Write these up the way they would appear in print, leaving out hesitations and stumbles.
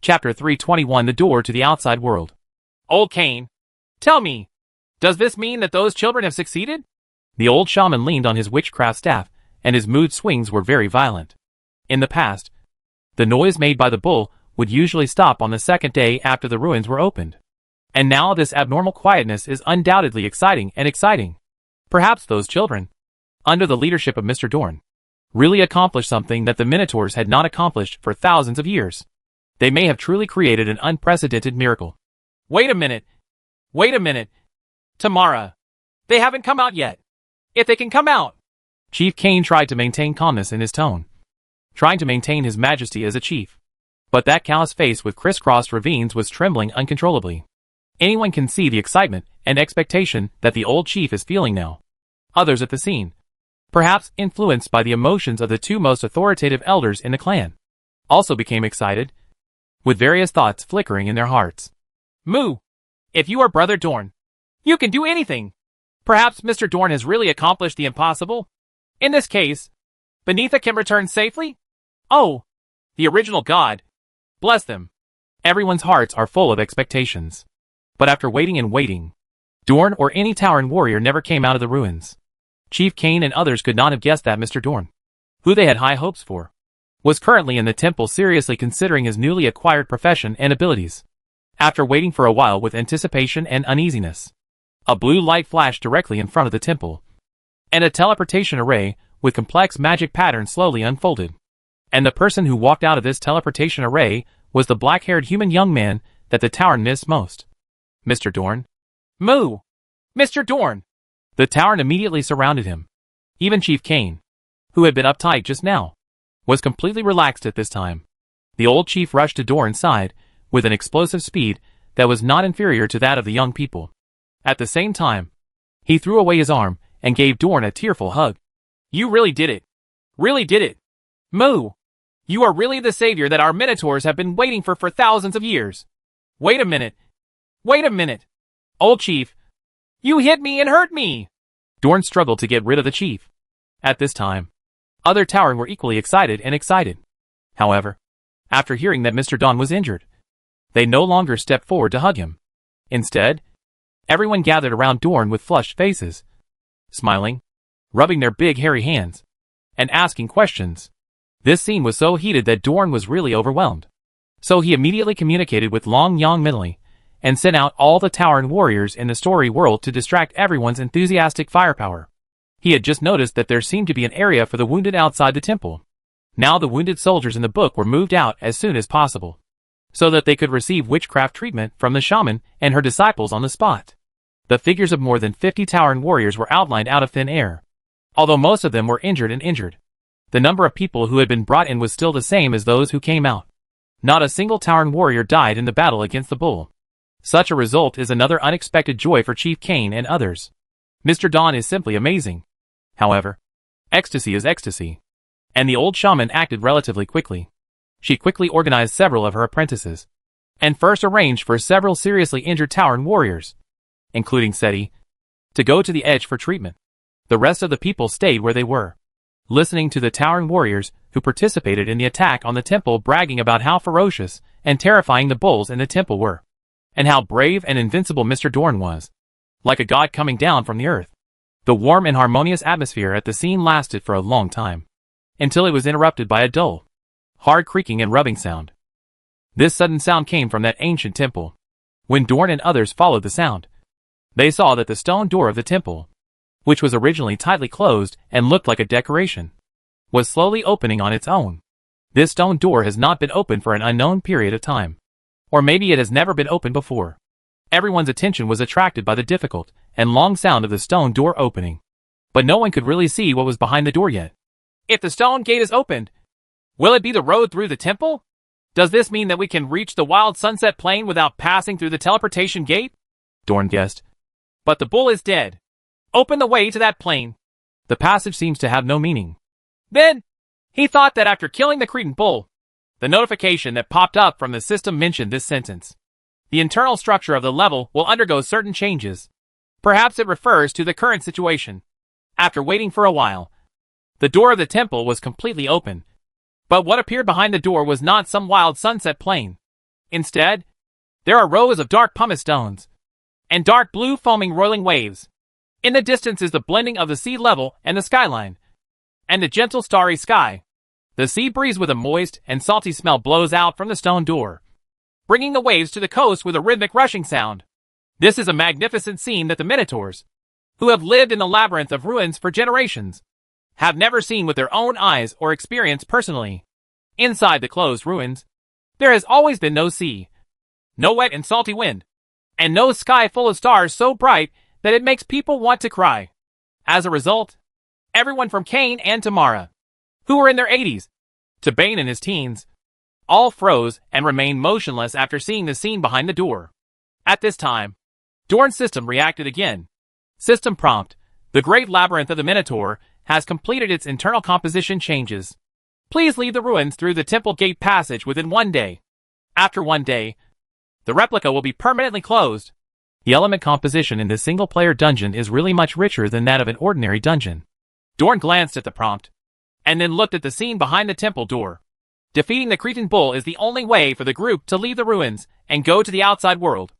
Chapter 321 The Door to the Outside World. Old Kane, tell me, does this mean that those children have succeeded? The old shaman leaned on his witchcraft staff, and his mood swings were very violent. In the past, the noise made by the bull would usually stop on the second day after the ruins were opened. And now this abnormal quietness is undoubtedly exciting. Perhaps those children, under the leadership of Mr. Dorn, really accomplished something that the Minotaurs had not accomplished for thousands of years. They may have truly created an unprecedented miracle. Wait a minute. Tamara. They haven't come out yet. If they can come out. Chief Kane tried to maintain calmness in his tone, trying to maintain his majesty as a chief. But that callous face with crisscrossed ravines was trembling uncontrollably. Anyone can see the excitement and expectation that the old chief is feeling now. Others at the scene, perhaps influenced by the emotions of the two most authoritative elders in the clan, also became excited, with various thoughts flickering in their hearts. Moo! If you are Brother Dorn, you can do anything! Perhaps Mr. Dorn has really accomplished the impossible? In this case, Beneatha can return safely? Oh, the original god. Bless them. Everyone's hearts are full of expectations. But after waiting, Dorn or any Tauren warrior never came out of the ruins. Chief Kane and others could not have guessed that Mr. Dorn, who they had high hopes for, was currently in the temple seriously considering his newly acquired profession and abilities. After waiting for a while with anticipation and uneasiness, a blue light flashed directly in front of the temple, and a teleportation array with complex magic patterns slowly unfolded. And the person who walked out of this teleportation array was the black-haired human young man that the Tauren missed most. Mr. Dorn? Moo! Mr. Dorn! The Tauren immediately surrounded him. Even Chief Kane, who had been uptight just now, was completely relaxed at this time. The old chief rushed to Dorn's side with an explosive speed that was not inferior to that of the young people. At the same time, he threw away his arm and gave Dorn a tearful hug. You really did it. Really did it. Moo! You are really the savior that our Minotaurs have been waiting for thousands of years. Wait a minute. Old chief, you hit me and hurt me. Dorn struggled to get rid of the chief. At this time, other Tauren were equally excited. However, after hearing that Mr. Dorn was injured, they no longer stepped forward to hug him. Instead, everyone gathered around Dorn with flushed faces, smiling, rubbing their big hairy hands, and asking questions. This scene was so heated that Dorn was really overwhelmed. So he immediately communicated with Long Yang Minley, and sent out all the Tauren warriors in the story world to distract everyone's enthusiastic firepower. He had just noticed that there seemed to be an area for the wounded outside the temple. Now the wounded soldiers in the book were moved out as soon as possible, so that they could receive witchcraft treatment from the shaman and her disciples on the spot. The figures of more than 50 Tauren warriors were outlined out of thin air. Although most of them were injured, the number of people who had been brought in was still the same as those who came out. Not a single Tauren warrior died in the battle against the bull. Such a result is another unexpected joy for Chief Kane and others. Mr. Dorn is simply amazing. However, ecstasy is ecstasy. And the old shaman acted relatively quickly. She quickly organized several of her apprentices, and first arranged for several seriously injured Tauren warriors, including Seti, to go to the edge for treatment. The rest of the people stayed where they were, listening to the Tauren warriors who participated in the attack on the temple bragging about how ferocious and terrifying the bulls in the temple were, and how brave and invincible Mr. Dorn was, like a god coming down from the earth. The warm and harmonious atmosphere at the scene lasted for a long time, until it was interrupted by a dull, hard creaking and rubbing sound. This sudden sound came from that ancient temple. When Dorn and others followed the sound, they saw that the stone door of the temple, which was originally tightly closed and looked like a decoration, was slowly opening on its own. This stone door has not been opened for an unknown period of time. Or maybe it has never been opened before. Everyone's attention was attracted by the difficult and long sound of the stone door opening. But no one could really see what was behind the door yet. If the stone gate is opened, will it be the road through the temple? Does this mean that we can reach the wild sunset plain without passing through the teleportation gate? Dorn guessed. But the bull is dead. Open the way to that plain. The passage seems to have no meaning. Then, he thought that after killing the Cretan bull, the notification that popped up from the system mentioned this sentence. The internal structure of the level will undergo certain changes. Perhaps it refers to the current situation. After waiting for a while, the door of the temple was completely open. But what appeared behind the door was not some wild sunset plain. Instead, there are rows of dark pumice stones and dark blue foaming roiling waves. In the distance is the blending of the sea level and the skyline, and the gentle starry sky. The sea breeze with a moist and salty smell blows out from the stone door, bringing the waves to the coast with a rhythmic rushing sound. This is a magnificent scene that the Minotaurs, who have lived in the labyrinth of ruins for generations, have never seen with their own eyes or experienced personally. Inside the closed ruins, there has always been no sea, no wet and salty wind, and no sky full of stars so bright that it makes people want to cry. As a result, everyone from Kane and Tamara, who were in their 80s, to Bane in his teens, all froze and remained motionless after seeing the scene behind the door. At this time, Dorn's system reacted again. System prompt: the Great Labyrinth of the Minotaur has completed its internal composition changes. Please leave the ruins through the Temple Gate passage within 1 day. After 1 day, the replica will be permanently closed. The element composition in this single-player dungeon is really much richer than that of an ordinary dungeon. Dorn glanced at the prompt, and then looked at the scene behind the temple door. Defeating the Cretan Bull is the only way for the group to leave the ruins and go to the outside world.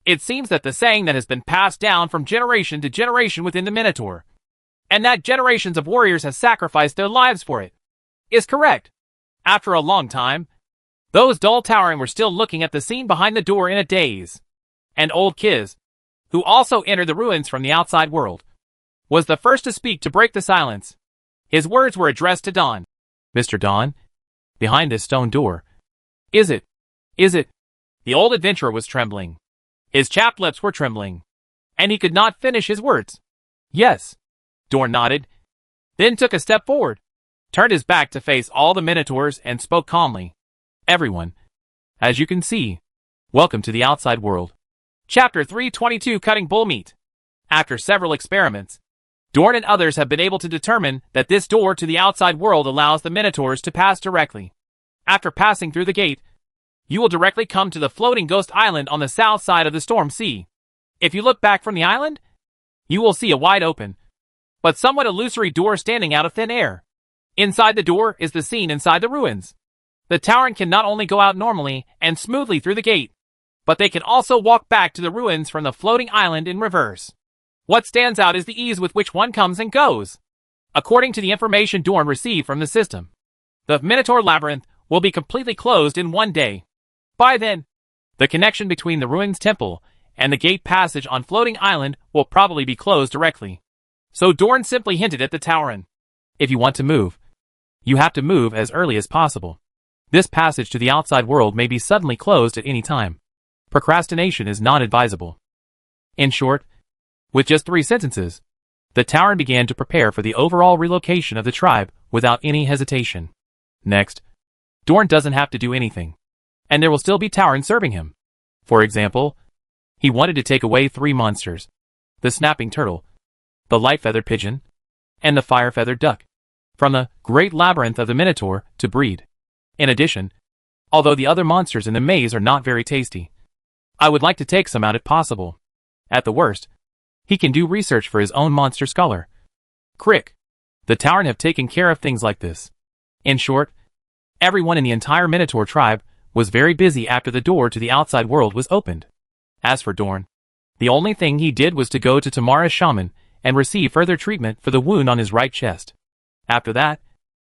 It seems that the saying that has been passed down from generation to generation within the Minotaur, and that generations of warriors have sacrificed their lives for it, is correct. After a long time, those dull towering were still looking at the scene behind the door in a daze. And old Kiz, who also entered the ruins from the outside world, was the first to speak to break the silence. His words were addressed to Don. Mr. Don, behind this stone door. Is it? The old adventurer was trembling. His chapped lips were trembling, and he could not finish his words. Yes. Dorn nodded, then took a step forward, turned his back to face all the Minotaurs and spoke calmly. Everyone, as you can see, welcome to the outside world. Chapter 322: Cutting Bull Meat. After several experiments, Dorn and others have been able to determine that this door to the outside world allows the Minotaurs to pass directly. After passing through the gate, you will directly come to the floating ghost island on the south side of the Storm Sea. If you look back from the island, you will see a wide open, but somewhat illusory door standing out of thin air. Inside the door is the scene inside the ruins. The Tauren can not only go out normally and smoothly through the gate, but they can also walk back to the ruins from the floating island in reverse. What stands out is the ease with which one comes and goes. According to the information Dorn received from the system, the Minotaur Labyrinth will be completely closed in 1 day. By then, the connection between the ruins temple and the gate passage on Floating Island will probably be closed directly. So Dorn simply hinted at the Tauren. If you want to move, you have to move as early as possible. This passage to the outside world may be suddenly closed at any time. Procrastination is not advisable. In short, with just 3 sentences, the Tauren began to prepare for the overall relocation of the tribe without any hesitation. Next, Dorn doesn't have to do anything, and there will still be Tauren serving him. For example, he wanted to take away 3 monsters: the snapping turtle, the light-feathered pigeon, and the fire-feathered duck, from the Great Labyrinth of the Minotaur to breed. In addition, although the other monsters in the maze are not very tasty, I would like to take some out if possible. At the worst, he can do research for his own monster scholar. Crick. The Tauren have taken care of things like this. In short, everyone in the entire Minotaur tribe was very busy after the door to the outside world was opened. As for Dorn, the only thing he did was to go to Tamara's shaman and receive further treatment for the wound on his right chest. After that,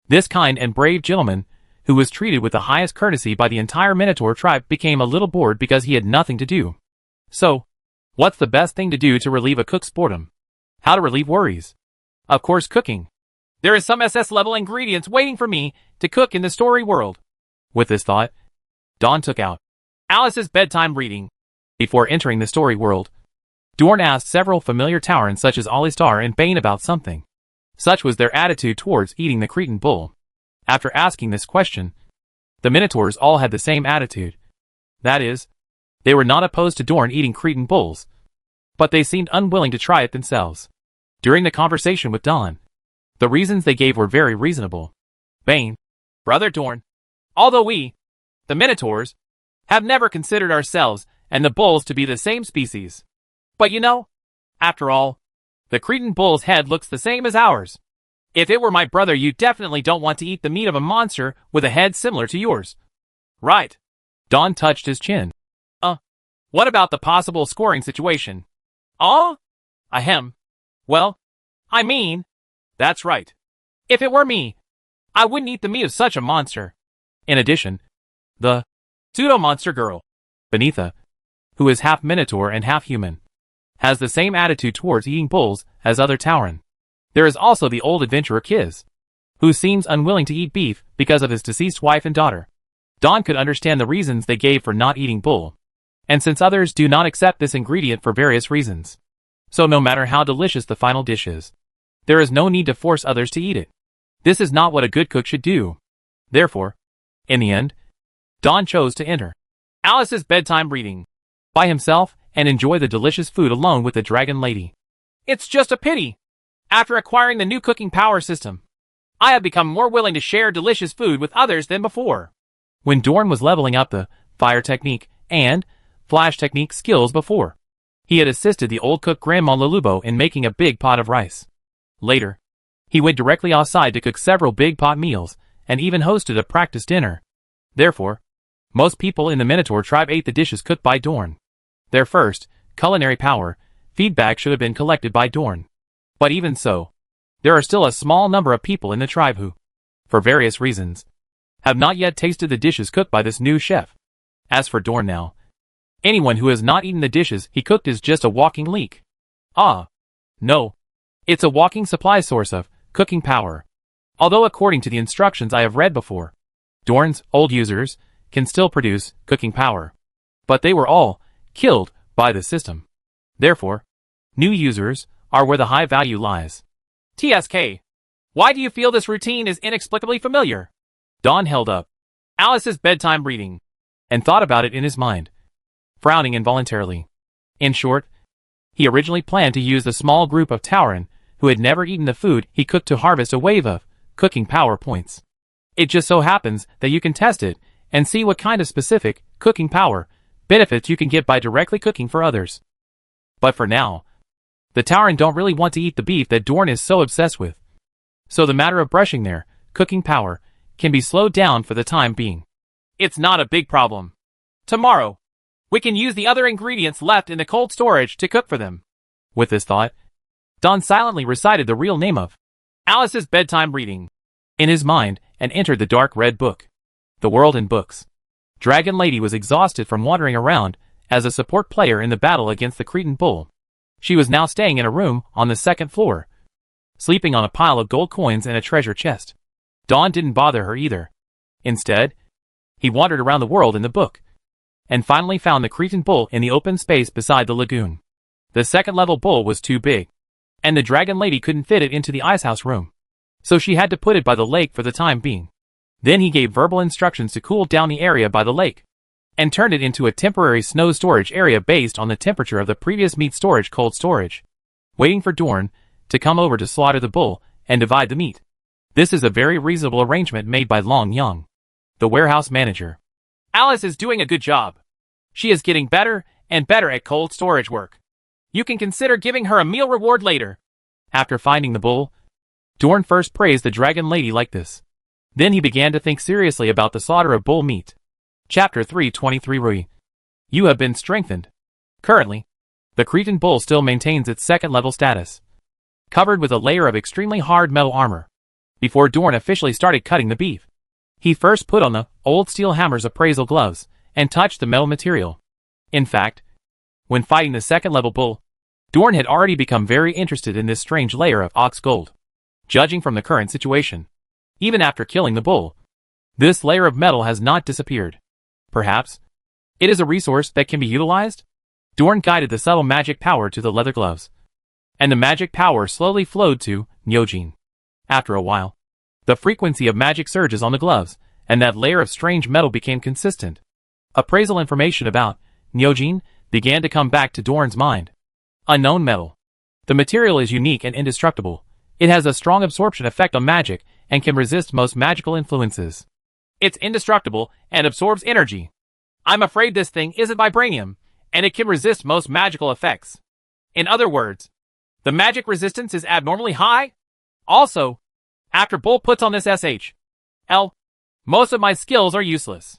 this kind and brave gentleman, who was treated with the highest courtesy by the entire Minotaur tribe, became a little bored because he had nothing to do. So, what's the best thing to do to relieve a cook's boredom? How to relieve worries? Of course, cooking. There is some SS-level ingredients waiting for me to cook in the story world. With this thought, Dawn took out Alice's bedtime reading. Before entering the story world, Dorn asked several familiar Tauren such as Alistar and Bane about something. Such was their attitude towards eating the Cretan bull. After asking this question, the Minotaurs all had the same attitude. That is, they were not opposed to Dorn eating Cretan bulls, but they seemed unwilling to try it themselves. During the conversation with Dawn, the reasons they gave were very reasonable. Bane, Brother Dorn, although we, the Minotaurs, have never considered ourselves and the bulls to be the same species. But you know, after all, the Cretan bull's head looks the same as ours. If it were my brother, you definitely don't want to eat the meat of a monster with a head similar to yours. Right. Dawn touched his chin. What about the possible scoring situation? Ahem. Well, I mean, that's right. If it were me, I wouldn't eat the meat of such a monster. In addition, the pseudo-monster girl, Benitha, who is half minotaur and half human, has the same attitude towards eating bulls as other Tauren. There is also the old adventurer Kiz, who seems unwilling to eat beef because of his deceased wife and daughter. Dawn could understand the reasons they gave for not eating bull, and since others do not accept this ingredient for various reasons, so no matter how delicious the final dish is, there is no need to force others to eat it. This is not what a good cook should do. Therefore, in the end, Dawn chose to enter Alice's bedtime reading by himself and enjoy the delicious food alone with the dragon lady. It's just a pity. After acquiring the new cooking power system, I have become more willing to share delicious food with others than before. When Dorn was leveling up the fire technique and flash technique skills before, he had assisted the old cook Grandma Lelubo in making a big pot of rice. Later, he went directly outside to cook several big pot meals and even hosted a practice dinner. Therefore, most people in the Minotaur tribe ate the dishes cooked by Dorn. Their first culinary power feedback should have been collected by Dorn. But even so, there are still a small number of people in the tribe who, for various reasons, have not yet tasted the dishes cooked by this new chef. As for Dorn now, anyone who has not eaten the dishes he cooked is just a walking leak. No. It's a walking supply source of cooking power. Although according to the instructions I have read before, Dorn's old users can still produce cooking power. But they were all killed by the system. Therefore, new users are where the high value lies. TSK, why do you feel this routine is inexplicably familiar? Dawn held up Alice's bedtime reading and thought about it in his mind, frowning involuntarily. In short, he originally planned to use the small group of Tauren who had never eaten the food he cooked to harvest a wave of cooking power points. It just so happens that you can test it and see what kind of specific cooking power benefits you can get by directly cooking for others. But for now, the Tauren don't really want to eat the beef that Dorn is so obsessed with. So the matter of brushing their cooking power can be slowed down for the time being. It's not a big problem. Tomorrow, we can use the other ingredients left in the cold storage to cook for them. With this thought, Dawn silently recited the real name of Alice's bedtime reading in his mind and entered the dark red book. The World in Books. Dragon Lady was exhausted from wandering around as a support player in the battle against the Cretan bull. She was now staying in a room on the second floor, sleeping on a pile of gold coins and a treasure chest. Dawn didn't bother her either. Instead, he wandered around the world in the book, and finally found the Cretan bull in the open space beside the lagoon. The second-level bull was too big, and the Dragon Lady couldn't fit it into the icehouse room, so she had to put it by the lake for the time being. Then he gave verbal instructions to cool down the area by the lake, and turned it into a temporary snow storage area based on the temperature of the previous meat storage cold storage, waiting for Dorn to come over to slaughter the bull and divide the meat. This is a very reasonable arrangement made by Long Young, the warehouse manager. Alice is doing a good job. She is getting better and better at cold storage work. You can consider giving her a meal reward later. After finding the bull, Dorn first praised the Dragon Lady like this. Then he began to think seriously about the slaughter of bull meat. Chapter 323. You have been strengthened. Currently, the Cretan bull still maintains its second-level status, covered with a layer of extremely hard metal armor. Before Dorn officially started cutting the beef, he first put on the old steel hammer's appraisal gloves and touched the metal material. In fact, when fighting the second-level bull, Dorn had already become very interested in this strange layer of ox gold. Judging from the current situation, even after killing the bull, this layer of metal has not disappeared. Perhaps it is a resource that can be utilized? Dorn guided the subtle magic power to the leather gloves, and the magic power slowly flowed to Nyojin. After a while, the frequency of magic surges on the gloves, and that layer of strange metal became consistent. Appraisal information about Nyojin began to come back to Dorn's mind. Unknown metal. The material is unique and indestructible. It has a strong absorption effect on magic and can resist most magical influences. It's indestructible and absorbs energy. I'm afraid this thing isn't vibranium, and it can resist most magical effects. In other words, the magic resistance is abnormally high. Also, after Bull puts on this SHL, most of my skills are useless.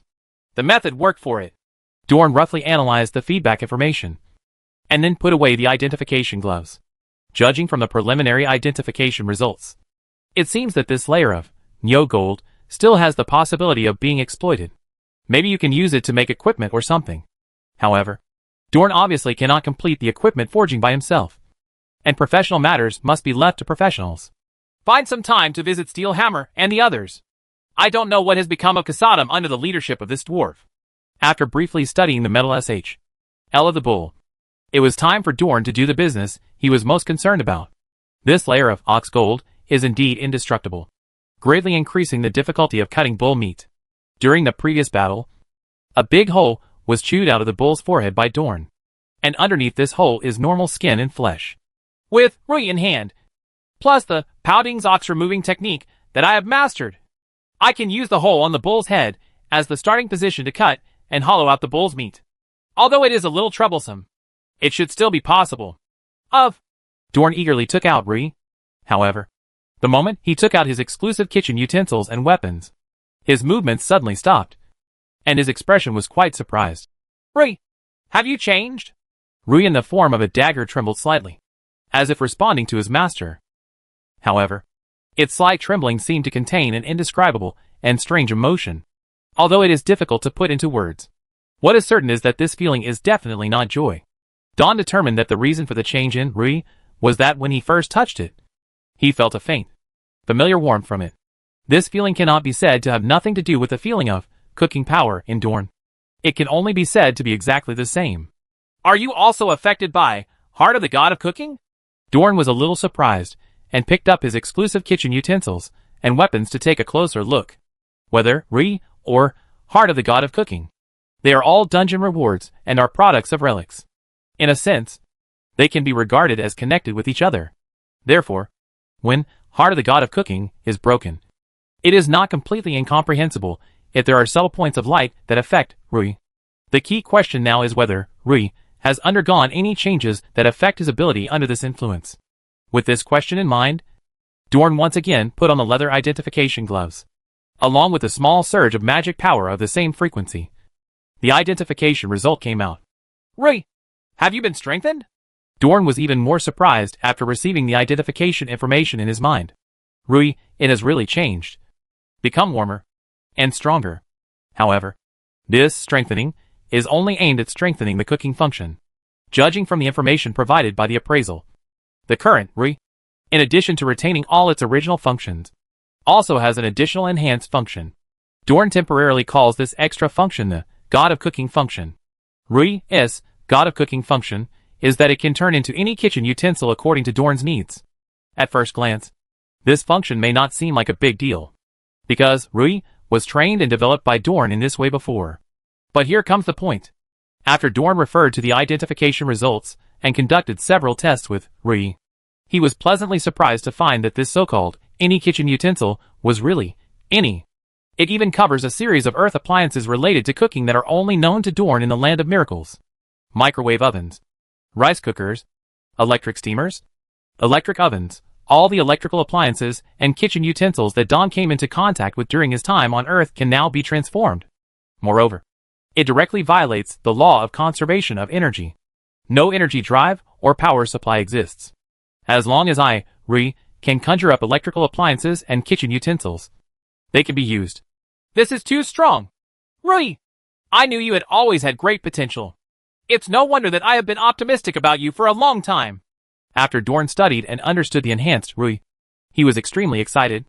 The method worked for it. Dorn roughly analyzed the feedback information, and then put away the identification gloves. Judging from the preliminary identification results, it seems that this layer of Neo Gold still has the possibility of being exploited. Maybe you can use it to make equipment or something. However, Dorn obviously cannot complete the equipment forging by himself, and professional matters must be left to professionals. Find some time to visit Steelhammer and the others. I don't know what has become of Kasadam under the leadership of this dwarf. After briefly studying the metal L of the bull, it was time for Dorn to do the business he was most concerned about. This layer of ox gold is indeed indestructible, greatly increasing the difficulty of cutting bull meat. During the previous battle, a big hole was chewed out of the bull's forehead by Dorn, and underneath this hole is normal skin and flesh. With Rui in hand, plus the Powding's ox removing technique that I have mastered, I can use the hole on the bull's head as the starting position to cut and hollow out the bull's meat. Although it is a little troublesome, it should still be possible. Dorn eagerly took out Rui. However, the moment he took out his exclusive kitchen utensils and weapons, his movements suddenly stopped, and his expression was quite surprised. Rui, have you changed? Rui in the form of a dagger trembled slightly, as if responding to his master. However, its slight trembling seemed to contain an indescribable and strange emotion, although it is difficult to put into words. What is certain is that this feeling is definitely not joy. Dawn determined that the reason for the change in Rui was that when he first touched it, he felt a faint, familiar warmth from it. This feeling cannot be said to have nothing to do with the feeling of cooking power in Dorn. It can only be said to be exactly the same. Are you also affected by Heart of the God of Cooking? Dorn was a little surprised, and picked up his exclusive kitchen utensils and weapons to take a closer look. Whether Rui or Heart of the God of Cooking, they are all dungeon rewards and are products of relics. In a sense, they can be regarded as connected with each other. Therefore, when Heart of the God of Cooking is broken, it is not completely incomprehensible if there are subtle points of light that affect Rui. The key question now is whether Rui has undergone any changes that affect his ability under this influence. With this question in mind, Dorn once again put on the leather identification gloves, along with a small surge of magic power of the same frequency. The identification result came out. Rui, have you been strengthened? Dorn was even more surprised after receiving the identification information in his mind. Rui, it has really changed, become warmer, and stronger. However, this strengthening is only aimed at strengthening the cooking function. Judging from the information provided by the appraisal, the current Rui, in addition to retaining all its original functions, also has an additional enhanced function. Dorn temporarily calls this extra function the God of Cooking function. Rui's God of Cooking function is that it can turn into any kitchen utensil according to Dorn's needs. At first glance, this function may not seem like a big deal, because Rui was trained and developed by Dorn in this way before. But here comes the point. After Dorn referred to the identification results and conducted several tests with Rui, he was pleasantly surprised to find that this so-called any kitchen utensil was really any. It even covers a series of earth appliances related to cooking that are only known to Dorn in the land of miracles. Microwave ovens, rice cookers, electric steamers, electric ovens, all the electrical appliances and kitchen utensils that Don came into contact with during his time on Earth can now be transformed. Moreover, it directly violates the law of conservation of energy. No energy drive or power supply exists. As long as Rui, can conjure up electrical appliances and kitchen utensils, they can be used. This is too strong. Rui, I knew you had always had great potential. It's no wonder that I have been optimistic about you for a long time. After Dorn studied and understood the enhanced Rui, he was extremely excited.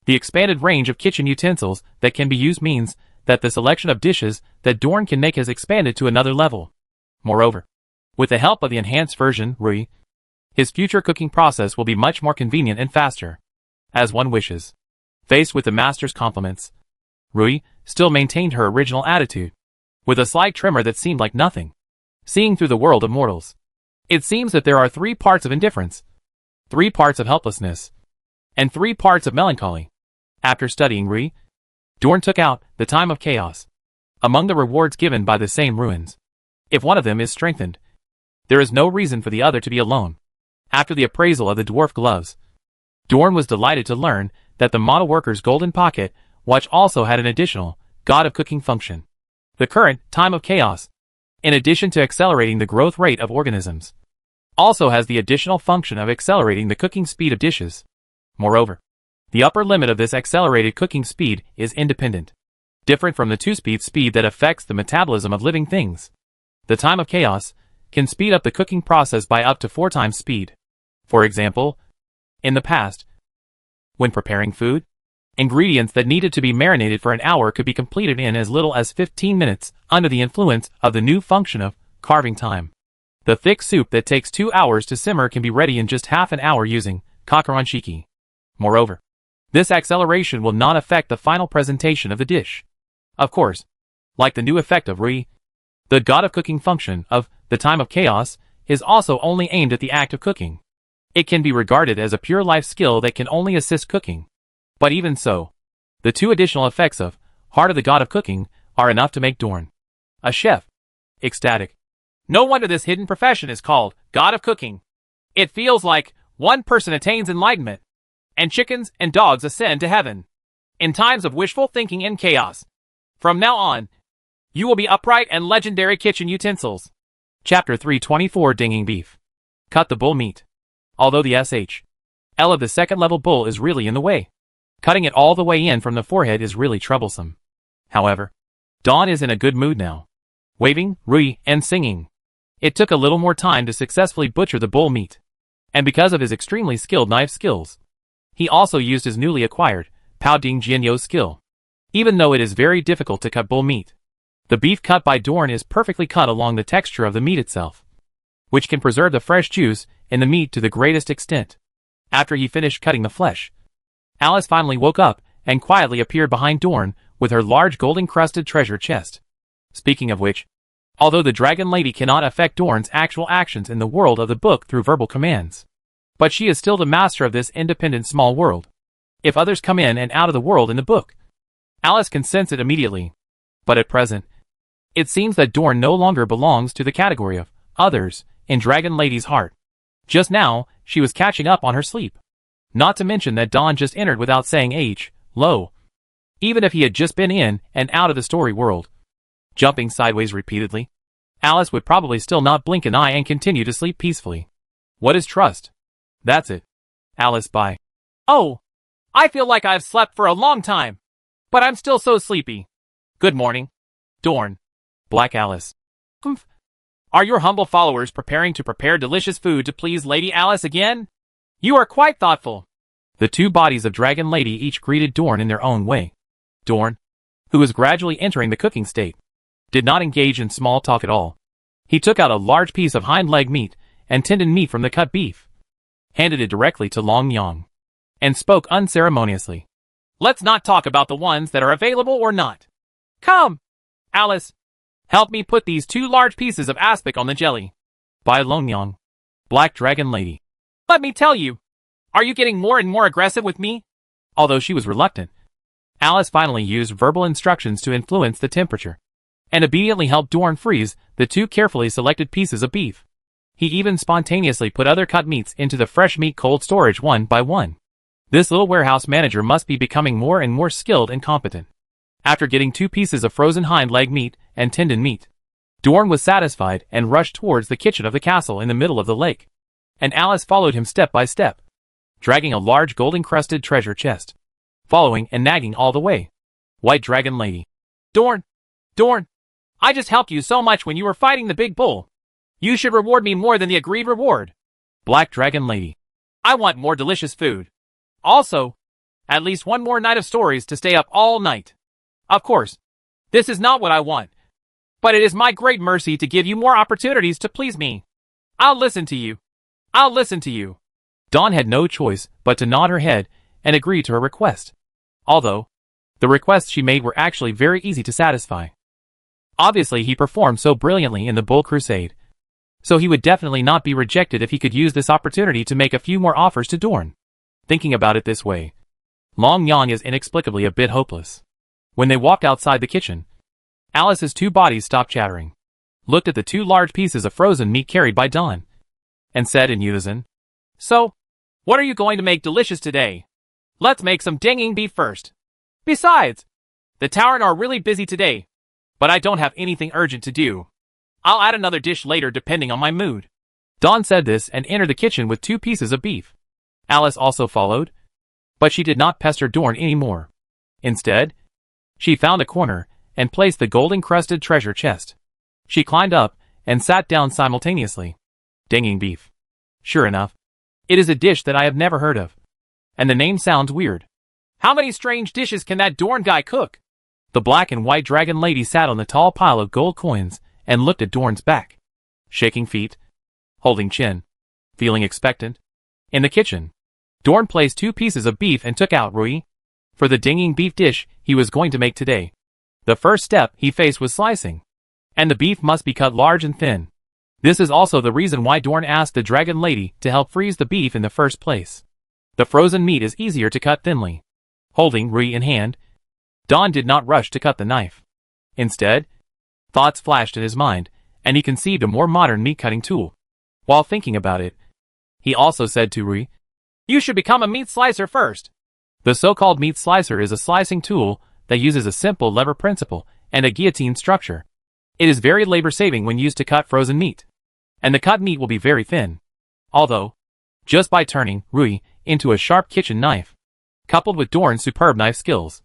The expanded range of kitchen utensils that can be used means that the selection of dishes that Dorn can make has expanded to another level. Moreover, with the help of the enhanced version Rui, his future cooking process will be much more convenient and faster. As one wishes. Faced with the master's compliments, Rui still maintained her original attitude, with a slight tremor that seemed like nothing. Seeing through the world of mortals, it seems that there are 3 parts of indifference, 3 parts of helplessness, and 3 parts of melancholy. After studying Rui, Dorn took out the time of chaos among the rewards given by the same ruins. If one of them is strengthened, there is no reason for the other to be alone. After the appraisal of the dwarf gloves, Dorn was delighted to learn that the model worker's golden pocket watch also had an additional God of Cooking function. The current time of chaos, in addition to accelerating the growth rate of organisms, also has the additional function of accelerating the cooking speed of dishes. Moreover, the upper limit of this accelerated cooking speed is independent, different from the two-speed speed that affects the metabolism of living things. The time of chaos can speed up the cooking process by up to 4 times speed. For example, in the past, when preparing food, ingredients that needed to be marinated for an hour could be completed in as little as 15 minutes under the influence of the new function of carving time. The thick soup that takes 2 hours to simmer can be ready in just half an hour using kakaranshiki. Moreover, this acceleration will not affect the final presentation of the dish. Of course, like the new effect of Rui, the god of cooking function of the time of chaos is also only aimed at the act of cooking. It can be regarded as a pure life skill that can only assist cooking. But even so, the 2 additional effects of Heart of the God of Cooking are enough to make Dorn, a chef, ecstatic. No wonder this hidden profession is called God of Cooking. It feels like one person attains enlightenment, and chickens and dogs ascend to heaven. In times of wishful thinking and chaos, from now on, you will be upright and legendary kitchen utensils. Chapter 324 Dinging Beef. Cut the bull meat. Although the SHL of the second level bull is really in the way, cutting it all the way in from the forehead is really troublesome. However, Dawn is in a good mood now, waving, Rui, and singing. It took a little more time to successfully butcher the bull meat, and because of his extremely skilled knife skills, he also used his newly acquired Pao Ding Jianyo skill. Even though it is very difficult to cut bull meat, the beef cut by Dorn is perfectly cut along the texture of the meat itself, which can preserve the fresh juice in the meat to the greatest extent. After he finished cutting the flesh, Alice finally woke up and quietly appeared behind Dorn with her large gold-encrusted treasure chest. Speaking of which, although the Dragon Lady cannot affect Dorn's actual actions in the world of the book through verbal commands, but she is still the master of this independent small world. If others come in and out of the world in the book, Alice can sense it immediately. But at present, it seems that Dorn no longer belongs to the category of others in Dragon Lady's heart. Just now, she was catching up on her sleep. Not to mention that Dawn just entered without saying hello. Even if he had just been in and out of the story world, jumping sideways repeatedly, Alice would probably still not blink an eye and continue to sleep peacefully. What is trust? That's it. Alice by. Oh, I feel like I've slept for a long time, but I'm still so sleepy. Good morning, Dorn. Black Alice. Humph. Are your humble followers preparing to prepare delicious food to please Lady Alice again? You are quite thoughtful. The 2 bodies of Dragon Lady each greeted Dorn in their own way. Dorn, who was gradually entering the cooking state, did not engage in small talk at all. He took out a large piece of hind leg meat and tendon meat from the cut beef, handed it directly to Long Yang, and spoke unceremoniously. Let's not talk about the ones that are available or not. Come, Alice, help me put these 2 large pieces of aspic on the jelly. By Long Yang, Black Dragon Lady. Let me tell you, are you getting more and more aggressive with me? Although she was reluctant, Alice finally used verbal instructions to influence the temperature, and obediently helped Dorn freeze the 2 carefully selected pieces of beef. He even spontaneously put other cut meats into the fresh meat cold storage one by one. This little warehouse manager must be becoming more and more skilled and competent. After getting 2 pieces of frozen hind leg meat and tendon meat, Dorn was satisfied and rushed towards the kitchen of the castle in the middle of the lake, and Alice followed him step by step, dragging a large gold-encrusted treasure chest, following and nagging all the way. White Dragon Lady. Dorn, I just helped you so much when you were fighting the big bull. You should reward me more than the agreed reward. Black Dragon Lady. I want more delicious food. Also, at least 1 more night of stories to stay up all night. Of course, this is not what I want, but it is my great mercy to give you more opportunities to please me. I'll listen to you. Dawn had no choice but to nod her head and agree to her request, although the requests she made were actually very easy to satisfy. Obviously, he performed so brilliantly in the Bull Crusade, so he would definitely not be rejected if he could use this opportunity to make a few more offers to Dorn. Thinking about it this way, Long Yang is inexplicably a bit hopeless. When they walked outside the kitchen, Alice's 2 bodies stopped chattering, looked at the 2 large pieces of frozen meat carried by Dawn, and said in unison, So, what are you going to make delicious today? Let's make some dinging beef first. Besides, the Tauren are really busy today, but I don't have anything urgent to do. I'll add another dish later depending on my mood. Dawn said this and entered the kitchen with 2 pieces of beef. Alice also followed, but she did not pester Dawn anymore. Instead, she found a corner and placed the gold-encrusted treasure chest. She climbed up and sat down simultaneously. Dinging beef. Sure enough, it is a dish that I have never heard of. And the name sounds weird. How many strange dishes can that Dorn guy cook? The black and white dragon lady sat on the tall pile of gold coins and looked at Dorn's back. Shaking feet, holding chin, feeling expectant. In the kitchen, Dorn placed 2 pieces of beef and took out Rui for the dinging beef dish he was going to make today. The first step he faced was slicing, and the beef must be cut large and thin. This is also the reason why Dorn asked the dragon lady to help freeze the beef in the first place. The frozen meat is easier to cut thinly. Holding Rui in hand, Dawn did not rush to cut the knife. Instead, thoughts flashed in his mind, and he conceived a more modern meat-cutting tool. While thinking about it, he also said to Rui, "You should become a meat slicer first." The so-called meat slicer is a slicing tool that uses a simple lever principle and a guillotine structure. It is very labor-saving when used to cut frozen meat, and the cut meat will be very thin. Although, just by turning Rui into a sharp kitchen knife, coupled with Dorn's superb knife skills,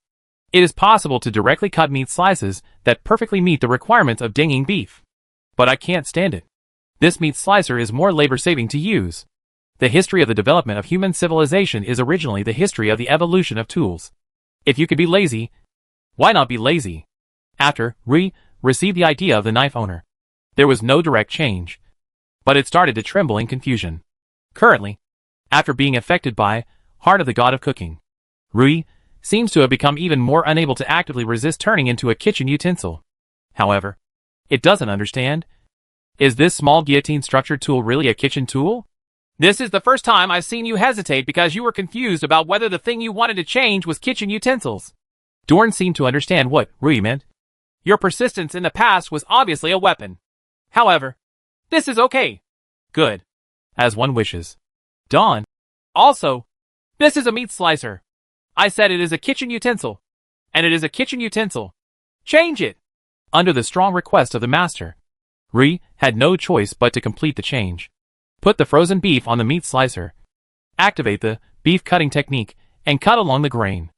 it is possible to directly cut meat slices that perfectly meet the requirements of dinging beef. But I can't stand it. This meat slicer is more labor-saving to use. The history of the development of human civilization is originally the history of the evolution of tools. If you could be lazy, why not be lazy? After Rui received the idea of the knife owner, there was no direct change, but it started to tremble in confusion. Currently, after being affected by Heart of the God of Cooking, Rui seems to have become even more unable to actively resist turning into a kitchen utensil. However, it doesn't understand. Is this small guillotine structured tool really a kitchen tool? This is the first time I've seen you hesitate because you were confused about whether the thing you wanted to change was kitchen utensils. Dorn seemed to understand what Rui meant. Your persistence in the past was obviously a weapon. However, this is okay. Good. As one wishes. Dawn. Also, this is a meat slicer. I said it is a kitchen utensil. And it is a kitchen utensil. Change it. Under the strong request of the master, Rui had no choice but to complete the change. Put the frozen beef on the meat slicer. Activate the beef cutting technique and cut along the grain.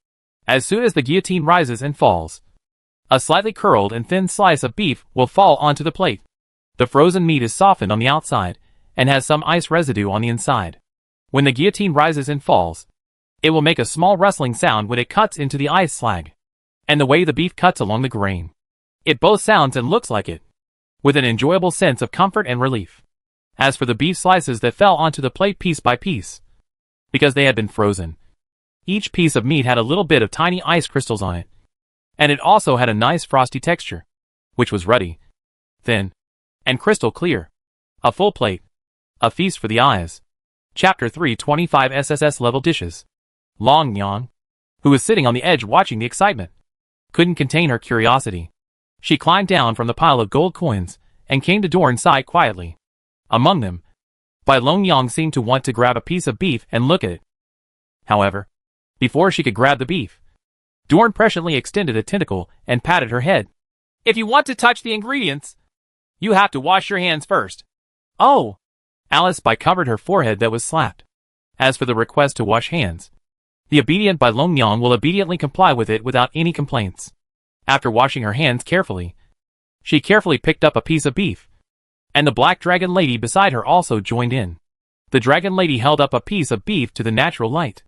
As soon as the guillotine rises and falls, a slightly curled and thin slice of beef will fall onto the plate. The frozen meat is softened on the outside and has some ice residue on the inside. When the guillotine rises and falls, it will make a small rustling sound when it cuts into the ice slag. And the way the beef cuts along the grain, it both sounds and looks like it, with an enjoyable sense of comfort and relief. As for the beef slices that fell onto the plate piece by piece, because they had been frozen, each piece of meat had a little bit of tiny ice crystals on it, and it also had a nice frosty texture, which was ruddy, thin, and crystal clear. A full plate. A feast for the eyes. Chapter 325 SSS level dishes. Long Yang, who was sitting on the edge watching the excitement, couldn't contain her curiosity. She climbed down from the pile of gold coins and came to Dorn's side quietly. Among them, Bai Long Yang seemed to want to grab a piece of beef and look at it. However, before she could grab the beef, Dorn presciently extended a tentacle and patted her head. If you want to touch the ingredients, you have to wash your hands first. Oh! Alice Bai covered her forehead that was slapped. As for the request to wash hands, the obedient Bai Long Yang will obediently comply with it without any complaints. After washing her hands carefully, she carefully picked up a piece of beef, and the black dragon lady beside her also joined in. The dragon lady held up a piece of beef to the natural light,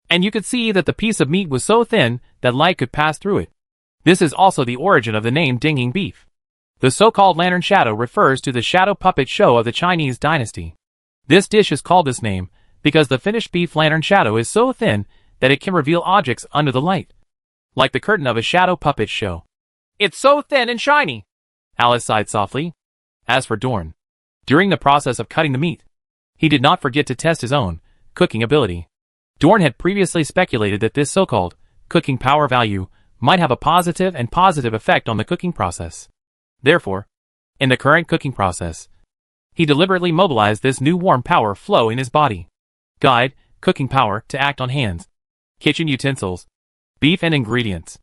and you could see that the piece of meat was so thin that light could pass through it. This is also the origin of the name dinging beef. The so-called lantern shadow refers to the shadow puppet show of the Chinese dynasty. This dish is called this name because the finished beef lantern shadow is so thin that it can reveal objects under the light, like the curtain of a shadow puppet show. It's so thin and shiny. Alice sighed softly. As for Dorn, during the process of cutting the meat, he did not forget to test his own cooking ability. Dorn had previously speculated that this so-called cooking power value might have a positive effect on the cooking process. Therefore, in the current cooking process, he deliberately mobilized this new warm power flow in his body. Guide, cooking power to act on hands, kitchen utensils, beef and ingredients.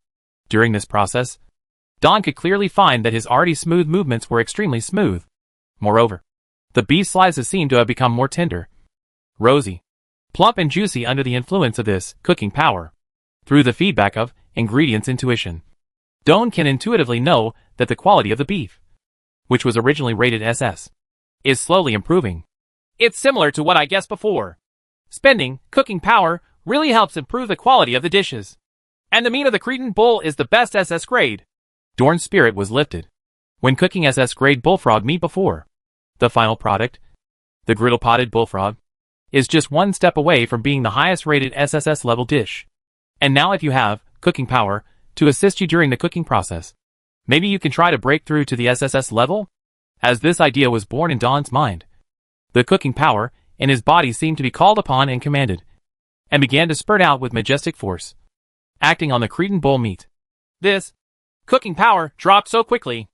During this process, Don could clearly find that his already smooth movements were extremely smooth. Moreover, the beef slices seemed to have become more tender, rosy, plump and juicy under the influence of this cooking power. Through the feedback of ingredients intuition, Don can intuitively know that the quality of the beef, which was originally rated SS, is slowly improving. It's similar to what I guessed before. Spending cooking power really helps improve the quality of the dishes. And the meat of the Cretan bull is the best SS grade. Dorn's spirit was lifted when cooking SS grade bullfrog meat before. The final product, the griddle potted bullfrog, is just one step away from being the highest rated SSS level dish. And now if you have cooking power to assist you during the cooking process, maybe you can try to break through to the SSS level? As this idea was born in Don's mind, the cooking power in his body seemed to be called upon and commanded, and began to spurt out with majestic force, acting on the Cretan bull meat. This cooking power dropped so quickly.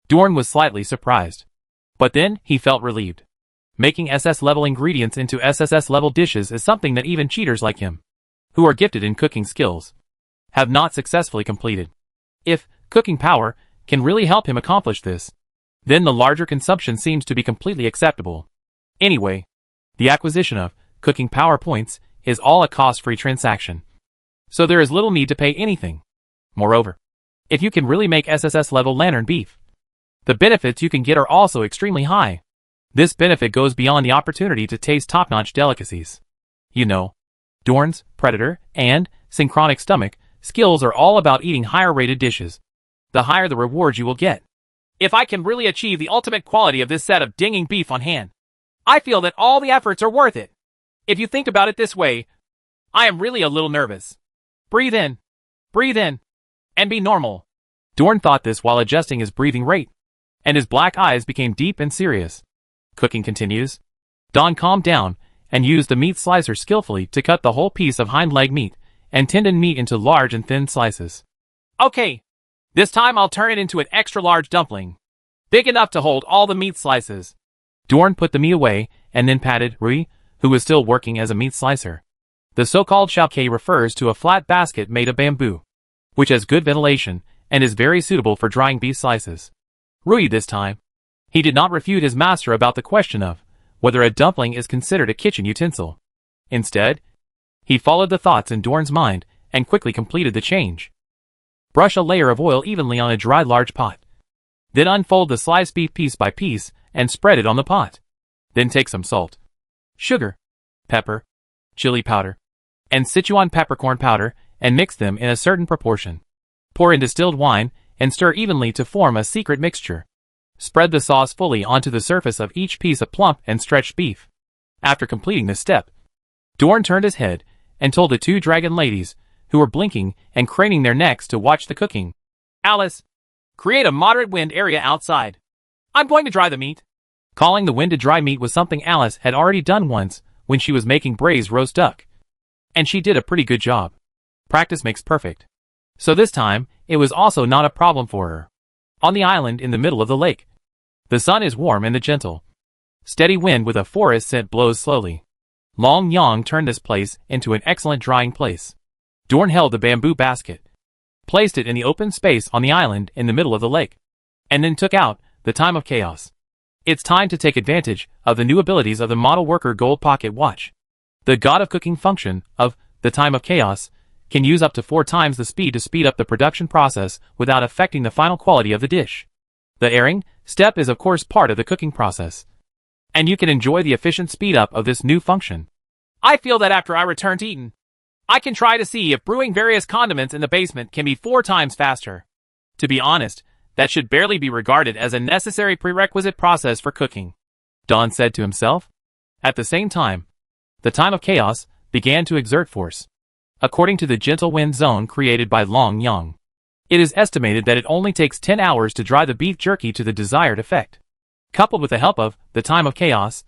Dorn was slightly surprised, but then he felt relieved. Making SS level ingredients into SSS level dishes is something that even cheaters like him, who are gifted in cooking skills, have not successfully completed. If cooking power can really help him accomplish this, then the larger consumption seems to be completely acceptable. Anyway, the acquisition of cooking power points is all a cost-free transaction, so there is little need to pay anything. Moreover, if you can really make SSS level lantern beef, the benefits you can get are also extremely high. This benefit goes beyond the opportunity to taste top-notch delicacies. You know, Dorn's, Predator, and Synchronic Stomach skills are all about eating higher-rated dishes. The higher the rewards you will get. If I can really achieve the ultimate quality of this set of dinging beef on hand, I feel that all the efforts are worth it. If you think about it this way, I am really a little nervous. Breathe in, and be normal. Dorn thought this while adjusting his breathing rate, and his black eyes became deep and serious. Cooking continues. Don calmed down and used the meat slicer skillfully to cut the whole piece of hind leg meat and tendon meat into large and thin slices. Okay, this time I'll turn it into an extra large dumpling, big enough to hold all the meat slices. Dorn put the meat away and then patted Rui, who was still working as a meat slicer. The so-called shauke refers to a flat basket made of bamboo, which has good ventilation and is very suitable for drying beef slices. Rui this time, he did not refute his master about the question of whether a dumpling is considered a kitchen utensil. Instead, he followed the thoughts in Dorn's mind and quickly completed the change. Brush a layer of oil evenly on a dry large pot. Then unfold the sliced beef piece by piece and spread it on the pot. Then take some salt, sugar, pepper, chili powder, and Sichuan peppercorn powder and mix them in a certain proportion. Pour in distilled wine and stir evenly to form a secret mixture. Spread the sauce fully onto the surface of each piece of plump and stretched beef. After completing this step, Dorn turned his head and told the two dragon ladies, who were blinking and craning their necks to watch the cooking. Alice, create a moderate wind area outside. I'm going to dry the meat. Calling the wind to dry meat was something Alice had already done once when she was making braised roast duck. And she did a pretty good job. Practice makes perfect. So this time, it was also not a problem for her. On the island in the middle of the lake, the sun is warm and the gentle, steady wind with a forest scent blows slowly. Long Yang turned this place into an excellent drying place. Dorn held the bamboo basket, placed it in the open space on the island in the middle of the lake, and then took out the time of chaos. It's time to take advantage of the new abilities of the model worker gold pocket watch. The god of cooking function of the time of chaos can use up to 4 times the speed to speed up the production process without affecting the final quality of the dish. The airing step is of course part of the cooking process, and you can enjoy the efficient speed up of this new function. I feel that after I return to Eton, I can try to see if brewing various condiments in the basement can be 4 times faster. To be honest, that should barely be regarded as a necessary prerequisite process for cooking, Don said to himself. At the same time, the time of chaos began to exert force. According to the gentle wind zone created by Long Yang, it is estimated that it only takes 10 hours to dry the beef jerky to the desired effect. Coupled with the help of the time of chaos,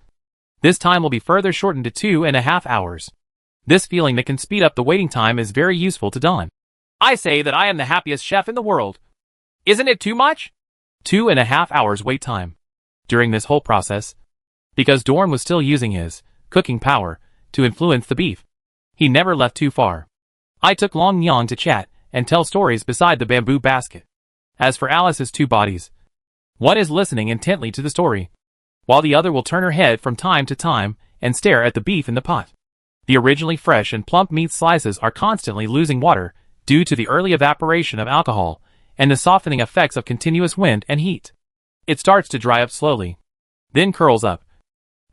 this time will be further shortened to 2.5 hours. This feeling that can speed up the waiting time is very useful to Don. I say that I am the happiest chef in the world. Isn't it too much? 2.5 hours wait time. During this whole process, because Dorn was still using his cooking power to influence the beef, he never left too far. I took Long Yang to chat and tell stories beside the bamboo basket. As for Alice's two bodies, one is listening intently to the story, while the other will turn her head from time to time and stare at the beef in the pot. The originally fresh and plump meat slices are constantly losing water due to the early evaporation of alcohol and the softening effects of continuous wind and heat. It starts to dry up slowly, then curls up,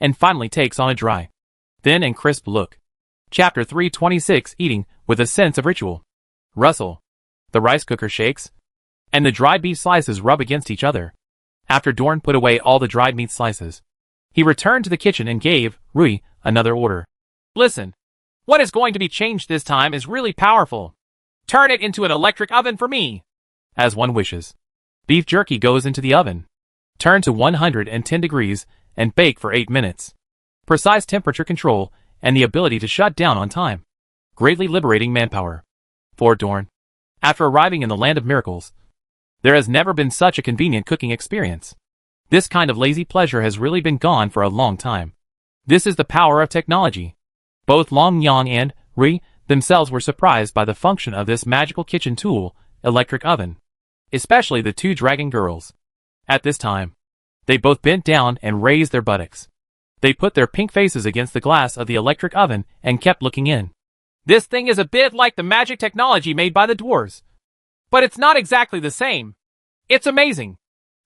and finally takes on a dry, thin and crisp look. Chapter 326 Eating with a Sense of Ritual. Rustle. The rice cooker shakes, and the dried beef slices rub against each other. After Dorn put away all the dried meat slices, he returned to the kitchen and gave Rui another order. Listen, what is going to be changed this time is really powerful. Turn it into an electric oven for me. As one wishes. Beef jerky goes into the oven. Turn to 110 degrees and bake for 8 minutes. Precise temperature control and the ability to shut down on time. Greatly liberating manpower. For Dorn. After arriving in the land of miracles, there has never been such a convenient cooking experience. This kind of lazy pleasure has really been gone for a long time. This is the power of technology. Both Long Yang and Rui themselves were surprised by the function of this magical kitchen tool, electric oven. Especially the two dragon girls. At this time, they both bent down and raised their buttocks. They put their pink faces against the glass of the electric oven and kept looking in. This thing is a bit like the magic technology made by the dwarves. But it's not exactly the same. It's amazing.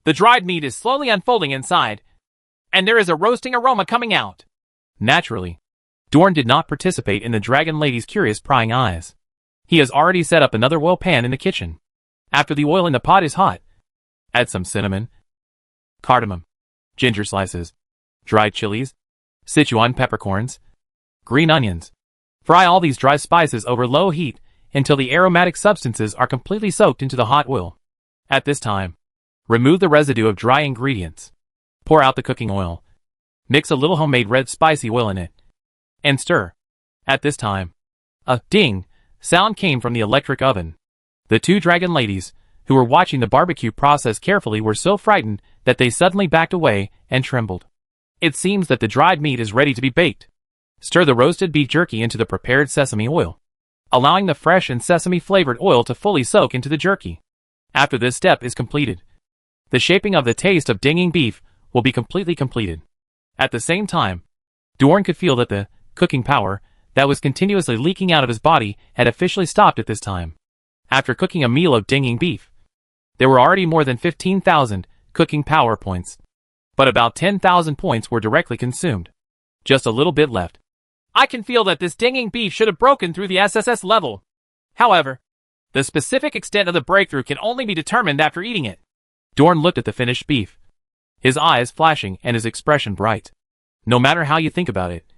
The dried meat is slowly unfolding inside, and there is a roasting aroma coming out. Naturally, Dorn did not participate in the dragon lady's curious prying eyes. He has already set up another oil pan in the kitchen. After the oil in the pot is hot, add some cinnamon, cardamom, ginger slices, dried chilies, Sichuan peppercorns, green onions. Fry all these dry spices over low heat until the aromatic substances are completely soaked into the hot oil. At this time, remove the residue of dry ingredients. Pour out the cooking oil. Mix a little homemade red spicy oil in it, and stir. At this time, a ding sound came from the electric oven. The two dragon ladies, who were watching the barbecue process carefully, were so frightened that they suddenly backed away and trembled. It seems that the dried meat is ready to be baked. Stir the roasted beef jerky into the prepared sesame oil, allowing the fresh and sesame-flavored oil to fully soak into the jerky. After this step is completed, the shaping of the taste of dinging beef will be completely completed. At the same time, Dorn could feel that the cooking power that was continuously leaking out of his body had officially stopped at this time. After cooking a meal of dinging beef, there were already more than 15,000 cooking power points, but about 10,000 points were directly consumed. Just a little bit left. I can feel that this dinging beef should have broken through the SSS level. However, the specific extent of the breakthrough can only be determined after eating it. Dorn looked at the finished beef, his eyes flashing and his expression bright. No matter how you think about it,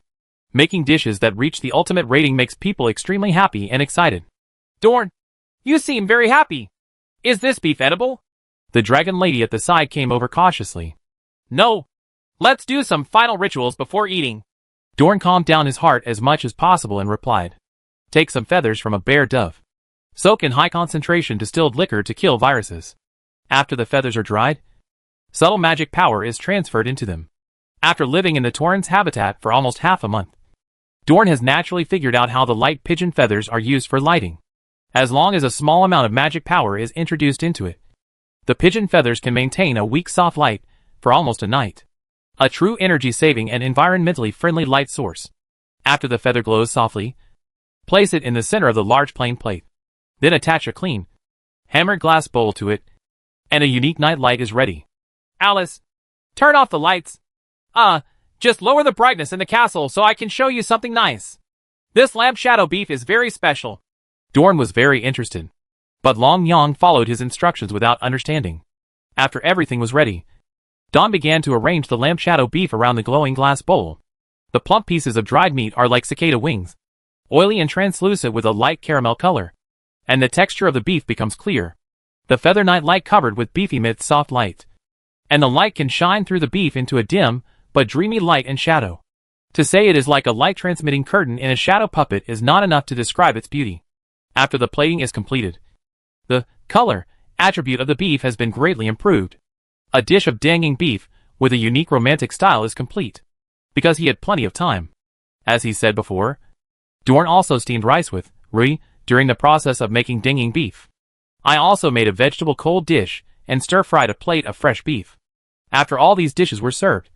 making dishes that reach the ultimate rating makes people extremely happy and excited. Dorn, you seem very happy. Is this beef edible? The dragon lady at the side came over cautiously. No. Let's do some final rituals before eating. Dorn calmed down his heart as much as possible and replied. Take some feathers from a bear dove. Soak in high concentration distilled liquor to kill viruses. After the feathers are dried, subtle magic power is transferred into them. After living in the Tauren's habitat for almost half a month, Dorn has naturally figured out how the light pigeon feathers are used for lighting. As long as a small amount of magic power is introduced into it, the pigeon feathers can maintain a weak soft light for almost a night. A true energy-saving and environmentally friendly light source. After the feather glows softly, place it in the center of the large plain plate. Then attach a clean, hammered glass bowl to it, and a unique night light is ready. Alice, turn off the lights. Just lower the brightness in the castle so I can show you something nice. This lamp shadow beef is very special. Dorn was very interested, but Long Yang followed his instructions without understanding. After everything was ready, Don began to arrange the lamp shadow beef around the glowing glass bowl. The plump pieces of dried meat are like cicada wings, oily and translucent with a light caramel color, and the texture of the beef becomes clear. The feather night light covered with beef emits soft light, and the light can shine through the beef into a dim but dreamy light and shadow. To say it is like a light transmitting curtain in a shadow puppet is not enough to describe its beauty. After the plating is completed, the color attribute of the beef has been greatly improved. A dish of danging beef with a unique romantic style is complete, because he had plenty of time. As he said before, Dorn also steamed rice with Rui during the process of making dinging beef. I also made a vegetable cold dish and stir-fried a plate of fresh beef. After all these dishes were served,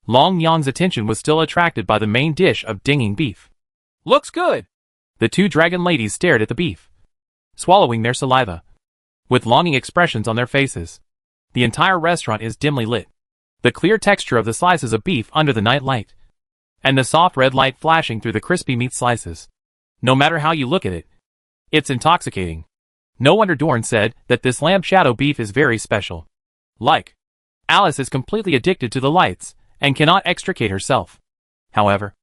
Long Yang's attention was still attracted by the main dish of dinging beef. Looks good! The two dragon ladies stared at the beef, swallowing their saliva, with longing expressions on their faces. The entire restaurant is dimly lit. The clear texture of the slices of beef under the night light, and the soft red light flashing through the crispy meat slices. No matter how you look at it, it's intoxicating. No wonder Dorn said that this lamb shadow beef is very special. Like, Alice is completely addicted to the lights and cannot extricate herself. However,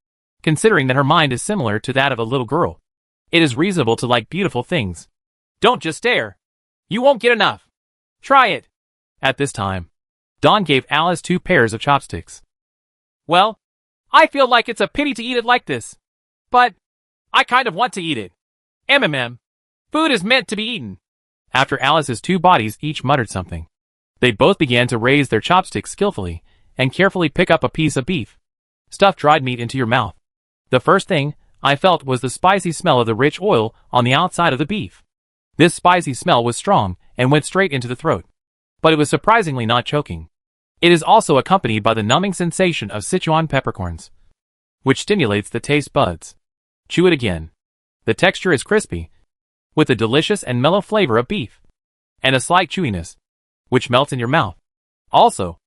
considering that her mind is similar to that of a little girl, it is reasonable to like beautiful things. Don't just stare. You won't get enough. Try it. At this time, Dawn gave Alice 2 pairs of chopsticks. Well, I feel like it's a pity to eat it like this. But I kind of want to eat it. MMM. Food is meant to be eaten. After Alice's 2 bodies each muttered something, they both began to raise their chopsticks skillfully and carefully pick up a piece of beef. Stuff dried meat into your mouth. The first thing I felt was the spicy smell of the rich oil on the outside of the beef. This spicy smell was strong and went straight into the throat. But it was surprisingly not choking. It is also accompanied by the numbing sensation of Sichuan peppercorns, which stimulates the taste buds. Chew it again. The texture is crispy, with a delicious and mellow flavor of beef, and a slight chewiness, which melts in your mouth. Also,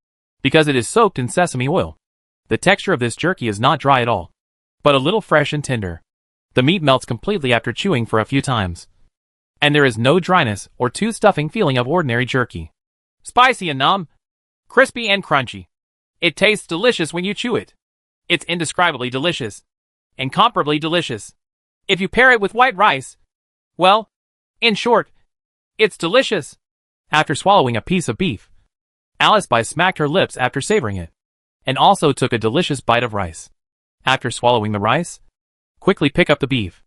because it is soaked in sesame oil, the texture of this jerky is not dry at all, but a little fresh and tender. The meat melts completely after chewing for a few times, and there is no dryness or too stuffing feeling of ordinary jerky. Spicy and numb, crispy and crunchy. It tastes delicious when you chew it. It's indescribably delicious. Incomparably delicious. If you pair it with white rice, well, in short, it's delicious. After swallowing a piece of beef, Alice smacked her lips after savoring it, and also took a delicious bite of rice. After swallowing the rice, quickly pick up the beef.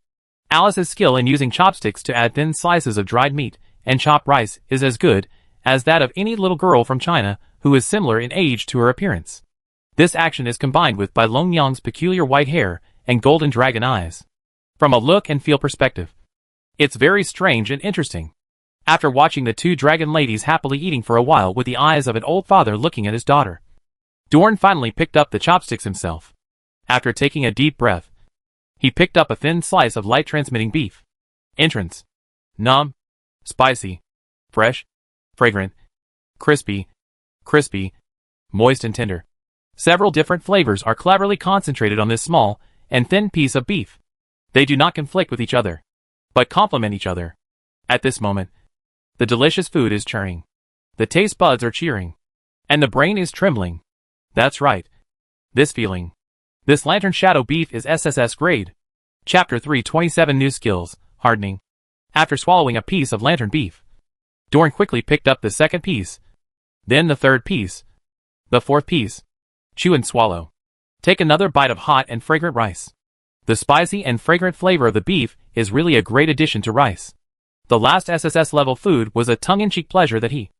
Alice's skill in using chopsticks to add thin slices of dried meat and chopped rice is as good as that of any little girl from China who is similar in age to her appearance. This action is combined with Bai Longyang's peculiar white hair and golden dragon eyes. From a look and feel perspective, it's very strange and interesting. After watching the 2 dragon ladies happily eating for a while with the eyes of an old father looking at his daughter, Dorn finally picked up the chopsticks himself. After taking a deep breath, he picked up a thin slice of light-transmitting beef. Entrance: numb, spicy, fresh, fragrant, crispy, moist and tender. Several different flavors are cleverly concentrated on this small and thin piece of beef. They do not conflict with each other, but complement each other. At this moment, the delicious food is churning. The taste buds are cheering, and the brain is trembling. That's right. This feeling. This lantern shadow beef is SSS grade. Chapter 327 New Skills, Hardening. After swallowing a piece of lantern beef, Dorn quickly picked up the second piece, then the third piece, the fourth piece. Chew and swallow. Take another bite of hot and fragrant rice. The spicy and fragrant flavor of the beef is really a great addition to rice. The last SSS level food was a tongue-in-cheek pleasure that he,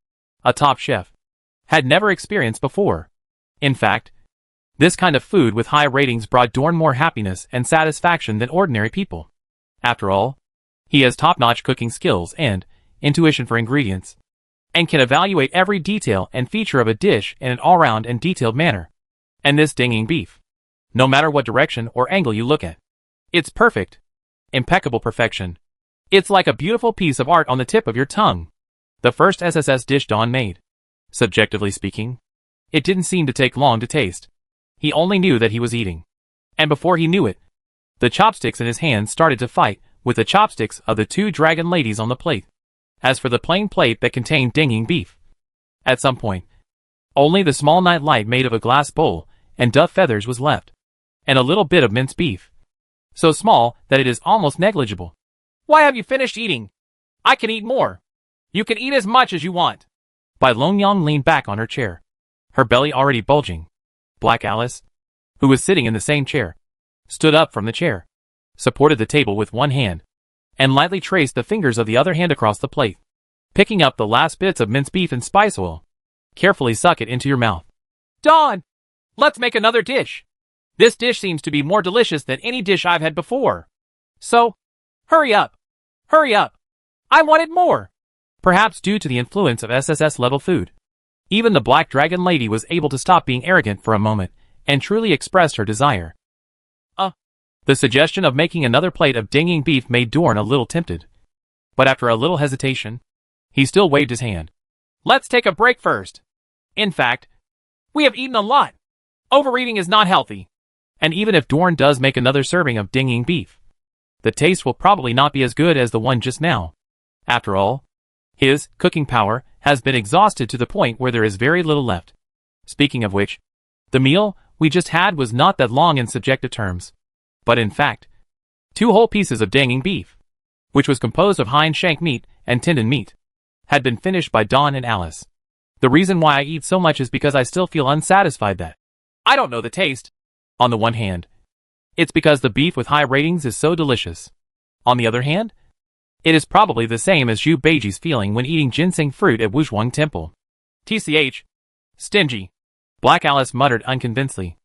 a top chef, had never experienced before. In fact, this kind of food with high ratings brought Dorn more happiness and satisfaction than ordinary people. After all, he has top-notch cooking skills and intuition for ingredients, and can evaluate every detail and feature of a dish in an all-round and detailed manner. And this dinging beef, no matter what direction or angle you look at, it's perfect. Impeccable perfection. It's like a beautiful piece of art on the tip of your tongue. The first SSS dish Dawn made. Subjectively speaking, it didn't seem to take long to taste. He only knew that he was eating. And before he knew it, the chopsticks in his hands started to fight with the chopsticks of the 2 dragon ladies on the plate. As for the plain plate that contained dinging beef, at some point, only the small night light made of a glass bowl and dove feathers was left, and a little bit of minced beef, so small that it is almost negligible. Why have you finished eating? I can eat more. You can eat as much as you want. Bai Longyang leaned back on her chair, her belly already bulging. Black Alice, who was sitting in the same chair, stood up from the chair, supported the table with one hand, and lightly traced the fingers of the other hand across the plate. Picking up the last bits of minced beef and spice oil, carefully suck it into your mouth. Dawn! Let's make another dish. This dish seems to be more delicious than any dish I've had before. So, hurry up. Hurry up. I wanted more. perhaps due to the influence of SSS-level food. Even the Black Dragon Lady was able to stop being arrogant for a moment, and truly expressed her desire. The suggestion of making another plate of dinging beef made Dorn a little tempted. But after a little hesitation, he still waved his hand. Let's take a break first. In fact, we have eaten a lot. Overeating is not healthy. And even if Dorn does make another serving of dinging beef, the taste will probably not be as good as the one just now. After all, his cooking power has been exhausted to the point where there is very little left. Speaking of which, the meal we just had was not that long in subjective terms, but in fact, 2 whole pieces of danging beef, which was composed of hind shank meat and tendon meat, had been finished by Dawn and Alice. The reason why I eat so much is because I still feel unsatisfied that I don't know the taste. On the one hand, it's because the beef with high ratings is so delicious. On the other hand, it is probably the same as Zhu Beiji's feeling when eating ginseng fruit at Wuzhuang Temple. TCH. Stingy. Black Alice muttered unconvincedly.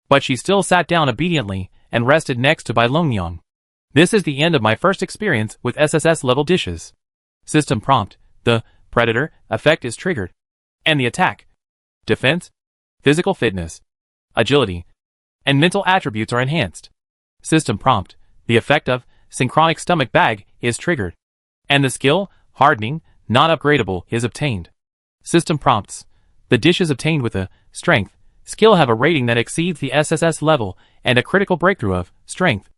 But she still sat down obediently and rested next to Bai Longyang. This is the end of my first experience with SSS-level dishes. System prompt. The Predator effect is triggered. And the attack, defense, physical fitness, agility, and mental attributes are enhanced. System prompt. The effect of Synchronic Stomach Bag is triggered. And the skill, Hardening, Not Upgradable, is obtained. System prompts. The dishes obtained with a Strength skill have a rating that exceeds the SSS level and a critical breakthrough of Strength.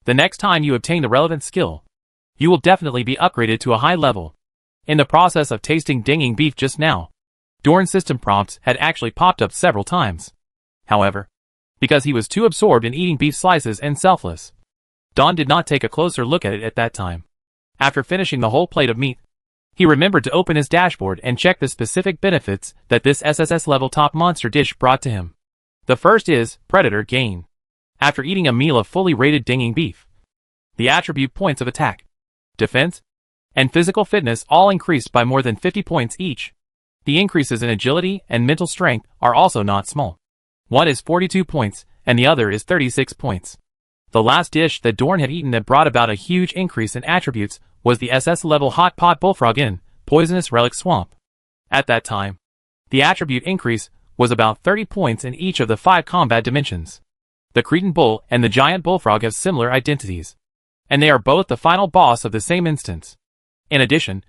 The next time you obtain the relevant skill, you will definitely be upgraded to a high level. In the process of tasting dinging beef just now, Dorn's system prompts had actually popped up several times. However, because he was too absorbed in eating beef slices and selfless, Don did not take a closer look at it at that time. After finishing the whole plate of meat, he remembered to open his dashboard and check the specific benefits that this SSS level top monster dish brought to him. The first is Predator Gain. After eating a meal of fully rated dinging beef, the attribute points of attack, defense, and physical fitness all increased by more than 50 points each. The increases in agility and mental strength are also not small. One is 42 points, and the other is 36 points. The last dish that Dorn had eaten that brought about a huge increase in attributes was the SS-level Hot Pot Bullfrog in Poisonous Relic Swamp. At that time, the attribute increase was about 30 points in each of the 5 combat dimensions. The Cretan Bull and the Giant Bullfrog have similar identities, and they are both the final boss of the same instance. In addition,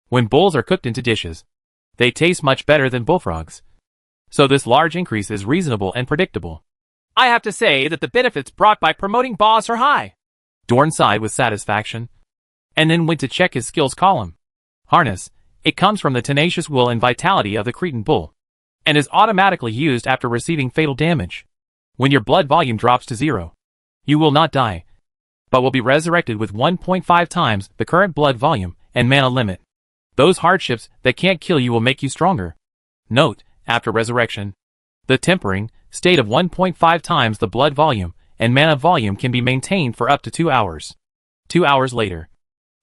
when bulls are cooked into dishes, they taste much better than bullfrogs. So this large increase is reasonable and predictable. I have to say that the benefits brought by promoting boss are high. Dorn sighed with satisfaction, and then went to check his skills column. Harness. It comes from the tenacious will and vitality of the Cretan Bull, and is automatically used after receiving fatal damage. When your blood volume drops to 0, you will not die, but will be resurrected with 1.5 times the current blood volume and mana limit. Those hardships that can't kill you will make you stronger. Note, after resurrection, the tempering state of 1.5 times the blood volume and mana volume can be maintained for up to 2 hours. 2 hours later,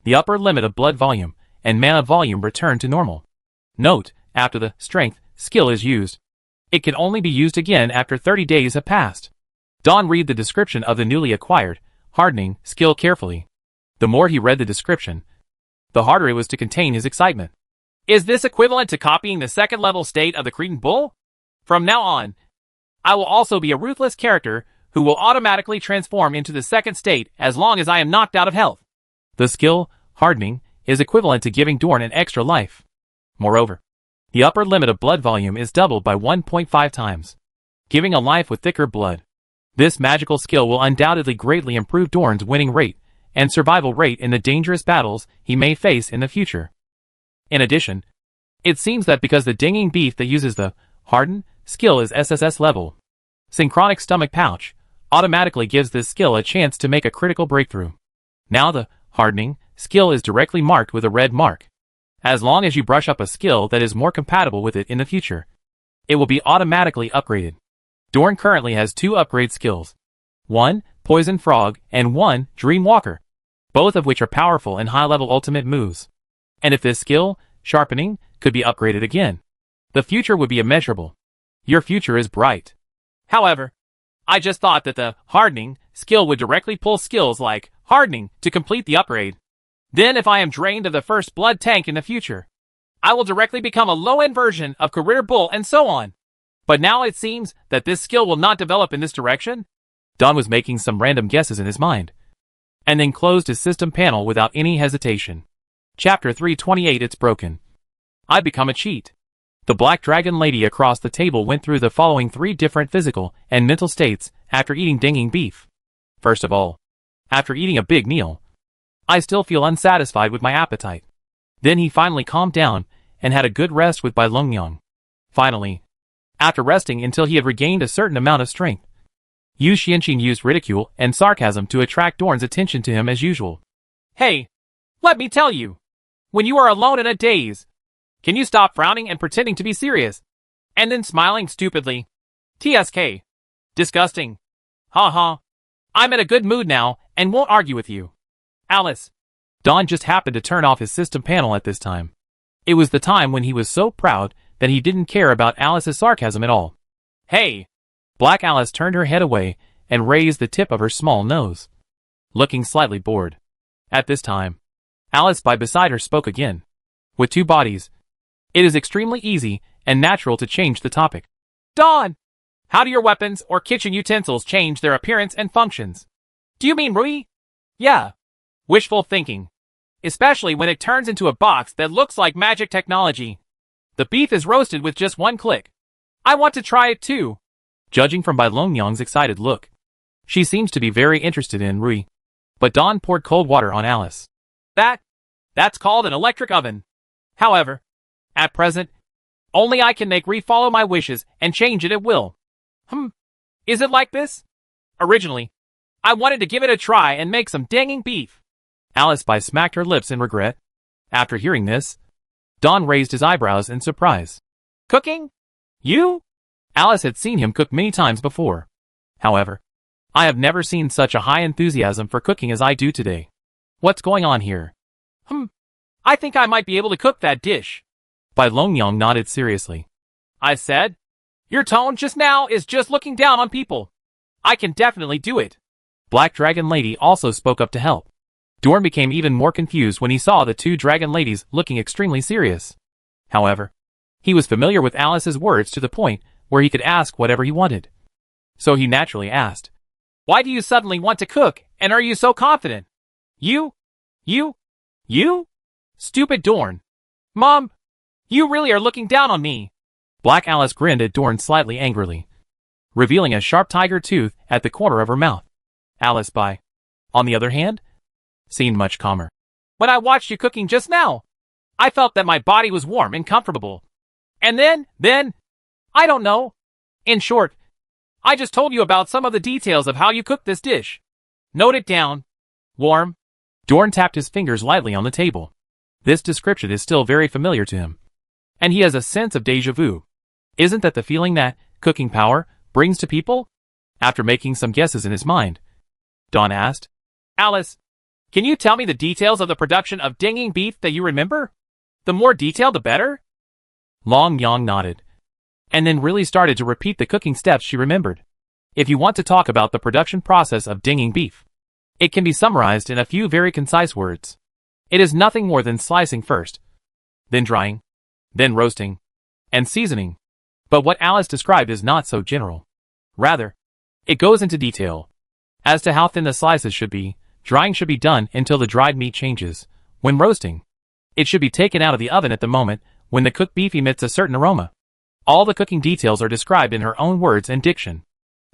the upper limit of blood volume and mana volume return to normal. Note, after the strength skill is used, it can only be used again after 30 days have passed. Don read the description of the newly acquired hardening skill carefully. The more he read the description, the harder it was to contain his excitement. Is this equivalent to copying the second level state of the Cretan Bull? From now on, I will also be a ruthless character who will automatically transform into the second state as long as I am knocked out of health. The skill, hardening, is equivalent to giving Dorn an extra life. Moreover, the upper limit of blood volume is doubled by 1.5 times, giving a life with thicker blood. This magical skill will undoubtedly greatly improve Dorn's winning rate and survival rate in the dangerous battles he may face in the future. In addition, it seems that because the dinging beef that uses the harden skill is SSS level, Synchronic Stomach Pouch automatically gives this skill a chance to make a critical breakthrough. Now the hardening skill is directly marked with a red mark. As long as you brush up a skill that is more compatible with it in the future, it will be automatically upgraded. Dorn currently has 2 upgrade skills. 1, Poison Frog, and 1, Dream Walker, both of which are powerful and high-level ultimate moves. And if this skill, Sharpening, could be upgraded again, the future would be immeasurable. Your future is bright. However, I just thought that the hardening skill would directly pull skills like hardening to complete the upgrade. Then if I am drained of the first blood tank in the future, I will directly become a low-end version of Career Bull and so on. But now it seems that this skill will not develop in this direction. Don was making some random guesses in his mind, and then closed his system panel without any hesitation. Chapter 328 It's broken. I become a cheat. The Black Dragon Lady across the table went through the following 3 different physical and mental states after eating dinging beef. First of all, after eating a big meal, I still feel unsatisfied with my appetite. Then he finally calmed down and had a good rest with Bai Longyang. Finally, after resting until he had regained a certain amount of strength, Yu Xianqing used ridicule and sarcasm to attract Dorn's attention to him as usual. Hey, let me tell you, when you are alone in a daze, can you stop frowning and pretending to be serious? And then smiling stupidly. TSK. Disgusting. Ha. I'm in a good mood now and won't argue with you. Alice. Don just happened to turn off his system panel at this time. It was the time when he was so proud that he didn't care about Alice's sarcasm at all. Hey! Black Alice turned her head away and raised the tip of her small nose, looking slightly bored. At this time, Alice by beside her spoke again. With 2 bodies, it is extremely easy and natural to change the topic. Don! How do your weapons or kitchen utensils change their appearance and functions? Do you mean Rui? Yeah. Wishful thinking. Especially when it turns into a box that looks like magic technology. The beef is roasted with just 1 click. I want to try it too. Judging from Bai Longyang's excited look, she seems to be very interested in Rui. But Don poured cold water on Alice. That's called an electric oven. However, at present, only I can make Rui follow my wishes and change it at will. Is it like this? Originally, I wanted to give it a try and make some danging beef. Alice Bai smacked her lips in regret. After hearing this, Don raised his eyebrows in surprise. Cooking? You? Alice had seen him cook many times before. However, I have never seen such a high enthusiasm for cooking as I do today. What's going on here? I think I might be able to cook that dish. Bai Longyang nodded seriously. I said, your tone just now is just looking down on people. I can definitely do it. Black Dragon Lady also spoke up to help. Dorn became even more confused when he saw the 2 dragon ladies looking extremely serious. However, he was familiar with Alice's words to the point where he could ask whatever he wanted. So he naturally asked, why do you suddenly want to cook, and are you so confident? You? Stupid Dorn. Mom, you really are looking down on me. Black Alice grinned at Dorn slightly angrily, revealing a sharp tiger tooth at the corner of her mouth. Alice Bai, on the other hand, seemed much calmer. When I watched you cooking just now, I felt that my body was warm and comfortable. And then, I don't know. In short, I just told you about some of the details of how you cook this dish. Note it down. Warm. Dorn tapped his fingers lightly on the table. This description is still very familiar to him, and he has a sense of déjà vu. Isn't that the feeling that cooking power brings to people? After making some guesses in his mind, Don asked, Alice, can you tell me the details of the production of dinging beef that you remember? The more detailed, the better? Longyang nodded, and then really started to repeat the cooking steps she remembered. If you want to talk about the production process of dinging beef, it can be summarized in a few very concise words. It is nothing more than slicing first, then drying, then roasting, and seasoning. But what Alice described is not so general. Rather, it goes into detail. As to how thin the slices should be, drying should be done until the dried meat changes. When roasting, it should be taken out of the oven at the moment when the cooked beef emits a certain aroma. All the cooking details are described in her own words and diction.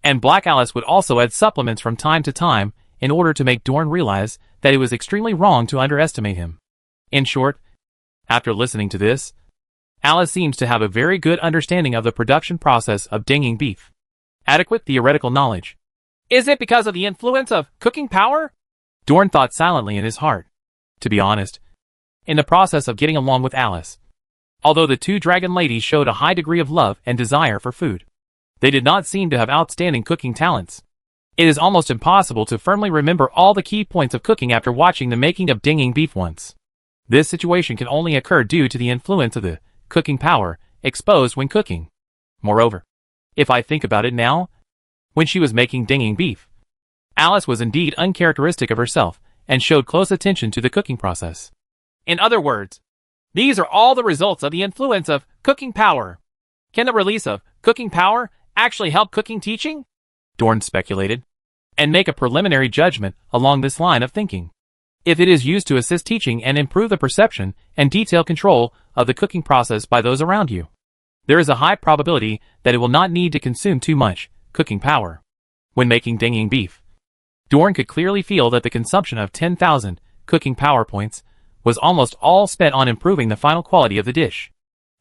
And Black Alice would also add supplements from time to time in order to make Dorn realize that it was extremely wrong to underestimate him. In short, after listening to this, Alice seems to have a very good understanding of the production process of dinging beef. Adequate theoretical knowledge. Is it because of the influence of cooking power? Dorn thought silently in his heart. To be honest, in the process of getting along with Alice, although the 2 dragon ladies showed a high degree of love and desire for food, they did not seem to have outstanding cooking talents. It is almost impossible to firmly remember all the key points of cooking after watching the making of dinging beef once. This situation can only occur due to the influence of the cooking power exposed when cooking. Moreover, if I think about it now, when she was making dinging beef, Alice was indeed uncharacteristic of herself and showed close attention to the cooking process. In other words, These are all the results of the influence of cooking power. Can the release of cooking power actually help cooking teaching? Dorn speculated, and make a preliminary judgment along this line of thinking. If it is used to assist teaching and improve the perception and detail control of the cooking process by those around you, there is a high probability that it will not need to consume too much cooking power. When making dinging beef, Dorn could clearly feel that the consumption of 10,000 cooking power points was almost all spent on improving the final quality of the dish.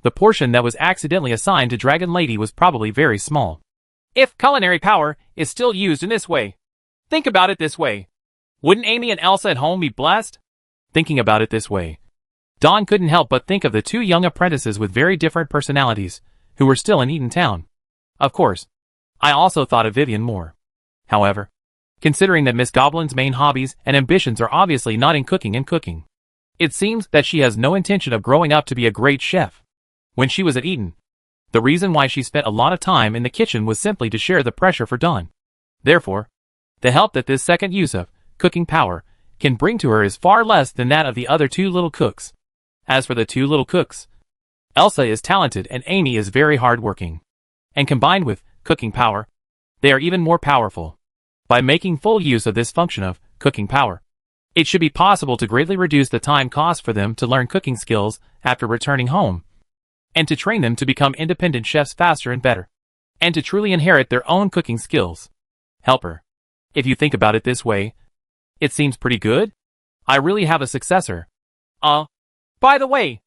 The portion that was accidentally assigned to Dragon Lady was probably very small. If culinary power is still used in this way, think about it this way. Wouldn't Amy and Elsa at home be blessed? Thinking about it this way, Dawn couldn't help but think of the two young apprentices with very different personalities, who were still in Eaton Town. Of course, I also thought of Vivian more. However, considering that Miss Goblin's main hobbies and ambitions are obviously not in cooking and cooking, it seems that she has no intention of growing up to be a great chef. When she was at Eton, the reason why she spent a lot of time in the kitchen was simply to share the pressure for Dawn. Therefore, the help that this second use of cooking power can bring to her is far less than that of the other two little cooks. As for the two little cooks, Elsa is talented and Amy is very hardworking. And combined with cooking power, they are even more powerful. By making full use of this function of cooking power, it should be possible to greatly reduce the time cost for them to learn cooking skills after returning home, and to train them to become independent chefs faster and better, and to truly inherit their own cooking skills. Helper. If you think about it this way, it seems pretty good. I really have a successor. By the way,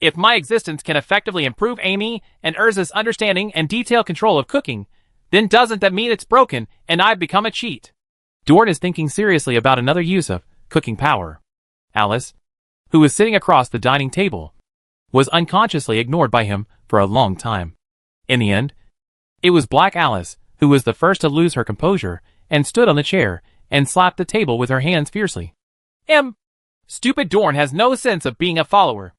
if my existence can effectively improve Amy and Urza's understanding and detail control of cooking, then doesn't that mean it's broken and I've become a cheat? Dorn is thinking seriously about another use of cooking power. Alice, who was sitting across the dining table, was unconsciously ignored by him for a long time. In the end, it was Black Alice who was the first to lose her composure and stood on the chair and slapped the table with her hands fiercely. Stupid Dorn has no sense of being a follower.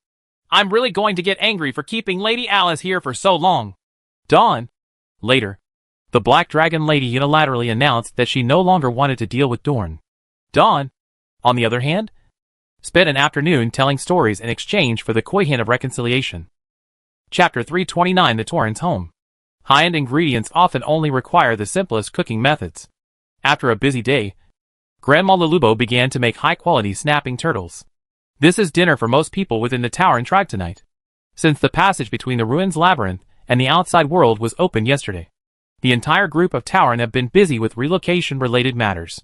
I'm really going to get angry for keeping Lady Alice here for so long. Dawn. Later, the Black Dragon Lady unilaterally announced that she no longer wanted to deal with Dorn. Dawn, on the other hand, spent an afternoon telling stories in exchange for the coy hint of reconciliation. Chapter 329 The Torrens Home. High-end ingredients often only require the simplest cooking methods. After a busy day, Grandma Lulubo began to make high-quality snapping turtles. This is dinner for most people within the Tauren tribe tonight, since the passage between the ruins labyrinth and the outside world was opened yesterday. The entire group of Tauren have been busy with relocation-related matters.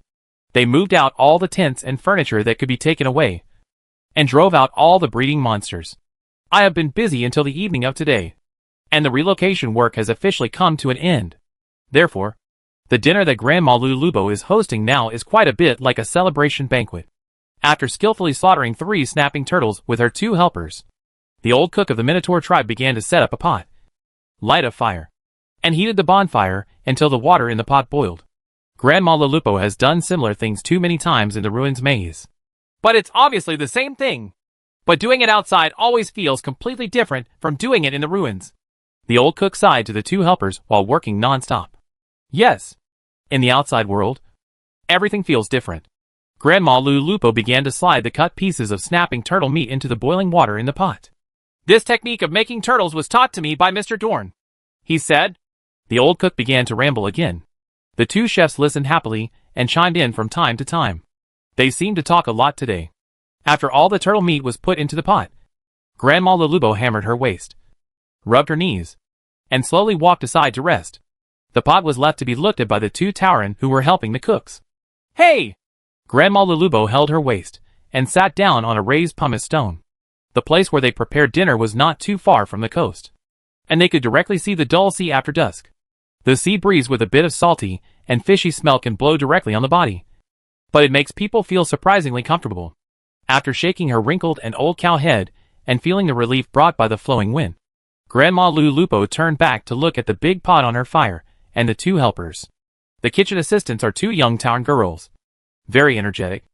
They moved out all the tents and furniture that could be taken away, and drove out all the breeding monsters. I have been busy until the evening of today, and the relocation work has officially come to an end. Therefore, the dinner that Grandma Lulubo is hosting now is quite a bit like a celebration banquet. After skillfully slaughtering 3 snapping turtles with her 2 helpers, the old cook of the Minotaur tribe began to set up a pot, light a fire, and heated the bonfire until the water in the pot boiled. Grandma Lulubo has done similar things too many times in the ruins maze. But it's obviously the same thing. But doing it outside always feels completely different from doing it in the ruins. The old cook sighed to the 2 helpers while working non-stop. Yes, in the outside world, everything feels different. Grandma Lulubo began to slide the cut pieces of snapping turtle meat into the boiling water in the pot. This technique of making turtles was taught to me by Mr. Dorn, he said. The old cook began to ramble again. The 2 chefs listened happily and chimed in from time to time. They seemed to talk a lot today. After all the turtle meat was put into the pot, Grandma Lulubo hammered her waist, rubbed her knees, and slowly walked aside to rest. The pot was left to be looked at by the 2 Tauren who were helping the cooks. Hey! Grandma Lulubo held her waist and sat down on a raised pumice stone. The place where they prepared dinner was not too far from the coast, and they could directly see the dull sea after dusk. The sea breeze with a bit of salty and fishy smell can blow directly on the body, but it makes people feel surprisingly comfortable. After shaking her wrinkled and old cow head and feeling the relief brought by the flowing wind, Grandma Lulubo turned back to look at the big pot on her fire and the 2 helpers. The kitchen assistants are 2 young Tauren girls, very energetic.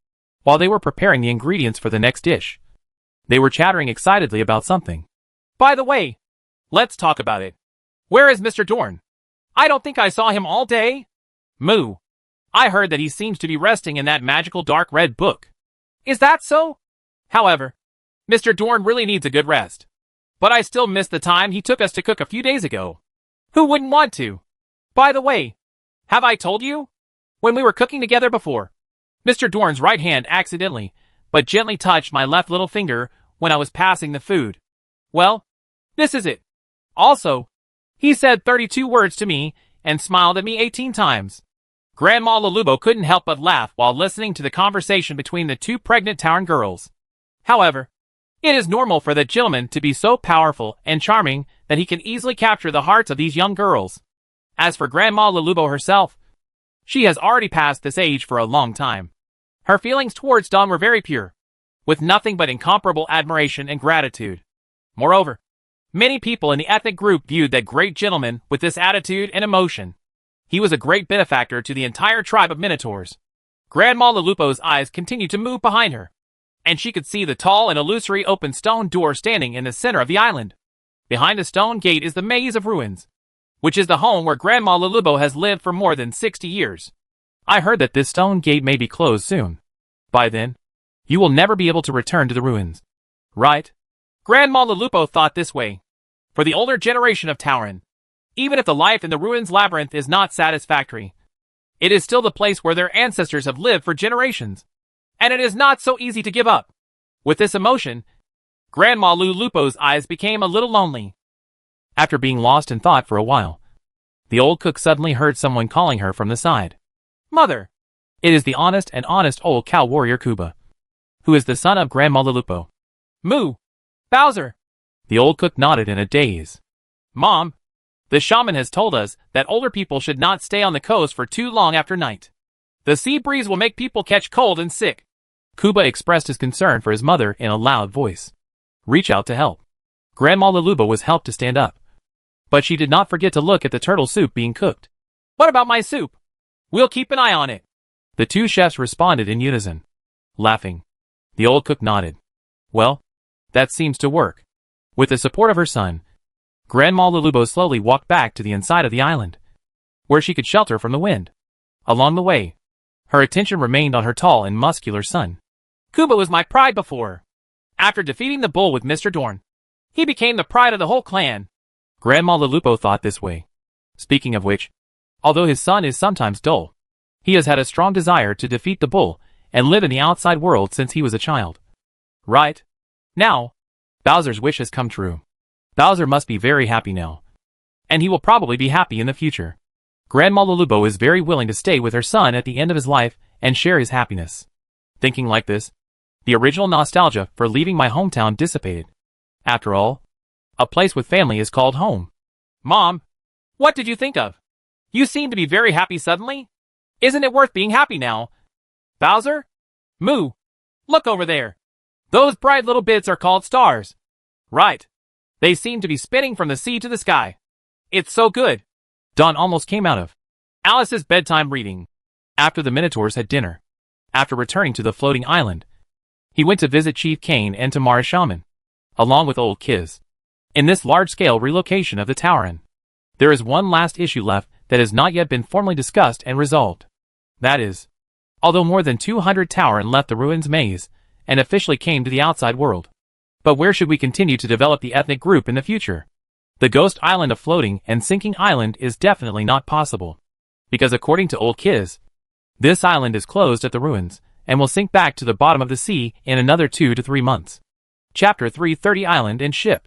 While they were preparing the ingredients for the next dish, they were chattering excitedly about something. By the way, let's talk about it. Where is Mr. Dorn? I don't think I saw him all day. Moo. I heard that he seems to be resting in that magical dark red book. Is that so? However, Mr. Dorn really needs a good rest. But I still miss the time he took us to cook a few days ago. Who wouldn't want to? By the way, have I told you? When we were cooking together before, Mr. Dorn's right hand accidentally, but gently touched my left little finger when I was passing the food. Well, this is it. Also, he said 32 words to me and smiled at me 18 times. Grandma Lulubo couldn't help but laugh while listening to the conversation between the two pregnant Tauren girls. However, it is normal for the gentleman to be so powerful and charming that he can easily capture the hearts of these young girls. As for Grandma Lulubo herself, she has already passed this age for a long time. Her feelings towards Don were very pure, with nothing but incomparable admiration and gratitude. Moreover, many people in the ethnic group viewed that great gentleman with this attitude and emotion. He was a great benefactor to the entire tribe of Minotaurs. Grandma Lulupo's eyes continued to move behind her, and she could see the tall and illusory open stone door standing in the center of the island. Behind the stone gate is the Maze of Ruins, which is the home where Grandma Lulubo has lived for more than 60 years. I heard that this stone gate may be closed soon. By then, you will never be able to return to the ruins. Right? Grandma Lulupo thought this way. For the older generation of Tauren, even if the life in the ruins labyrinth is not satisfactory, it is still the place where their ancestors have lived for generations, and it is not so easy to give up. With this emotion, Grandma Lulupo's eyes became a little lonely. After being lost in thought for a while, the old cook suddenly heard someone calling her from the side. Mother! It is the honest old cow warrior Kuba, who is the son of Grandma Lulupo. Moo! Bowser! The old cook nodded in a daze. Mom, the shaman has told us that older people should not stay on the coast for too long after night. The sea breeze will make people catch cold and sick. Kuba expressed his concern for his mother in a loud voice. Reach out to help. Grandma Lulubo was helped to stand up, but she did not forget to look at the turtle soup being cooked. What about my soup? We'll keep an eye on it. The two chefs responded in unison. Laughing, the old cook nodded. Well, that seems to work. With the support of her son, Grandma Lulubo slowly walked back to the inside of the island, where she could shelter from the wind. Along the way, her attention remained on her tall and muscular son. Kuba was my pride before. After defeating the bull with Mr. Dorn, he became the pride of the whole clan. Grandma Lulubo thought this way. Speaking of which, although his son is sometimes dull, he has had a strong desire to defeat the bull and live in the outside world since he was a child. Right? Now, Bowser's wish has come true. Bowser must be very happy now. And he will probably be happy in the future. Grandma Lulubo is very willing to stay with her son at the end of his life and share his happiness. Thinking like this, the original nostalgia for leaving my hometown dissipated. After all, a place with family is called home. Mom, what did you think of? You seem to be very happy suddenly. Isn't it worth being happy now? Bowser? Moo! Look over there. Those bright little bits are called stars. Right. They seem to be spinning from the sea to the sky. It's so good. Dawn almost came out of Alice's bedtime reading. After the Minotaurs had dinner, after returning to the floating island, he went to visit Chief Kane and Tamara Shaman, along with Old Kiz. In this large-scale relocation of the Tauren, there is one last issue left that has not yet been formally discussed and resolved. That is, although more than 200 Tauren left the ruins maze and officially came to the outside world. But where should we continue to develop the ethnic group in the future? The ghost island of floating and sinking island is definitely not possible. Because according to Old Kiz, this island is closed at the ruins and will sink back to the bottom of the sea in another 2 to 3 months. Chapter 330 Island and Ship.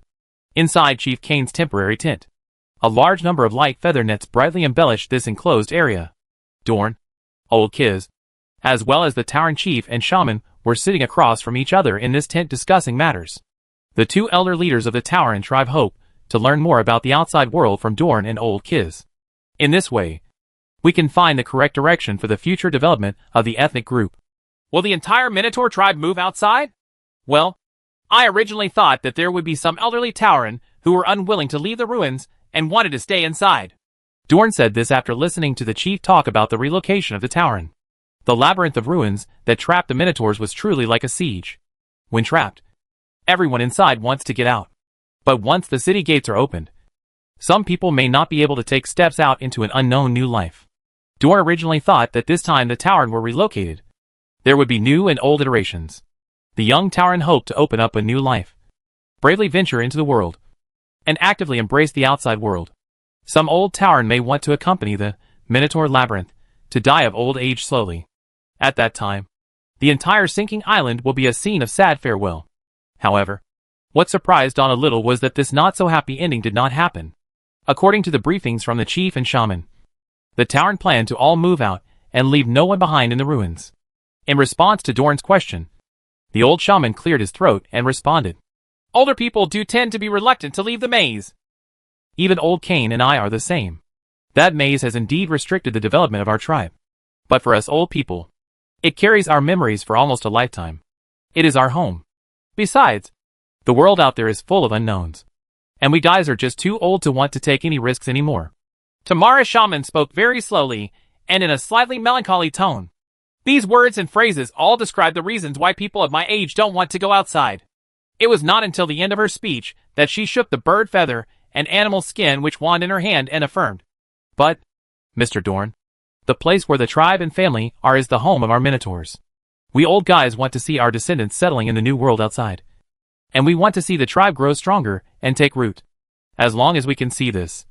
Inside Chief Kane's temporary tent, a large number of light feather nets brightly embellished this enclosed area. Dorn, Old Kiz, as well as the Tauren chief and shaman were sitting across from each other in this tent discussing matters. The two elder leaders of the Tauren tribe hope to learn more about the outside world from Dorn and Old Kiz. In this way, we can find the correct direction for the future development of the ethnic group. Will the entire Minotaur tribe move outside? Well, I originally thought that there would be some elderly Tauren who were unwilling to leave the ruins and wanted to stay inside. Dorn said this after listening to the chief talk about the relocation of the Tauren. The labyrinth of ruins that trapped the Minotaurs was truly like a siege. When trapped, everyone inside wants to get out. But once the city gates are opened, some people may not be able to take steps out into an unknown new life. Dorn originally thought that this time the Tauren were relocated, there would be new and old iterations. The young Tauren hoped to open up a new life, bravely venture into the world, and actively embrace the outside world. Some old Tauren may want to accompany the Minotaur Labyrinth to die of old age slowly. At that time, the entire sinking island will be a scene of sad farewell. However, what surprised Dawn a little was that this not-so-happy ending did not happen. According to the briefings from the chief and shaman, the Tauren planned to all move out and leave no one behind in the ruins. In response to Dorn's question, the old shaman cleared his throat and responded, "Older people do tend to be reluctant to leave the maze. Even old Cain and I are the same. That maze has indeed restricted the development of our tribe. But for us old people, it carries our memories for almost a lifetime. It is our home. Besides, the world out there is full of unknowns, and we guys are just too old to want to take any risks anymore." Tamara Shaman spoke very slowly and in a slightly melancholy tone. These words and phrases all describe the reasons why people of my age don't want to go outside. It was not until the end of her speech that she shook the bird feather and animal skin which wand in her hand and affirmed, "But, Mr. Dorn, the place where the tribe and family are is the home of our Minotaurs. We old guys want to see our descendants settling in the new world outside. And we want to see the tribe grow stronger and take root. As long as we can see this,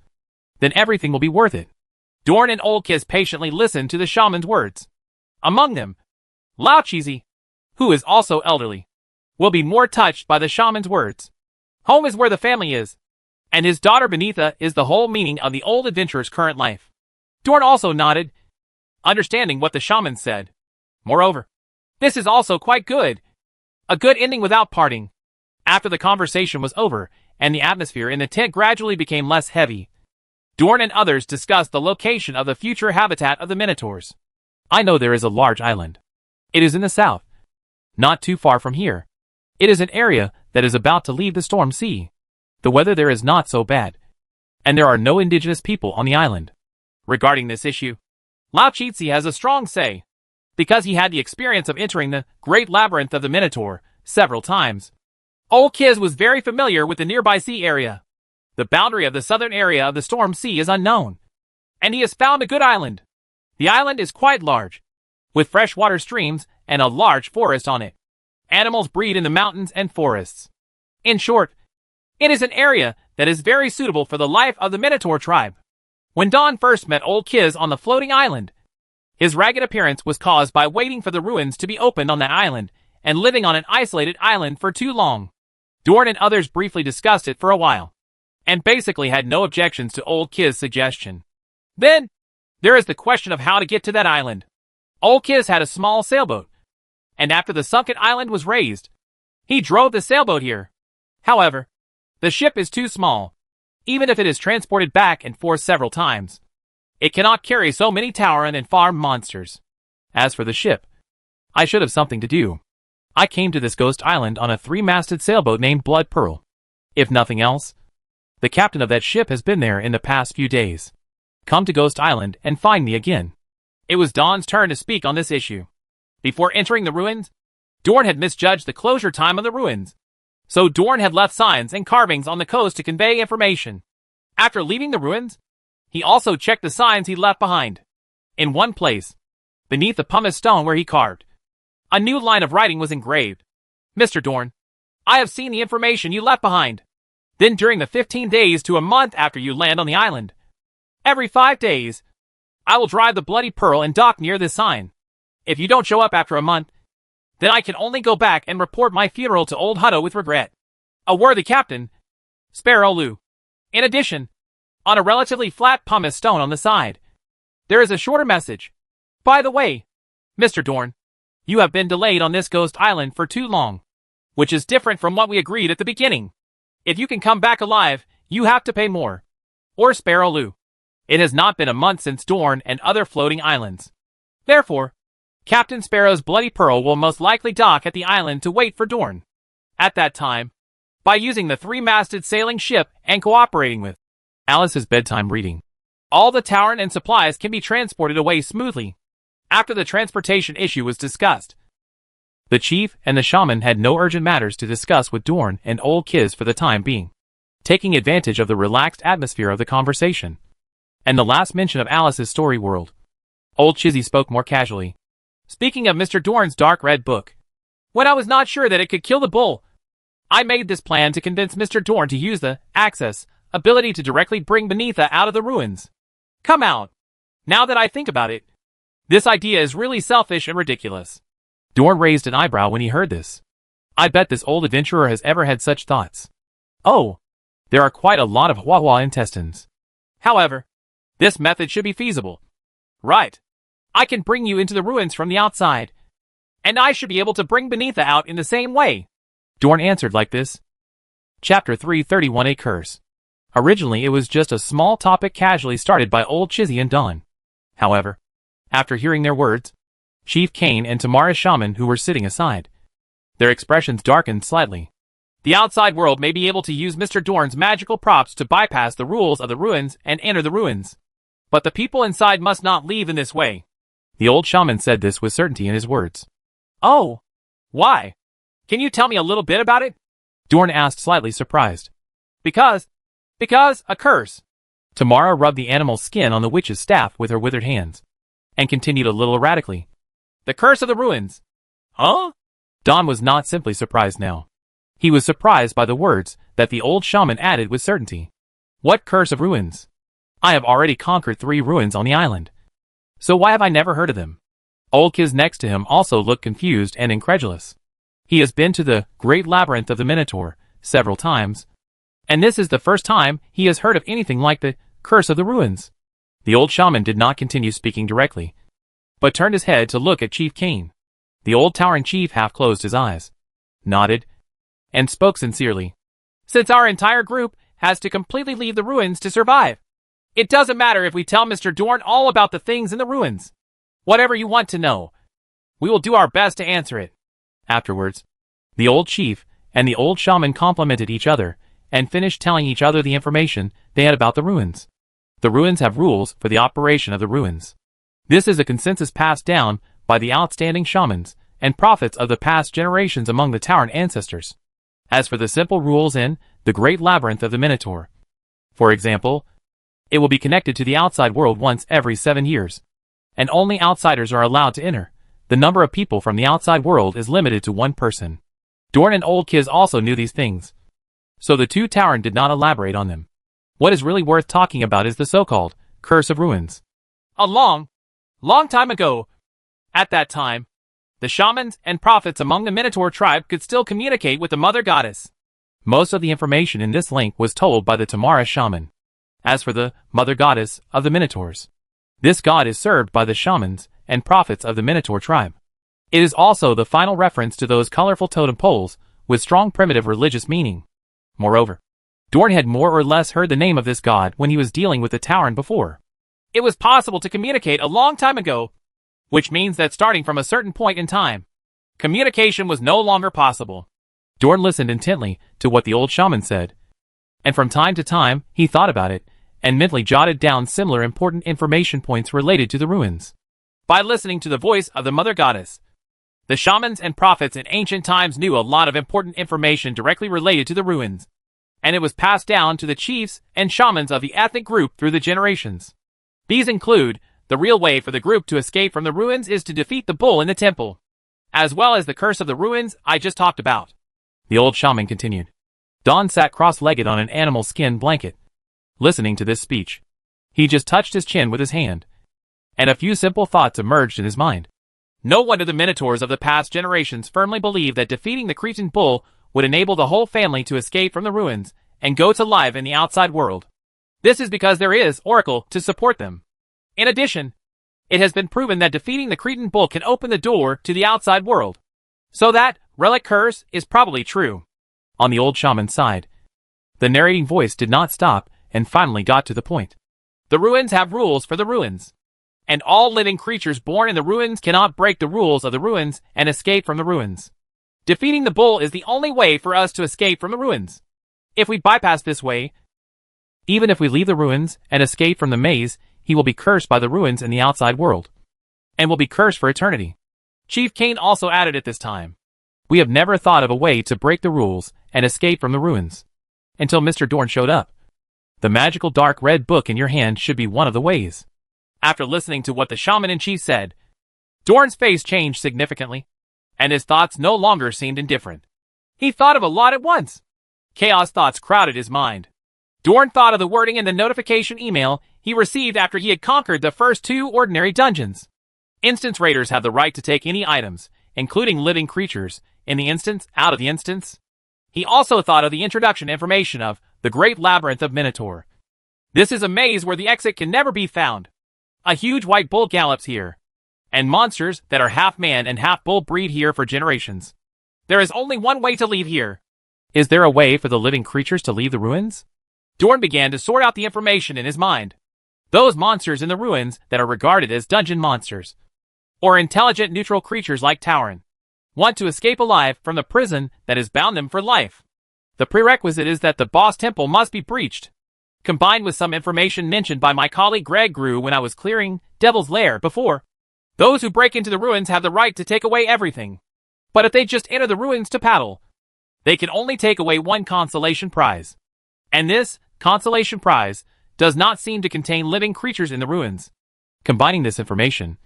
then everything will be worth it." Dorn and Old Kiss patiently listened to the shaman's words. Among them, Lao Cheesy, who is also elderly, will be more touched by the shaman's words. Home is where the family is, and his daughter Benitha is the whole meaning of the old adventurer's current life. Dorn also nodded, understanding what the shaman said. Moreover, this is also quite good. A good ending without parting. After the conversation was over, and the atmosphere in the tent gradually became less heavy, Dorn and others discussed the location of the future habitat of the Minotaurs. "I know there is a large island. It is in the south, not too far from here. It is an area that is about to leave the storm sea. The weather there is not so bad, and there are no indigenous people on the island." Regarding this issue, Lao Cheetsi has a strong say, because he had the experience of entering the great labyrinth of the Minotaur several times. Old Kiz was very familiar with the nearby sea area. The boundary of the southern area of the storm sea is unknown, and he has found a good island. The island is quite large, with freshwater streams and a large forest on it. Animals breed in the mountains and forests. In short, it is an area that is very suitable for the life of the Minotaur tribe. When Dawn first met Old Kiz on the floating island, his ragged appearance was caused by waiting for the ruins to be opened on that island and living on an isolated island for too long. Dorn and others briefly discussed it for a while, and basically had no objections to Old Kiz's suggestion. Then, there is the question of how to get to that island. Old Kiz had a small sailboat, and after the sunken island was raised, he drove the sailboat here. However, the ship is too small, even if it is transported back and forth several times. It cannot carry so many Tauren and farm monsters. As for the ship, I should have something to do. I came to this ghost island on a 3-masted sailboat named Blood Pearl. If nothing else, the captain of that ship has been there in the past few days. Come to Ghost Island and find me again. It was Dawn's turn to speak on this issue. Before entering the ruins, Dorn had misjudged the closure time of the ruins, so Dorn had left signs and carvings on the coast to convey information. After leaving the ruins, he also checked the signs he left behind. In one place, beneath the pumice stone where he carved, a new line of writing was engraved. "Mr. Dorn, I have seen the information you left behind. Then during the 15 days to a month after you land on the island, every 5 days, I will drive the Bloody Pearl and dock near this sign. If you don't show up after a month, then I can only go back and report my funeral to Old Hutto with regret. A worthy captain, Sparrow Lou." In addition, on a relatively flat pumice stone on the side, there is a shorter message. "By the way, Mr. Dorn, you have been delayed on this ghost island for too long, which is different from what we agreed at the beginning. If you can come back alive, you have to pay more. Or Sparrow Lou. It has not been a month since Dorn and other floating islands. Therefore, Captain Sparrow's Bloody Pearl will most likely dock at the island to wait for Dorn. At that time, by using the 3-masted sailing ship and cooperating with Alice's bedtime reading, all the Tauren and supplies can be transported away smoothly." After the transportation issue was discussed, the chief and the shaman had no urgent matters to discuss with Dorn and Old Kiz for the time being, taking advantage of the relaxed atmosphere of the conversation and the last mention of Alice's story world. Old Chizzy spoke more casually, speaking of Mr. Dorn's dark red book. When I was not sure that it could kill the bull, I made this plan to convince Mr. Dorn to use the access ability to directly bring Beneatha out of the ruins. Come out. Now that I think about it, this idea is really selfish and ridiculous. Dorn raised an eyebrow when he heard this. I bet this old adventurer has ever had such thoughts. Oh, there are quite a lot of Hua intestines. However, this method should be feasible. Right. I can bring you into the ruins from the outside, and I should be able to bring Beneatha out in the same way. Dorn answered like this. Chapter 331 A Curse. Originally it was just a small topic casually started by Old Chizzy and Don. However, after hearing their words, Chief Kane and Tamara's shaman who were sitting aside, their expressions darkened slightly. The outside world may be able to use Mr. Dorn's magical props to bypass the rules of the ruins and enter the ruins. But the people inside must not leave in this way. The old shaman said this with certainty in his words. Oh, why? Can you tell me a little bit about it? Dorn asked, slightly surprised. Because a curse. Tamara rubbed the animal's skin on the witch's staff with her withered hands, and continued a little erratically. The curse of the ruins. Huh? Don was not simply surprised now. He was surprised by the words that the old shaman added with certainty. What curse of ruins? I have already conquered 3 ruins on the island. So why have I never heard of them? Old Kiz next to him also looked confused and incredulous. He has been to the Great Labyrinth of the Minotaur several times, and this is the first time he has heard of anything like the curse of the ruins. The old shaman did not continue speaking directly, but turned his head to look at Chief Kane. The old towering chief half closed his eyes, nodded, and spoke sincerely. Since our entire group has to completely leave the ruins to survive, it doesn't matter if we tell Mr. Dorn all about the things in the ruins. Whatever you want to know, we will do our best to answer it. Afterwards, the old chief and the old shaman complimented each other and finished telling each other the information they had about the ruins. The ruins have rules for the operation of the ruins. This is a consensus passed down by the outstanding shamans and prophets of the past generations among the Tauren ancestors. As for the simple rules in the Great Labyrinth of the Minotaur, for example, it will be connected to the outside world once every 7 years, and only outsiders are allowed to enter. The number of people from the outside world is limited to 1 person. Dorn and Old Kiz also knew these things, so the 2 Tauren did not elaborate on them. What is really worth talking about is the so-called Curse of Ruins. A long time ago, at that time, the shamans and prophets among the Minotaur tribe could still communicate with the Mother Goddess. Most of the information in this link was told by the Tamara shaman. As for the Mother Goddess of the Minotaurs, this god is served by the shamans and prophets of the Minotaur tribe. It is also the final reference to those colorful totem poles with strong primitive religious meaning. Moreover, Dorn had more or less heard the name of this god when he was dealing with the Tauren before. It was possible to communicate a long time ago, which means that starting from a certain point in time, communication was no longer possible. Dorn listened intently to what the old shaman said, and from time to time he thought about it and mentally jotted down similar important information points related to the ruins. By listening to the voice of the Mother Goddess, the shamans and prophets in ancient times knew a lot of important information directly related to the ruins, and it was passed down to the chiefs and shamans of the ethnic group through the generations. These include, the real way for the group to escape from the ruins is to defeat the bull in the temple, as well as the curse of the ruins I just talked about. The old shaman continued. Don sat cross-legged on an animal skin blanket, listening to this speech. He just touched his chin with his hand, and a few simple thoughts emerged in his mind. No wonder the Minotaurs of the past generations firmly believed that defeating the Cretan bull would enable the whole family to escape from the ruins and go to live in the outside world. This is because there is Oracle to support them. In addition, it has been proven that defeating the Cretan bull can open the door to the outside world. So that relic curse is probably true. On the old shaman's side, the narrating voice did not stop and finally got to the point. The ruins have rules for the ruins, and all living creatures born in the ruins cannot break the rules of the ruins and escape from the ruins. Defeating the bull is the only way for us to escape from the ruins. If we bypass this way, even if we leave the ruins and escape from the maze, he will be cursed by the ruins in the outside world, and will be cursed for eternity. Chief Kane also added at this time, we have never thought of a way to break the rules and escape from the ruins, until Mr. Dorn showed up. The magical dark red book in your hand should be one of the ways. After listening to what the shaman-in-chief said, Dorn's face changed significantly. and his thoughts no longer seemed indifferent. He thought of a lot at once. Chaos thoughts crowded his mind. Dorn thought of the wording in the notification email he received after he had conquered the first 2 ordinary dungeons. Instance raiders have the right to take any items, including living creatures, in the instance, out of the instance. He also thought of the introduction information of the Great Labyrinth of Minotaur. This is a maze where the exit can never be found. A huge white bull gallops here, and monsters that are half man and half bull breed here for generations. There is only one way to leave here. Is there a way for the living creatures to leave the ruins? Dorn began to sort out the information in his mind. Those monsters in the ruins that are regarded as dungeon monsters, or intelligent neutral creatures like Tauren, want to escape alive from the prison that has bound them for life. The prerequisite is that the boss temple must be breached, combined with some information mentioned by my colleague Greg Grew when I was clearing Devil's Lair before. Those who break into the ruins have the right to take away everything. But if they just enter the ruins to paddle, they can only take away one consolation prize. And this consolation prize does not seem to contain living creatures in the ruins. Combining this information,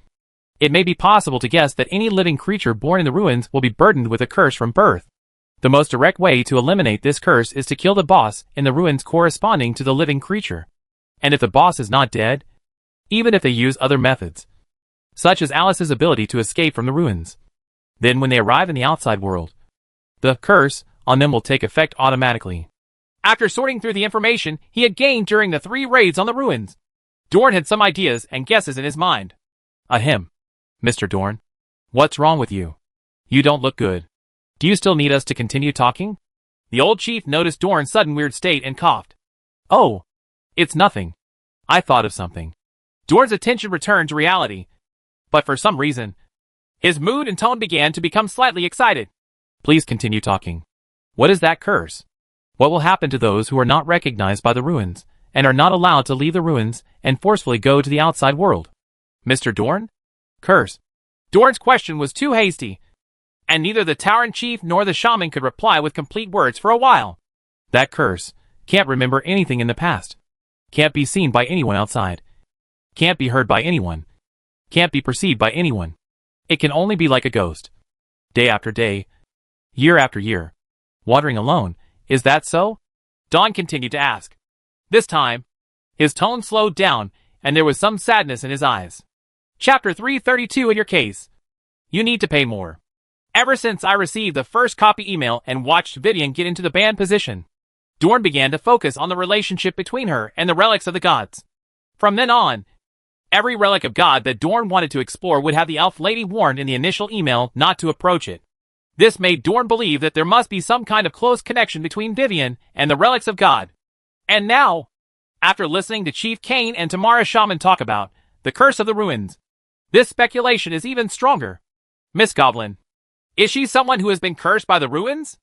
it may be possible to guess that any living creature born in the ruins will be burdened with a curse from birth. The most direct way to eliminate this curse is to kill the boss in the ruins corresponding to the living creature. And if the boss is not dead, even if they use other methods, such as Alice's ability to escape from the ruins, then when they arrive in the outside world, the curse on them will take effect automatically. After sorting through the information he had gained during the 3 raids on the ruins, Dorn had some ideas and guesses in his mind. Ahem. Mr. Dorn, what's wrong with you? You don't look good. Do you still need us to continue talking? The old chief noticed Dorn's sudden weird state and coughed. Oh, it's nothing. I thought of something. Dorn's attention returned to reality, but for some reason, his mood and tone began to become slightly excited. Please continue talking. What is that curse? What will happen to those who are not recognized by the ruins, and are not allowed to leave the ruins and forcefully go to the outside world? Mr. Dorn? Curse. Dorn's question was too hasty, and neither the Tauren chief nor the shaman could reply with complete words for a while. That curse can't remember anything in the past. Can't be seen by anyone outside. Can't be heard by anyone. Can't be perceived by anyone. It can only be like a ghost. Day after day, year after year, wandering alone. Is that so? Dawn continued to ask. This time, his tone slowed down, and there was some sadness in his eyes. Chapter 332 in your case. You need to pay more. Ever since I received the first copy email and watched Vivian get into the banned position, Dorn began to focus on the relationship between her and the relics of the gods. From then on, every relic of God that Dorn wanted to explore would have the elf lady warned in the initial email not to approach it. This made Dorn believe that there must be some kind of close connection between Vivian and the relics of God. And now, after listening to Chief Kane and Tamara Shaman talk about the curse of the ruins, this speculation is even stronger. Miss Goblin, is she someone who has been cursed by the ruins?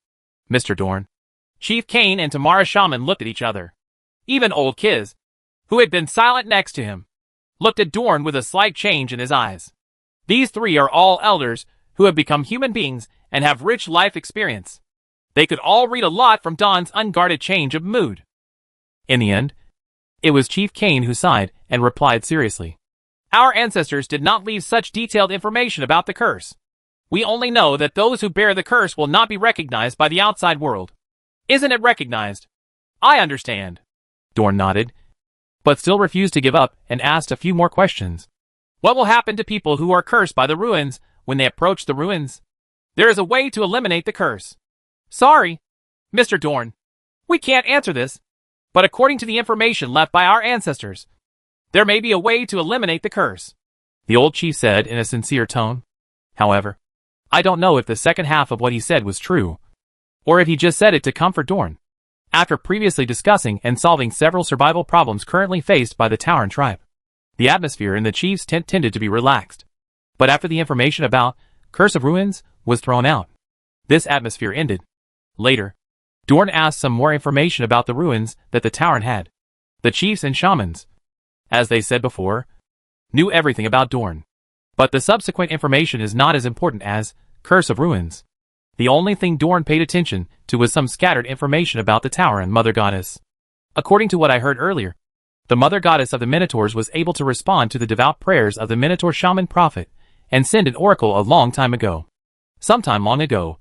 Mr. Dorn. Chief Kane and Tamara Shaman looked at each other. Even old Kiz, who had been silent next to him, looked at Dorn with a slight change in his eyes. These 3 are all elders who have become human beings and have rich life experience. They could all read a lot from Dawn's unguarded change of mood. In the end, it was Chief Kane who sighed and replied seriously. Our ancestors did not leave such detailed information about the curse. We only know that those who bear the curse will not be recognized by the outside world. Isn't it recognized? I understand. Dorn nodded, but still refused to give up and asked a few more questions. What will happen to people who are cursed by the ruins when they approach the ruins? There is a way to eliminate the curse. Sorry, Mr. Dorn. We can't answer this, but according to the information left by our ancestors, there may be a way to eliminate the curse, the old chief said in a sincere tone. However, I don't know if the second half of what he said was true, or if he just said it to comfort Dorn. After previously discussing and solving several survival problems currently faced by the Tauren tribe, the atmosphere in the chief's tent tended to be relaxed. But after the information about Curse of Ruins was thrown out, this atmosphere ended. Later, Dorn asked some more information about the ruins that the Tauren had. The chiefs and shamans, as they said before, knew everything about Dorn. But the subsequent information is not as important as Curse of Ruins. The only thing Dorn paid attention to was some scattered information about the Tauren Mother Goddess. According to what I heard earlier, the Mother Goddess of the Minotaurs was able to respond to the devout prayers of the Minotaur Shaman Prophet and send an oracle a long time ago. Sometime long ago,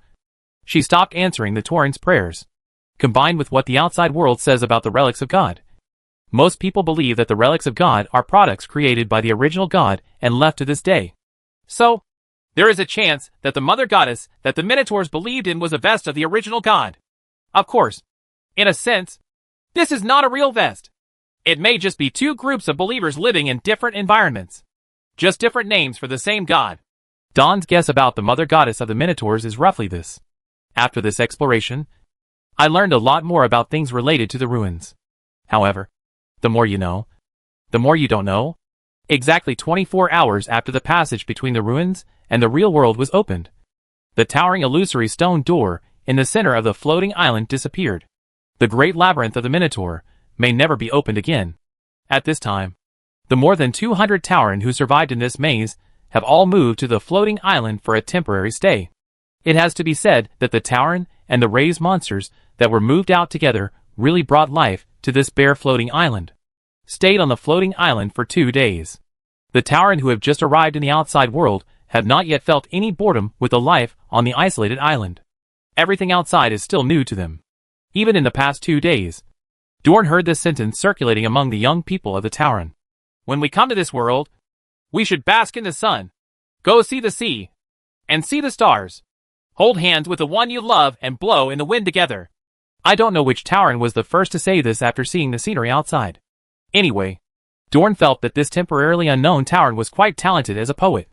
she stopped answering the Tauren's prayers. Combined with what the outside world says about the relics of God, most people believe that the relics of God are products created by the original God and left to this day. So, there is a chance that the mother goddess that the Minotaurs believed in was a vest of the original God. Of course, in a sense, this is not a real vest. It may just be two groups of believers living in different environments. Just different names for the same God. Dawn's guess about the mother goddess of the Minotaurs is roughly this. After this exploration, I learned a lot more about things related to the ruins. However, the more you know, the more you don't know. Exactly 24 hours after the passage between the ruins and the real world was opened, the towering illusory stone door in the center of the floating island disappeared. The great labyrinth of the Minotaur may never be opened again. At this time, the more than 200 Tauren who survived in this maze have all moved to the floating island for a temporary stay. It has to be said that the Tauren and the raised monsters that were moved out together really brought life to this bare floating island. Stayed on the floating island for 2 days. The Tauren who have just arrived in the outside world have not yet felt any boredom with the life on the isolated island. Everything outside is still new to them. Even in the past 2 days, Dorn heard this sentence circulating among the young people of the Tauren. When we come to this world, we should bask in the sun, go see the sea, and see the stars. Hold hands with the one you love and blow in the wind together. I don't know which Tauren was the first to say this after seeing the scenery outside. Anyway, Dorn felt that this temporarily unknown Tauren was quite talented as a poet.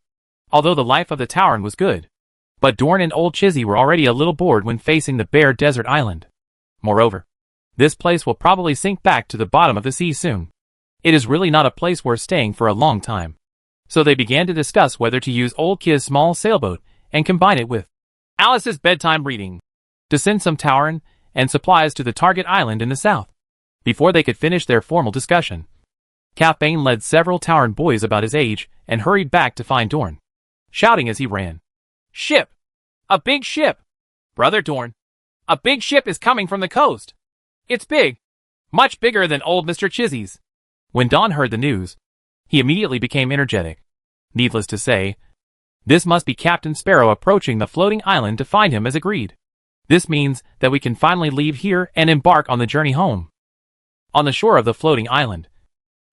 Although the life of the Tauren was good. But Dorn and old Chizzy were already a little bored when facing the bare desert island. Moreover, this place will probably sink back to the bottom of the sea soon. It is really not a place worth staying for a long time. So they began to discuss whether to use old Kiz's small sailboat and combine it with Alice's bedtime reading to send some Tauren and supplies to the target island in the south. Before they could finish their formal discussion, Calfbane led several Tauren boys about his age and hurried back to find Dorn, shouting as he ran. Ship! A big ship! Brother Dorn, a big ship is coming from the coast. It's big. Much bigger than old Mr. Chizzy's. When Don heard the news, he immediately became energetic. Needless to say, this must be Captain Sparrow approaching the floating island to find him as agreed. This means that we can finally leave here and embark on the journey home. On the shore of the floating island,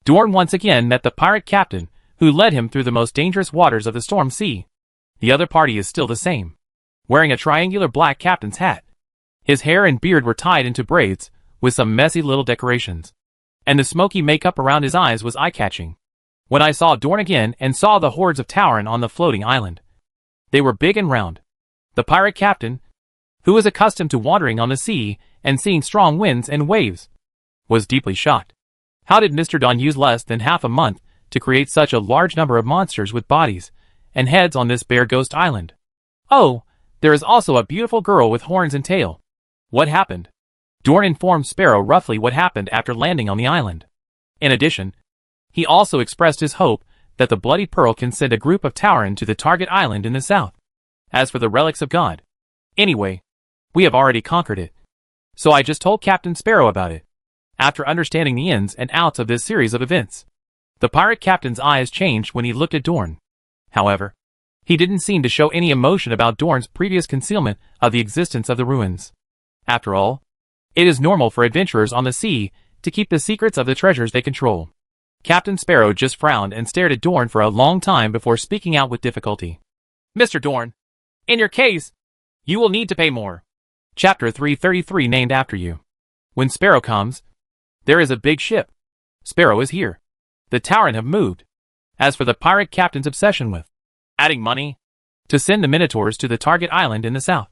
Dorn once again met the pirate captain who led him through the most dangerous waters of the storm sea. The other party is still the same, wearing a triangular black captain's hat. His hair and beard were tied into braids with some messy little decorations, and the smoky makeup around his eyes was eye-catching. When I saw Dorn again and saw the hordes of Tauren on the floating island, they were big and round. The pirate captain, who was accustomed to wandering on the sea and seeing strong winds and waves, was deeply shocked. How did Mr. Don use less than half a month to create such a large number of monsters with bodies and heads on this bare ghost island? Oh, there is also a beautiful girl with horns and tail. What happened? Dorn informed Sparrow roughly what happened after landing on the island. In addition, he also expressed his hope that the Bloody Pearl can send a group of Tauren to the target island in the south. As for the relics of God, anyway, we have already conquered it. So I just told Captain Sparrow about it. After understanding the ins and outs of this series of events, the pirate captain's eyes changed when he looked at Dorn. However, he didn't seem to show any emotion about Dorn's previous concealment of the existence of the ruins. After all, it is normal for adventurers on the sea to keep the secrets of the treasures they control. Captain Sparrow just frowned and stared at Dorn for a long time before speaking out with difficulty. Mr. Dorn, in your case, you will need to pay more. Chapter 333 named after you. When Sparrow comes, there is a big ship. Sparrow is here. The Tauren have moved. As for the pirate captain's obsession with adding money to send the Minotaurs to the target island in the south,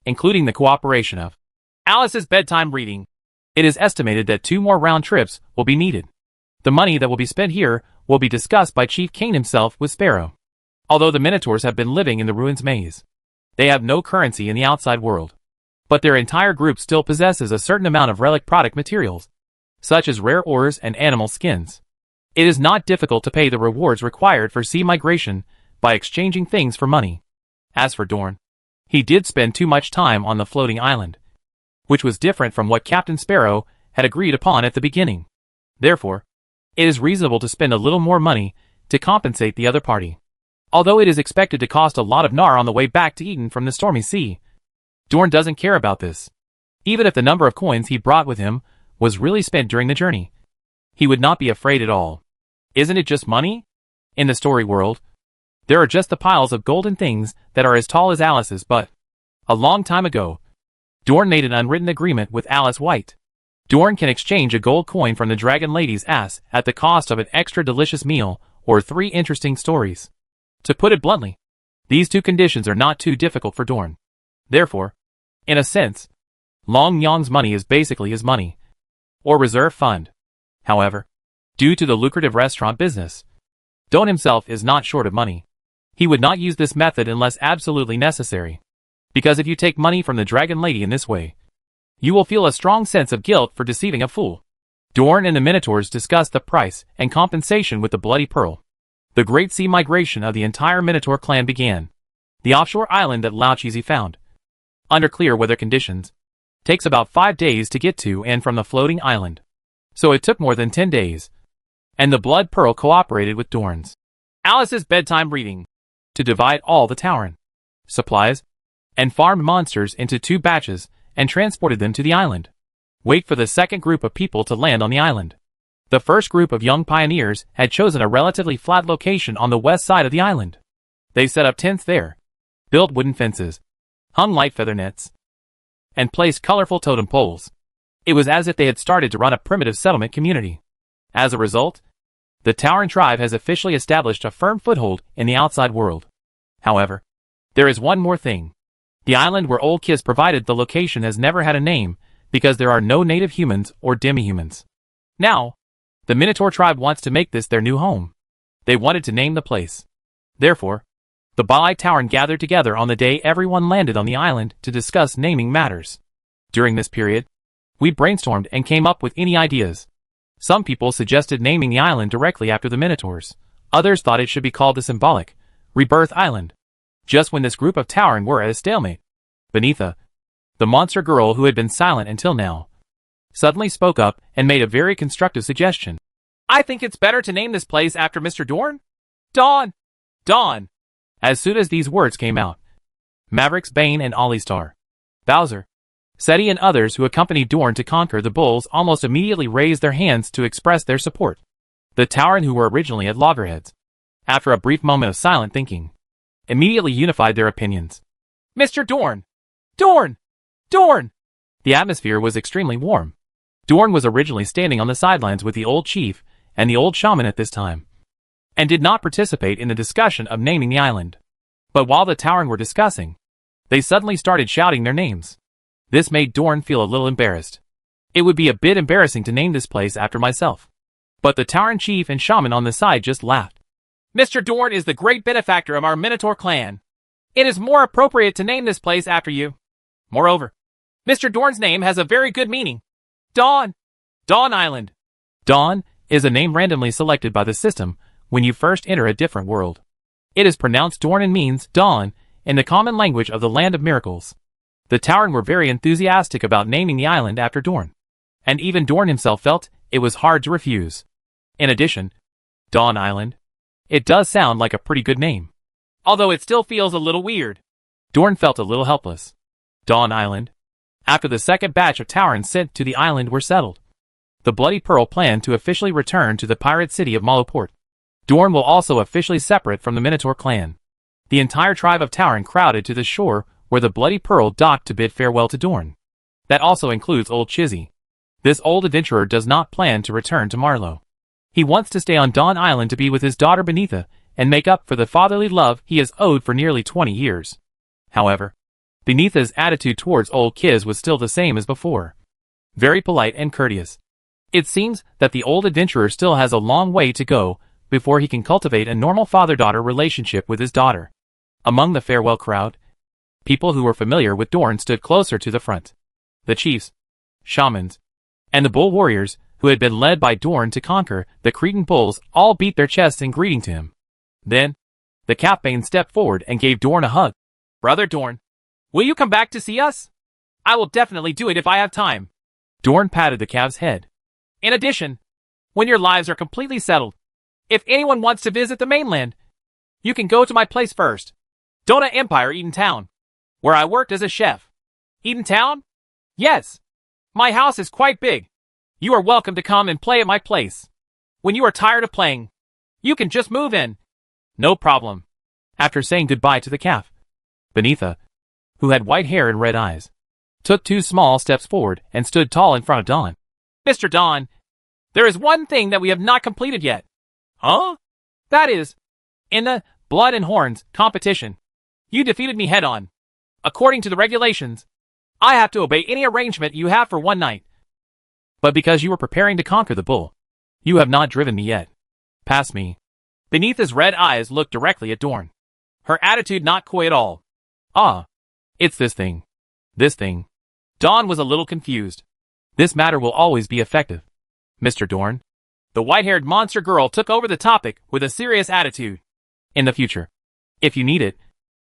including the cooperation of Alice's bedtime reading, it is estimated that 2 more round trips will be needed. The money that will be spent here will be discussed by Chief Kane himself with Sparrow. Although the Minotaurs have been living in the ruins maze, they have no currency in the outside world. But their entire group still possesses a certain amount of relic product materials, such as rare ores and animal skins. It is not difficult to pay the rewards required for sea migration by exchanging things for money. As for Dorn, he did spend too much time on the floating island, which was different from what Captain Sparrow had agreed upon at the beginning. Therefore, it is reasonable to spend a little more money to compensate the other party. although it is expected to cost a lot of gnar on the way back to Eden from the stormy sea. Dorn doesn't care about this. Even if the number of coins he brought with him was really spent during the journey, he would not be afraid at all. Isn't it just money? In the story world, there are just the piles of golden things that are as tall as Alice's, but a long time ago, Dorn made an unwritten agreement with Alice White. Dorn can exchange a gold coin from the Dragon Lady's ass at the cost of an extra delicious meal or 3 interesting stories. To put it bluntly, these 2 conditions are not too difficult for Dorn. Therefore, in a sense, Long Yong's money is basically his money, or reserve fund. However, due to the lucrative restaurant business, Dorn himself is not short of money. He would not use this method unless absolutely necessary. Because if you take money from the Dragon Lady in this way, you will feel a strong sense of guilt for deceiving a fool. Dorn and the Minotaurs discussed the price and compensation with the Bloody Pearl. The Great Sea migration of the entire Minotaur clan began. The offshore island that Lao Chizi found, under clear weather conditions, takes about 5 days to get to and from the floating island. So it took more than 10 days. And the Blood Pearl cooperated with Dorn's Alice's bedtime reading to divide all the Tauren supplies and farmed monsters into 2 batches and transported them to the island. Wait for the second group of people to land on the island. The first group of young pioneers had chosen a relatively flat location on the west side of the island. They set up tents there, built wooden fences, hung light feather nets, and placed colorful totem poles. It was as if they had started to run a primitive settlement community. As a result, the Tauren tribe has officially established a firm foothold in the outside world. However, there is one more thing. The island where Old Kiss provided the location has never had a name because there are no native humans or demi-humans. Now, the Minotaur tribe wants to make this their new home. They wanted to name the place. Therefore, the Balai Tauren gathered together on the day everyone landed on the island to discuss naming matters. During this period, we brainstormed and came up with any ideas. Some people suggested naming the island directly after the Minotaurs. Others thought it should be called the symbolic Rebirth Island. Just when this group of Tauren were at a stalemate, Benitha, the monster girl who had been silent until now, suddenly spoke up and made a very constructive suggestion. I think it's better to name this place after Mr. Dorn. Dawn! Dawn! As soon as these words came out, Mavericks, Bane, and Olistar, Bowser, Seti, and others who accompanied Dorn to conquer the bulls almost immediately raised their hands to express their support. The Tauren who were originally at loggerheads, after a brief moment of silent thinking, immediately unified their opinions. Mr. Dorn! Dorn! Dorn! The atmosphere was extremely warm. Dorn was originally standing on the sidelines with the old chief and the old shaman at this time, and did not participate in the discussion of naming the island. But while the Tauren were discussing, they suddenly started shouting their names. This made Dorn feel a little embarrassed. It would be a bit embarrassing to name this place after myself. But the Tauren chief and shaman on the side just laughed. Mr. Dorn is the great benefactor of our Minotaur clan. It is more appropriate to name this place after you. Moreover, Mr. Dorn's name has a very good meaning. Dawn! Dawn Island. Dawn is a name randomly selected by the system when you first enter a different world. It is pronounced Dorn and means dawn in the common language of the Land of Miracles. The Tauren were very enthusiastic about naming the island after Dorn, and even Dorn himself felt it was hard to refuse. In addition, Dawn Island, it does sound like a pretty good name, although it still feels a little weird. Dorn felt a little helpless. Dawn Island. After the second batch of Tauren sent to the island were settled, the Bloody Pearl planned to officially return to the pirate city of Maloport. Dorn will also officially separate from the Minotaur clan. The entire tribe of Tauren crowded to the shore where the Bloody Pearl docked to bid farewell to Dorn. That also includes Old Chizzy. This old adventurer does not plan to return to Marlow. He wants to stay on Dawn Island to be with his daughter Benitha and make up for the fatherly love he has owed for nearly 20 years. However, Benitha's attitude towards Old Kiz was still the same as before. Very polite and courteous. It seems that the old adventurer still has a long way to go before he can cultivate a normal father-daughter relationship with his daughter. Among the farewell crowd, people who were familiar with Dorn stood closer to the front. The chiefs, shamans, and the bull warriors who had been led by Dorn to conquer the Cretan bulls all beat their chests in greeting to him. Then, the Capbane stepped forward and gave Dorn a hug. Brother Dorn, will you come back to see us? I will definitely do it if I have time. Dorn patted the calf's head. In addition, when your lives are completely settled, if anyone wants to visit the mainland, You can go to my place first. Donut Empire, Eatontown, where I worked as a chef. Eatontown? Yes. My house is quite big. You are welcome to come and play at my place. When you are tired of playing, you can just move in. No problem. After saying goodbye to the calf, Benitha, who had white hair and red eyes, took 2 small steps forward and stood tall in front of Don. Mr. Don, there is one thing that we have not completed yet. Huh? That is, in the Blood and Horns competition, you defeated me head-on. According to the regulations, I have to obey any arrangement you have for one night. But because you were preparing to conquer the bull, you have not driven me yet. Pass me. Benitha's red eyes looked directly at Dorn. Her attitude not coy at all. Ah, it's this thing. This thing. Dawn was a little confused. This matter will always be effective, Mr. Dorn. The white-haired monster girl took over the topic with a serious attitude. In the future, if you need it,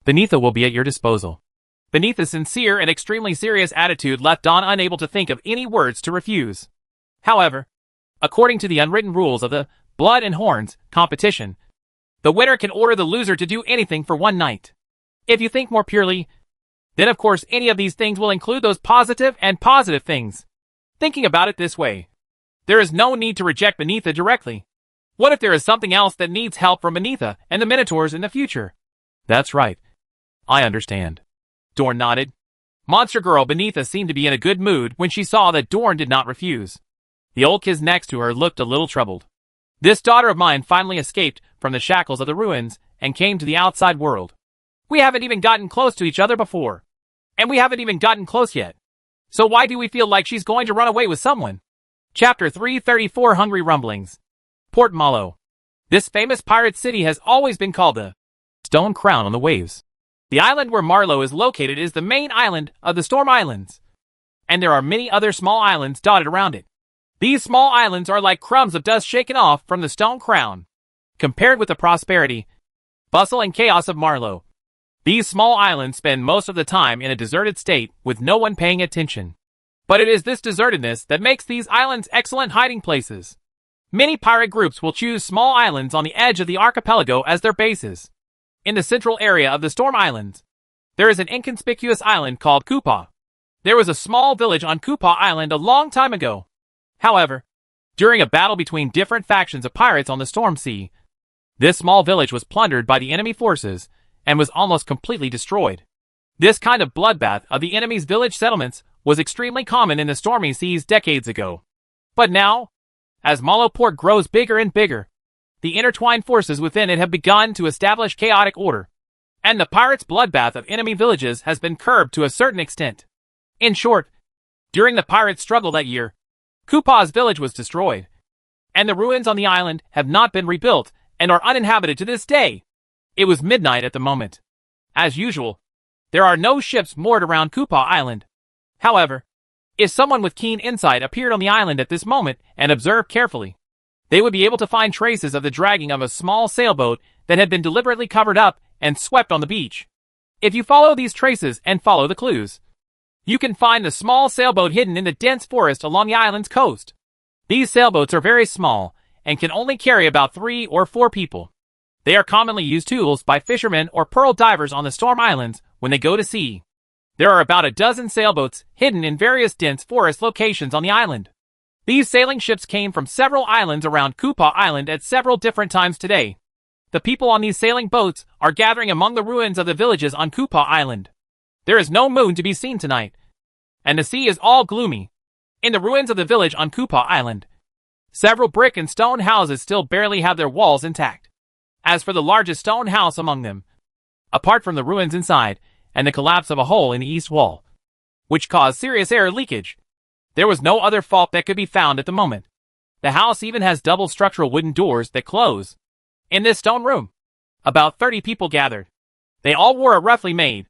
Benitha will be at your disposal. Benitha's sincere and extremely serious attitude left Dawn unable to think of any words to refuse. However, according to the unwritten rules of the Blood and Horns competition, the winner can order the loser to do anything for one night. If you think more purely, then of course any of these things will include those positive things. Thinking about it this way, there is no need to reject Benitha directly. What if there is something else that needs help from Benitha and the Minotaurs in the future? That's right. I understand. Dorn nodded. Monster girl Benitha seemed to be in a good mood when she saw that Dorn did not refuse. The old kids next to her looked a little troubled. This daughter of mine finally escaped from the shackles of the ruins and came to the outside world. We haven't even gotten close to each other before. And we haven't even gotten close yet. So why do we feel like she's going to run away with someone? Chapter 334 Hungry Rumblings. Port Malo. This famous pirate city has always been called the Stone Crown on the Waves. The island where Marlow is located is the main island of the Storm Islands. And there are many other small islands dotted around it. These small islands are like crumbs of dust shaken off from the Stone Crown. Compared with the prosperity, bustle and chaos of Marlow, these small islands spend most of the time in a deserted state with no one paying attention. But it is this desertedness that makes these islands excellent hiding places. Many pirate groups will choose small islands on the edge of the archipelago as their bases. In the central area of the Storm Islands, there is an inconspicuous island called Kupa. There was a small village on Kupa Island a long time ago. However, during a battle between different factions of pirates on the Storm Sea, this small village was plundered by the enemy forces and was almost completely destroyed. This kind of bloodbath of the enemy's village settlements was extremely common in the stormy seas decades ago. But now, as Malo Port grows bigger and bigger, the intertwined forces within it have begun to establish chaotic order, and the pirates' bloodbath of enemy villages has been curbed to a certain extent. In short, during the pirates' struggle that year, Kupa's village was destroyed, and the ruins on the island have not been rebuilt and are uninhabited to this day. It was midnight at the moment. As usual, there are no ships moored around Kupa Island. However, if someone with keen insight appeared on the island at this moment and observed carefully, they would be able to find traces of the dragging of a small sailboat that had been deliberately covered up and swept on the beach. If you follow these traces and follow the clues, you can find the small sailboat hidden in the dense forest along the island's coast. These sailboats are very small and can only carry about 3 or 4 people. They are commonly used tools by fishermen or pearl divers on the Storm Islands when they go to sea. There are about a dozen sailboats hidden in various dense forest locations on the island. These sailing ships came from several islands around Kupa Island at several different times today. The people on these sailing boats are gathering among the ruins of the villages on Kupa Island. There is no moon to be seen tonight, and the sea is all gloomy. In the ruins of the village on Kupa Island, several brick and stone houses still barely have their walls intact. As for the largest stone house among them, apart from the ruins inside and the collapse of a hole in the east wall, which caused serious air leakage, there was no other fault that could be found at the moment. The house even has double structural wooden doors that close. In this stone room, about 30 people gathered. They all wore a roughly made,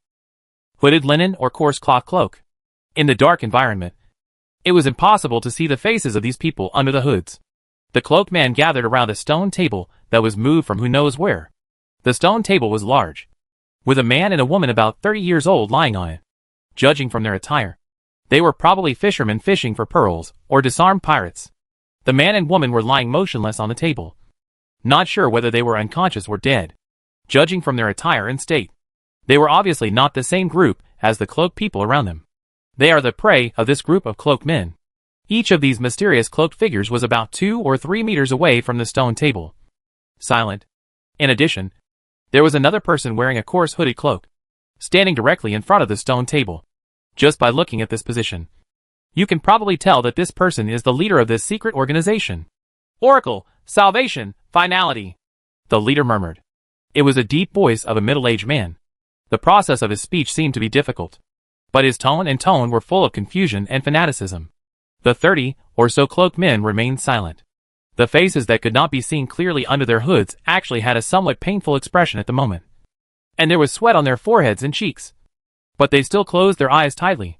hooded linen or coarse cloth cloak. In the dark environment, it was impossible to see the faces of these people under the hoods. The cloaked man gathered around a stone table that was moved from who knows where. The stone table was large, with a man and a woman about 30 years old lying on it. Judging from their attire, they were probably fishermen fishing for pearls or disarmed pirates. The man and woman were lying motionless on the table, not sure whether they were unconscious or dead. Judging from their attire and state, they were obviously not the same group as the cloaked people around them. They are the prey of this group of cloaked men. Each of these mysterious cloaked figures was about 2 or 3 meters away from the stone table, silent. In addition, there was another person wearing a coarse hooded cloak, standing directly in front of the stone table. Just by looking at this position, you can probably tell that this person is the leader of this secret organization. Oracle, salvation, finality, the leader murmured. It was a deep voice of a middle-aged man. The process of his speech seemed to be difficult, but his tone and tone were full of confusion and fanaticism. The 30 or so cloaked men remained silent. The faces that could not be seen clearly under their hoods actually had a somewhat painful expression at the moment, and there was sweat on their foreheads and cheeks. But they still closed their eyes tightly,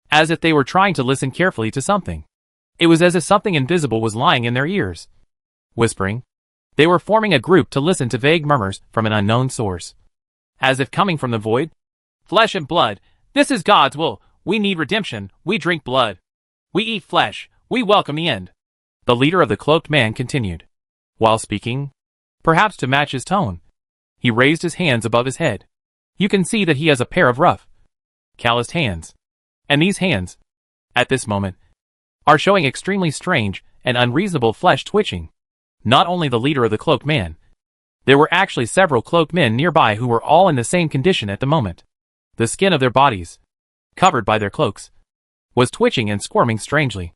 as if they were trying to listen carefully to something. It was as if something invisible was lying in their ears, whispering. They were forming a group to listen to vague murmurs from an unknown source, as if coming from the void. Flesh and blood, this is God's will. We need redemption. We drink blood. We eat flesh. We welcome the end. The leader of the cloaked man continued. While speaking, perhaps to match his tone, he raised his hands above his head. You can see that he has a pair of rough, calloused hands. And these hands, at this moment, are showing extremely strange and unreasonable flesh twitching. Not only the leader of the cloaked man, there were actually several cloaked men nearby who were all in the same condition at the moment. The skin of their bodies, covered by their cloaks, was twitching and squirming strangely,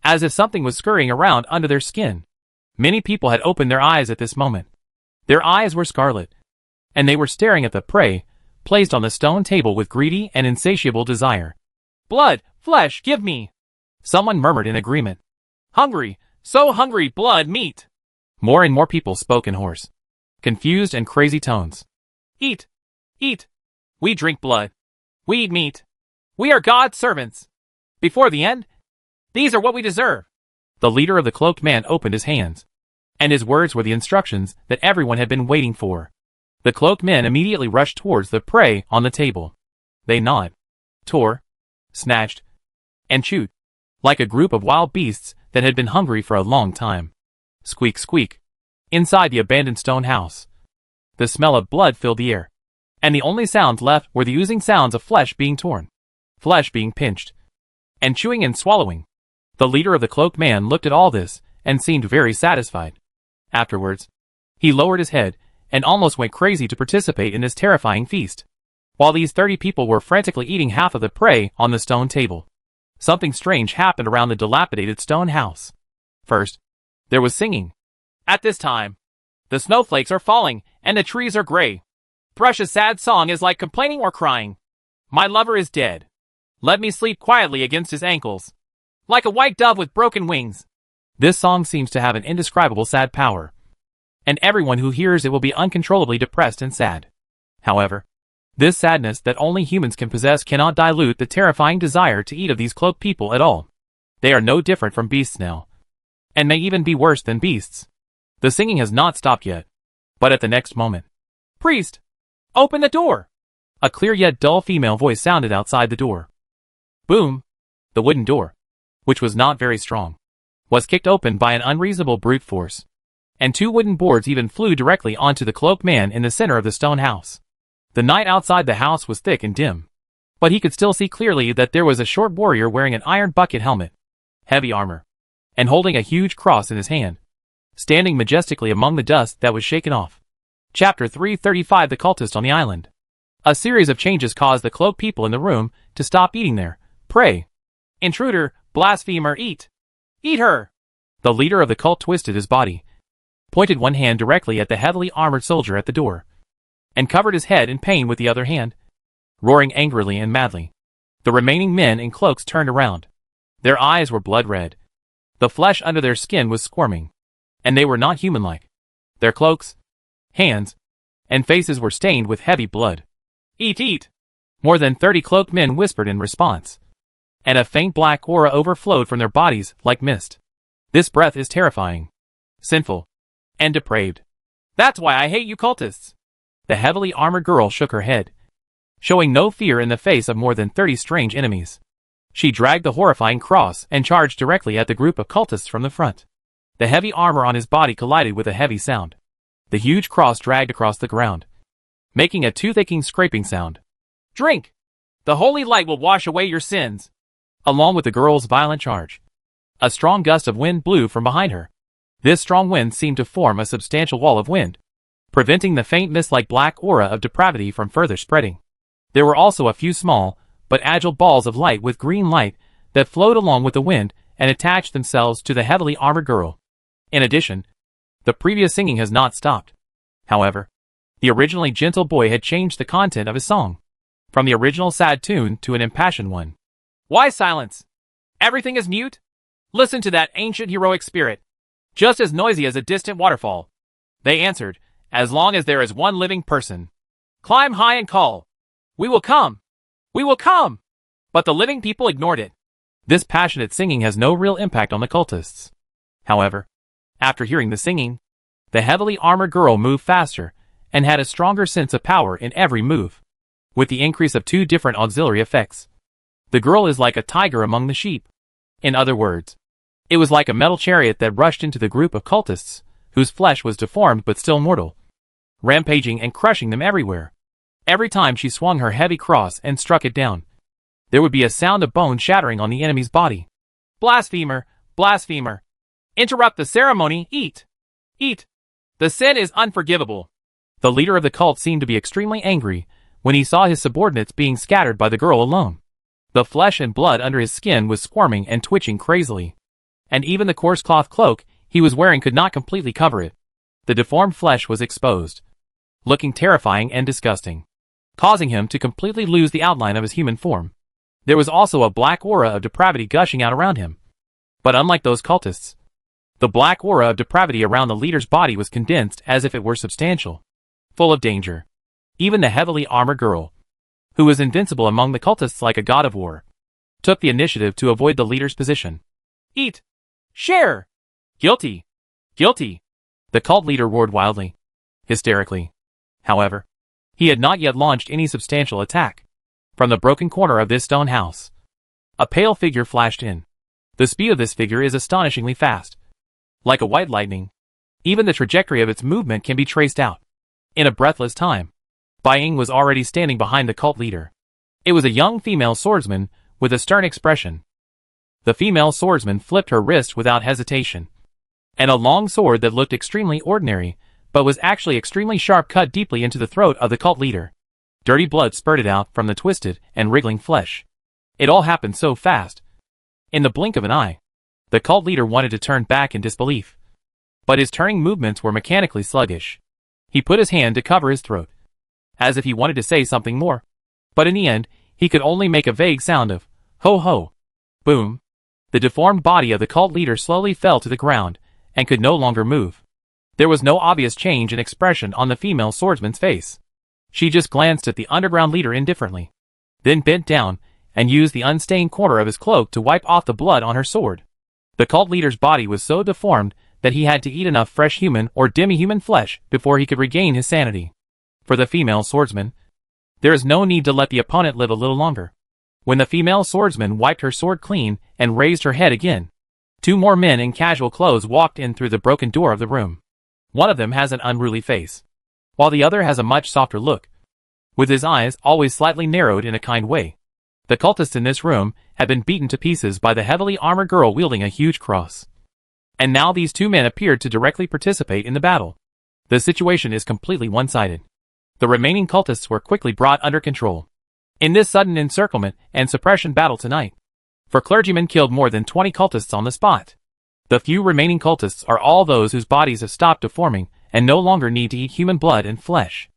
as if something was scurrying around under their skin. Many people had opened their eyes at this moment. Their eyes were scarlet, and they were staring at the prey placed on the stone table with greedy and insatiable desire. Blood, flesh, give me! Someone murmured in agreement. Hungry, so hungry, blood, meat! More and more people spoke in hoarse, confused and crazy tones. Eat! Eat! We drink blood. We eat meat. We are God's servants. Before the end, these are what we deserve. The leader of the cloaked man opened his hands, and his words were the instructions that everyone had been waiting for. The cloaked men immediately rushed towards the prey on the table. They gnawed, tore, snatched, and chewed, like a group of wild beasts that had been hungry for a long time. Squeak, squeak. Inside the abandoned stone house, the smell of blood filled the air, and the only sounds left were the oozing sounds of flesh being torn, flesh being pinched, and chewing and swallowing. The leader of the cloaked man looked at all this and seemed very satisfied. Afterwards, he lowered his head and almost went crazy to participate in this terrifying feast. While these 30 people were frantically eating half of the prey on the stone table, something strange happened around the dilapidated stone house. First, there was singing. At this time, the snowflakes are falling and the trees are gray. Thrush's sad song is like complaining or crying. My lover is dead. Let me sleep quietly against his ankles, like a white dove with broken wings. This song seems to have an indescribable sad power, and everyone who hears it will be uncontrollably depressed and sad. However, this sadness that only humans can possess cannot dilute the terrifying desire to eat of these cloaked people at all. They are no different from beasts now, and may even be worse than beasts. The singing has not stopped yet, but at the next moment, Priest, open the door! A clear yet dull female voice sounded outside the door. Boom! The wooden door, which was not very strong, was kicked open by an unreasonable brute force, and 2 wooden boards even flew directly onto the cloaked man in the center of the stone house. The night outside the house was thick and dim, but he could still see clearly that there was a short warrior wearing an iron bucket helmet, heavy armor, and holding a huge cross in his hand, standing majestically among the dust that was shaken off. Chapter 335: The Cultist on the Island. A series of changes caused the cloaked people in the room to stop eating their prey. Intruder, blasphemer, eat! Eat her! The leader of the cult twisted his body, pointed one hand directly at the heavily armored soldier at the door, and covered his head in pain with the other hand, roaring angrily and madly. The remaining men in cloaks turned around. Their eyes were blood red. The flesh under their skin was squirming, and they were not human-like. Their cloaks, hands, and faces were stained with heavy blood. Eat, eat! More than 30 cloaked men whispered in response, and a faint black aura overflowed from their bodies like mist. This breath is terrifying, sinful, and depraved. That's why I hate you cultists. The heavily armored girl shook her head, showing no fear in the face of more than 30 strange enemies. She dragged the horrifying cross and charged directly at the group of cultists from the front. The heavy armor on his body collided with a heavy sound. The huge cross dragged across the ground, making a tooth-aching scraping sound. Drink! The holy light will wash away your sins. Along with the girl's violent charge, a strong gust of wind blew from behind her. This strong wind seemed to form a substantial wall of wind, preventing the faint mist-like black aura of depravity from further spreading. There were also a few small, but agile balls of light with green light that flowed along with the wind and attached themselves to the heavily armored girl. In addition, the previous singing has not stopped. However, the originally gentle boy had changed the content of his song, from the original sad tune to an impassioned one. Why silence? Everything is mute? Listen to that ancient heroic spirit, just as noisy as a distant waterfall. They answered, as long as there is one living person. Climb high and call. We will come! We will come! But the living people ignored it. This passionate singing has no real impact on the cultists. However, after hearing the singing, the heavily armored girl moved faster and had a stronger sense of power in every move. With the increase of two different auxiliary effects, the girl is like a tiger among the sheep. In other words, it was like a metal chariot that rushed into the group of cultists, whose flesh was deformed but still mortal, rampaging and crushing them everywhere. Every time she swung her heavy cross and struck it down, there would be a sound of bone shattering on the enemy's body. Blasphemer! Blasphemer! Interrupt the ceremony! Eat! Eat! The sin is unforgivable! The leader of the cult seemed to be extremely angry when he saw his subordinates being scattered by the girl alone. The flesh and blood under his skin was squirming and twitching crazily, and even the coarse cloth cloak he was wearing could not completely cover it. The deformed flesh was exposed, looking terrifying and disgusting, causing him to completely lose the outline of his human form. There was also a black aura of depravity gushing out around him. But unlike those cultists, the black aura of depravity around the leader's body was condensed as if it were substantial, full of danger. Even the heavily armored girl, who was invincible among the cultists like a god of war, took the initiative to avoid the leader's position. Eat! Share! Guilty! Guilty! The cult leader roared wildly, hysterically. However, he had not yet launched any substantial attack. From the broken corner of this stone house, a pale figure flashed in. The speed of this figure is astonishingly fast. Like a white lightning, even the trajectory of its movement can be traced out. In a breathless time, Bai Ying was already standing behind the cult leader. It was a young female swordsman with a stern expression. The female swordsman flipped her wrist without hesitation, and a long sword that looked extremely ordinary, but was actually extremely sharp, cut deeply into the throat of the cult leader. Dirty blood spurted out from the twisted and wriggling flesh. It all happened so fast. In the blink of an eye, the cult leader wanted to turn back in disbelief, but his turning movements were mechanically sluggish. He put his hand to cover his throat, as if he wanted to say something more, but in the end, he could only make a vague sound of, ho ho. Boom. The deformed body of the cult leader slowly fell to the ground, and could no longer move. There was no obvious change in expression on the female swordsman's face. She just glanced at the underground leader indifferently, then bent down, and used the unstained corner of his cloak to wipe off the blood on her sword. The cult leader's body was so deformed that he had to eat enough fresh human or demi-human flesh before he could regain his sanity. For the female swordsman, there is no need to let the opponent live a little longer. When the female swordsman wiped her sword clean and raised her head again, two more men in casual clothes walked in through the broken door of the room. One of them has an unruly face, while the other has a much softer look, with his eyes always slightly narrowed in a kind way. The cultists in this room had been beaten to pieces by the heavily armored girl wielding a huge cross. And now these two men appeared to directly participate in the battle. The situation is completely one-sided. The remaining cultists were quickly brought under control in this sudden encirclement and suppression battle tonight. For clergymen killed more than 20 cultists on the spot. The few remaining cultists are all those whose bodies have stopped deforming and no longer need to eat human blood and flesh.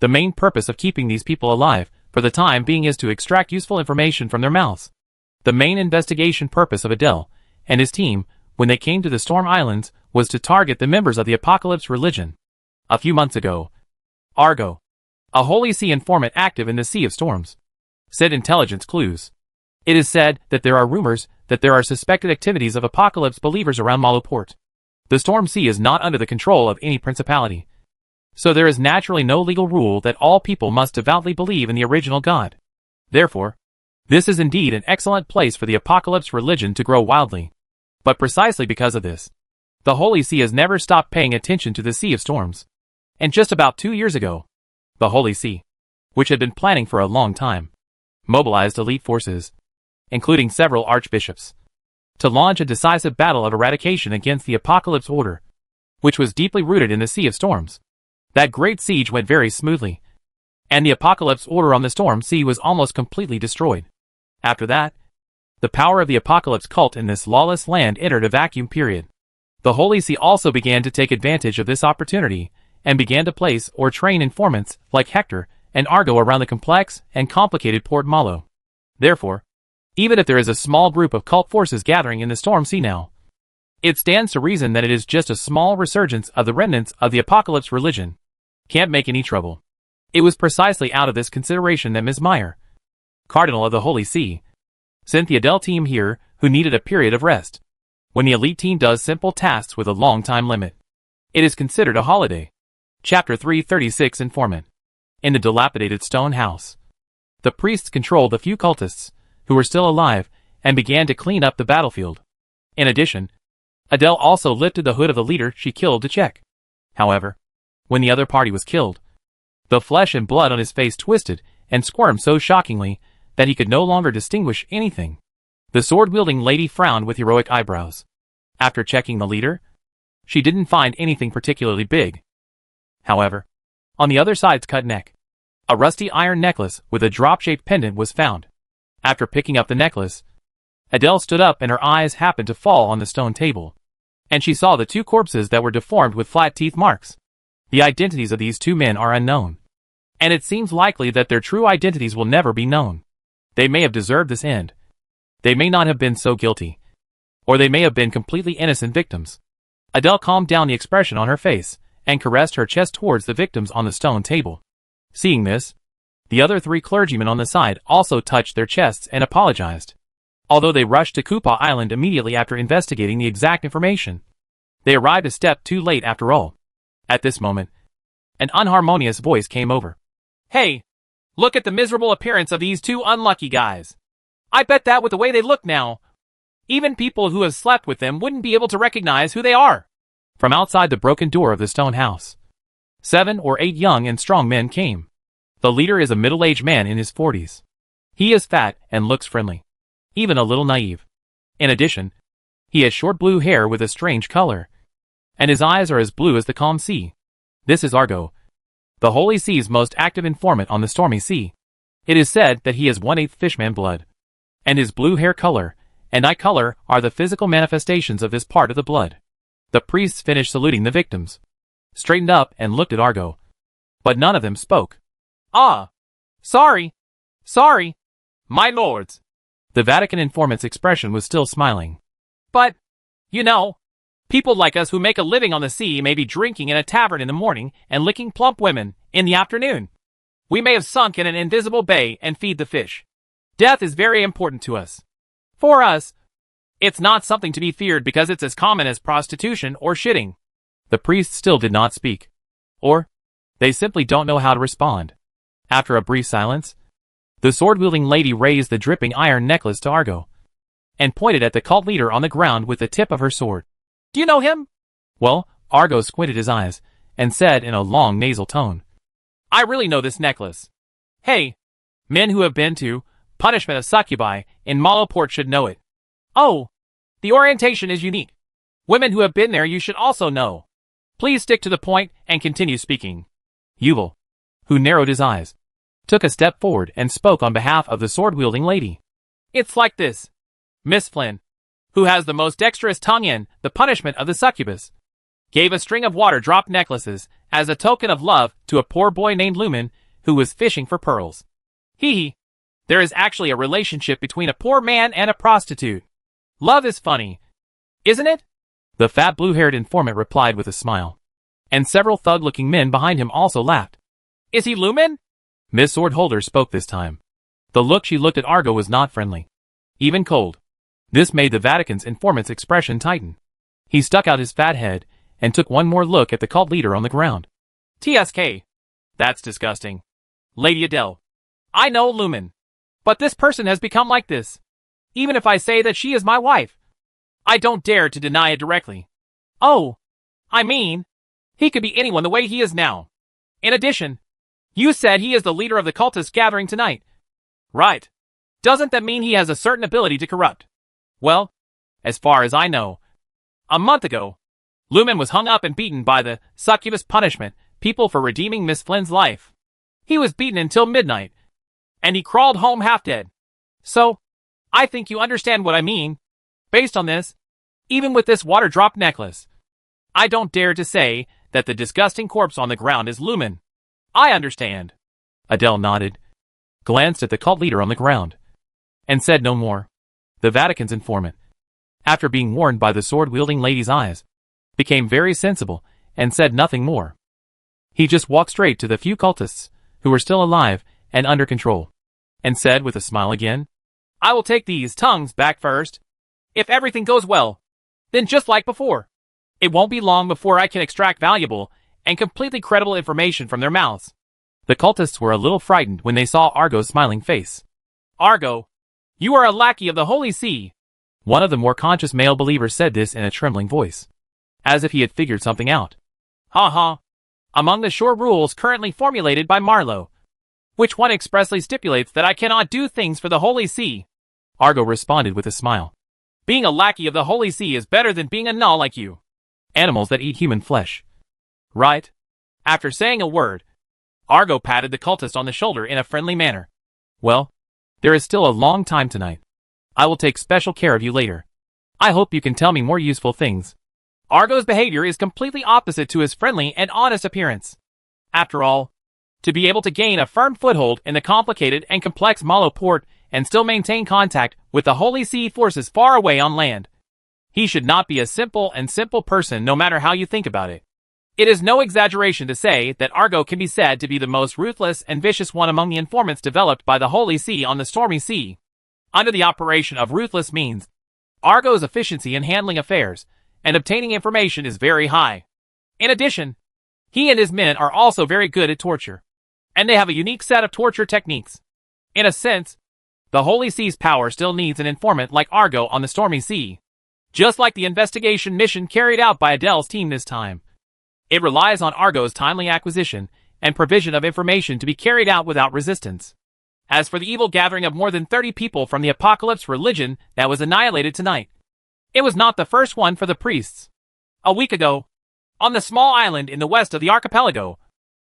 The main purpose of keeping these people alive for the time being is to extract useful information from their mouths. The main investigation purpose of Adele and his team when they came to the Storm Islands was to target the members of the Apocalypse religion. A few months ago, Argo, a Holy See informant active in the Sea of Storms, said intelligence clues. It is said that there are rumors that there are suspected activities of Apocalypse believers around Maluport. The Storm Sea is not under the control of any principality, so there is naturally no legal rule that all people must devoutly believe in the original God. Therefore, this is indeed an excellent place for the Apocalypse religion to grow wildly. But precisely because of this, the Holy See has never stopped paying attention to the Sea of Storms. And just about 2 years ago, The Holy See, which had been planning for a long time, mobilized elite forces, including several archbishops, to launch a decisive battle of eradication against the Apocalypse Order, which was deeply rooted in the Sea of Storms. That great siege went very smoothly, and the Apocalypse Order on the Storm Sea was almost completely destroyed. After that, the power of the Apocalypse cult in this lawless land entered a vacuum period. The Holy See also began to take advantage of this opportunity, and began to place or train informants like Hector and Argo around the complex and complicated Port Malo. Therefore, even if there is a small group of cult forces gathering in the Storm Sea now, it stands to reason that it is just a small resurgence of the remnants of the Apocalypse religion. Can't make any trouble. It was precisely out of this consideration that Ms. Meyer, Cardinal of the Holy See, sent the Adele team here, who needed a period of rest. When the elite team does simple tasks with a long time limit, it is considered a holiday. Chapter 336 Informant. In the dilapidated stone house, the priests controlled the few cultists who were still alive and began to clean up the battlefield. In addition, Adele also lifted the hood of the leader she killed to check. However, when the other party was killed, the flesh and blood on his face twisted and squirmed so shockingly that he could no longer distinguish anything. The sword-wielding lady frowned with heroic eyebrows. After checking the leader, she didn't find anything particularly big. However, on the other side's cut neck, a rusty iron necklace with a drop-shaped pendant was found. After picking up the necklace, Adele stood up and her eyes happened to fall on the stone table, and she saw the two corpses that were deformed with flat teeth marks. The identities of these two men are unknown, and it seems likely that their true identities will never be known. They may have deserved this end. They may not have been so guilty, or they may have been completely innocent victims. Adele calmed down the expression on her face and caressed her chest towards the victims on the stone table. Seeing this, the other three clergymen on the side also touched their chests and apologized. Although they rushed to Kupa Island immediately after investigating the exact information, they arrived a step too late after all. At this moment, an unharmonious voice came over. "Hey, look at the miserable appearance of these two unlucky guys. I bet that with the way they look now, even people who have slept with them wouldn't be able to recognize who they are." From outside the broken door of the stone house, 7 or 8 young and strong men came. The leader is a middle-aged man in his 40s. He is fat and looks friendly, even a little naive. In addition, he has short blue hair with a strange color, and his eyes are as blue as the calm sea. This is Argo, the Holy Sea's most active informant on the stormy sea. It is said that he has 1/8 fishman blood, and his blue hair color and eye color are the physical manifestations of this part of the blood. The priests finished saluting the victims, straightened up and looked at Argo, but none of them spoke. "Ah, sorry, my lords." The Vatican informant's expression was still smiling. "But, you know, people like us who make a living on the sea may be drinking in a tavern in the morning and licking plump women in the afternoon. We may have sunk in an invisible bay and feed the fish. Death is very important to us. For us, it's not something to be feared because it's as common as prostitution or shitting." The priests still did not speak. Or, they simply don't know how to respond. After a brief silence, the sword-wielding lady raised the dripping iron necklace to Argo, and pointed at the cult leader on the ground with the tip of her sword. "Do you know him?" Well, Argo squinted his eyes, and said in a long nasal tone, "I really know this necklace. Hey, men who have been to Punishment of Succubi in Maloport should know it. Oh, the orientation is unique. Women who have been there you should also know. Please stick to the point and continue speaking." Yuval, who narrowed his eyes, took a step forward and spoke on behalf of the sword-wielding lady. "It's like this. Miss Flynn, who has the most dexterous tongue in the Punishment of the Succubus, gave a string of water-drop necklaces as a token of love to a poor boy named Lumen who was fishing for pearls. There is actually a relationship between a poor man and a prostitute. Love is funny, isn't it?" The fat blue-haired informant replied with a smile, and several thug-looking men behind him also laughed. "Is he Lumen?" Miss Swordholder spoke this time. The look she looked at Argo was not friendly, even cold. This made the Vatican's informant's expression tighten. He stuck out his fat head and took one more look at the cult leader on the ground. "TSK. That's disgusting. Lady Adele, I know Lumen, but this person has become like this. Even if I say that she is my wife, I don't dare to deny it directly. Oh, I mean, he could be anyone the way he is now. In addition, You said he is the leader of the cultist gathering tonight. Right. Doesn't that mean he has a certain ability to corrupt? Well, as far as I know, a month ago, Lumen was hung up and beaten by the succubus punishment people for redeeming Miss Flynn's life. He was beaten until midnight, and he crawled home half dead. So, I think you understand what I mean. Based on this, even with this water drop necklace, I don't dare to say that the disgusting corpse on the ground is Lumen. I understand. Adele nodded, glanced at the cult leader on the ground, and said no more. The Vatican's informant, after being warned by the sword-wielding lady's eyes, became very sensible and said nothing more. He just walked straight to the few cultists who were still alive and under control, and said with a smile again, I will take these tongues back first. If everything goes well, then just like before, it won't be long before I can extract valuable and completely credible information from their mouths. The cultists were a little frightened when they saw Argo's smiling face. Argo, you are a lackey of the Holy See. One of the more conscious male believers said this in a trembling voice, as if he had figured something out. Ha ha. Among the sure rules currently formulated by Marlowe, which one expressly stipulates that I cannot do things for the Holy See? Argo responded with a smile. Being a lackey of the Holy See is better than being a null like you. Animals that eat human flesh. Right? After saying a word, Argo patted the cultist on the shoulder in a friendly manner. Well, there is still a long time tonight. I will take special care of you later. I hope you can tell me more useful things. Argo's behavior is completely opposite to his friendly and honest appearance. After all, to be able to gain a firm foothold in the complicated and complex Malo port and still maintain contact with the Holy See forces far away on land, he should not be a simple person no matter how you think about it. It is no exaggeration to say that Argo can be said to be the most ruthless and vicious one among the informants developed by the Holy See on the Stormy Sea. Under the operation of ruthless means, Argo's efficiency in handling affairs and obtaining information is very high. In addition, he and his men are also very good at torture, and they have a unique set of torture techniques. In a sense, the Holy Sea's power still needs an informant like Argo on the Stormy Sea. Just like the investigation mission carried out by Adele's team this time, it relies on Argo's timely acquisition and provision of information to be carried out without resistance. As for the evil gathering of more than 30 people from the Apocalypse religion that was annihilated tonight, it was not the first one for the priests. A week ago, on the small island in the west of the archipelago,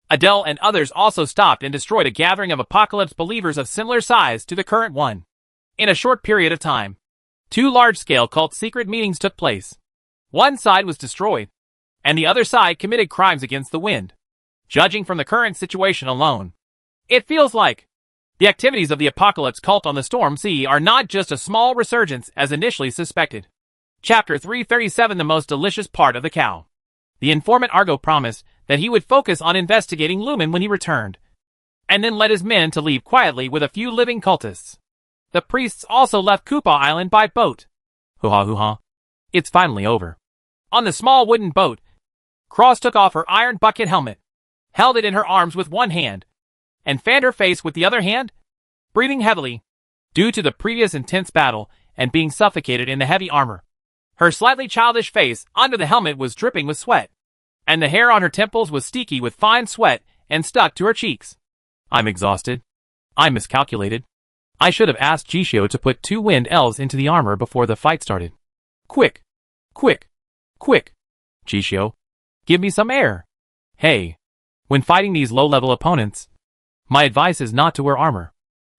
Adele and others also stopped and destroyed a gathering of Apocalypse believers of similar size to the current one. In a short period of time, 2 large-scale cult secret meetings took place. One side was destroyed, and the other side committed crimes against the wind. Judging from the current situation alone, it feels like the activities of the Apocalypse cult on the Storm Sea are not just a small resurgence as initially suspected. Chapter 337, the most delicious part of the cow. The informant Argo promised that he would focus on investigating Lumen when he returned, and then led his men to leave quietly with a few living cultists. The priests also left Koopa Island by boat. Hoo-ha hoo-ha. It's finally over. On the small wooden boat, Cross took off her iron bucket helmet, held it in her arms with one hand, and fanned her face with the other hand, breathing heavily, due to the previous intense battle and being suffocated in the heavy armor. Her slightly childish face under the helmet was dripping with sweat, and the hair on her temples was sticky with fine sweat and stuck to her cheeks. I'm exhausted. I miscalculated. I should have asked Jishio to put 2 wind elves into the armor before the fight started. Quick! Quick! Quick! Jishio, give me some air. Hey, when fighting these low-level opponents, my advice is not to wear armor.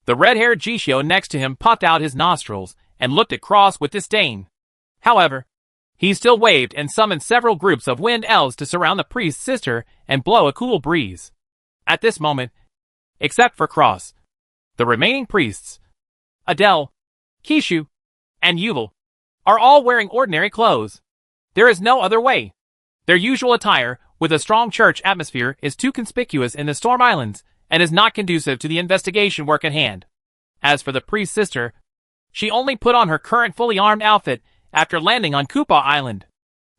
The red-haired Jishio next to him puffed out his nostrils and looked at Cross with disdain. However, he still waved and summoned several groups of wind elves to surround the priest's sister and blow a cool breeze. At this moment, except for Cross, the remaining priests, Adele, Kishu, and Yuval, are all wearing ordinary clothes. There is no other way. Their usual attire, with a strong church atmosphere, is too conspicuous in the Storm Islands and is not conducive to the investigation work at hand. As for the priest's sister, she only put on her current fully armed outfit after landing on Koopa Island,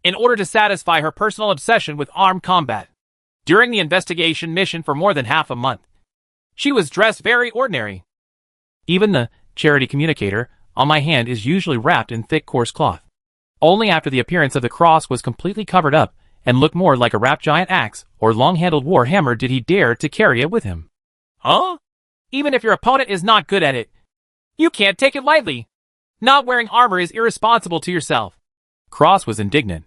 in order to satisfy her personal obsession with armed combat. During the investigation mission for more than half a month, she was dressed very ordinary. Even the charity communicator on my hand is usually wrapped in thick coarse cloth. Only after the appearance of the cross was completely covered up and looked more like a wrapped giant axe or long-handled war hammer did he dare to carry it with him. Huh? Even if your opponent is not good at it, you can't take it lightly. Not wearing armor is irresponsible to yourself. Cross was indignant.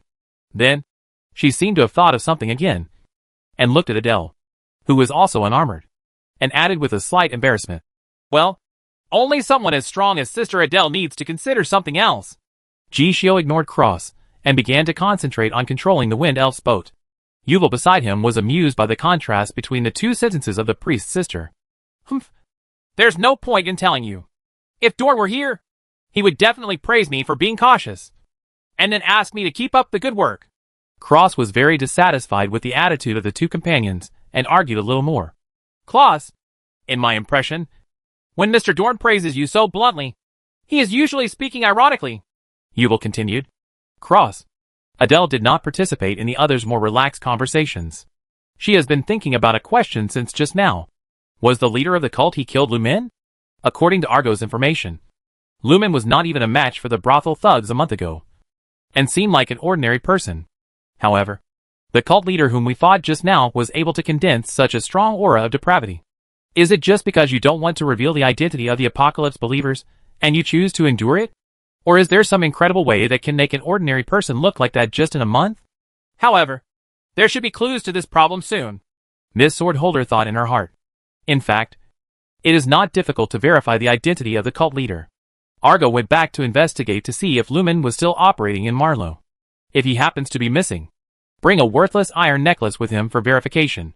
Then, she seemed to have thought of something again, and looked at Adele, who was also unarmored, and added with a slight embarrassment, well, only someone as strong as Sister Adele needs to consider something else. Jishio ignored Cross, and began to concentrate on controlling the wind elf's boat. Yuval beside him was amused by the contrast between the two sentences of the priest's sister. Humph. There's no point in telling you. If Dorn were here, he would definitely praise me for being cautious, and then ask me to keep up the good work. Cross was very dissatisfied with the attitude of the two companions, and argued a little more. Klaus, in my impression, when Mr. Dorn praises you so bluntly, he is usually speaking ironically, Yuval continued. Cross. Adele did not participate in the others' more relaxed conversations. She has been thinking about a question since just now. Was the leader of the cult he killed Lumen? According to Argo's information, Lumen was not even a match for the brothel thugs a month ago, and seemed like an ordinary person. However, the cult leader whom we fought just now was able to condense such a strong aura of depravity. Is it just because you don't want to reveal the identity of the Apocalypse believers, and you choose to endure it? Or is there some incredible way that can make an ordinary person look like that just in a month? However, there should be clues to this problem soon, Miss Swordholder thought in her heart. In fact, it is not difficult to verify the identity of the cult leader. Argo went back to investigate to see if Lumen was still operating in Marlow. If he happens to be missing, bring a worthless iron necklace with him for verification.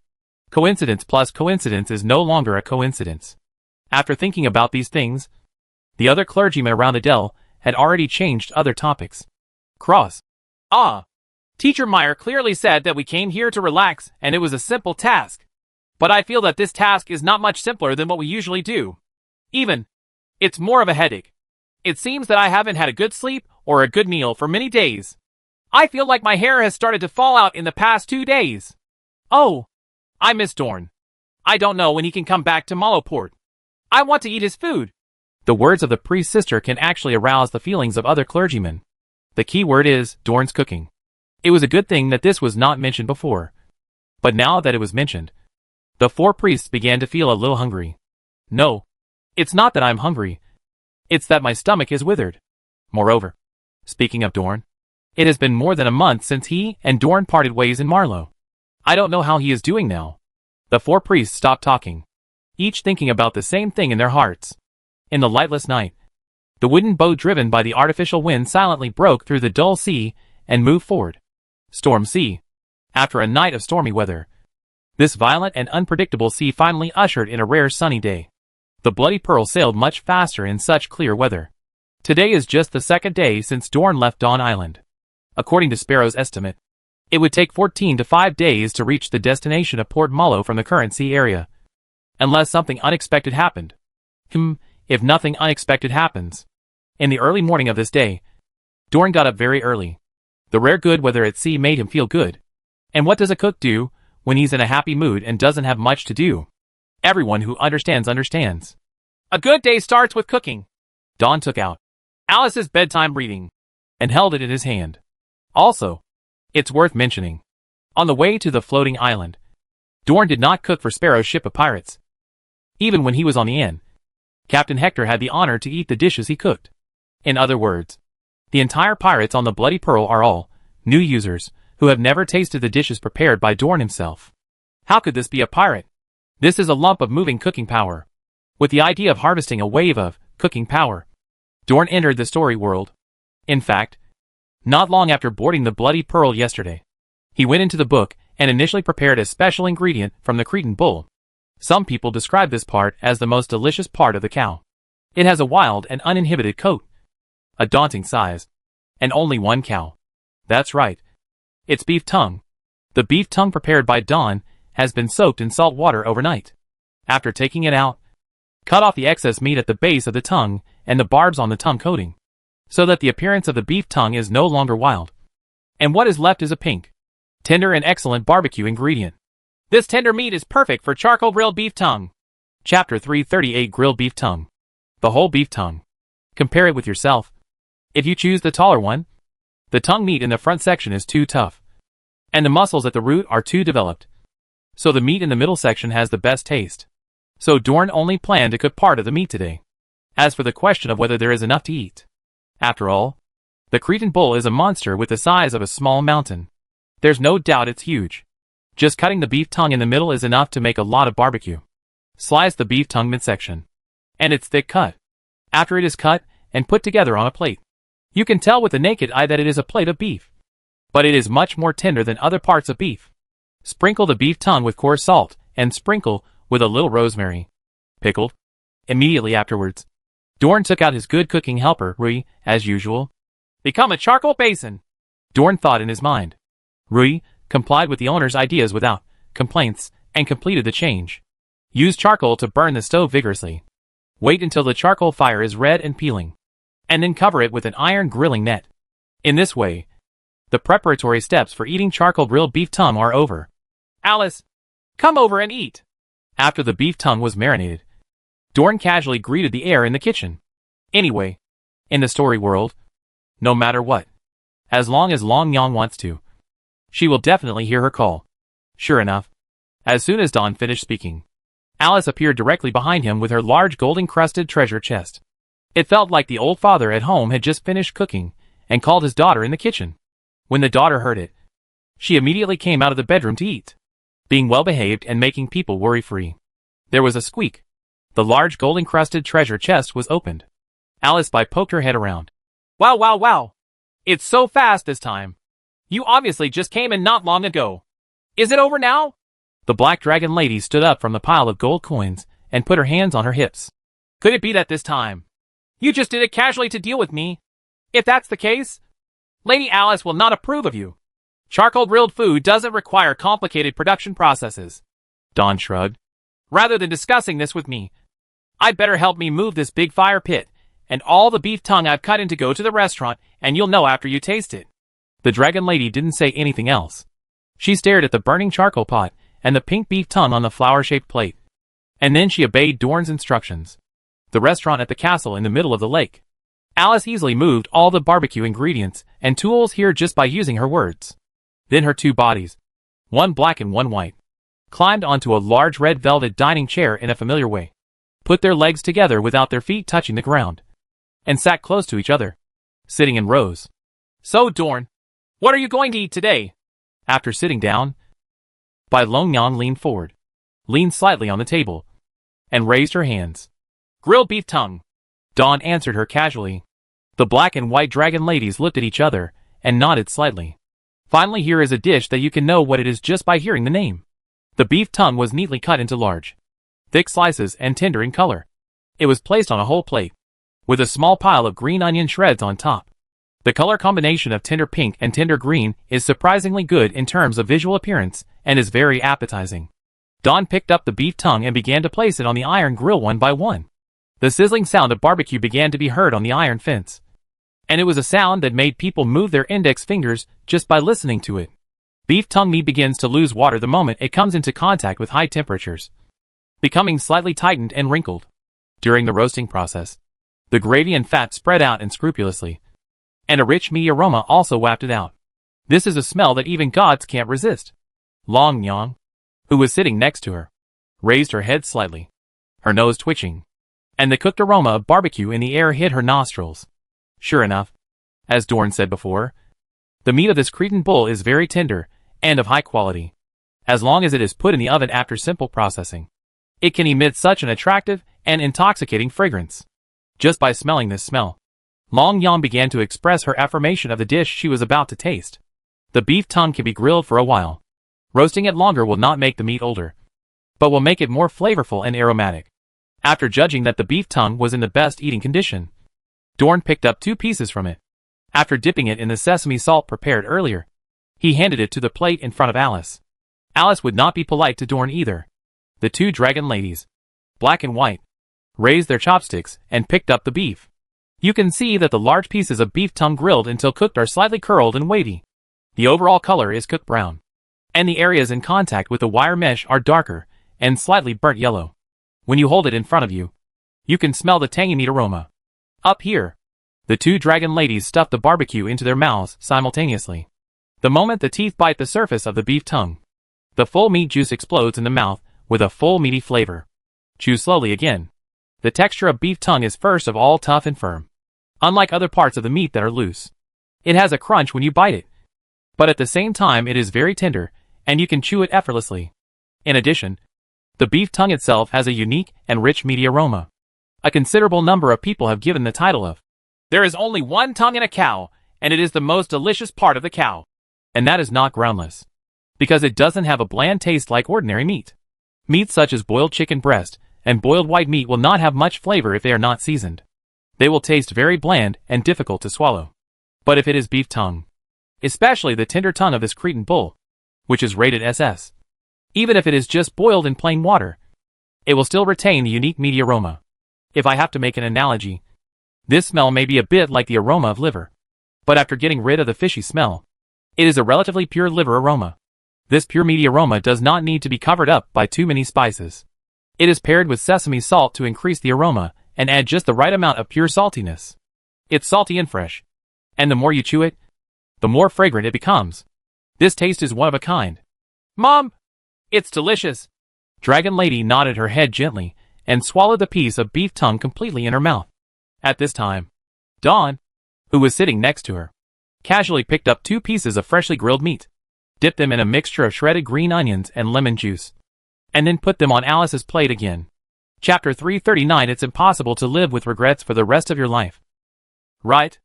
Coincidence plus coincidence is no longer a coincidence. After thinking about these things, the other clergymen around Adele had already changed other topics. Cross. Teacher Meyer clearly said that we came here to relax and it was a simple task. But I feel that this task is not much simpler than what we usually do. It's more of a headache. It seems that I haven't had a good sleep or a good meal for many days. I feel like my hair has started to fall out in the past 2 days. Oh, I miss Dorn. I don't know when he can come back to Maloport. I want to eat his food. The words of the priest's sister can actually arouse the feelings of other clergymen. The key word is Dorn's cooking. It was a good thing that this was not mentioned before. But now that it was mentioned, the 4 priests began to feel a little hungry. No, it's not that I'm hungry. It's that my stomach is withered. Moreover, speaking of Dorn, it has been more than a month since he and Dorn parted ways in Marlow. I don't know how he is doing now. The 4 priests stopped talking, each thinking about the same thing in their hearts. In the lightless night, the wooden boat driven by the artificial wind silently broke through the dull sea and moved forward. Storm sea. After a night of stormy weather, this violent and unpredictable sea finally ushered in a rare sunny day. The Bloody Pearl sailed much faster in such clear weather. Today is just the 2nd day since Dorn left Dawn Island. According to Sparrow's estimate, it would take 14 to 5 days to reach the destination of Port Mallow from the current sea area. Unless something unexpected happened. If nothing unexpected happens. In the early morning of this day, Dorn got up very early. The rare good weather at sea made him feel good. And what does a cook do when he's in a happy mood and doesn't have much to do? Everyone who understands understands. A good day starts with cooking. Dawn took out Alice's bedtime reading and held it in his hand. Also, it's worth mentioning, on the way to the floating island, Dorn did not cook for Sparrow's ship of pirates. Even when he was on the inn, Captain Hector had the honor to eat the dishes he cooked. In other words, the entire pirates on the Bloody Pearl are all new users who have never tasted the dishes prepared by Dorn himself. How could this be a pirate? This is a lump of moving cooking power. With the idea of harvesting a wave of cooking power, Dorn entered the story world. In fact, not long after boarding the Bloody Pearl yesterday, he went into the book and initially prepared a special ingredient from the Cretan bull. Some people describe this part as the most delicious part of the cow. It has a wild and uninhibited coat, a daunting size, and only one cow. That's right. It's beef tongue. The beef tongue prepared by Dawn has been soaked in salt water overnight. After taking it out, cut off the excess meat at the base of the tongue and the barbs on the tongue coating, so that the appearance of the beef tongue is no longer wild. And what is left is a pink, tender and excellent barbecue ingredient. This tender meat is perfect for charcoal grilled beef tongue. Chapter 338 Grilled Beef Tongue. The whole beef tongue. Compare it with yourself. If you choose the taller one, the tongue meat in the front section is too tough, and the muscles at the root are too developed. So the meat in the middle section has the best taste. So Dorn only planned to cook part of the meat today. As for the question of whether there is enough to eat. After all, the Cretan bull is a monster with the size of a small mountain. There's no doubt it's huge. Just cutting the beef tongue in the middle is enough to make a lot of barbecue. Slice the beef tongue midsection. And it's thick cut. After it is cut and put together on a plate, you can tell with the naked eye that it is a plate of beef. But it is much more tender than other parts of beef. Sprinkle the beef tongue with coarse salt, and sprinkle with a little rosemary. Pickled. Immediately afterwards, Dorn took out his good cooking helper, Rui, as usual. Become a charcoal basin, Dorn thought in his mind. Rui complied with the owner's ideas without complaints, and completed the change. Use charcoal to burn the stove vigorously. Wait until the charcoal fire is red and peeling, and then cover it with an iron grilling net. In this way, the preparatory steps for eating charcoal grilled beef tongue are over. Alice, come over and eat. After the beef tongue was marinated, Dorn casually greeted the air in the kitchen. Anyway, in the story world, no matter what, as long as Long Yang wants to, she will definitely hear her call. Sure enough, as soon as Don finished speaking, Alice appeared directly behind him with her large gold-encrusted treasure chest. It felt like the old father at home had just finished cooking and called his daughter in the kitchen. When the daughter heard it, she immediately came out of the bedroom to eat, being well-behaved and making people worry-free. There was a squeak. The large gold-encrusted treasure chest was opened. Alice poked her head around. Wow, wow, wow. It's so fast this time. You obviously just came in not long ago. Is it over now? The black dragon lady stood up from the pile of gold coins and put her hands on her hips. Could it be that this time you just did it casually to deal with me? If that's the case, Lady Alice will not approve of you. Charcoal grilled food doesn't require complicated production processes. Don shrugged. Rather than discussing this with me, I'd better help me move this big fire pit and all the beef tongue I've cut into go to the restaurant, and you'll know after you taste it. The dragon lady didn't say anything else. She stared at the burning charcoal pot and the pink beef tongue on the flower-shaped plate. And then she obeyed Dorn's instructions. The restaurant at the castle in the middle of the lake. Alice easily moved all the barbecue ingredients and tools here just by using her words. Then her two bodies, one black and one white, climbed onto a large red velvet dining chair in a familiar way, put their legs together without their feet touching the ground, and sat close to each other, sitting in rows. So Dorn, what are you going to eat today? After sitting down, Long Yang leaned forward, leaned slightly on the table, and raised her hands. Grilled beef tongue. Dawn answered her casually. The black and white dragon ladies looked at each other and nodded slightly. Finally, here is a dish that you can know what it is just by hearing the name. The beef tongue was neatly cut into large, thick slices and tender in color. It was placed on a whole plate, with a small pile of green onion shreds on top. The color combination of tender pink and tender green is surprisingly good in terms of visual appearance and is very appetizing. Dawn picked up the beef tongue and began to place it on the iron grill one by one. The sizzling sound of barbecue began to be heard on the iron fence. And it was a sound that made people move their index fingers just by listening to it. Beef tongue meat begins to lose water the moment it comes into contact with high temperatures, becoming slightly tightened and wrinkled. During the roasting process, the gravy and fat spread out unscrupulously, and a rich meaty aroma also wafted out. This is a smell that even gods can't resist. Long Yang, who was sitting next to her, raised her head slightly, her nose twitching, and the cooked aroma of barbecue in the air hit her nostrils. Sure enough, as Dorn said before, the meat of this Cretan bull is very tender and of high quality. As long as it is put in the oven after simple processing, it can emit such an attractive and intoxicating fragrance. Just by smelling this smell, Long Yang began to express her affirmation of the dish she was about to taste. The beef tongue can be grilled for a while. Roasting it longer will not make the meat older, but will make it more flavorful and aromatic. After judging that the beef tongue was in the best eating condition, Dorn picked up 2 pieces from it. After dipping it in the sesame salt prepared earlier, he handed it to the plate in front of Alice. Alice would not be polite to Dorn either. The 2 dragon ladies, black and white, raised their chopsticks and picked up the beef. You can see that the large pieces of beef tongue grilled until cooked are slightly curled and wavy. The overall color is cooked brown, and the areas in contact with the wire mesh are darker and slightly burnt yellow. When you hold it in front of you, you can smell the tangy meat aroma. Up here, the 2 dragon ladies stuffed the barbecue into their mouths simultaneously. The moment the teeth bite the surface of the beef tongue, the full meat juice explodes in the mouth with a full meaty flavor. Chew slowly again. The texture of beef tongue is first of all tough and firm. Unlike other parts of the meat that are loose, it has a crunch when you bite it. But at the same time it is very tender, and you can chew it effortlessly. In addition, the beef tongue itself has a unique and rich meaty aroma. A considerable number of people have given the title of, "There is only one tongue in a cow, and it is the most delicious part of the cow." And that is not groundless, because it doesn't have a bland taste like ordinary meat. Meats such as boiled chicken breast and boiled white meat will not have much flavor if they are not seasoned. They will taste very bland and difficult to swallow. But if it is beef tongue, especially the tender tongue of this Cretan bull, which is rated SS, even if it is just boiled in plain water, it will still retain the unique meaty aroma. If I have to make an analogy, this smell may be a bit like the aroma of liver. But after getting rid of the fishy smell, it is a relatively pure liver aroma. This pure meaty aroma does not need to be covered up by too many spices. It is paired with sesame salt to increase the aroma and add just the right amount of pure saltiness. It's salty and fresh, and the more you chew it, the more fragrant it becomes. This taste is one of a kind. Mom, it's delicious. Dragon Lady nodded her head gently and swallowed the piece of beef tongue completely in her mouth. At this time, Dawn, who was sitting next to her, casually picked up 2 pieces of freshly grilled meat, dipped them in a mixture of shredded green onions and lemon juice, and then put them on Alice's plate again. Chapter 339. It's impossible to live with regrets for the rest of your life. Right?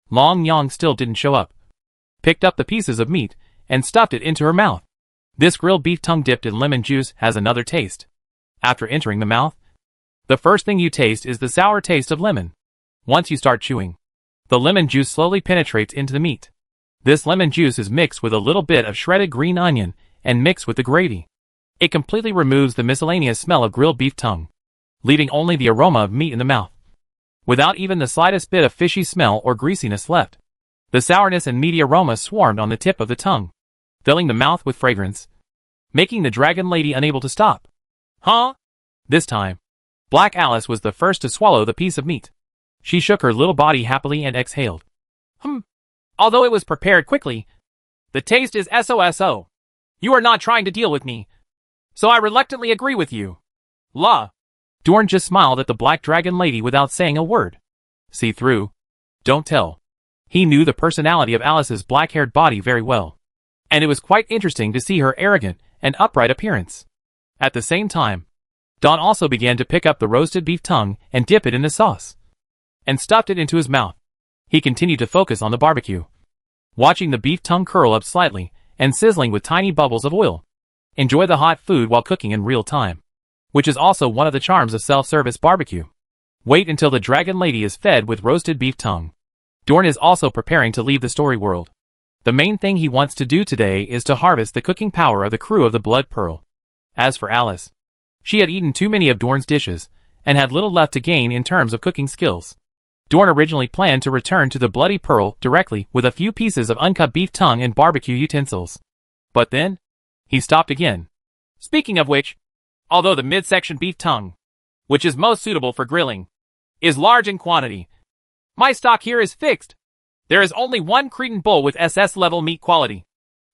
Long Yang still didn't show up. Picked up the pieces of meat and stuffed it into her mouth. This grilled beef tongue dipped in lemon juice has another taste. After entering the mouth, the first thing you taste is the sour taste of lemon. Once you start chewing, the lemon juice slowly penetrates into the meat. This lemon juice is mixed with a little bit of shredded green onion and mixed with the gravy. It completely removes the miscellaneous smell of grilled beef tongue, leaving only the aroma of meat in the mouth, without even the slightest bit of fishy smell or greasiness left. The sourness and meaty aroma swarmed on the tip of the tongue, filling the mouth with fragrance, making the Dragon Lady unable to stop. Huh? This time, Black Alice was the first to swallow the piece of meat. She shook her little body happily and exhaled. Although it was prepared quickly, the taste is SOSO. You are not trying to deal with me, so I reluctantly agree with you. La. Dorn just smiled at the Black Dragon Lady without saying a word. See through. Don't tell. He knew the personality of Alice's black-haired body very well, and it was quite interesting to see her arrogant and upright appearance. At the same time, Don also began to pick up the roasted beef tongue and dip it in the sauce, and stuffed it into his mouth. He continued to focus on the barbecue, watching the beef tongue curl up slightly and sizzling with tiny bubbles of oil. Enjoy the hot food while cooking in real time, which is also one of the charms of self-service barbecue. Wait until the Dragon Lady is fed with roasted beef tongue. Dorn is also preparing to leave the story world. The main thing he wants to do today is to harvest the cooking power of the crew of the Blood Pearl. As for Alice, she had eaten too many of Dorn's dishes and had little left to gain in terms of cooking skills. Dorn originally planned to return to the Bloody Pearl directly with a few pieces of uncut beef tongue and barbecue utensils. But then, he stopped again. Speaking of which, although the midsection beef tongue, which is most suitable for grilling, is large in quantity, my stock here is fixed. There is only one Cretan bull with SS-level meat quality.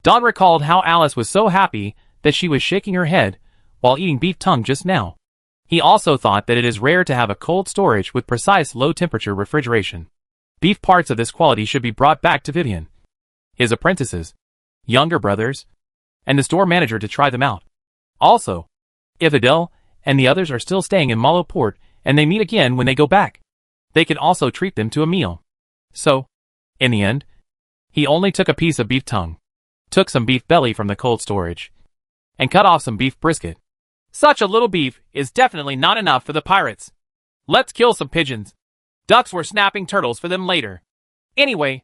Don recalled how Alice was so happy that she was shaking her head while eating beef tongue just now. He also thought that it is rare to have a cold storage with precise low-temperature refrigeration. Beef parts of this quality should be brought back to Vivian, his apprentices, younger brothers, and the store manager to try them out. Also, if Adele and the others are still staying in Maloport and they meet again when they go back, they can also treat them to a meal. So, in the end, he only took a piece of beef tongue, took some beef belly from the cold storage, and cut off some beef brisket. Such a little beef is definitely not enough for the pirates. Let's kill some pigeons. Ducks were snapping turtles for them later. Anyway,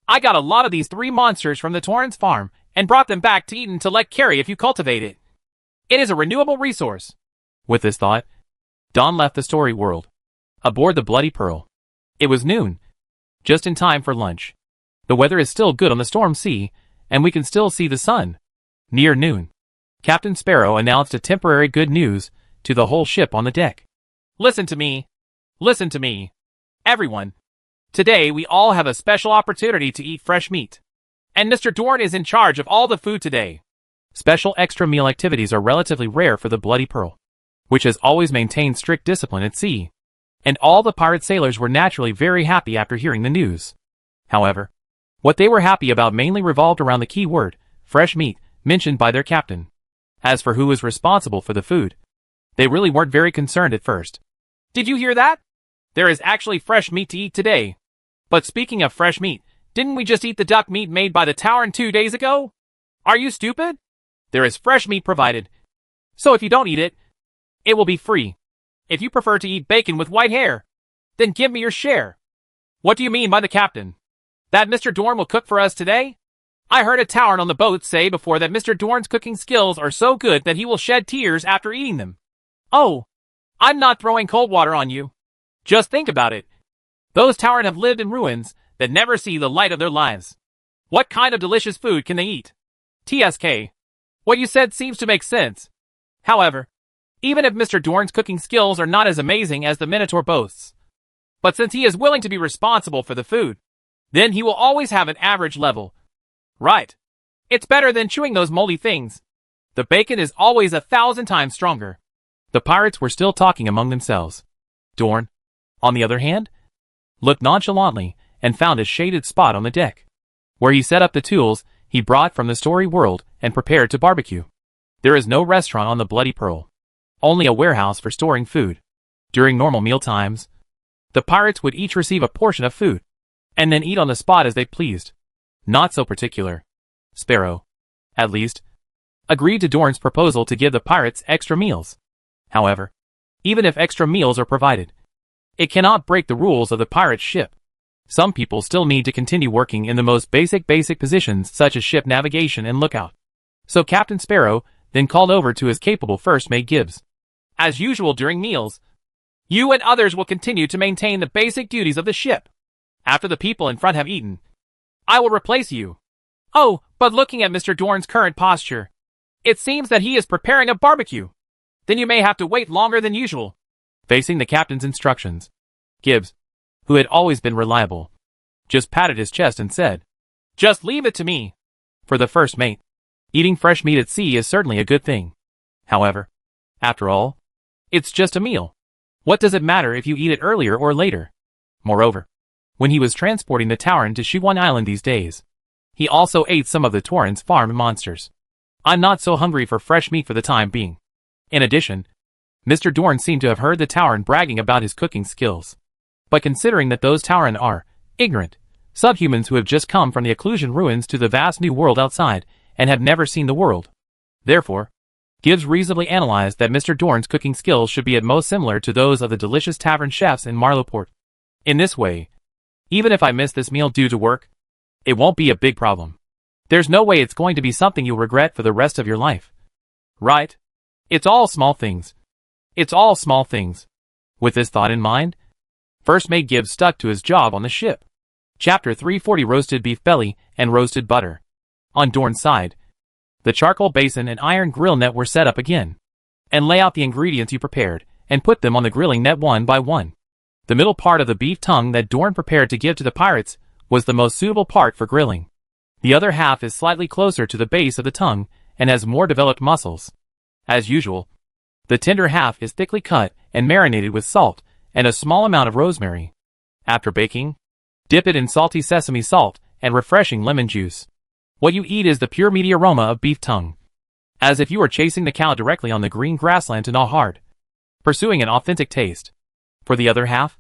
I got a lot of these 3 monsters from the Torrance farm and brought them back to Eden to let carry if you cultivate it. It is a renewable resource. With this thought, Don left the story world, aboard the Bloody Pearl. It was noon, just in time for lunch. The weather is still good on the storm sea, and we can still see the sun. Near noon, Captain Sparrow announced a temporary good news to the whole ship on the deck. Listen to me. Listen to me. Everyone. Today we all have a special opportunity to eat fresh meat. And Mr. Dorn is in charge of all the food today. Special extra meal activities are relatively rare for the Bloody Pearl, which has always maintained strict discipline at sea. And all the pirate sailors were naturally very happy after hearing the news. However, what they were happy about mainly revolved around the key word, fresh meat, mentioned by their captain. As for who was responsible for the food, they really weren't very concerned at first. Did you hear that? There is actually fresh meat to eat today. But speaking of fresh meat, didn't we just eat the duck meat made by the Tauren 2 days ago? Are you stupid? There is fresh meat provided. So if you don't eat it, it will be free. If you prefer to eat bacon with white hair, then give me your share. What do you mean by the captain? That Mr. Dorn will cook for us today? I heard a Tauren on the boat say before that Mr. Dorn's cooking skills are so good that he will shed tears after eating them. Oh, I'm not throwing cold water on you. Just think about it. Those Tauren have lived in ruins that never see the light of their lives. What kind of delicious food can they eat? TSK. What you said seems to make sense. However, even if Mr. Dorn's cooking skills are not as amazing as the Minotaur boasts, but since he is willing to be responsible for the food, then he will always have an average level. Right. It's better than chewing those moldy things. The bacon is always 1,000 times stronger. The pirates were still talking among themselves. Dorn, on the other hand, looked nonchalantly and found a shaded spot on the deck, where he set up the tools he brought from the story world and prepared to barbecue. There is no restaurant on the Bloody Pearl, only a warehouse for storing food. During normal meal times, the pirates would each receive a portion of food, and then eat on the spot as they pleased. Not so particular. Sparrow, at least, agreed to Dorn's proposal to give the pirates extra meals. However, even if extra meals are provided, it cannot break the rules of the pirate ship. Some people still need to continue working in the most basic positions such as ship navigation and lookout. So Captain Sparrow then called over to his capable first mate Gibbs. As usual during meals, you and others will continue to maintain the basic duties of the ship. After the people in front have eaten, I will replace you. Oh, but looking at Mr. Dorn's current posture, it seems that he is preparing a barbecue. Then you may have to wait longer than usual. Facing the captain's instructions, Gibbs, who had always been reliable, just patted his chest and said, "Just leave it to me." For the first mate, eating fresh meat at sea is certainly a good thing. However, after all, it's just a meal. What does it matter if you eat it earlier or later? Moreover, when he was transporting the Tauren to Shiwan Island these days, he also ate some of the Tauren's farm monsters. I'm not so hungry for fresh meat for the time being. In addition, Mr. Dorn seemed to have heard the Tauren bragging about his cooking skills. But considering that those Tauren are ignorant subhumans who have just come from the Occlusion ruins to the vast new world outside and have never seen the world, therefore, Gibbs reasonably analyzed that Mr. Dorn's cooking skills should be at most similar to those of the delicious tavern chefs in Marlowport. In this way, even if I miss this meal due to work, it won't be a big problem. There's no way it's going to be something you'll regret for the rest of your life. Right? It's all small things. It's all small things. With this thought in mind, First Mate Gibbs stuck to his job on the ship. Chapter 340 Roasted Beef Belly and Roasted Butter. On Dorn's side, the charcoal basin and iron grill net were set up again. And lay out the ingredients you prepared, and put them on the grilling net one by one. The middle part of the beef tongue that Dorn prepared to give to the pirates was the most suitable part for grilling. The other half is slightly closer to the base of the tongue and has more developed muscles. As usual, the tender half is thickly cut and marinated with salt and a small amount of rosemary. After baking, dip it in salty sesame salt and refreshing lemon juice. What you eat is the pure meaty aroma of beef tongue, as if you were chasing the cow directly on the green grassland to gnaw hard, pursuing an authentic taste. For the other half,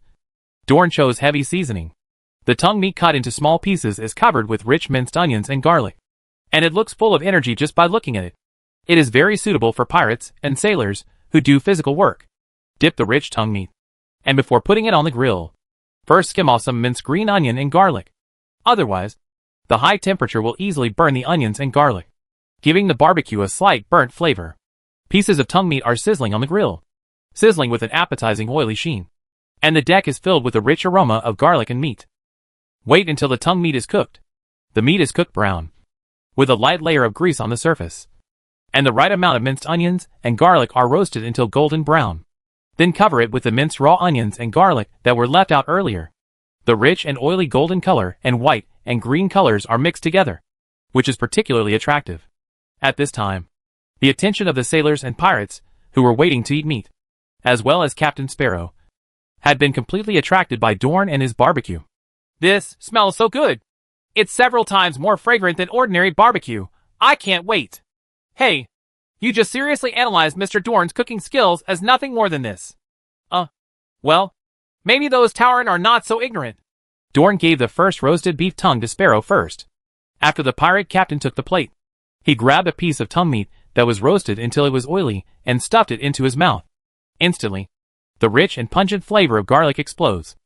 Dorn chose heavy seasoning. The tongue meat cut into small pieces is covered with rich minced onions and garlic, and it looks full of energy just by looking at it. It is very suitable for pirates and sailors who do physical work. Dip the rich tongue meat, and before putting it on the grill, first skim off some minced green onion and garlic. Otherwise, the high temperature will easily burn the onions and garlic, giving the barbecue a slight burnt flavor. Pieces of tongue meat are sizzling on the grill, sizzling with an appetizing oily sheen, and the deck is filled with a rich aroma of garlic and meat. Wait until the tongue meat is cooked. The meat is cooked brown, with a light layer of grease on the surface, and the right amount of minced onions and garlic are roasted until golden brown. Then cover it with the minced raw onions and garlic that were left out earlier. The rich and oily golden color and white and green colors are mixed together, which is particularly attractive. At this time, the attention of the sailors and pirates, who were waiting to eat meat, as well as Captain Sparrow, had been completely attracted by Dorn and his barbecue. This smells so good. It's several times more fragrant than ordinary barbecue. I can't wait. Hey, you just seriously analyzed Mr. Dorn's cooking skills as nothing more than this. Well, maybe those Tauren are not so ignorant. Dorn gave the first roasted beef tongue to Sparrow first. After the pirate captain took the plate, he grabbed a piece of tongue meat that was roasted until it was oily and stuffed it into his mouth. Instantly, the rich and pungent flavor of garlic explodes.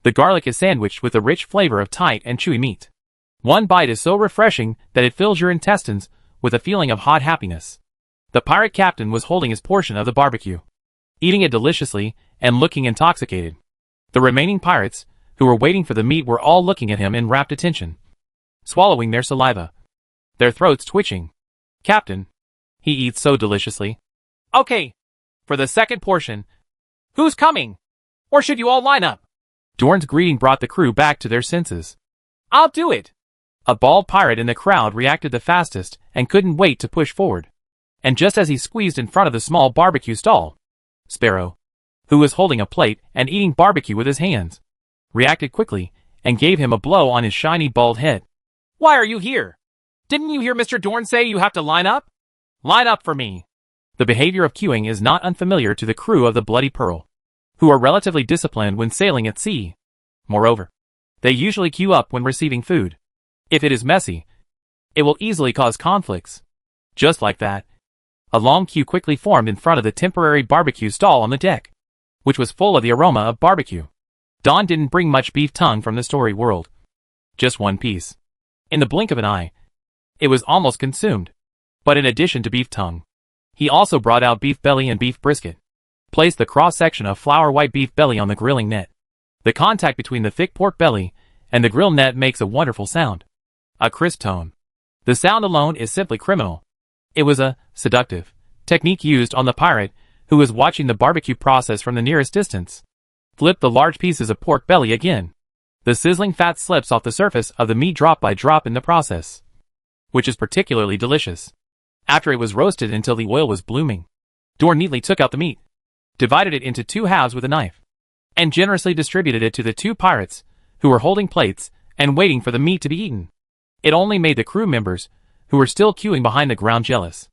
The garlic is sandwiched with the rich flavor of tight and chewy meat. One bite is so refreshing that it fills your intestines with a feeling of hot happiness. The pirate captain was holding his portion of the barbecue, eating it deliciously and looking intoxicated. The remaining pirates, who were waiting for the meat, were all looking at him in rapt attention, swallowing their saliva, their throats twitching. Captain, he eats so deliciously. Okay, for the second portion, who's coming? Or should you all line up? Dorn's greeting brought the crew back to their senses. I'll do it. A bald pirate in the crowd reacted the fastest and couldn't wait to push forward. And just as he squeezed in front of the small barbecue stall, Sparrow, who was holding a plate and eating barbecue with his hands, reacted quickly and gave him a blow on his shiny bald head. Why are you here? Didn't you hear Mr. Dorn say you have to line up? Line up for me. The behavior of queuing is not unfamiliar to the crew of the Bloody Pearl, who are relatively disciplined when sailing at sea. Moreover, they usually queue up when receiving food. If it is messy, it will easily cause conflicts. Just like that, a long queue quickly formed in front of the temporary barbecue stall on the deck, which was full of the aroma of barbecue. Don didn't bring much beef tongue from the story world. Just one piece. In the blink of an eye, it was almost consumed. But in addition to beef tongue, he also brought out beef belly and beef brisket. Placed the cross-section of flour white beef belly on the grilling net. The contact between the thick pork belly and the grill net makes a wonderful sound. A crisp tone. The sound alone is simply criminal. It was a seductive technique used on the pirate, who was watching the barbecue process from the nearest distance. Flip the large pieces of pork belly again. The sizzling fat slips off the surface of the meat drop by drop in the process, which is particularly delicious. After it was roasted until the oil was blooming, Dorn neatly took out the meat, divided it into two halves with a knife, and generously distributed it to the two pirates, who were holding plates and waiting for the meat to be eaten. It only made the crew members, who were still queuing behind the ground, jealous.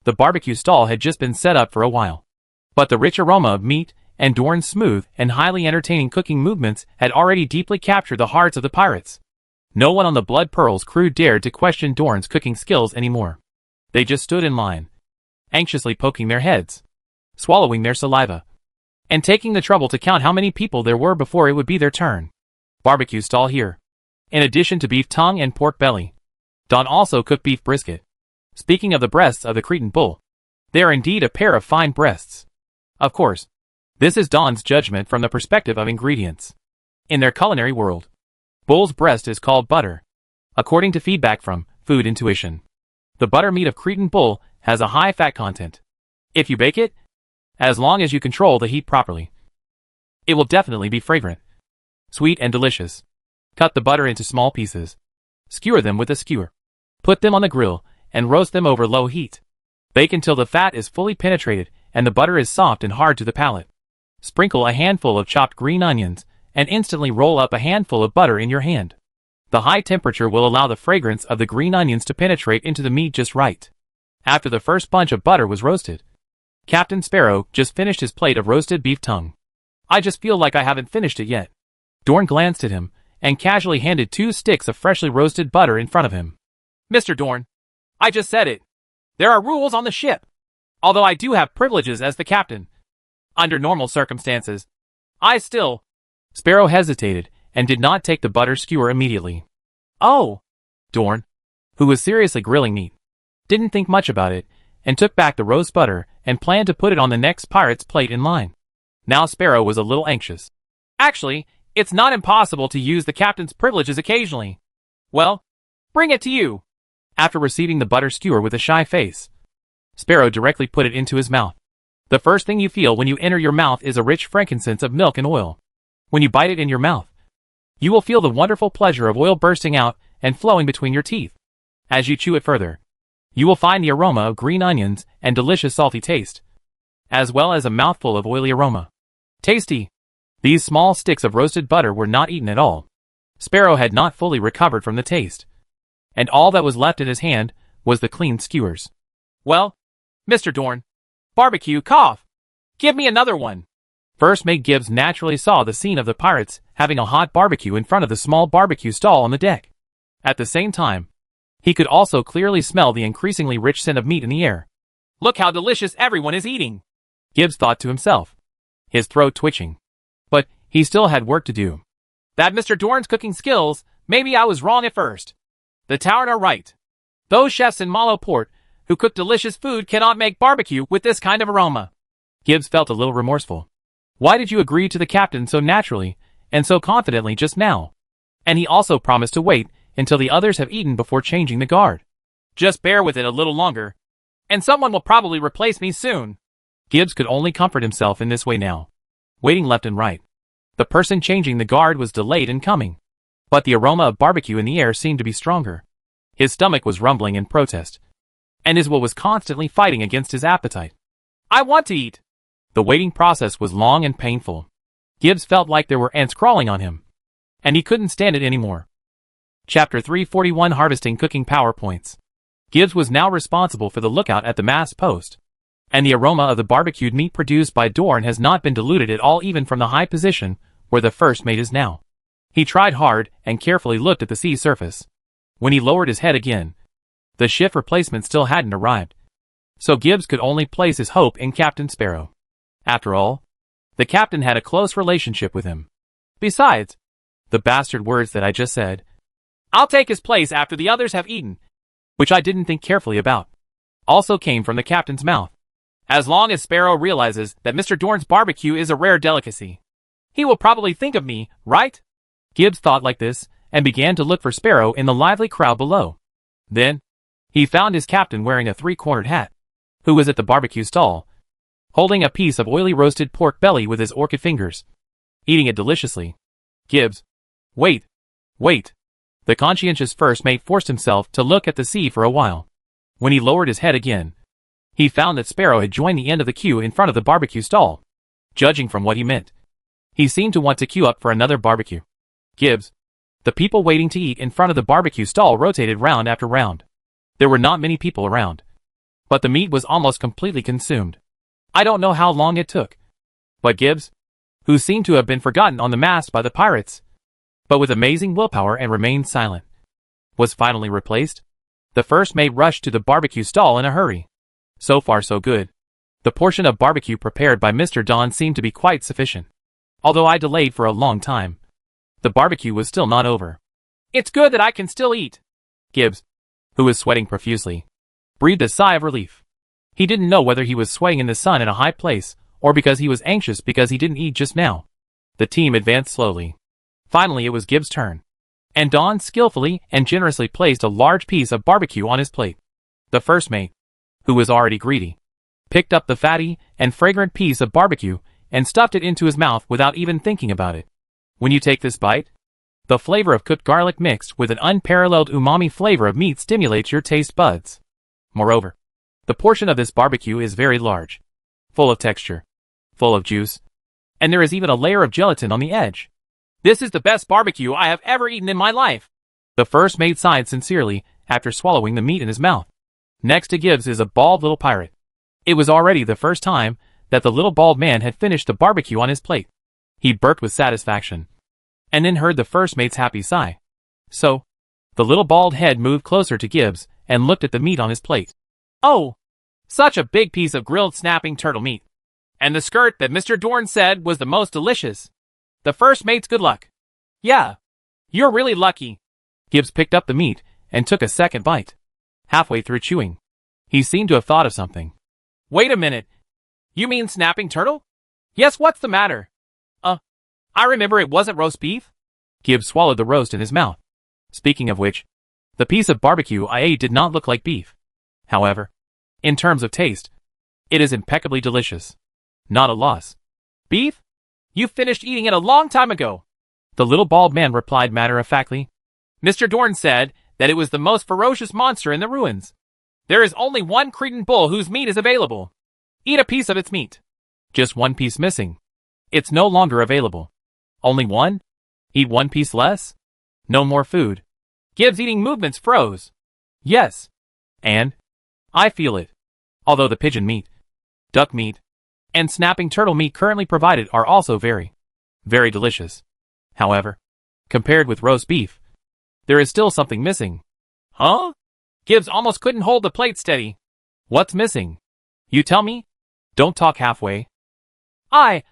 The barbecue stall had just been set up for a while, but the rich aroma of meat and Dorn's smooth and highly entertaining cooking movements had already deeply captured the hearts of the pirates. No one on the Blood Pearl's crew dared to question Dorn's cooking skills anymore. They just stood in line, anxiously poking their heads, swallowing their saliva, and taking the trouble to count how many people there were before it would be their turn. Barbecue stall here. In addition to beef tongue and pork belly, Don also cooked beef brisket. Speaking of the breasts of the Cretan bull, they are indeed a pair of fine breasts. Of course, this is Don's judgment from the perspective of ingredients. In their culinary world, bull's breast is called butter, according to feedback from Food Intuition. The butter meat of Cretan bull has a high fat content. If you bake it, as long as you control the heat properly, it will definitely be fragrant, sweet and delicious. Cut the butter into small pieces. Skewer them with a skewer. Put them on the grill and roast them over low heat. Bake until the fat is fully penetrated and the butter is soft and hard to the palate. Sprinkle a handful of chopped green onions and instantly roll up a handful of butter in your hand. The high temperature will allow the fragrance of the green onions to penetrate into the meat just right. After the first bunch of butter was roasted, Captain Sparrow just finished his plate of roasted beef tongue. I just feel like I haven't finished it yet. Dorn glanced at him and casually handed 2 sticks of freshly roasted butter in front of him. Mr. Dorn, I just said it. There are rules on the ship. Although I do have privileges as the captain, under normal circumstances, I still... Sparrow hesitated and did not take the butter skewer immediately. Oh! Dorn, who was seriously grilling meat, didn't think much about it and took back the roast butter and planned to put it on the next pirate's plate in line. Now Sparrow was a little anxious. Actually, it's not impossible to use the captain's privileges occasionally. Well, bring it to you. After receiving the butter skewer with a shy face, Sparrow directly put it into his mouth. The first thing you feel when you enter your mouth is a rich frankincense of milk and oil. When you bite it in your mouth, you will feel the wonderful pleasure of oil bursting out and flowing between your teeth. As you chew it further, you will find the aroma of green onions and delicious salty taste, as well as a mouthful of oily aroma. Tasty! These small sticks of roasted butter were not eaten at all. Sparrow had not fully recovered from the taste, and all that was left in his hand was the clean skewers. Well, Mr. Dorn, barbecue, cough! Give me another one! First Mate Gibbs naturally saw the scene of the pirates having a hot barbecue in front of the small barbecue stall on the deck. At the same time, he could also clearly smell the increasingly rich scent of meat in the air. Look how delicious everyone is eating! Gibbs thought to himself, his throat twitching. But he still had work to do. That Mr. Dorn's cooking skills, maybe I was wrong at first. The Tauren are right. Those chefs in Malo Port who cook delicious food cannot make barbecue with this kind of aroma. Gibbs felt a little remorseful. Why did you agree to the captain so naturally and so confidently just now? And he also promised to wait until the others have eaten before changing the guard. Just bear with it a little longer, and someone will probably replace me soon. Gibbs could only comfort himself in this way now, waiting left and right. The person changing the guard was delayed in coming, but the aroma of barbecue in the air seemed to be stronger. His stomach was rumbling in protest, and his will was constantly fighting against his appetite. I want to eat! The waiting process was long and painful. Gibbs felt like there were ants crawling on him, and he couldn't stand it anymore. Chapter 341 Harvesting Cooking PowerPoints. Gibbs was now responsible for the lookout at the mast post, and the aroma of the barbecued meat produced by Dorn has not been diluted at all, even from the high position where the first mate is now. He tried hard and carefully looked at the sea surface. When he lowered his head again, the ship replacement still hadn't arrived, so Gibbs could only place his hope in Captain Sparrow. After all, the captain had a close relationship with him. Besides, the bastard words that I just said, I'll take his place after the others have eaten, which I didn't think carefully about, also came from the captain's mouth. As long as Sparrow realizes that Mr. Dorn's barbecue is a rare delicacy, he will probably think of me, right? Gibbs thought like this and began to look for Sparrow in the lively crowd below. Then, he found his captain wearing a three-cornered hat, who was at the barbecue stall, holding a piece of oily roasted pork belly with his orchid fingers, eating it deliciously. Gibbs. Wait. The conscientious first mate forced himself to look at the sea for a while. When he lowered his head again, he found that Sparrow had joined the end of the queue in front of the barbecue stall. Judging from what he meant, he seemed to want to queue up for another barbecue. Gibbs. The people waiting to eat in front of the barbecue stall rotated round after round. There were not many people around, but the meat was almost completely consumed. I don't know how long it took, but Gibbs, who seemed to have been forgotten on the mast by the pirates, but with amazing willpower and remained silent, was finally replaced. The first mate rushed to the barbecue stall in a hurry. So far so good. The portion of barbecue prepared by Mr. Don seemed to be quite sufficient. Although I delayed for a long time, the barbecue was still not over. It's good that I can still eat. Gibbs, who was sweating profusely, breathed a sigh of relief. He didn't know whether he was sweating in the sun in a high place, or because he was anxious because he didn't eat just now. The team advanced slowly. Finally it was Gibbs' turn, and Don skillfully and generously placed a large piece of barbecue on his plate. The first mate, who was already greedy, picked up the fatty and fragrant piece of barbecue and stuffed it into his mouth without even thinking about it. When you take this bite, the flavor of cooked garlic mixed with an unparalleled umami flavor of meat stimulates your taste buds. Moreover, the portion of this barbecue is very large, full of texture, full of juice, and there is even a layer of gelatin on the edge. This is the best barbecue I have ever eaten in my life. The first mate sighed sincerely after swallowing the meat in his mouth. Next to Gibbs is a bald little pirate. It was already the first time that the little bald man had finished the barbecue on his plate. He burped with satisfaction, and then heard the first mate's happy sigh. So, the little bald head moved closer to Gibbs and looked at the meat on his plate. Oh, such a big piece of grilled snapping turtle meat. And the skirt that Mr. Dorn said was the most delicious. The first mate's good luck. Yeah, you're really lucky. Gibbs picked up the meat and took a second bite. Halfway through chewing, he seemed to have thought of something. Wait a minute. You mean snapping turtle? Yes, what's the matter? I remember it wasn't roast beef. Gibbs swallowed the roast in his mouth. Speaking of which, the piece of barbecue I ate did not look like beef. However, in terms of taste, it is impeccably delicious. Not a loss. Beef? You finished eating it a long time ago. The little bald man replied matter-of-factly. Mr. Dorn said that it was the most ferocious monster in the ruins. There is only one Cretan bull whose meat is available. Eat a piece of its meat. Just one piece missing. It's no longer available. Only one? Eat one piece less? No more food. Gibbs' eating movements froze. Yes. And? I feel it. Although the pigeon meat, duck meat, and snapping turtle meat currently provided are also very, very delicious. However, compared with roast beef, there is still something missing. Huh? Gibbs almost couldn't hold the plate steady. What's missing? You tell me? Don't talk halfway. I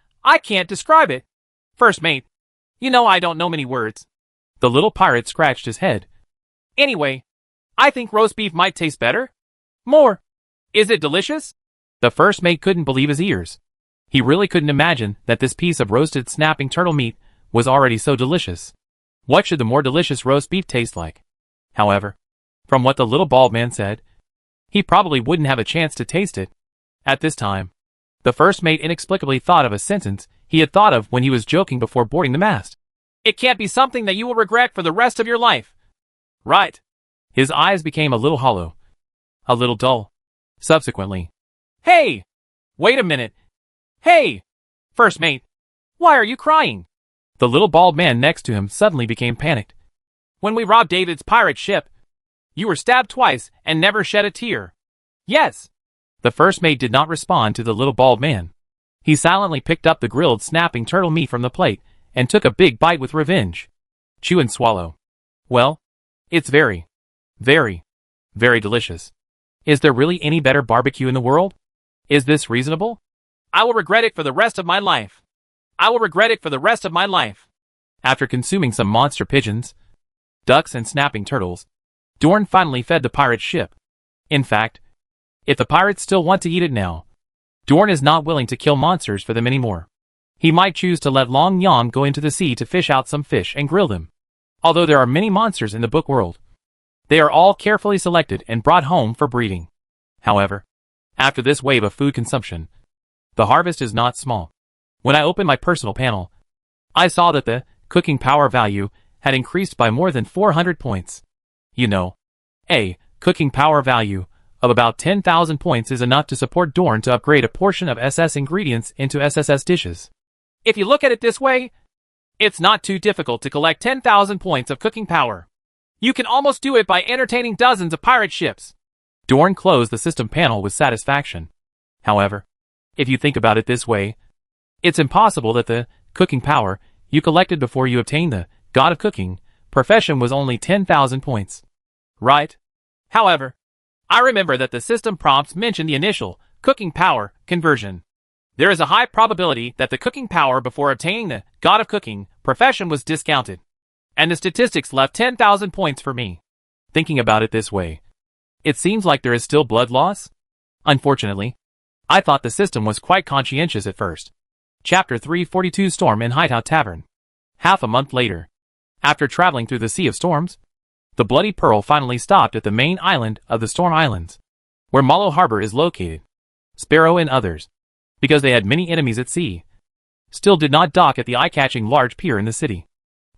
can't describe it. First mate, you know I don't know many words. The little pirate scratched his head. Anyway, I think roast beef might taste better. More. Is it delicious? The first mate couldn't believe his ears. He really couldn't imagine that this piece of roasted snapping turtle meat was already so delicious. What should the more delicious roast beef taste like? However, from what the little bald man said, he probably wouldn't have a chance to taste it. At this time, the first mate inexplicably thought of a sentence he had thought of when he was joking before boarding the mast. It can't be something that you will regret for the rest of your life. Right. His eyes became a little hollow, a little dull. Subsequently, hey! Wait a minute. Hey! First mate, why are you crying? The little bald man next to him suddenly became panicked. When we robbed David's pirate ship, you were stabbed twice and never shed a tear. Yes. The first mate did not respond to the little bald man. He silently picked up the grilled snapping turtle meat from the plate and took a big bite with revenge. Chew and swallow. Well, it's very, very, very delicious. Is there really any better barbecue in the world? Is this reasonable? I will regret it for the rest of my life. I will regret it for the rest of my life. After consuming some monster pigeons, ducks and snapping turtles, Dorn finally fed the pirate ship. In fact, if the pirates still want to eat it now, Dorn is not willing to kill monsters for them anymore. He might choose to let Long Yam go into the sea to fish out some fish and grill them. Although there are many monsters in the book world, they are all carefully selected and brought home for breeding. However, after this wave of food consumption, the harvest is not small. When I opened my personal panel, I saw that the cooking power value had increased by more than 400 points. You know, a cooking power value of about 10,000 points is enough to support Dorn to upgrade a portion of SS ingredients into SSS dishes. If you look at it this way, it's not too difficult to collect 10,000 points of cooking power. You can almost do it by entertaining dozens of pirate ships. Dorn closed the system panel with satisfaction. However, if you think about it this way, it's impossible that the cooking power you collected before you obtained the God of Cooking profession was only 10,000 points. Right? However, I remember that the system prompts mentioned the initial cooking power conversion. There is a high probability that the cooking power before obtaining the God of Cooking profession was discounted, and the statistics left 10,000 points for me. Thinking about it this way, it seems like there is still blood loss. Unfortunately, I thought the system was quite conscientious at first. Chapter 342 Storm in Hideout Tavern. Half a month later, after traveling through the Sea of Storms, the Bloody Pearl finally stopped at the main island of the Storm Islands, where Mallow Harbor is located. Sparrow and others, because they had many enemies at sea, still did not dock at the eye-catching large pier in the city.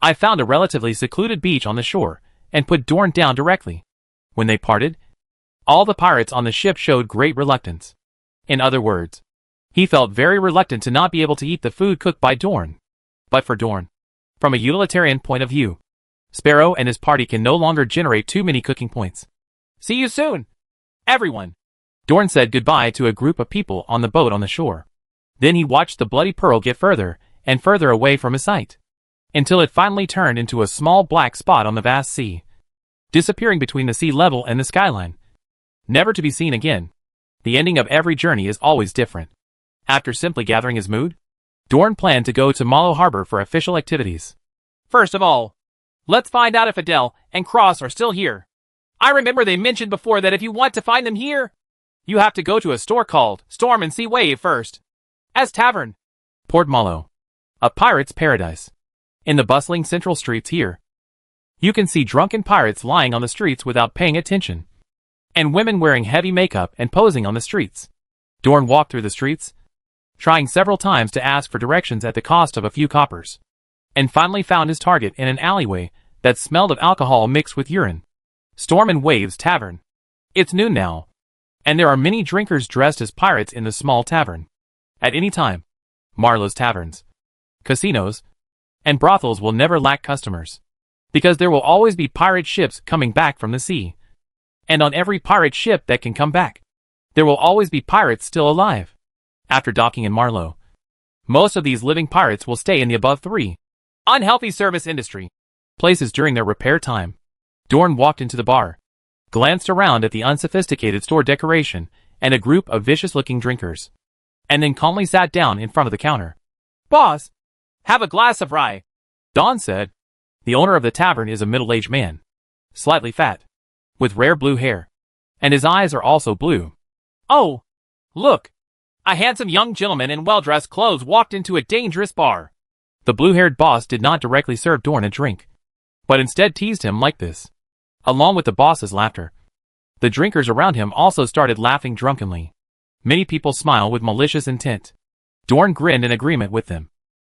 I found a relatively secluded beach on the shore and put Dorn down directly. When they parted, all the pirates on the ship showed great reluctance. In other words, he felt very reluctant to not be able to eat the food cooked by Dorn. But for Dorn, from a utilitarian point of view, Sparrow and his party can no longer generate too many cooking points. See you soon, everyone. Dorn said goodbye to a group of people on the boat on the shore. Then he watched the Bloody Pearl get further and further away from his sight, until it finally turned into a small black spot on the vast sea, disappearing between the sea level and the skyline, never to be seen again. The ending of every journey is always different. After simply gathering his mood, Dorn planned to go to Mallow Harbor for official activities. First of all, let's find out if Adele and Cross are still here. I remember they mentioned before that if you want to find them here, you have to go to a store called Storm and Sea Wave first. As Tavern, Port Mallow, a pirate's paradise. In the bustling central streets here, you can see drunken pirates lying on the streets without paying attention, and women wearing heavy makeup and posing on the streets. Dorn walked through the streets, trying several times to ask for directions at the cost of a few coppers, and finally found his target in an alleyway that smelled of alcohol mixed with urine. Storm and Waves Tavern. It's noon now, and there are many drinkers dressed as pirates in the small tavern. At any time, Marlowe's taverns, casinos, and brothels will never lack customers, because there will always be pirate ships coming back from the sea. And on every pirate ship that can come back, there will always be pirates still alive. After docking in Marlowe, most of these living pirates will stay in the above 3 unhealthy service industry places during their repair time. Dorn walked into the bar, glanced around at the unsophisticated store decoration and a group of vicious-looking drinkers, and then calmly sat down in front of the counter. "Boss, have a glass of rye," Don said. The owner of the tavern is a middle-aged man, slightly fat, with rare blue hair, and his eyes are also blue. "Oh, look, a handsome young gentleman in well-dressed clothes walked into a dangerous bar." The blue-haired boss did not directly serve Dorn a drink, but instead teased him like this. Along with the boss's laughter, the drinkers around him also started laughing drunkenly. Many people smile with malicious intent. Dorn grinned in agreement with them,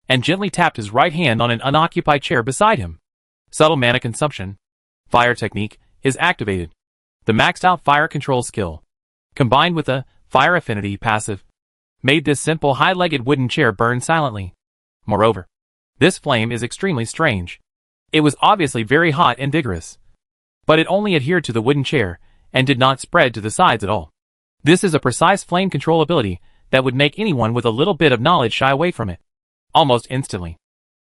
and gently tapped his right hand on an unoccupied chair beside him. Subtle mana consumption, fire technique, is activated. The maxed out fire control skill, combined with a fire affinity passive, made this simple high-legged wooden chair burn silently. Moreover, this flame is extremely strange. It was obviously very hot and vigorous, but it only adhered to the wooden chair and did not spread to the sides at all. This is a precise flame control ability that would make anyone with a little bit of knowledge shy away from it. Almost instantly,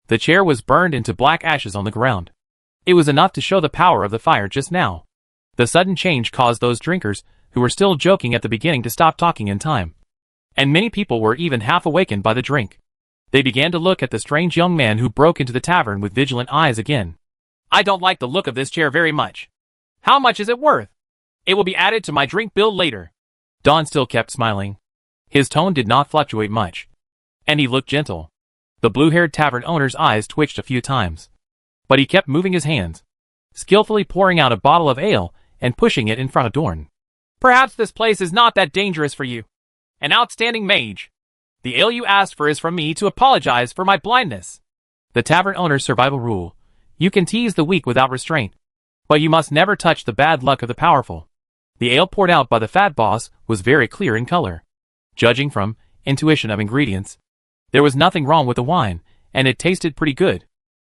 the chair was burned into black ashes on the ground. It was enough to show the power of the fire just now. The sudden change caused those drinkers who were still joking at the beginning to stop talking in time, and many people were even half awakened by the drink. They began to look at the strange young man who broke into the tavern with vigilant eyes again. "I don't like the look of this chair very much. How much is it worth? It will be added to my drink bill later." Don still kept smiling. His tone did not fluctuate much, and he looked gentle. The blue-haired tavern owner's eyes twitched a few times, but he kept moving his hands, skillfully pouring out a bottle of ale and pushing it in front of Dorn. "Perhaps this place is not that dangerous for you. An outstanding mage. The ale you asked for is from me to apologize for my blindness." The tavern owner's survival rule: you can tease the weak without restraint, but you must never touch the bad luck of the powerful. The ale poured out by the fat boss was very clear in color. Judging from intuition of ingredients, there was nothing wrong with the wine, and it tasted pretty good.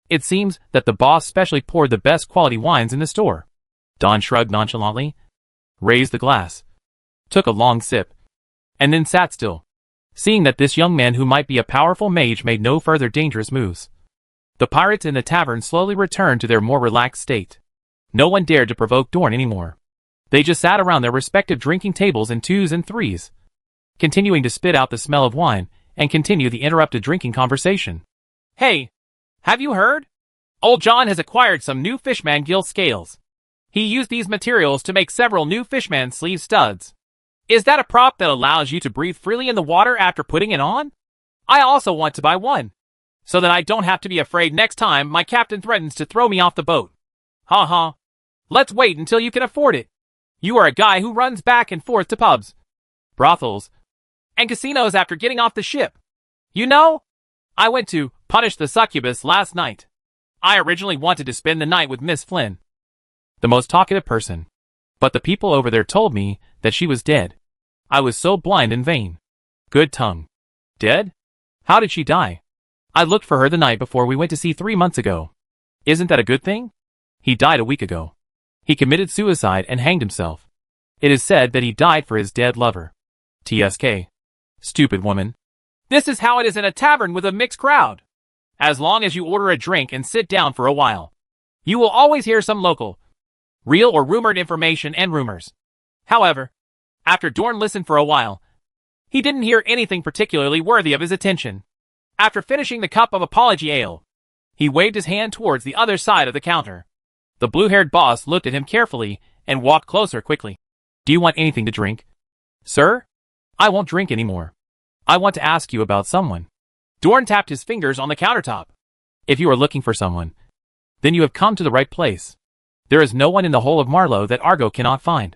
It seems that the boss specially poured the best quality wines in the store. Don shrugged nonchalantly, raised the glass, took a long sip, and then sat still, seeing that this young man who might be a powerful mage made no further dangerous moves. The pirates in the tavern slowly returned to their more relaxed state. No one dared to provoke Dorn anymore. They just sat around their respective drinking tables in 2s and 3s, continuing to spit out the smell of wine and continue the interrupted drinking conversation. "Hey, have you heard? Old John has acquired some new Fishman gill scales. He used these materials to make several new Fishman sleeve studs. Is that a prop that allows you to breathe freely in the water after putting it on? I also want to buy one, so that I don't have to be afraid next time my captain threatens to throw me off the boat. Ha ha. Let's wait until you can afford it. You are a guy who runs back and forth to pubs, brothels, and casinos after getting off the ship. You know, I went to punish the succubus last night. I originally wanted to spend the night with Miss Flynn, the most talkative person, but the people over there told me that she was dead. I was so blind and vain. Good tongue. Dead? How did she die? I looked for her the night before we went to sea 3 months ago. Isn't that a good thing? He died a week ago. He committed suicide and hanged himself. It is said that he died for his dead lover. TSK. Stupid woman. This is how it is in a tavern with a mixed crowd. As long as you order a drink and sit down for a while, you will always hear some local, real or rumored information and rumors. However, after Dorn listened for a while, he didn't hear anything particularly worthy of his attention. After finishing the cup of apology ale, he waved his hand towards the other side of the counter. The blue-haired boss looked at him carefully and walked closer quickly. "Do you want anything to drink?" "Sir? I won't drink anymore. I want to ask you about someone." Dorn tapped his fingers on the countertop. "If you are looking for someone, then you have come to the right place. There is no one in the whole of Marlowe that Argo cannot find.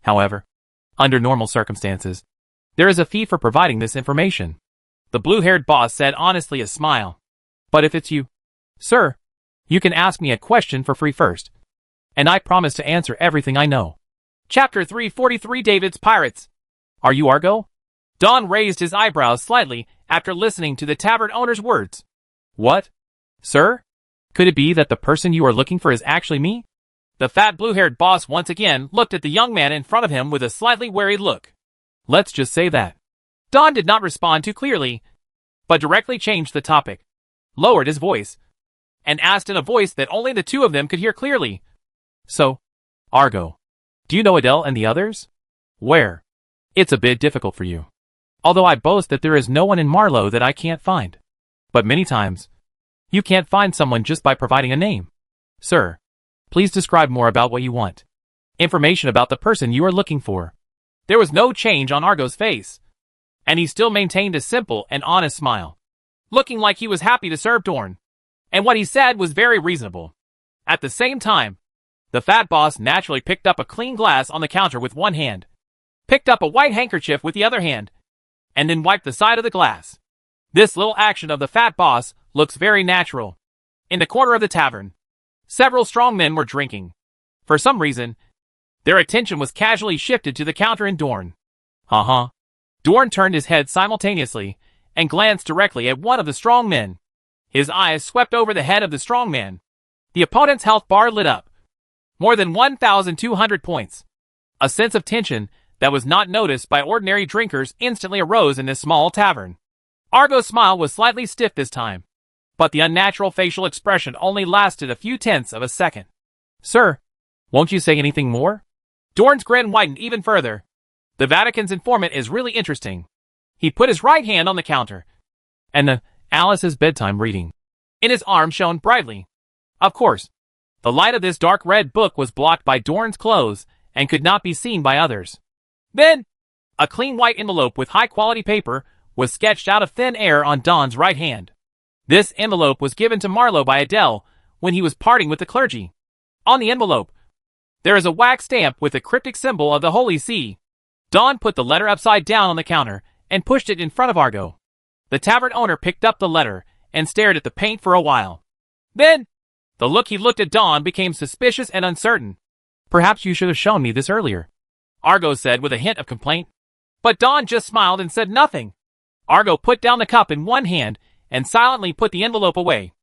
However, under normal circumstances, there is a fee for providing this information." The blue-haired boss said honestly, a smile. "But if it's you, sir, you can ask me a question for free first." and I promise to answer everything I know. Chapter 343 David's Pirates. Are you Argo? Don raised his eyebrows slightly after listening to the tavern owner's words. What? Sir? Could it be that the person you are looking for is actually me? The fat blue-haired boss once again looked at the young man in front of him with a slightly wary look. Let's just say that. Don did not respond too clearly, but directly changed the topic, lowered his voice, and asked in a voice that only the two of them could hear clearly. So, Argo, do you know Adele and the others? Where? It's a bit difficult for you. Although I boast that there is no one in Marlowe that I can't find. But many times, you can't find someone just by providing a name. Sir, please describe more about what you want. Information about the person you are looking for. There was no change on Argo's face, and he still maintained a simple and honest smile, looking like he was happy to serve Dorn. And what he said was very reasonable. At the same time, the fat boss naturally picked up a clean glass on the counter with one hand, picked up a white handkerchief with the other hand, and then wiped the side of the glass. This little action of the fat boss looks very natural. In the corner of the tavern, several strong men were drinking. For some reason, their attention was casually shifted to the counter and Dorn. Dorn turned his head simultaneously and glanced directly at one of the strong men. His eyes swept over the head of the strong man. The opponent's health bar lit up. More than 1,200 points. A sense of tension that was not noticed by ordinary drinkers instantly arose in this small tavern. Argo's smile was slightly stiff this time, but the unnatural facial expression only lasted a few tenths of a second. Sir, won't you say anything more? Dorn's grin widened even further. The Vatican's informant is really interesting. He put his right hand on the counter, and the Alice's bedtime reading in his arm shone brightly. Of course, the light of this dark red book was blocked by Dorn's clothes and could not be seen by others. Then, a clean white envelope with high-quality paper was sketched out of thin air on Don's right hand. This envelope was given to Marlowe by Adele when he was parting with the clergy. On the envelope, there is a wax stamp with the cryptic symbol of the Holy See. Don put the letter upside down on the counter and pushed it in front of Argo. The tavern owner picked up the letter and stared at the paint for a while. Then, the look he looked at Don became suspicious and uncertain. Perhaps you should have shown me this earlier, Argo said with a hint of complaint. But Don just smiled and said nothing. Argo put down the cup in one hand and silently put the envelope away.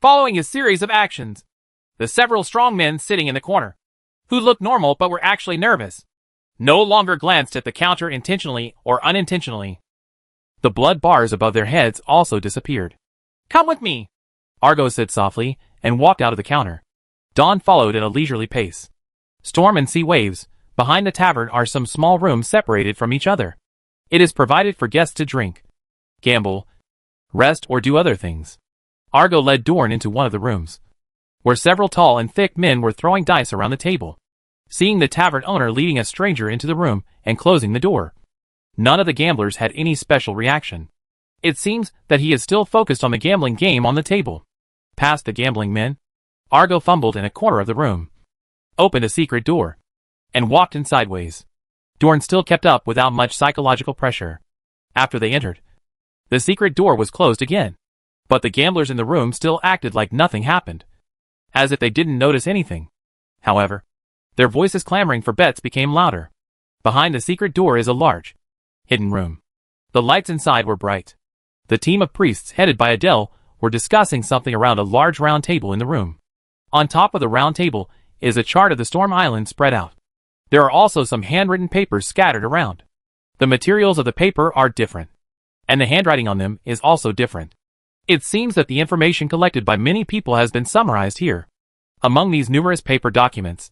Following a series of actions, the several strong men sitting in the corner, who looked normal but were actually nervous, no longer glanced at the counter intentionally or unintentionally. The blood bars above their heads also disappeared. Come with me, Argo said softly and walked out of the counter. Don followed at a leisurely pace. Storm and sea waves. Behind the tavern are some small rooms separated from each other. It is provided for guests to drink, gamble, rest, or do other things. Argo led Dorn into one of the rooms, where several tall and thick men were throwing dice around the table. Seeing the tavern owner leading a stranger into the room and closing the door, none of the gamblers had any special reaction. It seems that he is still focused on the gambling game on the table. Past the gambling men, Argo fumbled in a corner of the room, opened a secret door, and walked in sideways. Dorn still kept up without much psychological pressure. After they entered, the secret door was closed again, but the gamblers in the room still acted like nothing happened, as if they didn't notice anything. However, their voices clamoring for bets became louder. Behind the secret door is a large, hidden room. The lights inside were bright. The team of priests headed by Adele were discussing something around a large round table in the room. On top of the round table is a chart of the Storm Island spread out. There are also some handwritten papers scattered around. The materials of the paper are different, and the handwriting on them is also different. It seems that the information collected by many people has been summarized here. Among these numerous paper documents,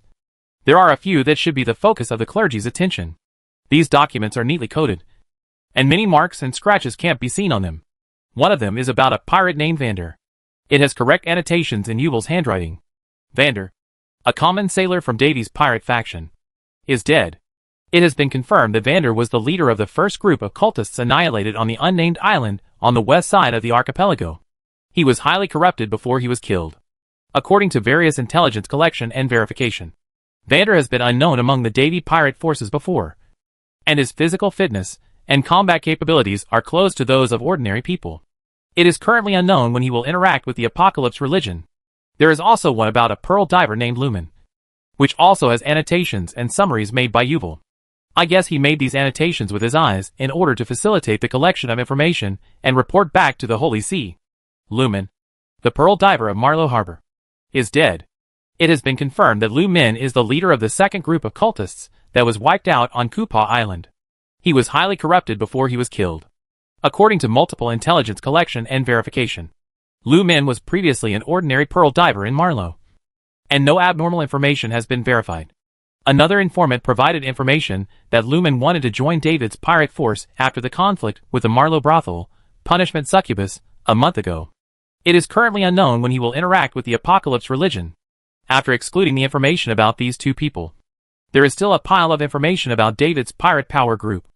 there are a few that should be the focus of the clergy's attention. These documents are neatly coded, and many marks and scratches can't be seen on them. One of them is about a pirate named Vander. It has correct annotations in Yuval's handwriting. Vander, a common sailor from Davy's pirate faction, is dead. It has been confirmed that Vander was the leader of the first group of cultists annihilated on the unnamed island on the west side of the archipelago. He was highly corrupted before he was killed. According to various intelligence collection and verification, Vander has been unknown among the Davy pirate forces before, and his physical fitness and combat capabilities are close to those of ordinary people. It is currently unknown when he will interact with the Apocalypse religion. There is also one about a pearl diver named Lumen, which also has annotations and summaries made by Yuval. I guess he made these annotations with his eyes in order to facilitate the collection of information and report back to the Holy See. Lumen, the pearl diver of Marlow Harbor, is dead. It has been confirmed that Lu Min is the leader of the second group of cultists that was wiped out on Kupa Island. He was highly corrupted before he was killed. According to multiple intelligence collection and verification, Lu Min was previously an ordinary pearl diver in Marlow, and no abnormal information has been verified. Another informant provided information that Lu Min wanted to join David's pirate force after the conflict with the Marlow brothel, punishment succubus, a month ago. It is currently unknown when he will interact with the Apocalypse religion. After excluding the information about these two people, there is still a pile of information about David's pirate power group.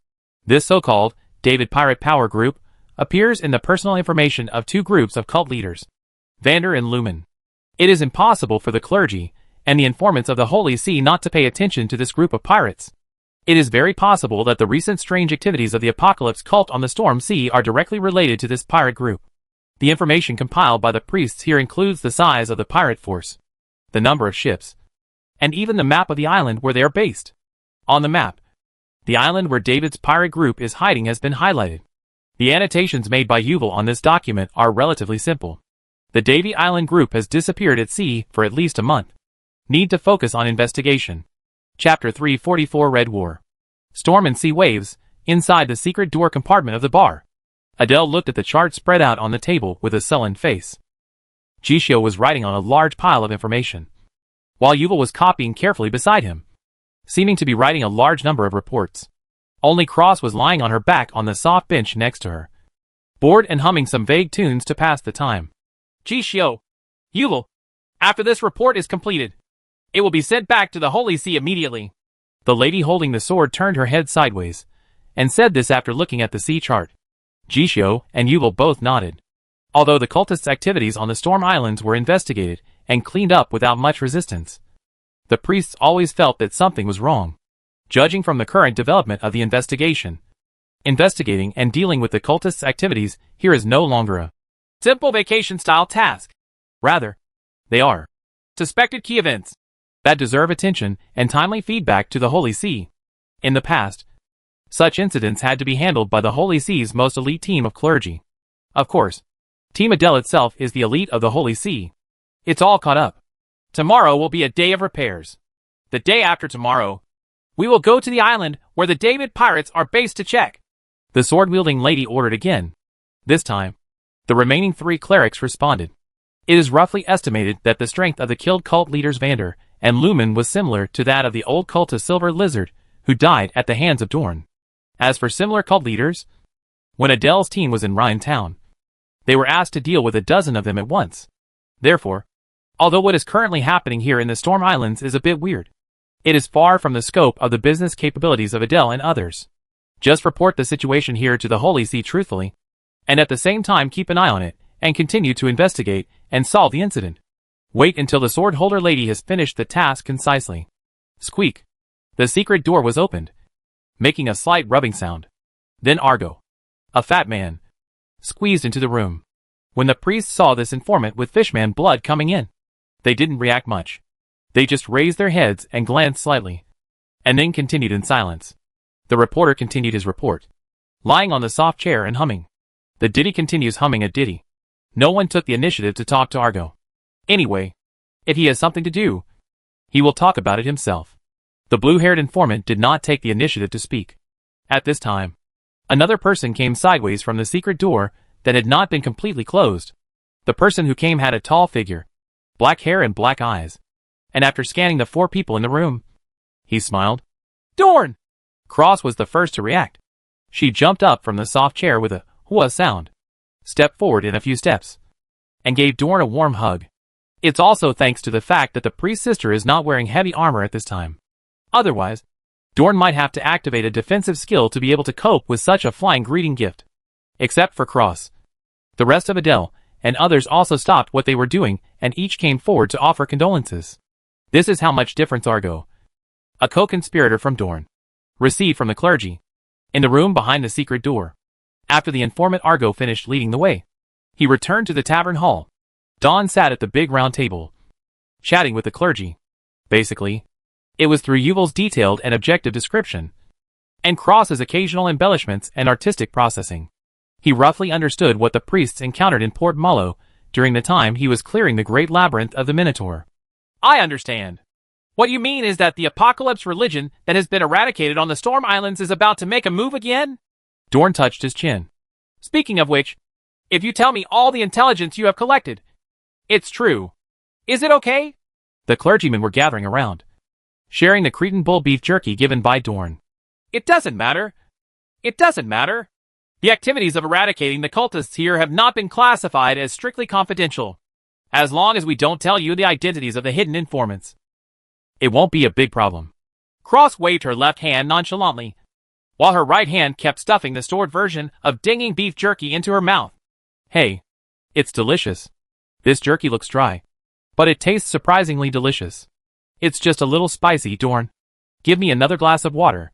This so-called David Pirate Power Group appears in the personal information of two groups of cult leaders, Vander and Lumen. It is impossible for the clergy and the informants of the Holy See not to pay attention to this group of pirates. It is very possible that the recent strange activities of the Apocalypse cult on the Storm Sea are directly related to this pirate group. The information compiled by the priests here includes the size of the pirate force, the number of ships, and even the map of the island where they are based. On the map, the island where David's pirate group is hiding has been highlighted. The annotations made by Yuval on this document are relatively simple. The Davy Island group has disappeared at sea for at least a month. Need to focus on investigation. Chapter 344 Red War. Storm and sea waves, inside the secret door compartment of the bar. Adele looked at the chart spread out on the table with a sullen face. Jishio was writing on a large pile of information, while Yuval was copying carefully beside him, seeming to be writing a large number of reports. Only Cross was lying on her back on the soft bench next to her, bored and humming some vague tunes to pass the time. Jishio, Yuval, after this report is completed, it will be sent back to the Holy See immediately. The lady holding the sword turned her head sideways, and said this after looking at the sea chart. Jishio and Yuval both nodded. Although the cultists' activities on the Storm Islands were investigated and cleaned up without much resistance, the priests always felt that something was wrong. Judging from the current development of the investigation, investigating and dealing with the cultists' activities here is no longer a simple vacation-style task. Rather, they are suspected key events that deserve attention and timely feedback to the Holy See. In the past, such incidents had to be handled by the Holy See's most elite team of clergy. Of course, Team Adele itself is the elite of the Holy See. It's all caught up. Tomorrow will be a day of repairs. The day after tomorrow, we will go to the island where the David pirates are based to check. The sword-wielding lady ordered again. This time, the remaining 3 clerics responded. It is roughly estimated that the strength of the killed cult leaders Vander and Lumen was similar to that of the old cultist Silver Lizard, who died at the hands of Dorn. As for similar cult leaders, when Adele's team was in Rhine Town, they were asked to deal with a dozen of them at once. Therefore, although what is currently happening here in the Storm Islands is a bit weird, it is far from the scope of the business capabilities of Adele and others. Just report the situation here to the Holy See truthfully, and at the same time keep an eye on it, and continue to investigate and solve the incident. Wait until the sword holder lady has finished the task concisely. Squeak. The secret door was opened, making a slight rubbing sound. Then Argo, a fat man, squeezed into the room. When the priests saw this informant with fishman blood coming in, they didn't react much. They just raised their heads and glanced slightly, and then continued in silence. The reporter continued his report, lying on the soft chair and humming. The ditty continues humming a ditty. No one took the initiative to talk to Argo. Anyway, if he has something to do, he will talk about it himself. The blue-haired informant did not take the initiative to speak. At this time, another person came sideways from the secret door that had not been completely closed. The person who came had a tall figure, black hair and black eyes, and after scanning the 4 people in the room, he smiled. Dorn! Cross was the first to react. She jumped up from the soft chair with a hua sound, stepped forward in a few steps, and gave Dorn a warm hug. It's also thanks to the fact that the priest's sister is not wearing heavy armor at this time. Otherwise, Dorn might have to activate a defensive skill to be able to cope with such a flying greeting gift. Except for Cross. The rest of Adele and others also stopped what they were doing and each came forward to offer condolences. This is how much difference Argo, a co-conspirator from Dorn, received from the clergy, in the room behind the secret door. After the informant Argo finished leading the way, he returned to the tavern hall. Dawn sat at the big round table, chatting with the clergy. Basically, It was through Yuval's detailed and objective description, and Cross's occasional embellishments and artistic processing. He roughly understood what the priests encountered in Port Malo during the time he was clearing the great labyrinth of the Minotaur. I understand. What you mean is that the apocalypse religion that has been eradicated on the Storm Islands is about to make a move again? Dorn touched his chin. Speaking of which, if you tell me all the intelligence you have collected, it's true. Is it okay? The clergymen were gathering around, sharing the Cretan bull beef jerky given by Dorn. It doesn't matter. It doesn't matter. The activities of eradicating the cultists here have not been classified as strictly confidential, as long as we don't tell you the identities of the hidden informants. It won't be a big problem. Cross waved her left hand nonchalantly, while her right hand kept stuffing the stored version of dinging beef jerky into her mouth. Hey, it's delicious. This jerky looks dry, but it tastes surprisingly delicious. It's just a little spicy, Dorn. Give me another glass of water.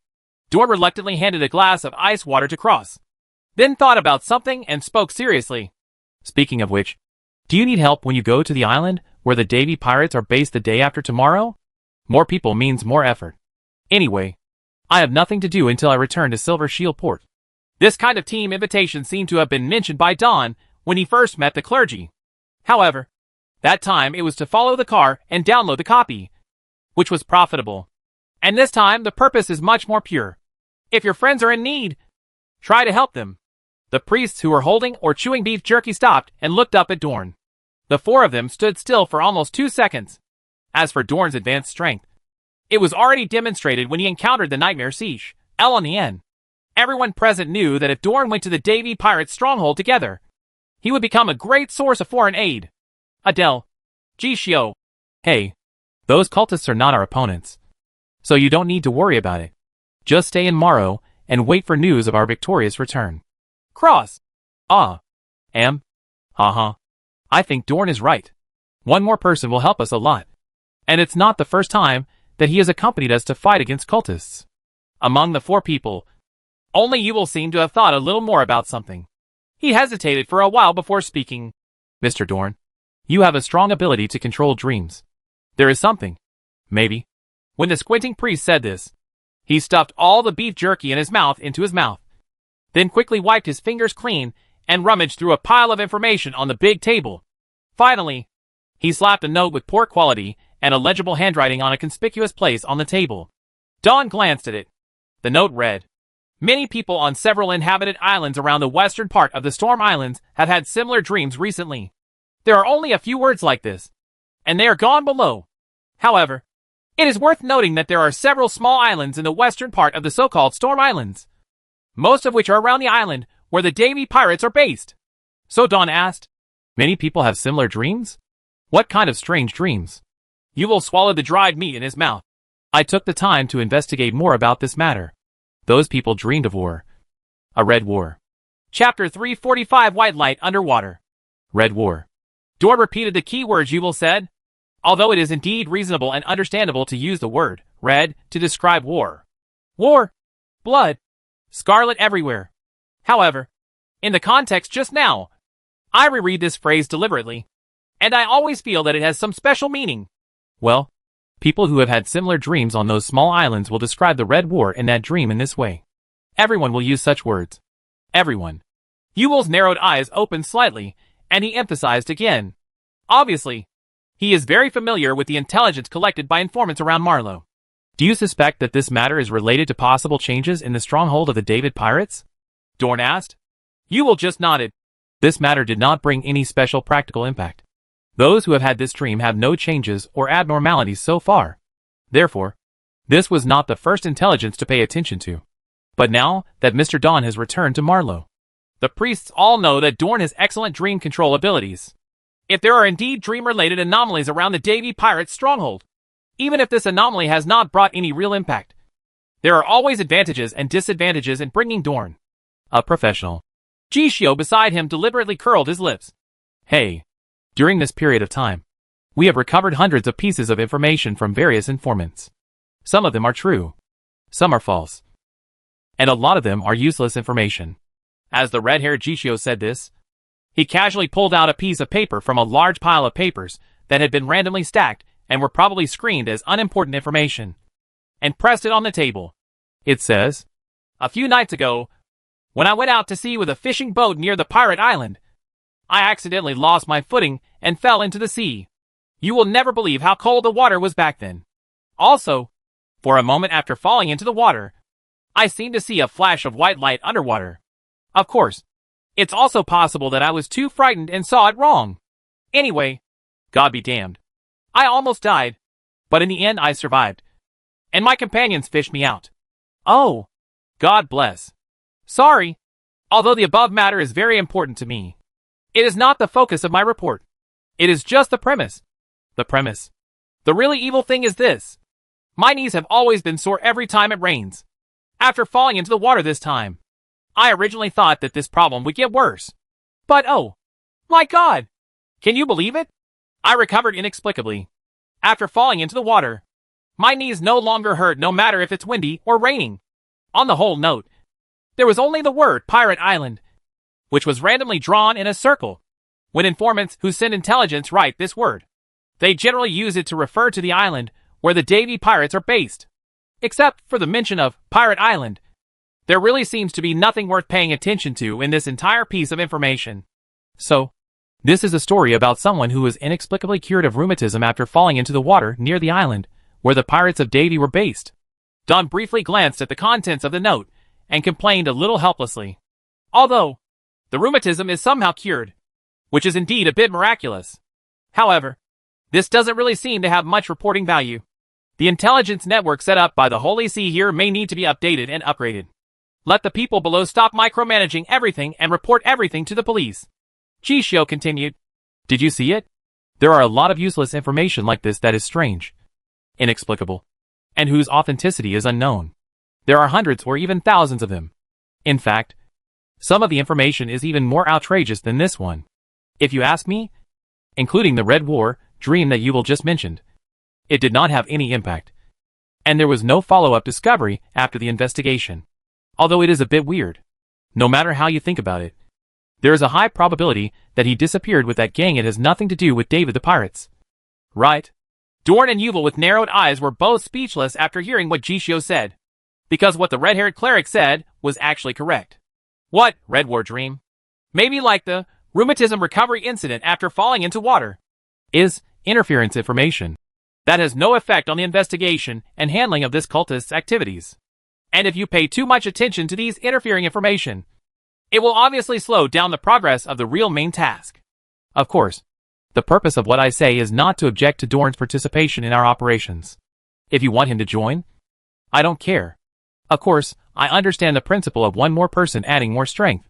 Dorn reluctantly handed a glass of ice water to Cross, then thought about something and spoke seriously. Speaking of which, do you need help when you go to the island where the Davy Pirates are based the day after tomorrow? More people means more effort. Anyway, I have nothing to do until I return to Silver Shield Port. This kind of team invitation seemed to have been mentioned by Don when he first met the clergy. However, that time it was to follow the car and download the copy, which was profitable. And this time the purpose is much more pure. If your friends are in need, try to help them. The priests who were holding or chewing beef jerky stopped and looked up at Dorn. The four of them stood still for almost 2 seconds. As for Dorn's advanced strength, it was already demonstrated when he encountered the Nightmare Siege, L on the end. Everyone present knew that if Dorn went to the Davy Pirates' stronghold together, he would become a great source of foreign aid. Adele. Jishio. Hey, those cultists are not our opponents, so you don't need to worry about it. Just stay in Morrow and wait for news of our victorious return. Cross. I think Dorn is right. One more person will help us a lot. And it's not the first time that he has accompanied us to fight against cultists. Among the 4 people, only you will seem to have thought a little more about something. He hesitated for a while before speaking. Mr. Dorn, you have a strong ability to control dreams. There is something, maybe. When the squinting priest said this, he stuffed all the beef jerky in his mouth into his mouth, then quickly wiped his fingers clean and rummaged through a pile of information on the big table. Finally, he slapped a note with poor quality and illegible handwriting on a conspicuous place on the table. Dawn glanced at it. The note read, "Many people on several inhabited islands around the western part of the Storm Islands have had similar dreams recently. There are only a few words like this, and they are gone below. However, it is worth noting that there are several small islands in the western part of the so-called Storm Islands, most of which are around the island where the Davy Pirates are based." So Dawn asked, "Many people have similar dreams? What kind of strange dreams?" Yuval swallowed the dried meat in his mouth. I took the time to investigate more about this matter. Those people dreamed of war. A red war. Chapter 345 White Light Underwater. Red war. Dorn repeated the key words Yuval said. Although it is indeed reasonable and understandable to use the word red to describe war. War. Blood. Scarlet everywhere. However, in the context just now, I reread this phrase deliberately, and I always feel that it has some special meaning. Well, people who have had similar dreams on those small islands will describe the Red War in that dream in this way. Everyone will use such words. Everyone. Yuval's narrowed eyes opened slightly, and he emphasized again. Obviously, he is very familiar with the intelligence collected by informants around Marlow. Do you suspect that this matter is related to possible changes in the stronghold of the David Pirates? Dorn asked. Yuval just nodded. This matter did not bring any special practical impact. Those who have had this dream have no changes or abnormalities so far. Therefore, this was not the first intelligence to pay attention to. But now that Mr. Dawn has returned to Marlow, the priests all know that Dorn has excellent dream control abilities. If there are indeed dream-related anomalies around the Davy Pirates' stronghold, even if this anomaly has not brought any real impact, there are always advantages and disadvantages in bringing Dorn. A professional. Jishio beside him deliberately curled his lips. Hey. During this period of time, we have recovered hundreds of pieces of information from various informants. Some of them are true. Some are false. And a lot of them are useless information. As the red-haired Jishio said this, he casually pulled out a piece of paper from a large pile of papers that had been randomly stacked and were probably screened as unimportant information. and pressed it on the table. It says, "A few nights ago, when I went out to sea with a fishing boat near the pirate island, I accidentally lost my footing and fell into the sea. You will never believe how cold the water was back then. Also, for a moment after falling into the water, I seemed to see a flash of white light underwater. Of course, it's also possible that I was too frightened and saw it wrong. Anyway, God be damned. I almost died, but in the end I survived, and my companions fished me out. Oh, God bless. Sorry, although the above matter is very important to me. It is not the focus of my report. It is just the premise. The premise. The really evil thing is this. My knees have always been sore every time it rains. After falling into the water this time, I originally thought that this problem would get worse. But oh, my God! Can you believe it? I recovered inexplicably. After falling into the water, my knees no longer hurt no matter if it's windy or raining. On the whole note, there was only the word Pirate Island, which was randomly drawn in a circle. When informants who send intelligence write this word, they generally use it to refer to the island where the Davy pirates are based. Except for the mention of Pirate Island, there really seems to be nothing worth paying attention to in this entire piece of information. So, this is a story about someone who was inexplicably cured of rheumatism after falling into the water near the island where the pirates of Davy were based. Don briefly glanced at the contents of the note and complained a little helplessly. Although, the rheumatism is somehow cured, which is indeed a bit miraculous. However, this doesn't really seem to have much reporting value. The intelligence network set up by the Holy See here may need to be updated and upgraded. Let the people below stop micromanaging everything and report everything to the police. Chishio continued. Did you see it? There are a lot of useless information like this that is strange, inexplicable, and whose authenticity is unknown. There are hundreds or even thousands of them. In fact, some of the information is even more outrageous than this one. If you ask me, including the Red War dream that you will just mentioned, it did not have any impact. And there was no follow-up discovery after the investigation. Although it is a bit weird. No matter how you think about it, there is a high probability that he disappeared with that gang. It has nothing to do with David the Pirates. Right? Dorn and Yuval with narrowed eyes were both speechless after hearing what Jishio said. Because what the red-haired cleric said was actually correct. What, Red War dream? Maybe like the rheumatism recovery incident after falling into water. Is interference information that has no effect on the investigation and handling of this cultist's activities. And if you pay too much attention to these interfering information, it will obviously slow down the progress of the real main task. Of course, the purpose of what I say is not to object to Dorn's participation in our operations. If you want him to join, I don't care. Of course, I understand the principle of one more person adding more strength.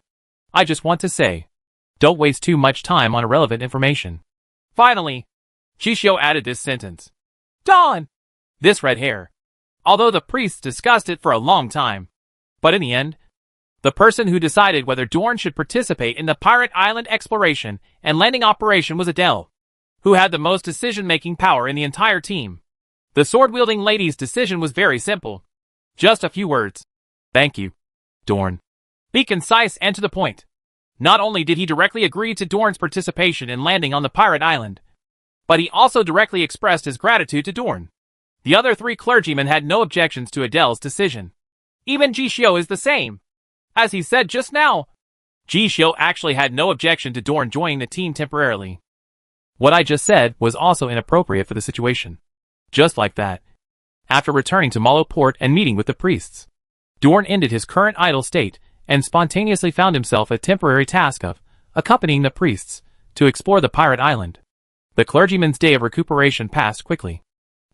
I just want to say, don't waste too much time on irrelevant information. Finally, Chishio added this sentence. Don! This red hair. Although the priests discussed it for a long time. But in the end, the person who decided whether Dorn should participate in the Pirate Island exploration and landing operation was Adele, who had the most decision-making power in the entire team. The sword-wielding lady's decision was very simple. Just a few words. Thank you, Dorn. Be concise and to the point. Not only did he directly agree to Dorn's participation in landing on the Pirate Island, but he also directly expressed his gratitude to Dorn. The other three clergymen had no objections to Adele's decision. Even Jishio is the same. As he said just now, Jishio actually had no objection to Dorn joining the team temporarily. What I just said was also inappropriate for the situation. Just like that, after returning to Malo Port and meeting with the priests, Dorn ended his current idle state and spontaneously found himself a temporary task of accompanying the priests to explore the Pirate Island. The clergyman's day of recuperation passed quickly.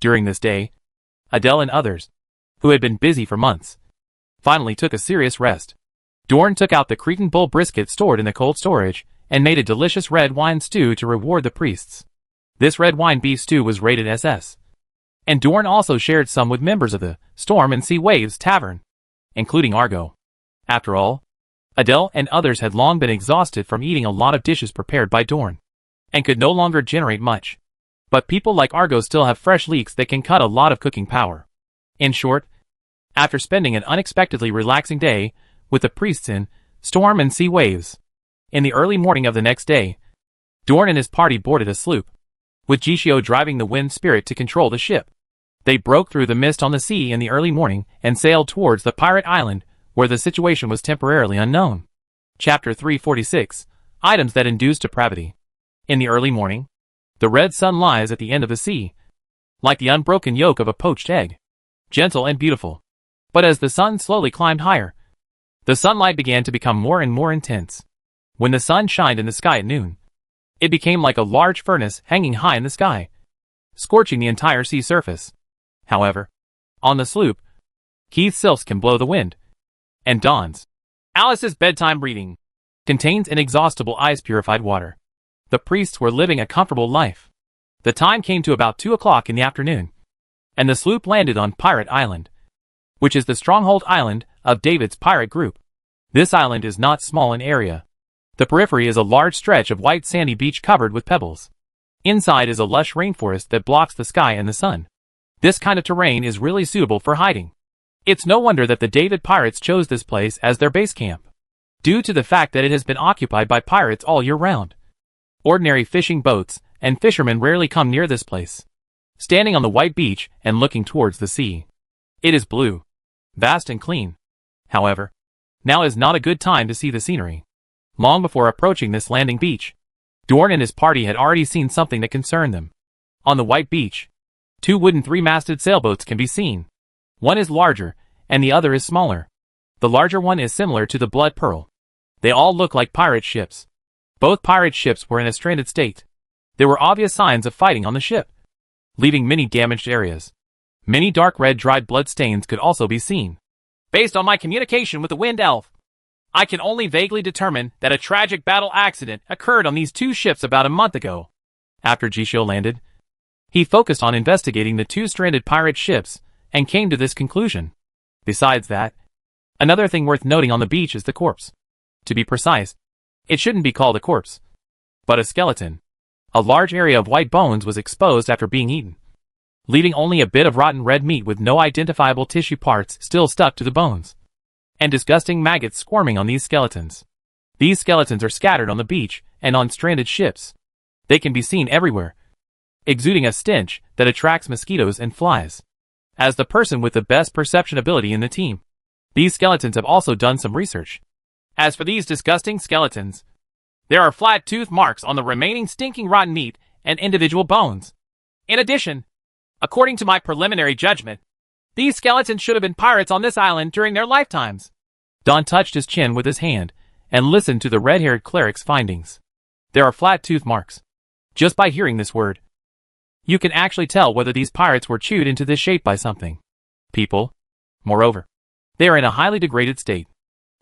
During this day, Adele and others, who had been busy for months, finally took a serious rest. Dorn took out the Cretan bull brisket stored in the cold storage and made a delicious red wine stew to reward the priests. This red wine beef stew was rated SS. And Dorn also shared some with members of the Storm and Sea Waves Tavern, including Argo. After all, Adele and others had long been exhausted from eating a lot of dishes prepared by Dorn, and could no longer generate much. But people like Argo still have fresh leeks that can cut a lot of cooking power. In short, after spending an unexpectedly relaxing day with the priests in Storm and Sea Waves, in the early morning of the next day, Dorn and his party boarded a sloop, with Jishio driving the Wind Spirit to control the ship. They broke through the mist on the sea in the early morning and sailed towards the pirate island, where the situation was temporarily unknown. Chapter 346. Items that induce depravity. In the early morning, the red sun lies at the end of the sea, like the unbroken yolk of a poached egg, gentle and beautiful. But as the sun slowly climbed higher, the sunlight began to become more and more intense. When the sun shined in the sky at noon, it became like a large furnace hanging high in the sky, scorching the entire sea surface. However, on the sloop, Keith's sylphs can blow the wind, and Dawn's, Alice's bedtime reading, contains inexhaustible ice-purified water. The priests were living a comfortable life. The time came to about 2 o'clock in the afternoon, and the sloop landed on Pirate Island, which is the stronghold island of David's pirate group. This island is not small in area. The periphery is a large stretch of white sandy beach covered with pebbles. Inside is a lush rainforest that blocks the sky and the sun. This kind of terrain is really suitable for hiding. It's no wonder that the David pirates chose this place as their base camp, due to the fact that it has been occupied by pirates all year round. Ordinary fishing boats and fishermen rarely come near this place. Standing on the white beach and looking towards the sea, it is blue, vast and clean. However, now is not a good time to see the scenery. Long before approaching this landing beach, Dorn and his party had already seen something that concerned them. On the white beach, 2 wooden 3-masted sailboats can be seen. One is larger, and the other is smaller. The larger one is similar to the Blood Pearl. They all look like pirate ships. Both pirate ships were in a stranded state. There were obvious signs of fighting on the ship, leaving many damaged areas. Many dark red dried blood stains could also be seen. Based on my communication with the Wind Elf, I can only vaguely determine that a tragic battle accident occurred on these 2 ships about a month ago. After Jishio landed, he focused on investigating the 2 stranded pirate ships and came to this conclusion. Besides that, another thing worth noting on the beach is the corpse. To be precise, it shouldn't be called a corpse, but a skeleton. A large area of white bones was exposed after being eaten, leaving only a bit of rotten red meat with no identifiable tissue parts still stuck to the bones, and disgusting maggots squirming on these skeletons. These skeletons are scattered on the beach and on stranded ships. They can be seen everywhere, exuding a stench that attracts mosquitoes and flies. As the person with the best perception ability in the team, these skeletons have also done some research. As for these disgusting skeletons, there are flat tooth marks on the remaining stinking rotten meat and individual bones. In addition, according to my preliminary judgment, these skeletons should have been pirates on this island during their lifetimes. Don touched his chin with his hand and listened to the red-haired cleric's findings. There are flat tooth marks. Just by hearing this word, you can actually tell whether these pirates were chewed into this shape by something. People. Moreover, they are in a highly degraded state,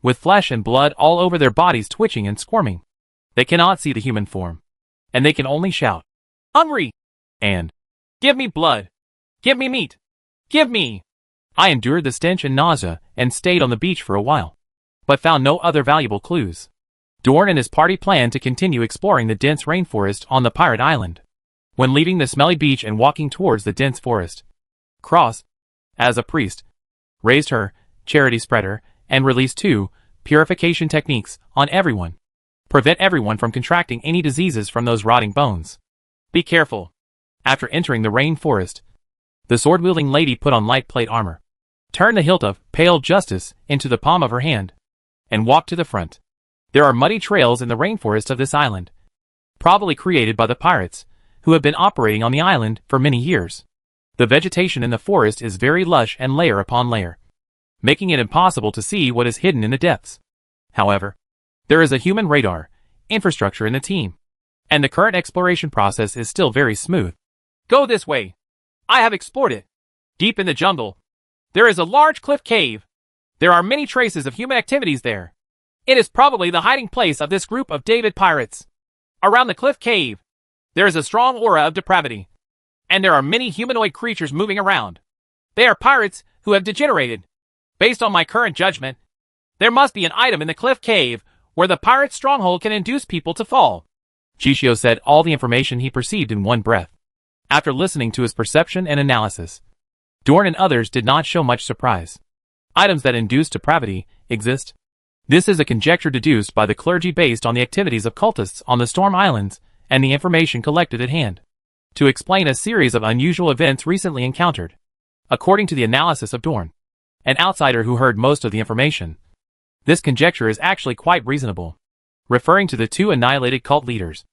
with flesh and blood all over their bodies twitching and squirming. They cannot see the human form, and they can only shout, "Hungry!" and "Give me blood! Give me meat! Give me!" I endured the stench and nausea and stayed on the beach for a while, but found no other valuable clues. Dorn and his party planned to continue exploring the dense rainforest on the pirate island. When leaving the smelly beach and walking towards the dense forest, Cross, as a priest, raised her charity spreader and released 2 purification techniques on everyone. Prevent everyone from contracting any diseases from those rotting bones. Be careful. After entering the rainforest, the sword-wielding lady put on light plate armor, turned the hilt of Pale Justice into the palm of her hand, and walked to the front. There are muddy trails in the rainforest of this island, probably created by the pirates, who have been operating on the island for many years. The vegetation in the forest is very lush and layer upon layer, making it impossible to see what is hidden in the depths. However, there is a human radar infrastructure in the team, and the current exploration process is still very smooth. Go this way. I have explored it. Deep in the jungle, there is a large cliff cave. There are many traces of human activities there. It is probably the hiding place of this group of David pirates. Around the cliff cave, there is a strong aura of depravity, and there are many humanoid creatures moving around. They are pirates who have degenerated. Based on my current judgment, there must be an item in the cliff cave where the pirate stronghold can induce people to fall. Jishio said all the information he perceived in one breath. After listening to his perception and analysis, Dorn and others did not show much surprise. Items that induce depravity exist. This is a conjecture deduced by the clergy based on the activities of cultists on the Storm Islands and the information collected at hand, to explain a series of unusual events recently encountered. According to the analysis of Dorn, an outsider who heard most of the information, this conjecture is actually quite reasonable. Referring to the two annihilated cult leaders,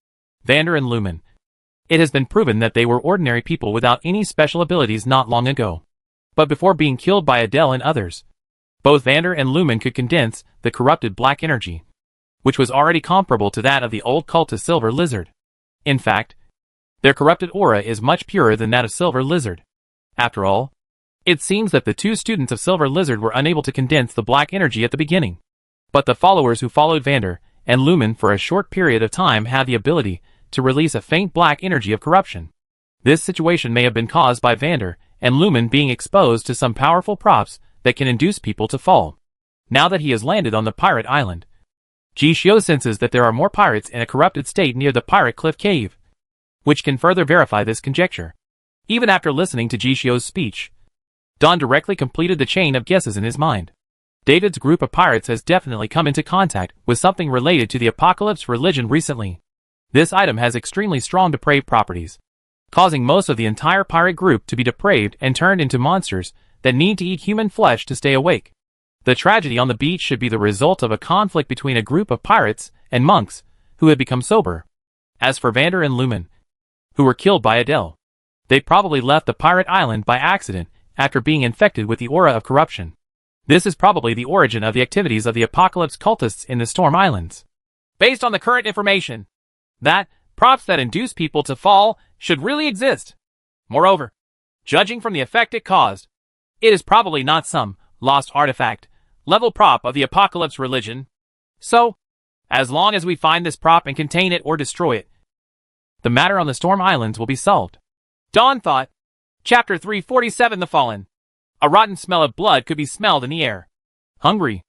Vander and Lumen, it has been proven that they were ordinary people without any special abilities not long ago. But before being killed by Adele and others, both Vander and Lumen could condense the corrupted black energy, which was already comparable to that of the old cultist Silver Lizard. In fact, their corrupted aura is much purer than that of Silver Lizard. After all, it seems that the two students of Silver Lizard were unable to condense the black energy at the beginning. But the followers who followed Vander and Lumen for a short period of time had the ability to release a faint black energy of corruption. This situation may have been caused by Vander and Lumen being exposed to some powerful props that can induce people to fall. Now that he has landed on the pirate island, Jishio senses that there are more pirates in a corrupted state near the pirate cliff cave, which can further verify this conjecture. Even after listening to Jishio's speech, Don directly completed the chain of guesses in his mind. David's group of pirates has definitely come into contact with something related to the apocalypse religion recently. This item has extremely strong depraved properties, causing most of the entire pirate group to be depraved and turned into monsters that need to eat human flesh to stay awake. The tragedy on the beach should be the result of a conflict between a group of pirates and monks who had become sober. As for Vander and Lumen, who were killed by Adele, they probably left the pirate island by accident after being infected with the aura of corruption. This is probably the origin of the activities of the apocalypse cultists in the Storm Islands. Based on the current information, that props that induce people to fall should really exist. Moreover, judging from the effect it caused, it is probably not some lost artifact level prop of the apocalypse religion. So, as long as we find this prop and contain it or destroy it, the matter on the Storm Islands will be solved. Dawn thought. Chapter 347 The Fallen. A rotten smell of blood could be smelled in the air. Hungry.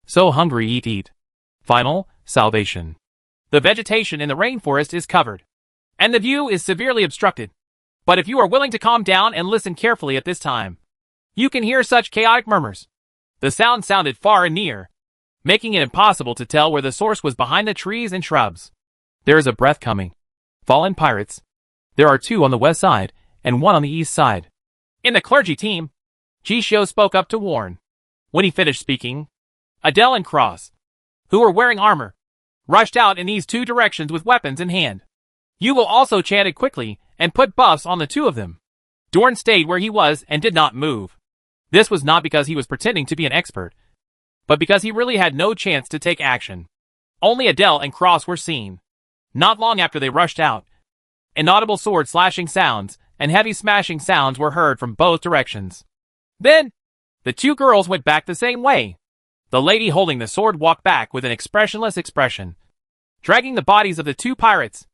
So hungry, eat. Final salvation. The vegetation in the rainforest is covered, and the view is severely obstructed. But if you are willing to calm down and listen carefully at this time, you can hear such chaotic murmurs. The sound sounded far and near, making it impossible to tell where the source was behind the trees and shrubs. There is a breath coming. Fallen pirates. There are two on the west side, and one on the east side. In the clergy team, Jishio spoke up to warn. When he finished speaking, Adele and Cross, who were wearing armor, rushed out in these two directions with weapons in hand. Yuval also chanted quickly and put buffs on the two of them. Dorn stayed where he was and did not move. This was not because he was pretending to be an expert, but because he really had no chance to take action. Only Adele and Cross were seen. Not long after they rushed out, inaudible sword slashing sounds and heavy smashing sounds were heard from both directions. Then, the two girls went back the same way. The lady holding the sword walked back with an expressionless expression, dragging the bodies of the two pirates.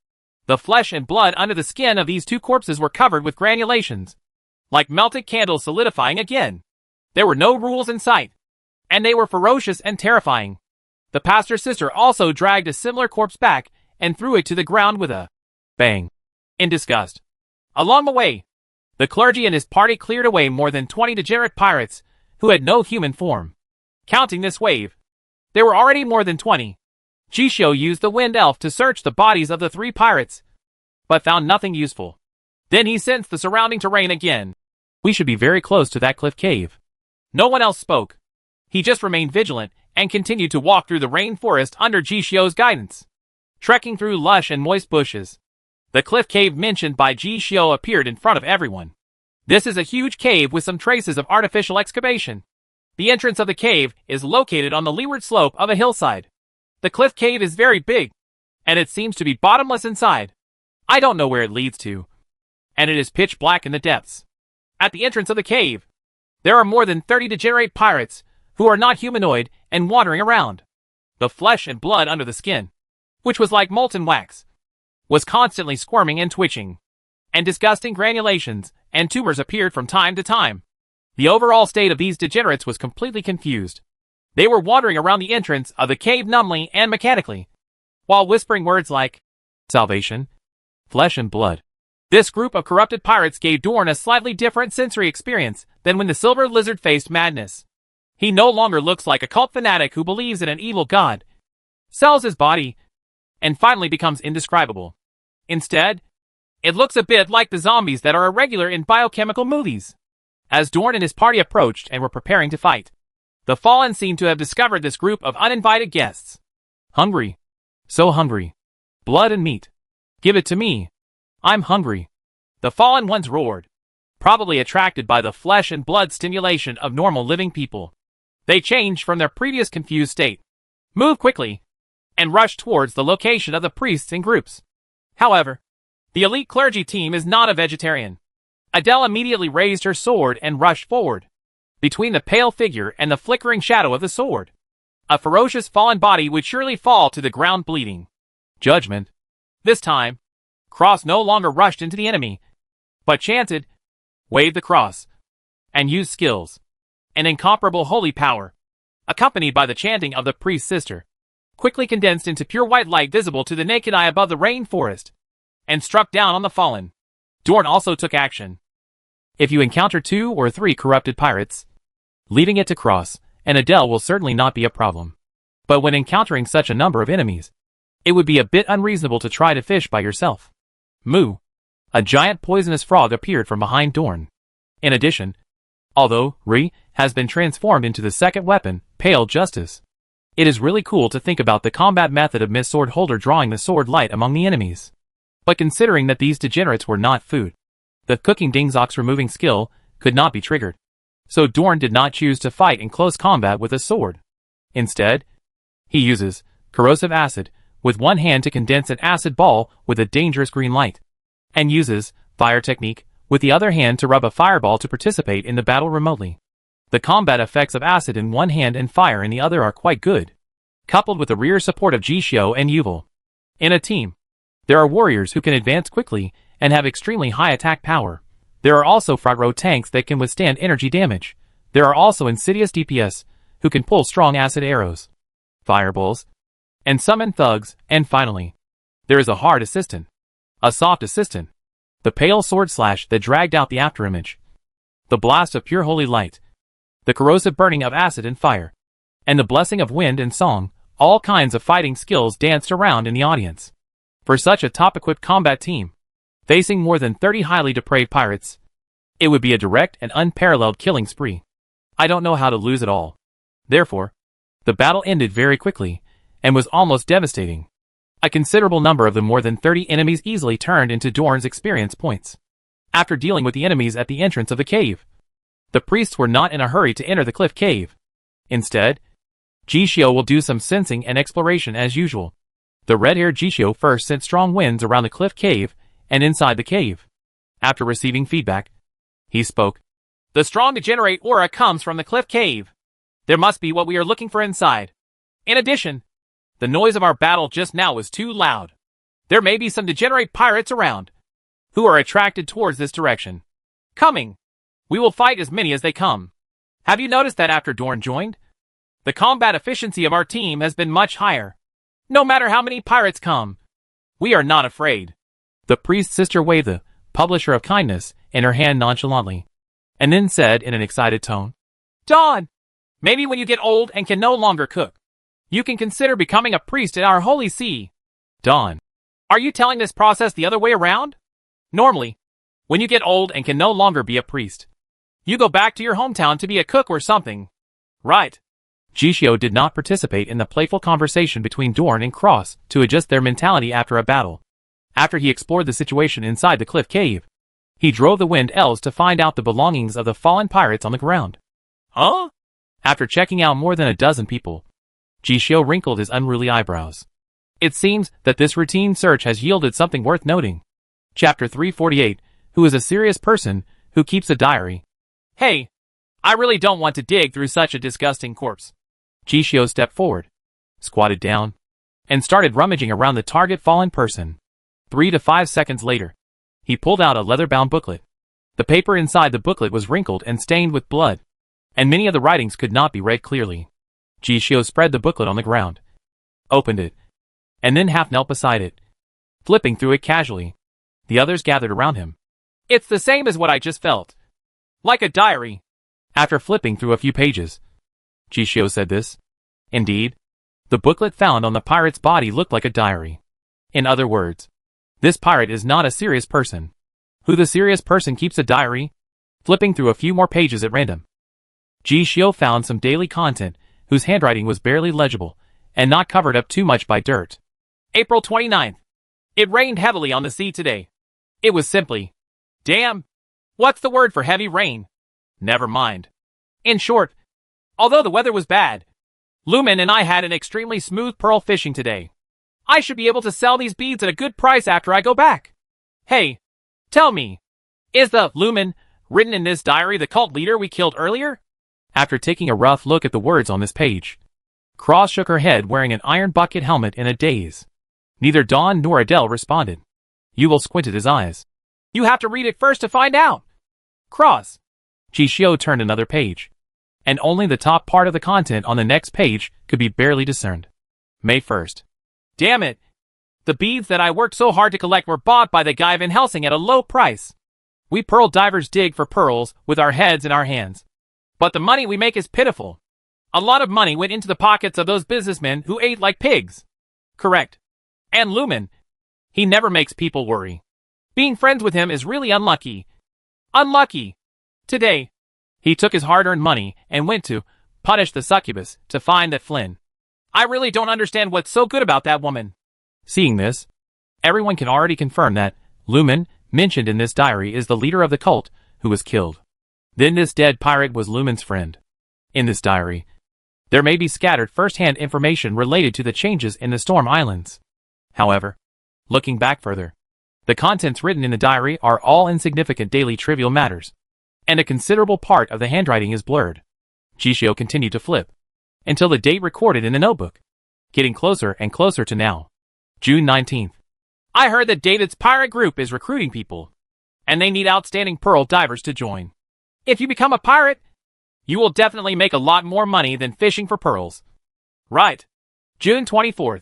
The flesh and blood under the skin of these two corpses were covered with granulations, like melted candles solidifying again. There were no rules in sight, and they were ferocious and terrifying. The pastor's sister also dragged a similar corpse back and threw it to the ground with a bang, in disgust. Along the way, the clergy and his party cleared away more than 20 degenerate pirates who had no human form. Counting this wave, there were already more than 20. Jishio used the wind elf to search the bodies of the three pirates, but found nothing useful. Then he sensed the surrounding terrain again. We should be very close to that cliff cave. No one else spoke. He just remained vigilant and continued to walk through the rainforest under Jishio's guidance, trekking through lush and moist bushes. The cliff cave mentioned by Jishio appeared in front of everyone. This is a huge cave with some traces of artificial excavation. The entrance of the cave is located on the leeward slope of a hillside. The cliff cave is very big, and it seems to be bottomless inside. I don't know where it leads to, and it is pitch black in the depths. At the entrance of the cave, there are more than 30 degenerate pirates who are not humanoid and wandering around. The flesh and blood under the skin, which was like molten wax, was constantly squirming and twitching, and disgusting granulations and tumors appeared from time to time. The overall state of these degenerates was completely confused. They were wandering around the entrance of the cave numbly and mechanically, while whispering words like salvation, flesh and blood. This group of corrupted pirates gave Dorn a slightly different sensory experience than when the Silver Lizard faced madness. He no longer looks like a cult fanatic who believes in an evil god, sells his body, and finally becomes indescribable. Instead, it looks a bit like the zombies that are irregular in biochemical movies. As Dorn and his party approached and were preparing to fight, the Fallen seemed to have discovered this group of uninvited guests. Hungry. So hungry. Blood and meat. Give it to me. I'm hungry. The Fallen ones roared, probably attracted by the flesh and blood stimulation of normal living people. They changed from their previous confused state, moved quickly, and rushed towards the location of the priests in groups. However, the elite clergy team is not a vegetarian. Adele immediately raised her sword and rushed forward. Between the pale figure and the flickering shadow of the sword, a ferocious fallen body would surely fall to the ground bleeding. Judgment. This time, Cross no longer rushed into the enemy, but chanted, waved the cross, and used skills, an incomparable holy power, accompanied by the chanting of the priest's sister, quickly condensed into pure white light visible to the naked eye above the rainforest, and struck down on the fallen. Dorn also took action. If you encounter 2 or 3 corrupted pirates, leaving it to Cross and Adele will certainly not be a problem. But when encountering such a number of enemies, it would be a bit unreasonable to try to fish by yourself. Moo. A giant poisonous frog appeared from behind Dorn. In addition, although Ri has been transformed into the second weapon, Pale Justice, it is really cool to think about the combat method of Miss Sword Holder drawing the sword light among the enemies. But considering that these degenerates were not food, the cooking Dingzok's removing skill could not be triggered. So Dorn did not choose to fight in close combat with a sword. Instead, he uses corrosive acid with one hand to condense an acid ball with a dangerous green light, and uses fire technique with the other hand to rub a fireball to participate in the battle remotely. The combat effects of acid in one hand and fire in the other are quite good, coupled with the rear support of Jishio and Yuval. In a team, there are warriors who can advance quickly and have extremely high attack power. There are also front row tanks that can withstand energy damage. There are also insidious DPS who can pull strong acid arrows, fireballs, and summon thugs. And finally, there is a hard assistant, a soft assistant, the pale sword slash that dragged out the afterimage, the blast of pure holy light, the corrosive burning of acid and fire, and the blessing of wind and song. All kinds of fighting skills danced around in the audience. For such a top-equipped combat team, facing more than 30 highly depraved pirates, it would be a direct and unparalleled killing spree. I don't know how to lose it all. Therefore, the battle ended very quickly, and was almost devastating. A considerable number of the more than 30 enemies easily turned into Dorn's experience points. After dealing with the enemies at the entrance of the cave, the priests were not in a hurry to enter the cliff cave. Instead, Jishio will do some sensing and exploration as usual. The red-haired Jishio first sent strong winds around the cliff cave and inside the cave. After receiving feedback, he spoke. The strong degenerate aura comes from the cliff cave. There must be what we are looking for inside. In addition, the noise of our battle just now was too loud. There may be some degenerate pirates around, who are attracted towards this direction. Coming. We will fight as many as they come. Have you noticed that after Dorn joined, the combat efficiency of our team has been much higher? No matter how many pirates come, we are not afraid. The priest's sister waved the publisher of kindness in her hand nonchalantly, and then said in an excited tone, Dawn, maybe when you get old and can no longer cook, you can consider becoming a priest in our holy see. Dawn, are you telling this process the other way around? Normally, when you get old and can no longer be a priest, you go back to your hometown to be a cook or something. Right. Jishio did not participate in the playful conversation between Dorn and Cross to adjust their mentality after a battle. After he explored the situation inside the cliff cave, he drove the wind elves to find out the belongings of the fallen pirates on the ground. Huh? After checking out more than a dozen people, Jishio wrinkled his unruly eyebrows. It seems that this routine search has yielded something worth noting. Chapter 348, Who is a serious person who keeps a diary. Hey, I really don't want to dig through such a disgusting corpse. Jishio stepped forward, squatted down, and started rummaging around the target fallen person. 3 to 5 seconds later, he pulled out a leather-bound booklet. The paper inside the booklet was wrinkled and stained with blood, and many of the writings could not be read clearly. Jishio spread the booklet on the ground, opened it, and then half knelt beside it, flipping through it casually. The others gathered around him. It's the same as what I just felt. Like a diary. After flipping through a few pages, Jishio said this. Indeed, the booklet found on the pirate's body looked like a diary. In other words, this pirate is not a serious person. Who the serious person keeps a diary? Flipping through a few more pages at random, Jishio found some daily content whose handwriting was barely legible and not covered up too much by dirt. April 29th. It rained heavily on the sea today. It was simply, damn. What's the word for heavy rain? Never mind. In short, although the weather was bad, Lumen and I had an extremely smooth pearl fishing today. I should be able to sell these beads at a good price after I go back. Hey, tell me, is the Lumen written in this diary the cult leader we killed earlier? After taking a rough look at the words on this page, Cross shook her head wearing an iron bucket helmet in a daze. Neither Dawn nor Adele responded. Yuval squinted his eyes. You have to read it first to find out. Cross. Jishio turned another page, and only the top part of the content on the next page could be barely discerned. May 1st. Damn it. The beads that I worked so hard to collect were bought by the guy Van Helsing at a low price. We pearl divers dig for pearls with our heads in our hands. But the money we make is pitiful. A lot of money went into the pockets of those businessmen who ate like pigs. Correct. And Lumen. He never makes people worry. Being friends with him is really unlucky. Unlucky. Today, he took his hard-earned money and went to punish the succubus to find that Flynn. I really don't understand what's so good about that woman. Seeing this, everyone can already confirm that Lumen, mentioned in this diary, is the leader of the cult who was killed. Then this dead pirate was Lumen's friend. In this diary, there may be scattered first-hand information related to the changes in the Storm Islands. However, looking back further, the contents written in the diary are all insignificant daily trivial matters, and a considerable part of the handwriting is blurred. Jishio continued to flip until the date recorded in the notebook, getting closer and closer to now. June 19th. I heard that David's pirate group is recruiting people, and they need outstanding pearl divers to join. If you become a pirate, you will definitely make a lot more money than fishing for pearls. Right. June 24th.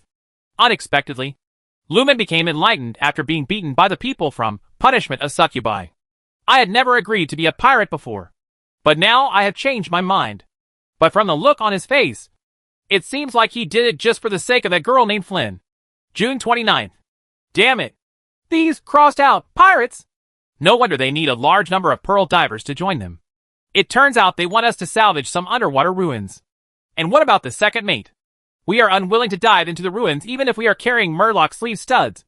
Unexpectedly, Lumen became enlightened after being beaten by the people from Punishment of Succubi. I had never agreed to be a pirate before, but now I have changed my mind. But from the look on his face, it seems like he did it just for the sake of that girl named Flynn. June 29th. Damn it. These crossed-out pirates! No wonder they need a large number of pearl divers to join them. It turns out they want us to salvage some underwater ruins. And what about the second mate? We are unwilling to dive into the ruins even if we are carrying Murloc sleeve studs.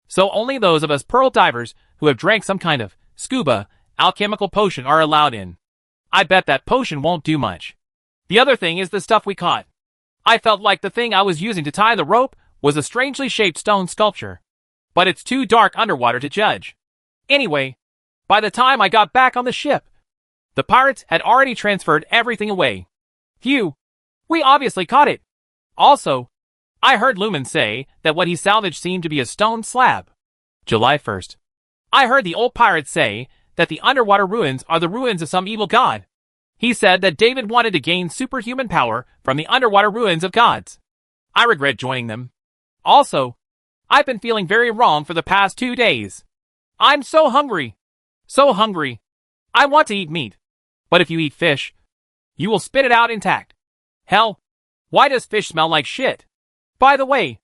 So only those of us pearl divers who have drank some kind of scuba alchemical potion are allowed in. I bet that potion won't do much. The other thing is the stuff we caught. I felt like the thing I was using to tie the rope was a strangely shaped stone sculpture. But it's too dark underwater to judge. Anyway, by the time I got back on the ship, the pirates had already transferred everything away. Phew. We obviously caught it. Also, I heard Lumen say that what he salvaged seemed to be a stone slab. July 1st. I heard the old pirate say that the underwater ruins are the ruins of some evil god. He said that David wanted to gain superhuman power from the underwater ruins of gods. I regret joining them. Also, I've been feeling very wrong for the past 2 days. I'm so hungry. So hungry. I want to eat meat. But if you eat fish, you will spit it out intact. Hell, why does fish smell like shit? By the way,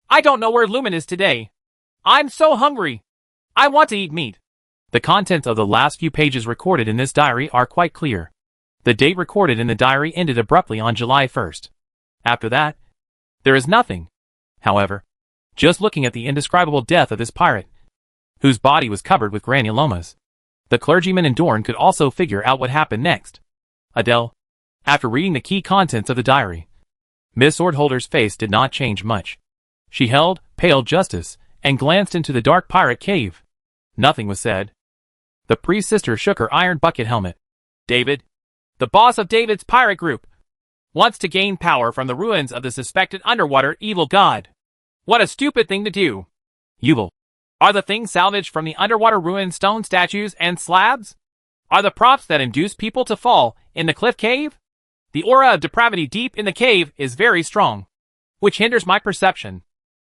I don't know where Lumen is today. I'm so hungry. I want to eat meat. The contents of the last few pages recorded in this diary are quite clear. The date recorded in the diary ended abruptly on July 1st. After that, there is nothing. However, just looking at the indescribable death of this pirate, whose body was covered with granulomas, the clergyman and Dorn could also figure out what happened next. Adele, after reading the key contents of the diary, Miss Swordholder's face did not change much. She held pale justice and glanced into the dark pirate cave. Nothing was said. The priest's sister shook her iron bucket helmet. David, the boss of David's pirate group, wants to gain power from the ruins of the suspected underwater evil god. What a stupid thing to do. Yuval. Are the things salvaged from the underwater ruins stone statues and slabs? Are the props that induce people to fall in the cliff cave? The aura of depravity deep in the cave is very strong, which hinders my perception.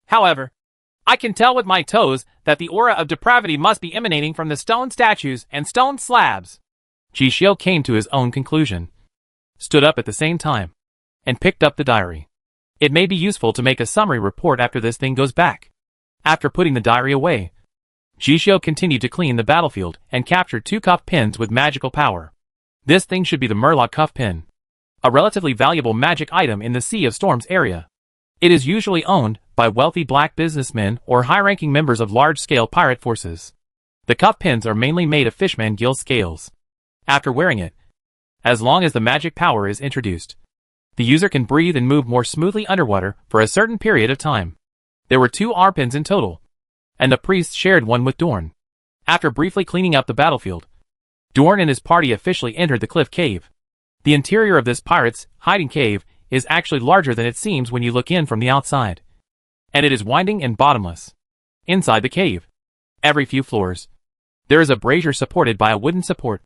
However, I can tell with my toes that the aura of depravity must be emanating from the stone statues and stone slabs. Jishio came to his own conclusion, stood up at the same time, and picked up the diary. It may be useful to make a summary report after this thing goes back. After putting the diary away, Jishio continued to clean the battlefield and captured 2 cuff pins with magical power. This thing should be the Murloc cuff pin, a relatively valuable magic item in the Sea of Storms area. It is usually owned by wealthy black businessmen or high-ranking members of large-scale pirate forces. The cuff pins are mainly made of fishman gill scales. After wearing it, as long as the magic power is introduced, the user can breathe and move more smoothly underwater for a certain period of time. There were 2 R-pins in total, and the priest shared one with Dorn. After briefly cleaning up the battlefield, Dorn and his party officially entered the cliff cave. The interior of this pirate's hiding cave is actually larger than it seems when you look in from the outside. And it is winding and bottomless. Inside the cave, every few floors, there is a brazier supported by a wooden support.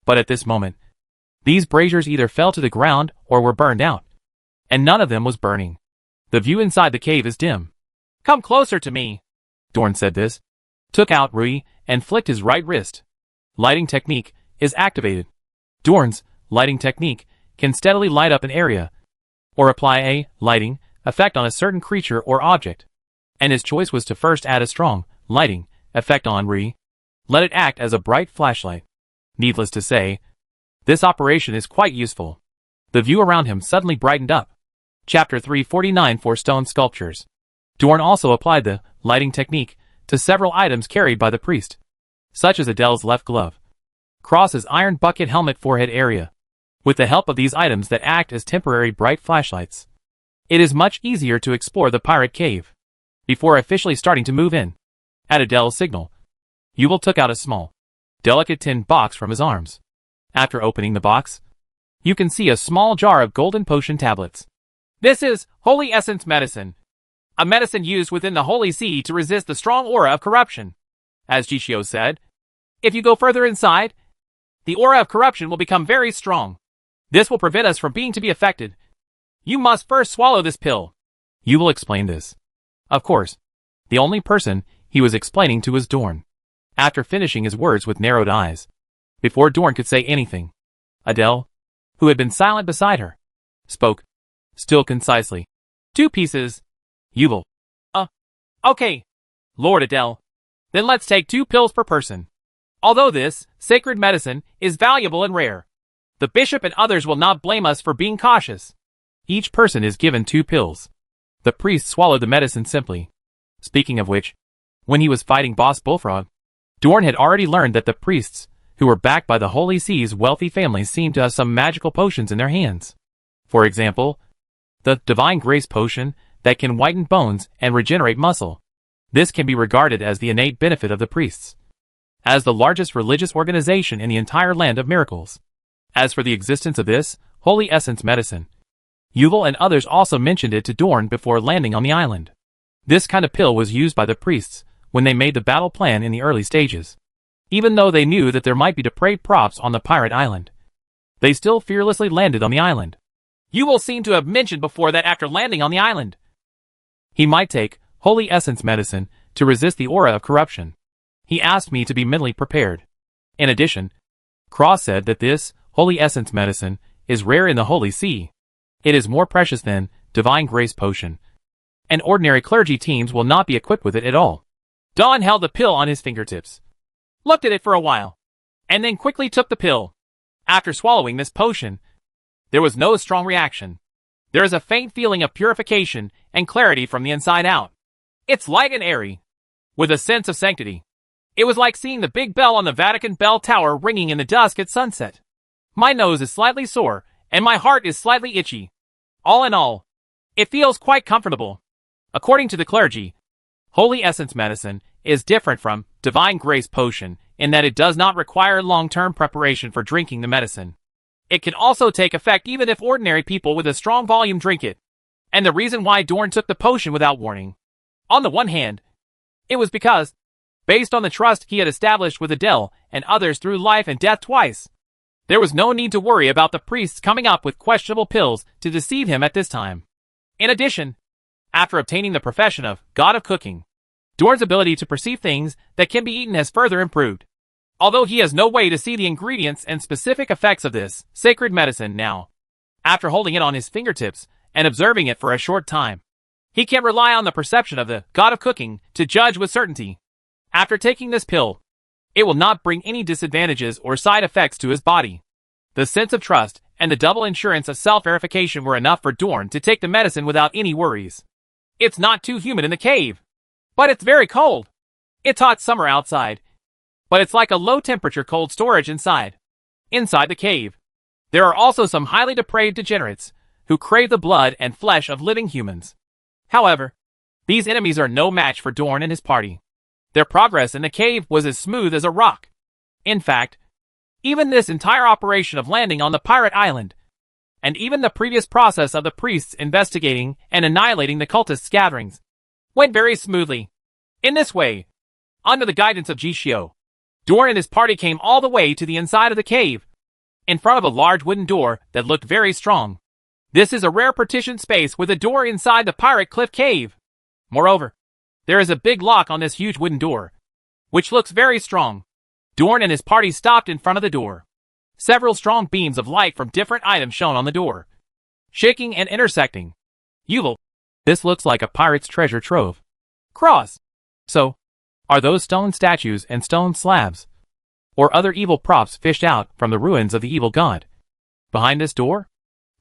But at this moment, these braziers either fell to the ground or were burned out. And none of them was burning. The view inside the cave is dim. "Come closer to me," Dorn said this, took out Rui, and flicked his right wrist. Lighting technique is activated. Dorn's lighting technique can steadily light up an area, or apply a lighting effect on a certain creature or object. And his choice was to first add a strong lighting effect on Rui. Let it act as a bright flashlight. Needless to say, this operation is quite useful. The view around him suddenly brightened up. Chapter 349 for Stone Sculptures. Dorn also applied the lighting technique to several items carried by the priest, such as Adele's left glove, Cross's iron bucket helmet forehead area. With the help of these items that act as temporary bright flashlights, it is much easier to explore the pirate cave. Before officially starting to move in, at Adele's signal, Yuval took out a small, delicate tin box from his arms. After opening the box, you can see a small jar of golden potion tablets. "This is Holy Essence Medicine, a medicine used within the Holy See to resist the strong aura of corruption," as Jishio said. "If you go further inside, the aura of corruption will become very strong. This will prevent us from being affected. You must first swallow this pill." Yuval explained this. Of course, the only person he was explaining to was Dorn. After finishing his words with narrowed eyes, before Dorn could say anything, Adele, who had been silent beside her, spoke, still concisely. "2 pieces, Yuval." Okay, Lord Adele. Then let's take 2 pills per person. Although this sacred medicine is valuable and rare, the bishop and others will not blame us for being cautious." Each person is given 2 pills. The priest swallowed the medicine simply. Speaking of which, when he was fighting Boss Bullfrog, Dorn had already learned that the priests, who were backed by the Holy Sea's wealthy families, seemed to have some magical potions in their hands. For example, the Divine Grace potion that can whiten bones and regenerate muscle. This can be regarded as the innate benefit of the priests, as the largest religious organization in the entire land of miracles. As for the existence of this Holy Essence medicine, Yuval and others also mentioned it to Dorn before landing on the island. This kind of pill was used by the priests when they made the battle plan in the early stages. Even though they knew that there might be depraved props on the pirate island, they still fearlessly landed on the island. Yuval seemed to have mentioned before that after landing on the island, he might take Holy Essence medicine to resist the aura of corruption. He asked me to be mentally prepared. In addition, Cross said that this Holy Essence medicine is rare in the Holy See. It is more precious than Divine Grace potion, and ordinary clergy teams will not be equipped with it at all. Don held the pill on his fingertips, looked at it for a while, and then quickly took the pill. After swallowing this potion, there was no strong reaction. There is a faint feeling of purification and clarity from the inside out. It's light and airy, with a sense of sanctity. It was like seeing the big bell on the Vatican bell tower ringing in the dusk at sunset. My nose is slightly sore, and my heart is slightly itchy. All in all, it feels quite comfortable. According to the clergy, Holy Essence medicine is different from Divine Grace potion in that it does not require long-term preparation for drinking the medicine. It can also take effect even if ordinary people with a strong volume drink it. And the reason why Dorn took the potion without warning, on the one hand, it was because, based on the trust he had established with Adele and others through life and death twice, there was no need to worry about the priests coming up with questionable pills to deceive him at this time. In addition, after obtaining the profession of God of Cooking, Dorn's ability to perceive things that can be eaten has further improved. Although he has no way to see the ingredients and specific effects of this sacred medicine now, after holding it on his fingertips and observing it for a short time, he can rely on the perception of the God of Cooking to judge with certainty. After taking this pill, it will not bring any disadvantages or side effects to his body. The sense of trust and the double insurance of self-verification were enough for Dorn to take the medicine without any worries. It's not too humid in the cave, but it's very cold. It's hot summer outside, but it's like a low-temperature cold storage inside. Inside the cave, there are also some highly depraved degenerates who crave the blood and flesh of living humans. However, these enemies are no match for Dorn and his party. Their progress in the cave was as smooth as a rock. In fact, even this entire operation of landing on the pirate island, and even the previous process of the priests investigating and annihilating the cultists' gatherings, went very smoothly. In this way, under the guidance of Jishio, Dorn and his party came all the way to the inside of the cave, in front of a large wooden door that looked very strong. This is a rare partitioned space with a door inside the pirate cliff cave. Moreover, there is a big lock on this huge wooden door, which looks very strong. Dorn and his party stopped in front of the door. Several strong beams of light from different items shone on the door, shaking and intersecting. Yuval, this looks like a pirate's treasure trove. Cross. So, are those stone statues and stone slabs, or other evil props fished out from the ruins of the evil god behind this door?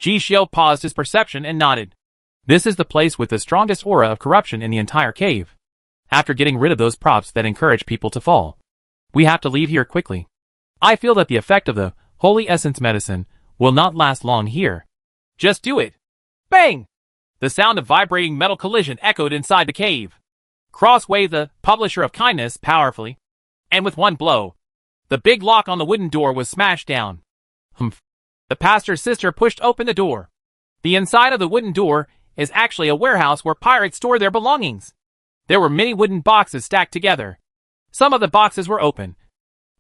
Jishio paused his perception and nodded. This is the place with the strongest aura of corruption in the entire cave. After getting rid of those props that encourage people to fall, we have to leave here quickly. I feel that the effect of the holy essence medicine will not last long here. Just do it. Bang! The sound of vibrating metal collision echoed inside the cave. Cross waved the publisher of kindness powerfully, and with one blow, the big lock on the wooden door was smashed down. Humph. The pastor's sister pushed open the door. The inside of the wooden door is actually a warehouse where pirates store their belongings. There were many wooden boxes stacked together. Some of the boxes were open,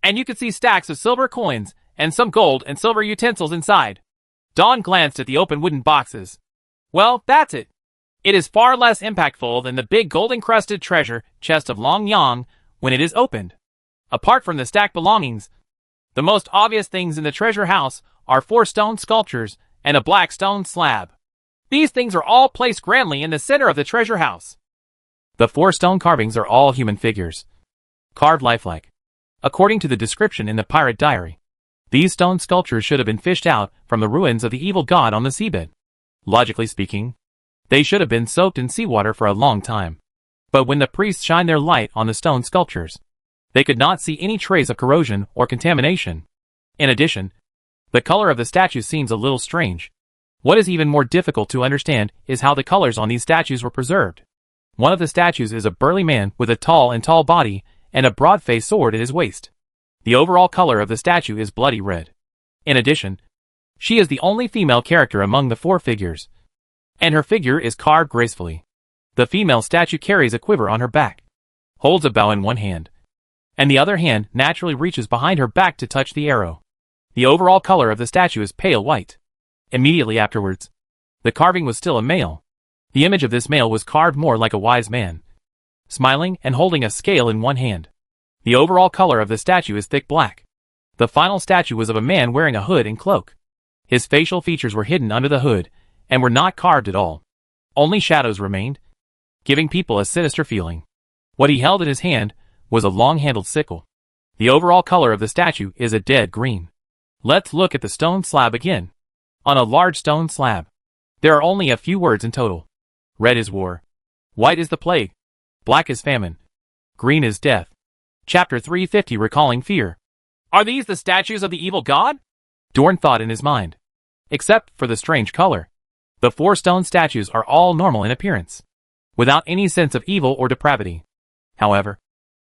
and you could see stacks of silver coins and some gold and silver utensils inside. Dawn glanced at the open wooden boxes. Well, that's it. It is far less impactful than the big gold-encrusted treasure chest of Long Yang when it is opened. Apart from the stacked belongings, the most obvious things in the treasure house are 4 stone sculptures and a black stone slab. These things are all placed grandly in the center of the treasure house. The 4 stone carvings are all human figures, carved lifelike. According to the description in the pirate diary, these stone sculptures should have been fished out from the ruins of the evil god on the seabed. Logically speaking, they should have been soaked in seawater for a long time. But when the priests shined their light on the stone sculptures, they could not see any trace of corrosion or contamination. In addition, the color of the statues seems a little strange. What is even more difficult to understand is how the colors on these statues were preserved. One of the statues is a burly man with a tall body and a broad-faced sword at his waist. The overall color of the statue is bloody red. In addition, she is the only female character among the 4 figures, and her figure is carved gracefully. The female statue carries a quiver on her back, holds a bow in one hand, and the other hand naturally reaches behind her back to touch the arrow. The overall color of the statue is pale white. Immediately afterwards, the carving was still a male. The image of this male was carved more like a wise man, smiling and holding a scale in one hand. The overall color of the statue is thick black. The final statue was of a man wearing a hood and cloak. His facial features were hidden under the hood and were not carved at all. Only shadows remained, giving people a sinister feeling. What he held in his hand was a long-handled sickle. The overall color of the statue is a dead green. Let's look at the stone slab again. On a large stone slab, there are only a few words in total. Red is war. White is the plague. Black is famine. Green is death. Chapter 350 Recalling Fear. Are these the statues of the evil god? Dorn thought in his mind. Except for the strange color. The 4 stone statues are all normal in appearance, without any sense of evil or depravity. However,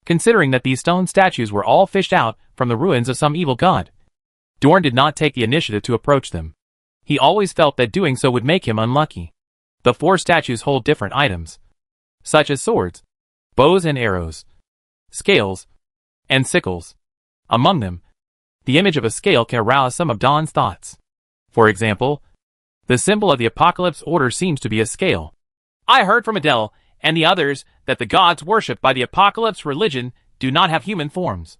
considering that these stone statues were all fished out from the ruins of some evil god, Dorn did not take the initiative to approach them. He always felt that doing so would make him unlucky. The 4 statues hold different items, such as swords, bows and arrows, scales, and sickles. Among them, the image of a scale can arouse some of Dawn's thoughts. For example, the symbol of the Apocalypse Order seems to be a scale. I heard from Adele and the others that the gods worshipped by the Apocalypse religion do not have human forms,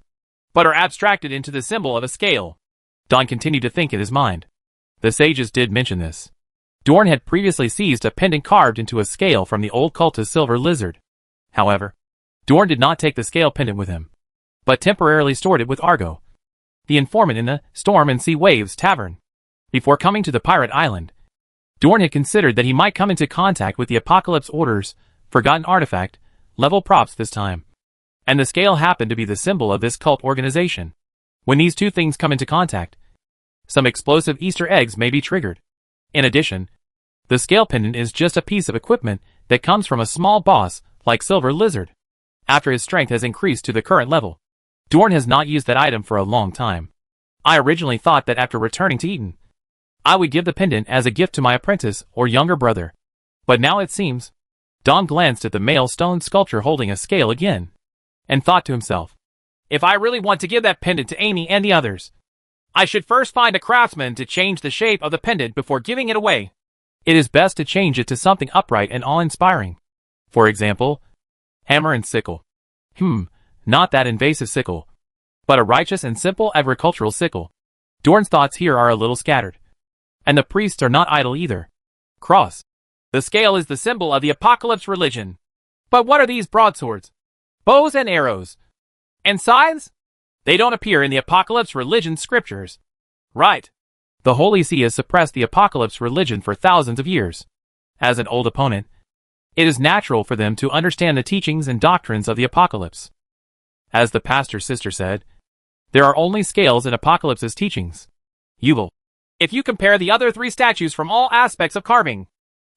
but are abstracted into the symbol of a scale. Dawn continued to think in his mind. The sages did mention this. Dorn had previously seized a pendant carved into a scale from the old cultist silver lizard. However, Dorn did not take the scale pendant with him, but temporarily stored it with Argo, the informant in the Storm and Sea Waves tavern. Before coming to the pirate island, Dorn had considered that he might come into contact with the Apocalypse Order's forgotten artifact, level props this time. And the scale happened to be the symbol of this cult organization. When these two things come into contact, some explosive Easter eggs may be triggered. In addition, the scale pendant is just a piece of equipment that comes from a small boss like Silver Lizard. After his strength has increased to the current level, Dorn has not used that item for a long time. I originally thought that after returning to Eden, I would give the pendant as a gift to my apprentice or younger brother. But now it seems. Don glanced at the male stone sculpture holding a scale again, and thought to himself, if I really want to give that pendant to Amy and the others, I should first find a craftsman to change the shape of the pendant before giving it away. It is best to change it to something upright and awe-inspiring. For example, hammer and sickle. Not that invasive sickle, but a righteous and simple agricultural sickle. Dorn's thoughts here are a little scattered. And the priests are not idle either. Cross. The scale is the symbol of the Apocalypse religion. But what are these broadswords? Bows and arrows. And scythes? They don't appear in the Apocalypse religion scriptures. Right. The Holy See has suppressed the Apocalypse religion for thousands of years. As an old opponent, it is natural for them to understand the teachings and doctrines of the Apocalypse. As the pastor's sister said, there are only scales in Apocalypse's teachings. Yuval. If you compare the other three statues from all aspects of carving,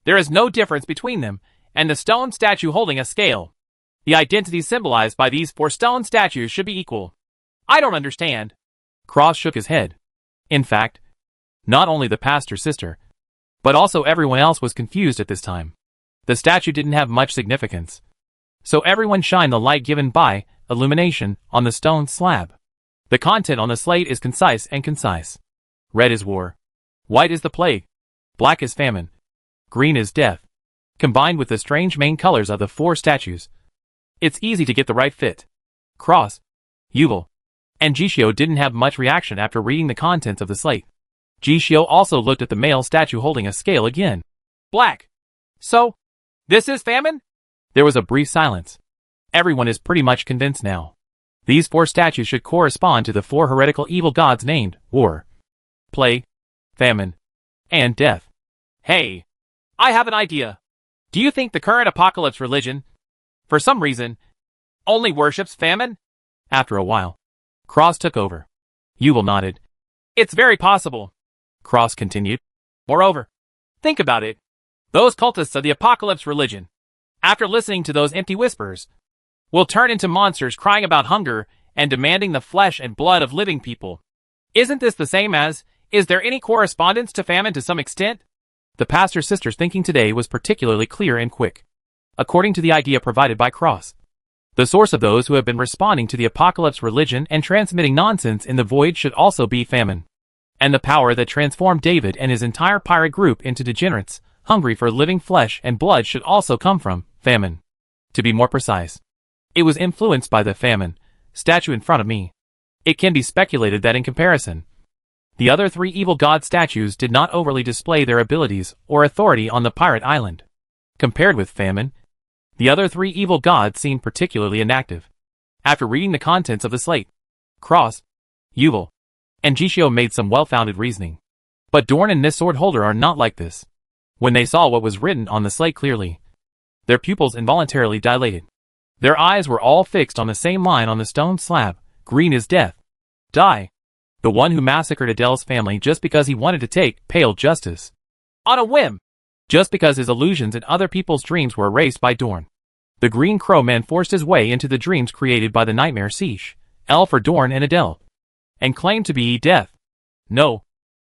there is no difference between them and the stone statue holding a scale. The identity symbolized by these 4 stone statues should be equal. I don't understand. Cross shook his head. In fact, not only the pastor's sister, but also everyone else was confused at this time. The statue didn't have much significance, so everyone shined the light given by illumination on the stone slab. The content on the slate is concise and concise. Red is war. White is the plague. Black is famine. Green is death. Combined with the strange main colors of the 4 statues, it's easy to get the right fit. Cross, Yuval, and Jishio didn't have much reaction after reading the contents of the slate. Jishio also looked at the male statue holding a scale again. Black. So, this is famine? There was a brief silence. Everyone is pretty much convinced now. These 4 statues should correspond to the 4 heretical evil gods named war, plague, famine, and death. Hey, I have an idea. Do you think the current Apocalypse religion, for some reason, only worships famine? After a while, Cross took over. Yuval nodded. It's very possible. Cross continued. Moreover, think about it. Those cultists of the Apocalypse religion, after listening to those empty whispers, will turn into monsters crying about hunger and demanding the flesh and blood of living people. Isn't this the same as, is there any correspondence to famine to some extent? The pastor's sister's thinking today was particularly clear and quick. According to the idea provided by Cross, the source of those who have been responding to the Apocalypse religion and transmitting nonsense in the void should also be famine. And the power that transformed David and his entire pirate group into degenerates, hungry for living flesh and blood, should also come from famine. To be more precise, it was influenced by the famine statue in front of me. It can be speculated that in comparison, the other 3 evil god statues did not overly display their abilities or authority on the pirate island. Compared with famine, the other 3 evil gods seemed particularly inactive. After reading the contents of the slate, Cross, Yuval, and Jishio made some well-founded reasoning. But Dorn and this sword holder are not like this. When they saw what was written on the slate clearly, their pupils involuntarily dilated. Their eyes were all fixed on the same line on the stone slab. Green is death. Die. The one who massacred Adele's family just because he wanted to take pale justice. On a whim. Just because his illusions and other people's dreams were erased by Dorn. The Green Crow Man forced his way into the dreams created by the Nightmare Siege, L for Dorn and Adele, and claimed to be death. No.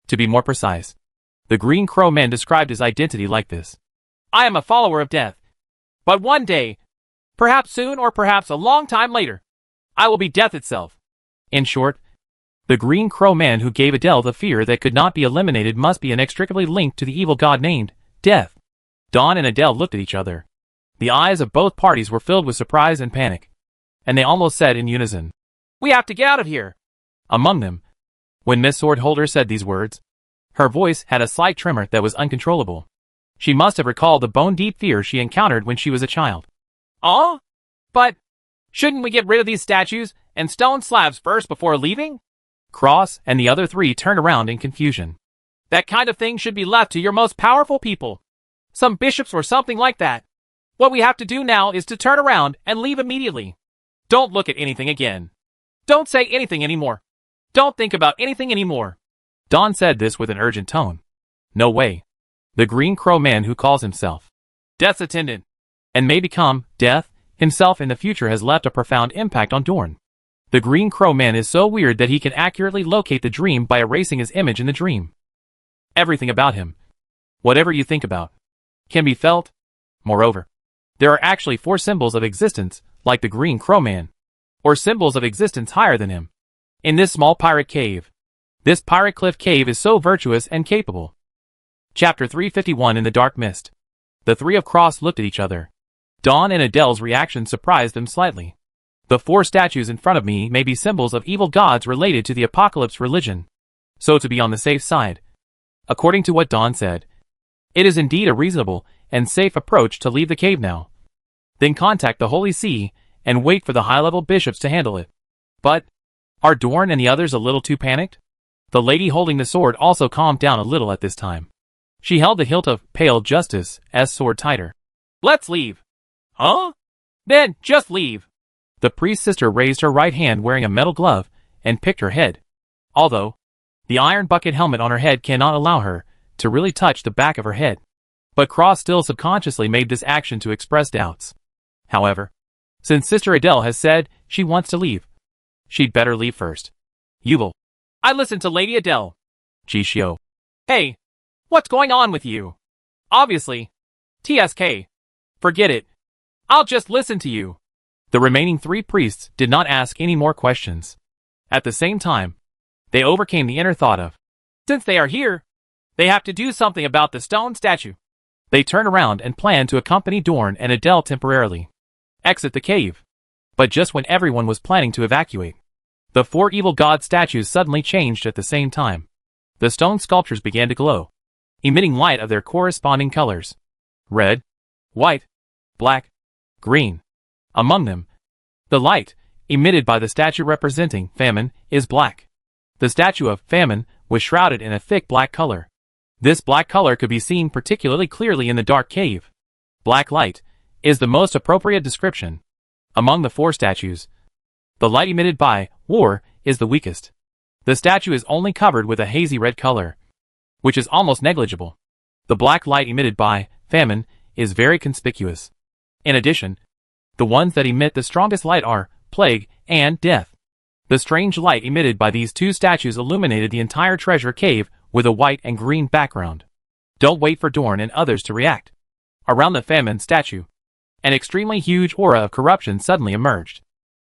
To be more precise, the Green Crow Man described his identity like this. I am a follower of death. But one day, perhaps soon or perhaps a long time later, I will be death itself. In short, the Green Crow Man who gave Adele the fear that could not be eliminated must be inextricably linked to the evil god named Death. Dawn and Adele looked at each other. The eyes of both parties were filled with surprise and panic, and they almost said in unison, "We have to get out of here." Among them, when Miss Swordholder said these words, her voice had a slight tremor that was uncontrollable. She must have recalled the bone-deep fear she encountered when she was a child. Oh? But Shouldn't we get rid of these statues and stone slabs first before leaving? Cross and the other three turned around in confusion. That kind of thing should be left to your most powerful people. Some bishops or something like that. What we have to do now is to turn around and leave immediately. Don't look at anything again. Don't say anything anymore. Don't think about anything anymore. Dawn said this with an urgent tone. No way. The Green Crow man who calls himself Death's attendant and may become Death himself in the future has left a profound impact on Dorn. The Green Crow man is so weird that he can accurately locate the dream by erasing his image in the dream. Everything about him, whatever you think about, can be felt. Moreover, there are actually 4 symbols of existence, like the Green Crow man, or symbols of existence higher than him. In this small pirate cave. This pirate cliff cave is so virtuous and capable. Chapter 351 In the Dark Mist. The three of Cross looked at each other. Dawn and Adele's reaction surprised them slightly. The 4 statues in front of me may be symbols of evil gods related to the Apocalypse religion. So to be on the safe side, according to what Dawn said, it is indeed a reasonable and safe approach to leave the cave now. Then contact the Holy See and wait for the high-level bishops to handle it. But, are Dorn and the others a little too panicked? The lady holding the sword also calmed down a little at this time. She held the hilt of Pale Justice's sword tighter. Let's leave. Huh? Then, just leave. The priest's sister raised her right hand wearing a metal glove and picked her head. Although, the iron bucket helmet on her head cannot allow her to really touch the back of her head. But Cross still subconsciously made this action to express doubts. However, since Sister Adele has said she wants to leave, she'd better leave first. Yuval. I listened to Lady Adele. Jishio. Hey, what's going on with you? Obviously. TSK. Forget it. I'll just listen to you. The remaining 3 priests did not ask any more questions. At the same time, they overcame the inner thought of, since they are here, they have to do something about the stone statue. They turned around and planned to accompany Dorn and Adele temporarily exit the cave. But just when everyone was planning to evacuate, the 4 evil god statues suddenly changed at the same time. The stone sculptures began to glow, emitting light of their corresponding colors. Red, white, black, green. Among them, the light, emitted by the statue representing Famine, is black. The statue of Famine was shrouded in a thick black color. This black color could be seen particularly clearly in the dark cave. Black light is the most appropriate description. Among the 4 statues, the light emitted by War is the weakest. The statue is only covered with a hazy red color, which is almost negligible. The black light emitted by Famine is very conspicuous. In addition, the ones that emit the strongest light are Plague and Death. The strange light emitted by these 2 statues illuminated the entire treasure cave with a white and green background. Don't wait for Dorn and others to react. Around the Famine statue, an extremely huge aura of corruption suddenly emerged.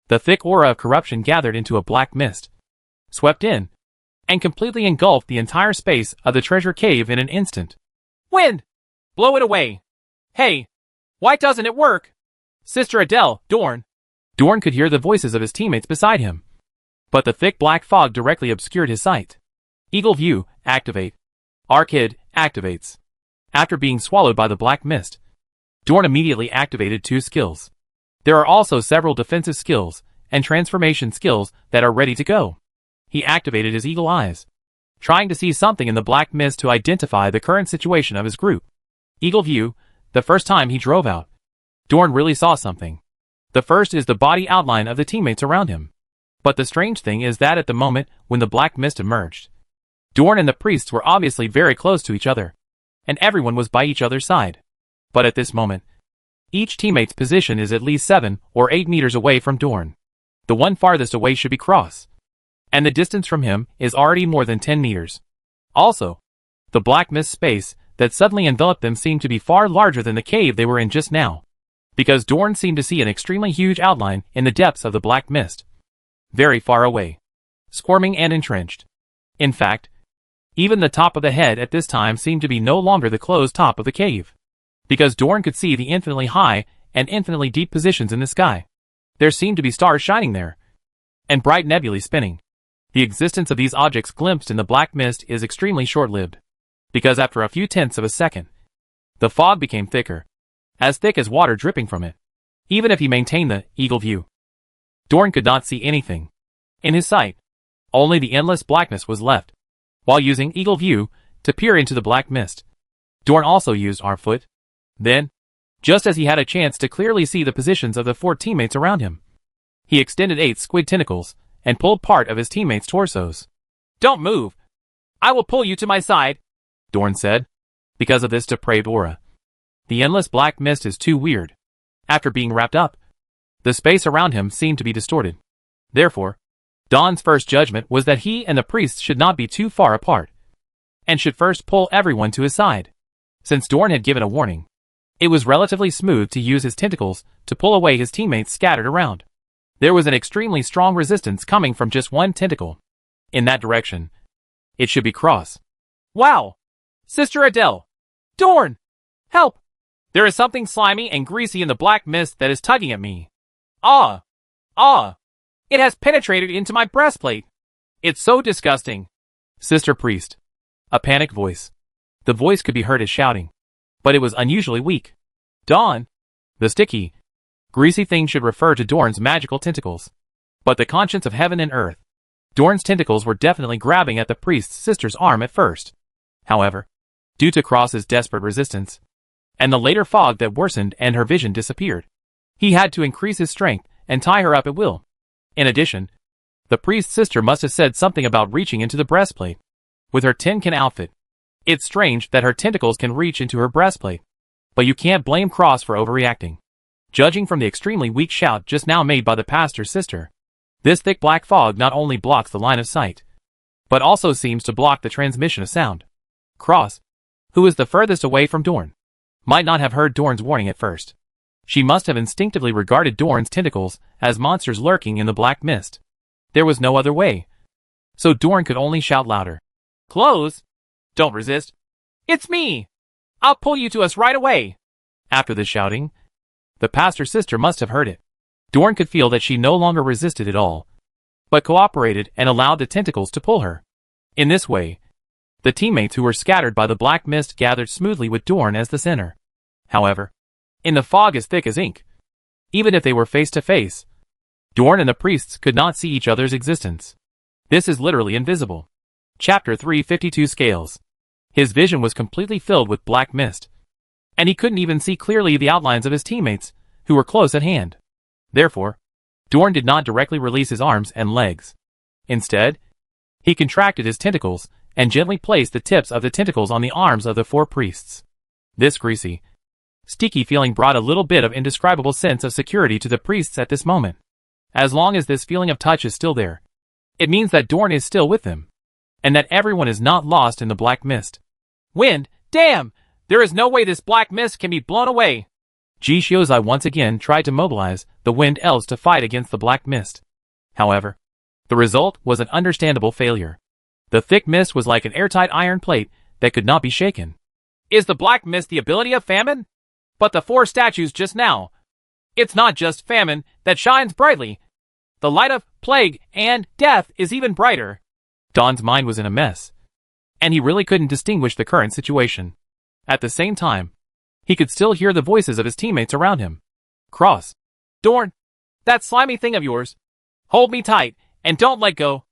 The thick aura of corruption gathered into a black mist, swept in, and completely engulfed the entire space of the treasure cave in an instant. Wind! Blow it away! Hey! Why doesn't it work? Sister Adele, Dorn. Dorn could hear the voices of his teammates beside him, but the thick black fog directly obscured his sight. Eagle View, activate. Arcade, activates. After being swallowed by the black mist, Dorn immediately activated 2 skills. There are also several defensive skills and transformation skills that are ready to go. He activated his eagle eyes, trying to see something in the black mist to identify the current situation of his group. Eagle View, the first time he drove out, Dorn really saw something. The first is the body outline of the teammates around him. But the strange thing is that at the moment when the black mist emerged, Dorn and the priests were obviously very close to each other, and everyone was by each other's side. But at this moment, each teammate's position is at least 7 or 8 meters away from Dorn. The one farthest away should be Cross, and the distance from him is already more than 10 meters. Also, the black mist space that suddenly enveloped them seemed to be far larger than the cave they were in just now, because Dorn seemed to see an extremely huge outline in the depths of the black mist, very far away, squirming and entrenched. In fact, even the top of the head at this time seemed to be no longer the closed top of the cave, because Dorn could see the infinitely high and infinitely deep positions in the sky. There seemed to be stars shining there, and bright nebulae spinning. The existence of these objects glimpsed in the black mist is extremely short-lived, because after a few tenths of a second, the fog became thicker, as thick as water dripping from it. Even if he maintained the eagle view, Dorn could not see anything. In his sight, only the endless blackness was left. While using Eagle View to peer into the black mist, Dorn also used Arm Foot. Then, just as he had a chance to clearly see the positions of the 4 teammates around him, he extended 8 squid tentacles and pulled part of his teammates' torsos. Don't move. I will pull you to my side, Dorn said, because of this depraved aura. The endless black mist is too weird. After being wrapped up, the space around him seemed to be distorted. Therefore, Dawn's first judgment was that he and the priests should not be too far apart, and should first pull everyone to his side. Since Dorn had given a warning, it was relatively smooth to use his tentacles to pull away his teammates scattered around. There was an extremely strong resistance coming from just one tentacle. In that direction, it should be Cross. Wow! Sister Adele! Dorn! Help! There is something slimy and greasy in the black mist that is tugging at me. Ah! Ah! It has penetrated into my breastplate. It's so disgusting. Sister Priest. A panicked voice. The voice could be heard as shouting, but it was unusually weak. Dawn! The sticky, greasy thing should refer to Dorn's magical tentacles. But the conscience of heaven and earth. Dorn's tentacles were definitely grabbing at the priest's sister's arm at first. However, due to Cross's desperate resistance, and the later fog that worsened and her vision disappeared, he had to increase his strength and tie her up at will. In addition, the priest's sister must have said something about reaching into the breastplate. With her tin can outfit, it's strange that her tentacles can reach into her breastplate. But you can't blame Cross for overreacting. Judging from the extremely weak shout just now made by the pastor's sister, this thick black fog not only blocks the line of sight, but also seems to block the transmission of sound. Cross, who is the furthest away from Dorn, might not have heard Dorn's warning at first. She must have instinctively regarded Dorn's tentacles as monsters lurking in the black mist. There was no other way. So Dorn could only shout louder. Close! Don't resist. It's me! I'll pull you to us right away! After this shouting, the pastor's sister must have heard it. Dorn could feel that she no longer resisted at all, but cooperated and allowed the tentacles to pull her. In this way, the teammates who were scattered by the black mist gathered smoothly with Dorn as the center. However, in the fog as thick as ink, even if they were face to face, Dorn and the priests could not see each other's existence. This is literally invisible. Chapter 352 Scales. His vision was completely filled with black mist, and he couldn't even see clearly the outlines of his teammates, who were close at hand. Therefore, Dorn did not directly release his arms and legs. Instead, he contracted his tentacles and gently placed the tips of the tentacles on the arms of the 4 priests. This greasy, sticky feeling brought a little bit of indescribable sense of security to the priests at this moment. As long as this feeling of touch is still there, it means that Dorn is still with them, and that everyone is not lost in the black mist. Wind! Damn! There is no way this black mist can be blown away! Shiozai once again tried to mobilize the wind elves to fight against the black mist. However, the result was an understandable failure. The thick mist was like an airtight iron plate that could not be shaken. Is the black mist the ability of famine? But the 4 statues just now. It's not just famine that shines brightly. The light of plague and death is even brighter. Dawn's mind was in a mess, and he really couldn't distinguish the current situation. At the same time, he could still hear the voices of his teammates around him. Cross. Dorn, that slimy thing of yours. Hold me tight, and don't let go.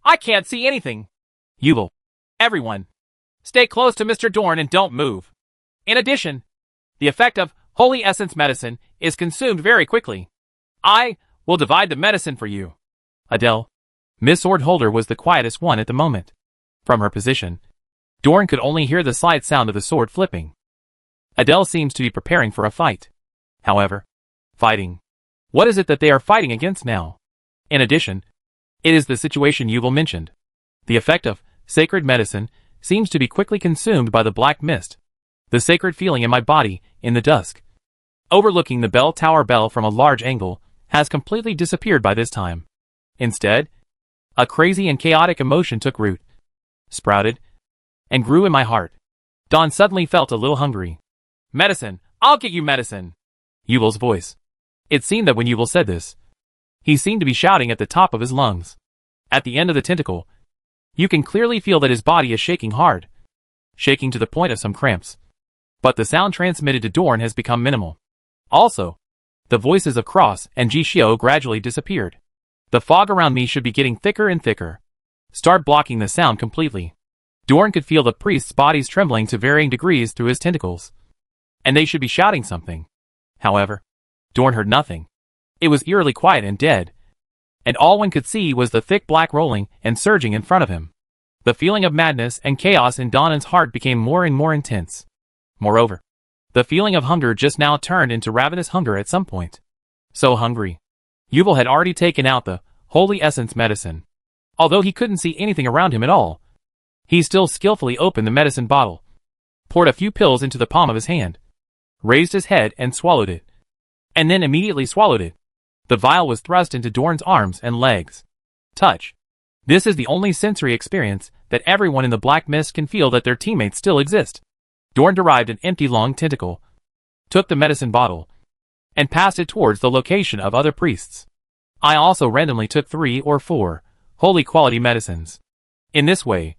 I can't see anything. Yuval. Everyone, stay close to Mr. Dorn and don't move. In addition, the effect of Holy Essence medicine is consumed very quickly. I will divide the medicine for you. Adele, Miss Sword Holder, was the quietest one at the moment. From her position, Dorn could only hear the slight sound of the sword flipping. Adele seems to be preparing for a fight. However, fighting. What is it that they are fighting against now? In addition, it is the situation Yuval mentioned. The effect of sacred medicine seems to be quickly consumed by the black mist. The sacred feeling in my body, in the dusk, overlooking the bell tower bell from a large angle, has completely disappeared by this time. Instead, a crazy and chaotic emotion took root, sprouted, and grew in my heart. Dawn suddenly felt a little hungry. Medicine! I'll get you medicine! Yuval's voice. It seemed that when Yuval said this, he seemed to be shouting at the top of his lungs. At the end of the tentacle, you can clearly feel that his body is shaking hard, shaking to the point of some cramps. But the sound transmitted to Dorn has become minimal. Also, the voices of Cross and Jishio gradually disappeared. The fog around me should be getting thicker and thicker. Start blocking the sound completely. Dorn could feel the priest's bodies trembling to varying degrees through his tentacles. And they should be shouting something. However, Dorn heard nothing. It was eerily quiet and dead. And all one could see was the thick black rolling and surging in front of him. The feeling of madness and chaos in Donan's heart became more and more intense. Moreover, the feeling of hunger just now turned into ravenous hunger at some point. So hungry. Yuval had already taken out the holy essence medicine. Although he couldn't see anything around him at all, he still skillfully opened the medicine bottle, poured a few pills into the palm of his hand, raised his head and swallowed it, and then immediately swallowed it. The vial was thrust into Dorn's arms and legs. Touch. This is the only sensory experience that everyone in the black mist can feel that their teammates still exist. Dorn derived an empty long tentacle, took the medicine bottle, and passed it towards the location of other priests. I also randomly took 3 or 4 holy quality medicines. In this way,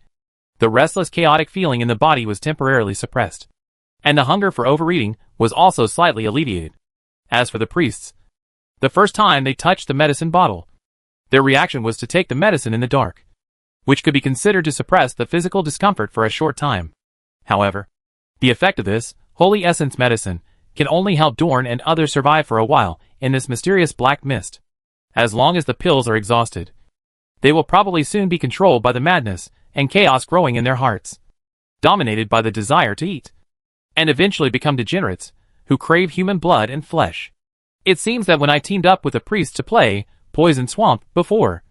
the restless chaotic feeling in the body was temporarily suppressed, and the hunger for overeating was also slightly alleviated. As for the priests, the first time they touched the medicine bottle, their reaction was to take the medicine in the dark, which could be considered to suppress the physical discomfort for a short time. However, the effect of this holy essence medicine can only help Dorn and others survive for a while in this mysterious black mist. As long as the pills are exhausted, they will probably soon be controlled by the madness and chaos growing in their hearts, dominated by the desire to eat, and eventually become degenerates who crave human blood and flesh. It seems that when I teamed up with a priest to play Poison Swamp before,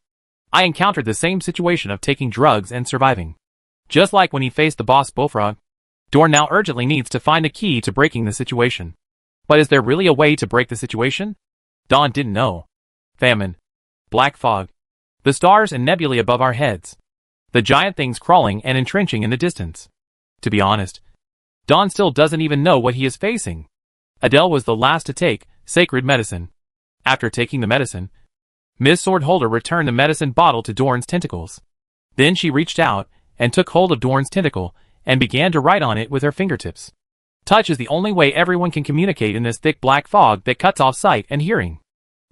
I encountered the same situation of taking drugs and surviving. Just like when he faced the boss Bullfrog, Dorn now urgently needs to find a key to breaking the situation. But is there really a way to break the situation? Dawn didn't know. Famine. Black fog. The stars and nebulae above our heads. The giant things crawling and entrenching in the distance. To be honest, Dawn still doesn't even know what he is facing. Adele was the last to take sacred medicine. After taking the medicine, Ms. Swordholder returned the medicine bottle to Dorn's tentacles. Then she reached out and took hold of Dorn's tentacle and began to write on it with her fingertips. Touch is the only way everyone can communicate in this thick black fog that cuts off sight and hearing.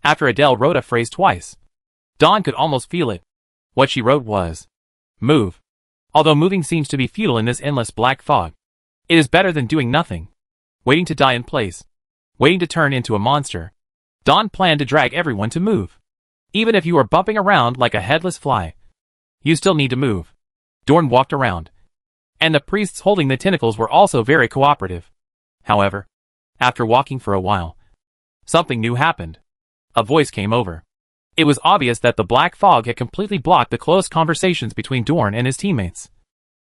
After Adele wrote a phrase twice, Dawn could almost feel it. What she wrote was, "Move." Although moving seems to be futile in this endless black fog, it is better than doing nothing, waiting to die in place, waiting to turn into a monster. Dawn planned to drag everyone to move. Even if you are bumping around like a headless fly, you still need to move. Dorn walked around, and the priests holding the tentacles were also very cooperative. However, after walking for a while, something new happened. A voice came over. It was obvious that the black fog had completely blocked the close conversations between Dorn and his teammates.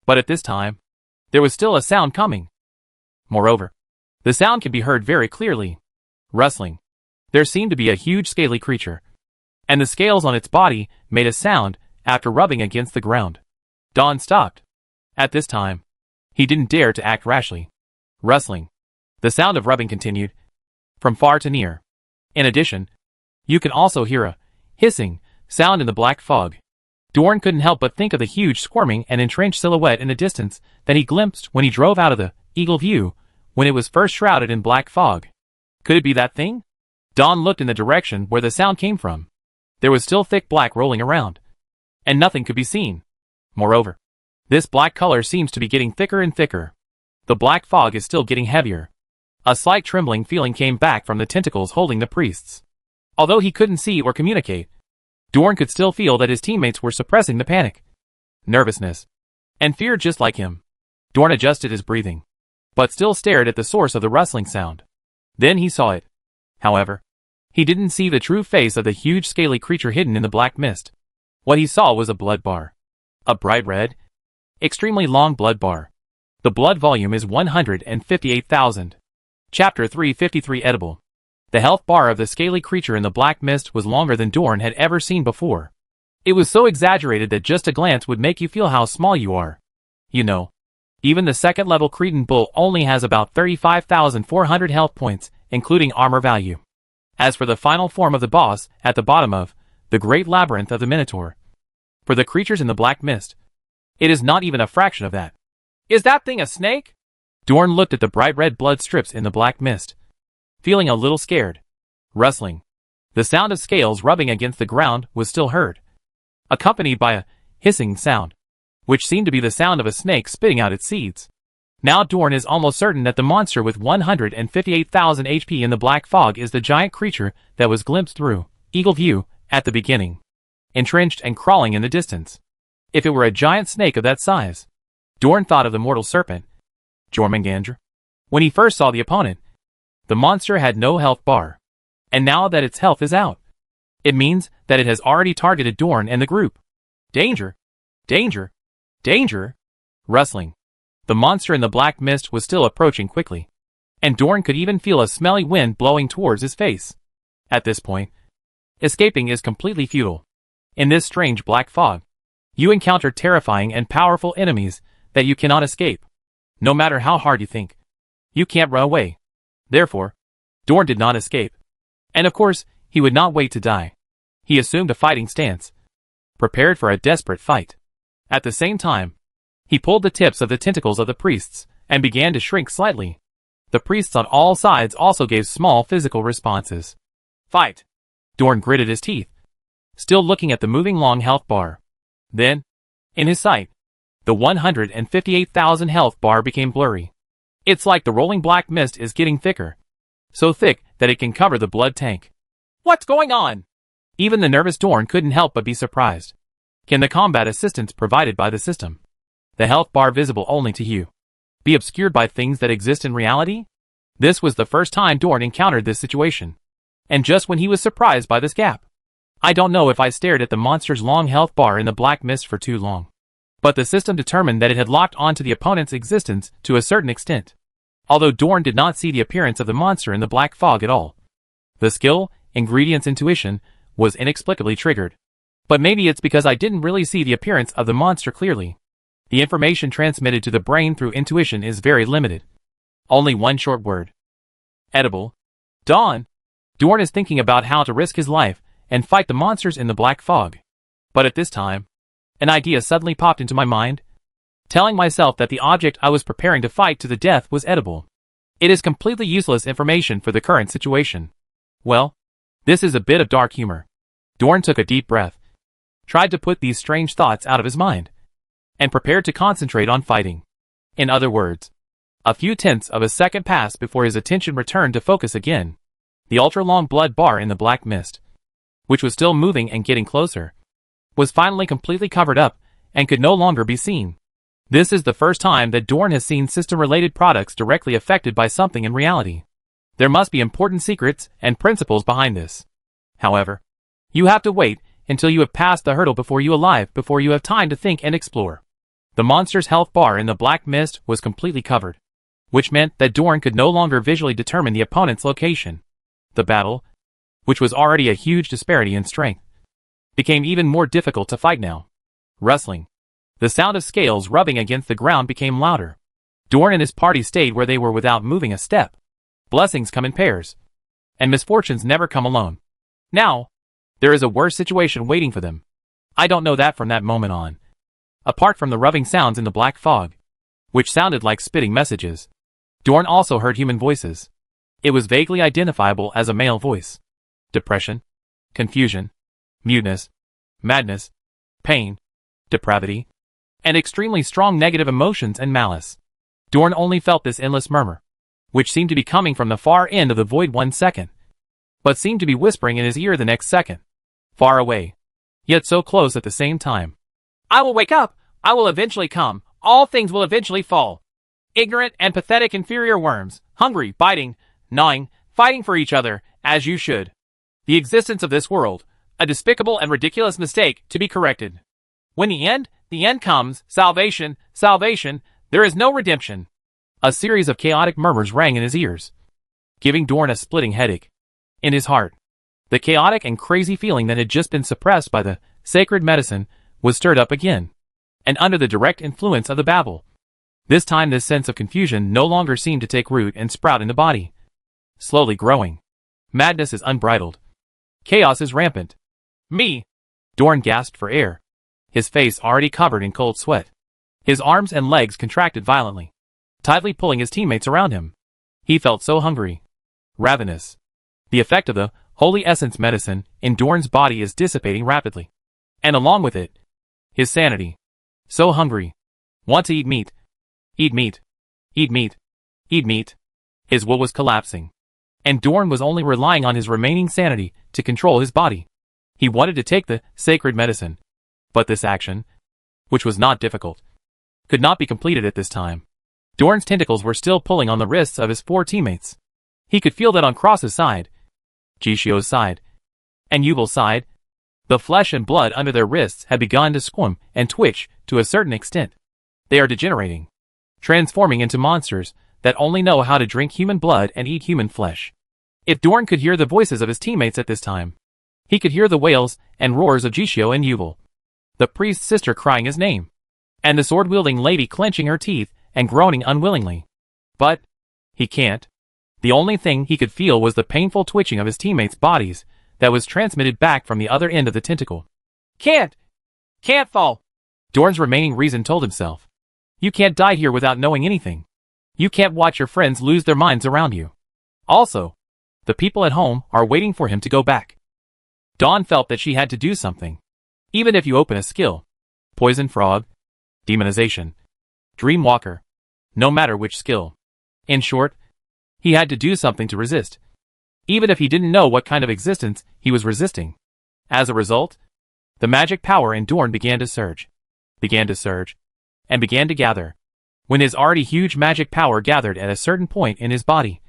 But at this time, there was still a sound coming. Moreover, the sound could be heard very clearly. Rustling. There seemed to be a huge scaly creature, and the scales on its body made a sound after rubbing against the ground. Dawn stopped. At this time, he didn't dare to act rashly. Rustling. The sound of rubbing continued, from far to near. In addition, you can also hear a hissing sound in the black fog. Dorn couldn't help but think of the huge squirming and entrenched silhouette in the distance that he glimpsed when he drove out of the Eagle View when it was first shrouded in black fog. Could it be that thing? Dawn looked in the direction where the sound came from. There was still thick black rolling around, and nothing could be seen. Moreover, this black color seems to be getting thicker and thicker. The black fog is still getting heavier. A slight trembling feeling came back from the tentacles holding the priests. Although he couldn't see or communicate, Dorn could still feel that his teammates were suppressing the panic, nervousness, and fear just like him. Dorn adjusted his breathing, but still stared at the source of the rustling sound. Then he saw it. However, he didn't see the true face of the huge scaly creature hidden in the black mist. What he saw was a blood bar. A bright red, extremely long blood bar. The blood volume is 158,000. Chapter 353 Edible. The health bar of the scaly creature in the black mist was longer than Dorn had ever seen before. It was so exaggerated that just a glance would make you feel how small you are. You know, even the second-level Cretan bull only has about 35,400 health points, including armor value. As for the final form of the boss, at the bottom of the great labyrinth of the Minotaur, for the creatures in the black mist, it is not even a fraction of that. Is that thing a snake? Dorn looked at the bright red blood strips in the black mist, feeling a little scared. Rustling. The sound of scales rubbing against the ground was still heard, accompanied by a hissing sound, which seemed to be the sound of a snake spitting out its seeds. Now Dorn is almost certain that the monster with 158,000 HP in the black fog is the giant creature that was glimpsed through eagle view at the beginning, entrenched and crawling in the distance. If it were a giant snake of that size, Dorn thought of the mortal serpent, Jormungandr. When he first saw the opponent, the monster had no health bar, and now that its health is out, it means that it has already targeted Dorn and the group. Danger! Danger! Danger! Rustling. The monster in the black mist was still approaching quickly, and Dorn could even feel a smelly wind blowing towards his face. At this point, escaping is completely futile. In this strange black fog, you encounter terrifying and powerful enemies that you cannot escape. No matter how hard you think, you can't run away. Therefore, Dorn did not escape. And of course, he would not wait to die. He assumed a fighting stance, prepared for a desperate fight. At the same time, he pulled the tips of the tentacles of the priests and began to shrink slightly. The priests on all sides also gave small physical responses. Fight! Dorn gritted his teeth, still looking at the moving long health bar. Then, in his sight, the 158,000 health bar became blurry. It's like the rolling black mist is getting thicker, so thick that it can cover the blood tank. What's going on? Even the nervous Dorn couldn't help but be surprised. Can the combat assistance provided by the system, the health bar visible only to you, be obscured by things that exist in reality? This was the first time Dorn encountered this situation, and just when he was surprised by this gap. I don't know if I stared at the monster's long health bar in the black mist for too long, but the system determined that it had locked onto the opponent's existence to a certain extent. Although Dorn did not see the appearance of the monster in the black fog at all, the skill, ingredients intuition, was inexplicably triggered. But maybe it's because I didn't really see the appearance of the monster clearly. The information transmitted to the brain through intuition is very limited. Only one short word. Edible. Dawn. Dorn is thinking about how to risk his life and fight the monsters in the black fog. But at this time, an idea suddenly popped into my mind, telling myself that the object I was preparing to fight to the death was edible. It is completely useless information for the current situation. Well, this is a bit of dark humor. Dorn took a deep breath, tried to put these strange thoughts out of his mind, and prepared to concentrate on fighting. In other words, a few tenths of a second passed before his attention returned to focus again. The ultra-long blood bar in the black mist, which was still moving and getting closer, was finally completely covered up and could no longer be seen. This is the first time that Dorn has seen system-related products directly affected by something in reality. There must be important secrets and principles behind this. However, you have to wait until you have passed the hurdle before you have time to think and explore. The monster's health bar in the black mist was completely covered, which meant that Dorn could no longer visually determine the opponent's location. The battle, which was already a huge disparity in strength, became even more difficult to fight now. Rustling. The sound of scales rubbing against the ground became louder. Dorn and his party stayed where they were without moving a step. Blessings come in pairs, and misfortunes never come alone. Now, there is a worse situation waiting for them. I don't know that from that moment on. Apart from the rubbing sounds in the black fog, which sounded like spitting messages, Dorn also heard human voices. It was vaguely identifiable as a male voice. Depression, confusion, muteness, madness, pain, depravity, and extremely strong negative emotions and malice. Dorn only felt this endless murmur, which seemed to be coming from the far end of the void 1 second, but seemed to be whispering in his ear the next second. Far away, yet so close at the same time. I will wake up, I will eventually come, all things will eventually fall. Ignorant and pathetic inferior worms, hungry, biting, gnawing, fighting for each other, as you should. The existence of this world, a despicable and ridiculous mistake to be corrected. When the end comes, salvation, salvation, there is no redemption. A series of chaotic murmurs rang in his ears, giving Dorn a splitting headache. In his heart, the chaotic and crazy feeling that had just been suppressed by the sacred medicine was stirred up again, and under the direct influence of the babble. This time this sense of confusion no longer seemed to take root and sprout in the body. Slowly growing. Madness is unbridled. Chaos is rampant. Me! Dorn gasped for air, his face already covered in cold sweat. His arms and legs contracted violently, tightly pulling his teammates around him. He felt so hungry. Ravenous. The effect of the Holy essence medicine in Dorn's body is dissipating rapidly. And along with it, his sanity. So hungry. Want to eat meat. Eat meat. Eat meat. Eat meat. His will was collapsing. And Dorn was only relying on his remaining sanity to control his body. He wanted to take the sacred medicine. But this action, which was not difficult, could not be completed at this time. Dorn's tentacles were still pulling on the wrists of his 4 teammates. He could feel that on Cross's side, Jishio's side, and Yuval's side, the flesh and blood under their wrists had begun to squirm and twitch to a certain extent. They are degenerating, transforming into monsters that only know how to drink human blood and eat human flesh. If Dorn could hear the voices of his teammates at this time, he could hear the wails and roars of Jishio and Yuval, the priest's sister crying his name, and the sword-wielding lady clenching her teeth and groaning unwillingly. But he can't. The only thing he could feel was the painful twitching of his teammates' bodies that was transmitted back from the other end of the tentacle. Can't fall. Dorn's remaining reason told himself. You can't die here without knowing anything. You can't watch your friends lose their minds around you. Also, the people at home are waiting for him to go back. Dawn felt that she had to do something. Even if you open a skill, poison frog, demonization, dream walker, no matter which skill. In short, he had to do something to resist, even if he didn't know what kind of existence he was resisting. As a result, the magic power in Dorn began to surge, and began to gather. When his already huge magic power gathered at a certain point in his body,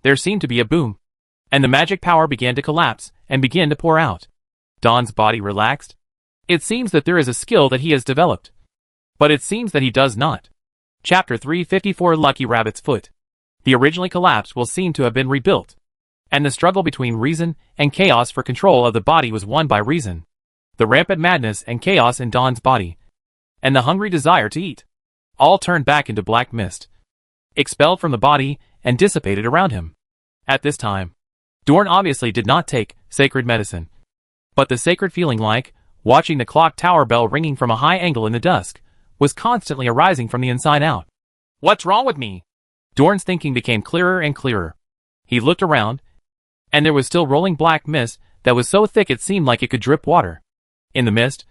there seemed to be a boom, and the magic power began to collapse and begin to pour out. Dawn's body relaxed. It seems that there is a skill that he has developed, but it seems that he does not. Chapter 354 Lucky Rabbit's Foot. The originally collapsed will seem to have been rebuilt, and the struggle between reason and chaos for control of the body was won by reason. The rampant madness and chaos in Dawn's body, and the hungry desire to eat, all turned back into black mist, expelled from the body and dissipated around him. At this time, Dorn obviously did not take sacred medicine, but the sacred feeling like watching the clock tower bell ringing from a high angle in the dusk was constantly arising from the inside out. What's wrong with me? Dorn's thinking became clearer and clearer. He looked around, and there was still rolling black mist that was so thick it seemed like it could drip water. In the mist,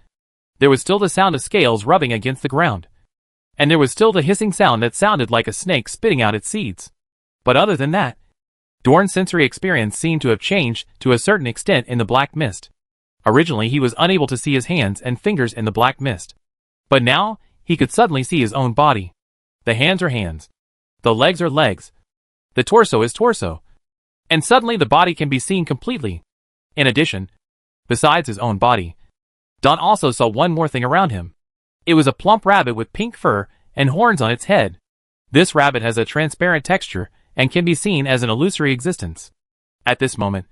there was still the sound of scales rubbing against the ground, and there was still the hissing sound that sounded like a snake spitting out its seeds. But other than that, Dorn's sensory experience seemed to have changed to a certain extent in the black mist. Originally he was unable to see his hands and fingers in the black mist, but now he could suddenly see his own body. The hands are hands. The legs are legs. The torso is torso. And suddenly the body can be seen completely. In addition, besides his own body, Dawn also saw one more thing around him. It was a plump rabbit with pink fur and horns on its head. This rabbit has a transparent texture and can be seen as an illusory existence. At this moment,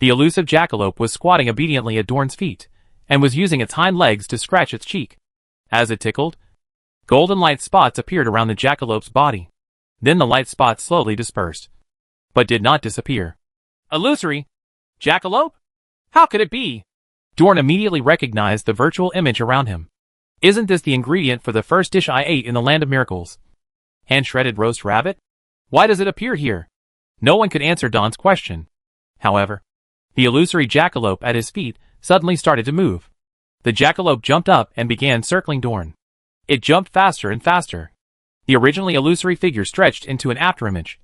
the elusive jackalope was squatting obediently at Dorn's feet, and was using its hind legs to scratch its cheek. As it tickled, golden light spots appeared around the jackalope's body. Then the light spots slowly dispersed, but did not disappear. Illusory? Jackalope? How could it be? Dorn immediately recognized the virtual image around him. Isn't this the ingredient for the first dish I ate in the Land of Miracles? Hand-shredded roast rabbit? Why does it appear here? No one could answer Dawn's question. However, the illusory jackalope at his feet suddenly started to move. The jackalope jumped up and began circling Dorn. It jumped faster and faster. The originally illusory figure stretched into an afterimage,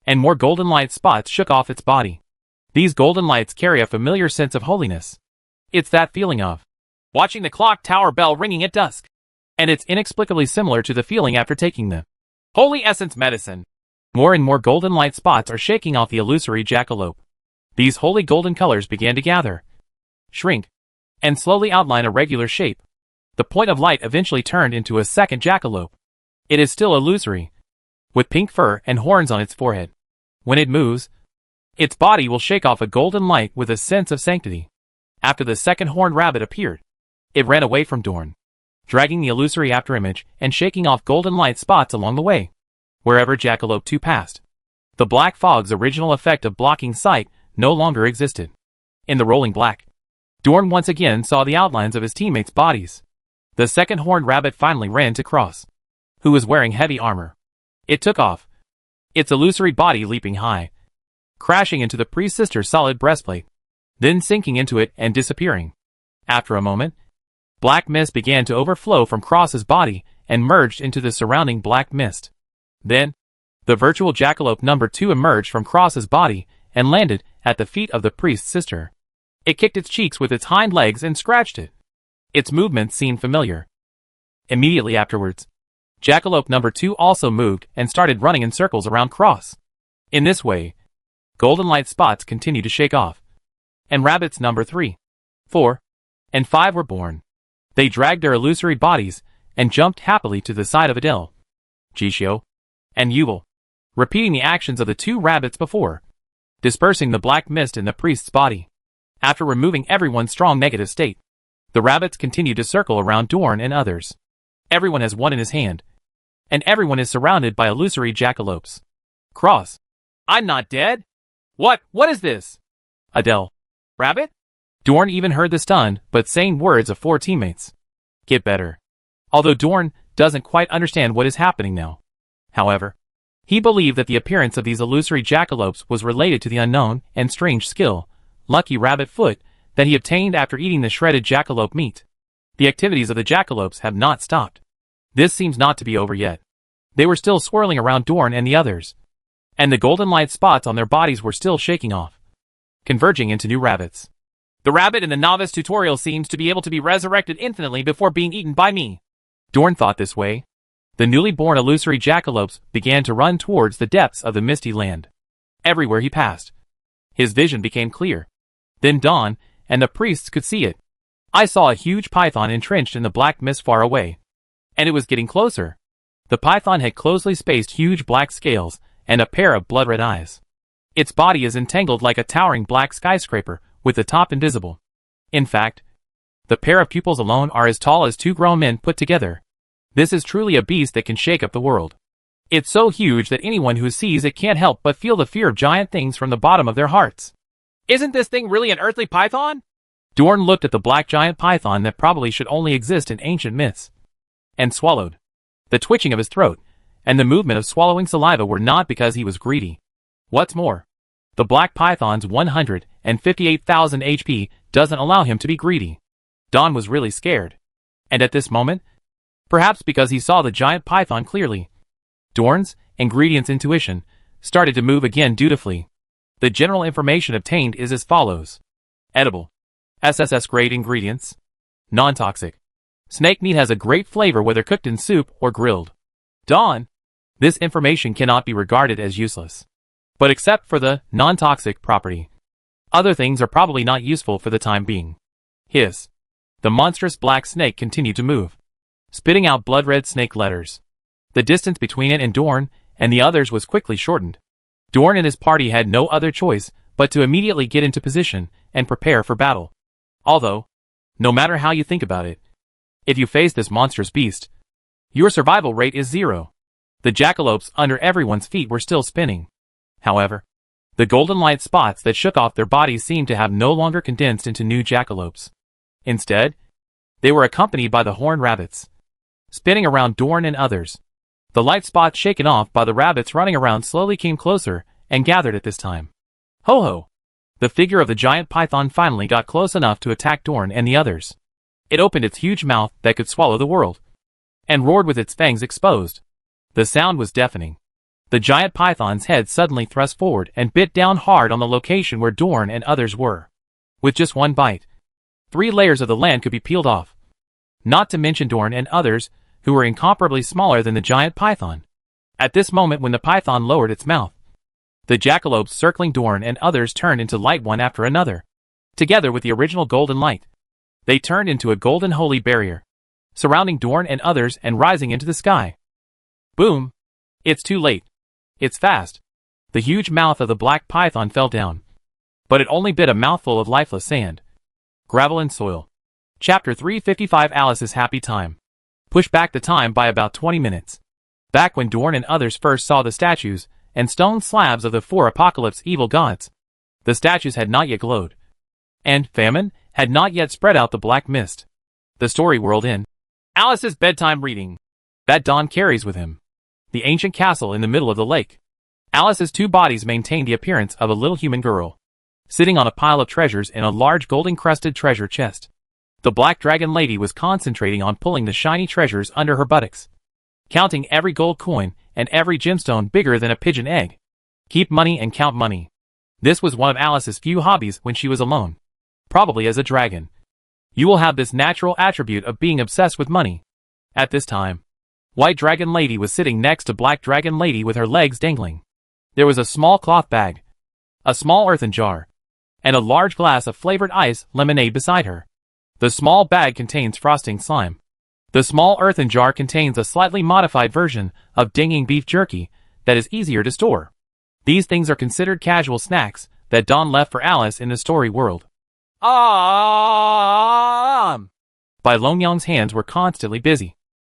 and more golden light spots shook off its body. These golden lights carry a familiar sense of holiness. It's that feeling of watching the clock tower bell ringing at dusk. And it's inexplicably similar to the feeling after taking the holy essence medicine. More and more golden light spots are shaking off the illusory jackalope. These holy golden colors began to gather, shrink, and slowly outline a regular shape. The point of light eventually turned into a second jackalope. It is still illusory, with pink fur and horns on its forehead. When it moves, its body will shake off a golden light with a sense of sanctity. After the second horned rabbit appeared, it ran away from Dorn, dragging the illusory afterimage and shaking off golden light spots along the way, wherever Jackalope 2 passed. The black fog's original effect of blocking sight no longer existed. In the rolling black, Dorn once again saw the outlines of his teammates' bodies. The second horned rabbit finally ran to Cross, who was wearing heavy armor. It took off, its illusory body leaping high, crashing into the priest's sister's solid breastplate, then sinking into it and disappearing. After a moment, black mist began to overflow from Cross's body and merged into the surrounding black mist. Then, the virtual jackalope number 2 emerged from Cross's body and landed at the feet of the priest's sister. It kicked its cheeks with its hind legs and scratched it. Its movements seemed familiar. Immediately afterwards, jackalope number 2 also moved and started running in circles around Cross. In this way, golden light spots continued to shake off, and rabbits number 3, 4, and 5 were born. They dragged their illusory bodies and jumped happily to the side of Adele, Jishio, and Yuval, repeating the actions of the 2 rabbits before, dispersing the black mist in the priest's body. After removing everyone's strong negative state, the rabbits continued to circle around Dorn and others. Everyone has one in his hand, and everyone is surrounded by illusory jackalopes. Cross. I'm not dead. What is this? Adele. Rabbit? Dorn even heard the stunned but sane words of 4 teammates. Get better. Although Dorn doesn't quite understand what is happening now. However, he believed that the appearance of these illusory jackalopes was related to the unknown and strange skill, Lucky Rabbit Foot, that he obtained after eating the shredded jackalope meat. The activities of the jackalopes have not stopped. This seems not to be over yet. They were still swirling around Dorn and the others, and the golden light spots on their bodies were still shaking off, converging into new rabbits. The rabbit in the novice tutorial seems to be able to be resurrected infinitely before being eaten by me. Dorn thought this way. The newly born illusory jackalopes began to run towards the depths of the misty land. Everywhere he passed, his vision became clear. Then dawn, and the priests could see it. I saw a huge python entrenched in the black mist far away. And it was getting closer. The python had closely spaced huge black scales and a pair of blood-red eyes. Its body is entangled like a towering black skyscraper, with the top invisible. In fact, the pair of pupils alone are as tall as 2 grown men put together. This is truly a beast that can shake up the world. It's so huge that anyone who sees it can't help but feel the fear of giant things from the bottom of their hearts. Isn't this thing really an earthly python? Dorn looked at the black giant python that probably should only exist in ancient myths, and swallowed. The twitching of his throat and the movement of swallowing saliva were not because he was greedy. What's more, the black python's 158,000 HP doesn't allow him to be greedy. Don was really scared. And at this moment, perhaps because he saw the giant python clearly, Dorn's ingredients intuition started to move again dutifully. The general information obtained is as follows. Edible. SSS grade ingredients. Non-toxic. Snake meat has a great flavor whether cooked in soup or grilled. Dawn. This information cannot be regarded as useless. But except for the non-toxic property, other things are probably not useful for the time being. Hiss. The monstrous black snake continued to move, spitting out blood-red snake letters. The distance between it and Dorn and the others was quickly shortened. Dorn and his party had no other choice but to immediately get into position and prepare for battle. Although, no matter how you think about it, if you face this monstrous beast, your survival rate is 0. The jackalopes under everyone's feet were still spinning. However, the golden light spots that shook off their bodies seemed to have no longer condensed into new jackalopes. Instead, they were accompanied by the horned rabbits, spinning around Dorn and others. The light spots shaken off by the rabbits running around slowly came closer and gathered at this time. Ho-ho! The figure of the giant python finally got close enough to attack Dorn and the others. It opened its huge mouth that could swallow the world, and roared with its fangs exposed. The sound was deafening. The giant python's head suddenly thrust forward and bit down hard on the location where Dorn and others were. With just one bite, 3 layers of the land could be peeled off. Not to mention Dorn and others, who were incomparably smaller than the giant python. At this moment when the python lowered its mouth, the jackalopes circling Dorn and others turned into light one after another. Together with the original golden light, they turned into a golden holy barrier, surrounding Dorn and others and rising into the sky. Boom! It's too late. It's fast. The huge mouth of the black python fell down, but it only bit a mouthful of lifeless sand, gravel and soil. Chapter 355 Alice's Happy Time. Push back the time by about 20 minutes. Back when Dorn and others first saw the statues and stone slabs of the 4 apocalypse evil gods, the statues had not yet glowed, and famine had not yet spread out the black mist. The story world in Alice's bedtime reading that Don carries with him. The ancient castle in the middle of the lake. Alice's two bodies maintained the appearance of a little human girl, sitting on a pile of treasures in a large golden-crusted treasure chest. The Black Dragon Lady was concentrating on pulling the shiny treasures under her buttocks, counting every gold coin and every gemstone bigger than a pigeon egg. Keep money and count money. This was one of Alice's few hobbies when she was alone. Probably as a dragon, you will have this natural attribute of being obsessed with money. At this time, White Dragon Lady was sitting next to Black Dragon Lady with her legs dangling. There was a small cloth bag, a small earthen jar, and a large glass of flavored ice lemonade beside her. The small bag contains frosting slime. The small earthen jar contains a slightly modified version of dinging beef jerky that is easier to store. These things are considered casual snacks that Dawn left for Alice in the story world. Bai Longyang's hands were constantly busy,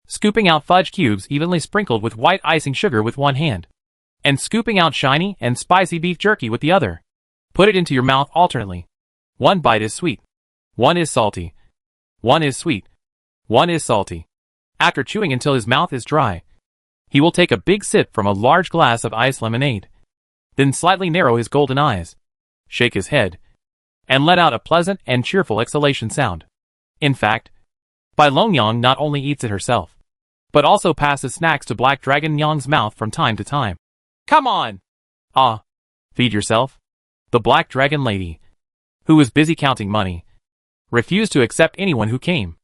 scooping out fudge cubes evenly sprinkled with white icing sugar with one hand, and scooping out shiny and spicy beef jerky with the other. Put it into your mouth alternately. One bite is sweet. One is salty. One is sweet. One is salty. After chewing until his mouth is dry, he will take a big sip from a large glass of iced lemonade, then slightly narrow his golden eyes, shake his head, and let out a pleasant and cheerful exhalation sound. In fact, Bai Longyang not only eats it herself, but also passes snacks to Black Dragon Yang's mouth from time to time. Come on! Feed yourself. The Black Dragon Lady, who was busy counting money, refused to accept anyone who came,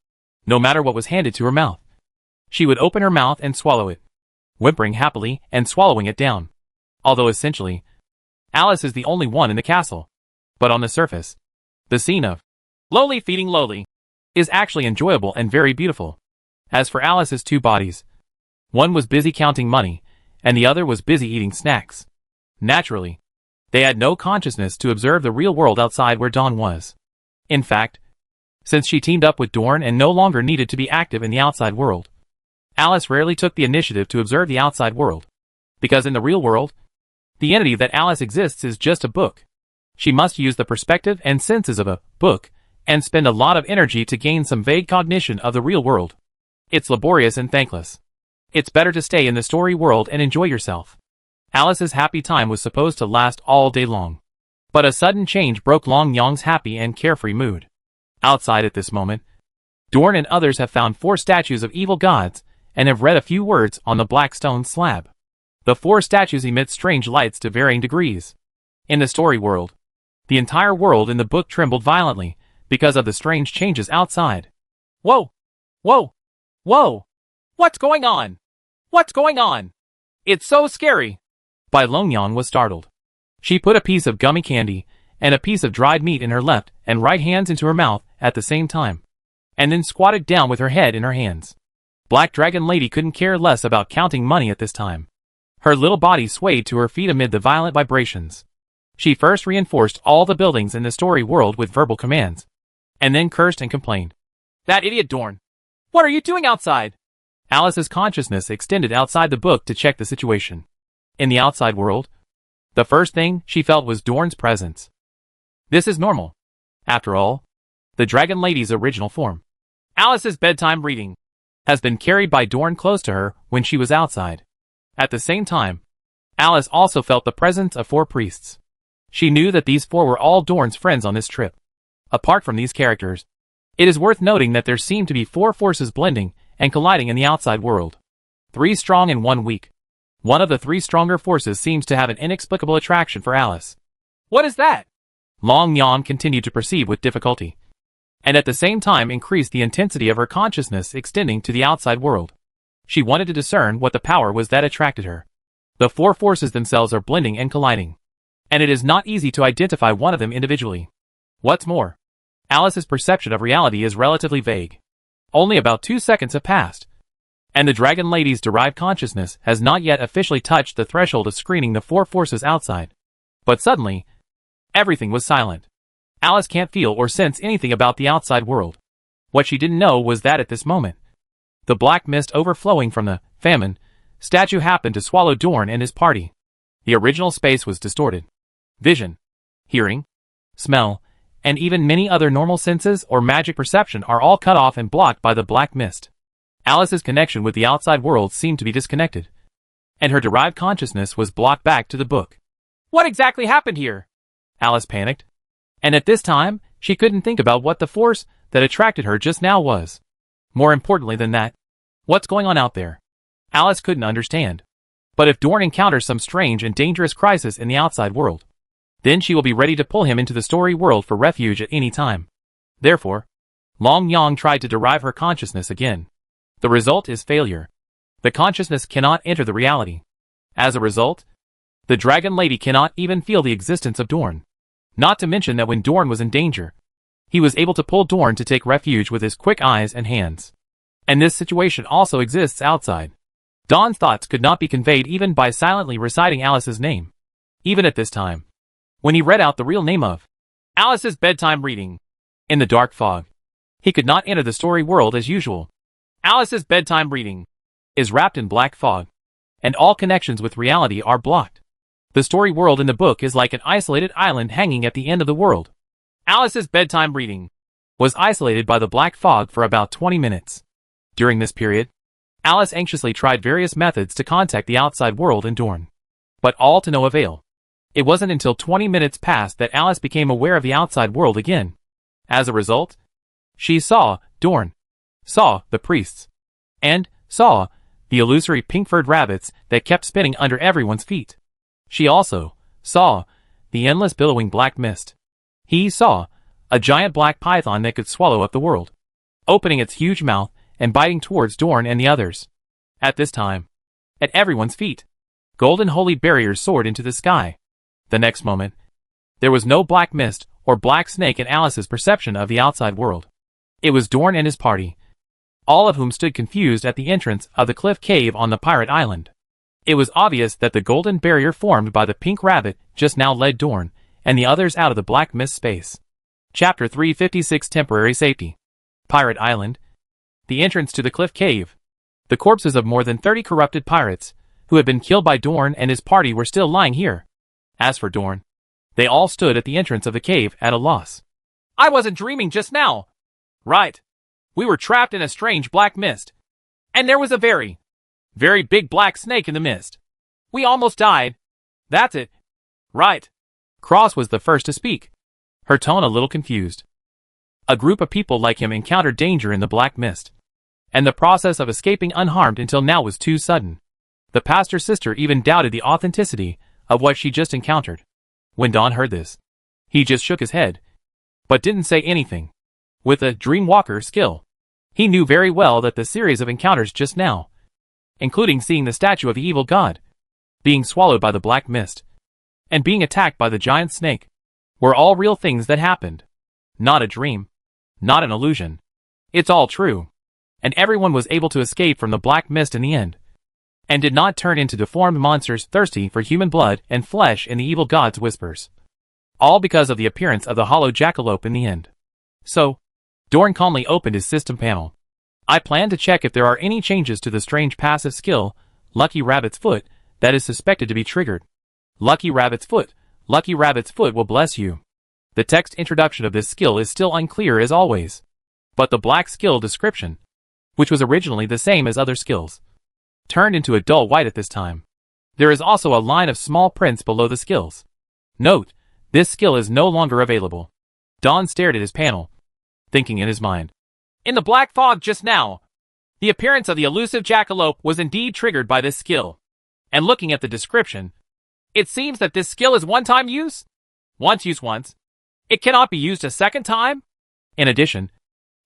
no matter what was handed to her mouth. She would open her mouth and swallow it, whimpering happily and swallowing it down. Although essentially, Alice is the only one in the castle. But on the surface, the scene of lowly feeding lowly is actually enjoyable and very beautiful. As for Alice's two bodies, one was busy counting money, and the other was busy eating snacks. Naturally, they had no consciousness to observe the real world outside where Dawn was. In fact, since she teamed up with Dorn and no longer needed to be active in the outside world, Alice rarely took the initiative to observe the outside world. Because in the real world, the entity that Alice exists is just a book. She must use the perspective and senses of a book, and spend a lot of energy to gain some vague cognition of the real world. It's laborious and thankless. It's better to stay in the story world and enjoy yourself. Alice's happy time was supposed to last all day long. But a sudden change broke Longyang's happy and carefree mood. Outside at this moment, Dorn and others have found 4 statues of evil gods, and have read a few words on the black stone slab. The 4 statues emit strange lights to varying degrees. In the story world, the entire world in the book trembled violently, because of the strange changes outside. Whoa! Whoa! Whoa! What's going on? What's going on? It's so scary! Bai Longyang was startled. She put a piece of gummy candy and a piece of dried meat in her left and right hands into her mouth at the same time, and then squatted down with her head in her hands. Black Dragon Lady couldn't care less about counting money at this time. Her little body swayed to her feet amid the violent vibrations. She first reinforced all the buildings in the story world with verbal commands, and then cursed and complained. That idiot Dorn! What are you doing outside? Alice's consciousness extended outside the book to check the situation. In the outside world, the first thing she felt was Dorn's presence. This is normal. After all, the Dragon Lady's original form, Alice's bedtime reading, has been carried by Dorn close to her when she was outside. At the same time, Alice also felt the presence of 4 priests. She knew that these 4 were all Dorn's friends on this trip. Apart from these characters, it is worth noting that there seemed to be 4 forces blending and colliding in the outside world. 3 strong and 1 weak. One of the 3 stronger forces seems to have an inexplicable attraction for Alice. What is that? Longyang continued to perceive with difficulty, and at the same time increased the intensity of her consciousness extending to the outside world. She wanted to discern what the power was that attracted her. The 4 forces themselves are blending and colliding, and it is not easy to identify one of them individually. What's more, Alice's perception of reality is relatively vague. Only about 2 seconds have passed, and the Dragon Lady's derived consciousness has not yet officially touched the threshold of screening the 4 forces outside. But suddenly, everything was silent. Alice can't feel or sense anything about the outside world. What she didn't know was that at this moment, the black mist overflowing from the famine statue happened to swallow Dorn and his party. The original space was distorted. Vision, hearing, smell, and even many other normal senses or magic perception are all cut off and blocked by the black mist. Alice's connection with the outside world seemed to be disconnected, and her derived consciousness was blocked back to the book. What exactly happened here? Alice panicked. And at this time, she couldn't think about what the force that attracted her just now was. More importantly than that, what's going on out there? Alice couldn't understand. But if Dorn encounters some strange and dangerous crisis in the outside world, then she will be ready to pull him into the story world for refuge at any time. Therefore, Long Yang tried to derive her consciousness again. The result is failure. The consciousness cannot enter the reality. As a result, the Dragon Lady cannot even feel the existence of Dorn. Not to mention that when Dorn was in danger, he was able to pull Dorn to take refuge with his quick eyes and hands. And this situation also exists outside. Dawn's thoughts could not be conveyed even by silently reciting Alice's name. Even at this time, when he read out the real name of Alice's bedtime reading, in the dark fog, he could not enter the story world as usual. Alice's bedtime reading is wrapped in black fog, and all connections with reality are blocked. The story world in the book is like an isolated island hanging at the end of the world. Alice's bedtime reading was isolated by the black fog for about 20 minutes. During this period, Alice anxiously tried various methods to contact the outside world and Dorn, but all to no avail. It wasn't until 20 minutes passed that Alice became aware of the outside world again. As a result, she saw Dorn, saw the priests, and saw the illusory pink-furred rabbits that kept spinning under everyone's feet. She also saw the endless billowing black mist. He saw a giant black python that could swallow up the world, opening its huge mouth and biting towards Dorn and the others. At this time, at everyone's feet, golden holy barriers soared into the sky. The next moment, there was no black mist or black snake in Alice's perception of the outside world. It was Dorn and his party, all of whom stood confused at the entrance of the cliff cave on the pirate island. It was obvious that the golden barrier formed by the pink rabbit just now led Dorn and the others out of the black mist space. Chapter 356 Temporary Safety. Pirate Island. The entrance to the cliff cave. The corpses of more than 30 corrupted pirates, who had been killed by Dorn and his party, were still lying here. As for Dorn, they all stood at the entrance of the cave at a loss. I wasn't dreaming just now. Right. We were trapped in a strange black mist. And there was a very big black snake in the mist. We almost died. That's it. Right. Cross was the first to speak, her tone a little confused. A group of people like him encountered danger in the black mist, and the process of escaping unharmed until now was too sudden. The pastor's sister even doubted the authenticity of what she just encountered. When Don heard this, he just shook his head, but didn't say anything. With a dreamwalker skill, he knew very well that the series of encounters just now, including seeing the statue of the evil god, being swallowed by the black mist, and being attacked by the giant snake, were all real things that happened. Not a dream, not an illusion. It's all true. And everyone was able to escape from the black mist in the end, and did not turn into deformed monsters thirsty for human blood and flesh in the evil god's whispers. All because of the appearance of the hollow jackalope in the end. So, Dorn calmly opened his system panel. I plan to check if there are any changes to the strange passive skill, Lucky Rabbit's Foot, that is suspected to be triggered. Lucky Rabbit's Foot. Lucky Rabbit's Foot will bless you. The text introduction of this skill is still unclear as always. But the black skill description, which was originally the same as other skills, turned into a dull white at this time. There is also a line of small prints below the skills. Note, this skill is no longer available. Don stared at his panel, thinking in his mind. In the black fog just now, the appearance of the elusive jackalope was indeed triggered by this skill. And looking at the description, it seems that this skill is one-time use. Once used once, it cannot be used a second time. In addition,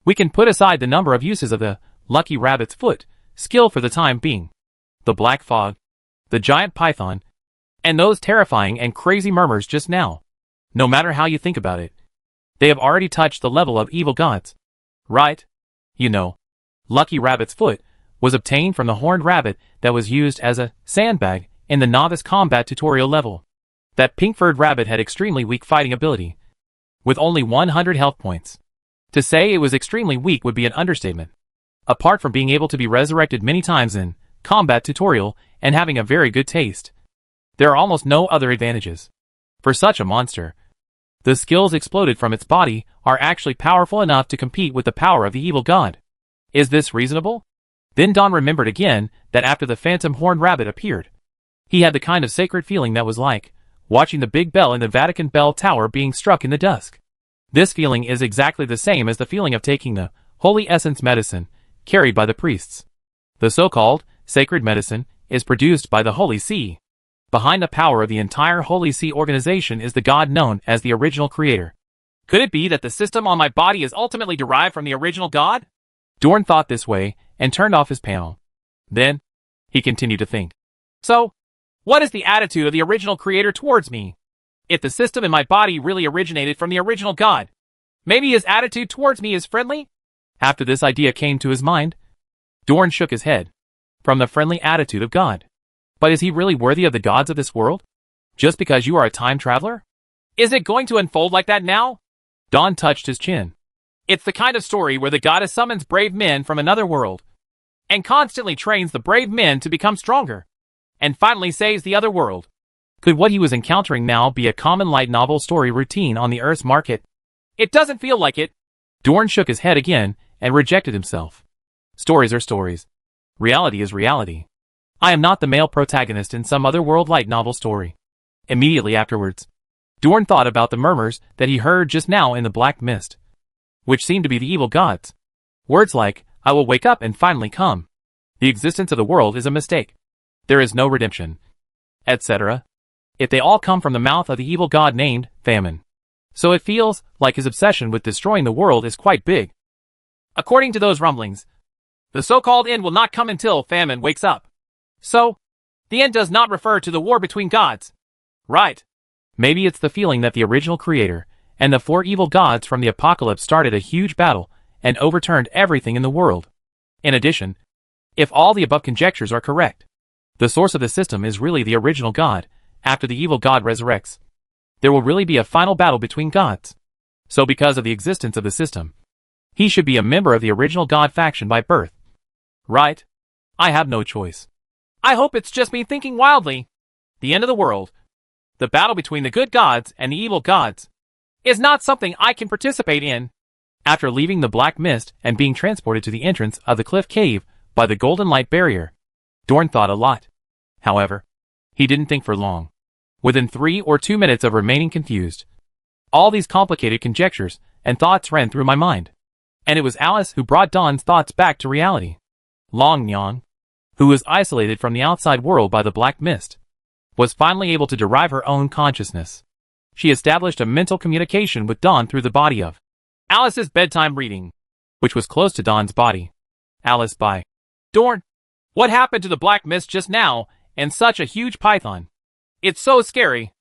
we can put aside the number of uses of the Lucky Rabbit's Foot skill for the time being. The black fog, the giant python, and those terrifying and crazy murmurs just now. No matter how you think about it, they have already touched the level of evil gods. Right? You know, Lucky Rabbit's Foot was obtained from the horned rabbit that was used as a sandbag in the novice combat tutorial level. That pink-furred rabbit had extremely weak fighting ability, with only 100 health points. To say it was extremely weak would be an understatement. Apart from being able to be resurrected many times in combat tutorial and having a very good taste, there are almost no other advantages. For such a monster, the skills exploded from its body are actually powerful enough to compete with the power of the evil god. Is this reasonable? Then Don remembered again that after the phantom horned rabbit appeared, He had the kind of sacred feeling that was like watching the big bell in the Vatican bell tower being struck in the dusk. This feeling is exactly the same as the feeling of taking the holy essence medicine carried by the priests. The so-called sacred medicine is produced by the Holy See. Behind the power of the entire Holy See organization is the God known as the original creator. Could it be that the system on my body is ultimately derived from the original God? Dorn thought this way and turned off his panel. Then, he continued to think. So, what is the attitude of the original creator towards me? If the system in my body really originated from the original God, maybe his attitude towards me is friendly? After this idea came to his mind, Dorn shook his head. From the friendly attitude of God. But is he really worthy of the gods of this world? Just because you are a time traveler? Is it going to unfold like that now? Don touched his chin. It's the kind of story where the goddess summons brave men from another world and constantly trains the brave men to become stronger and finally saves the other world. Could what he was encountering now be a common light novel story routine on the Earth's market? It doesn't feel like it. Dorn shook his head again and rejected himself. Stories are stories. Reality is reality. I am not the male protagonist in some other world light novel story. Immediately afterwards, Dorn thought about the murmurs that he heard just now in the black mist, which seemed to be the evil gods. Words like, I will wake up and finally come. The existence of the world is a mistake. There is no redemption. Etc. If they all come from the mouth of the evil god named Famine. So it feels like his obsession with destroying the world is quite big. According to those rumblings, the so-called end will not come until Famine wakes up. So, the end does not refer to the war between gods. Right. Maybe it's the feeling that the original creator and the 4 evil gods from the apocalypse started a huge battle and overturned everything in the world. In addition, if all the above conjectures are correct, the source of the system is really the original god. After the evil god resurrects, there will really be a final battle between gods. So because of the existence of the system, he should be a member of the original god faction by birth. Right? I have no choice. I hope it's just me thinking wildly. The end of the world, the battle between the good gods and the evil gods, is not something I can participate in. After leaving the black mist and being transported to the entrance of the cliff cave by the golden light barrier, Dorn thought a lot. However, he didn't think for long. Within 3 or 2 minutes of remaining confused, all these complicated conjectures and thoughts ran through my mind. And it was Alice who brought Don's thoughts back to reality. Long Nyang, who was isolated from the outside world by the black mist, was finally able to derive her own consciousness. She established a mental communication with Don through the body of Alice's bedtime reading, which was close to Don's body. Alice by Dorn, what happened to the black mist just now and such a huge python? It's so scary.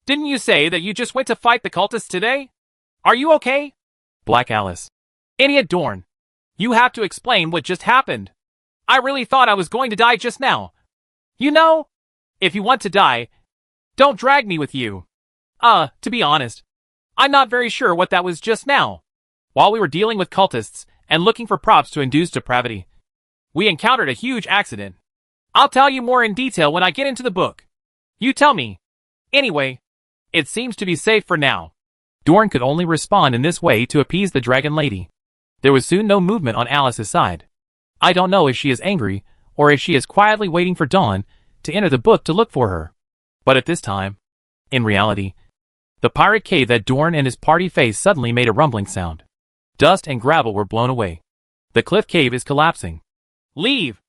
Didn't you say that you just went to fight the cultists today? Are you okay? Black Alice. Idiot Dorn. You have to explain what just happened. I really thought I was going to die just now. You know, if you want to die, don't drag me with you. To be honest, I'm not very sure what that was just now. While we were dealing with cultists and looking for props to induce depravity, we encountered a huge accident. I'll tell you more in detail when I get into the book. You tell me. Anyway, it seems to be safe for now. Dorn could only respond in this way to appease the dragon lady. There was soon no movement on Alice's side. I don't know if she is angry, or if she is quietly waiting for Dawn to enter the book to look for her. But at this time, in reality, the pirate cave that Dorn and his party faced suddenly made a rumbling sound. Dust and gravel were blown away. The cliff cave is collapsing. Leave!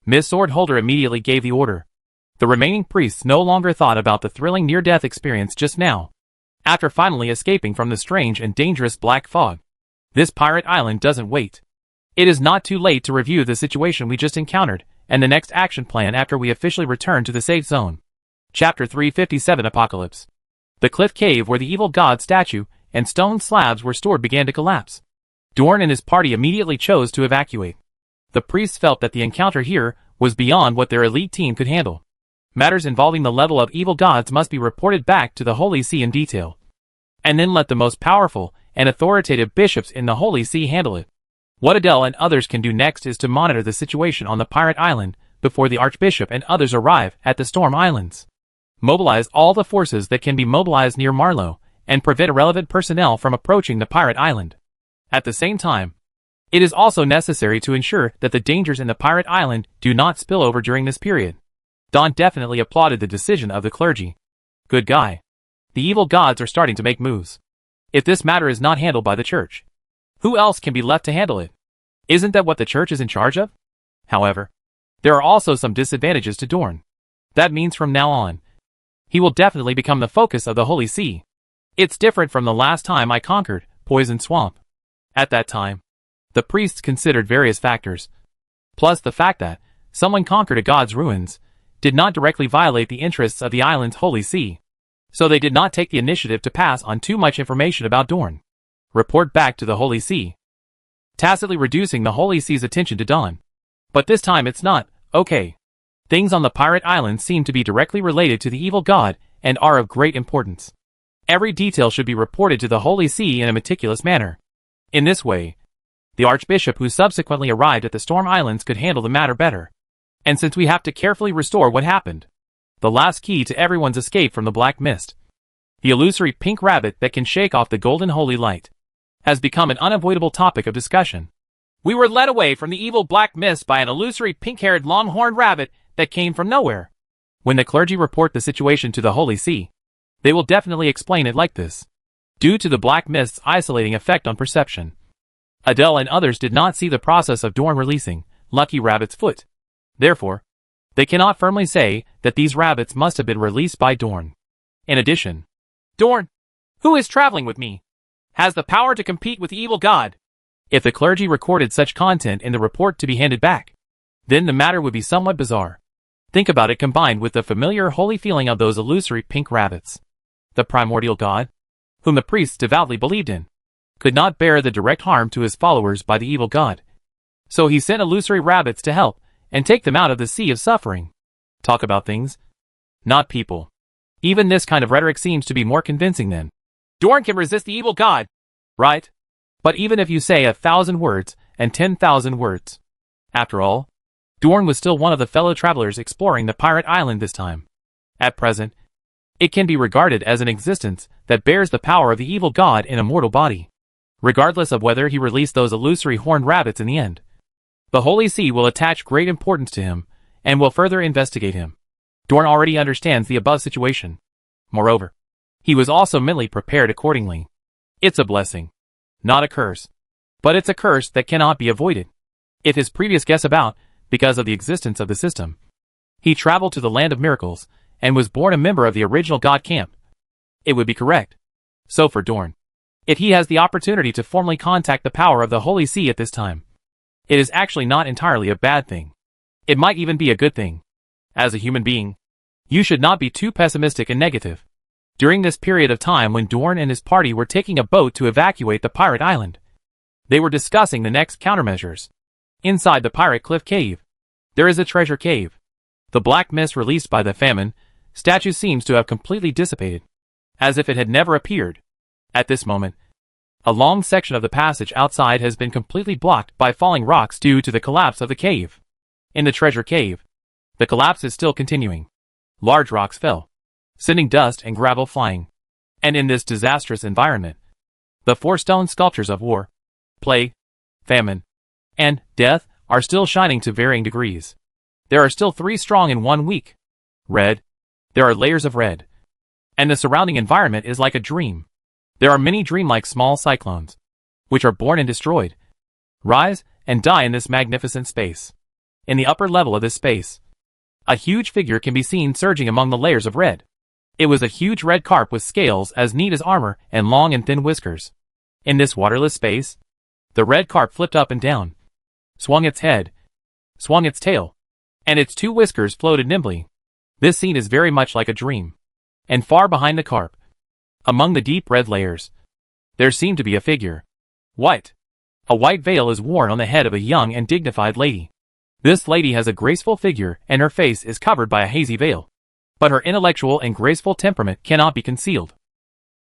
Miss Swordholder immediately gave the order. The remaining priests no longer thought about the thrilling near-death experience just now. After finally escaping from the strange and dangerous black fog, this pirate island doesn't wait. It is not too late to review the situation we just encountered and the next action plan after we officially return to the safe zone. Chapter 357 Apocalypse. The cliff cave where the evil god statue and stone slabs were stored began to collapse. Dorn and his party immediately chose to evacuate. The priests felt that the encounter here was beyond what their elite team could handle. Matters involving the level of evil gods must be reported back to the Holy See in detail. And then let the most powerful and authoritative bishops in the Holy See handle it. What Adele and others can do next is to monitor the situation on the pirate island before the Archbishop and others arrive at the Storm Islands. Mobilize all the forces that can be mobilized near Marlow and prevent irrelevant personnel from approaching the pirate island. At the same time, it is also necessary to ensure that the dangers in the pirate island do not spill over during this period. Dawn definitely applauded the decision of the clergy. Good guy. The evil gods are starting to make moves. If this matter is not handled by the church, who else can be left to handle it? Isn't that what the church is in charge of? However, there are also some disadvantages to Dorn. That means from now on, he will definitely become the focus of the Holy See. It's different from the last time I conquered Poison Swamp. At that time, the priests considered various factors, plus the fact that someone conquered a god's ruins did not directly violate the interests of the island's Holy See, so they did not take the initiative to pass on too much information about Dorn. Report back to the Holy See, tacitly reducing the Holy See's attention to Dawn. But this time it's not okay. Things on the pirate island seem to be directly related to the evil god and are of great importance. Every detail should be reported to the Holy See in a meticulous manner. In this way, the Archbishop who subsequently arrived at the Storm Islands could handle the matter better. And since we have to carefully restore what happened, the last key to everyone's escape from the Black Mist, the illusory pink rabbit that can shake off the golden holy light, has become an unavoidable topic of discussion. We were led away from the evil Black Mist by an illusory pink-haired long-horned rabbit that came from nowhere. When the clergy report the situation to the Holy See, they will definitely explain it like this. Due to the Black Mist's isolating effect on perception, Adele and others did not see the process of Dorn releasing Lucky Rabbit's foot. Therefore, they cannot firmly say that these rabbits must have been released by Dorn. In addition, Dorn, who is traveling with me, has the power to compete with the evil god. If the clergy recorded such content in the report to be handed back, then the matter would be somewhat bizarre. Think about it combined with the familiar holy feeling of those illusory pink rabbits. The primordial god, whom the priests devoutly believed in, could not bear the direct harm to his followers by the evil god. So he sent illusory rabbits to help and take them out of the sea of suffering. Talk about things, not people. Even this kind of rhetoric seems to be more convincing than Dorn can resist the evil god, right? But even if you say 1,000 words and 10,000 words, after all, Dorn was still one of the fellow travelers exploring the pirate island this time. At present, it can be regarded as an existence that bears the power of the evil god in a mortal body, regardless of whether he released those illusory horned rabbits in the end. The Holy See will attach great importance to him and will further investigate him. Dorn already understands the above situation. Moreover, he was also mentally prepared accordingly. It's a blessing, not a curse. But it's a curse that cannot be avoided. If his previous guess about, because of the existence of the system, he traveled to the land of miracles and was born a member of the original god camp, it would be correct. So for Dorn, if he has the opportunity to formally contact the power of the Holy See at this time, it is actually not entirely a bad thing. It might even be a good thing. As a human being, you should not be too pessimistic and negative. During this period of time when Dorn and his party were taking a boat to evacuate the pirate island, they were discussing the next countermeasures. Inside the pirate cliff cave, there is a treasure cave. The black mist released by the famine statue seems to have completely dissipated, as if it had never appeared. At this moment, a long section of the passage outside has been completely blocked by falling rocks due to the collapse of the cave. In the treasure cave, the collapse is still continuing. Large rocks fell, sending dust and gravel flying. And in this disastrous environment, the 4 stone sculptures of war, plague, famine, and death are still shining to varying degrees. There are still 3 strong and 1 weak. Red. There are layers of red. And the surrounding environment is like a dream. There are many dreamlike small cyclones, which are born and destroyed, rise and die in this magnificent space. In the upper level of this space, a huge figure can be seen surging among the layers of red. It was a huge red carp with scales as neat as armor and long and thin whiskers. In this waterless space, the red carp flipped up and down, swung its head, swung its tail, and its 2 whiskers floated nimbly. This scene is very much like a dream. And far behind the carp, among the deep red layers, there seemed to be a figure. White. A white veil is worn on the head of a young and dignified lady. This lady has a graceful figure and her face is covered by a hazy veil. But her intellectual and graceful temperament cannot be concealed.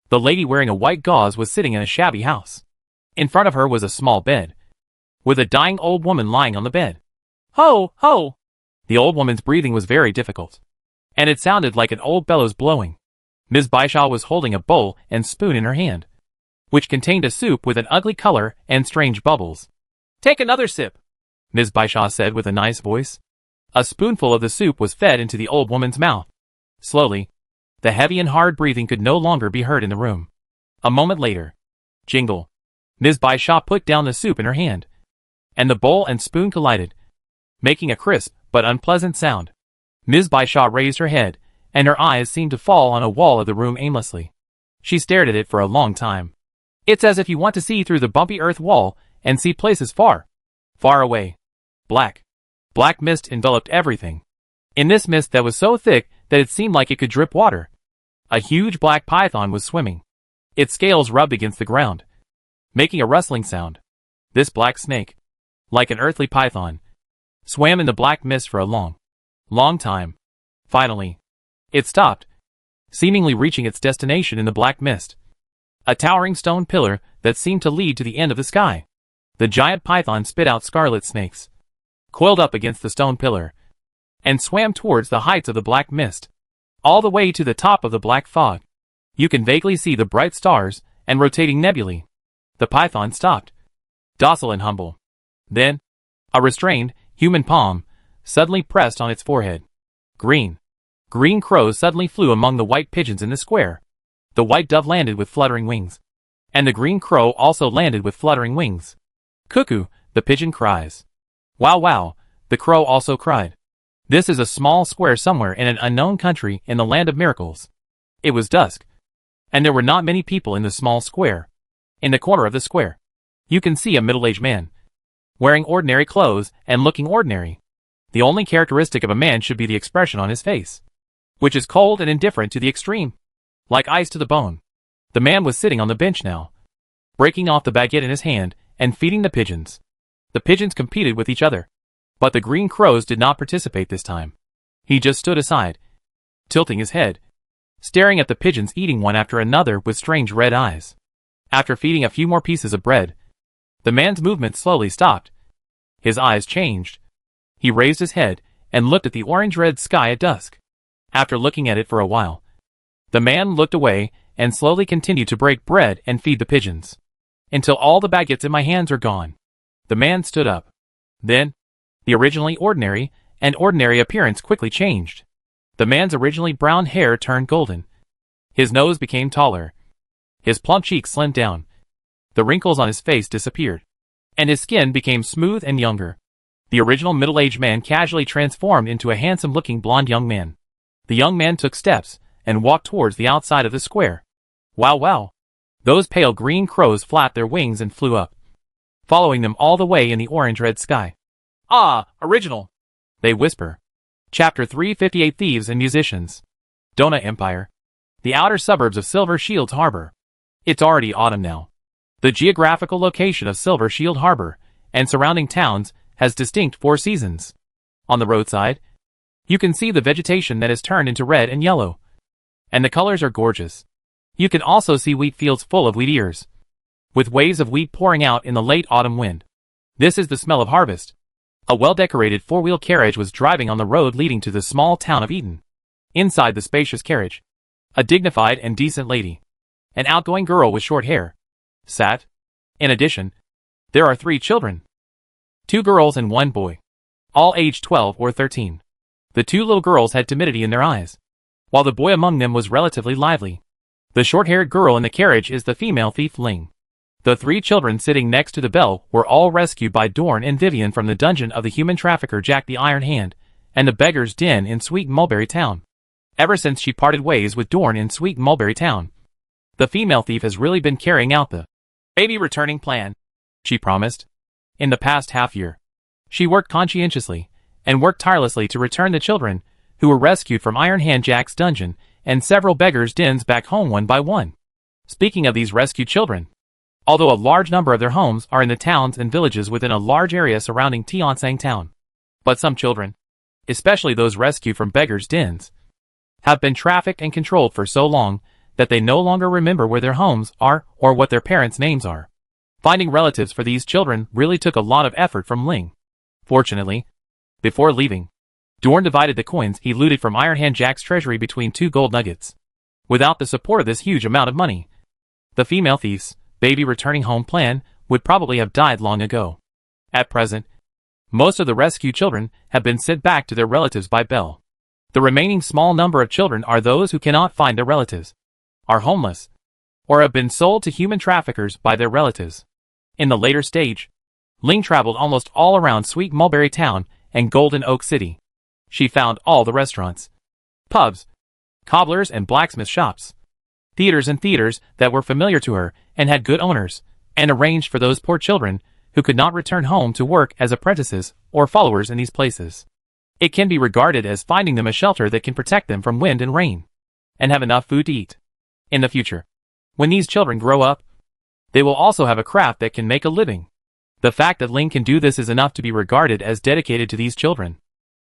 The lady wearing a white gauze was sitting in a shabby house. In front of her was a small bed, with a dying old woman lying on the bed. Ho, ho! The old woman's breathing was very difficult, and it sounded like an old bellows blowing. Ms. Baishaw was holding a bowl and spoon in her hand, which contained a soup with an ugly color and strange bubbles. Take another sip, Ms. Baishaw said with a nice voice. A spoonful of the soup was fed into the old woman's mouth. Slowly, the heavy and hard breathing could no longer be heard in the room. A moment later, jingle. Ms. Baisha put down the soup in her hand, and the bowl and spoon collided, making a crisp but unpleasant sound. Ms. Baisha raised her head, and her eyes seemed to fall on a wall of the room aimlessly. She stared at it for a long time. It's as if you want to see through the bumpy earth wall and see places far, far away. Black mist enveloped everything. In this mist that was so thick that it seemed like it could drip water, a huge black python was swimming. Its scales rubbed against the ground, making a rustling sound. This black snake, like an earthly python, swam in the black mist for a long time. Finally, it stopped, seemingly reaching its destination in the black mist. A towering stone pillar that seemed to lead to the end of the sky. The giant python spit out scarlet snakes, coiled up against the stone pillar, and swam towards the heights of the black mist, all the way to the top of the black fog. You can vaguely see the bright stars and rotating nebulae. The python stopped, docile and humble. Then, a restrained, human palm suddenly pressed on its forehead. Green crows suddenly flew among the white pigeons in the square. The white dove landed with fluttering wings, and the green crow also landed with fluttering wings. Cuckoo, the pigeon cries. Wow wow, the crow also cried. This is a small square somewhere in an unknown country in the land of miracles. It was dusk, and there were not many people in the small square. In the corner of the square, you can see a middle-aged man, wearing ordinary clothes and looking ordinary. The only characteristic of a man should be the expression on his face, which is cold and indifferent to the extreme, like ice to the bone. The man was sitting on the bench now, breaking off the baguette in his hand and feeding the pigeons. The pigeons competed with each other, but the green crows did not participate this time. He just stood aside, tilting his head, staring at the pigeons eating one after another with strange red eyes. After feeding a few more pieces of bread, the man's movement slowly stopped. His eyes changed. He raised his head and looked at the orange-red sky at dusk. After looking at it for a while, the man looked away and slowly continued to break bread and feed the pigeons, until all the baguettes in my hands are gone. The man stood up. Then, the originally ordinary appearance quickly changed. The man's originally brown hair turned golden. His nose became taller. His plump cheeks slimmed down. The wrinkles on his face disappeared, and his skin became smooth and younger. The original middle-aged man casually transformed into a handsome-looking blonde young man. The young man took steps and walked towards the outside of the square. Wow wow! Those pale green crows flapped their wings and flew up, following them all the way in the orange-red sky. Ah, original! They whisper. Chapter 358 Thieves and Musicians. Dona Empire. The outer suburbs of Silver Shields Harbor. It's already autumn now. The geographical location of Silver Shield Harbor and surrounding towns has distinct 4 seasons. On the roadside, you can see the vegetation that has turned into red and yellow, and the colors are gorgeous. You can also see wheat fields full of wheat ears, with waves of wheat pouring out in the late autumn wind. This is the smell of harvest. A well-decorated 4-wheel carriage was driving on the road leading to the small town of Eaton. Inside the spacious carriage, a dignified and decent lady, an outgoing girl with short hair, sat. In addition, there are 3 children. 2 girls and 1 boy, all aged 12 or 13. The 2 little girls had timidity in their eyes, while the boy among them was relatively lively. The short-haired girl in the carriage is the female thief Ling. The 3 children sitting next to the bell were all rescued by Dorn and Vivian from the dungeon of the human trafficker Jack the Iron Hand and the beggar's den in Sweet Mulberry Town. Ever since she parted ways with Dorn in Sweet Mulberry Town, the female thief has really been carrying out the baby returning plan she promised. In the past half-year, she worked conscientiously and worked tirelessly to return the children who were rescued from Iron Hand Jack's dungeon and several beggars' dens back home one by one. Speaking of these rescued children, although a large number of their homes are in the towns and villages within a large area surrounding Tiansang Town, but some children, especially those rescued from beggars' dens, have been trafficked and controlled for so long that they no longer remember where their homes are or what their parents' names are. Finding relatives for these children really took a lot of effort from Ling. Fortunately, before leaving, Dorn divided the coins he looted from Iron Hand Jack's treasury between 2 gold nuggets. Without the support of this huge amount of money, the female thief's baby returning home plan would probably have died long ago. At present, Most of the rescued children have been sent back to their relatives by Belle. The remaining small number of children are those who cannot find their relatives, are homeless, or have been sold to human traffickers by their relatives. In the later stage, Ling traveled almost all around Sweet Mulberry Town and Golden Oak City. She found all the restaurants, pubs, cobblers and blacksmith shops, theaters that were familiar to her and had good owners, and arranged for those poor children who could not return home to work as apprentices or followers in these places. It can be regarded as finding them a shelter that can protect them from wind and rain, and have enough food to eat. In the future, when these children grow up, they will also have a craft that can make a living. The fact that Ling can do this is enough to be regarded as dedicated to these children.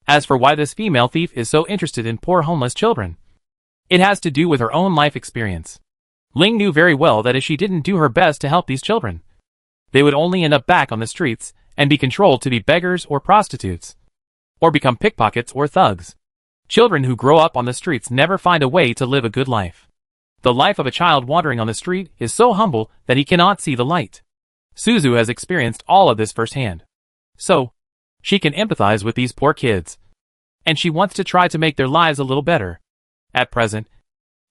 As for why this female thief is so interested in poor homeless children, it has to do with her own life experience. Ling knew very well that if she didn't do her best to help these children, they would only end up back on the streets and be controlled to be beggars or prostitutes, or become pickpockets or thugs. Children who grow up on the streets never find a way to live a good life. The life of a child wandering on the street is so humble that he cannot see the light. Suzu has experienced all of this firsthand. So, she can empathize with these poor kids, and she wants to try to make their lives a little better. At present,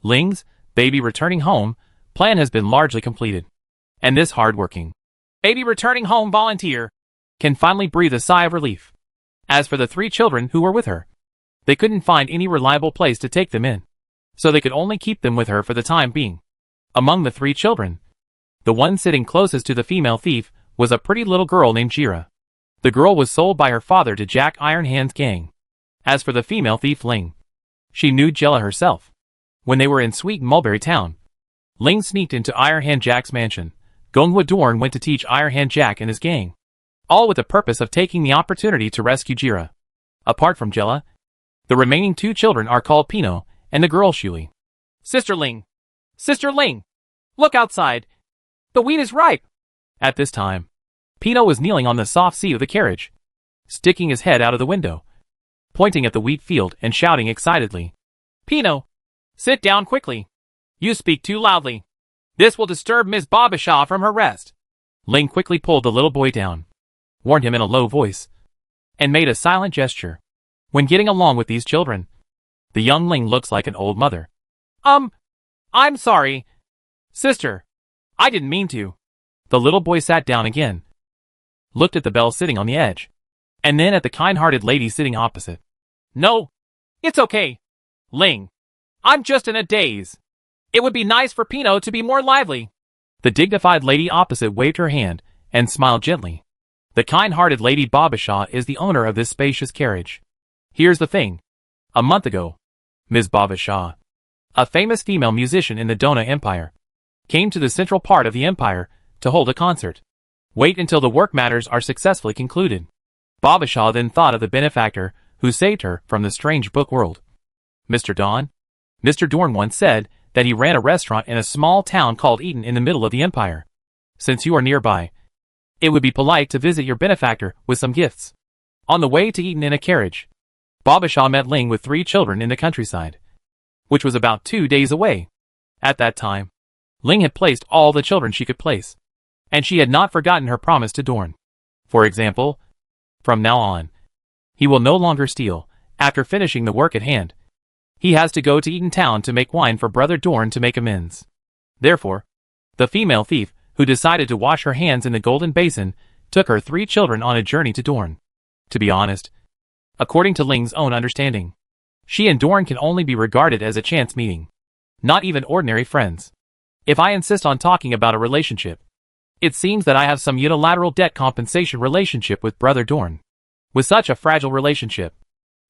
Ling's baby returning home plan has been largely completed, and this hard-working baby returning home volunteer can finally breathe a sigh of relief. As for the 3 children who were with her, they couldn't find any reliable place to take them in, so they could only keep them with her for the time being. Among the 3 children, the one sitting closest to the female thief was a pretty little girl named Jira. The girl was sold by her father to Jack Ironhand's gang. As for the female thief Ling, she knew Jella herself. When they were in Sweet Mulberry Town, Ling sneaked into Ironhand Jack's mansion. Gonghwa Dorn went to teach Ironhand Jack and his gang, all with the purpose of taking the opportunity to rescue Jira. Apart from Jella, the remaining 2 children are called Pino and the girl Shui. Sister Ling! Sister Ling! Look outside! The wheat is ripe! At this time, Pino was kneeling on the soft seat of the carriage, sticking his head out of the window, pointing at the wheat field and shouting excitedly. Pino! Sit down quickly! You speak too loudly. This will disturb Miss Babasha from her rest. Ling quickly pulled the little boy down, warned him in a low voice, and made a silent gesture. When getting along with these children, the young Ling looks like an old mother. I'm sorry. Sister, I didn't mean to. The little boy sat down again, looked at the bell sitting on the edge, and then at the kind-hearted lady sitting opposite. No, it's okay. Ling, I'm just in a daze. It would be nice for Pino to be more lively. The dignified lady opposite waved her hand and smiled gently. The kind-hearted Lady Babasha is the owner of this spacious carriage. Here's the thing. A month ago, Ms. Babasha, a famous female musician in the Dona Empire, came to the central part of the empire to hold a concert. Wait until the work matters are successfully concluded. Babasha then thought of the benefactor who saved her from the strange book world. Mr. Don? Mr. Dorn once said that he ran a restaurant in a small town called Eaton in the middle of the empire. Since you are nearby, it would be polite to visit your benefactor with some gifts. On the way to Eaton in a carriage, Babasha met Ling with 3 children in the countryside, which was about 2 days away. At that time, Ling had placed all the children she could place, and she had not forgotten her promise to Dorn. For example, from now on, he will no longer steal. After finishing the work at hand, he has to go to Eaton Town to make wine for Brother Dorn to make amends. Therefore, the female thief, who decided to wash her hands in the golden basin, took her 3 children on a journey to Dorn. To be honest, according to Ling's own understanding, she and Dorn can only be regarded as a chance meeting, not even ordinary friends. If I insist on talking about a relationship, it seems that I have some unilateral debt compensation relationship with Brother Dorn. With such a fragile relationship,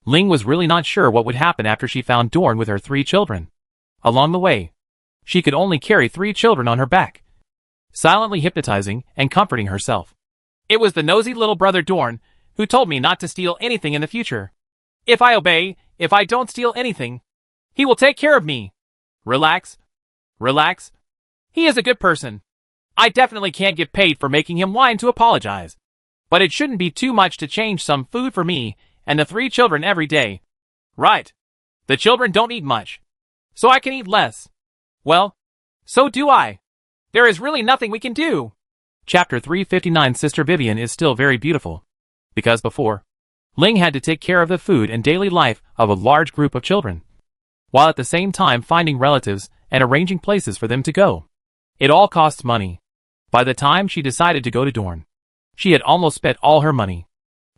Ling was really not sure what would happen after she found Dorn with her 3 children. Along the way, she could only carry 3 children on her back, silently hypnotizing and comforting herself. It was the nosy little Brother Dorn who told me not to steal anything in the future. If I obey, if I don't steal anything, he will take care of me. Relax. Relax. He is a good person. I definitely can't get paid for making him whine to apologize. But it shouldn't be too much to change some food for me and the 3 children every day. Right. The children don't eat much, so I can eat less. Well, so do I. There is really nothing we can do. Chapter 359. Sister Vivian is still very beautiful. Because before, Ling had to take care of the food and daily life of a large group of children, while at the same time finding relatives and arranging places for them to go. It all costs money. By the time she decided to go to Dorn, she had almost spent all her money.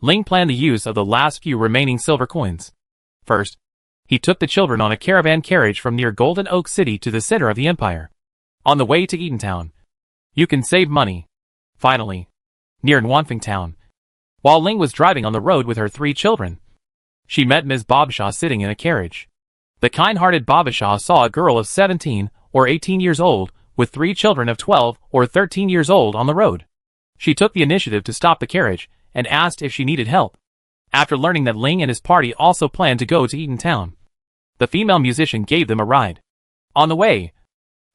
Ling planned the use of the last few remaining silver coins. First, he took the children on a caravan carriage from near Golden Oak City to the center of the empire. On the way to Eatontown, you can save money. Finally, near Nwanfeng Town, while Ling was driving on the road with her 3 children, she met Ms. Babashaw sitting in a carriage. The kind-hearted Babashaw saw a girl of 17 or 18 years old with 3 children of 12 or 13 years old on the road. She took the initiative to stop the carriage and asked if she needed help. After learning that Ling and his party also planned to go to Eatontown, the female musician gave them a ride. On the way,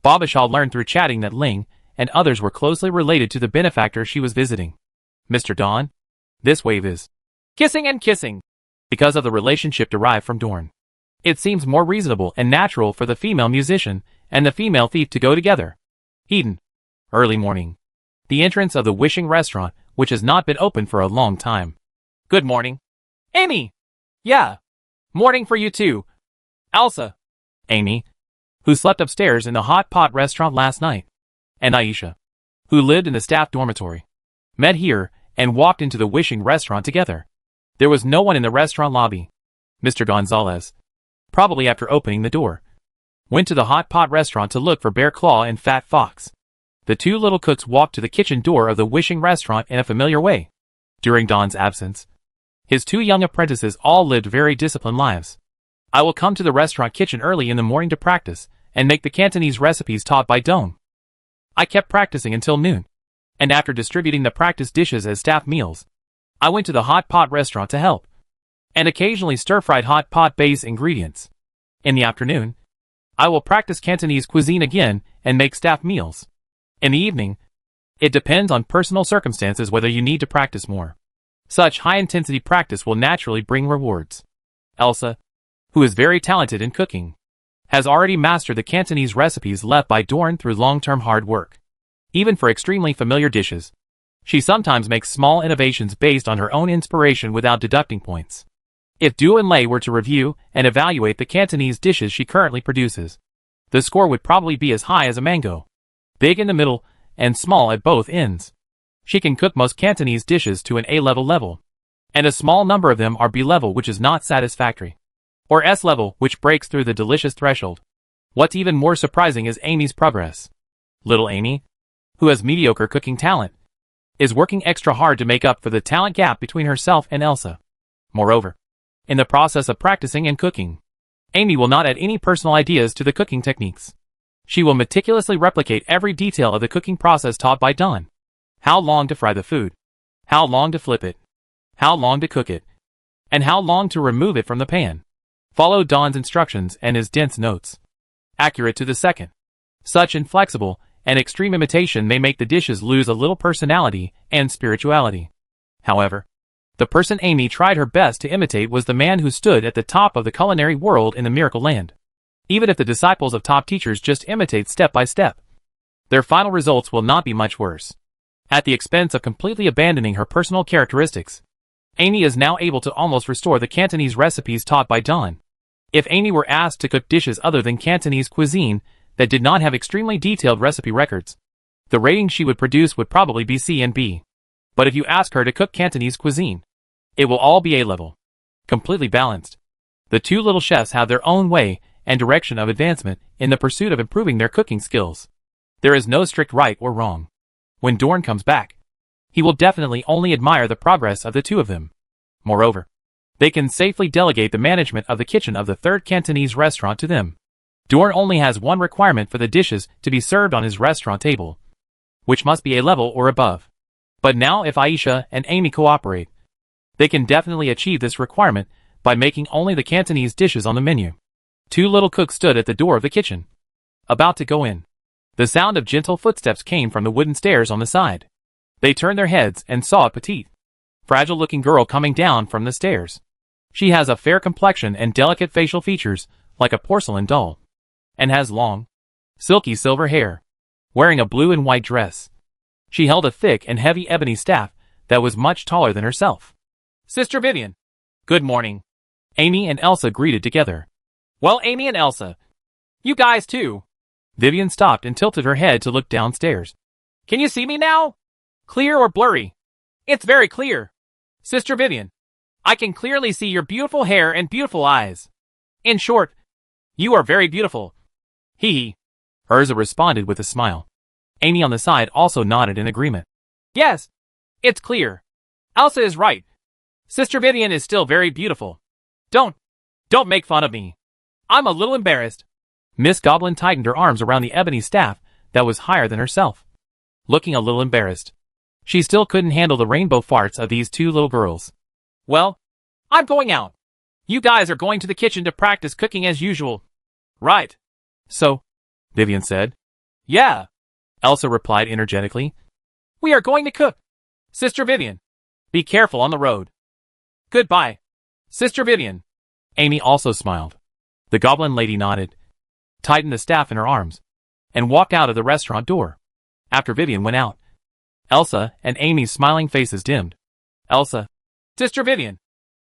Babashaw learned through chatting that Ling and others were closely related to the benefactor she was visiting. Mr. Dawn? This wave is kissing and kissing. Because of the relationship derived from Dorn, it seems more reasonable and natural for the female musician and the female thief to go together. Eden. Early morning. The entrance of the Wishing restaurant, which has not been open for a long time. Good morning. Amy! Yeah. Morning for you too. Elsa. Amy, who slept upstairs in the hot pot restaurant last night, and Aisha, who lived in the staff dormitory, met here and walked into the Wishing restaurant together. There was no one in the restaurant lobby. Mr. Gonzalez, probably after opening the door, went to the hot pot restaurant to look for Bear Claw and Fat Fox. The 2 little cooks walked to the kitchen door of the Wishing restaurant in a familiar way. During Don's absence, his 2 young apprentices all lived very disciplined lives. I will come to the restaurant kitchen early in the morning to practice and make the Cantonese recipes taught by Don. I kept practicing until noon, and after distributing the practice dishes as staff meals, I went to the hot pot restaurant to help, and occasionally stir-fried hot pot base ingredients. In the afternoon, I will practice Cantonese cuisine again and make staff meals. In the evening, it depends on personal circumstances whether you need to practice more. Such high-intensity practice will naturally bring rewards. Elsa, who is very talented in cooking, has already mastered the Cantonese recipes left by Dorn through long-term hard work. Even for extremely familiar dishes, she sometimes makes small innovations based on her own inspiration without deducting points. If Du and Lei were to review and evaluate the Cantonese dishes she currently produces, the score would probably be as high as a mango. Big in the middle and small at both ends. She can cook most Cantonese dishes to an A-level level, and a small number of them are B-level, which is not satisfactory, or S-level, which breaks through the delicious threshold. What's even more surprising is Amy's progress. Little Amy, who has mediocre cooking talent, is working extra hard to make up for the talent gap between herself and Elsa. Moreover, in the process of practicing and cooking, Amy will not add any personal ideas to the cooking techniques. She will meticulously replicate every detail of the cooking process taught by Don. How long to fry the food, how long to flip it, how long to cook it, and how long to remove it from the pan. Follow Don's instructions and his dense notes, accurate to the second. Such inflexible and extreme imitation may make the dishes lose a little personality and spirituality. However, the person Amy tried her best to imitate was the man who stood at the top of the culinary world in the Miracle Land. Even if the disciples of top teachers just imitate step by step, their final results will not be much worse. At the expense of completely abandoning her personal characteristics, Amy is now able to almost restore the Cantonese recipes taught by Don. If Amy were asked to cook dishes other than Cantonese cuisine that did not have extremely detailed recipe records, the rating she would produce would probably be C and B. But if you ask her to cook Cantonese cuisine, it will all be A-level. Completely balanced. The 2 little chefs have their own way and direction of advancement in the pursuit of improving their cooking skills. There is no strict right or wrong. When Dorn comes back, he will definitely only admire the progress of the 2 of them. Moreover, they can safely delegate the management of the kitchen of the 3rd Cantonese restaurant to them. Dorn only has one requirement for the dishes to be served on his restaurant table, which must be A-level or above. But now if Aisha and Amy cooperate, they can definitely achieve this requirement by making only the Cantonese dishes on the menu. 2 little cooks stood at the door of the kitchen, about to go in. The sound of gentle footsteps came from the wooden stairs on the side. They turned their heads and saw a petite, fragile-looking girl coming down from the stairs. She has a fair complexion and delicate facial features, like a porcelain doll, and has long, silky silver hair, wearing a blue and white dress. She held a thick and heavy ebony staff that was much taller than herself. Sister Vivian. Good morning. Amy and Elsa greeted together. Well, Amy and Elsa. You guys too. Vivian stopped and tilted her head to look downstairs. Can you see me now? Clear or blurry? It's very clear. Sister Vivian. I can clearly see your beautiful hair and beautiful eyes. In short, you are very beautiful. Hee hee. Urza responded with a smile. Amy on the side also nodded in agreement. Yes, it's clear. Elsa is right. Sister Vivian is still very beautiful. Don't make fun of me. I'm a little embarrassed. Miss Goblin tightened her arms around the ebony staff that was higher than herself. Looking a little embarrassed. She still couldn't handle the rainbow farts of these two little girls. Well, I'm going out. You guys are going to the kitchen to practice cooking as usual. Right. So, Vivian said. Yeah. Elsa replied energetically. We are going to cook. Sister Vivian. Be careful on the road. Goodbye. Sister Vivian. Amy also smiled. The goblin lady nodded, tightened the staff in her arms, and walked out of the restaurant door. After Vivian went out, Elsa and Amy's smiling faces dimmed. Elsa. Sister Vivian.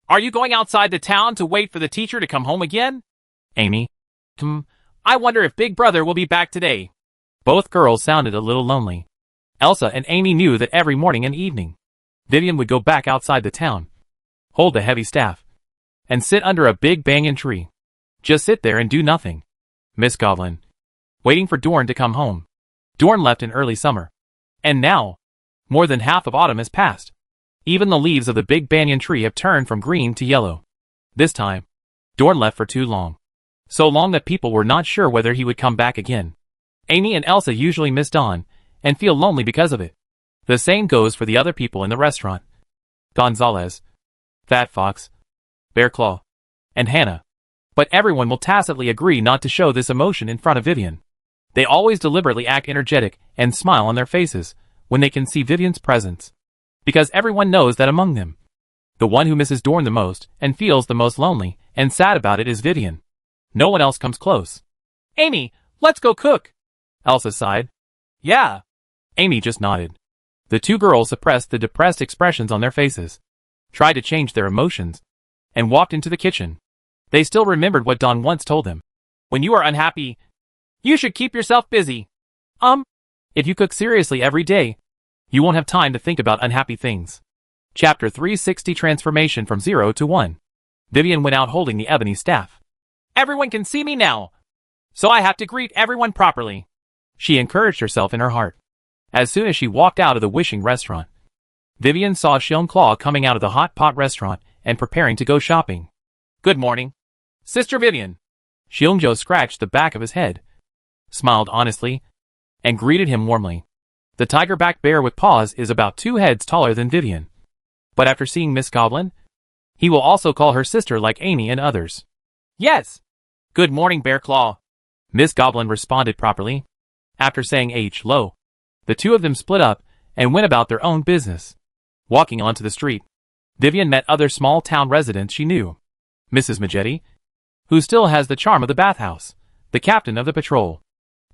Are you going outside the town to wait for the teacher to come home again? Amy. I wonder if Big Brother will be back today. Both girls sounded a little lonely. Elsa and Amy knew that every morning and evening, Vivian would go back outside the town, hold the heavy staff, and sit under a big banyan tree. Just sit there and do nothing. Miss Goblin. Waiting for Dorn to come home. Dorn left in early summer. And now, more than half of autumn has passed. Even the leaves of the big banyan tree have turned from green to yellow. This time, Dorn left for too long. So long that people were not sure whether he would come back again. Amy and Elsa usually miss Dawn, and feel lonely because of it. The same goes for the other people in the restaurant. Gonzalez, Fat Fox, Bear Claw, and Hannah. But everyone will tacitly agree not to show this emotion in front of Vivian. They always deliberately act energetic and smile on their faces when they can see Vivian's presence. Because everyone knows that among them, the one who misses Dorn the most and feels the most lonely and sad about it is Vivian. No one else comes close. Amy, let's go cook. Elsa sighed. Yeah. Amy just nodded. The two girls suppressed the depressed expressions on their faces, tried to change their emotions, and walked into the kitchen. They still remembered what Dawn once told them. When you are unhappy, you should keep yourself busy. If you cook seriously every day, you won't have time to think about unhappy things. Chapter 360 Transformation from 0 to 1. Vivian went out holding the ebony staff. Everyone can see me now, so I have to greet everyone properly. She encouraged herself in her heart. As soon as she walked out of the wishing restaurant, Vivian saw Shilm Claw coming out of the hot pot restaurant and preparing to go shopping. Good morning, Sister Vivian. Shilmjo scratched the back of his head, smiled honestly, and greeted him warmly. The tiger-backed bear with paws is about 2 heads taller than Vivian. But after seeing Miss Goblin, he will also call her sister like Amy and others. Yes. Good morning, Bear Claw. Miss Goblin responded properly. After saying hello, the two of them split up and went about their own business. Walking onto the street, Vivian met other small town residents she knew. Mrs. Majetti, who still has the charm of the bathhouse, the captain of the patrol.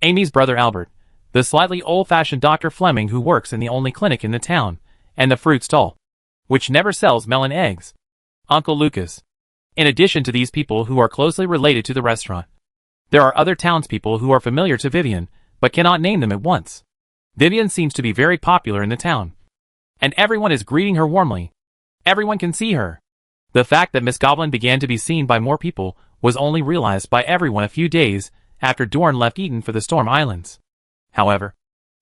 Amy's brother Albert, the slightly old-fashioned Dr. Fleming who works in the only clinic in the town, and the fruit stall, which never sells melon eggs. Uncle Lucas. In addition to these people who are closely related to the restaurant, there are other townspeople who are familiar to Vivian, but cannot name them at once. Vivian seems to be very popular in the town, and everyone is greeting her warmly. Everyone can see her. The fact that Miss Goblin began to be seen by more people was only realized by everyone a few days after Dorn left Eden for the Storm Islands. However,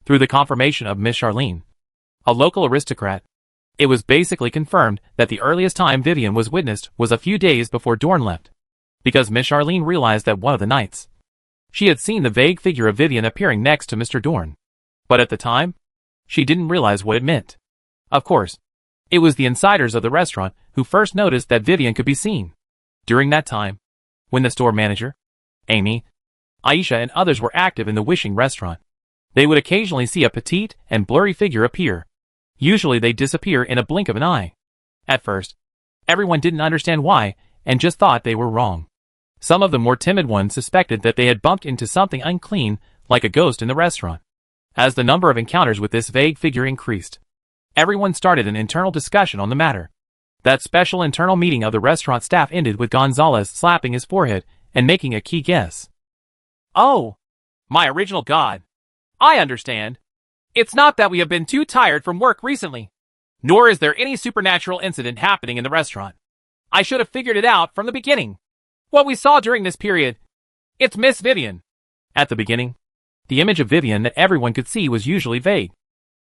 through the confirmation of Miss Charlene, a local aristocrat, it was basically confirmed that the earliest time Vivian was witnessed was a few days before Dorn left, because Miss Charlene realized that one of the nights, she had seen the vague figure of Vivian appearing next to Mr. Dorn. But at the time, she didn't realize what it meant. Of course, it was the insiders of the restaurant who first noticed that Vivian could be seen. During that time, when the store manager, Amy, Aisha and others were active in the wishing restaurant, they would occasionally see a petite and blurry figure appear. Usually they disappear in a blink of an eye. At first, everyone didn't understand why and just thought they were wrong. Some of the more timid ones suspected that they had bumped into something unclean, like a ghost in the restaurant. As the number of encounters with this vague figure increased, everyone started an internal discussion on the matter. That special internal meeting of the restaurant staff ended with Gonzalez slapping his forehead and making a key guess. Oh, my original god. I understand. It's not that we have been too tired from work recently, nor is there any supernatural incident happening in the restaurant. I should have figured it out from the beginning. What we saw during this period, it's Miss Vivian. At the beginning, the image of Vivian that everyone could see was usually vague,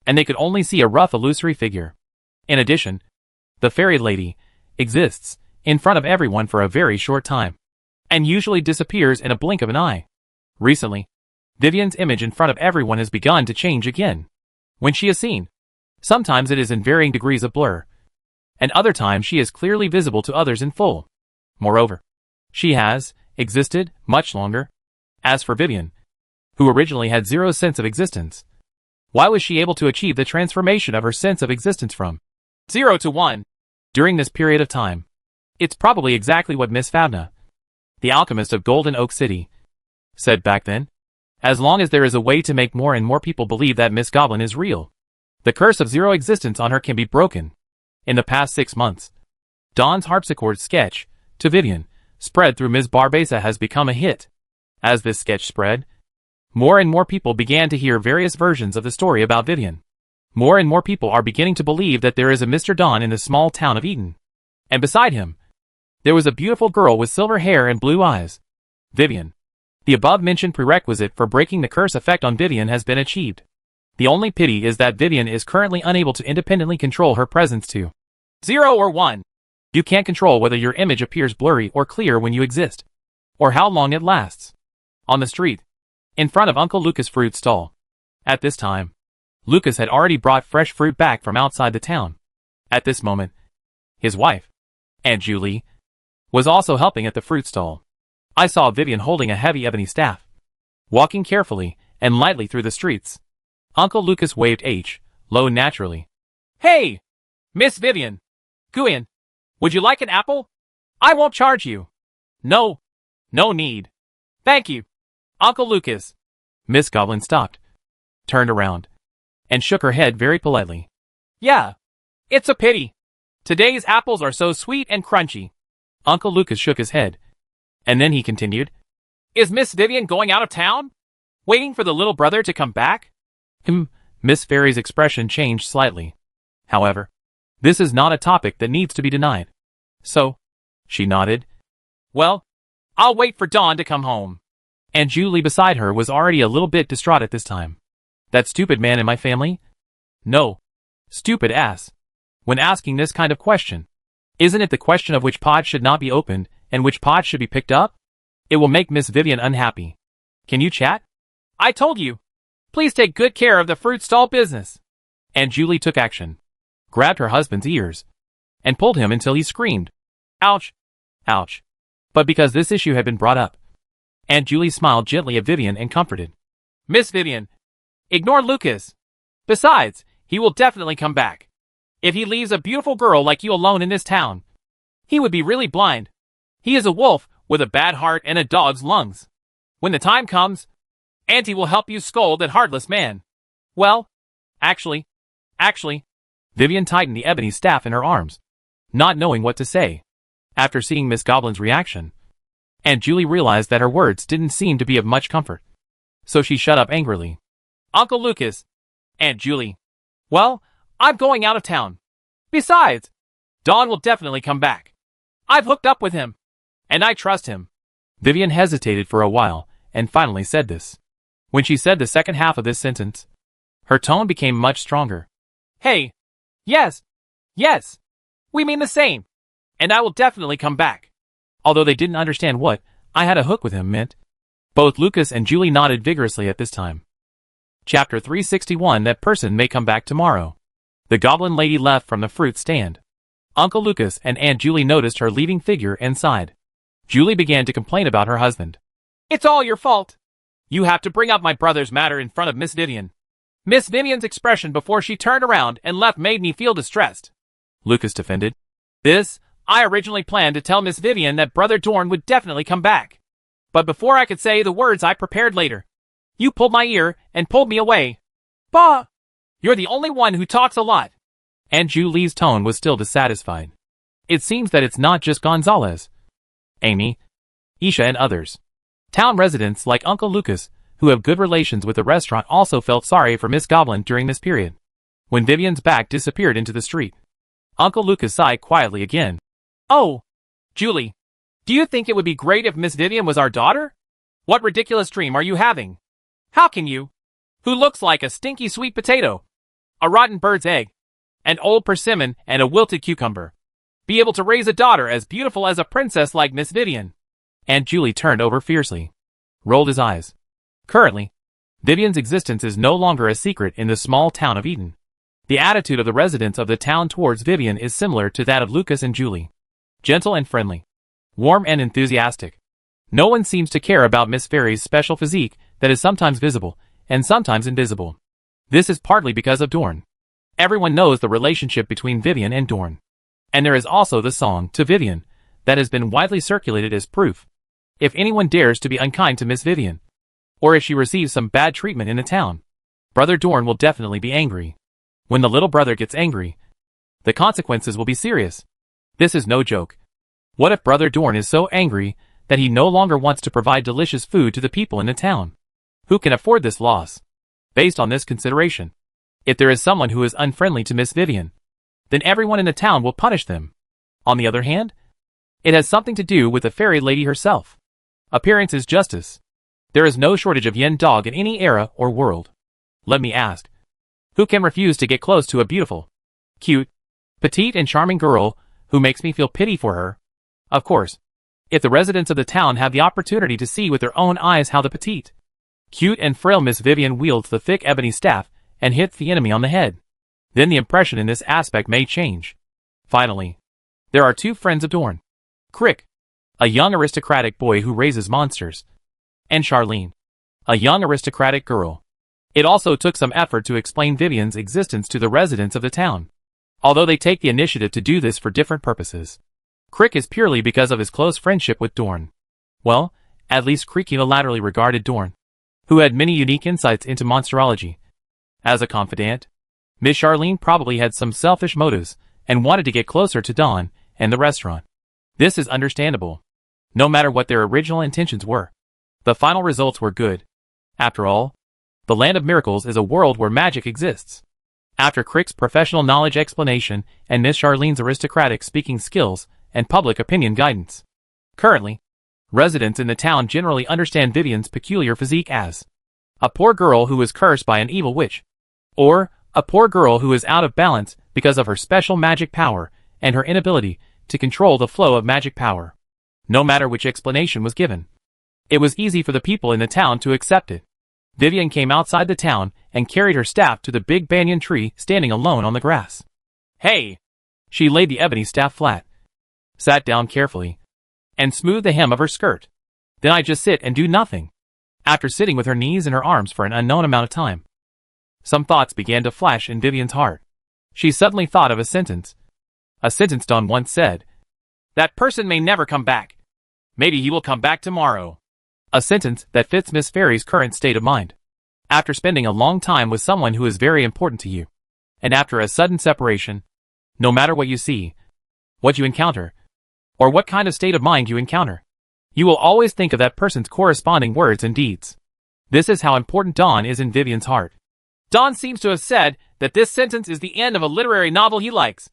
and they could only see a rough illusory figure. In addition, the fairy lady exists in front of everyone for a very short time, and usually disappears in a blink of an eye. Recently, Vivian's image in front of everyone has begun to change again. When she is seen, sometimes it is in varying degrees of blur, and other times she is clearly visible to others in full. Moreover, she has existed much longer. As for Vivian, who originally had zero sense of existence, why was she able to achieve the transformation of her sense of existence from 0 to 1 during this period of time? It's probably exactly what Miss Favna, the alchemist of Golden Oak City, said back then. As long as there is a way to make more and more people believe that Miss Goblin is real, the curse of zero existence on her can be broken. In the past 6 months, Dawn's harpsichord sketch to Vivian spread through Ms. Barbesa has become a hit. As this sketch spread, more and more people began to hear various versions of the story about Vivian. More and more people are beginning to believe that there is a Mr. Dawn in the small town of Eden. And beside him, there was a beautiful girl with silver hair and blue eyes. Vivian. The above-mentioned prerequisite for breaking the curse effect on Vivian has been achieved. The only pity is that Vivian is currently unable to independently control her presence to 0 or 1. You can't control whether your image appears blurry or clear when you exist, or how long it lasts. On the street, in front of Uncle Lucas' fruit stall. At this time, Lucas had already brought fresh fruit back from outside the town. At this moment, his wife, Aunt Julie, was also helping at the fruit stall. I saw Vivian holding a heavy ebony staff, walking carefully and lightly through the streets. Uncle Lucas waved low naturally. Hey, Miss Vivian. Guyan, would you like an apple? I won't charge you. No need. Thank you, Uncle Lucas. Miss Goblin stopped, turned around, and shook her head very politely. Yeah, it's a pity. Today's apples are so sweet and crunchy. Uncle Lucas shook his head, and then he continued. Is Miss Vivian going out of town? Waiting for the little brother to come back? Miss Fairy's expression changed slightly. However, this is not a topic that needs to be denied. So, she nodded. Well, I'll wait for Dawn to come home. And Julie beside her was already a little bit distraught at this time. That stupid man in my family? No. Stupid ass. When asking this kind of question, isn't it the question of which pod should not be opened and which pod should be picked up? It will make Miss Vivian unhappy. Can you chat? I told you. Please take good care of the fruit stall business. And Julie took action, grabbed her husband's ears, and pulled him until he screamed. Ouch! Ouch! But because this issue had been brought up, Aunt Julie smiled gently at Vivian and comforted. Miss Vivian, ignore Lucas. Besides, he will definitely come back. If he leaves a beautiful girl like you alone in this town, he would be really blind. He is a wolf with a bad heart and a dog's lungs. When the time comes, Auntie will help you scold that heartless man. Well, actually, Vivian tightened the ebony staff in her arms, not knowing what to say. After seeing Miss Goblin's reaction, Aunt Julie realized that her words didn't seem to be of much comfort. So she shut up angrily. Uncle Lucas, Aunt Julie. Well, I'm going out of town. Besides, Dawn will definitely come back. I've hooked up with him, and I trust him. Vivian hesitated for a while, and finally said this. When she said the second half of this sentence, her tone became much stronger. Hey, yes, we mean the same, and I will definitely come back. Although they didn't understand what I had a hook with him meant, both Lucas and Julie nodded vigorously at this time. Chapter 361. That person may come back tomorrow. The goblin lady left from the fruit stand. Uncle Lucas and Aunt Julie noticed her leaving figure and sighed. Julie began to complain about her husband. It's all your fault. You have to bring up my brother's matter in front of Miss Vivian. Miss Vivian's expression before she turned around and left made me feel distressed. Lucas defended. I originally planned to tell Miss Vivian that Brother Dorn would definitely come back. But before I could say the words I prepared later, you pulled my ear and pulled me away. Bah! You're the only one who talks a lot. Aunt Julie's tone was still dissatisfied. It seems that it's not just Gonzalez, Amy, Isha and others. Town residents like Uncle Lucas, who have good relations with the restaurant, also felt sorry for Miss Goblin during this period. When Vivian's back disappeared into the street, Uncle Lucas sighed quietly again. Oh, Julie, do you think it would be great if Miss Vivian was our daughter? What ridiculous dream are you having? How can you, who looks like a stinky sweet potato, a rotten bird's egg, an old persimmon and a wilted cucumber, be able to raise a daughter as beautiful as a princess like Miss Vivian? Aunt Julie turned over fiercely, rolled his eyes. Currently, Vivian's existence is no longer a secret in the small town of Eden. The attitude of the residents of the town towards Vivian is similar to that of Lucas and Julie. Gentle and friendly, warm and enthusiastic. No one seems to care about Miss Fairy's special physique that is sometimes visible and sometimes invisible. This is partly because of Dorn. Everyone knows the relationship between Vivian and Dorn. And there is also the song, To Vivian, that has been widely circulated as proof. If anyone dares to be unkind to Miss Vivian, or if she receives some bad treatment in the town, Brother Dorn will definitely be angry. When the little brother gets angry, the consequences will be serious. This is no joke. What if Brother Dorn is so angry that he no longer wants to provide delicious food to the people in the town? Who can afford this loss? Based on this consideration, if there is someone who is unfriendly to Miss Vivian, then everyone in the town will punish them. On the other hand, it has something to do with the fairy lady herself. Appearance is justice. There is no shortage of yin dog in any era or world. Let me ask, who can refuse to get close to a beautiful, cute, petite and charming girl who makes me feel pity for her? Of course, if the residents of the town have the opportunity to see with their own eyes how the petite, cute and frail Miss Vivian wields the thick ebony staff and hits the enemy on the head, then the impression in this aspect may change. Finally, there are two friends of Dorn. Crick, a young aristocratic boy who raises monsters, and Charlene, a young aristocratic girl. It also took some effort to explain Vivian's existence to the residents of the town, although they take the initiative to do this for different purposes. Crick is purely because of his close friendship with Dorn. Well, at least Crick unilaterally regarded Dorn, who had many unique insights into monsterology, as a confidant. Miss Charlene probably had some selfish motives and wanted to get closer to Dawn and the restaurant. This is understandable. No matter what their original intentions were, the final results were good. After all, the Land of Miracles is a world where magic exists. After Crick's professional knowledge explanation and Miss Charlene's aristocratic speaking skills and public opinion guidance, currently, residents in the town generally understand Vivian's peculiar physique as a poor girl who is cursed by an evil witch, or a poor girl who is out of balance because of her special magic power and her inability to control the flow of magic power. No matter which explanation was given, it was easy for the people in the town to accept it. Vivian came outside the town and carried her staff to the big banyan tree standing alone on the grass. Hey! She laid the ebony staff flat, sat down carefully, and smoothed the hem of her skirt. Then I just sit and do nothing. After sitting with her knees in her arms for an unknown amount of time, some thoughts began to flash in Vivian's heart. She suddenly thought of a sentence Don once said. That person may never come back. Maybe he will come back tomorrow. A sentence that fits Miss Fairy's current state of mind. After spending a long time with someone who is very important to you, and after a sudden separation, no matter what you see, what you encounter, or what kind of state of mind you encounter, you will always think of that person's corresponding words and deeds. This is how important Dawn is in Vivian's heart. Dawn seems to have said that this sentence is the end of a literary novel he likes,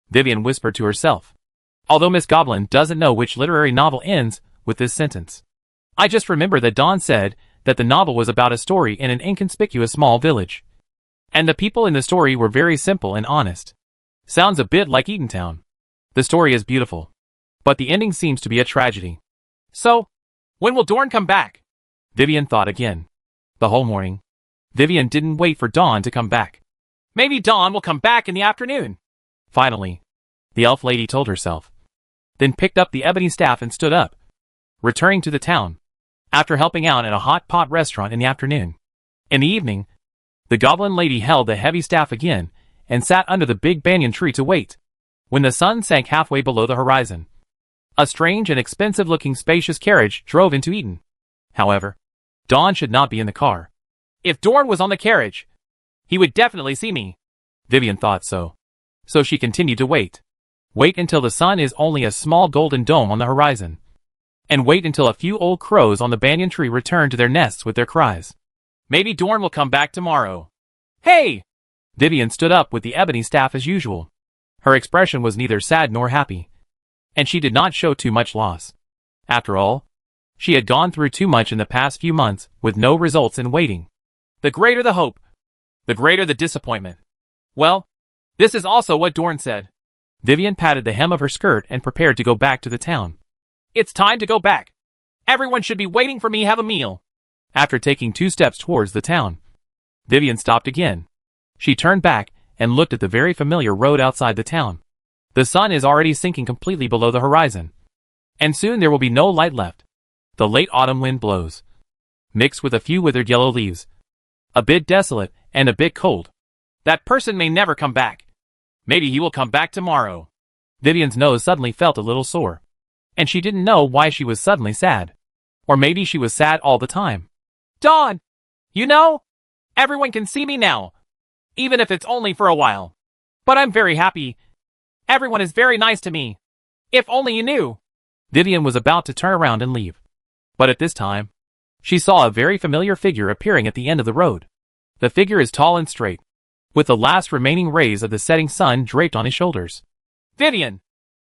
Vivian whispered to herself. Although Miss Goblin doesn't know which literary novel ends with this sentence. I just remember that Dawn said that the novel was about a story in an inconspicuous small village. And the people in the story were very simple and honest. Sounds a bit like Edentown. The story is beautiful, but the ending seems to be a tragedy. So, when will Dorn come back? Vivian thought again. The whole morning, Vivian didn't wait for Dawn to come back. Maybe Dawn will come back in the afternoon. Finally, the elf lady told herself, then picked up the ebony staff and stood up, returning to the town, after helping out at a hot pot restaurant in the afternoon. In the evening, the goblin lady held the heavy staff again and sat under the big banyan tree to wait. When the sun sank halfway below the horizon, a strange and expensive-looking spacious carriage drove into Eden. However, Dawn should not be in the car. If Dorn was on the carriage, he would definitely see me. Vivian thought so. So she continued to wait. Wait until the sun is only a small golden dome on the horizon. And wait until a few old crows on the banyan tree return to their nests with their cries. Maybe Dorn will come back tomorrow. Hey! Vivian stood up with the ebony staff as usual. Her expression was neither sad nor happy. And she did not show too much loss. After all, she had gone through too much in the past few months with no results in waiting. The greater the hope, the greater the disappointment. Well, this is also what Dorn said. Vivian patted the hem of her skirt and prepared to go back to the town. It's time to go back. Everyone should be waiting for me to have a meal. After taking 2 steps towards the town, Vivian stopped again. She turned back and looked at the very familiar road outside the town. The sun is already sinking completely below the horizon. And soon there will be no light left. The late autumn wind blows, mixed with a few withered yellow leaves. A bit desolate and a bit cold. That person may never come back. Maybe he will come back tomorrow. Vivian's nose suddenly felt a little sore. And she didn't know why she was suddenly sad. Or maybe she was sad all the time. Dawn! You know, everyone can see me now. Even if it's only for a while. But I'm very happy. Everyone is very nice to me. If only you knew. Vivian was about to turn around and leave. But at this time, she saw a very familiar figure appearing at the end of the road. The figure is tall and straight, with the last remaining rays of the setting sun draped on his shoulders. Vivian!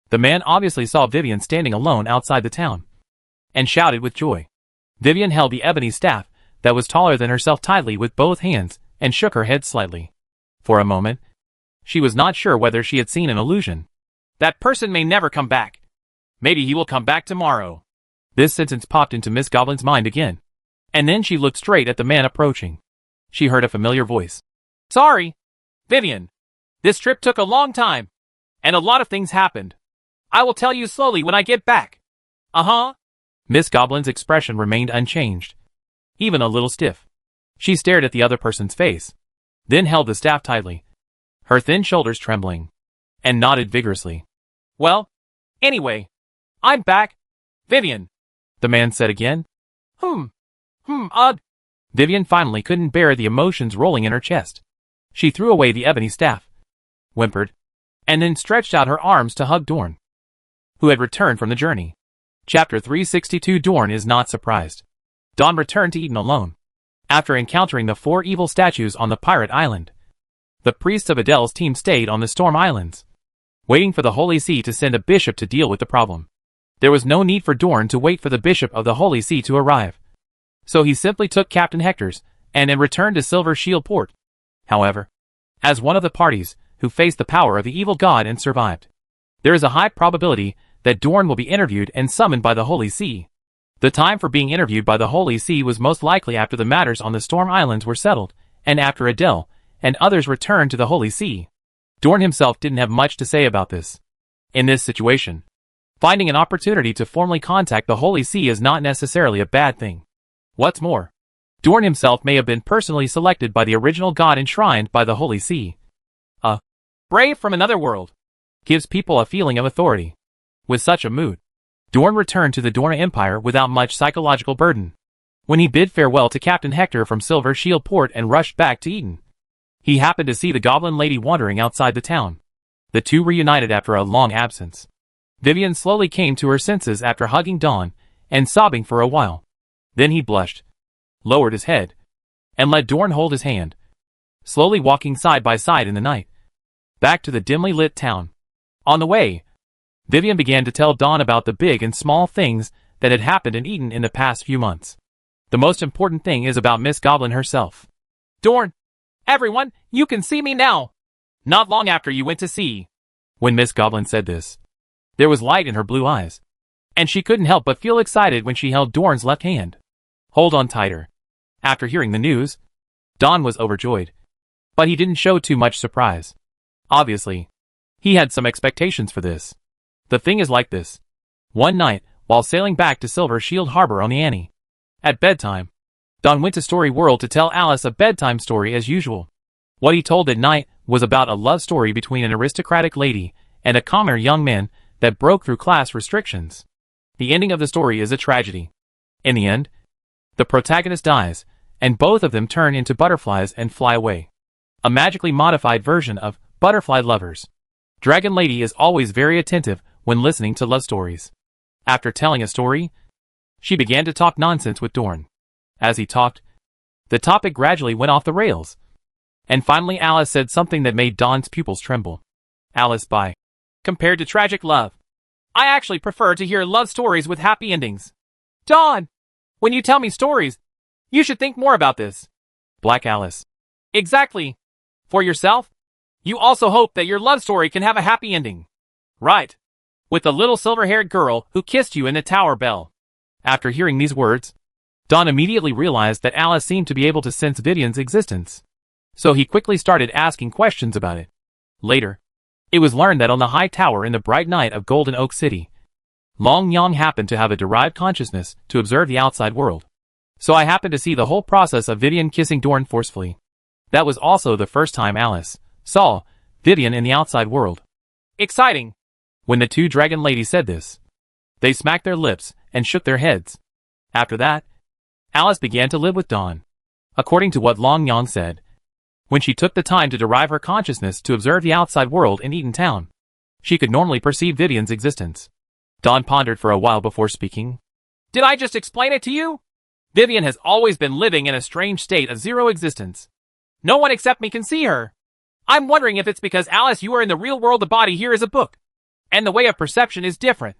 The man obviously saw Vivian standing alone outside the town, and shouted with joy. Vivian held the ebony staff that was taller than herself tightly with both hands and shook her head slightly. For a moment, she was not sure whether she had seen an illusion. That person may never come back. Maybe he will come back tomorrow. This sentence popped into Miss Goblin's mind again. And then she looked straight at the man approaching. She heard a familiar voice. Sorry, Vivian. This trip took a long time. And a lot of things happened. I will tell you slowly when I get back. Uh-huh. Miss Goblin's expression remained unchanged, even a little stiff. She stared at the other person's face, then held the staff tightly, her thin shoulders trembling, and nodded vigorously. Well, anyway, I'm back, Vivian, the man said again. Vivian finally couldn't bear the emotions rolling in her chest. She threw away the ebony staff, whimpered, and then stretched out her arms to hug Dorn, who had returned from the journey. Chapter 362. Dorn is not surprised. Dawn returned to Eden alone. After encountering the 4 evil statues on the pirate island, the priests of Adele's team stayed on the Storm Islands, waiting for the Holy See to send a bishop to deal with the problem. There was no need for Dorn to wait for the bishop of the Holy See to arrive. So he simply took Captain Hector's and then returned to Silver Shield Port. However, as one of the parties who faced the power of the evil god and survived, there is a high probability that Dorn will be interviewed and summoned by the Holy See. The time for being interviewed by the Holy See was most likely after the matters on the Storm Islands were settled, and after Adele and others returned to the Holy See. Dorn himself didn't have much to say about this. In this situation, finding an opportunity to formally contact the Holy See is not necessarily a bad thing. What's more, Dorn himself may have been personally selected by the original god enshrined by the Holy See. A brave from another world gives people a feeling of authority. With such a mood, Dorn returned to the Dorna Empire without much psychological burden. When he bid farewell to Captain Hector from Silver Shield Port and rushed back to Eden, he happened to see the Goblin Lady wandering outside the town. The two reunited after a long absence. Vivian slowly came to her senses after hugging Dawn and sobbing for a while. Then he blushed, lowered his head, and let Dorn hold his hand, slowly walking side by side in the night, back to the dimly lit town. On the way, Vivian began to tell Dawn about the big and small things that had happened in Eden in the past few months. The most important thing is about Miss Goblin herself. Dorn, everyone, you can see me now. Not long after you went to sea. When Miss Goblin said this, there was light in her blue eyes, and she couldn't help but feel excited when she held Dorn's left hand. Hold on tighter. After hearing the news, Dawn was overjoyed, but he didn't show too much surprise. Obviously, he had some expectations for this. The thing is like this. One night, while sailing back to Silver Shield Harbor on the Annie, at bedtime, Dawn went to Story World to tell Alice a bedtime story as usual. What he told at night was about a love story between an aristocratic lady and a commoner young man that broke through class restrictions. The ending of the story is a tragedy. In the end, the protagonist dies, and both of them turn into butterflies and fly away. A magically modified version of Butterfly Lovers. Dragon Lady is always very attentive when listening to love stories. After telling a story, she began to talk nonsense with Dorn. As he talked, the topic gradually went off the rails. And finally Alice said something that made Dawn's pupils tremble. Alice by. Compared to tragic love, I actually prefer to hear love stories with happy endings. Dawn! When you tell me stories, you should think more about this. Black Alice. Exactly. For yourself, you also hope that your love story can have a happy ending. Right. With the little silver-haired girl who kissed you in the Tower Bell. After hearing these words, Dawn immediately realized that Alice seemed to be able to sense Vivian's existence. So he quickly started asking questions about it. Later, it was learned that on the high tower in the bright night of Golden Oak City, Long Yang happened to have a derived consciousness to observe the outside world. So I happened to see the whole process of Vivian kissing Dorn forcefully. That was also the first time Alice saw Vivian in the outside world. Exciting. When the two dragon ladies said this, they smacked their lips and shook their heads. After that, Alice began to live with Dawn. According to what Long Yang said, when she took the time to derive her consciousness to observe the outside world in Eaton Town, she could normally perceive Vivian's existence. Dawn pondered for a while before speaking. Did I just explain it to you? Vivian has always been living in a strange state of zero existence. No one except me can see her. I'm wondering if it's because Alice, you are in the real world, the body here is a book, and the way of perception is different.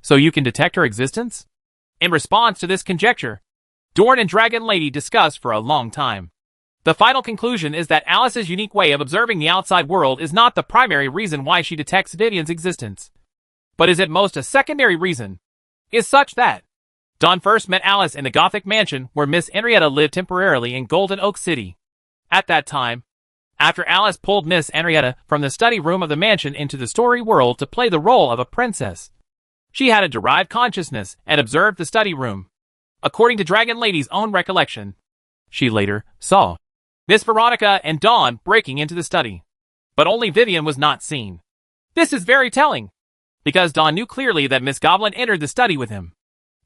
So you can detect her existence? In response to this conjecture, Dorn and Dragon Lady discussed for a long time. The final conclusion is that Alice's unique way of observing the outside world is not the primary reason why she detects Vivian's existence, but is at most a secondary reason, is such that Dawn first met Alice in the Gothic mansion where Miss Henrietta lived temporarily in Golden Oak City. At that time, after Alice pulled Miss Henrietta from the study room of the mansion into the story world to play the role of a princess, she had a derived consciousness and observed the study room. According to Dragon Lady's own recollection, she later saw Miss Veronica and Dawn breaking into the study, but only Vivian was not seen. This is very telling, because Dawn knew clearly that Miss Goblin entered the study with him.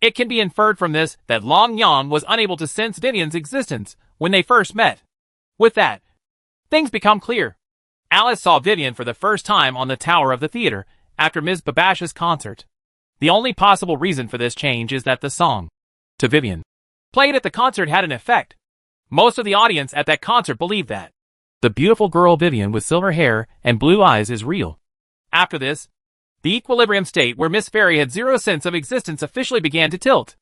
It can be inferred from this that Long Yang was unable to sense Vivian's existence when they first met. With that, things become clear. Alice saw Vivian for the first time on the tower of the theater after Ms. Babash's concert. The only possible reason for this change is that the song, To Vivian, played at the concert had an effect. Most of the audience at that concert believed that the beautiful girl Vivian with silver hair and blue eyes is real. After this, the equilibrium state where Miss Fairy had zero sense of existence officially began to tilt.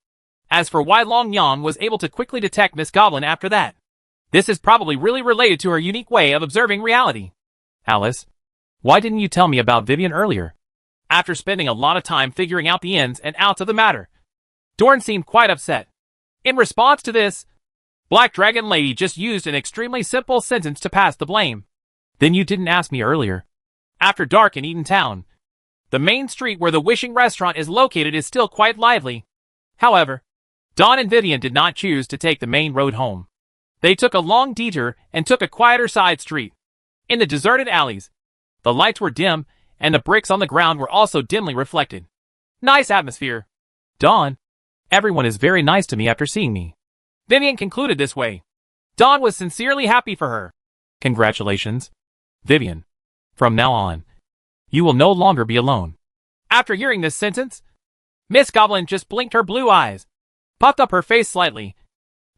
As for why Long Yang was able to quickly detect Miss Goblin after that, this is probably really related to her unique way of observing reality. Alice, why didn't you tell me about Vivian earlier? After spending a lot of time figuring out the ins and outs of the matter, Dorn seemed quite upset. In response to this, Black Dragon Lady just used an extremely simple sentence to pass the blame. Then you didn't ask me earlier. After dark in Eaton Town, the main street where the Wishing Restaurant is located is still quite lively. However, Dawn and Vivian did not choose to take the main road home. They took a long detour and took a quieter side street. In the deserted alleys, the lights were dim and the bricks on the ground were also dimly reflected. Nice atmosphere. Dawn, everyone is very nice to me after seeing me. Vivian concluded this way. Dawn was sincerely happy for her. Congratulations, Vivian. From now on, you will no longer be alone. After hearing this sentence, Miss Goblin just blinked her blue eyes, puffed up her face slightly,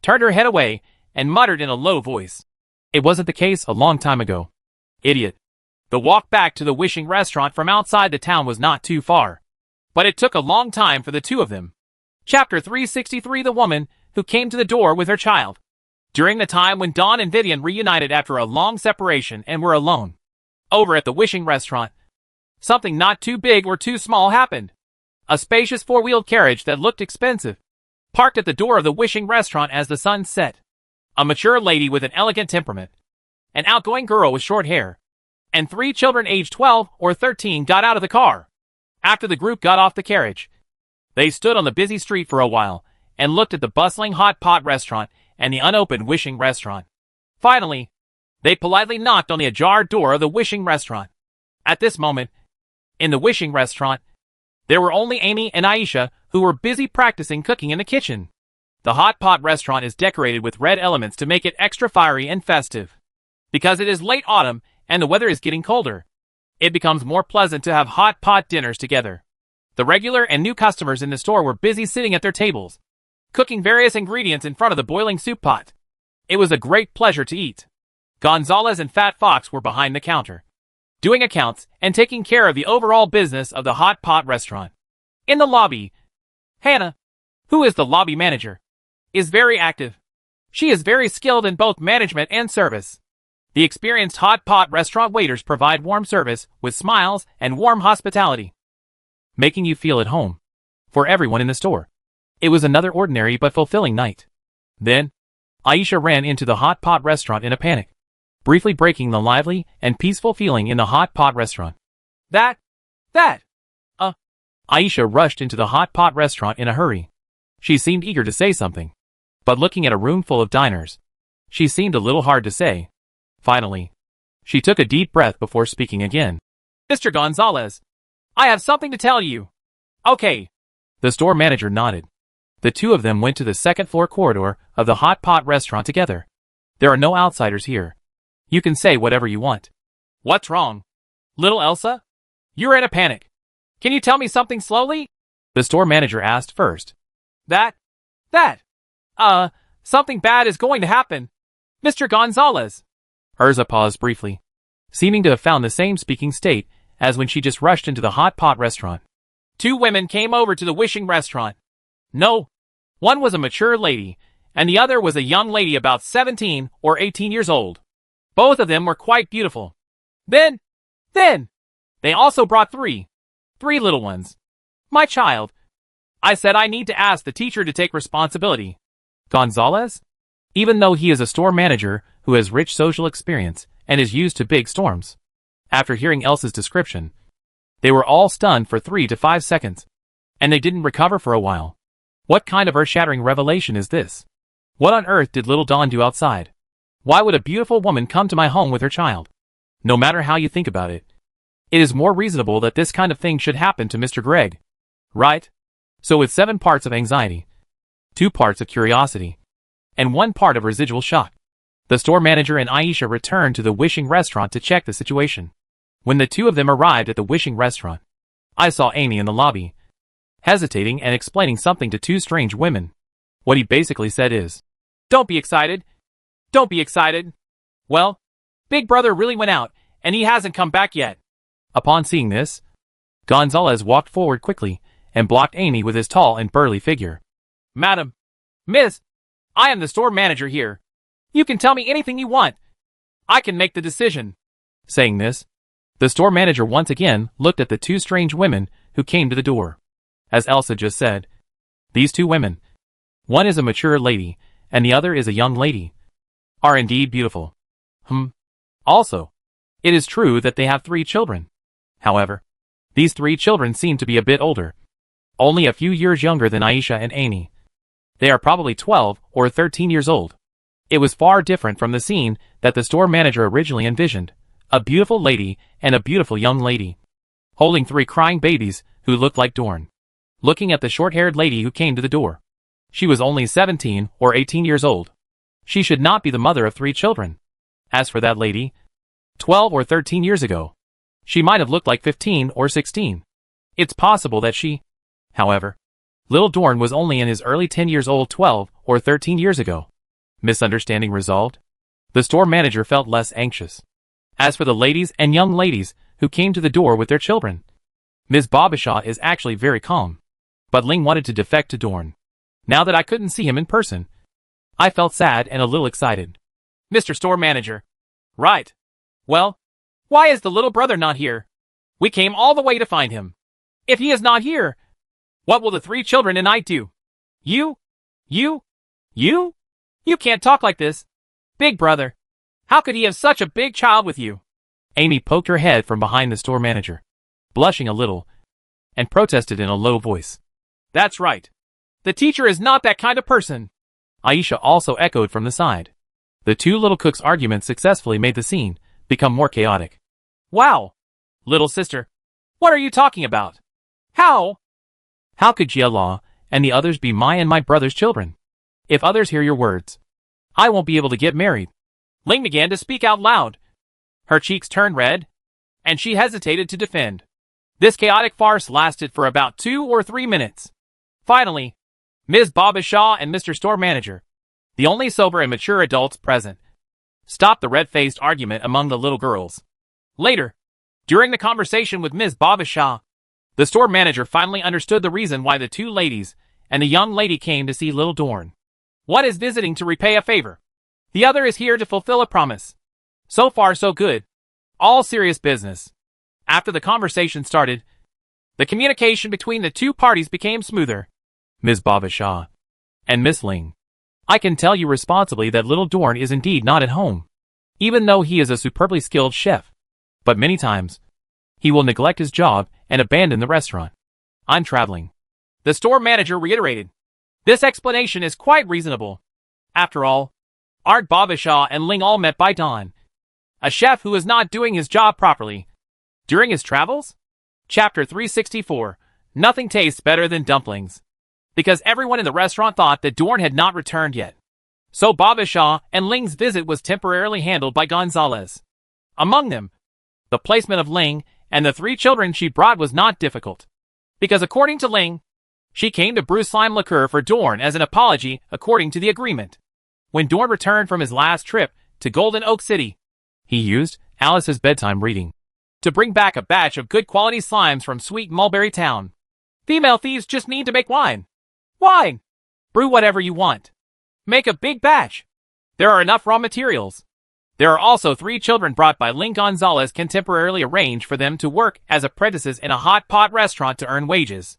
turned her head away, and muttered in a low voice. It wasn't the case a long time ago. Idiot. The walk back to the Wishing Restaurant from outside the town was not too far, but it took a long time for the two of them. Chapter 363: The Woman Who Came to the Door with Her Child. During the time when Dawn and Vivian reunited after a long separation and were alone, over at the Wishing Restaurant, something not too big or too small happened. A spacious four-wheeled carriage that looked expensive parked at the door of the Wishing Restaurant as the sun set. A mature lady with an elegant temperament, an outgoing girl with short hair, and 3 children aged 12 or 13 got out of the car. After the group got off the carriage, they stood on the busy street for a while and looked at the bustling hot pot restaurant and the unopened Wishing Restaurant. Finally, they politely knocked on the ajar door of the Wishing Restaurant. At this moment, in the Wishing Restaurant, there were only Amy and Aisha who were busy practicing cooking in the kitchen. The hot pot restaurant is decorated with red elements to make it extra fiery and festive. Because it is late autumn and the weather is getting colder, it becomes more pleasant to have hot pot dinners together. The regular and new customers in the store were busy sitting at their tables, cooking various ingredients in front of the boiling soup pot. It was a great pleasure to eat. Gonzalez and Fat Fox were behind the counter, doing accounts and taking care of the overall business of the hot pot restaurant. In the lobby, Hannah, who is the lobby manager, is very active. She is very skilled in both management and service. The experienced hot pot restaurant waiters provide warm service with smiles and warm hospitality, making you feel at home. For everyone in the store, it was another ordinary but fulfilling night. Then, Aisha ran into the hot pot restaurant in a panic, briefly breaking the lively and peaceful feeling in the hot pot restaurant. Aisha rushed into the hot pot restaurant in a hurry. She seemed eager to say something, but looking at a room full of diners, she seemed a little hard to say. Finally, she took a deep breath before speaking again. Mr. Gonzalez, I have something to tell you. Okay. The store manager nodded. The two of them went to the second floor corridor of the hot pot restaurant together. There are no outsiders here. You can say whatever you want. What's wrong? Little Elsa? You're in a panic. Can you tell me something slowly? The store manager asked first. Something bad is going to happen. Mr. Gonzalez. Urza paused briefly, seeming to have found the same speaking state as when she just rushed into the hot pot restaurant. Two women came over to the wishing restaurant. No, one was a mature lady, and the other was a young lady about 17 or 18 years old. Both of them were quite beautiful. Then, they also brought three little ones. My child. I said I need to ask the teacher to take responsibility. Gonzalez? Even though he is a store manager who has rich social experience and is used to big storms. After hearing Elsa's description, they were all stunned for 3 to 5 seconds, and they didn't recover for a while. What kind of earth-shattering revelation is this? What on earth did little Dawn do outside? Why would a beautiful woman come to my home with her child? No matter how you think about it, it is more reasonable that this kind of thing should happen to Mr. Greg. Right? So with 7 parts of anxiety, 2 parts of curiosity, and 1 part of residual shock, the store manager and Aisha returned to the wishing restaurant to check the situation. When the two of them arrived at the wishing restaurant, I saw Amy in the lobby, hesitating and explaining something to 2 strange women. What he basically said is, Don't be excited. Don't be excited. Well, Big Brother really went out, and he hasn't come back yet. Upon seeing this, Gonzalez walked forward quickly and blocked Amy with his tall and burly figure. Madam, Miss, I am the store manager here. You can tell me anything you want. I can make the decision. Saying this, the store manager once again looked at the 2 strange women who came to the door. As Elsa just said, these 2 women, one is a mature lady and the other is a young lady, are indeed beautiful. Also, it is true that they have 3 children. However, these 3 children seem to be a bit older, only a few years younger than Aisha and Amy. They are probably 12 or 13 years old. It was far different from the scene that the store manager originally envisioned. A beautiful lady and a beautiful young lady, holding 3 crying babies who looked like Dorn. Looking at the short-haired lady who came to the door, she was only 17 or 18 years old. She should not be the mother of 3 children. As for that lady, 12 or 13 years ago, she might have looked like 15 or 16. It's possible that she... However, little Dorn was only in his early 10 years old 12 or 13 years ago. Misunderstanding resolved, the store manager felt less anxious. As for the ladies and young ladies who came to the door with their children, Ms. Babashaw is actually very calm. But Ling wanted to defect to Dorn. Now that I couldn't see him in person, I felt sad and a little excited. Mr. Store Manager. Right. Well, why is the little brother not here? We came all the way to find him. If he is not here, what will the 3 children and I do? You can't talk like this. Big Brother. How could he have such a big child with you? Amy poked her head from behind the store manager, blushing a little, and protested in a low voice. That's right. The teacher is not that kind of person. Aisha also echoed from the side. The 2 little cooks' arguments successfully made the scene become more chaotic. Wow! Little sister, what are you talking about? How could Jia Law and the others be my and my brother's children? If others hear your words, I won't be able to get married. Ling began to speak out loud. Her cheeks turned red, and she hesitated to defend. This chaotic farce lasted for about 2 or 3 minutes. Finally, Ms. Babashaw and Mr. Store Manager, the only sober and mature adults present, stopped the red-faced argument among the little girls. Later, during the conversation with Ms. Babashaw, the store manager finally understood the reason why the two ladies and the young lady came to see little Dorn. One is visiting to repay a favor. The other is here to fulfill a promise. So far so good. All serious business. After the conversation started, the communication between the two parties became smoother. Ms. Babashaw and Miss Ling, I can tell you responsibly that little Dorn is indeed not at home, even though he is a superbly skilled chef. But many times, he will neglect his job and abandon the restaurant. I'm traveling. The store manager reiterated. This explanation is quite reasonable. After all, aren't Babashaw and Ling all met by Don, a chef who is not doing his job properly during his travels? Chapter 364. Nothing tastes better than dumplings. Because everyone in the restaurant thought that Dorn had not returned yet. So Babashaw and Ling's visit was temporarily handled by Gonzalez. Among them, the placement of Ling and the 3 children she brought was not difficult. Because according to Ling, she came to brew slime liqueur for Dorn as an apology according to the agreement. When Dorn returned from his last trip to Golden Oak City, he used Alice's bedtime reading to bring back a batch of good quality slimes from Sweet Mulberry Town. Female thieves just need to make wine. Wine! Brew whatever you want. Make a big batch. There are enough raw materials. There are also 3 children brought by Ling. Gonzalez can temporarily arrange for them to work as apprentices in a hot pot restaurant to earn wages.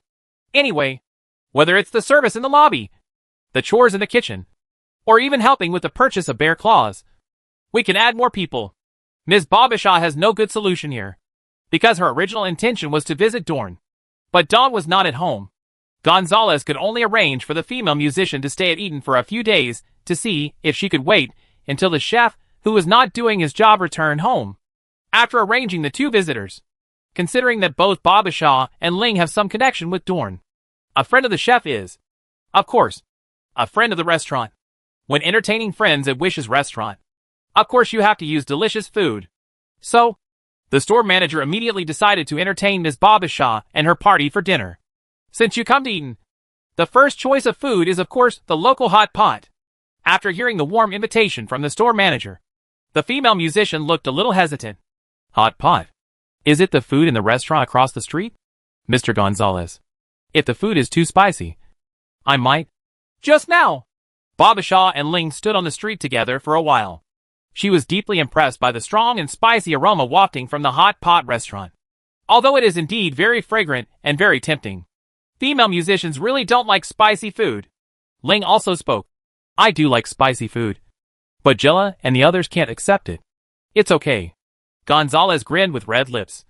Anyway, whether it's the service in the lobby, the chores in the kitchen, or even helping with the purchase of bear claws, we can add more people. Ms. Babashaw has no good solution here, because her original intention was to visit Dorn. But Dawn was not at home. Gonzalez could only arrange for the female musician to stay at Eden for a few days to see if she could wait until the chef, who was not doing his job, returned home. After arranging the 2 visitors, considering that both Babashaw and Ling have some connection with Dorn, a friend of the chef is, of course, a friend of the restaurant. When entertaining friends at Wish's restaurant, of course you have to use delicious food. So, the store manager immediately decided to entertain Ms. Babashaw and her party for dinner. Since you come to Eden, the first choice of food is of course the local hot pot. After hearing the warm invitation from the store manager, the female musician looked a little hesitant. Hot pot? Is it the food in the restaurant across the street? Mr. Gonzalez, if the food is too spicy, I might. Just now, Babashaw and Ling stood on the street together for a while. She was deeply impressed by the strong and spicy aroma wafting from the hot pot restaurant. Although it is indeed very fragrant and very tempting, female musicians really don't like spicy food. Ling also spoke. I do like spicy food, but Jella and the others can't accept it. It's okay. Gonzalez grinned with red lips.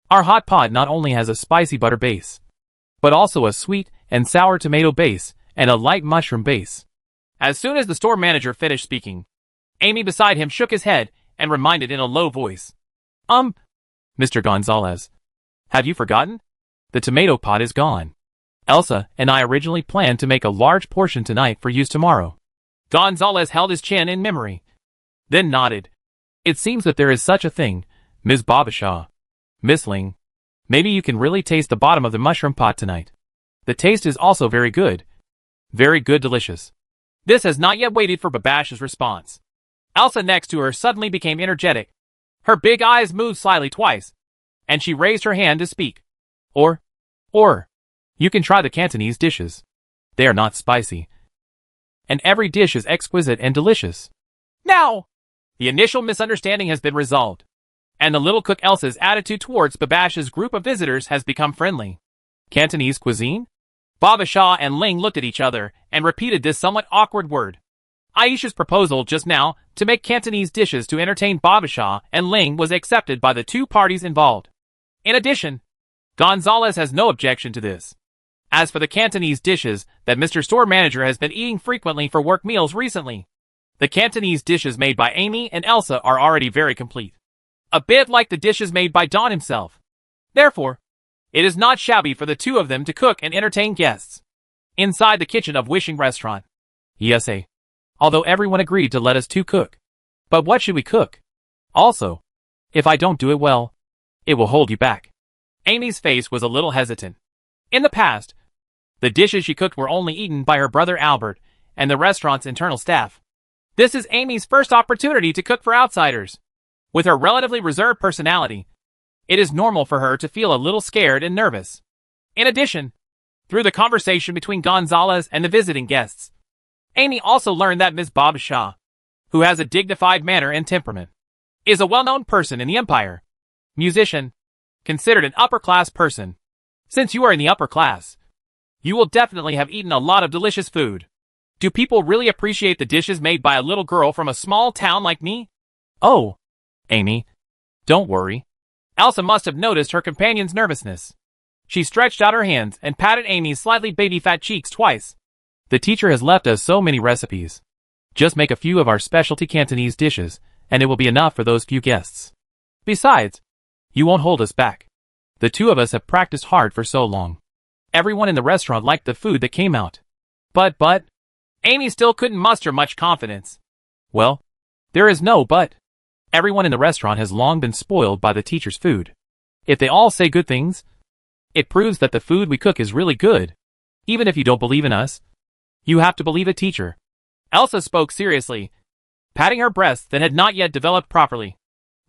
Our hot pot not only has a spicy butter base, but also a sweet and sour tomato base and a light mushroom base. As soon as the store manager finished speaking, Amy beside him shook his head and reminded in a low voice. Mr. Gonzalez, have you forgotten? The tomato pot is gone. Elsa and I originally planned to make a large portion tonight for use tomorrow. Gonzalez held his chin in memory, then nodded. It seems that there is such a thing, Ms. Babashaw. Miss Ling, maybe you can really taste the bottom of the mushroom pot tonight. The taste is also very good. Very good, delicious. This has not yet waited for Babash's response. Elsa next to her suddenly became energetic. Her big eyes moved slightly twice, and she raised her hand to speak. Or, you can try the Cantonese dishes. They are not spicy, and every dish is exquisite and delicious. Now, the initial misunderstanding has been resolved, and the little cook Elsa's attitude towards Babash's group of visitors has become friendly. Cantonese cuisine? Babashaw and Ling looked at each other and repeated this somewhat awkward word. Aisha's proposal just now to make Cantonese dishes to entertain Babashaw and Ling was accepted by the 2 parties involved. In addition, Gonzalez has no objection to this. As for the Cantonese dishes that Mr. Store Manager has been eating frequently for work meals recently, the Cantonese dishes made by Amy and Elsa are already very complete. A bit like the dishes made by Don himself. Therefore, it is not shabby for the 2 of them to cook and entertain guests inside the kitchen of Wishing Restaurant. Yes, although everyone agreed to let us 2 cook. But what should we cook? Also, if I don't do it well, It will hold you back. Amy's face was a little hesitant. In the past, the dishes she cooked were only eaten by her brother Albert and the restaurant's internal staff. This is Amy's first opportunity to cook for outsiders. With her relatively reserved personality, it is normal for her to feel a little scared and nervous. In addition, through the conversation between Gonzalez and the visiting guests, Amy also learned that Ms. Bob Shaw, who has a dignified manner and temperament, is a well-known person in the empire. Musician, considered an upper-class person. Since you are in the upper class, you will definitely have eaten a lot of delicious food. Do people really appreciate the dishes made by a little girl from a small town like me? Oh, Amy, don't worry. Elsa must have noticed her companion's nervousness. She stretched out her hands and patted Amy's slightly baby-fat cheeks twice. The teacher has left us so many recipes. Just make a few of our specialty Cantonese dishes, and it will be enough for those few guests. Besides, you won't hold us back. The two of us have practiced hard for so long. Everyone in the restaurant liked the food that came out. But, Amy still couldn't muster much confidence. Well, there is no but. Everyone in the restaurant has long been spoiled by the teacher's food. If they all say good things, it proves that the food we cook is really good. Even if you don't believe in us, you have to believe the teacher. Elsa spoke seriously, patting her breasts that had not yet developed properly.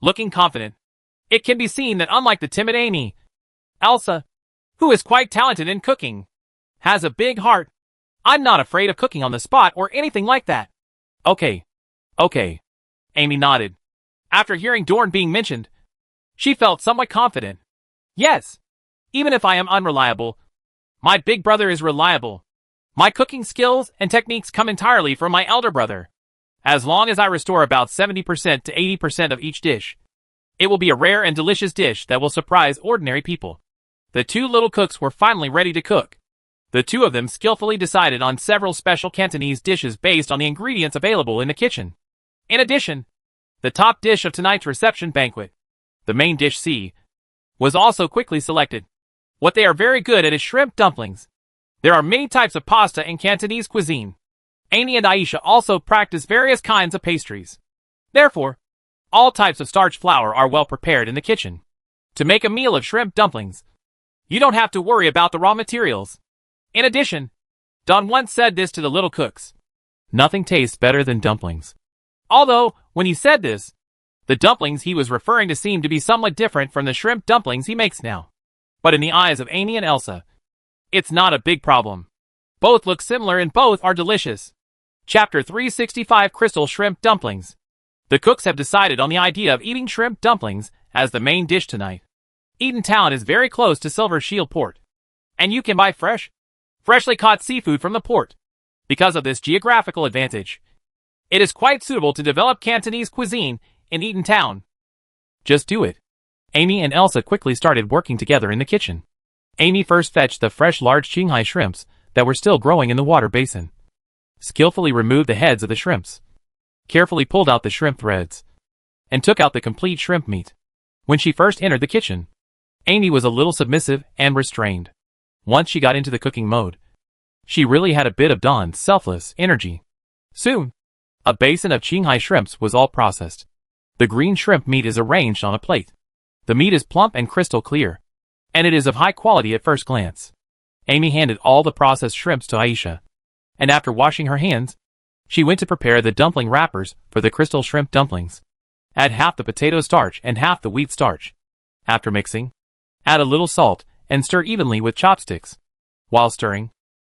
Looking confident, it can be seen that unlike the timid Amy, Elsa, who is quite talented in cooking, has a big heart. I'm not afraid of cooking on the spot or anything like that. Okay. Amy nodded. After hearing Dorn being mentioned, she felt somewhat confident. Yes, even if I am unreliable, my big brother is reliable. My cooking skills and techniques come entirely from my elder brother. As long as I restore about 70% to 80% of each dish, it will be a rare and delicious dish that will surprise ordinary people. The two little cooks were finally ready to cook. The two of them skillfully decided on several special Cantonese dishes based on the ingredients available in the kitchen. In addition, the top dish of tonight's reception banquet, the main dish C, was also quickly selected. What they are very good at is shrimp dumplings. There are many types of pasta in Cantonese cuisine. Amy and Aisha also practice various kinds of pastries. Therefore, all types of starch flour are well prepared in the kitchen. To make a meal of shrimp dumplings, you don't have to worry about the raw materials. In addition, Don once said this to the little cooks. Nothing tastes better than dumplings. Although, when he said this, the dumplings he was referring to seemed to be somewhat different from the shrimp dumplings he makes now. But in the eyes of Amy and Elsa, it's not a big problem. Both look similar and both are delicious. Chapter 365 Crystal Shrimp Dumplings. The cooks have decided on the idea of eating shrimp dumplings as the main dish tonight. Eden Town is very close to Silver Shield Port, and you can buy freshly caught seafood from the port. Because of this geographical advantage, it is quite suitable to develop Cantonese cuisine in Eden Town. Just do it. Amy and Elsa quickly started working together in the kitchen. Amy first fetched the fresh large Qinghai shrimps that were still growing in the water basin. Skillfully removed the heads of the shrimps. Carefully pulled out the shrimp threads. And took out the complete shrimp meat. When she first entered the kitchen, Amy was a little submissive and restrained. Once she got into the cooking mode, she really had a bit of Dawn's selfless energy. Soon, a basin of Qinghai shrimps was all processed. The green shrimp meat is arranged on a plate. The meat is plump and crystal clear, and it is of high quality at first glance. Amy handed all the processed shrimps to Aisha, and after washing her hands, she went to prepare the dumpling wrappers for the crystal shrimp dumplings. Add half the potato starch and half the wheat starch. After mixing, add a little salt and stir evenly with chopsticks. While stirring,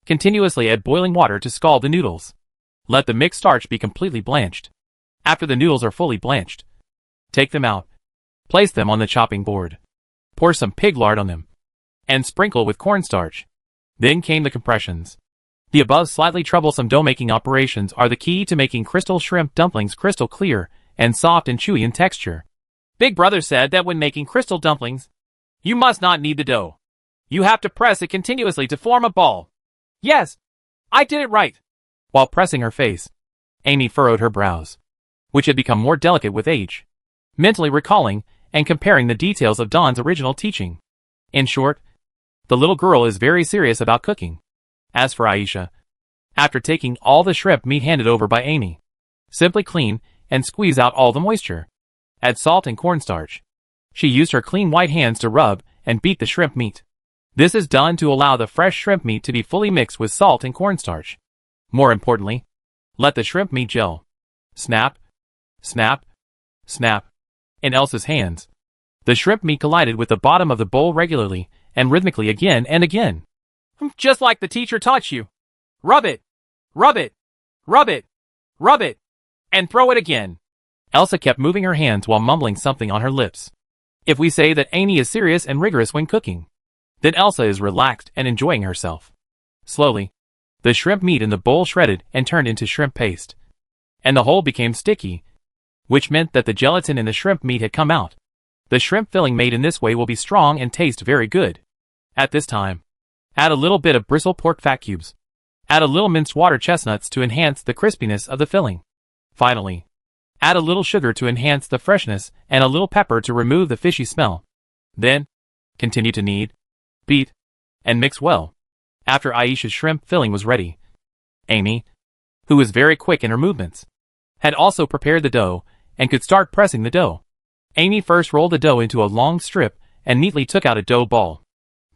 continuously add boiling water to scald the noodles. Let the mixed starch be completely blanched. After the noodles are fully blanched, take them out. Place them on the chopping board. Pour some pig lard on them, and sprinkle with cornstarch. Then came the compressions. The above slightly troublesome dough-making operations are the key to making crystal shrimp dumplings crystal clear and soft and chewy in texture. Big Brother said that when making crystal dumplings, you must not knead the dough. You have to press it continuously to form a ball. Yes, I did it right. While pressing her face, Amy furrowed her brows, which had become more delicate with age, mentally recalling and comparing the details of Dawn's original teaching. In short, the little girl is very serious about cooking. As for Aisha, after taking all the shrimp meat handed over by Amy, simply clean and squeeze out all the moisture. Add salt and cornstarch. She used her clean white hands to rub and beat the shrimp meat. This is done to allow the fresh shrimp meat to be fully mixed with salt and cornstarch. More importantly, let the shrimp meat gel. Snap, snap, snap. In Elsa's hands, the shrimp meat collided with the bottom of the bowl regularly and rhythmically again and again. Just like the teacher taught you. Rub it, rub it, rub it, rub it, and throw it again. Elsa kept moving her hands while mumbling something on her lips. If we say that Amy is serious and rigorous when cooking, then Elsa is relaxed and enjoying herself. Slowly, the shrimp meat in the bowl shredded and turned into shrimp paste. And the whole became sticky, which meant that the gelatin in the shrimp meat had come out. The shrimp filling made in this way will be strong and taste very good. At this time, add a little bit of bristle pork fat cubes. Add a little minced water chestnuts to enhance the crispiness of the filling. Finally, add a little sugar to enhance the freshness and a little pepper to remove the fishy smell. Then, continue to knead, beat, and mix well. After Aisha's shrimp filling was ready, Amy, who was very quick in her movements, had also prepared the dough and could start pressing the dough. Amy first rolled the dough into a long strip and neatly took out a dough ball.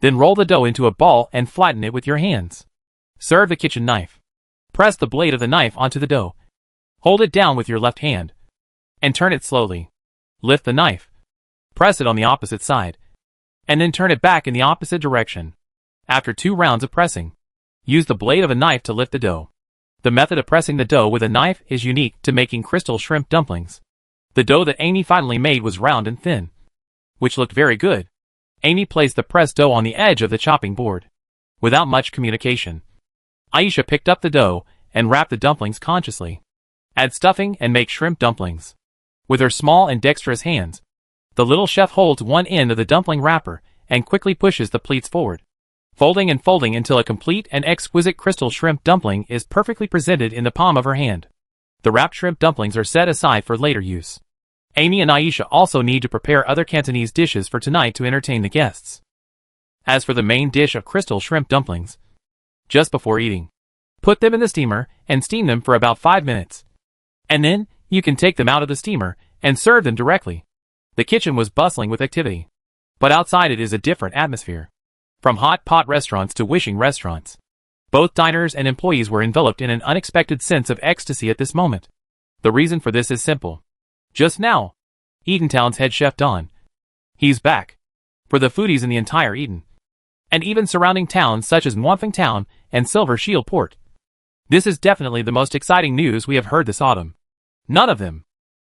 Then roll the dough into a ball and flatten it with your hands. Serve the kitchen knife. Press the blade of the knife onto the dough. Hold it down with your left hand and turn it slowly. Lift the knife. Press it on the opposite side and then turn it back in the opposite direction. After 2 rounds of pressing, use the blade of a knife to lift the dough. The method of pressing the dough with a knife is unique to making crystal shrimp dumplings. The dough that Amy finally made was round and thin, which looked very good. Amy placed the pressed dough on the edge of the chopping board. Without much communication, Aisha picked up the dough and wrapped the dumplings consciously. Add stuffing and make shrimp dumplings. With her small and dexterous hands, the little chef holds one end of the dumpling wrapper and quickly pushes the pleats forward, folding and folding until a complete and exquisite crystal shrimp dumpling is perfectly presented in the palm of her hand. The wrapped shrimp dumplings are set aside for later use. Amy and Aisha also need to prepare other Cantonese dishes for tonight to entertain the guests. As for the main dish of crystal shrimp dumplings, just before eating, put them in the steamer and steam them for about 5 minutes. And then, you can take them out of the steamer and serve them directly. The kitchen was bustling with activity, but outside it is a different atmosphere. From hot pot restaurants to wishing restaurants, both diners and employees were enveloped in an unexpected sense of ecstasy at this moment. The reason for this is simple. Just now, Eatontown's head chef Don, he's back. For the foodies in the entire Eden, and even surrounding towns such as Mwanfeng Town and Silver Shield Port, this is definitely the most exciting news we have heard this autumn. None of them,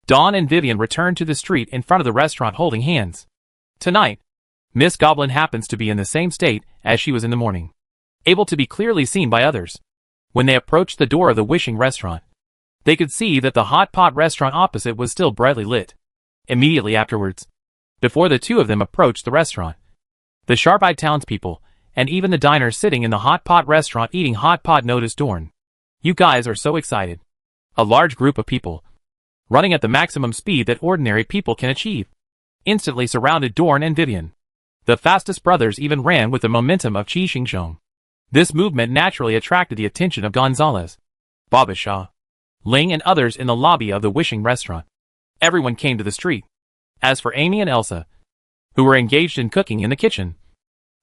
Dawn and Vivian, returned to the street in front of the restaurant holding hands. Tonight, Miss Goblin happens to be in the same state as she was in the morning, able to be clearly seen by others. When they approached the door of the wishing restaurant, they could see that the hot pot restaurant opposite was still brightly lit. Immediately afterwards, before the two of them approached the restaurant, the sharp-eyed townspeople, and even the diners sitting in the hot pot restaurant eating hot pot noticed Dorn. You guys are so excited. A large group of people, running at the maximum speed that ordinary people can achieve, instantly surrounded Dorn and Vivian. The fastest brothers even ran with the momentum of Qi Xingzhong. This movement naturally attracted the attention of Gonzalez, Baba Shah, Ling, and others in the lobby of the wishing restaurant. Everyone came to the street. As for Amy and Elsa, who were engaged in cooking in the kitchen,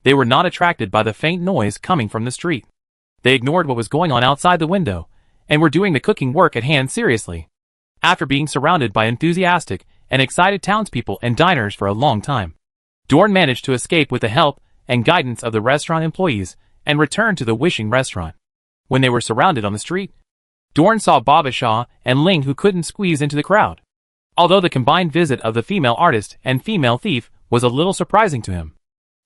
they were not attracted by the faint noise coming from the street. They ignored what was going on outside the window, and were doing the cooking work at hand seriously. After being surrounded by enthusiastic and excited townspeople and diners for a long time, Dorn managed to escape with the help and guidance of the restaurant employees and returned to the wishing restaurant. When they were surrounded on the street, Dorn saw Baba Shah and Ling, who couldn't squeeze into the crowd. Although the combined visit of the female artist and female thief was a little surprising to him,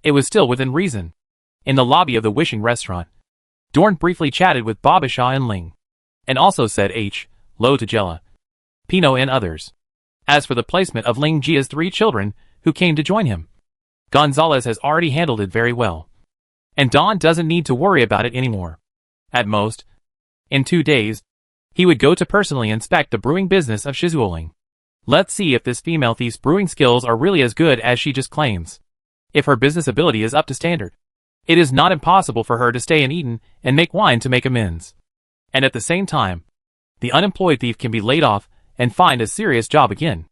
it was still within reason. In the lobby of the wishing restaurant, Dorn briefly chatted with Baba Shah and Ling, and also said hello to Jella, Pino, and others. As for the placement of Ling Jia's 3 children who came to join him, Gonzalez has already handled it very well, and Don doesn't need to worry about it anymore. At most, in 2 days, he would go to personally inspect the brewing business of Shizuoling. Let's see if this female thief's brewing skills are really as good as she just claims. If her business ability is up to standard, it is not impossible for her to stay in Eden and make wine to make amends. And at the same time, the unemployed thief can be laid off and find a serious job again.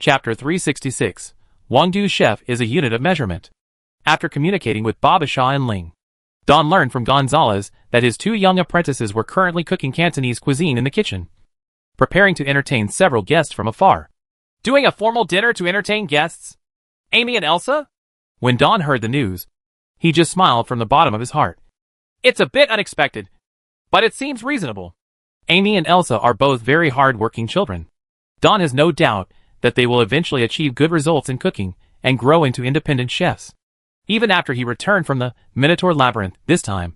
Chapter 366. Wangdu's chef is a unit of measurement. After communicating with Babasha and Ling, Don learned from Gonzalez that his 2 young apprentices were currently cooking Cantonese cuisine in the kitchen, preparing to entertain several guests from afar. Doing a formal dinner to entertain guests? Amy and Elsa? When Don heard the news, he just smiled from the bottom of his heart. It's a bit unexpected, but it seems reasonable. Amy and Elsa are both very hard-working children. Don has no doubt that they will eventually achieve good results in cooking and grow into independent chefs. Even after he returned from the Minotaur Labyrinth this time,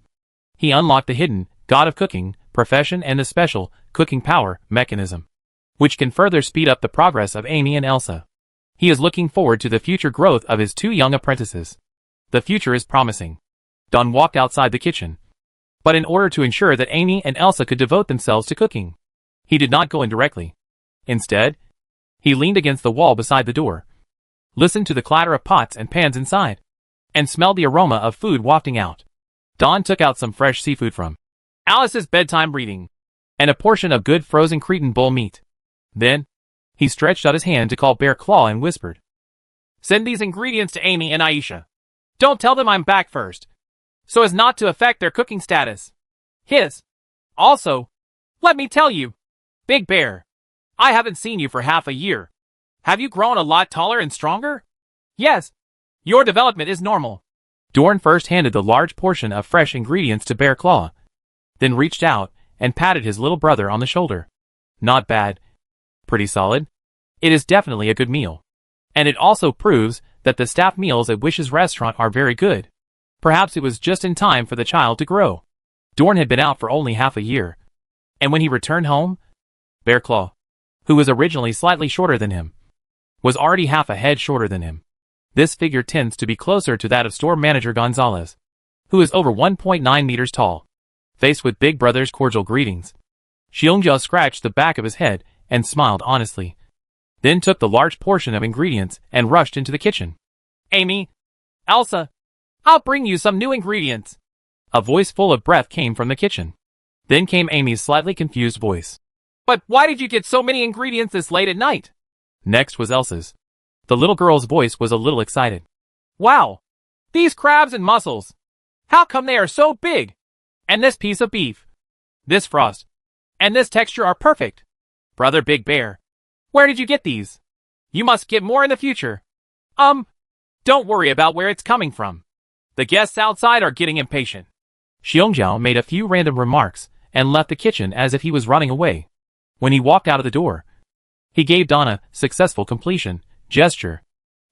he unlocked the hidden God of Cooking profession and the special cooking power mechanism, which can further speed up the progress of Amy and Elsa. He is looking forward to the future growth of his 2 young apprentices. The future is promising. Don walked outside the kitchen, but in order to ensure that Amy and Elsa could devote themselves to cooking, he did not go in directly. Instead, he leaned against the wall beside the door, listened to the clatter of pots and pans inside, and smelled the aroma of food wafting out. Don took out some fresh seafood from Alice's bedtime reading, and a portion of good frozen Cretan bull meat. Then, he stretched out his hand to call Bear Claw and whispered, "Send these ingredients to Amy and Aisha. Don't tell them I'm back first, so as not to affect their cooking status. Also, let me tell you, Big Bear, I haven't seen you for half a year. Have you grown a lot taller and stronger? Yes, your development is normal." Dorn first handed the large portion of fresh ingredients to Bear Claw, then reached out and patted his little brother on the shoulder. "Not bad. Pretty solid. It is definitely a good meal. And it also proves that the staff meals at Wish's restaurant are very good. Perhaps it was just in time for the child to grow." Dorn had been out for only half a year, and when he returned home, Bear Claw, who was originally slightly shorter than him, was already half a head shorter than him. This figure tends to be closer to that of store manager Gonzalez, who is over 1.9 meters tall. Faced with Big Brother's cordial greetings, Xiongjiao scratched the back of his head and smiled honestly, then took the large portion of ingredients and rushed into the kitchen. "Amy, Elsa, I'll bring you some new ingredients." A voice full of breath came from the kitchen. Then came Amy's slightly confused voice. "But why did you get so many ingredients this late at night?" Next was Elsa's. The little girl's voice was a little excited. "Wow, these crabs and mussels. How come they are so big? And this piece of beef, this frost, and this texture are perfect. Brother Big Bear, where did you get these? You must get more in the future." Don't worry about where it's coming from. The guests outside are getting impatient." Xiongjiao made a few random remarks and left the kitchen as if he was running away. When he walked out of the door, he gave Don a successful completion gesture.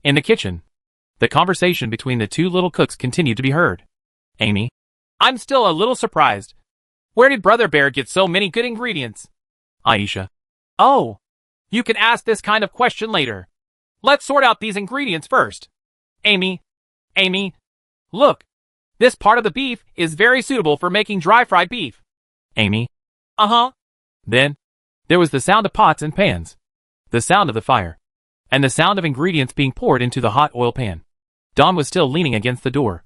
In the kitchen, the conversation between the 2 little cooks continued to be heard. "Amy, I'm still a little surprised. Where did Brother Bear get so many good ingredients?" Aisha, "Oh, you can ask this kind of question later. Let's sort out these ingredients first. Amy, look. This part of the beef is very suitable for making dry-fried beef." Amy, "Uh-huh." Then, there was the sound of pots and pans, the sound of the fire, and the sound of ingredients being poured into the hot oil pan. Don was still leaning against the door,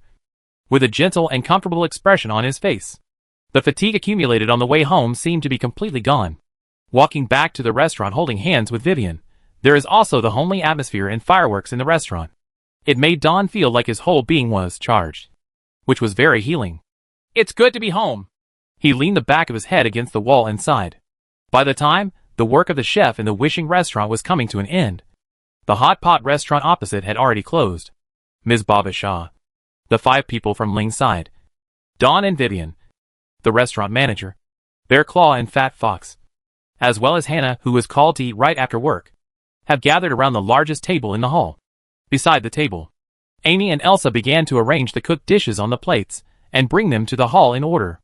with a gentle and comfortable expression on his face. The fatigue accumulated on the way home seemed to be completely gone. Walking back to the restaurant holding hands with Vivian, there is also the homely atmosphere and fireworks in the restaurant. It made Don feel like his whole being was charged, which was very healing. "It's good to be home." He leaned the back of his head against the wall and sighed. By the time the work of the chef in the Wishing restaurant was coming to an end, the hot pot restaurant opposite had already closed. Ms. Babasha, the 5 people from Ling's side, Don and Vivian, the restaurant manager, Bear Claw and Fat Fox, as well as Hannah, who was called to eat right after work, have gathered around the largest table in the hall. Beside the table, Amy and Elsa began to arrange the cooked dishes on the plates and bring them to the hall in order.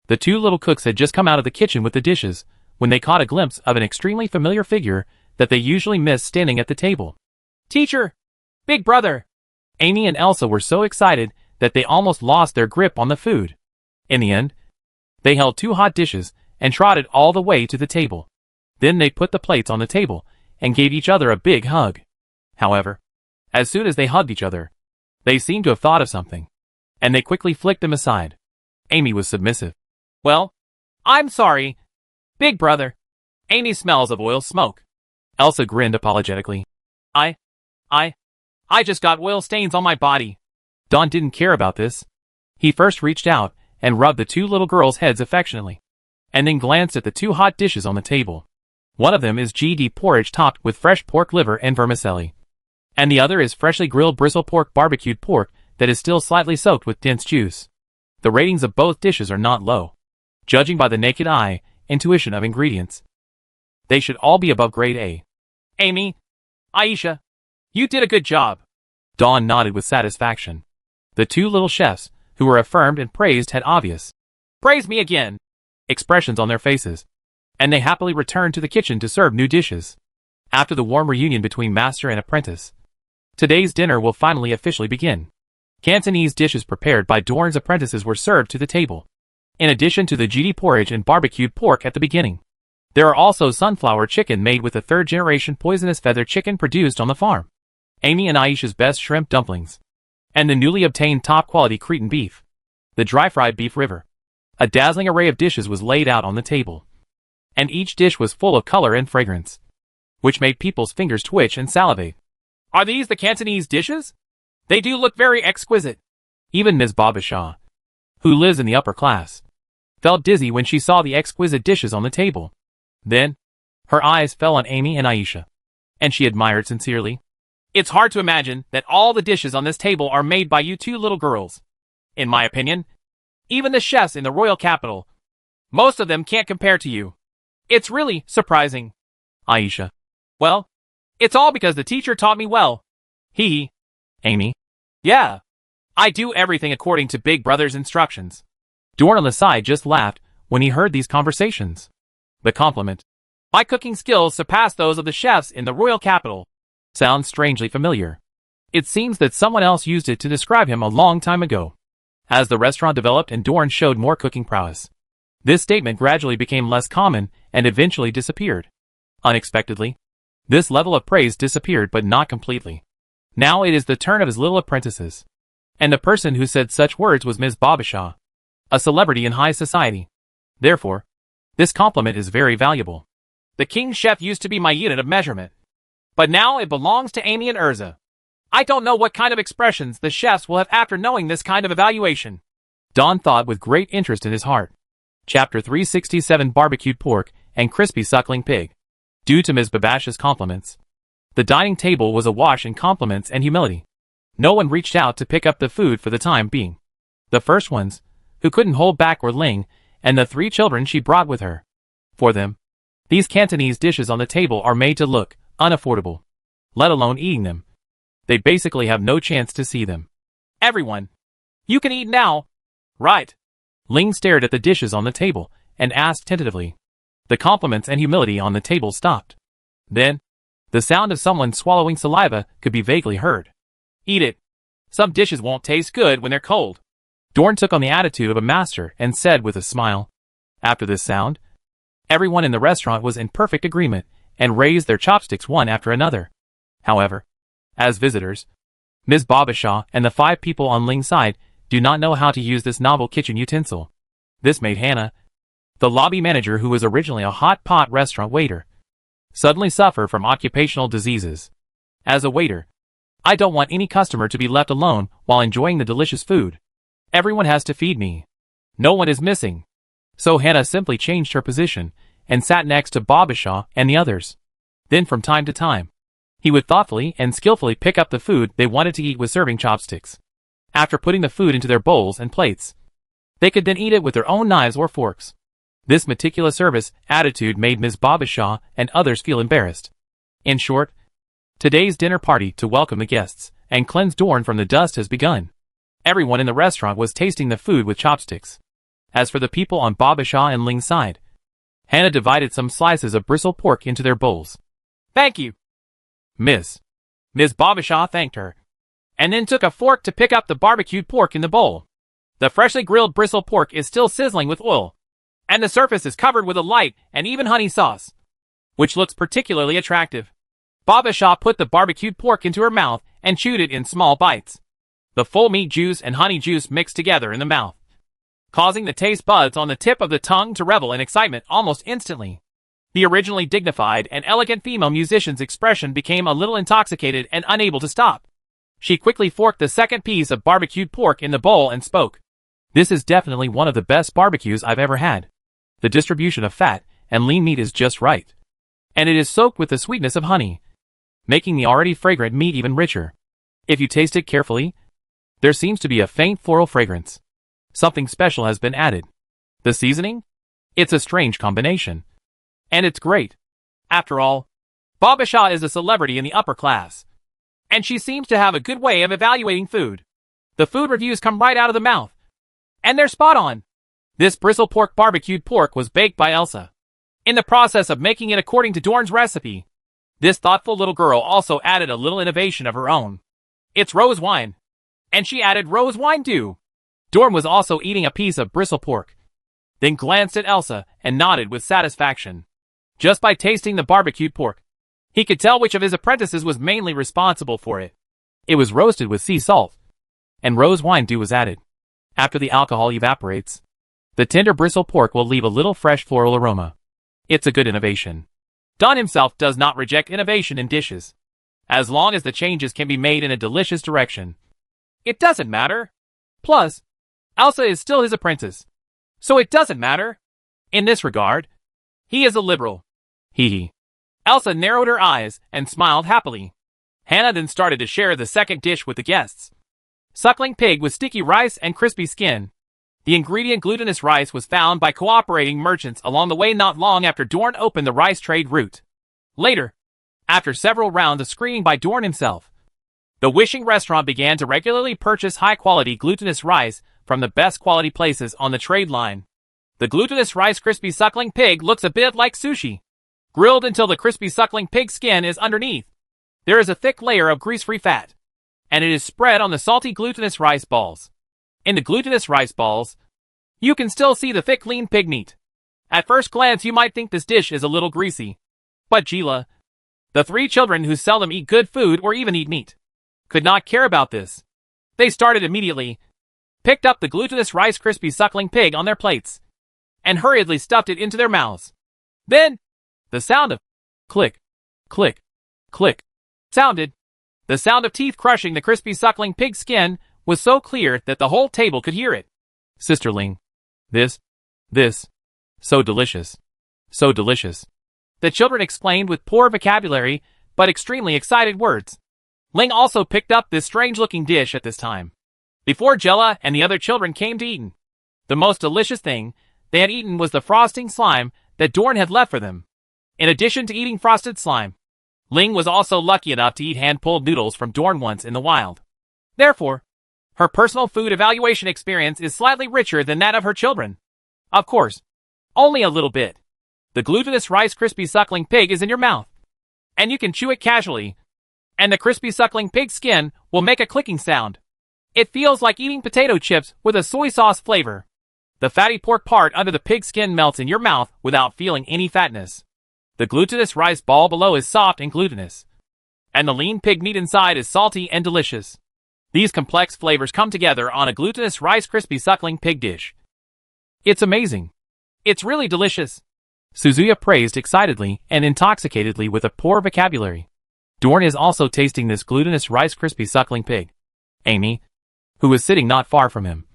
The 2 little cooks had just come out of the kitchen with the dishes when they caught a glimpse of an extremely familiar figure that they usually miss standing at the table. "Teacher! Big Brother!" Amy and Elsa were so excited that they almost lost their grip on the food. In the end, they held 2 hot dishes and trotted all the way to the table. Then they put the plates on the table and gave each other a big hug. However, as soon as they hugged each other, they seemed to have thought of something, and they quickly flicked them aside. Amy was submissive. "Well, I'm sorry, Big Brother." Amy smells of oil smoke. Elsa grinned apologetically. I just got oil stains on my body. Don didn't care about this. He first reached out and rubbed the two little girls' heads affectionately, and then glanced at the two hot dishes on the table. One of them is GD porridge topped with fresh pork liver and vermicelli, and the other is freshly grilled bristle pork barbecued pork that is still slightly soaked with dense juice. The ratings of both dishes are not low. Judging by the naked eye intuition of ingredients, they should all be above grade A. Amy, Aisha, you did a good job. Dawn nodded with satisfaction. The two little chefs, who were affirmed and praised, had obvious "Praise me again" expressions on their faces, and they happily returned to the kitchen to serve new dishes. After the warm reunion between master and apprentice, today's dinner will finally officially begin. Cantonese dishes prepared by Dorn's apprentices were served to the table. In addition to the GD porridge and barbecued pork at the beginning, there are also sunflower chicken made with the third-generation poisonous feather chicken produced on the farm, Amy and Aisha's best shrimp dumplings, and the newly obtained top-quality Cretan beef, the dry-fried beef river. A dazzling array of dishes was laid out on the table, and each dish was full of color and fragrance, which made people's fingers twitch and salivate. Are these the Cantonese dishes? They do look very exquisite. Even Ms. Babasha, who lives in the upper class, felt dizzy when she saw the exquisite dishes on the table. Then, her eyes fell on Amy and Aisha, and she admired sincerely. It's hard to imagine that all the dishes on this table are made by you two little girls. In my opinion, even the chefs in the royal capital, most of them can't compare to you. It's really surprising. Aisha. Well, it's all because the teacher taught me well. He. Amy. Yeah. I do everything according to Big Brother's instructions. Dorn on the side just laughed when he heard these conversations. The compliment, my cooking skills surpass those of the chefs in the royal capital, sounds strangely familiar. It seems that someone else used it to describe him a long time ago. As the restaurant developed and Dorn showed more cooking prowess, this statement gradually became less common and eventually disappeared. Unexpectedly, this level of praise disappeared, but not completely. Now it is the turn of his little apprentices. And the person who said such words was Ms. Babasha, a celebrity in high society. Therefore, this compliment is very valuable. The king chef used to be my unit of measurement, but now it belongs to Amy and Urza. I don't know what kind of expressions the chefs will have after knowing this kind of evaluation. Don thought with great interest in his heart. Chapter 367 Barbecued Pork and Crispy Suckling Pig. Due to Ms. Babasha's compliments, the dining table was awash in compliments and humility. No one reached out to pick up the food for the time being. The first ones, who couldn't hold back, were Ling and the three children she brought with her. For them, these Cantonese dishes on the table are made to look unaffordable, let alone eating them. They basically have no chance to see them. Everyone, you can eat now, right? Ling stared at the dishes on the table and asked tentatively. The compliments and humility on the table stopped. Then, the sound of someone swallowing saliva could be vaguely heard. Eat it. Some dishes won't taste good when they're cold. Dorn took on the attitude of a master and said with a smile. After this sound, everyone in the restaurant was in perfect agreement and raised their chopsticks one after another. However, as visitors, Ms. Babasha and the 5 people on Ling's side do not know how to use this novel kitchen utensil. This made Hannah, the lobby manager who was originally a hot pot restaurant waiter, suddenly suffer from occupational diseases. As a waiter, I don't want any customer to be left alone while enjoying the delicious food. Everyone has to feed me. No one is missing. So Hannah simply changed her position and sat next to Babasha and the others. Then from time to time, he would thoughtfully and skillfully pick up the food they wanted to eat with serving chopsticks. After putting the food into their bowls and plates, they could then eat it with their own knives or forks. This meticulous service attitude made Ms. Babasha and others feel embarrassed. In short, today's dinner party to welcome the guests and cleanse Dorn from the dust has begun. Everyone in the restaurant was tasting the food with chopsticks. As for the people on Babasha and Ling's side, Hannah divided some slices of bristle pork into their bowls. Thank you, Miss Babasha thanked her, and then took a fork to pick up the barbecued pork in the bowl. The freshly grilled bristle pork is still sizzling with oil, and the surface is covered with a light and even honey sauce, which looks particularly attractive. Babasha put the barbecued pork into her mouth and chewed it in small bites. The full meat juice and honey juice mixed together in the mouth, causing the taste buds on the tip of the tongue to revel in excitement almost instantly. The originally dignified and elegant female musician's expression became a little intoxicated and unable to stop. She quickly forked the second piece of barbecued pork in the bowl and spoke. This is definitely one of the best barbecues I've ever had. The distribution of fat and lean meat is just right. And it is soaked with the sweetness of honey, making the already fragrant meat even richer. If you taste it carefully, there seems to be a faint floral fragrance. Something special has been added. The seasoning? It's a strange combination. And it's great. After all, Babasha is a celebrity in the upper class. And she seems to have a good way of evaluating food. The food reviews come right out of the mouth. And they're spot on. This bristle pork barbecued pork was baked by Elsa. In the process of making it according to Dorn's recipe, this thoughtful little girl also added a little innovation of her own. It's rose wine. And she added rose wine too. Dorn was also eating a piece of bristle pork, then glanced at Elsa and nodded with satisfaction. Just by tasting the barbecued pork, he could tell which of his apprentices was mainly responsible for it. It was roasted with sea salt, and rose wine dew was added. After the alcohol evaporates, the tender bristle pork will leave a little fresh floral aroma. It's a good innovation. Don himself does not reject innovation in dishes, as long as the changes can be made in a delicious direction. It doesn't matter. Plus, Elsa is still his apprentice, so it doesn't matter. In this regard, he is a liberal. Hee. Elsa narrowed her eyes and smiled happily. Hannah then started to share the second dish with the guests. Suckling pig with sticky rice and crispy skin. The ingredient glutinous rice was found by cooperating merchants along the way not long after Dorn opened the rice trade route. Later, after several rounds of screening by Dorn himself, the Wishing restaurant began to regularly purchase high-quality glutinous rice from the best quality places on the trade line. The glutinous rice crispy suckling pig looks a bit like sushi. Grilled until the crispy suckling pig skin is underneath. There is a thick layer of grease-free fat, and it is spread on the salty glutinous rice balls. In the glutinous rice balls, you can still see the thick lean pig meat. At first glance you might think this dish is a little greasy. But Gila, the three children who seldom eat good food or even eat meat, could not care about this. They started immediately, picked up the glutinous rice crispy suckling pig on their plates, and hurriedly stuffed it into their mouths. Then, the sound of click, click, click sounded. The sound of teeth crushing the crispy suckling pig skin was so clear that the whole table could hear it. Sisterling. This, so delicious. So delicious. The children explained with poor vocabulary, but extremely excited words. Ling also picked up this strange-looking dish at this time, before Jella and the other children came to eat. The most delicious thing they had eaten was the frosting slime that Dorn had left for them. In addition to eating frosted slime, Ling was also lucky enough to eat hand-pulled noodles from Dorn once in the wild. Therefore, her personal food evaluation experience is slightly richer than that of her children. Of course, only a little bit. The glutinous rice crispy suckling pig is in your mouth, and you can chew it casually, and the crispy suckling pig skin will make a clicking sound. It feels like eating potato chips with a soy sauce flavor. The fatty pork part under the pig skin melts in your mouth without feeling any fatness. The glutinous rice ball below is soft and glutinous, and the lean pig meat inside is salty and delicious. These complex flavors come together on a glutinous rice crispy suckling pig dish. It's amazing. It's really delicious. Suzuya praised excitedly and intoxicatedly with a poor vocabulary. Dorn is also tasting this glutinous rice crispy suckling pig. Amy, who was sitting not far from him,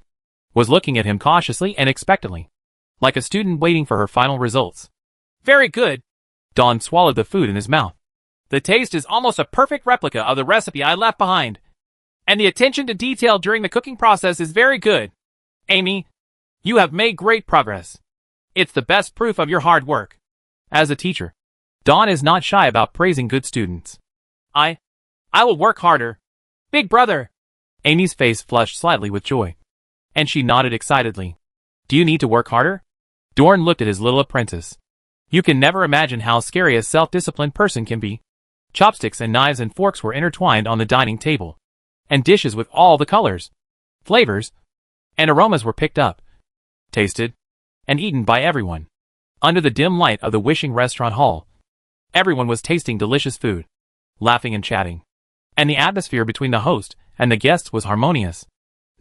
was looking at him cautiously and expectantly, like a student waiting for her final results. Very good. Don swallowed the food in his mouth. The taste is almost a perfect replica of the recipe I left behind. And the attention to detail during the cooking process is very good. Amy, you have made great progress. It's the best proof of your hard work. As a teacher, Don is not shy about praising good students. I will work harder. Big brother. Amy's face flushed slightly with joy, and she nodded excitedly. Do you need to work harder? Dorn looked at his little apprentice. You can never imagine how scary a self-disciplined person can be. Chopsticks and knives and forks were intertwined on the dining table, and dishes with all the colors, flavors, and aromas were picked up, tasted, and eaten by everyone. Under the dim light of the Wishing restaurant hall, everyone was tasting delicious food, laughing and chatting, and the atmosphere between the host and the guests was harmonious.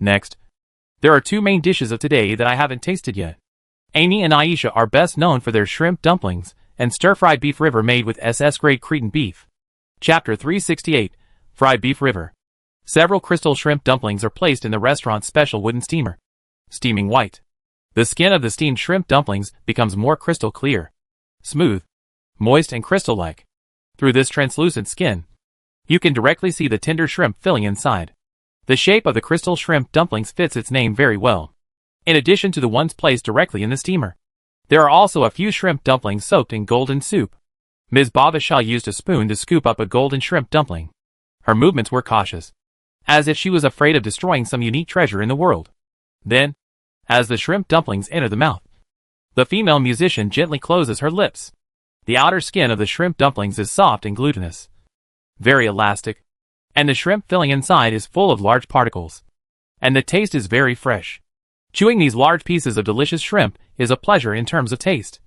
Next, there are two main dishes of today that I haven't tasted yet. Amy and Aisha are best known for their shrimp dumplings and stir-fried beef river made with SS-grade Cretan beef. Chapter 368, Fried Beef River. Several crystal shrimp dumplings are placed in the restaurant's special wooden steamer, steaming white. The skin of the steamed shrimp dumplings becomes more crystal clear, smooth, moist and crystal-like. Through this translucent skin, you can directly see the tender shrimp filling inside. The shape of the crystal shrimp dumplings fits its name very well. In addition to the ones placed directly in the steamer, there are also a few shrimp dumplings soaked in golden soup. Ms. Babasha used a spoon to scoop up a golden shrimp dumpling. Her movements were cautious, as if she was afraid of destroying some unique treasure in the world. Then, as the shrimp dumplings enter the mouth, the female musician gently closes her lips. The outer skin of the shrimp dumplings is soft and glutinous, very elastic, and the shrimp filling inside is full of large particles. And the taste is very fresh. Chewing these large pieces of delicious shrimp is a pleasure in terms of taste.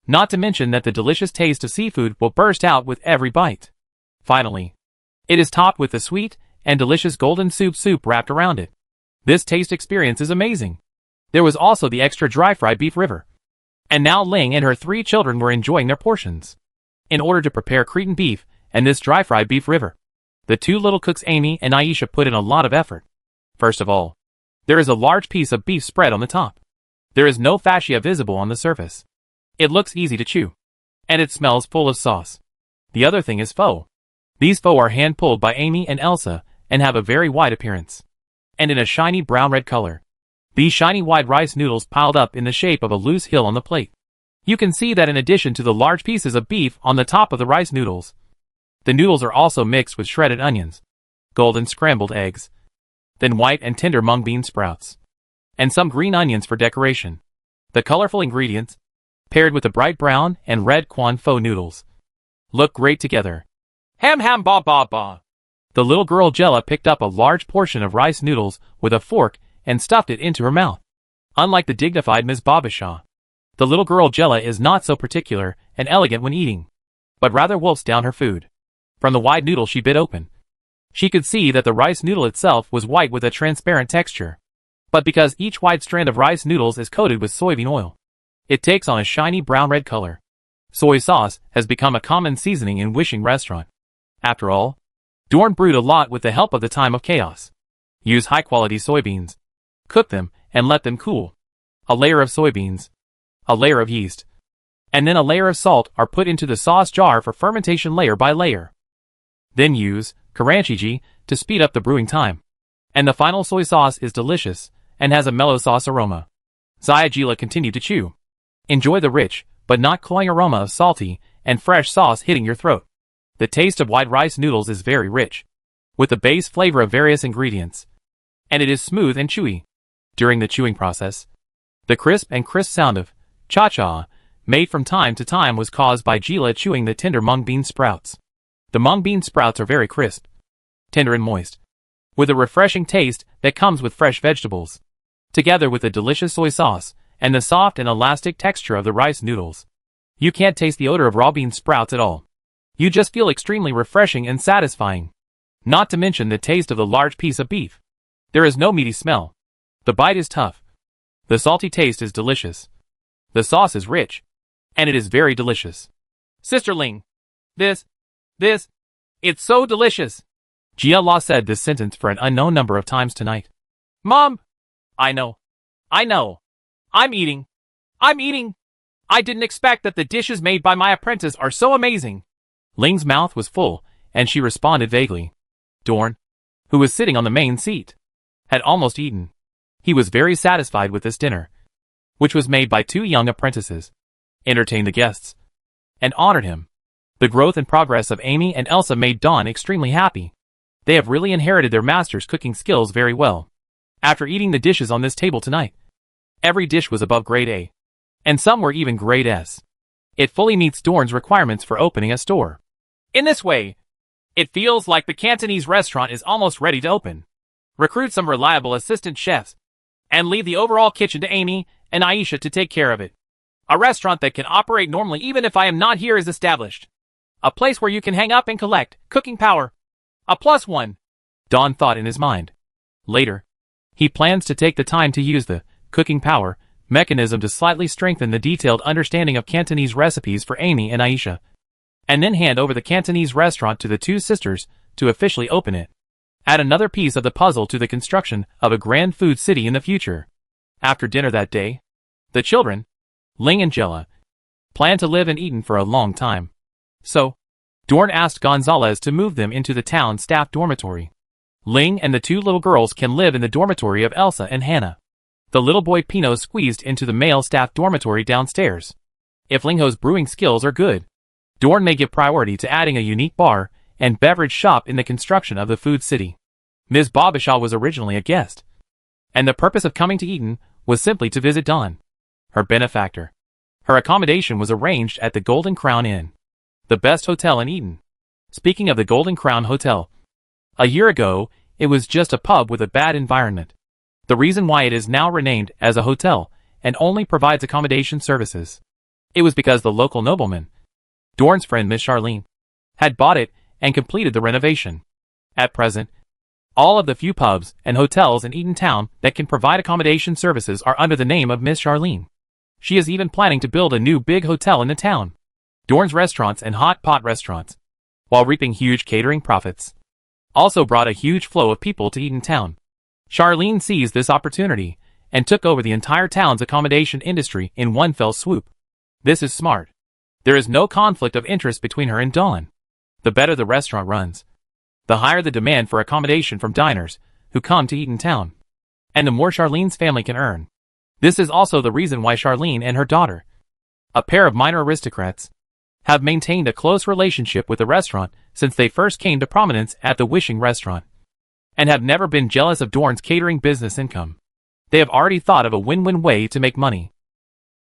Not to mention that the delicious taste of seafood will burst out with every bite. Finally, it is topped with the sweet and delicious golden soup wrapped around it. This taste experience is amazing. There was also the extra dry-fried beef river. And now Ling and her 3 children were enjoying their portions. In order to prepare Cretan beef and this dry-fried beef river, the 2 little cooks Amy and Aisha put in a lot of effort. First of all, there is a large piece of beef spread on the top. There is no fascia visible on the surface. It looks easy to chew. And it smells full of sauce. The other thing is pho. These pho are hand-pulled by Amy and Elsa and have a very white appearance. And in a shiny brown-red color. These shiny white rice noodles piled up in the shape of a loose hill on the plate. You can see that in addition to the large pieces of beef on the top of the rice noodles, the noodles are also mixed with shredded onions, golden scrambled eggs, then white and tender mung bean sprouts, and some green onions for decoration. The colorful ingredients, paired with the bright brown and red quan pho noodles, look great together. Ham ham ba ba ba. The little girl Jella picked up a large portion of rice noodles with a fork and stuffed it into her mouth. Unlike the dignified Ms. Babasha, the little girl Jella is not so particular and elegant when eating, but rather wolfs down her food. From the wide noodle she bit open, she could see that the rice noodle itself was white with a transparent texture. But because each wide strand of rice noodles is coated with soybean oil, it takes on a shiny brown-red color. Soy sauce has become a common seasoning in Wishing Restaurant. After all, Dorn brewed a lot with the help of the Time of Chaos. Use high-quality soybeans, cook them, and let them cool. A layer of soybeans, a layer of yeast, and then a layer of salt are put into the sauce jar for fermentation layer by layer. Then use karanchiji to speed up the brewing time. And the final soy sauce is delicious and has a mellow sauce aroma. Zayajila continued to chew. Enjoy the rich, but not cloying aroma of salty and fresh sauce hitting your throat. The taste of white rice noodles is very rich, with the base flavor of various ingredients, and it is smooth and chewy. During the chewing process, the crisp sound of cha-cha, made from time to time, was caused by Jila chewing the tender mung bean sprouts. The mung bean sprouts are very crisp, tender and moist, with a refreshing taste that comes with fresh vegetables, together with the delicious soy sauce and the soft and elastic texture of the rice noodles. You can't taste the odor of raw bean sprouts at all. You just feel extremely refreshing and satisfying. Not to mention the taste of the large piece of beef. There is no meaty smell. The bite is tough. The salty taste is delicious. The sauce is rich. And it is very delicious. Sister Ling. This, it's so delicious. Jia La said this sentence for an unknown number of times tonight. Mom! I know. I'm eating. I didn't expect that the dishes made by my apprentice are so amazing. Ling's mouth was full, and she responded vaguely. Dorn, who was sitting on the main seat, had almost eaten. He was very satisfied with this dinner, which was made by 2 young apprentices, entertained the guests, and honored him. The growth and progress of Amy and Elsa made Dawn extremely happy. They have really inherited their master's cooking skills very well. After eating the dishes on this table tonight, every dish was above grade A, and some were even grade S. It fully meets Dorn's requirements for opening a store. In this way, it feels like the Cantonese restaurant is almost ready to open. Recruit some reliable assistant chefs, and leave the overall kitchen to Amy and Aisha to take care of it. A restaurant that can operate normally even if I am not here is established. A place where you can hang up and collect cooking power. A +1. Don thought in his mind. Later, he plans to take the time to use the cooking power mechanism to slightly strengthen the detailed understanding of Cantonese recipes for Amy and Aisha, and then hand over the Cantonese restaurant to the 2 sisters to officially open it. Add another piece of the puzzle to the construction of a grand food city in the future. After dinner that day, the children, Ling and Jella, planned to live in Eden for a long time. So, Dorn asked Gonzalez to move them into the town staff dormitory. Ling and the two little girls can live in the dormitory of Elsa and Hannah. The little boy Pino squeezed into the male staff dormitory downstairs. If Lingho's brewing skills are good, Dorn may give priority to adding a unique bar and beverage shop in the construction of the food city. Ms. Bobishaw was originally a guest, and the purpose of coming to Eden was simply to visit Dawn, her benefactor. Her accommodation was arranged at the Golden Crown Inn, the best hotel in Eden. Speaking of the Golden Crown Hotel, a year ago, it was just a pub with a bad environment. The reason why it is now renamed as a hotel and only provides accommodation services. It was because the local nobleman, Dorn's friend Miss Charlene, had bought it and completed the renovation. At present, all of the few pubs and hotels in Eden Town that can provide accommodation services are under the name of Miss Charlene. She is even planning to build a new big hotel in the town, Dorn's Restaurants and Hot Pot Restaurants, while reaping huge catering profits. Also brought a huge flow of people to Eden Town. Charlene seized this opportunity and took over the entire town's accommodation industry in one fell swoop. This is smart. There is no conflict of interest between her and Dawn. The better the restaurant runs, the higher the demand for accommodation from diners who come to Eden Town, and the more Charlene's family can earn. This is also the reason why Charlene and her daughter, a pair of minor aristocrats, have maintained a close relationship with the restaurant since they first came to prominence at the Wishing restaurant, and have never been jealous of Dorn's catering business income. They have already thought of a win-win way to make money.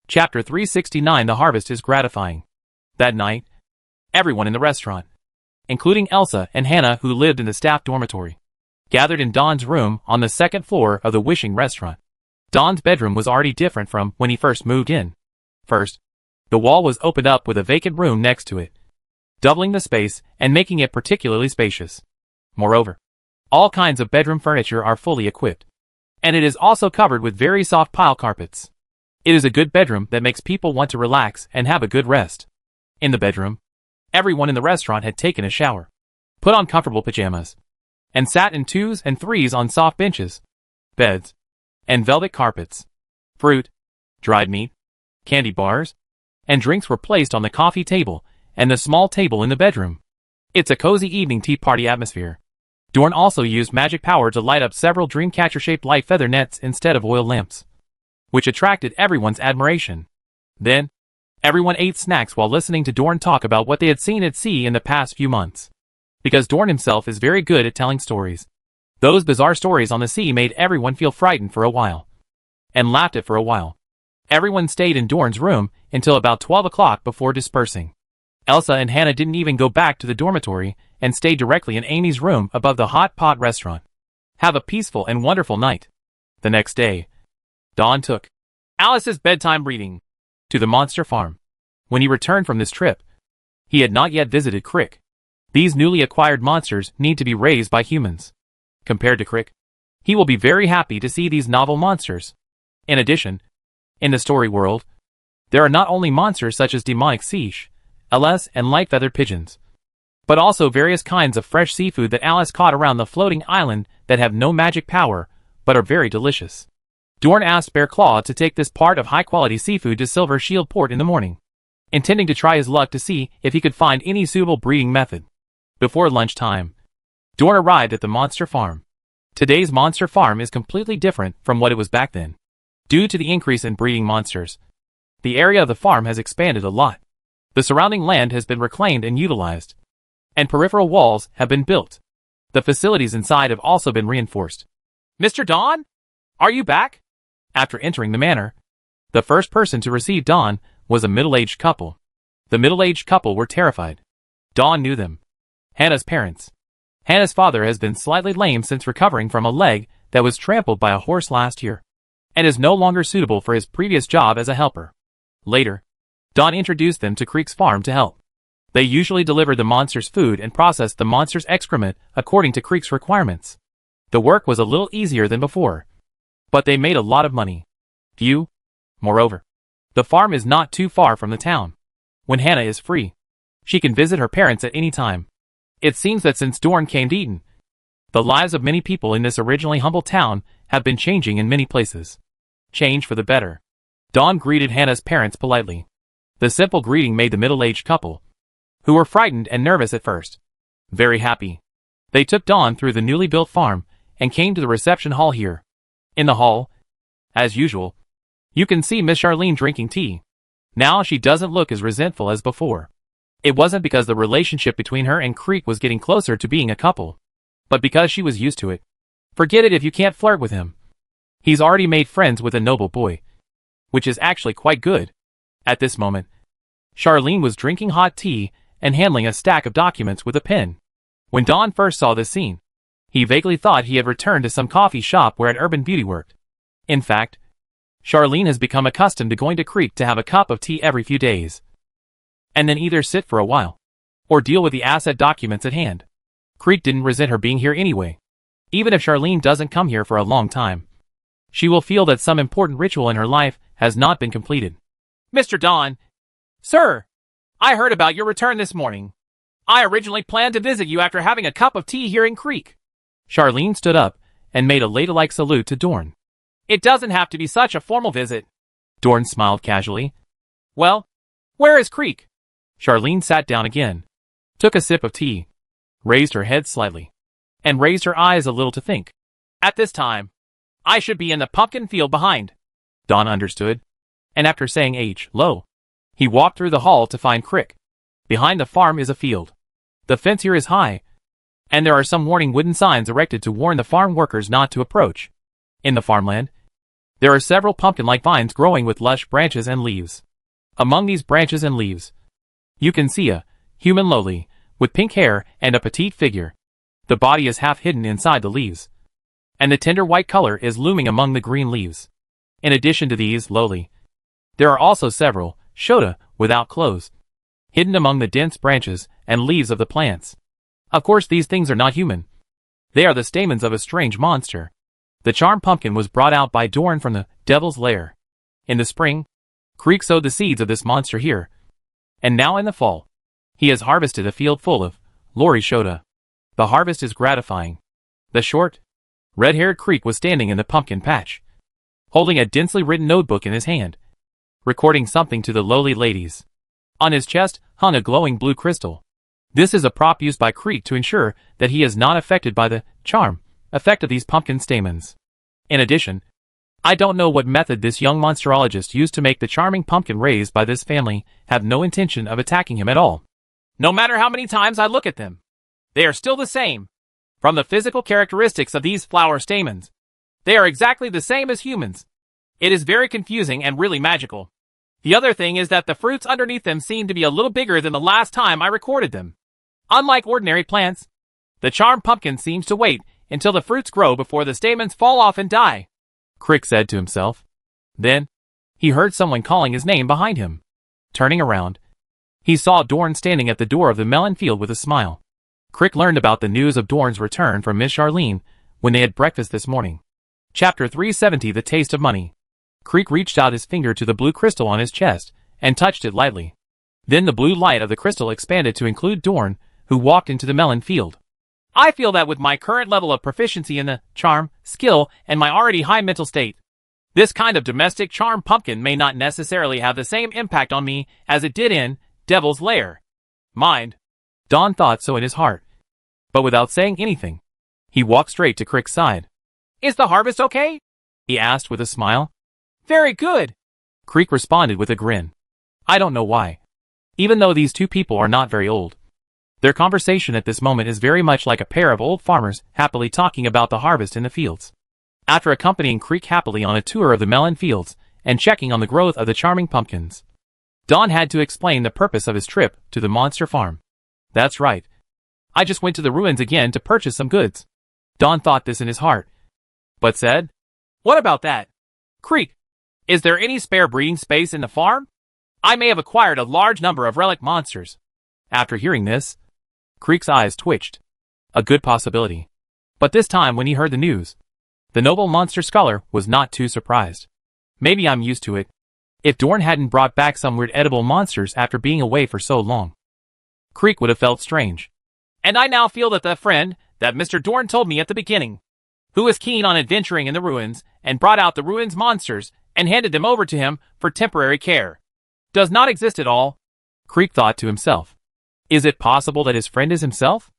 Chapter 369. The harvest is gratifying. That night, everyone in the restaurant, including Elsa and Hannah who lived in the staff dormitory, gathered in Don's room on the second floor of the Wishing restaurant. Don's bedroom was already different from when he first moved in. First, the wall was opened up with a vacant room next to it, doubling the space and making it particularly spacious. Moreover, all kinds of bedroom furniture are fully equipped, and it is also covered with very soft pile carpets. It is a good bedroom that makes people want to relax and have a good rest. In the bedroom, everyone in the restaurant had taken a shower, put on comfortable pajamas, and sat in twos and threes on soft benches, beds, and velvet carpets. Fruit, dried meat, candy bars, and drinks were placed on the coffee table and the small table in the bedroom. It's a cozy evening tea party atmosphere. Dorn also used magic power to light up several dreamcatcher-shaped light feather nets instead of oil lamps, which attracted everyone's admiration. Then, everyone ate snacks while listening to Dorn talk about what they had seen at sea in the past few months. Because Dorn himself is very good at telling stories. Those bizarre stories on the sea made everyone feel frightened for a while, and laughed at for a while. Everyone stayed in Dorn's room until about 12 o'clock before dispersing. Elsa and Hannah didn't even go back to the dormitory and stayed directly in Amy's room above the Hot Pot restaurant. Have a peaceful and wonderful night. The next day, Don took Alice's bedtime reading to the monster farm. When he returned from this trip, he had not yet visited Crick. These newly acquired monsters need to be raised by humans. Compared to Crick, he will be very happy to see these novel monsters. In addition, in the story world, there are not only monsters such as demonic fish, LS and light-feathered pigeons, but also various kinds of fresh seafood that Alice caught around the floating island that have no magic power, but are very delicious. Dorn asked Bear Claw to take this part of high-quality seafood to Silver Shield Port in the morning, intending to try his luck to see if he could find any suitable breeding method. Before lunchtime, Dorn arrived at the monster farm. Today's monster farm is completely different from what it was back then. Due to the increase in breeding monsters, the area of the farm has expanded a lot. The surrounding land has been reclaimed and utilized, and peripheral walls have been built. The facilities inside have also been reinforced. Mr. Don? Are you back? After entering the manor, the first person to receive Don was a middle-aged couple. The middle-aged couple were terrified. Don knew them. Hannah's parents. Hannah's father has been slightly lame since recovering from a leg that was trampled by a horse last year, and is no longer suitable for his previous job as a helper. Later, Don introduced them to Creek's farm to help. They usually delivered the monster's food and processed the monster's excrement according to Creek's requirements. The work was a little easier than before, but they made a lot of money. Moreover, the farm is not too far from the town. When Hannah is free, she can visit her parents at any time. It seems that since Dorn came to Eden, The lives of many people in this originally humble town have been changing in many places. Change for the better. Dawn greeted Hannah's parents politely. The simple greeting made the middle-aged couple, who were frightened and nervous at first, very happy. They took Dawn through the newly built farm and came to the reception hall here. In the hall, as usual, you can see Miss Charlene drinking tea. Now she doesn't look as resentful as before. It wasn't because the relationship between her and Creek was getting closer to being a couple, but because she was used to it. Forget it if you can't flirt with him. He's already made friends with a noble boy, which is actually quite good. At this moment, Charlene was drinking hot tea and handling a stack of documents with a pen. When Dawn first saw this scene, he vaguely thought he had returned to some coffee shop where an urban beauty worked. In fact, Charlene has become accustomed to going to Creek to have a cup of tea every few days, and then either sit for a while, or deal with the asset documents at hand. Creek didn't resent her being here anyway. Even if Charlene doesn't come here for a long time, she will feel that some important ritual in her life has not been completed. Mr. Don. Sir, I heard about your return this morning. I originally planned to visit you after having a cup of tea here in Creek. Charlene stood up and made a ladylike salute to Dorn. It doesn't have to be such a formal visit. Dorn smiled casually. Well, where is Creek? Charlene sat down again, took a sip of tea, raised her head slightly, and raised her eyes a little to think. At this time, I should be in the pumpkin field behind. Don understood, and after saying hello, he walked through the hall to find Crick. Behind the farm is a field. The fence here is high, and there are some warning wooden signs erected to warn the farm workers not to approach. In the farmland, there are several pumpkin-like vines growing with lush branches and leaves. Among these branches and leaves, you can see a human lowly, with pink hair and a petite figure. The body is half hidden inside the leaves, and the tender white color is looming among the green leaves. In addition to these lowly, there are also several Shota without clothes, hidden among the dense branches and leaves of the plants. Of course, these things are not human. They are the stamens of a strange monster. The charm pumpkin was brought out by Dorn from the devil's lair. In the spring, Creek sowed the seeds of this monster here, and now in the fall, he has harvested a field full of Lori Shota. The harvest is gratifying. The short, red-haired Creek was standing in the pumpkin patch, holding a densely written notebook in his hand, recording something to the lowly ladies. On his chest hung a glowing blue crystal. This is a prop used by Creek to ensure that he is not affected by the charm effect of these pumpkin stamens. In addition, I don't know what method this young monsterologist used to make the charming pumpkin raised by this family have no intention of attacking him at all. No matter how many times I look at them, they are still the same. From the physical characteristics of these flower stamens, they are exactly the same as humans. It is very confusing and really magical. The other thing is that the fruits underneath them seem to be a little bigger than the last time I recorded them. Unlike ordinary plants, the charm pumpkin seems to wait until the fruits grow before the stamens fall off and die, Crick said to himself. Then, he heard someone calling his name behind him. Turning around, he saw Dorn standing at the door of the melon field with a smile. Crick learned about the news of Dorn's return from Miss Charlene when they had breakfast this morning. Chapter 370 The Taste of Money. Crick reached out his finger to the blue crystal on his chest and touched it lightly. Then the blue light of the crystal expanded to include Dorn, who walked into the melon field. I feel that with my current level of proficiency in the charm, skill, and my already high mental state, this kind of domestic charm pumpkin may not necessarily have the same impact on me as it did in Devil's Lair. Mind. Don thought so in his heart. But without saying anything, he walked straight to Crick's side. Is the harvest okay? He asked with a smile. Very good. Crick responded with a grin. I don't know why. Even though these two people are not very old, their conversation at this moment is very much like a pair of old farmers happily talking about the harvest in the fields. After accompanying Crick happily on a tour of the melon fields and checking on the growth of the charming pumpkins, Don had to explain the purpose of his trip to the monster farm. That's right. I just went to the ruins again to purchase some goods. Don thought this in his heart, but said, What about that? Crick, is there any spare breeding space in the farm? I may have acquired a large number of relic monsters. After hearing this, Crick's eyes twitched. A good possibility. But this time when he heard the news, the noble monster scholar was not too surprised. Maybe I'm used to it. If Dorn hadn't brought back some weird edible monsters after being away for so long, Crick would have felt strange. And I now feel that the friend that Mr. Dorn told me at the beginning, who was keen on adventuring in the ruins and brought out the ruins monsters and handed them over to him for temporary care, does not exist at all. Creek thought to himself. Is it possible that his friend is himself?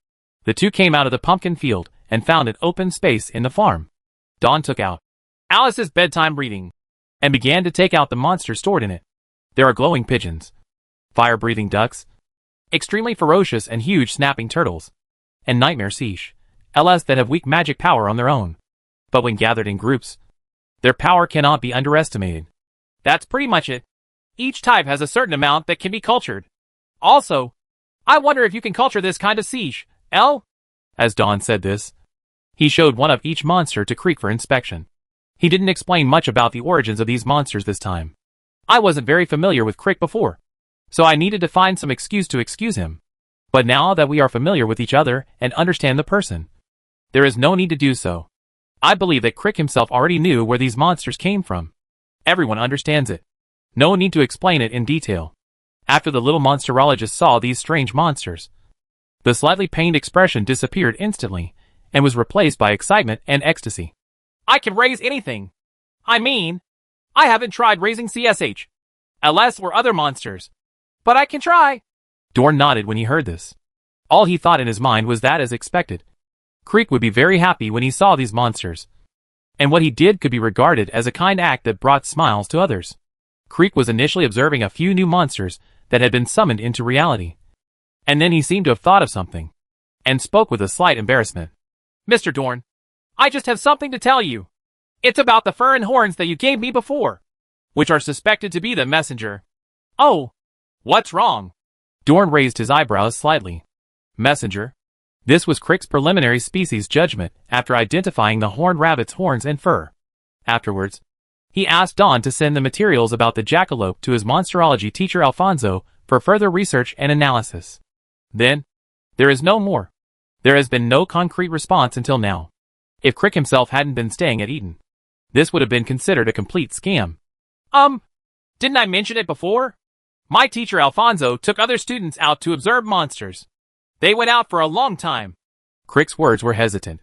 The two came out of the pumpkin field and found an open space in the farm. Dawn took out Alice's bedtime reading and began to take out the monsters stored in it. There are glowing pigeons, fire-breathing ducks, extremely ferocious and huge snapping turtles, and nightmare seesh, LS that have weak magic power on their own. But when gathered in groups, their power cannot be underestimated. That's pretty much it. Each type has a certain amount that can be cultured. Also, I wonder if you can culture this kind of seesh, L? As Dawn said this, he showed one of each monster to Creek for inspection. He didn't explain much about the origins of these monsters this time. I wasn't very familiar with Creek before, so I needed to find some excuse to excuse him. But now that we are familiar with each other and understand the person, there is no need to do so. I believe that Crick himself already knew where these monsters came from. Everyone understands it. No need to explain it in detail. After the little monsterologist saw these strange monsters, the slightly pained expression disappeared instantly and was replaced by excitement and ecstasy. I can raise anything. I mean, I haven't tried raising CSH, LS or other monsters, but I can try. Dorn nodded when he heard this. All he thought in his mind was that, as expected, Creek would be very happy when he saw these monsters, and what he did could be regarded as a kind act that brought smiles to others. Creek was initially observing a few new monsters that had been summoned into reality, and then he seemed to have thought of something, and spoke with a slight embarrassment. Mr. Dorn, I just have something to tell you. It's about the fur and horns that you gave me before, which are suspected to be the messenger. Oh, what's wrong? Dorn raised his eyebrows slightly. Messenger? This was Crick's preliminary species judgment after identifying the horned rabbit's horns and fur. Afterwards, he asked Dawn to send the materials about the jackalope to his monsterology teacher Alfonso for further research and analysis. Then, there is no more. There has been no concrete response until now. If Crick himself hadn't been staying at Eden, this would have been considered a complete scam. Didn't I mention it before? My teacher Alfonso took other students out to observe monsters. They went out for a long time. Crick's words were hesitant.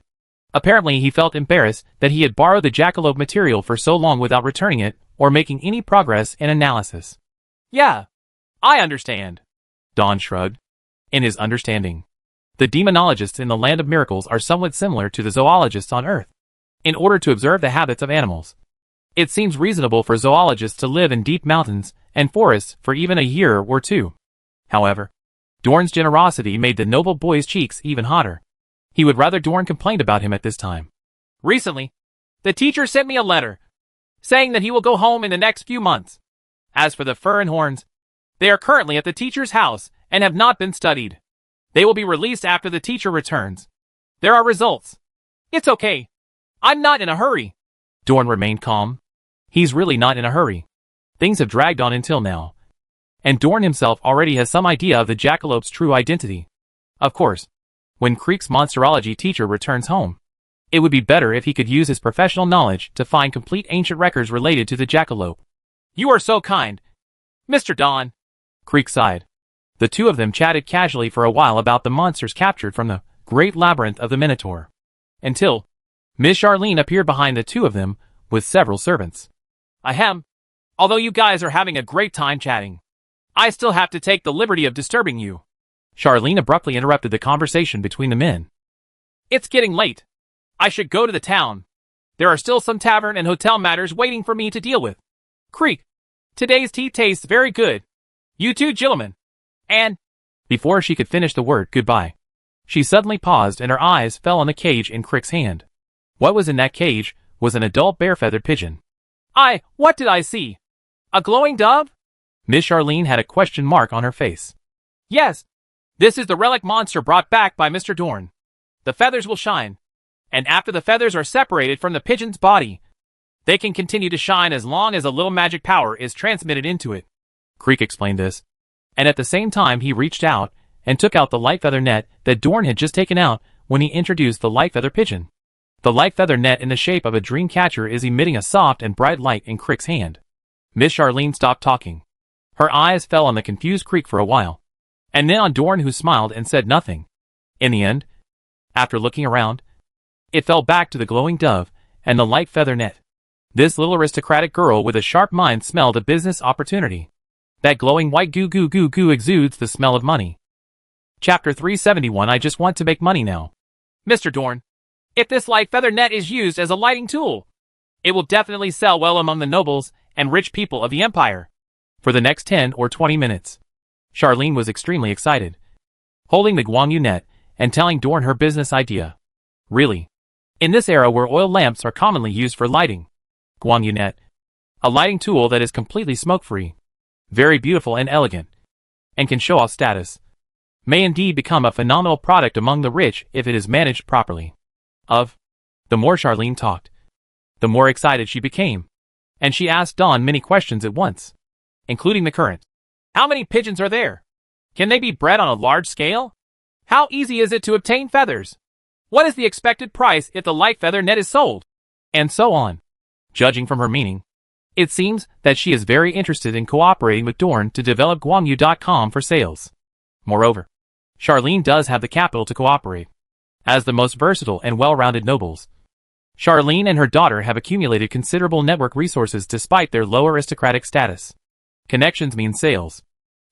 Apparently he felt embarrassed that he had borrowed the jackalope material for so long without returning it or making any progress in analysis. Yeah, I understand. Dawn shrugged. In his understanding, the demonologists in the land of miracles are somewhat similar to the zoologists on Earth. In order to observe the habits of animals, it seems reasonable for zoologists to live in deep mountains and forests for even a year or two. However, Dorn's generosity made the noble boy's cheeks even hotter. He would rather Dorn complained about him at this time. Recently, the teacher sent me a letter, saying that he will go home in the next few months. As for the fur and horns, they are currently at the teacher's house and have not been studied. They will be released after the teacher returns. There are results. It's okay. I'm not in a hurry. Dorn remained calm. He's really not in a hurry. Things have dragged on until now, and Dorn himself already has some idea of the jackalope's true identity. Of course, when Creek's monsterology teacher returns home, it would be better if he could use his professional knowledge to find complete ancient records related to the jackalope. You are so kind, Mr. Don. Creek sighed. The two of them chatted casually for a while about the monsters captured from the great labyrinth of the Minotaur, until Miss Charlene appeared behind the two of them with several servants. Ahem. Although you guys are having a great time chatting, I still have to take the liberty of disturbing you. Charlene abruptly interrupted the conversation between the men. It's getting late. I should go to the town. There are still some tavern and hotel matters waiting for me to deal with. Creek, today's tea tastes very good. You too, gentlemen. And... Before she could finish the word goodbye, she suddenly paused and her eyes fell on the cage in Crick's hand. What was in that cage was an adult bare-feathered pigeon. What did I see? A glowing dove? Miss Charlene had a question mark on her face. Yes. This is the relic monster brought back by Mr. Dorn. The feathers will shine, and after the feathers are separated from the pigeon's body, they can continue to shine as long as a little magic power is transmitted into it. Creek explained this, and at the same time he reached out and took out the light feather net that Dorn had just taken out when he introduced the light feather pigeon. The light feather net in the shape of a dream catcher is emitting a soft and bright light in Crick's hand. Miss Charlene stopped talking. Her eyes fell on the confused Creek for a while, and then on Dorn, who smiled and said nothing. In the end, After looking around, it fell back to the glowing dove and the light feather net. This little aristocratic girl with a sharp mind smelled a business opportunity. That glowing white goo goo goo goo exudes the smell of money. Chapter 371. I just want to make money now. Mr. Dorn, if this light feather net is used as a lighting tool, it will definitely sell well among the nobles and rich people of the empire. For the next 10 or 20 minutes, Charlene was extremely excited, holding the Guangyu net and telling Dorn her business idea. Really? In this era where oil lamps are commonly used for lighting, Guangyu net, a lighting tool that is completely smoke-free, very beautiful and elegant, and can show off status, may indeed become a phenomenal product among the rich if it is managed properly. The more Charlene talked, the more excited she became, and she asked Dawn many questions at once, including the current. How many pigeons are there? Can they be bred on a large scale? How easy is it to obtain feathers? What is the expected price if the light feather net is sold? And so on. Judging from her meaning, it seems that she is very interested in cooperating with Dorn to develop Guangyu.com for sales. Moreover, Charlene does have the capital to cooperate. As the most versatile and well-rounded nobles, Charlene and her daughter have accumulated considerable network resources despite their low aristocratic status. Connections mean sales.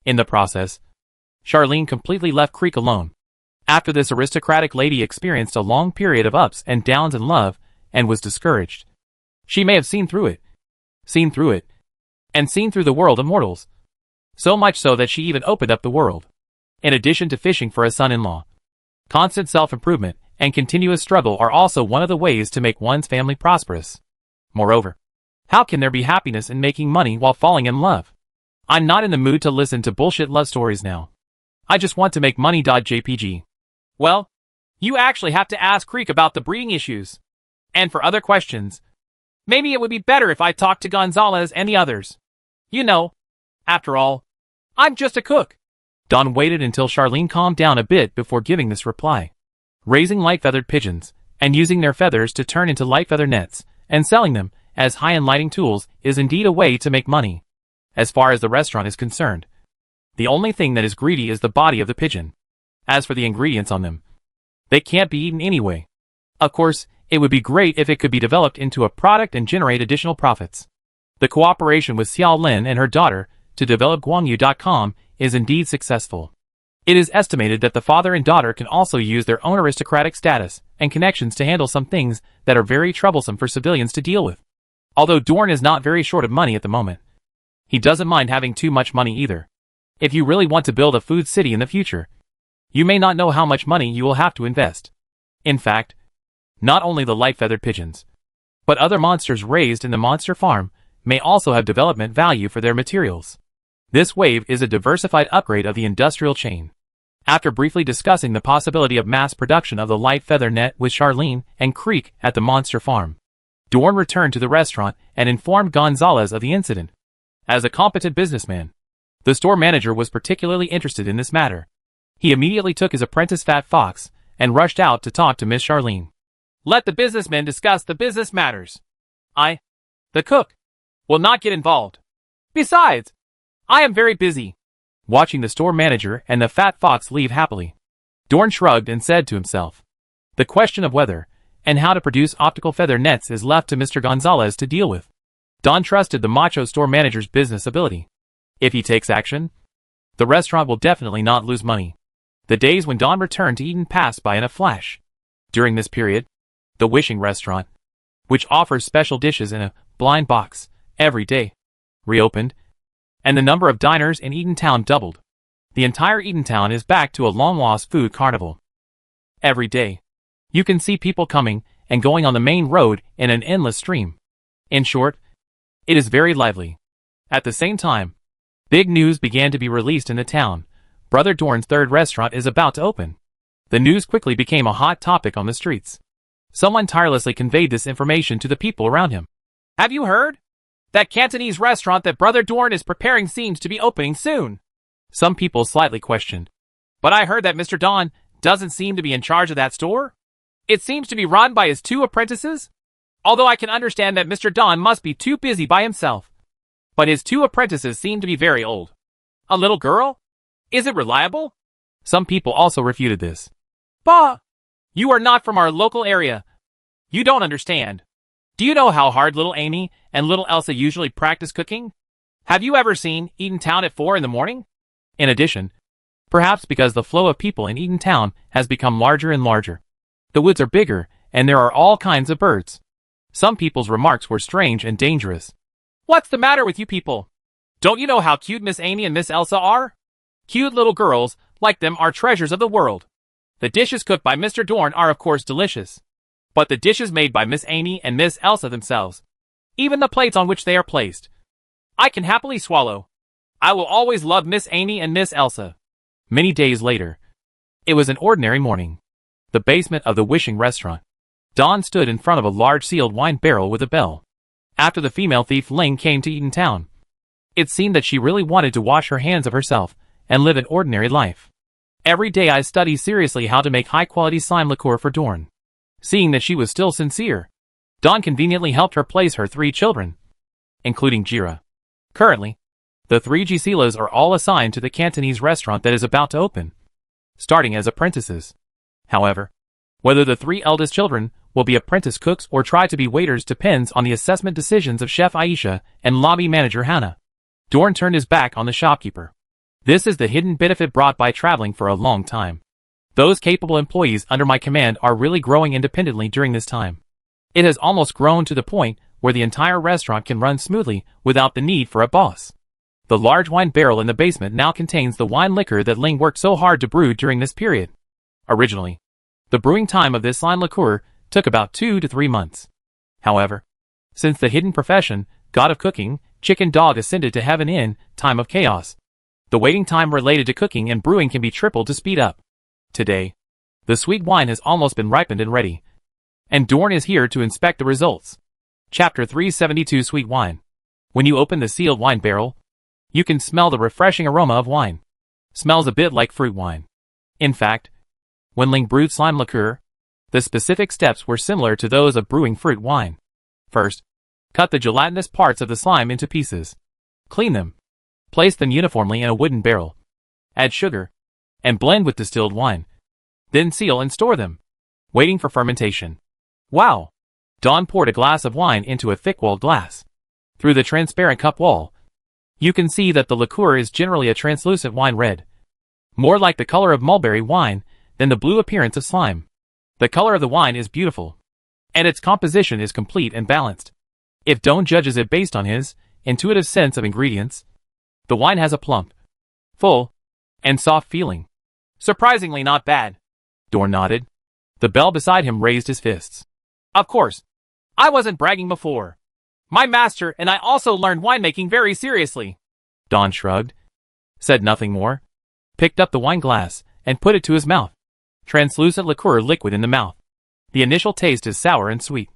In the process, Charlene completely left Creek alone. After this aristocratic lady experienced a long period of ups and downs in love and was discouraged. She may have seen through it, and seen through the world of mortals. So much so that she even opened up the world. In addition to fishing for a son-in-law, constant self-improvement and continuous struggle are also one of the ways to make one's family prosperous. Moreover, how can there be happiness in making money while falling in love? I'm not in the mood to listen to bullshit love stories now. I just want to make money. JPG. Well, you actually have to ask Creek about the breeding issues. And for other questions, maybe it would be better if I talked to Gonzalez and the others. You know, after all, I'm just a cook. Dawn waited until Charlene calmed down a bit before giving this reply. Raising light-feathered pigeons, and using their feathers to turn into light feather nets, and selling them as high-end lighting tools is indeed a way to make money. As far as the restaurant is concerned, the only thing that is greedy is the body of the pigeon. As for the ingredients on them, they can't be eaten anyway. Of course, it would be great if it could be developed into a product and generate additional profits. The cooperation with Xiao Lin and her daughter to develop Guangyu.com is indeed successful. It is estimated that the father and daughter can also use their own aristocratic status and connections to handle some things that are very troublesome for civilians to deal with. Although Dorn is not very short of money at the moment, he doesn't mind having too much money either. If you really want to build a food city in the future, you may not know how much money you will have to invest. In fact, not only the light-feathered pigeons, but other monsters raised in the monster farm may also have development value for their materials. This wave is a diversified upgrade of the industrial chain. After briefly discussing the possibility of mass production of the light feather net with Charlene and Creek at the monster farm, Dorn returned to the restaurant and informed Gonzalez of the incident. As a competent businessman, the store manager was particularly interested in this matter. He immediately took his apprentice Fat Fox and rushed out to talk to Miss Charlene. Let the businessmen discuss the business matters. I, the cook, will not get involved. Besides, I am very busy. Watching the store manager and the Fat Fox leave happily, Dorn shrugged and said to himself, the question of whether and how to produce optical feather nets is left to Mr. Gonzalez to deal with. Don trusted the macho store manager's business ability. If he takes action, the restaurant will definitely not lose money. The days when Don returned to Eden passed by in a flash. During this period, the Wishing Restaurant, which offers special dishes in a blind box every day, reopened, and the number of diners in Edentown doubled. The entire Edentown is back to a long-lost food carnival. Every day, you can see people coming and going on the main road in an endless stream. In short, it is very lively. At the same time, big news began to be released in the town. Brother Dorn's third restaurant is about to open. The news quickly became a hot topic on the streets. Someone tirelessly conveyed this information to the people around him. Have you heard? That Cantonese restaurant that Brother Dorn is preparing seems to be opening soon. Some people slightly questioned. But I heard that Mr. Don doesn't seem to be in charge of that store. It seems to be run by his two apprentices. Although I can understand that Mr. Don must be too busy by himself. But his two apprentices seem to be very old. A little girl? Is it reliable? Some people also refuted this. Bah! You are not from our local area. You don't understand. Do you know how hard little Amy and little Elsa usually practice cooking? Have you ever seen Eden Town at 4 in the morning? In addition, perhaps because the flow of people in Eden Town has become larger and larger, the woods are bigger, and there are all kinds of birds. Some people's remarks were strange and dangerous. What's the matter with you people? Don't you know how cute Miss Amy and Miss Elsa are? Cute little girls like them are treasures of the world. The dishes cooked by Mr. Dorn are of course delicious. But the dishes made by Miss Amy and Miss Elsa themselves, even the plates on which they are placed, I can happily swallow. I will always love Miss Amy and Miss Elsa. Many days later, it was an ordinary morning. The basement of the Wishing Restaurant. Dawn stood in front of a large sealed wine barrel with a bell. After the female thief Ling came to Eden Town, it seemed that she really wanted to wash her hands of herself and live an ordinary life. Every day I study seriously how to make high-quality slime liqueur for Dorn. Seeing that she was still sincere, Dawn conveniently helped her place her 3 children, including Jira. Currently, the 3 Gisilas are all assigned to the Cantonese restaurant that is about to open, starting as apprentices. However, whether the 3 eldest children will be apprentice cooks or try to be waiters depends on the assessment decisions of Chef Aisha and lobby manager Hannah. Dorn turned his back on the shopkeeper. This is the hidden benefit brought by traveling for a long time. Those capable employees under my command are really growing independently during this time. It has almost grown to the point where the entire restaurant can run smoothly without the need for a boss. The large wine barrel in the basement now contains the wine liquor that Ling worked so hard to brew during this period. Originally, the brewing time of this slime liqueur took about 2 to 3 months. However, since the hidden profession, god of cooking, chicken dog ascended to heaven in time of chaos, the waiting time related to cooking and brewing can be tripled to speed up. Today, the sweet wine has almost been ripened and ready, and Dorn is here to inspect the results. Chapter 372 Sweet Wine. When you open the sealed wine barrel, you can smell the refreshing aroma of wine. Smells a bit like fruit wine. In fact, when Ling brewed slime liqueur, the specific steps were similar to those of brewing fruit wine. First, cut the gelatinous parts of the slime into pieces. Clean them. Place them uniformly in a wooden barrel. Add sugar, and blend with distilled wine. Then seal and store them, waiting for fermentation. Wow! Dawn poured a glass of wine into a thick-walled glass. Through the transparent cup wall, you can see that the liqueur is generally a translucent wine red, more like the color of mulberry wine than the blue appearance of slime. The color of the wine is beautiful, and its composition is complete and balanced. If Dawn judges it based on his intuitive sense of ingredients, the wine has a plump, full, and soft feeling. Surprisingly not bad. Dorn nodded. The bell beside him raised his fists. Of course. I wasn't bragging before. My master and I also learned winemaking very seriously. Dawn shrugged, said nothing more, picked up the wine glass, and put it to his mouth. Translucent liqueur liquid in the mouth. The initial taste is sour and sweet,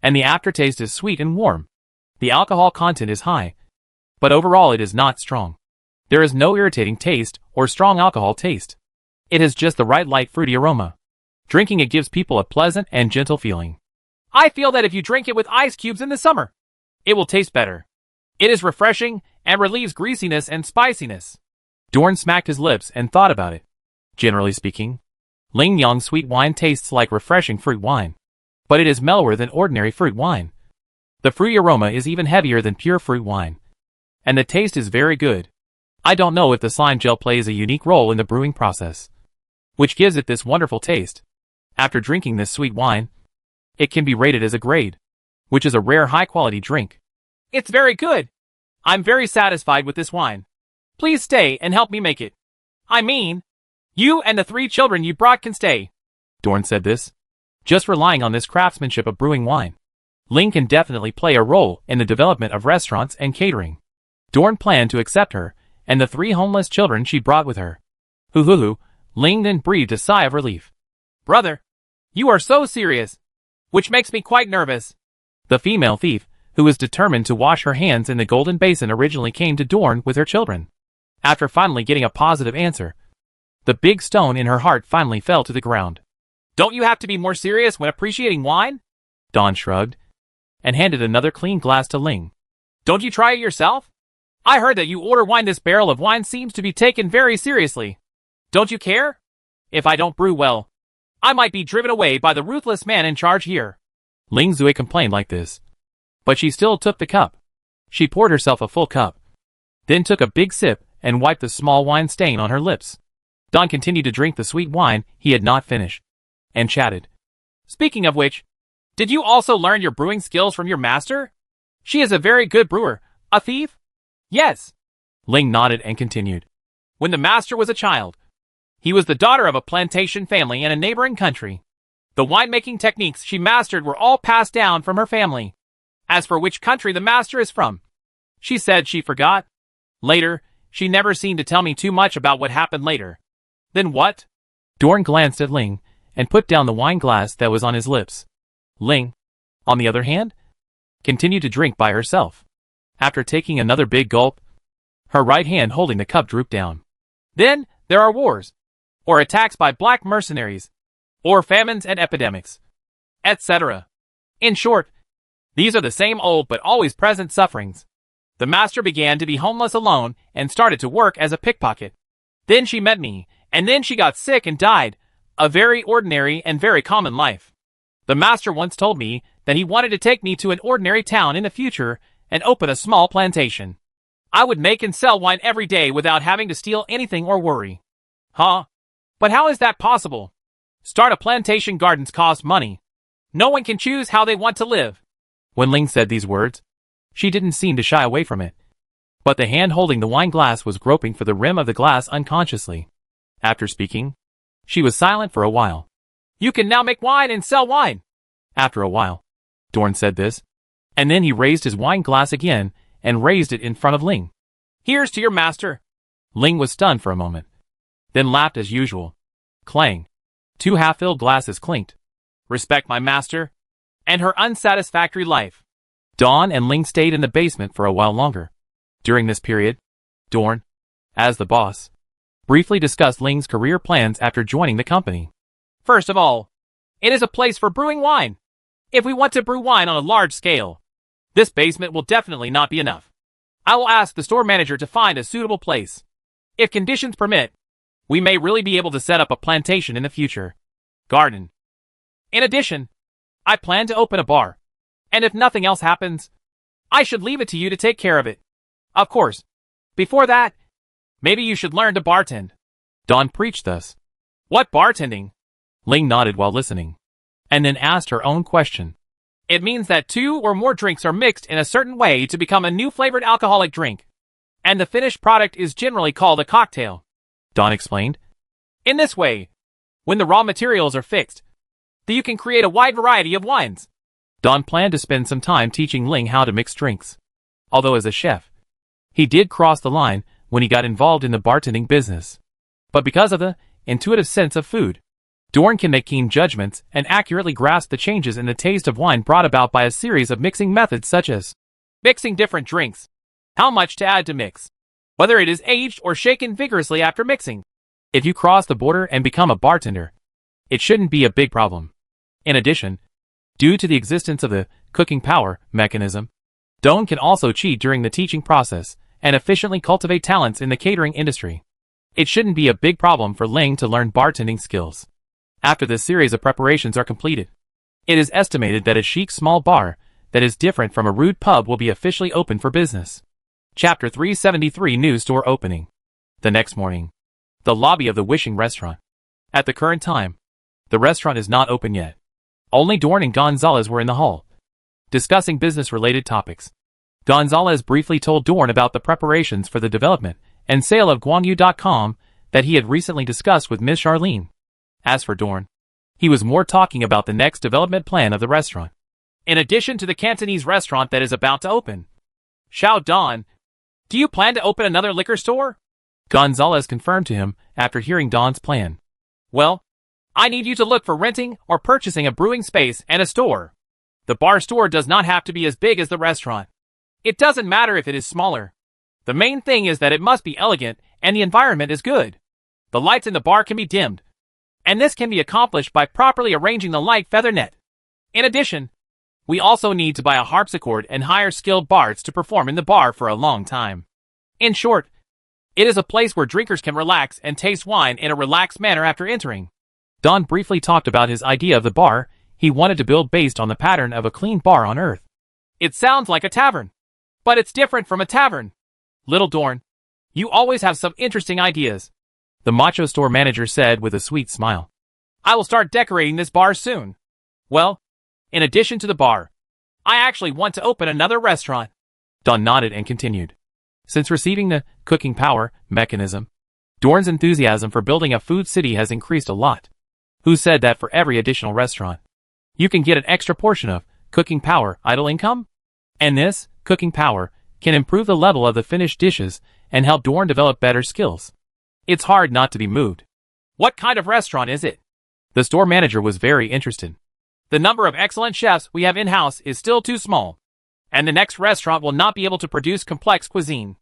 and the aftertaste is sweet and warm. The alcohol content is high, but overall it is not strong. There is no irritating taste or strong alcohol taste. It has just the right light fruity aroma. Drinking it gives people a pleasant and gentle feeling. I feel that if you drink it with ice cubes in the summer, it will taste better. It is refreshing and relieves greasiness and spiciness. Dorn smacked his lips and thought about it. Generally speaking, Ling Yang's sweet wine tastes like refreshing fruit wine, but it is mellower than ordinary fruit wine. The fruity aroma is even heavier than pure fruit wine, and the taste is very good. I don't know if the slime gel plays a unique role in the brewing process, which gives it this wonderful taste. After drinking this sweet wine, it can be rated as a grade, which is a rare high-quality drink. It's very good. I'm very satisfied with this wine. Please stay and help me make it. I mean, you and the 3 children you brought can stay. Dorn said this. Just relying on this craftsmanship of brewing wine, Ling can definitely play a role in the development of restaurants and catering. Dorn planned to accept her and the 3 homeless children she brought with her. Hoo-hoo-hoo, Ling then breathed a sigh of relief. Brother, you are so serious, which makes me quite nervous. The female thief, who was determined to wash her hands in the golden basin, originally came to Dorn with her children. After finally getting a positive answer, the big stone in her heart finally fell to the ground. Don't you have to be more serious when appreciating wine? Dawn shrugged, and handed another clean glass to Ling. Don't you try it yourself? I heard that you order wine. This barrel of wine seems to be taken very seriously. Don't you care if I don't brew well? I might be driven away by the ruthless man in charge here. Ling Zui complained like this. But she still took the cup. She poured herself a full cup. Then took a big sip and wiped the small wine stain on her lips. Don continued to drink the sweet wine he had not finished. And chatted. Speaking of which, did you also learn your brewing skills from your master? She is a very good brewer. A thief? Yes. Ling nodded and continued. When the master was a child, he was the daughter of a plantation family in a neighboring country. The winemaking techniques she mastered were all passed down from her family. As for which country the master is from, she said she forgot. Later, she never seemed to tell me too much about what happened later. Then what? Dorn glanced at Ling and put down the wine glass that was on his lips. Ling, on the other hand, continued to drink by herself. After taking another big gulp, her right hand holding the cup drooped down. Then, there are wars, or attacks by black mercenaries, or famines and epidemics, etc. In short, these are the same old but always present sufferings. The master began to be homeless alone and started to work as a pickpocket. Then she met me, and then she got sick and died, a very ordinary and very common life. The master once told me that he wanted to take me to an ordinary town in the future and open a small plantation. I would make and sell wine every day without having to steal anything or worry. Huh? But how is that possible? Start a plantation gardens cost money. No one can choose how they want to live. When Ling said these words, she didn't seem to shy away from it. But the hand holding the wine glass was groping for the rim of the glass unconsciously. After speaking, she was silent for a while. You can now make wine and sell wine. After a while, Dorn said this, and then he raised his wine glass again and raised it in front of Ling. Here's to your master. Ling was stunned for a moment, then laughed as usual. Clang. 2 half-filled glasses clinked. Respect my master and her unsatisfactory life. Don and Ling stayed in the basement for a while longer. During this period, Dorn, as the boss, briefly discussed Ling's career plans after joining the company. First of all, it is a place for brewing wine. If we want to brew wine on a large scale, this basement will definitely not be enough. I will ask the store manager to find a suitable place. If conditions permit, we may really be able to set up a plantation in the future. Garden. In addition, I plan to open a bar. And if nothing else happens, I should leave it to you to take care of it. Of course, before that, maybe you should learn to bartend. Dawn preached thus. What bartending? Ling nodded while listening, and then asked her own question. It means that 2 or more drinks are mixed in a certain way to become a new flavored alcoholic drink. And the finished product is generally called a cocktail. Dawn explained. In this way, when the raw materials are fixed, then you can create a wide variety of wines. Dawn planned to spend some time teaching Ling how to mix drinks. Although as a chef, he did cross the line when he got involved in the bartending business. But because of the intuitive sense of food, Dorn can make keen judgments and accurately grasp the changes in the taste of wine brought about by a series of mixing methods such as mixing different drinks, how much to add to mix, whether it is aged or shaken vigorously after mixing. If you cross the border and become a bartender, it shouldn't be a big problem. In addition, due to the existence of the cooking power mechanism, Dorn can also cheat during the teaching process and efficiently cultivate talents in the catering industry. It shouldn't be a big problem for Ling to learn bartending skills. After this series of preparations are completed, it is estimated that a chic small bar that is different from a rude pub will be officially open for business. Chapter 373 New Store Opening. The next morning, the lobby of the Wishing Restaurant. At the current time, the restaurant is not open yet. Only Dorn and Gonzalez were in the hall, discussing business-related topics. Gonzalez briefly told Dorn about the preparations for the development and sale of Guangyu.com that he had recently discussed with Miss Charlene. As for Dorn, he was more talking about the next development plan of the restaurant. In addition to the Cantonese restaurant that is about to open, Xiao Don, do you plan to open another liquor store? Gonzalez confirmed to him after hearing Don's plan. Well, I need you to look for renting or purchasing a brewing space and a store. The bar store does not have to be as big as the restaurant. It doesn't matter if it is smaller. The main thing is that it must be elegant and the environment is good. The lights in the bar can be dimmed, and this can be accomplished by properly arranging the light feather net. In addition, we also need to buy a harpsichord and hire skilled bards to perform in the bar for a long time. In short, it is a place where drinkers can relax and taste wine in a relaxed manner after entering. Don briefly talked about his idea of the bar he wanted to build based on the pattern of a clean bar on Earth. It sounds like a tavern, but it's different from a tavern. Little Dorn, you always have some interesting ideas, the macho store manager said with a sweet smile. I will start decorating this bar soon. Well, in addition to the bar, I actually want to open another restaurant. Don nodded and continued. Since receiving the cooking power mechanism, Dorn's enthusiasm for building a food city has increased a lot. Who said that for every additional restaurant, you can get an extra portion of cooking power idle income? And this cooking power can improve the level of the finished dishes and help Dorn develop better skills. It's hard not to be moved. What kind of restaurant is it? The store manager was very interested. The number of excellent chefs we have in-house is still too small, and the next restaurant will not be able to produce complex cuisine.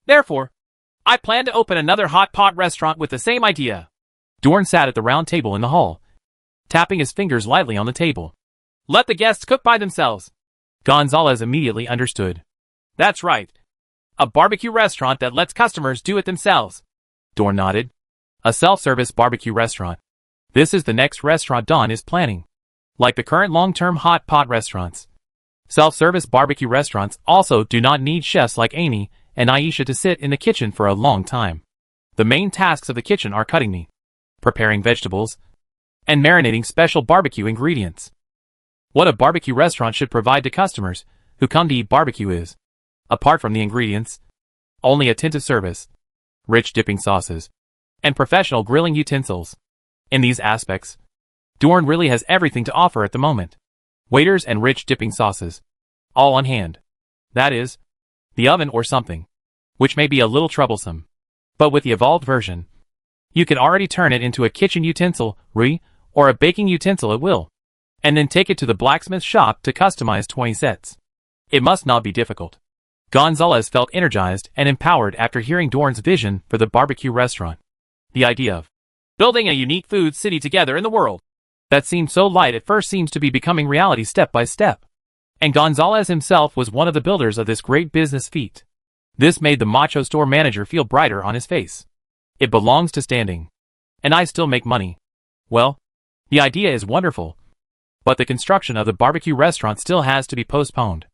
Therefore, I plan to open another hot pot restaurant with the same idea. Dorn sat at the round table in the hall, tapping his fingers lightly on the table. Let the guests cook by themselves. Gonzalez immediately understood. That's right. A barbecue restaurant that lets customers do it themselves. Dorn nodded. A self-service barbecue restaurant. This is the next restaurant Don is planning. Like the current long-term hot pot restaurants, self-service barbecue restaurants also do not need chefs like Amy and Aisha to sit in the kitchen for a long time. The main tasks of the kitchen are cutting meat, preparing vegetables, and marinating special barbecue ingredients. What a barbecue restaurant should provide to customers who come to eat barbecue is, apart from the ingredients, only attentive service, rich dipping sauces, and professional grilling utensils. In these aspects, Dorn really has everything to offer at the moment. Waiters and rich dipping sauces, all on hand. That is, the oven or something, which may be a little troublesome. But with the evolved version, you can already turn it into a kitchen utensil, or a baking utensil at will, and then take it to the blacksmith shop to customize 20 sets. It must not be difficult. Gonzalez felt energized and empowered after hearing Dorn's vision for the barbecue restaurant. The idea of building a unique food city together in the world that seemed so light at first seems to be becoming reality step by step. And Gonzalez himself was one of the builders of this great business feat. This made the macho store manager feel brighter on his face. It belongs to standing. And I still make money. Well, the idea is wonderful. But the construction of the barbecue restaurant still has to be postponed.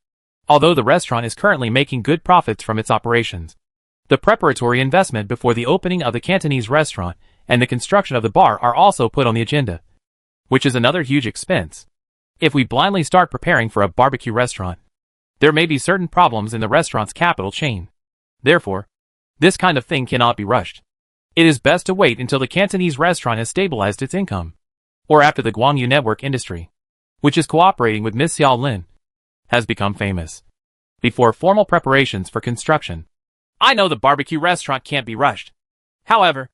Although the restaurant is currently making good profits from its operations, the preparatory investment before the opening of the Cantonese restaurant and the construction of the bar are also put on the agenda, which is another huge expense. If we blindly start preparing for a barbecue restaurant, there may be certain problems in the restaurant's capital chain. Therefore, this kind of thing cannot be rushed. It is best to wait until the Cantonese restaurant has stabilized its income, or after the Guangyu network industry, which is cooperating with Miss Xiao Lin, has become famous, before formal preparations for construction. I know the barbecue restaurant can't be rushed. However,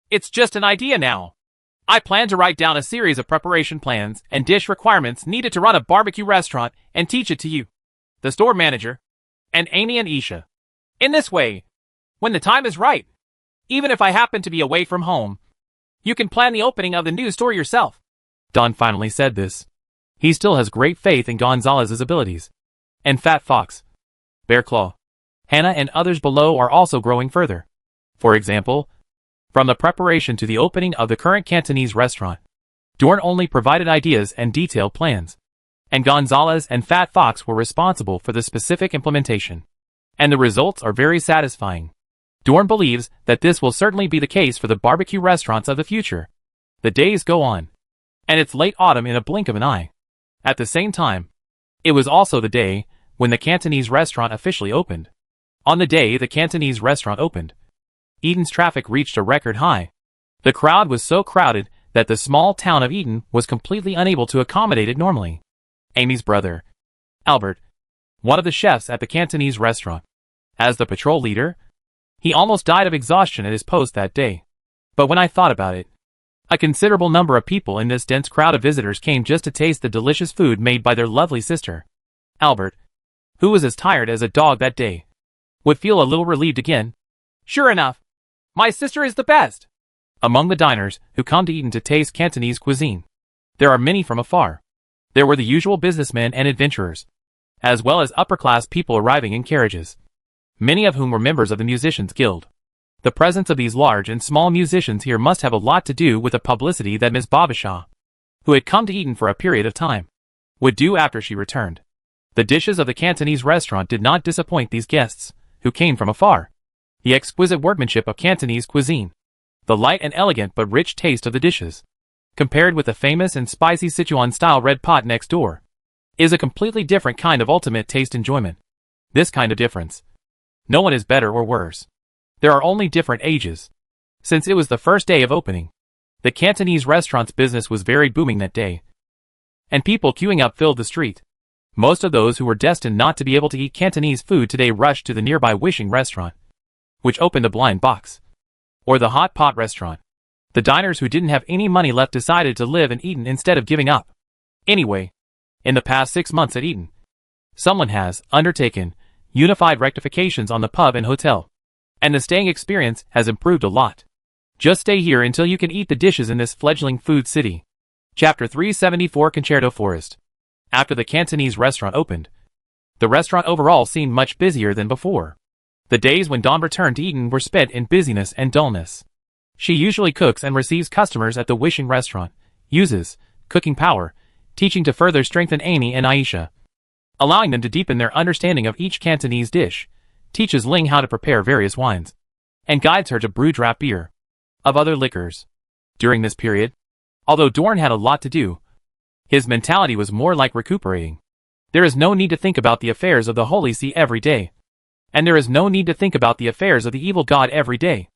it's just an idea now. I plan to write down a series of preparation plans and dish requirements needed to run a barbecue restaurant and teach it to you, the store manager, and Amy and Isha. In this way, when the time is right, even if I happen to be away from home, you can plan the opening of the new store yourself. Don finally said this. He still has great faith in Gonzalez's abilities. And Fat Fox, Bear Claw, Hannah and others below are also growing further. For example, from the preparation to the opening of the current Cantonese restaurant, Dorn only provided ideas and detailed plans, and Gonzalez and Fat Fox were responsible for the specific implementation. And the results are very satisfying. Dorn believes that this will certainly be the case for the barbecue restaurants of the future. The days go on, and it's late autumn in a blink of an eye. At the same time, it was also the day when the Cantonese restaurant officially opened. On the day the Cantonese restaurant opened, Eden's traffic reached a record high. The crowd was so crowded that the small town of Eden was completely unable to accommodate it normally. Amy's brother, Albert, one of the chefs at the Cantonese restaurant, as the patrol leader, he almost died of exhaustion at his post that day. But when I thought about it, a considerable number of people in this dense crowd of visitors came just to taste the delicious food made by their lovely sister. Albert, who was as tired as a dog that day, would feel a little relieved again. Sure enough, my sister is the best. Among the diners who come to Eden to taste Cantonese cuisine, there are many from afar. There were the usual businessmen and adventurers, as well as upper-class people arriving in carriages, many of whom were members of the Musicians' Guild. The presence of these large and small musicians here must have a lot to do with the publicity that Miss Babasha, who had come to Eton for a period of time, would do after she returned. The dishes of the Cantonese restaurant did not disappoint these guests, who came from afar. The exquisite workmanship of Cantonese cuisine, the light and elegant but rich taste of the dishes, compared with the famous and spicy Sichuan-style red pot next door, is a completely different kind of ultimate taste enjoyment. This kind of difference. No one is better or worse. There are only different ages. Since it was the first day of opening, the Cantonese restaurant's business was very booming that day, and people queuing up filled the street. Most of those who were destined not to be able to eat Cantonese food today rushed to the nearby Wishing restaurant, which opened a blind box, or the hot pot restaurant. The diners who didn't have any money left decided to live in Eton instead of giving up. Anyway, in the past 6 months at Eton, someone has undertaken unified rectifications on the pub and hotel, and the staying experience has improved a lot. Just stay here until you can eat the dishes in this fledgling food city. Chapter 374 Concerto Forest. After the Cantonese restaurant opened, the restaurant overall seemed much busier than before. The days when Dawn returned to Eton were spent in busyness and dullness. She usually cooks and receives customers at the Wishing restaurant, uses cooking power, teaching to further strengthen Amy and Aisha, allowing them to deepen their understanding of each Cantonese dish, teaches Ling how to prepare various wines, and guides her to brew draft beer, of other liquors. During this period, although Dorn had a lot to do, his mentality was more like recuperating. There is no need to think about the affairs of the Holy See every day, and there is no need to think about the affairs of the evil god every day.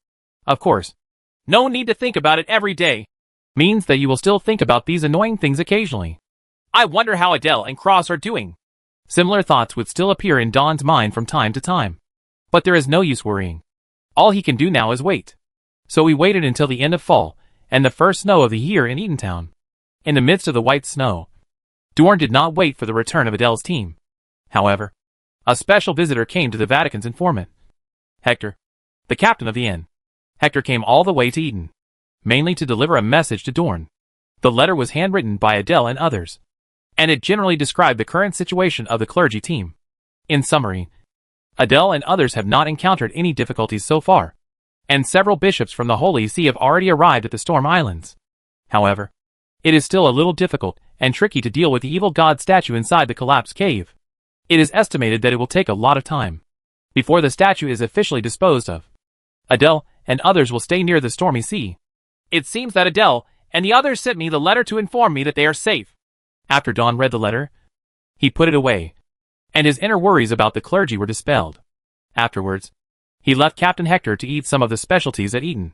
Of course, no need to think about it every day means that you will still think about these annoying things occasionally. I wonder how Adele and Cross are doing. Similar thoughts would still appear in Dawn's mind from time to time. But there is no use worrying. All he can do now is wait. So we waited until the end of fall, and the first snow of the year in Etontown. In the midst of the white snow, Dorn did not wait for the return of Adele's team. However, a special visitor came to the Vatican's informant. Hector, the captain of the inn. Hector came all the way to Eton, mainly to deliver a message to Dorn. The letter was handwritten by Adele and others, and it generally described the current situation of the clergy team. In summary, Adele and others have not encountered any difficulties so far, and several bishops from the Holy See have already arrived at the Storm Islands. However, it is still a little difficult and tricky to deal with the evil god statue inside the collapsed cave. It is estimated that it will take a lot of time before the statue is officially disposed of. Adele and others will stay near the stormy sea. It seems that Adele and the others sent me the letter to inform me that they are safe. After Dawn read the letter, he put it away, and his inner worries about the clergy were dispelled. Afterwards, he left Captain Hector to eat some of the specialties at Eton.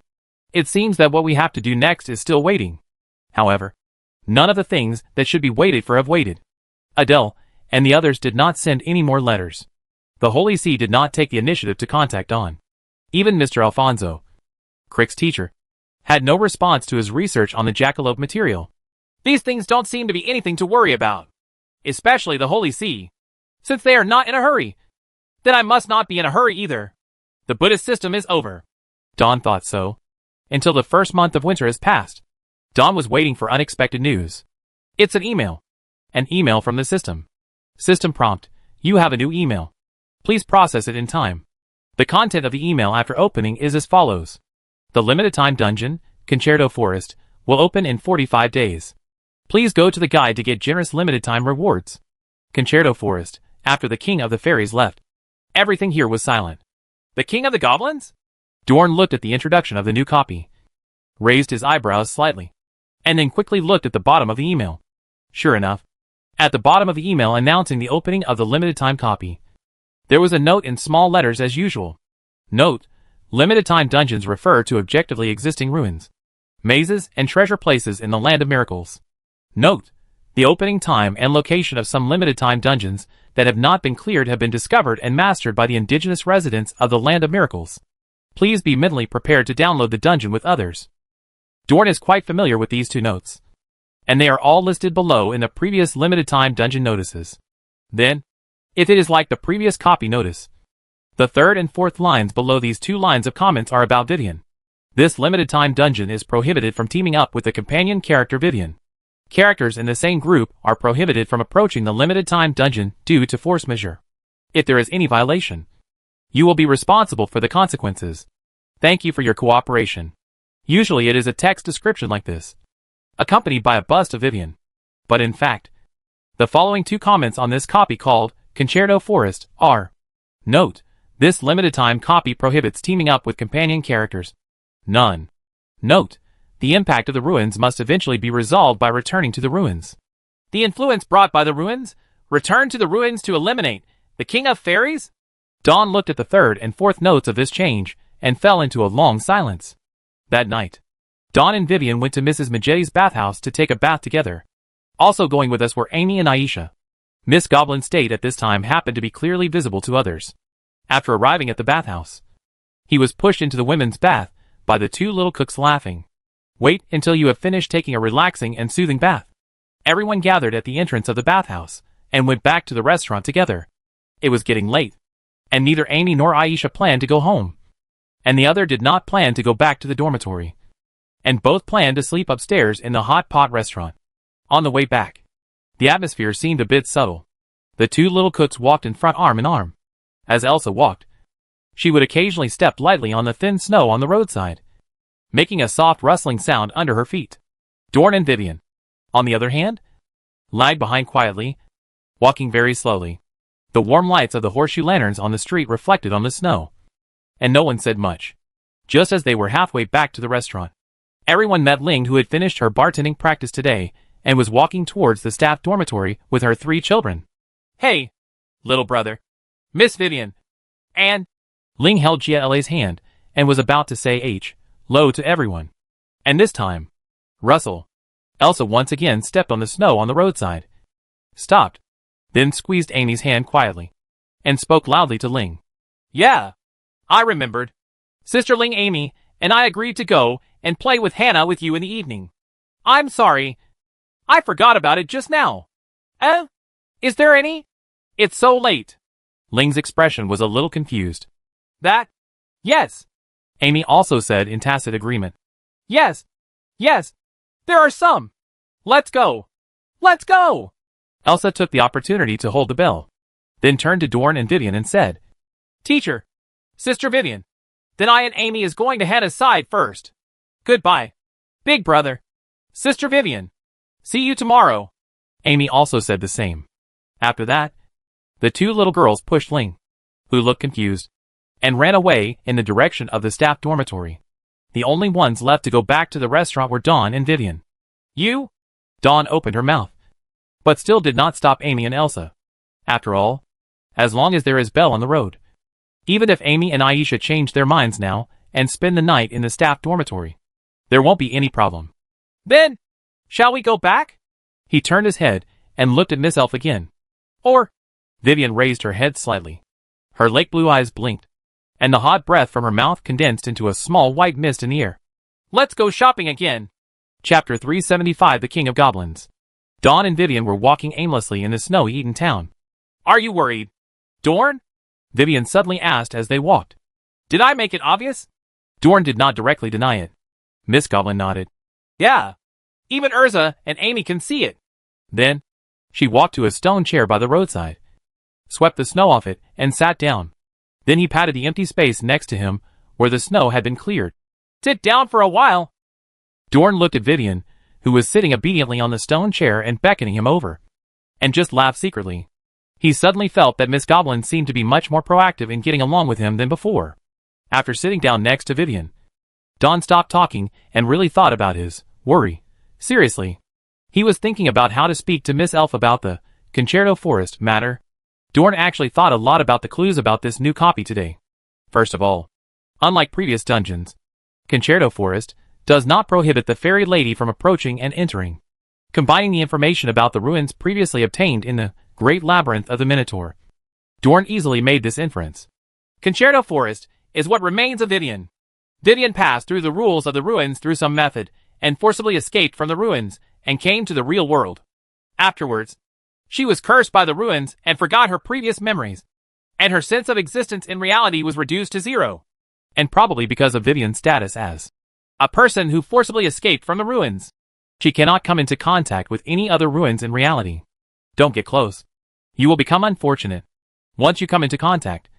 It seems that what we have to do next is still waiting. However, none of the things that should be waited for have waited. Adele and the others did not send any more letters. The Holy See did not take the initiative to contact Dawn. Even Mr. Alfonso, Crick's teacher, had no response to his research on the jackalope material. These things don't seem to be anything to worry about, especially the Holy See. Since they are not in a hurry, then I must not be in a hurry either. The Buddhist system is over. Dawn thought so. Until the first month of winter has passed, Dawn was waiting for unexpected news. It's an email. An email from the system. System prompt: you have a new email. Please process it in time. The content of the email after opening is as follows. The limited time dungeon, Concerto Forest, will open in 45 days. Please go to the guide to get generous limited time rewards. Concerto Forest, after the King of the Fairies left, everything here was silent. The King of the Goblins? Dorn looked at the introduction of the new copy, raised his eyebrows slightly, and then quickly looked at the bottom of the email. Sure enough, at the bottom of the email announcing the opening of the limited time copy, there was a note in small letters as usual. Note: limited time dungeons refer to objectively existing ruins, mazes, and treasure places in the Land of Miracles. Note: the opening time and location of some limited time dungeons that have not been cleared have been discovered and mastered by the indigenous residents of the Land of Miracles. Please be mentally prepared to download the dungeon with others. Dorn is quite familiar with these two notes, and they are all listed below in the previous limited time dungeon notices. Then, if it is like the previous copy notice, the third and fourth lines below these two lines of comments are about Vivian. This limited time dungeon is prohibited from teaming up with the companion character Vivian. Characters in the same group are prohibited from approaching the limited time dungeon due to force majeure. If there is any violation, you will be responsible for the consequences. Thank you for your cooperation. Usually it is a text description like this, accompanied by a bust of Vivian. But in fact, the following 2 comments on this copy called Concerto Forest are: Note, this limited time copy prohibits teaming up with companion characters. None. Note, the impact of the ruins must eventually be resolved by returning to the ruins. The influence brought by the ruins? Return to the ruins to eliminate the King of Fairies? Dawn looked at the 3rd and 4th notes of this change and fell into a long silence. That night, Dawn and Vivian went to Mrs. Majetti's bathhouse to take a bath together. Also going with us were Amy and Aisha. Miss Goblin's state at this time happened to be clearly visible to others. After arriving at the bathhouse, he was pushed into the women's bath by the 2 little cooks laughing. Wait until you have finished taking a relaxing and soothing bath. Everyone gathered at the entrance of the bathhouse and went back to the restaurant together. It was getting late, and neither Amy nor Aisha planned to go home. And the other did not plan to go back to the dormitory. And both planned to sleep upstairs in the hot pot restaurant. On the way back, the atmosphere seemed a bit subtle. The 2 little cooks walked in front arm in arm. As Elsa walked, she would occasionally step lightly on the thin snow on the roadside, making a soft rustling sound under her feet. Dorn and Vivian, on the other hand, lagged behind quietly, walking very slowly. The warm lights of the horseshoe lanterns on the street reflected on the snow. And no one said much. Just as they were halfway back to the restaurant, everyone met Ling, who had finished her bartending practice today and was walking towards the staff dormitory with her 3 children. Hey, little brother. Miss Vivian. And Ling held Jia Le's hand and was about to say H, low to everyone. And this time, Russell, Elsa once again stepped on the snow on the roadside, stopped, then squeezed Amy's hand quietly, and spoke loudly to Ling. Yeah, I remembered. Sister Ling Amy and I agreed to go and play with Hannah with you in the evening. I'm sorry. I forgot about it just now. Is there any? It's so late. Ling's expression was a little confused. That? Yes. Amy also said in tacit agreement. Yes. Yes. There are some. Let's go. Let's go. Elsa took the opportunity to hold the bell, then turned to Dorn and Vivian and said, Teacher. Sister Vivian. Then I and Amy is going to head aside first. Goodbye. Big brother. Sister Vivian. See you tomorrow. Amy also said the same. After that, the 2 little girls pushed Ling, who looked confused, and ran away in the direction of the staff dormitory. The only ones left to go back to the restaurant were Dawn and Vivian. You? Dawn opened her mouth, but still did not stop Amy and Elsa. After all, as long as there is Belle on the road, even if Amy and Aisha change their minds now and spend the night in the staff dormitory, there won't be any problem. Then, shall we go back? He turned his head and looked at Miss Elf again. Or? Vivian raised her head slightly. Her lake blue eyes blinked, and the hot breath from her mouth condensed into a small white mist in the air. Let's go shopping again. Chapter 375 The King of Goblins. Dawn and Vivian were walking aimlessly in the snow-eaten town. Are you worried, Dorn? Vivian suddenly asked as they walked. Did I make it obvious? Dorn did not directly deny it. Miss Goblin nodded. Yeah. Even Urza and Amy can see it. Then, she walked to a stone chair by the roadside, swept the snow off it, and sat down. Then he patted the empty space next to him, where the snow had been cleared. Sit down for a while. Dorn looked at Vivian, who was sitting obediently on the stone chair and beckoning him over, and just laughed secretly. He suddenly felt that Miss Goblin seemed to be much more proactive in getting along with him than before. After sitting down next to Vivian, Dawn stopped talking and really thought about his worry. Seriously. He was thinking about how to speak to Miss Elf about the Concerto Forest matter. Dorn actually thought a lot about the clues about this new copy today. First of all, unlike previous dungeons, Concerto Forest does not prohibit the fairy lady from approaching and entering. Combining the information about the ruins previously obtained in the Great Labyrinth of the Minotaur, Dorn easily made this inference. Concerto Forest is what remains of Vivian. Vivian passed through the rules of the ruins through some method, and forcibly escaped from the ruins, and came to the real world. Afterwards, she was cursed by the ruins and forgot her previous memories, and her sense of existence in reality was reduced to 0. And probably because of Vivian's status as a person who forcibly escaped from the ruins. She cannot come into contact with any other ruins in reality. Don't get close. You will become unfortunate. Once you come into contact,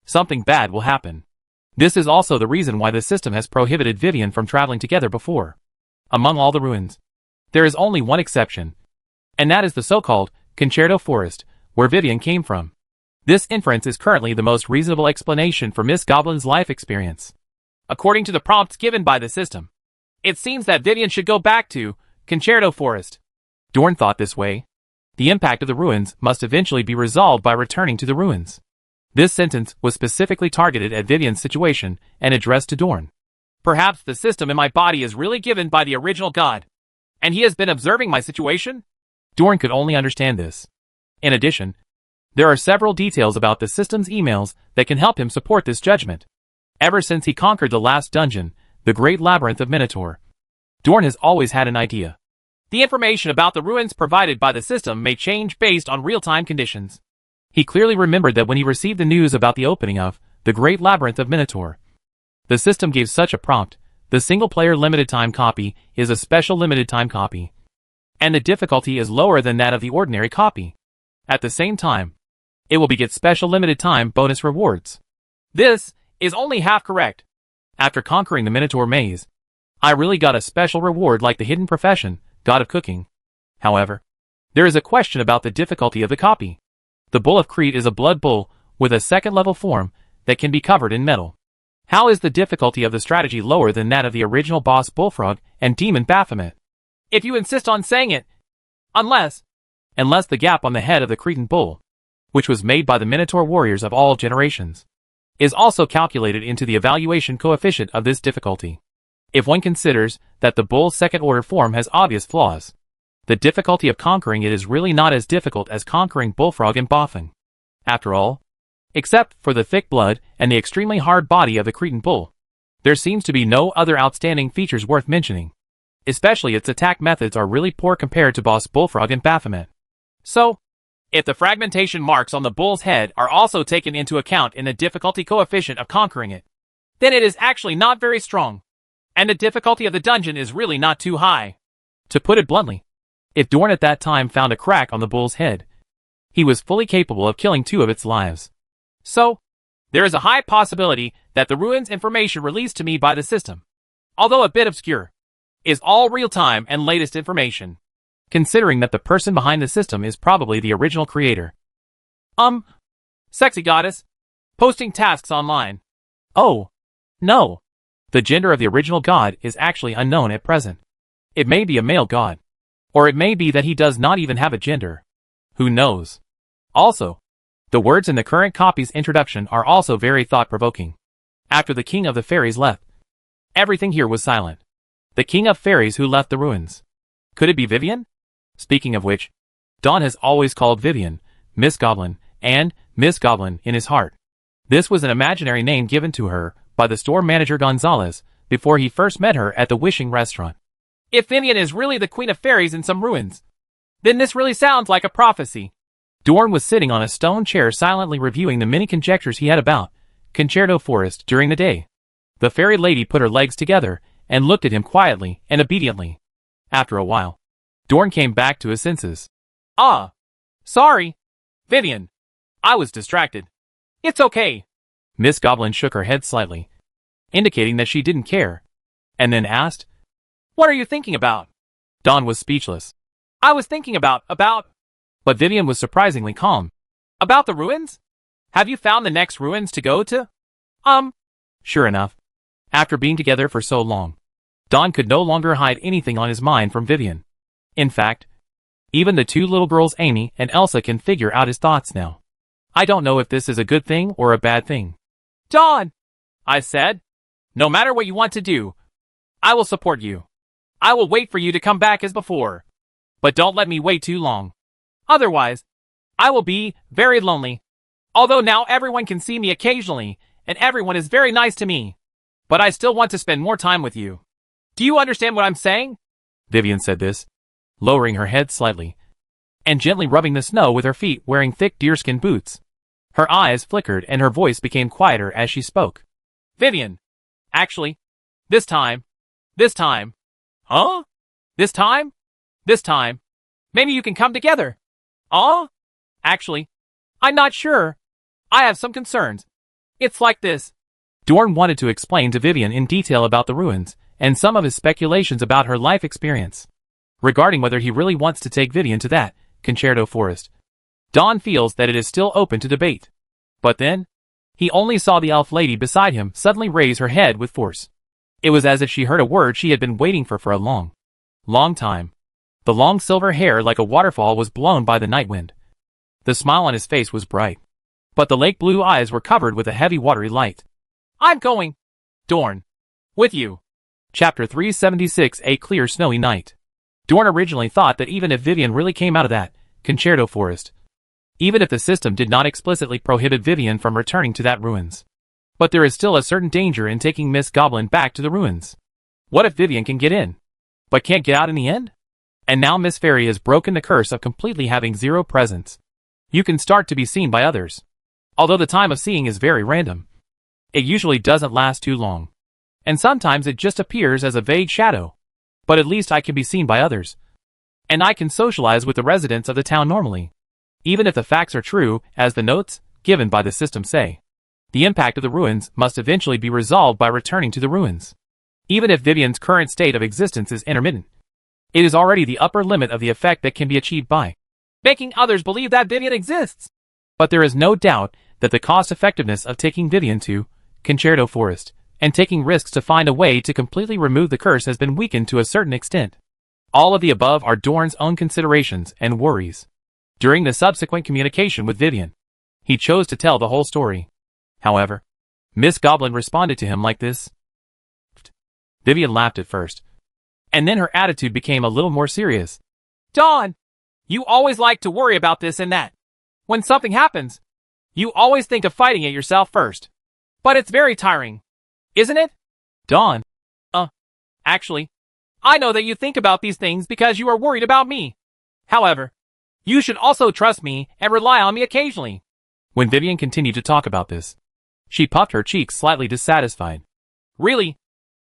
something bad will happen. This is also the reason why the system has prohibited Vivian from traveling together before. Among all the ruins, there is only one exception, and that is the so-called Concerto Forest, where Vivian came from. This inference is currently the most reasonable explanation for Miss Goblin's life experience. According to the prompts given by the system, it seems that Vivian should go back to Concerto Forest. Dorn thought this way. The impact of the ruins must eventually be resolved by returning to the ruins. This sentence was specifically targeted at Vivian's situation and addressed to Dorn. Perhaps the system in my body is really given by the original god, and he has been observing my situation? Dorn could only understand this. In addition, there are several details about the system's emails that can help him support this judgment. Ever since he conquered the last dungeon, the Great Labyrinth of Minotaur, Dorn has always had an idea. The information about the ruins provided by the system may change based on real-time conditions. He clearly remembered that when he received the news about the opening of the Great Labyrinth of Minotaur, the system gave such a prompt. The single-player limited-time copy is a special limited-time copy, and the difficulty is lower than that of the ordinary copy. At the same time, it will beget special limited-time bonus rewards. This is only half correct. After conquering the Minotaur maze, I really got a special reward like the hidden profession, God of Cooking. However, there is a question about the difficulty of the copy. The Bull of Crete is a blood bull with a second-level form that can be covered in metal. How is the difficulty of the strategy lower than that of the original boss Bullfrog and Demon Baphomet? If you insist on saying it, unless the gap on the head of the Cretan bull, which was made by the Minotaur warriors of all generations, is also calculated into the evaluation coefficient of this difficulty. If one considers that the bull's second-order form has obvious flaws, the difficulty of conquering it is really not as difficult as conquering Bullfrog and Boffin. After all, except for the thick blood and the extremely hard body of the Cretan bull, there seems to be no other outstanding features worth mentioning. Especially its attack methods are really poor compared to boss Bullfrog and Baphomet. So, if the fragmentation marks on the bull's head are also taken into account in the difficulty coefficient of conquering it, then it is actually not very strong, and the difficulty of the dungeon is really not too high. To put it bluntly, if Dorn at that time found a crack on the bull's head, he was fully capable of killing 2 of its lives. So, there is a high possibility that the ruins information released to me by the system, although a bit obscure, is all real-time and latest information, considering that the person behind the system is probably the original creator. Sexy goddess, posting tasks online. Oh, no. The gender of the original god is actually unknown at present. It may be a male god, or it may be that he does not even have a gender. Who knows? Also, the words in the current copy's introduction are also very thought-provoking. After the King of the Fairies left, everything here was silent. The King of Fairies who left the ruins. Could it be Vivian? Speaking of which, Dawn has always called Vivian Miss Goblin and Miss Goblin in his heart. This was an imaginary name given to her by the store manager Gonzalez before he first met her at the Wishing Restaurant. If Vivian is really the Queen of Fairies in some ruins, then this really sounds like a prophecy. Dorn was sitting on a stone chair silently reviewing the many conjectures he had about Concerto Forest during the day. The fairy lady put her legs together and looked at him quietly and obediently. After a while, Dorn came back to his senses. Ah, sorry, Vivian. I was distracted. It's okay. Miss Goblin shook her head slightly, indicating that she didn't care, and then asked, "What are you thinking about?" Dawn was speechless. I was thinking about... But Vivian was surprisingly calm. About the ruins? Have you found the next ruins to go to? Sure enough. After being together for so long, Dawn could no longer hide anything on his mind from Vivian. In fact, even the 2 little girls Amy and Elsa can figure out his thoughts now. I don't know if this is a good thing or a bad thing. Dawn! I said. No matter what you want to do, I will support you. I will wait for you to come back as before. But don't let me wait too long. Otherwise, I will be very lonely. Although now everyone can see me occasionally, and everyone is very nice to me. But I still want to spend more time with you. Do you understand what I'm saying? Vivian said this, lowering her head slightly, and gently rubbing the snow with her feet wearing thick deerskin boots. Her eyes flickered and her voice became quieter as she spoke. Vivian. Actually, this time. Huh? This time. Maybe you can come together. Actually, I'm not sure. I have some concerns. It's like this. Dorn wanted to explain to Vivian in detail about the ruins, and some of his speculations about her life experience. Regarding whether he really wants to take Vivian to that concerto forest, Dawn feels that it is still open to debate. But then, he only saw the elf lady beside him suddenly raise her head with force. It was as if she heard a word she had been waiting for a long, long time. The long silver hair like a waterfall was blown by the night wind. The smile on his face was bright, but the lake blue eyes were covered with a heavy watery light. I'm going, Dorn, with you. Chapter 376, A Clear Snowy Night. Dorn originally thought that even if Vivian really came out of that concerto forest, even if the system did not explicitly prohibit Vivian from returning to that ruins, but there is still a certain danger in taking Miss Goblin back to the ruins. What if Vivian can get in, but can't get out in the end? And now Miss Fairy has broken the curse of completely having zero presence. You can start to be seen by others. Although the time of seeing is very random, it usually doesn't last too long. And sometimes it just appears as a vague shadow. But at least I can be seen by others. And I can socialize with the residents of the town normally. Even if the facts are true, as the notes given by the system say. The impact of the ruins must eventually be resolved by returning to the ruins. Even if Vivian's current state of existence is intermittent, it is already the upper limit of the effect that can be achieved by making others believe that Vivian exists. But there is no doubt that the cost-effectiveness of taking Vivian to Concerto Forest and taking risks to find a way to completely remove the curse has been weakened to a certain extent. All of the above are Dorn's own considerations and worries. During the subsequent communication with Vivian, he chose to tell the whole story. However, Miss Goblin responded to him like this. Vivian laughed at first, and then her attitude became a little more serious. Dawn, you always like to worry about this and that. When something happens, you always think of fighting it yourself first. But it's very tiring, isn't it? Dawn. Actually, I know that you think about these things because you are worried about me. However, you should also trust me and rely on me occasionally. When Vivian continued to talk about this, she puffed her cheeks slightly dissatisfied. Really?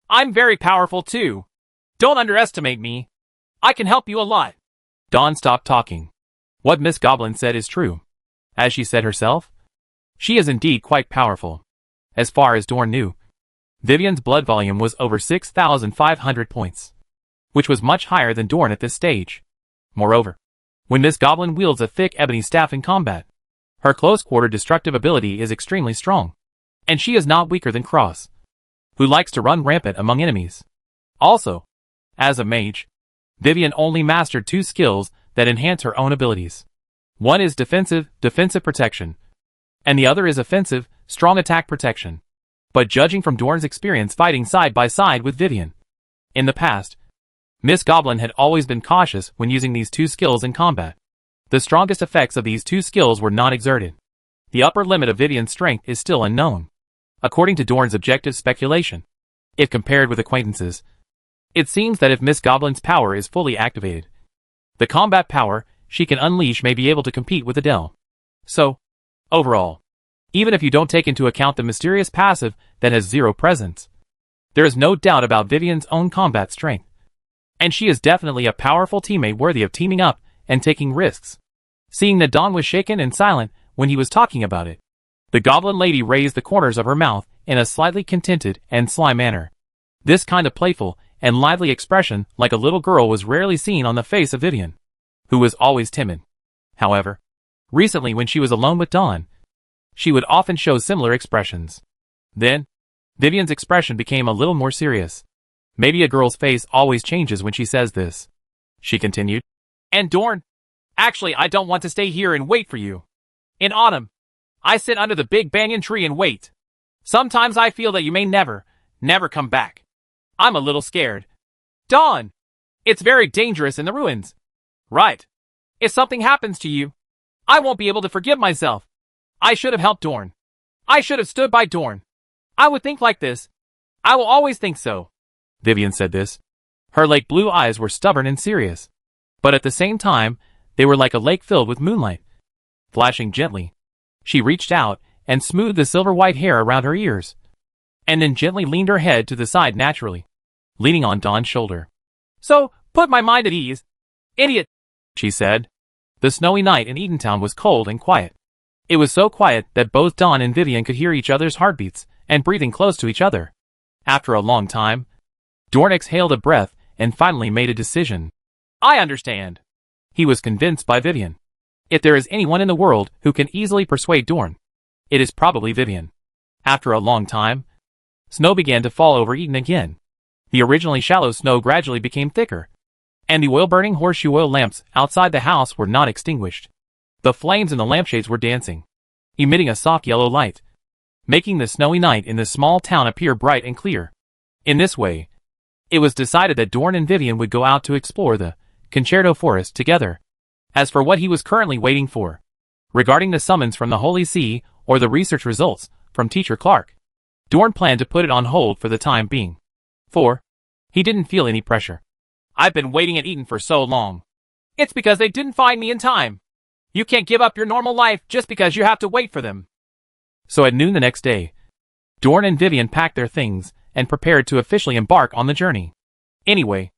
I'm very powerful too. Don't underestimate me. I can help you a lot. Dawn stopped talking. What Miss Goblin said is true. As she said herself, she is indeed quite powerful. As far as Dorn knew, Vivian's blood volume was over 6,500 points, which was much higher than Dorn at this stage. Moreover, when Miss Goblin wields a thick ebony staff in combat, her close-quarter destructive ability is extremely strong, and she is not weaker than Cross, who likes to run rampant among enemies. Also, as a mage, Vivian only mastered 2 skills that enhance her own abilities. One is defensive protection, and the other is offensive, strong attack protection. But judging from Dorn's experience fighting side by side with Vivian in the past, Miss Goblin had always been cautious when using these 2 skills in combat. The strongest effects of these 2 skills were not exerted. The upper limit of Vivian's strength is still unknown, according to Dorn's objective speculation. If compared with acquaintances, it seems that if Miss Goblin's power is fully activated, the combat power she can unleash may be able to compete with Adele. So, overall, even if you don't take into account the mysterious passive that has 0 presence, there is no doubt about Vivian's own combat strength. And she is definitely a powerful teammate worthy of teaming up and taking risks. Seeing that Dawn was shaken and silent when he was talking about it, the Goblin Lady raised the corners of her mouth in a slightly contented and sly manner. This kind of playful and lively expression like a little girl was rarely seen on the face of Vivian, who was always timid. However, recently when she was alone with Dawn, she would often show similar expressions. Then, Vivian's expression became a little more serious. Maybe a girl's face always changes when she says this. She continued. And Dorn, actually I don't want to stay here and wait for you. In autumn, I sit under the big banyan tree and wait. Sometimes I feel that you may never come back. I'm a little scared. Dawn, it's very dangerous in the ruins. Right. If something happens to you, I won't be able to forgive myself. I should have helped Dorn. I should have stood by Dorn. I would think like this. I will always think so. Vivian said this. Her lake blue eyes were stubborn and serious, but at the same time, they were like a lake filled with moonlight. Flashing gently, she reached out and smoothed the silver-white hair around her ears, and then gently leaned her head to the side naturally, leaning on Dawn's shoulder. So, put my mind at ease. Idiot, she said. The snowy night in Eatontown was cold and quiet. It was so quiet that both Dawn and Vivian could hear each other's heartbeats and breathing close to each other. After a long time, Dorn exhaled a breath and finally made a decision. I understand. He was convinced by Vivian. If there is anyone in the world who can easily persuade Dorn, it is probably Vivian. After a long time, snow began to fall over Eden again. The originally shallow snow gradually became thicker, and the oil-burning horseshoe oil lamps outside the house were not extinguished. The flames in the lampshades were dancing, emitting a soft yellow light, making the snowy night in the small town appear bright and clear. In this way, it was decided that Dorn and Vivian would go out to explore the Concerto Forest together. As for what he was currently waiting for, regarding the summons from the Holy See or the research results from Teacher Clark, Dorn planned to put it on hold for the time being. For he didn't feel any pressure. I've been waiting at Eden for so long. It's because they didn't find me in time. You can't give up your normal life just because you have to wait for them. So at noon the next day, Dorn and Vivian packed their things and prepared to officially embark on the journey. Anyway,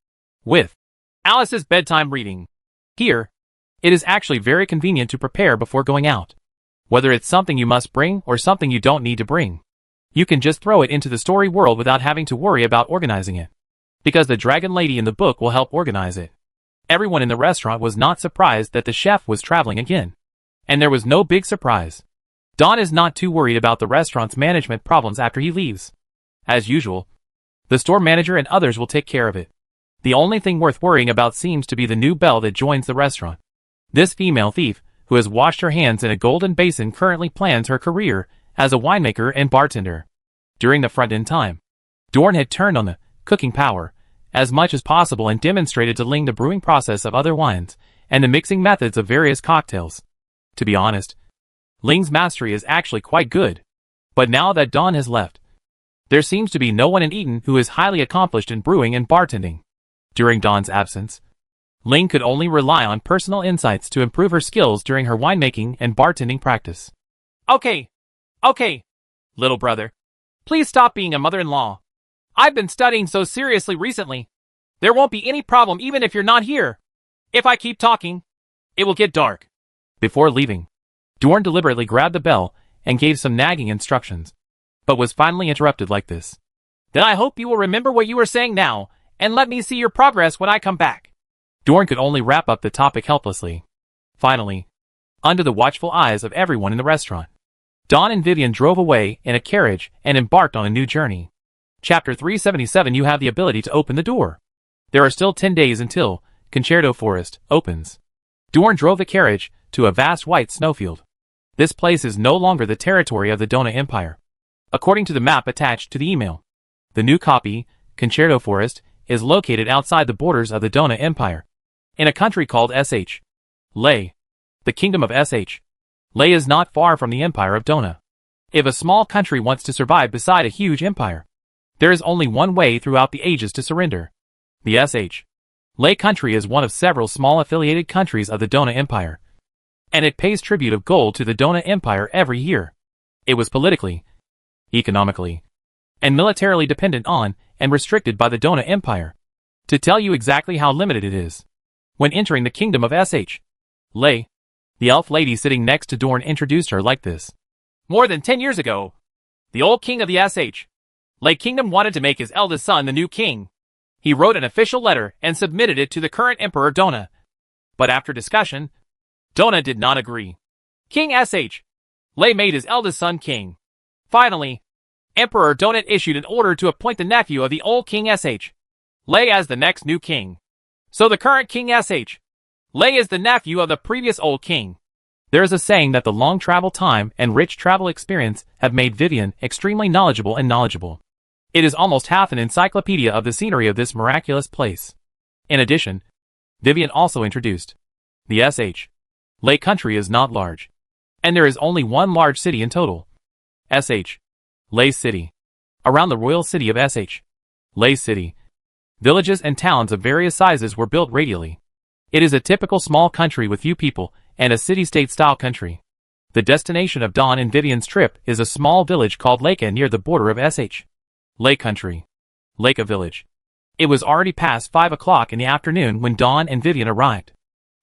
with Alice's bedtime reading. Here, it is actually very convenient to prepare before going out. Whether it's something you must bring or something you don't need to bring, you can just throw it into the story world without having to worry about organizing it, because the dragon lady in the book will help organize it. Everyone in the restaurant was not surprised that the chef was traveling again. And there was no big surprise. Don is not too worried about the restaurant's management problems after he leaves. As usual, the store manager and others will take care of it. The only thing worth worrying about seems to be the new belle that joins the restaurant. This female thief, who has washed her hands in a golden basin, currently plans her career as a winemaker and bartender. During the front-end time, Dorn had turned on the cooking power as much as possible and demonstrated to Ling the brewing process of other wines and the mixing methods of various cocktails. To be honest, Ling's mastery is actually quite good. But now that Don has left, there seems to be no one in Eden who is highly accomplished in brewing and bartending. During Don's absence, Ling could only rely on personal insights to improve her skills during her winemaking and bartending practice. Okay, little brother. Please stop being a mother-in-law. I've been studying so seriously recently. There won't be any problem even if you're not here. If I keep talking, it will get dark. Before leaving, Dorn deliberately grabbed the bell and gave some nagging instructions, but was finally interrupted like this. Then I hope you will remember what you were saying now, and let me see your progress when I come back. Dorn could only wrap up the topic helplessly. Finally, under the watchful eyes of everyone in the restaurant, Don and Vivian drove away in a carriage and embarked on a new journey. Chapter 377. You have the ability to open the door. There are still 10 days until Concerto Forest opens. Dorn drove the carriage to a vast white snowfield. This place is no longer the territory of the Dona Empire. According to the map attached to the email, the new copy, Concerto Forest, is located outside the borders of the Dona Empire, in a country called Sh. Lei. The kingdom of Sh. Lei is not far from the empire of Dona. If a small country wants to survive beside a huge empire, there is only one way throughout the ages to surrender. The Sh. Lei country is one of several small affiliated countries of the Dona Empire, and it pays tribute of gold to the Dona Empire every year. It was politically, economically, and militarily dependent on and restricted by the Dona Empire. To tell you exactly how limited it is, when entering the kingdom of Sh. Lei, the elf lady sitting next to Dorn introduced her like this. More than 10 years ago, the old king of the Sh. Lei kingdom wanted to make his eldest son the new king. He wrote an official letter and submitted it to the current emperor Dona. But after discussion, Dona did not agree. King Sh. Lei made his eldest son king. Finally, Emperor Dona issued an order to appoint the nephew of the old king Sh. Lei as the next new king. So the current king Sh. Lei is the nephew of the previous old king. There is a saying that the long travel time and rich travel experience have made Vivian extremely knowledgeable. It is almost half an encyclopedia of the scenery of this miraculous place. In addition, Vivian also introduced, the Sh. Lei country is not large, and there is only one large city in total. Sh. Lei City. Around the royal city of Sh. Lei City, villages and towns of various sizes were built radially. It is a typical small country with few people and a city-state style country. The destination of Don and Vivian's trip is a small village called Leica near the border of Sh. Lei country. Leica village. It was already past 5 o'clock in the afternoon when Don and Vivian arrived.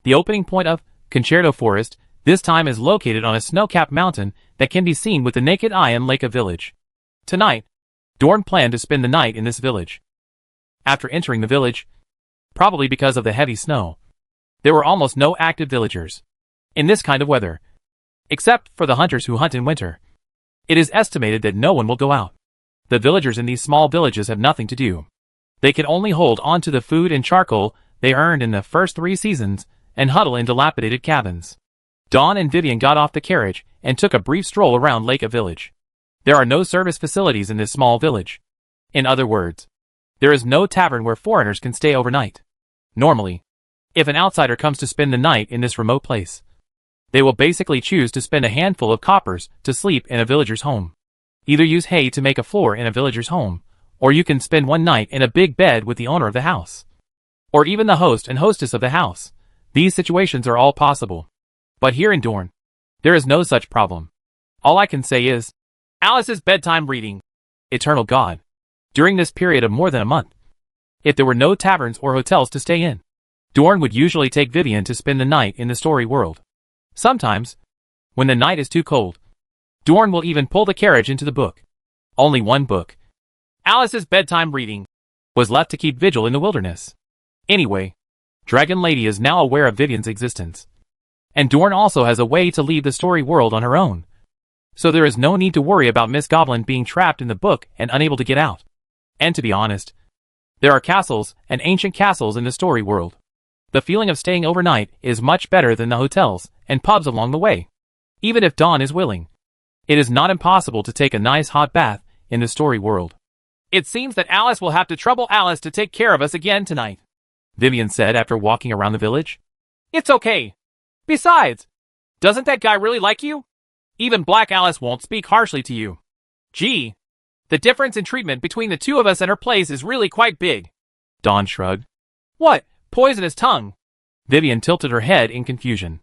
The opening point of Concerto Forest this time is located on a snow-capped mountain that can be seen with the naked eye in Leica village. Tonight, Dorn planned to spend the night in this village. After entering the village, probably because of the heavy snow, there were almost no active villagers in this kind of weather, except for the hunters who hunt in winter. It is estimated that no one will go out. The villagers in these small villages have nothing to do. They can only hold on to the food and charcoal they earned in the first 3 seasons and huddle in dilapidated cabins. Dawn and Vivian got off the carriage and took a brief stroll around Lake Village. There are no service facilities in this small village. In other words, there is no tavern where foreigners can stay overnight. Normally, if an outsider comes to spend the night in this remote place, they will basically choose to spend a handful of coppers to sleep in a villager's home. Either use hay to make a floor in a villager's home, or you can spend one night in a big bed with the owner of the house, or even the host and hostess of the house. These situations are all possible. But here in Dorn, there is no such problem. All I can say is, Alice's bedtime reading. Eternal God. During this period of more than a month, if there were no taverns or hotels to stay in, Dorn would usually take Vivian to spend the night in the story world. Sometimes, when the night is too cold, Dorn will even pull the carriage into the book. Only one book, Alice's bedtime reading, was left to keep vigil in the wilderness. Anyway, Dragon Lady is now aware of Vivian's existence, and Dorn also has a way to leave the story world on her own. So there is no need to worry about Miss Goblin being trapped in the book and unable to get out. And to be honest, there are castles and ancient castles in the story world. The feeling of staying overnight is much better than the hotels and pubs along the way. Even if Dawn is willing, it is not impossible to take a nice hot bath in the story world. It seems that Alice will have to trouble Alice to take care of us again tonight, Vivian said after walking around the village. It's okay. Besides, doesn't that guy really like you? Even Black Alice won't speak harshly to you. Gee, the difference in treatment between the two of us and her place is really quite big. Dawn shrugged. What, poisonous tongue? Vivian tilted her head in confusion.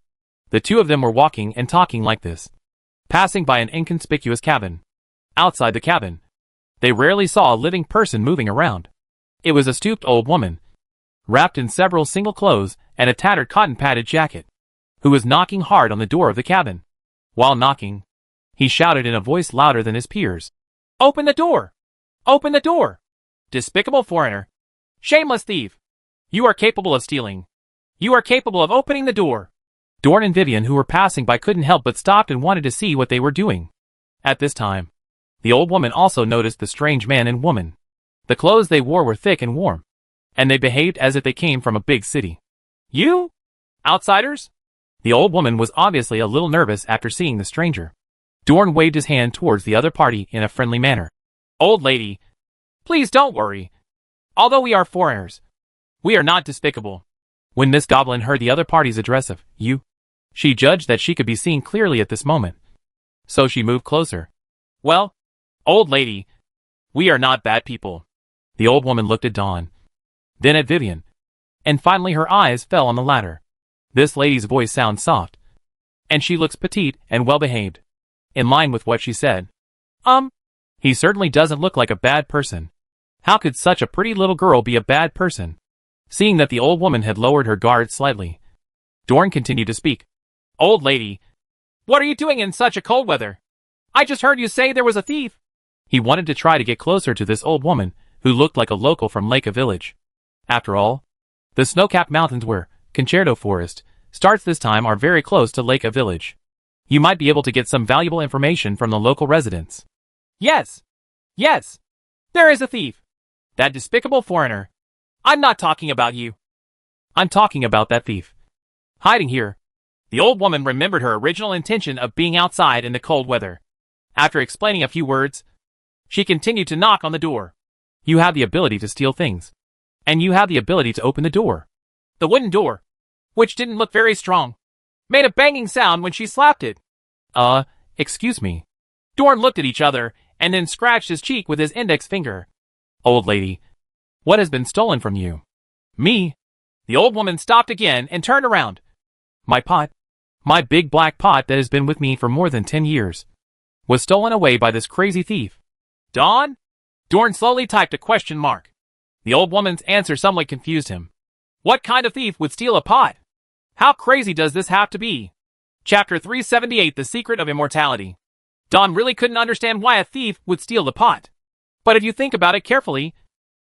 The two of them were walking and talking like this, passing by an inconspicuous cabin. Outside the cabin, they rarely saw a living person moving around. It was a stooped old woman, wrapped in several single clothes and a tattered cotton-padded jacket, who was knocking hard on the door of the cabin. While knocking, he shouted in a voice louder than his peers, "Open the door! Open the door! Despicable foreigner! Shameless thief! You are capable of stealing! You are capable of opening the door!" Dorn and Vivian, who were passing by, couldn't help but stopped and wanted to see what they were doing. At this time, the old woman also noticed the strange man and woman. The clothes they wore were thick and warm, and they behaved as if they came from a big city. You? Outsiders? The old woman was obviously a little nervous after seeing the stranger. Dorn waved his hand towards the other party in a friendly manner. Old lady, please don't worry. Although we are foreigners, we are not despicable. When Miss Goblin heard the other party's address of you, she judged that she could be seen clearly at this moment. So she moved closer. Well, old lady, we are not bad people. The old woman looked at Dawn, then at Vivian, and finally her eyes fell on the latter. This lady's voice sounds soft, and she looks petite and well-behaved. In line with what she said. He certainly doesn't look like a bad person. How could such a pretty little girl be a bad person? Seeing that the old woman had lowered her guard slightly, Dorn continued to speak. Old lady, what are you doing in such a cold weather? I just heard you say there was a thief. He wanted to try to get closer to this old woman, who looked like a local from Lake Village. After all, the snow-capped mountains where Concerto Forest starts this time are very close to Lake Village. You might be able to get some valuable information from the local residents. Yes, there is a thief. That despicable foreigner. I'm not talking about you. I'm talking about that thief. Hiding here. The old woman remembered her original intention of being outside in the cold weather. After explaining a few words, she continued to knock on the door. You have the ability to steal things, and you have the ability to open the door. The wooden door, which didn't look very strong, made a banging sound when she slapped it. Excuse me. Dorn looked at each other and then scratched his cheek with his index finger. Old lady, what has been stolen from you? Me? The old woman stopped again and turned around. My pot, my big black pot that has been with me for more than 10 years, was stolen away by this crazy thief. Dawn? Dorn slowly typed a question mark. The old woman's answer somewhat confused him. What kind of thief would steal a pot? How crazy does this have to be? Chapter 378, The Secret of Immortality. Dawn really couldn't understand why a thief would steal the pot. But if you think about it carefully,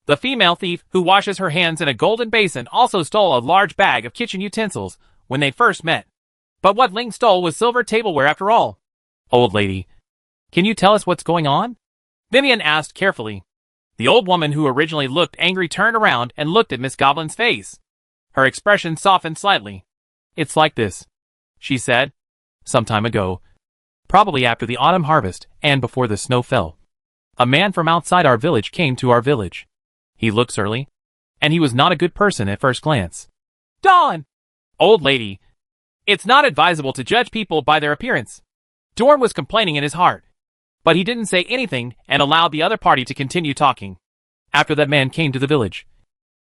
the female thief who washes her hands in a golden basin also stole a large bag of kitchen utensils when they first met. But what Ling stole was silver tableware after all. Old lady, can you tell us what's going on? Vivian asked carefully. The old woman who originally looked angry turned around and looked at Miss Goblin's face. Her expression softened slightly. It's like this, she said. Some time ago, probably after the autumn harvest and before the snow fell, a man from outside our village came to our village. He looked surly, and he was not a good person at first glance. Dawn! Old lady, it's not advisable to judge people by their appearance. Dorn was complaining in his heart, but he didn't say anything and allowed the other party to continue talking. After that man came to the village,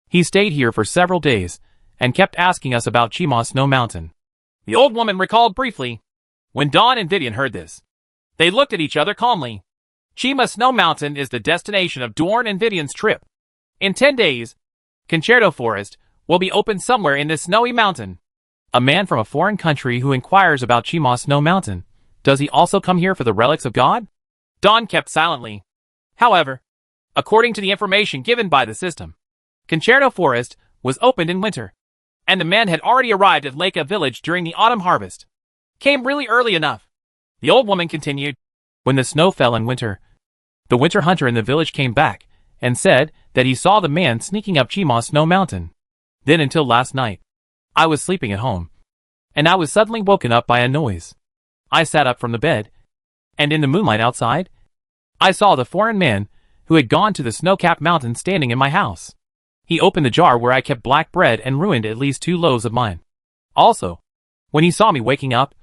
he stayed here for several days and kept asking us about Chima Snow Mountain. The old woman recalled briefly. When Dawn and Vivian heard this, they looked at each other calmly. Chima Snow Mountain is the destination of Dorn and Vivian's trip. In 10 days, Concerto Forest will be open somewhere in this snowy mountain. A man from a foreign country who inquires about Chima Snow Mountain. Does he also come here for the relics of God? Dawn kept silently. However, according to the information given by the system, Concerto Forest was opened in winter, and the man had already arrived at Lake Village during the autumn harvest. Came really early enough. The old woman continued. When the snow fell in winter, the winter hunter in the village came back and said that he saw the man sneaking up Chima Snow Mountain. Then until last night, I was sleeping at home, and I was suddenly woken up by a noise. I sat up from the bed, and in the moonlight outside, I saw the foreign man who had gone to the snow-capped mountain standing in my house. He opened the jar where I kept black bread and ruined at least 2 loaves of mine. Also, when he saw me waking up,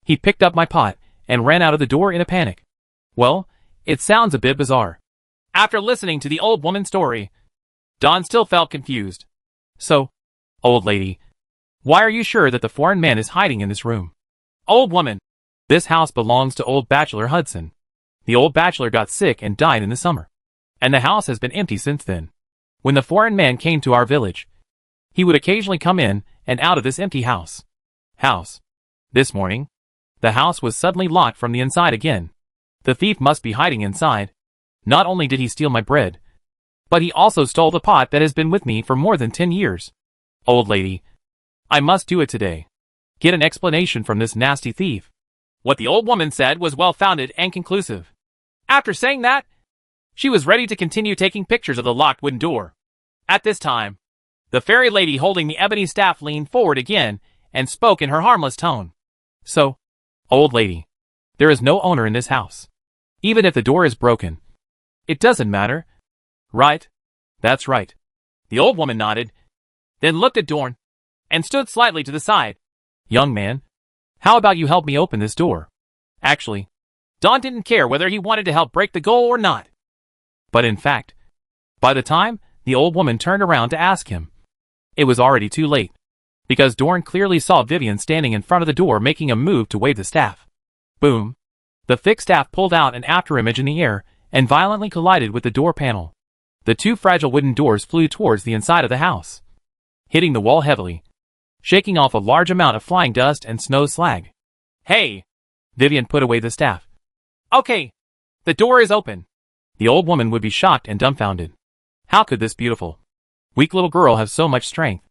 he picked up my pot and ran out of the door in a panic. Well, it sounds a bit bizarre. After listening to the old woman's story, Dawn still felt confused. So, old lady, why are you sure that the foreign man is hiding in this room? Old woman, this house belongs to old bachelor Hudson. The old bachelor got sick and died in the summer, and the house has been empty since then. When the foreign man came to our village, he would occasionally come in and out of this empty house. This morning, the house was suddenly locked from the inside again. The thief must be hiding inside. Not only did he steal my bread, but he also stole the pot that has been with me for more than 10 years. Old lady, I must do it today. Get an explanation from this nasty thief. What the old woman said was well-founded and conclusive. After saying that, she was ready to continue taking pictures of the locked wooden door. At this time, the fairy lady holding the ebony staff leaned forward again and spoke in her harmless tone. So, old lady, there is no owner in this house. Even if the door is broken, it doesn't matter. Right? That's right. The old woman nodded, then looked at Dorn, and stood slightly to the side. Young man, how about you help me open this door? Actually, Dawn didn't care whether he wanted to help break the goal or not. But in fact, by the time the old woman turned around to ask him, it was already too late, because Dorn clearly saw Vivian standing in front of the door making a move to wave the staff. Boom! The thick staff pulled out an afterimage in the air and violently collided with the door panel. The 2 fragile wooden doors flew towards the inside of the house, hitting the wall heavily, shaking off a large amount of flying dust and snow slag. Hey! Vivian put away the staff. Okay, the door is open. The old woman would be shocked and dumbfounded. How could this beautiful, weak little girl have so much strength?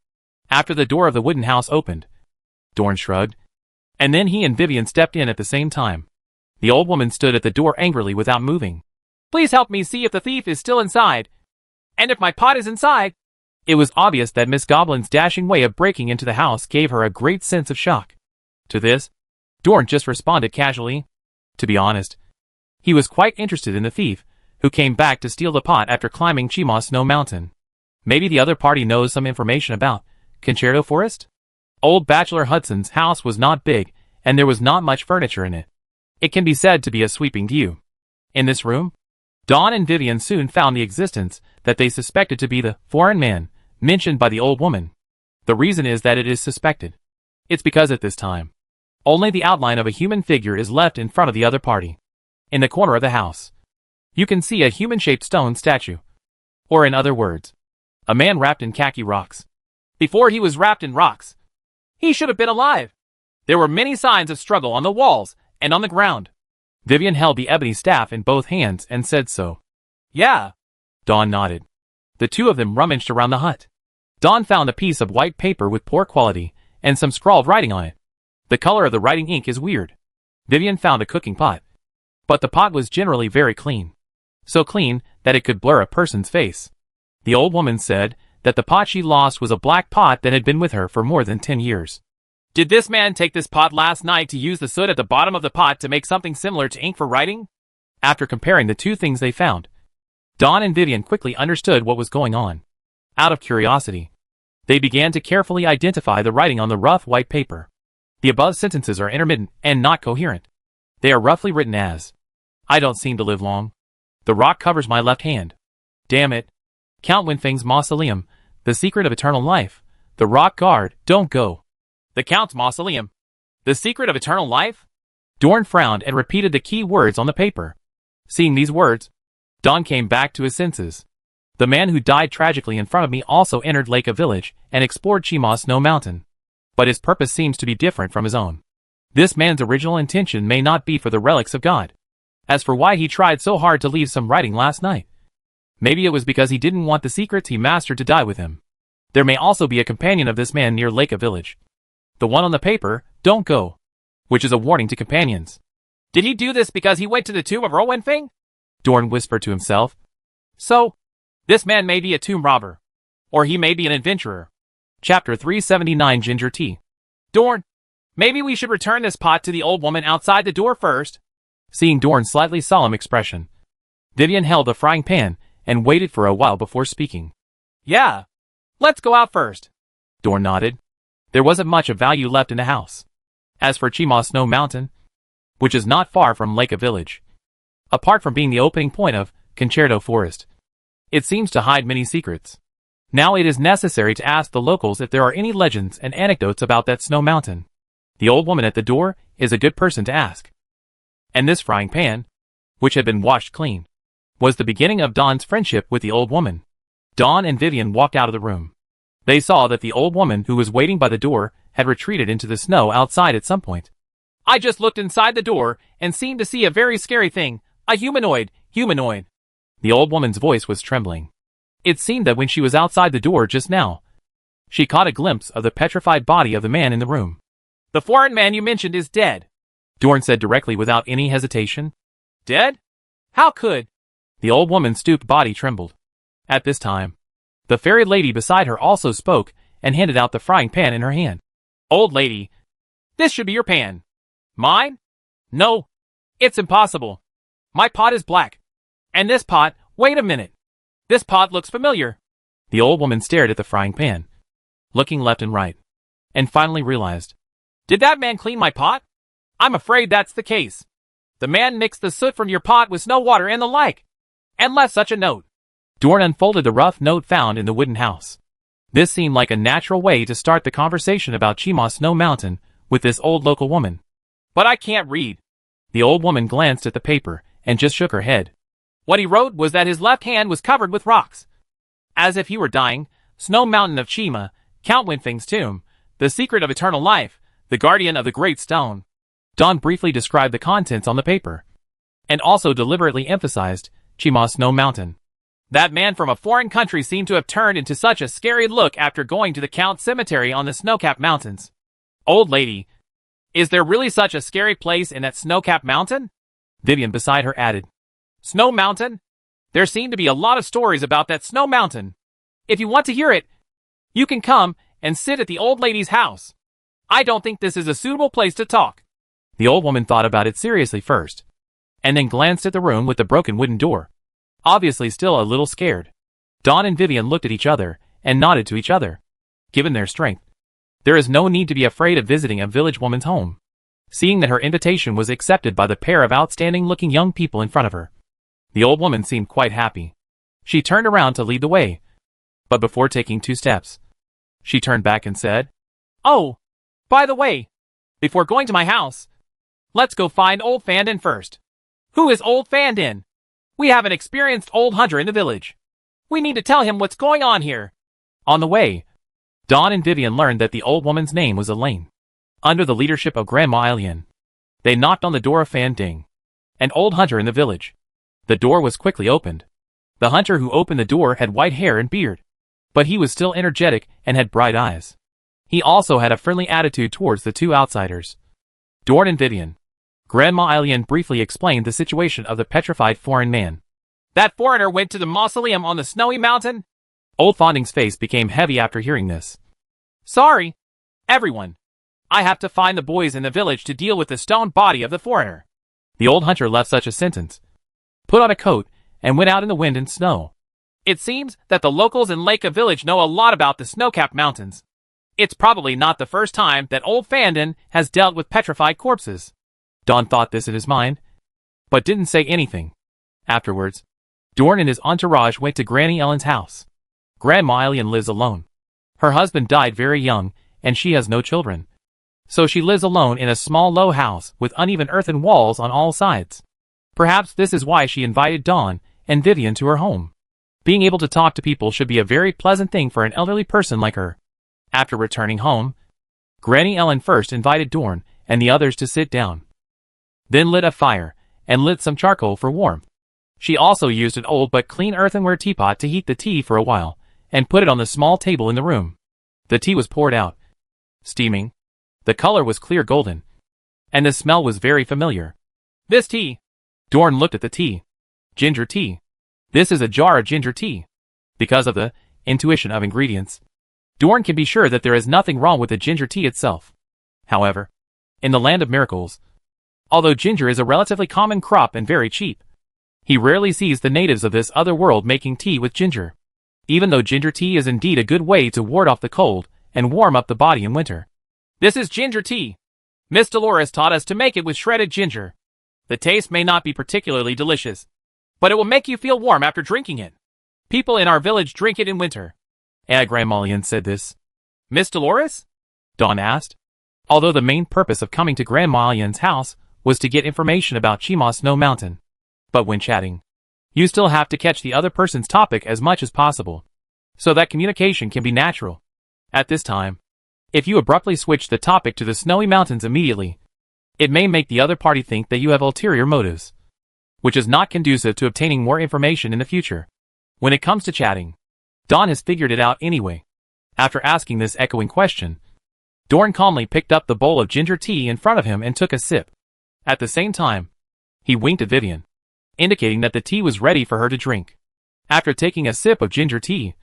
After the door of the wooden house opened, Dorn shrugged, and then he and Vivian stepped in at the same time. The old woman stood at the door angrily without moving. Please help me see if the thief is still inside, and if my pot is inside. It was obvious that Miss Goblin's dashing way of breaking into the house gave her a great sense of shock. To this, Dorn just responded casually. To be honest, he was quite interested in the thief, who came back to steal the pot after climbing Chima Snow Mountain. Maybe the other party knows some information about Concerto Forest? Old Bachelor Hudson's house was not big, and there was not much furniture in it. It can be said to be a sweeping view. In this room, Dawn and Vivian soon found the existence that they suspected to be the foreign man mentioned by the old woman. The reason is that it is suspected. It's because at this time, only the outline of a human figure is left in front of the other party. In the corner of the house, you can see a human-shaped stone statue. Or in other words, a man wrapped in khaki rocks. Before he was wrapped in rocks, he should have been alive. There were many signs of struggle on the walls and on the ground. Vivian held the ebony staff in both hands and said so. Yeah. Dawn nodded. The two of them rummaged around the hut. Dawn found a piece of white paper with poor quality and some scrawled writing on it. The color of the writing ink is weird. Vivian found a cooking pot. But the pot was generally very clean. So clean that it could blur a person's face. The old woman said that the pot she lost was a black pot that had been with her for more than 10 years. Did this man take this pot last night to use the soot at the bottom of the pot to make something similar to ink for writing? After comparing the two things they found, Dawn and Vivian quickly understood what was going on. Out of curiosity, they began to carefully identify the writing on the rough white paper. The above sentences are intermittent and not coherent. They are roughly written as, I don't seem to live long. The rock covers my left hand. Damn it. Count Winfeng's mausoleum, the secret of eternal life. The rock guard, don't go. The Count's mausoleum. The secret of eternal life? Dorn frowned and repeated the key words on the paper. Seeing these words, Dawn came back to his senses. The man who died tragically in front of me also entered Lake Village and explored Chima Snow Mountain. But his purpose seems to be different from his own. This man's original intention may not be for the relics of God. As for why he tried so hard to leave some writing last night, maybe it was because he didn't want the secrets he mastered to die with him. There may also be a companion of this man near Lake Village. The one on the paper, don't go, which is a warning to companions. Did he do this because he went to the tomb of Winfeng? Dorn whispered to himself. So, this man may be a tomb robber. Or he may be an adventurer. Chapter 379 Ginger Tea. Dorn, maybe we should return this pot to the old woman outside the door first. Seeing Dorn's slightly solemn expression, Vivian held the frying pan and waited for a while before speaking. Yeah. Let's go out first. Dorn nodded. There wasn't much of value left in the house. As for Chima Snow Mountain, which is not far from Lake Village, apart from being the opening point of Concerto Forest, it seems to hide many secrets. Now it is necessary to ask the locals if there are any legends and anecdotes about that snow mountain. The old woman at the door is a good person to ask. And this frying pan, which had been washed clean, was the beginning of Dawn's friendship with the old woman. Dawn and Vivian walked out of the room. They saw that the old woman who was waiting by the door had retreated into the snow outside at some point. I just looked inside the door and seemed to see a very scary thing, a humanoid. The old woman's voice was trembling. It seemed that when she was outside the door just now, she caught a glimpse of the petrified body of the man in the room. The foreign man you mentioned is dead, Dorn said directly without any hesitation. Dead? How could? The old woman's stooped body trembled. At this time, the fairy lady beside her also spoke and handed out the frying pan in her hand. Old lady, this should be your pan. Mine? No, it's impossible. My pot is black. And this pot, wait a minute. This pot looks familiar. The old woman stared at the frying pan, looking left and right, and finally realized. Did that man clean my pot? I'm afraid that's the case. The man mixed the soot from your pot with snow water and the like, and left such a note. Dorn unfolded the rough note found in the wooden house. This seemed like a natural way to start the conversation about Chima Snow Mountain with this old local woman. But I can't read. The old woman glanced at the paper and just shook her head. What he wrote was that his left hand was covered with rocks. As if he were dying, Snow Mountain of Chima, Count Winfeng's tomb, the secret of eternal life, the guardian of the great stone. Dawn briefly described the contents on the paper, and also deliberately emphasized Chima Snow Mountain. That man from a foreign country seemed to have turned into such a scary look after going to the Count's cemetery on the snow-capped mountains. Old lady, is there really such a scary place in that snow-capped mountain? Vivian beside her added. Snow Mountain? There seem to be a lot of stories about that Snow Mountain. If you want to hear it, you can come and sit at the old lady's house. I don't think this is a suitable place to talk. The old woman thought about it seriously first, and then glanced at the room with the broken wooden door, obviously still a little scared. Dawn and Vivian looked at each other and nodded to each other. Given their strength, there is no need to be afraid of visiting a village woman's home. Seeing that her invitation was accepted by the pair of outstanding-looking young people in front of her, the old woman seemed quite happy. She turned around to lead the way, but before taking 2 steps, she turned back and said, Oh, by the way, before going to my house, let's go find Old Fandin first. Who is Old Fandin? We have an experienced old hunter in the village. We need to tell him what's going on here. On the way, Dawn and Vivian learned that the old woman's name was Elaine. Under the leadership of Grandma Eileen, they knocked on the door of Fan Ding. an old hunter in the village. The door was quickly opened. The hunter who opened the door had white hair and beard, but he was still energetic and had bright eyes. He also had a friendly attitude towards the two outsiders, Dorn and Vivian. Grandma Eileen briefly explained the situation of the petrified foreign man. That foreigner went to the mausoleum on the snowy mountain? Old Fonding's face became heavy after hearing this. Sorry, everyone. I have to find the boys in the village to deal with the stone body of the foreigner. The old hunter left such a sentence, put on a coat, and went out in the wind and snow. It seems that the locals in Lake Village know a lot about the snow-capped mountains. It's probably not the first time that old Fandon has dealt with petrified corpses. Don thought this in his mind, but didn't say anything. Afterwards, Dorn and his entourage went to Granny Ellen's house. Grandma Eileen lives alone. Her husband died very young, and she has no children. So she lives alone in a small low house with uneven earthen walls on all sides. Perhaps this is why she invited Dawn and Vivian to her home. Being able to talk to people should be a very pleasant thing for an elderly person like her. After returning home, Granny Ellen first invited Dorn and the others to sit down. Then lit a fire and lit some charcoal for warmth. She also used an old but clean earthenware teapot to heat the tea for a while and put it on the small table in the room. The tea was poured out, steaming. The color was clear golden, and the smell was very familiar. This tea. Dorn looked at the tea. Ginger tea. This is a jar of ginger tea. Because of the intuition of ingredients, Dorn can be sure that there is nothing wrong with the ginger tea itself. However, in the land of miracles, although ginger is a relatively common crop and very cheap, he rarely sees the natives of this other world making tea with ginger. Even though ginger tea is indeed a good way to ward off the cold and warm up the body in winter. This is ginger tea. Miss Dolores taught us to make it with shredded ginger. The taste may not be particularly delicious, but it will make you feel warm after drinking it. People in our village drink it in winter. Grandma Eileen said this. Miss Dolores? Dawn asked. Although the main purpose of coming to Grandma Eileen's house was to get information about Chima Snow Mountain. But when chatting, you still have to catch the other person's topic as much as possible, so that communication can be natural. At this time, if you abruptly switch the topic to the snowy mountains immediately, it may make the other party think that you have ulterior motives, which is not conducive to obtaining more information in the future. When it comes to chatting, Dawn has figured it out anyway. After asking this echoing question, Dorn calmly picked up the bowl of ginger tea in front of him and took a sip. At the same time, he winked at Vivian, indicating that the tea was ready for her to drink. After taking a sip of ginger tea,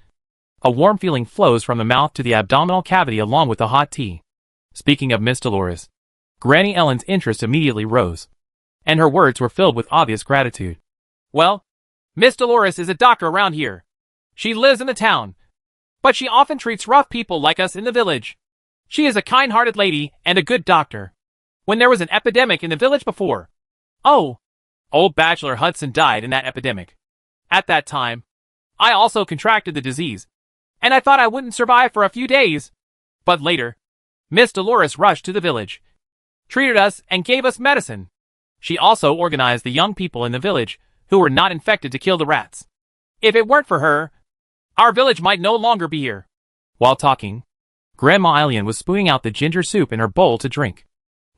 a warm feeling flows from the mouth to the abdominal cavity along with the hot tea. Speaking of Miss Dolores, Granny Ellen's interest immediately rose, and her words were filled with obvious gratitude. Well, Miss Dolores is a doctor around here. She lives in the town, but she often treats rough people like us in the village. She is a kind-hearted lady and a good doctor. When there was an epidemic in the village before, old Bachelor Hudson died in that epidemic. At that time, I also contracted the disease, and I thought I wouldn't survive for a few days. But later, Miss Dolores rushed to the village, treated us, and gave us medicine. She also organized the young people in the village who were not infected to kill the rats. If it weren't for her, our village might no longer be here. While talking, Grandma Eileen was spooning out the ginger soup in her bowl to drink.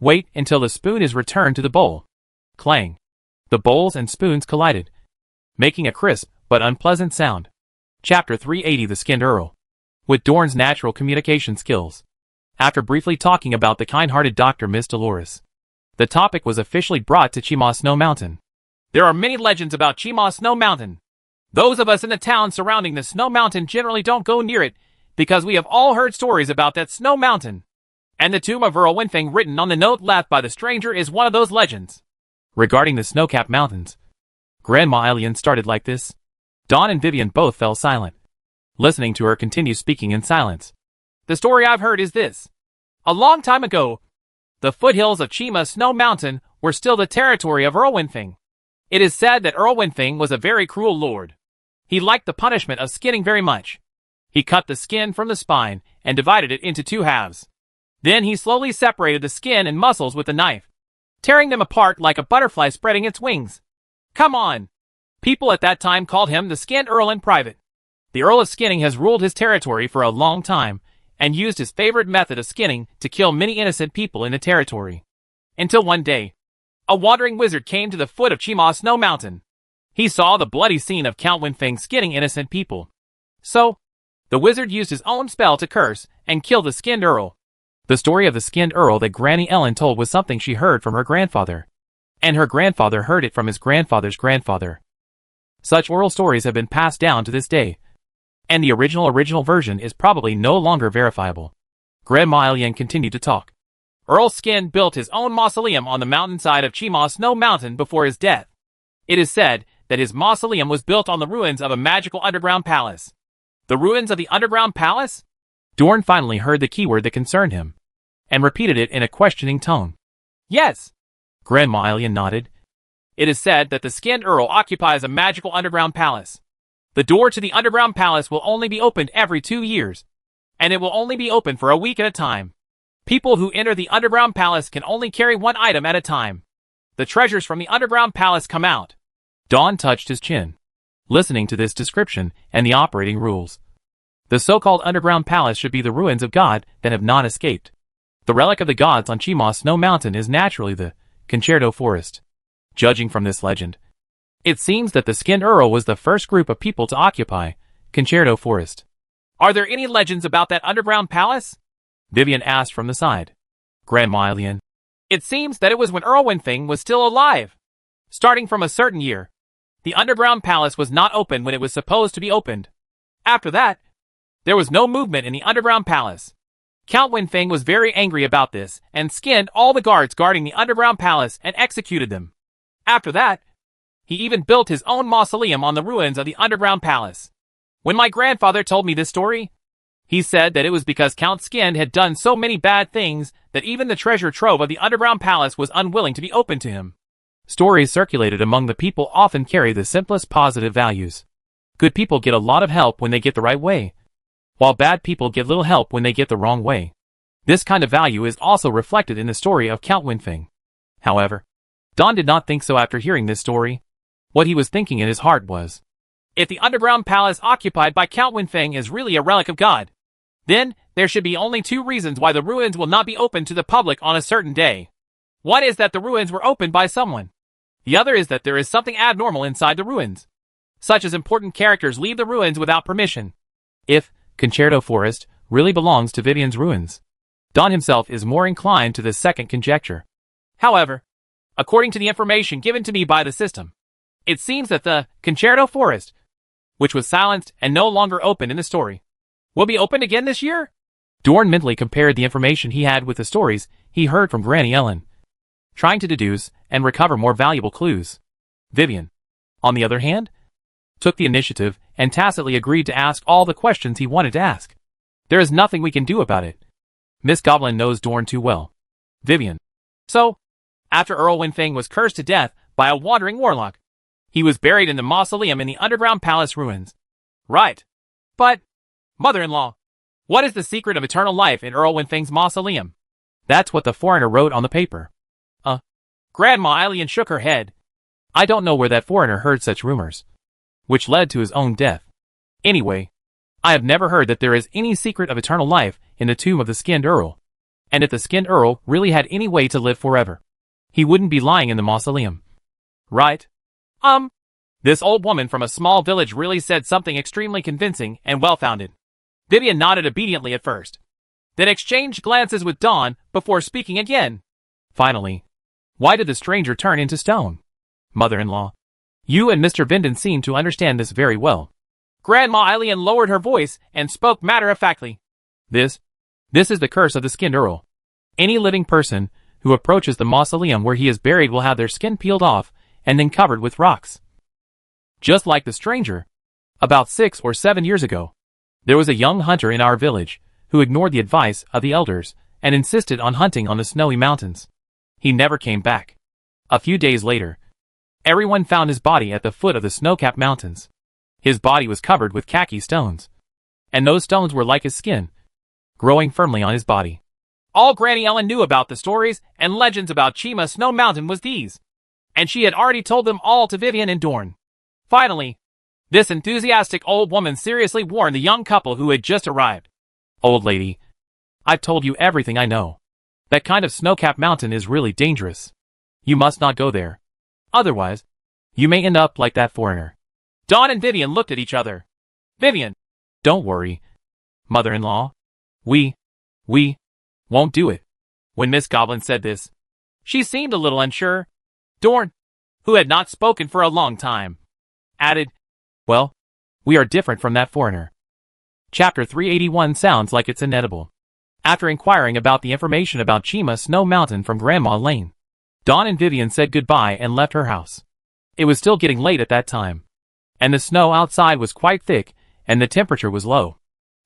Wait until the spoon is returned to the bowl. Clang. The bowls and spoons collided, making a crisp but unpleasant sound. Chapter 380: The Skinned Earl. With Dorn's natural communication skills, after briefly talking about the kind-hearted Dr. Miss Dolores, the topic was officially brought to Chima Snow Mountain. There are many legends about Chima Snow Mountain. Those of us in the town surrounding the Snow Mountain generally don't go near it because we have all heard stories about that Snow Mountain. And the tomb of Earl Winfang written on the note left by the stranger is one of those legends. Regarding the snow-capped mountains, Grandma Eileen started like this. Dawn and Vivian both fell silent, listening to her continue speaking in silence. The story I've heard is this. A long time ago, the foothills of Chima Snow Mountain were still the territory of Earl Winfang. It is said that Earl Winfang was a very cruel lord. He liked the punishment of skinning very much. He cut the skin from the spine and divided it into two halves. Then he slowly separated the skin and muscles with a knife, tearing them apart like a butterfly spreading its wings. Come on! People at that time called him the Skinned Earl in private. The Earl of Skinning has ruled his territory for a long time, and used his favorite method of skinning to kill many innocent people in the territory. Until one day, a wandering wizard came to the foot of Chima Snow Mountain. He saw the bloody scene of Count Winfeng skinning innocent people. So, the wizard used his own spell to curse and kill the skinned earl. The story of the skinned earl that Granny Ellen told was something she heard from her grandfather. And her grandfather heard it from his grandfather's grandfather. Such oral stories have been passed down to this day. And the original version is probably no longer verifiable. Grandma Alien continued to talk. Earl Skin built his own mausoleum on the mountainside of Chima Snow Mountain before his death. It is said that his mausoleum was built on the ruins of a magical underground palace. The ruins of the underground palace? Dorn finally heard the keyword that concerned him, and repeated it in a questioning tone. Yes. Grandma Alien nodded. It is said that the skinned earl occupies a magical underground palace. The door to the underground palace will only be opened every 2 years, and it will only be open for a week at a time. People who enter the underground palace can only carry one item at a time. The treasures from the underground palace come out. Dawn touched his chin, listening to this description and the operating rules. The so-called underground palace should be the ruins of God that have not escaped. The relic of the gods on Chima Snow Mountain is naturally the Concerto Forest. Judging from this legend, it seems that the skinned earl was the first group of people to occupy Concerto Forest. Are there any legends about that underground palace? Vivian asked from the side. Grandma Alien. It seems that it was when Earl Winfeng was still alive. Starting from a certain year, the underground palace was not open when it was supposed to be opened. After that, there was no movement in the underground palace. Count Winfeng was very angry about this and skinned all the guards guarding the underground palace and executed them. After that, he even built his own mausoleum on the ruins of the underground palace. When my grandfather told me this story, he said that it was because Count Skin had done so many bad things that even the treasure trove of the underground palace was unwilling to be open to him. Stories circulated among the people often carry the simplest positive values. Good people get a lot of help when they get the right way, while bad people get little help when they get the wrong way. This kind of value is also reflected in the story of Count Winfeng. However, Don did not think so after hearing this story. What he was thinking in his heart was, if the underground palace occupied by Count Winfeng is really a relic of God, then there should be only 2 reasons why the ruins will not be open to the public on a certain day. One is that the ruins were opened by someone. The other is that there is something abnormal inside the ruins, such as important characters leave the ruins without permission. If Concerto Forest really belongs to Vivian's ruins, Don himself is more inclined to the second conjecture. However, according to the information given to me by the system, it seems that the Concerto Forest, which was silenced and no longer open in the story, will be opened again this year? Dorn mentally compared the information he had with the stories he heard from Granny Ellen, trying to deduce and recover more valuable clues. Vivian, on the other hand, took the initiative and tacitly agreed to ask all the questions he wanted to ask. There is nothing we can do about it. Miss Goblin knows Dorn too well. Vivian. So, after Earl Winfeng was cursed to death by a wandering warlock, he was buried in the mausoleum in the underground palace ruins. Right. But, mother-in-law, what is the secret of eternal life in Earl Winfeng's mausoleum? That's what the foreigner wrote on the paper. Grandma Alien shook her head. I don't know where that foreigner heard such rumors, which led to his own death. Anyway, I have never heard that there is any secret of eternal life in the tomb of the skinned earl. And if the skinned earl really had any way to live forever, he wouldn't be lying in the mausoleum. Right? This old woman from a small village really said something extremely convincing and well-founded. Vivian nodded obediently at first, then exchanged glances with Dawn before speaking again. Finally, why did the stranger turn into stone? Mother-in-law, you and Mr. Vinden seem to understand this very well. Grandma Alien lowered her voice and spoke matter-of-factly. This is the curse of the skinned earl. Any living person who approaches the mausoleum where he is buried will have their skin peeled off and then covered with rocks. Just like the stranger. About 6 or 7 years ago, there was a young hunter in our village who ignored the advice of the elders and insisted on hunting on the snowy mountains. He never came back. A few days later, everyone found his body at the foot of the snow-capped mountains. His body was covered with khaki stones, and those stones were like his skin, growing firmly on his body. All Granny Ellen knew about the stories and legends about Chima Snow Mountain was these, and she had already told them all to Vivian and Dorn. Finally, this enthusiastic old woman seriously warned the young couple who had just arrived. Old lady, I've told you everything I know. That kind of snow-capped mountain is really dangerous. You must not go there. Otherwise, you may end up like that foreigner. Dawn and Vivian looked at each other. Vivian. Don't worry, mother-in-law. We won't do it. When Miss Goblin said this, she seemed a little unsure. Dorn, who had not spoken for a long time, added, Well, we are different from that foreigner. Chapter 381 sounds like it's inedible. After inquiring about the information about Chima Snow Mountain from Grandma Lane, Dawn and Vivian said goodbye and left her house. It was still getting late at that time, and the snow outside was quite thick and the temperature was low.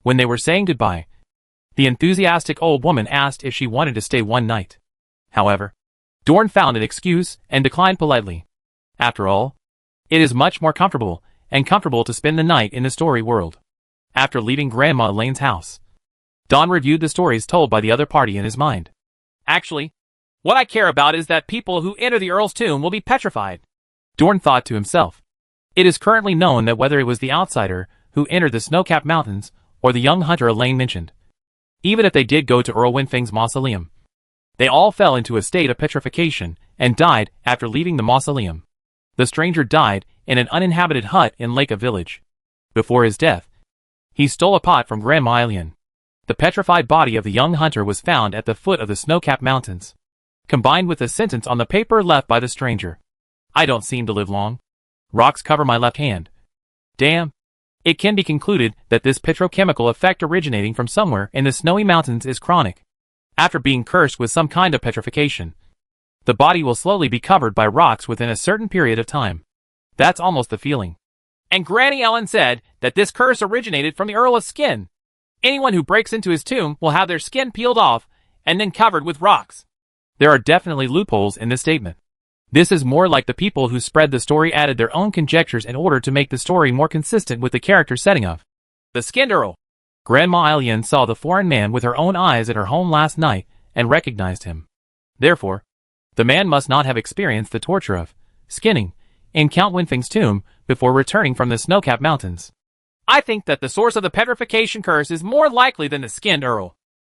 When they were saying goodbye, the enthusiastic old woman asked if she wanted to stay one night. However, Dorn found an excuse and declined politely. After all, it is much more comfortable to spend the night in the story world. After leaving Grandma Lane's house, Don reviewed the stories told by the other party in his mind. Actually, what I care about is that people who enter the Earl's tomb will be petrified. Dorn thought to himself. It is currently known that whether it was the outsider who entered the snow-capped mountains or the young hunter Elaine mentioned, even if they did go to Earl Winfeng's mausoleum, they all fell into a state of petrification and died after leaving the mausoleum. The stranger died in an uninhabited hut in Lake Village. Before his death, he stole a pot from Grandma Eileen. The petrified body of the young hunter was found at the foot of the snow-capped mountains, combined with the sentence on the paper left by the stranger. I don't seem to live long. Rocks cover my left hand. Damn. It can be concluded that this petrochemical effect originating from somewhere in the snowy mountains is chronic. After being cursed with some kind of petrification, the body will slowly be covered by rocks within a certain period of time. That's almost the feeling. And Granny Ellen said that this curse originated from the Earl's skin. Anyone who breaks into his tomb will have their skin peeled off and then covered with rocks. There are definitely loopholes in this statement. This is more like the people who spread the story added their own conjectures in order to make the story more consistent with the character setting of the Skinned Earl. Grandma Eileen saw the foreign man with her own eyes at her home last night and recognized him. Therefore, the man must not have experienced the torture of skinning in Count Winfeng's tomb before returning from the snow-capped mountains. I think that the source of the petrification curse is more likely than the Skinned Earl,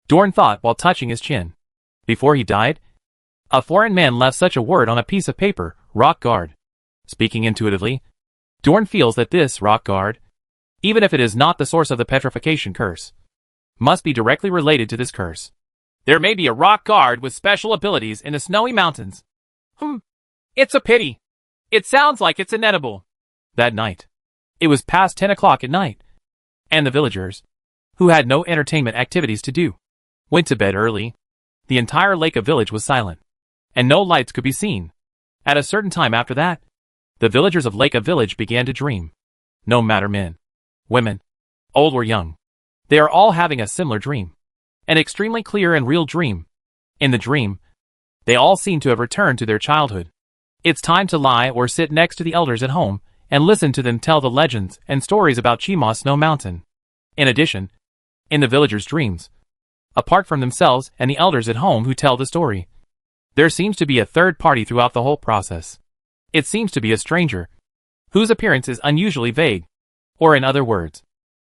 Dorn thought while touching his chin. Before he died, a foreign man left such a word on a piece of paper, rock guard. Speaking intuitively, Dorn feels that this rock guard, even if it is not the source of the petrification curse, must be directly related to this curse. There may be a rock guard with special abilities in the snowy mountains. It's a pity. It sounds like it's inedible. That night, it was past 10 o'clock at night, and the villagers, who had no entertainment activities to do, went to bed early. The entire Lake Village was silent, and no lights could be seen. At a certain time after that, the villagers of Lake Village began to dream. No matter men, women, old or young, they are all having a similar dream. An extremely clear and real dream. In the dream, they all seem to have returned to their childhood. It's time to lie or sit next to the elders at home and listen to them tell the legends and stories about Chima Snow Mountain. In addition, in the villagers' dreams, apart from themselves and the elders at home who tell the story, there seems to be a third party throughout the whole process. It seems to be a stranger, whose appearance is unusually vague, or in other words,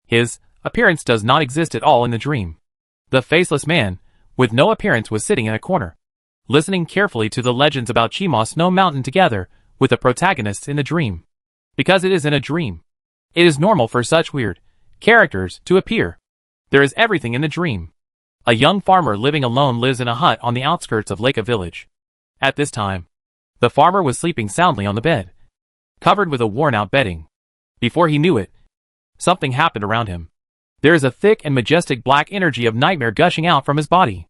his appearance does not exist at all in the dream. The faceless man, with no appearance, was sitting in a corner, listening carefully to the legends about Chima Snow Mountain together with the protagonists in the dream. Because it is in a dream, it is normal for such weird characters to appear. There is everything in the dream. A young farmer living alone lives in a hut on the outskirts of Lake Village. At this time, the farmer was sleeping soundly on the bed, covered with a worn-out bedding. Before he knew it, something happened around him. There is a thick and majestic black energy of nightmare gushing out from his body.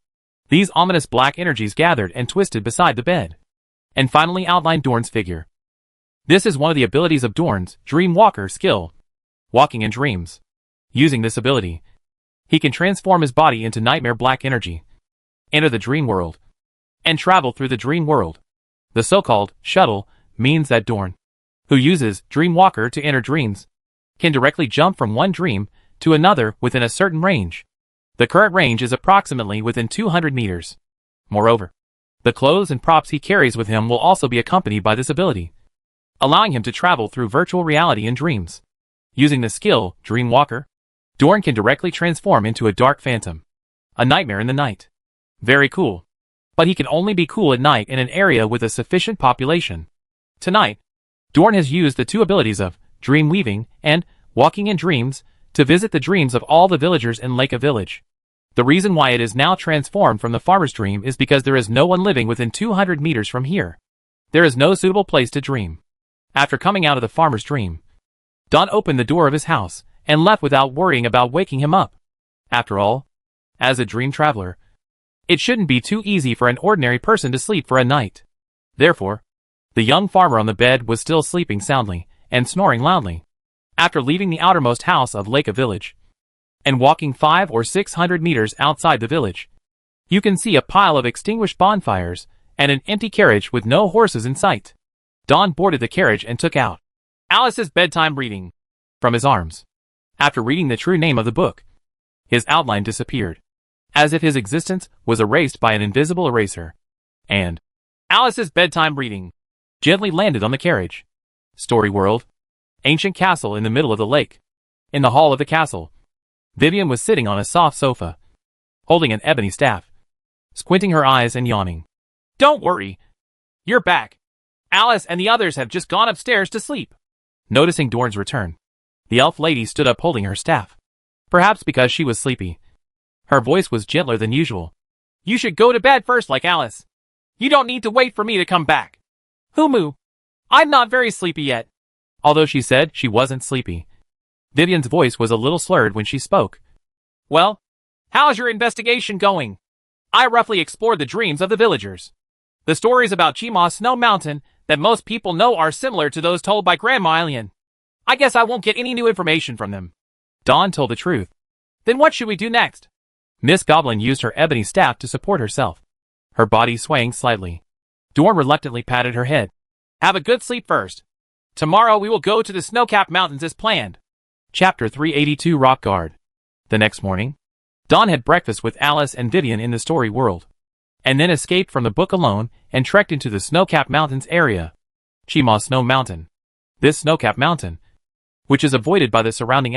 These ominous black energies gathered and twisted beside the bed, and finally outlined Dorn's figure. This is one of the abilities of Dorn's Dream Walker skill, walking in dreams. Using this ability, he can transform his body into nightmare black energy, enter the dream world, and travel through the dream world. The so-called shuttle means that Dorn, who uses Dream Walker to enter dreams, can directly jump from one dream to another within a certain range. The current range is approximately within 200 meters. Moreover, the clothes and props he carries with him will also be accompanied by this ability, allowing him to travel through virtual reality in dreams. Using the skill, Dream Walker, Dorn can directly transform into a dark phantom, a nightmare in the night. Very cool. but he can only be cool at night in an area with a sufficient population. Tonight, Dorn has used the two abilities of dream weaving and walking in dreams to visit the dreams of all the villagers in Lake Village. The reason why it is now transformed from the farmer's dream is because there is no one living within 200 meters from here. There is no suitable place to dream. After coming out of the farmer's dream, Don opened the door of his house and left without worrying about waking him up. After all, as a dream traveler, it shouldn't be too easy for an ordinary person to sleep for a night. Therefore, the young farmer on the bed was still sleeping soundly and snoring loudly. After leaving the outermost house of Lake Village and walking 500 or 600 meters outside the village, you can see a pile of extinguished bonfires and an empty carriage with no horses in sight. Don boarded the carriage and took out Alice's bedtime reading from his arms. After reading the true name of the book, his outline disappeared, as if his existence was erased by an invisible eraser. And Alice's bedtime reading gently landed on the carriage. Story world. Ancient castle in the middle of the lake. In the hall of the castle, Vivian was sitting on a soft sofa, holding an ebony staff, squinting her eyes and yawning. Don't worry. You're back. Alice and the others have just gone upstairs to sleep. Noticing Dorn's return, the elf lady stood up holding her staff. Perhaps because she was sleepy, her voice was gentler than usual. You should go to bed first like Alice. You don't need to wait for me to come back. Humu. I'm not very sleepy yet. Although she said she wasn't sleepy, Vivian's voice was a little slurred when she spoke. Well, how's your investigation going? I roughly explored the dreams of the villagers. The stories about Chima Snow Mountain that most people know are similar to those told by Grandma Alien. I guess I won't get any new information from them. Dawn told the truth. Then what should we do next? Miss Goblin used her ebony staff to support herself, her body swaying slightly. Dorn reluctantly patted her head. Have a good sleep first. Tomorrow we will go to the snow-capped mountains as planned. Chapter 382 Rock Guard. The next morning, Dawn had breakfast with Alice and Vivian in the story world, and then escaped from the book alone and trekked into the snow-capped mountains area. Chima Snow Mountain. This snow-capped mountain, which is avoided by the surrounding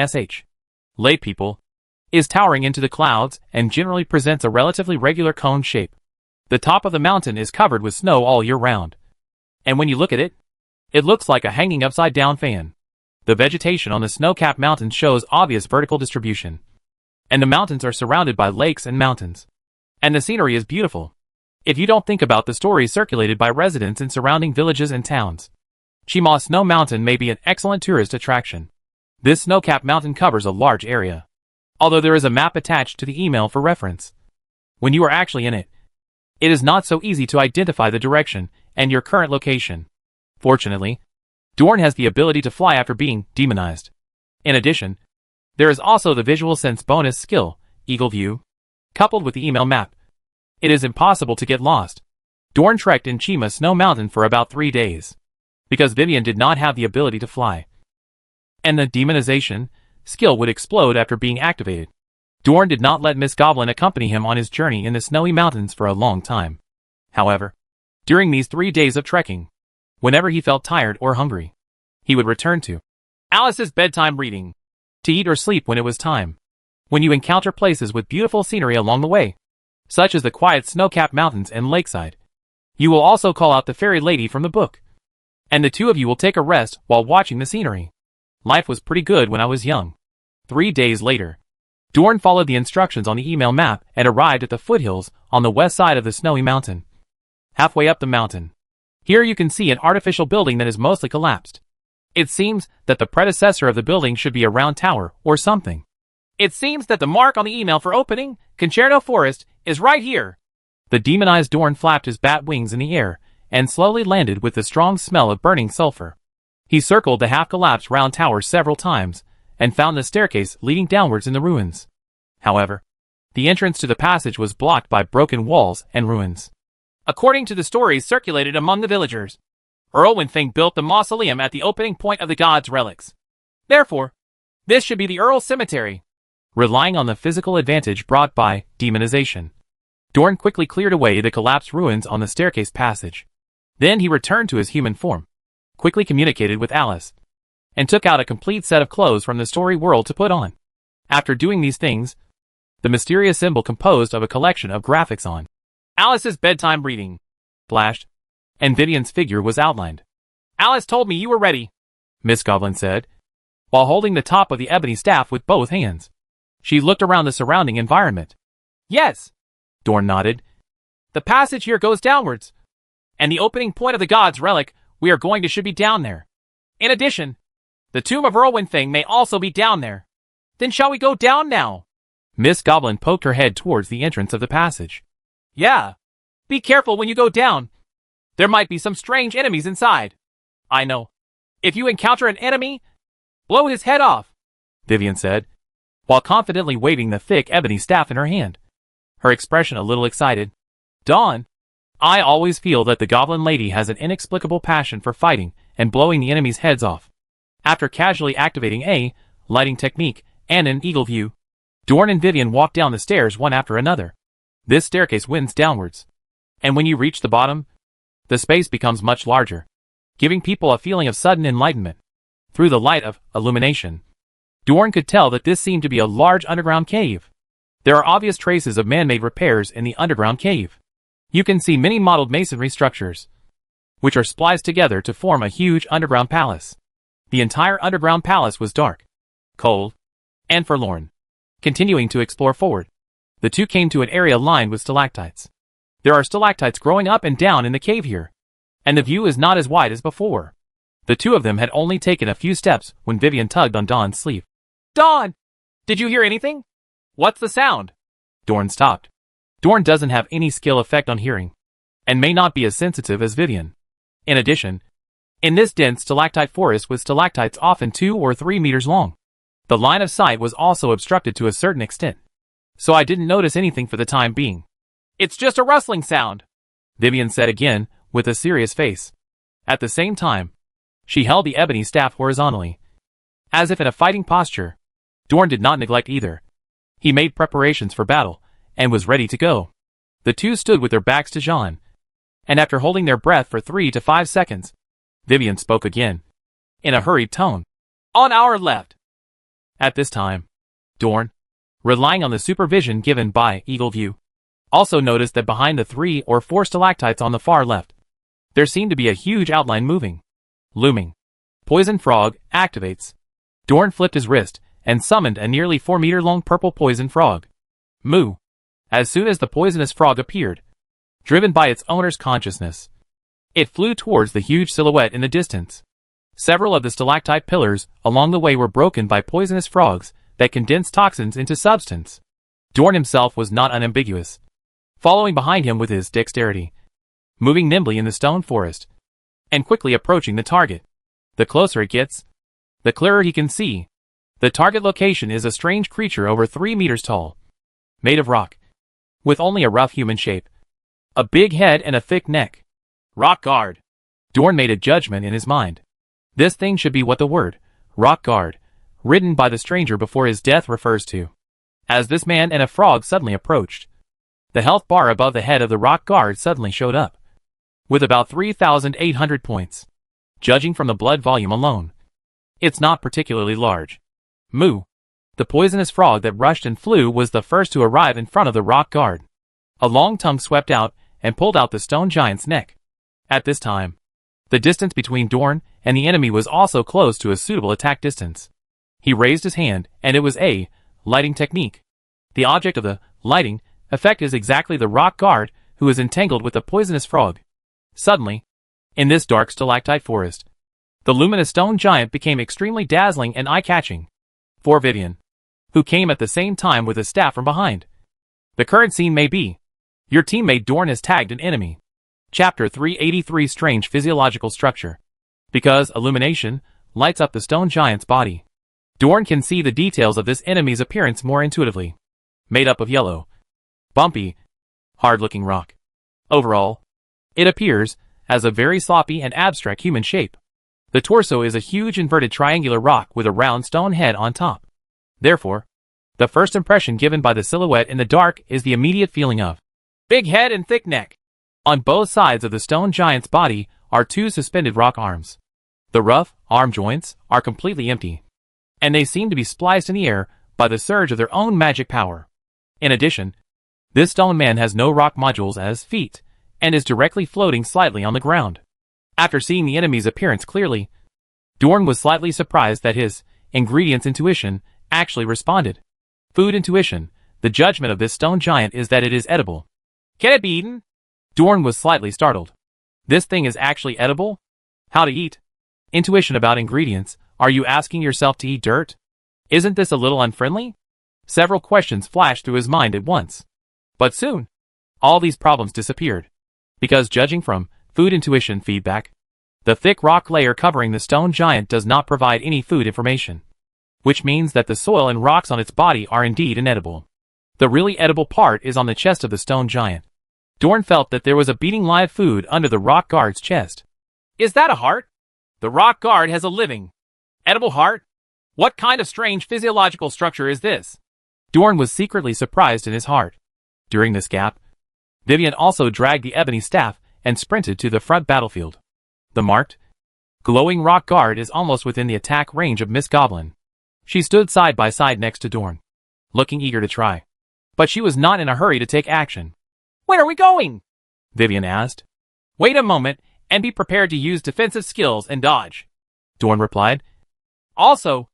lay people, is towering into the clouds and generally presents a relatively regular cone shape. The top of the mountain is covered with snow all year round, and when you look at it, it looks like a hanging upside-down fan. The vegetation on the snow-capped mountains shows obvious vertical distribution, and the mountains are surrounded by lakes and mountains. And the scenery is beautiful, if you don't think about the stories circulated by residents in surrounding villages and towns. Chima Snow Mountain may be an excellent tourist attraction. This snow-capped mountain covers a large area, although there is a map attached to the email for reference. When you are actually in it, it is not so easy to identify the direction and your current location. Fortunately, Dorn has the ability to fly after being demonized. In addition, there is also the visual sense bonus skill, Eagle View, coupled with the email map. It is impossible to get lost. Dorn trekked in Chima Snow Mountain for about 3 days, because Vivian did not have the ability to fly, and the demonization skill would explode after being activated. Dorn did not let Miss Goblin accompany him on his journey in the snowy mountains for a long time. However, during these 3 days of trekking, whenever he felt tired or hungry, he would return to Alice's bedtime reading, to eat or sleep when it was time. When you encounter places with beautiful scenery along the way, such as the quiet snow-capped mountains and lakeside, you will also call out the fairy lady from the book, and the two of you will take a rest while watching the scenery. Life was pretty good when I was young. 3 days later, Dorn followed the instructions on the email map and arrived at the foothills on the west side of the snowy mountain. Halfway up the mountain, here you can see an artificial building that is mostly collapsed. It seems that the predecessor of the building should be a round tower or something. It seems that the mark on the email for opening Concerto Forest is right here. The demonized Dorn flapped his bat wings in the air and slowly landed with the strong smell of burning sulfur. He circled the half-collapsed round tower several times and found the staircase leading downwards in the ruins. However, the entrance to the passage was blocked by broken walls and ruins. According to the stories circulated among the villagers, Earl Winthing built the mausoleum at the opening point of the god's relics. Therefore, this should be the Earl's cemetery. Relying on the physical advantage brought by demonization, Dorn quickly cleared away the collapsed ruins on the staircase passage. Then he returned to his human form, quickly communicated with Alice, and took out a complete set of clothes from the story world to put on. After doing these things, the mysterious symbol composed of a collection of graphics on Alice's bedtime reading flashed, and Vivian's figure was outlined. Alice told me you were ready, Miss Goblin said, while holding the top of the ebony staff with both hands. She looked around the surrounding environment. Yes, Dorn nodded. The passage here goes downwards, and the opening point of the god's relic we are going to should be down there. In addition, the tomb of Erlwyn Thing may also be down there. Then shall we go down now? Miss Goblin poked her head towards the entrance of the passage. Yeah. Be careful when you go down. There might be some strange enemies inside. I know. If you encounter an enemy, blow his head off, Vivian said, while confidently waving the thick ebony staff in her hand, her expression a little excited. Dawn, I always feel that the Goblin Lady has an inexplicable passion for fighting and blowing the enemy's heads off. After casually activating a lighting technique and an eagle view, Dorn and Vivian walked down the stairs one after another. This staircase winds downwards, and when you reach the bottom, the space becomes much larger, giving people a feeling of sudden enlightenment. Through the light of illumination, Dorn could tell that this seemed to be a large underground cave. There are obvious traces of man-made repairs in the underground cave. You can see many modeled masonry structures, which are spliced together to form a huge underground palace. The entire underground palace was dark, cold, and forlorn. Continuing to explore forward, the two came to an area lined with stalactites. There are stalactites growing up and down in the cave here, and the view is not as wide as before. The two of them had only taken a few steps when Vivian tugged on Dawn's sleeve. Dawn! Did you hear anything? What's the sound? Dorn stopped. Dorn doesn't have any skill effect on hearing, and may not be as sensitive as Vivian. In addition, in this dense stalactite forest with stalactites often 2 or 3 meters long, the line of sight was also obstructed to a certain extent, so I didn't notice anything for the time being. It's just a rustling sound, Vivian said again, with a serious face. At the same time, she held the ebony staff horizontally, as if in a fighting posture. Dorn did not neglect either. He made preparations for battle, and was ready to go. The two stood with their backs to Jean, and after holding their breath for 3 to 5 seconds, Vivian spoke again, in a hurried tone. On our left. At this time, Dorn, relying on the supervision given by Eagle View, also noticed that behind the 3 or 4 stalactites on the far left, there seemed to be a huge outline moving, looming. Poison Frog activates. Dorn flipped his wrist and summoned a nearly 4-meter-long purple poison frog. Moo. As soon as the poisonous frog appeared, driven by its owner's consciousness, it flew towards the huge silhouette in the distance. Several of the stalactite pillars along the way were broken by poisonous frogs that condensed toxins into substance. Dorn himself was not unambiguous, following behind him with his dexterity, moving nimbly in the stone forest, and quickly approaching the target. The closer it gets, the clearer he can see. The target location is a strange creature over 3 meters tall, made of rock, with only a rough human shape, a big head and a thick neck. Rock guard. Dorn made a judgment in his mind. This thing should be what the word, rock guard, written by the stranger before his death refers to. As this man and a frog suddenly approached, the health bar above the head of the rock guard suddenly showed up, with about 3,800 points. Judging from the blood volume alone, it's not particularly large. Moo. The poisonous frog that rushed and flew was the first to arrive in front of the rock guard. A long tongue swept out and pulled out the stone giant's neck. At this time, the distance between Dorn and the enemy was also close to a suitable attack distance. He raised his hand, and it was a lighting technique. The object of the lighting effect is exactly the rock guard who is entangled with the poisonous frog. Suddenly, in this dark stalactite forest, the luminous stone giant became extremely dazzling and eye-catching. For Vivian, who came at the same time with a staff from behind. The current scene may be, your teammate Dorn has tagged an enemy. Chapter 383 Strange Physiological Structure. Because illumination lights up the stone giant's body, Dorn can see the details of this enemy's appearance more intuitively. Made up of yellow, bumpy, hard-looking rock. Overall, it appears as a very sloppy and abstract human shape. The torso is a huge inverted triangular rock with a round stone head on top. Therefore, the first impression given by the silhouette in the dark is the immediate feeling of big head and thick neck. On both sides of the stone giant's body are 2 suspended rock arms. The rough arm joints are completely empty, and they seem to be spliced in the air by the surge of their own magic power. In addition, This stone man has no rock modules as feet, and is directly floating slightly on the ground. After seeing the enemy's appearance clearly, Dorn was slightly surprised that his ingredients intuition actually responded. Food intuition, the judgment of this stone giant is that it is edible. Can it be eaten? Dorn was slightly startled. This thing is actually edible? How to eat? Intuition about ingredients, are you asking yourself to eat dirt? Isn't this a little unfriendly? Several questions flashed through his mind at once. But soon, all these problems disappeared. Because judging from food intuition feedback, the thick rock layer covering the stone giant does not provide any food information, which means that the soil and rocks on its body are indeed inedible. The really edible part is on the chest of the stone giant. Dorn felt that there was a beating live food under the rock guard's chest. Is that a heart? The rock guard has a living, edible heart? What kind of strange physiological structure is this? Dorn was secretly surprised in his heart. During this gap, Vivian also dragged the ebony staff and sprinted to the front battlefield. The marked, glowing rock guard is almost within the attack range of Miss Goblin. She stood side by side next to Dorn, looking eager to try. But she was not in a hurry to take action. Where are we going? Vivian asked. Wait a moment and be prepared to use defensive skills and dodge, Dorn replied. Also,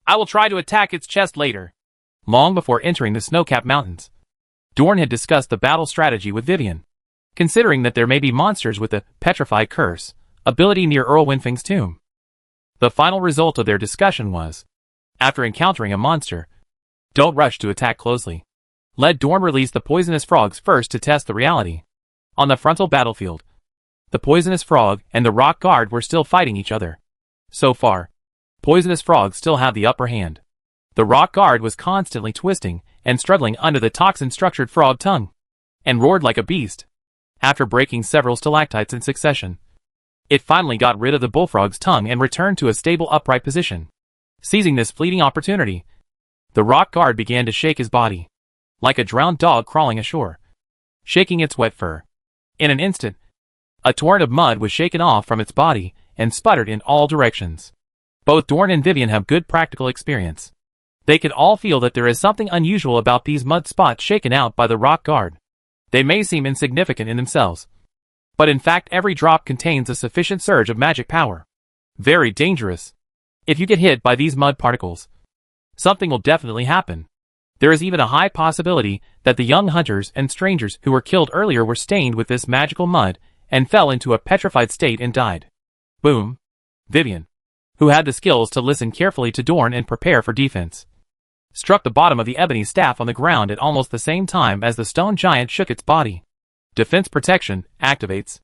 I will try to attack its chest later. Long before entering the snow-capped mountains, Dorn had discussed the battle strategy with Vivian. Considering that there may be monsters with the Petrified Curse ability near Earl Winfing's tomb. The final result of their discussion was, after encountering a monster, don't rush to attack closely. Let Dorn release the poisonous frogs first to test the reality. On the frontal battlefield, the poisonous frog and the rock guard were still fighting each other. So far, poisonous frogs still have the upper hand. The rock guard was constantly twisting and struggling under the toxin-structured frog tongue, and roared like a beast. After breaking several stalactites in succession, it finally got rid of the bullfrog's tongue and returned to a stable upright position. Seizing this fleeting opportunity, the rock guard began to shake his body, like a drowned dog crawling ashore, shaking its wet fur. In an instant, a torrent of mud was shaken off from its body and sputtered in all directions. Both Dorn and Vivian have good practical experience. They could all feel that there is something unusual about these mud spots shaken out by the rock guard. They may seem insignificant in themselves, but in fact every drop contains a sufficient surge of magic power. Very dangerous. If you get hit by these mud particles, something will definitely happen. There is even a high possibility that the young hunters and strangers who were killed earlier were stained with this magical mud and fell into a petrified state and died. Boom. Vivian, who had the skills to listen carefully to Dorn and prepare for defense, struck the bottom of the ebony staff on the ground at almost the same time as the stone giant shook its body. Defense protection activates.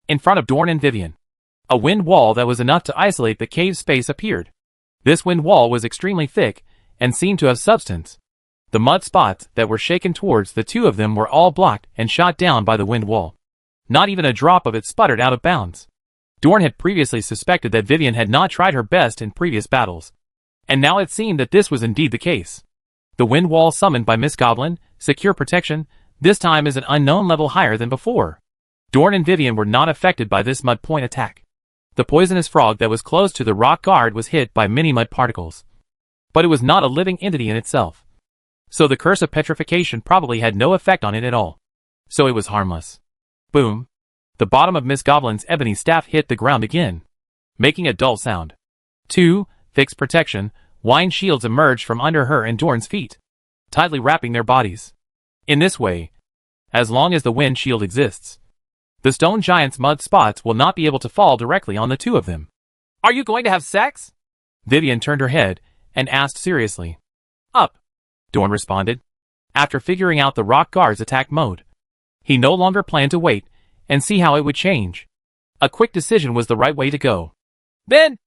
In front of Dorn and Vivian, a wind wall that was enough to isolate the cave space appeared. This wind wall was extremely thick and seemed to have substance. The mud spots that were shaken towards the two of them were all blocked and shot down by the wind wall. Not even a drop of it sputtered out of bounds. Dorn had previously suspected that Vivian had not tried her best in previous battles, and now it seemed that this was indeed the case. The wind wall summoned by Miss Goblin, secure protection, this time is an unknown level higher than before. Dorn and Vivian were not affected by this mud point attack. The poisonous frog that was close to the rock guard was hit by many mud particles, but it was not a living entity in itself. So the curse of petrification probably had no effect on it at all. So it was harmless. Boom. The bottom of Miss Goblin's ebony staff hit the ground again, making a dull sound. 2. Fixed protection, wind shields emerged from under her and Dorn's feet, tightly wrapping their bodies. In this way, as long as the wind shield exists, the stone giant's mud spots will not be able to fall directly on the two of them. Are you going to have sex? Vivian turned her head and asked seriously. Up, Dorn responded. After figuring out the rock guard's attack mode, he no longer planned to wait and see how it would change. A quick decision was the right way to go. Then,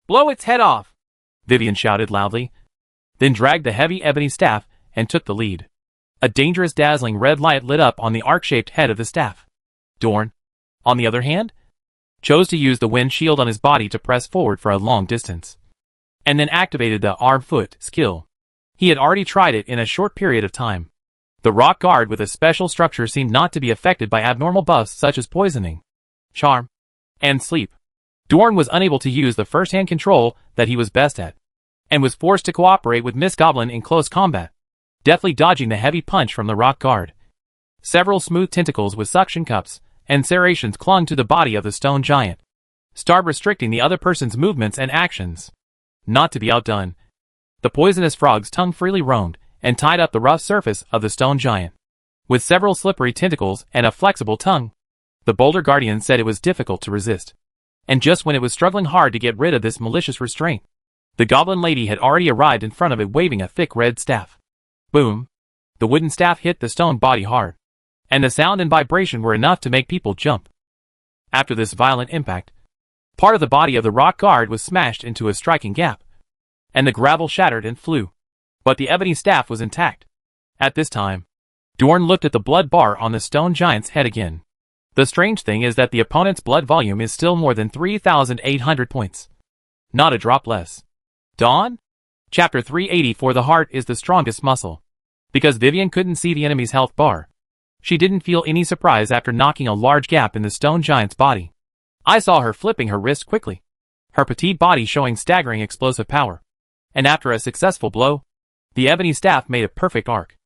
blow its head off, Vivian shouted loudly, then dragged the heavy ebony staff and took the lead. A dangerous dazzling red light lit up on the arc-shaped head of the staff. Dorn, on the other hand, chose to use the wind shield on his body to press forward for a long distance, and then activated the arm-foot skill. He had already tried it in a short period of time. The rock guard with a special structure seemed not to be affected by abnormal buffs such as poisoning, charm, and sleep. Dorn was unable to use the first-hand control that he was best at, and was forced to cooperate with Miss Goblin in close combat, deftly dodging the heavy punch from the rock guard. Several smooth tentacles with suction cups and serrations clung to the body of the stone giant, stark restricting the other person's movements and actions. Not to be outdone, the poisonous frog's tongue freely roamed and tied up the rough surface of the stone giant. With several slippery tentacles and a flexible tongue, the Boulder Guardian said it was difficult to resist. And just when it was struggling hard to get rid of this malicious restraint, the goblin lady had already arrived in front of it waving a thick red staff. Boom! The wooden staff hit the stone body hard, and the sound and vibration were enough to make people jump. After this violent impact, part of the body of the rock guard was smashed into a striking gap, and the gravel shattered and flew. But the ebony staff was intact. At this time, Dorn looked at the blood bar on the stone giant's head again. The strange thing is that the opponent's blood volume is still more than 3,800 points. Not a drop less. Dawn? Chapter 384. The heart is the strongest muscle. Because Vivian couldn't see the enemy's health bar, she didn't feel any surprise after knocking a large gap in the stone giant's body. I saw her flipping her wrist quickly, her petite body showing staggering explosive power. And after a successful blow, the ebony staff made a perfect arc.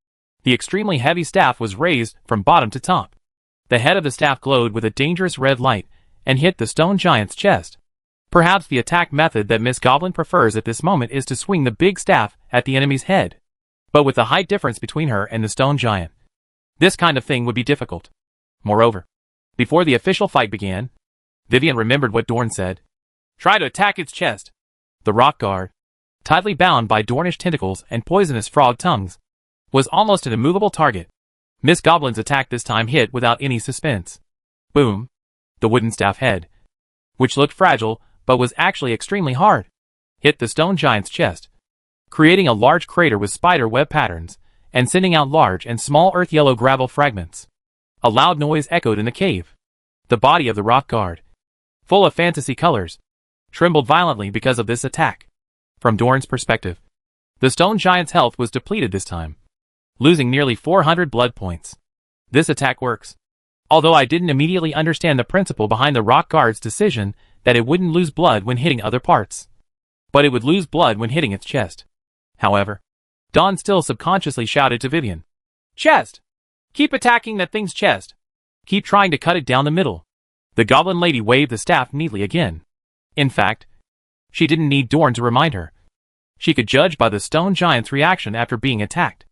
The extremely heavy staff was raised from bottom to top. The head of the staff glowed with a dangerous red light and hit the stone giant's chest. Perhaps the attack method that Miss Goblin prefers at this moment is to swing the big staff at the enemy's head. But with the height difference between her and the stone giant, this kind of thing would be difficult. Moreover, before the official fight began, Vivian remembered what Dorn said. Try to attack its chest. The rock guard, tightly bound by Dornish tentacles and poisonous frog tongues, was almost an immovable target. Miss Goblin's attack this time hit without any suspense. Boom! The wooden staff head, which looked fragile but was actually extremely hard, hit the stone giant's chest, creating a large crater with spider web patterns and sending out large and small earth-yellow gravel fragments. A loud noise echoed in the cave. The body of the rock guard, full of fantasy colors, trembled violently because of this attack. From Dorn's perspective, the stone giant's health was depleted this time, losing nearly 400 blood points. This attack works. Although I didn't immediately understand the principle behind the rock guard's decision that it wouldn't lose blood when hitting other parts, but it would lose blood when hitting its chest. However, Dawn still subconsciously shouted to Vivian, "Chest! Keep attacking that thing's chest. Keep trying to cut it down the middle." The goblin lady waved the staff neatly again. In fact, she didn't need Dorn to remind her. She could judge by the stone giant's reaction after being attacked.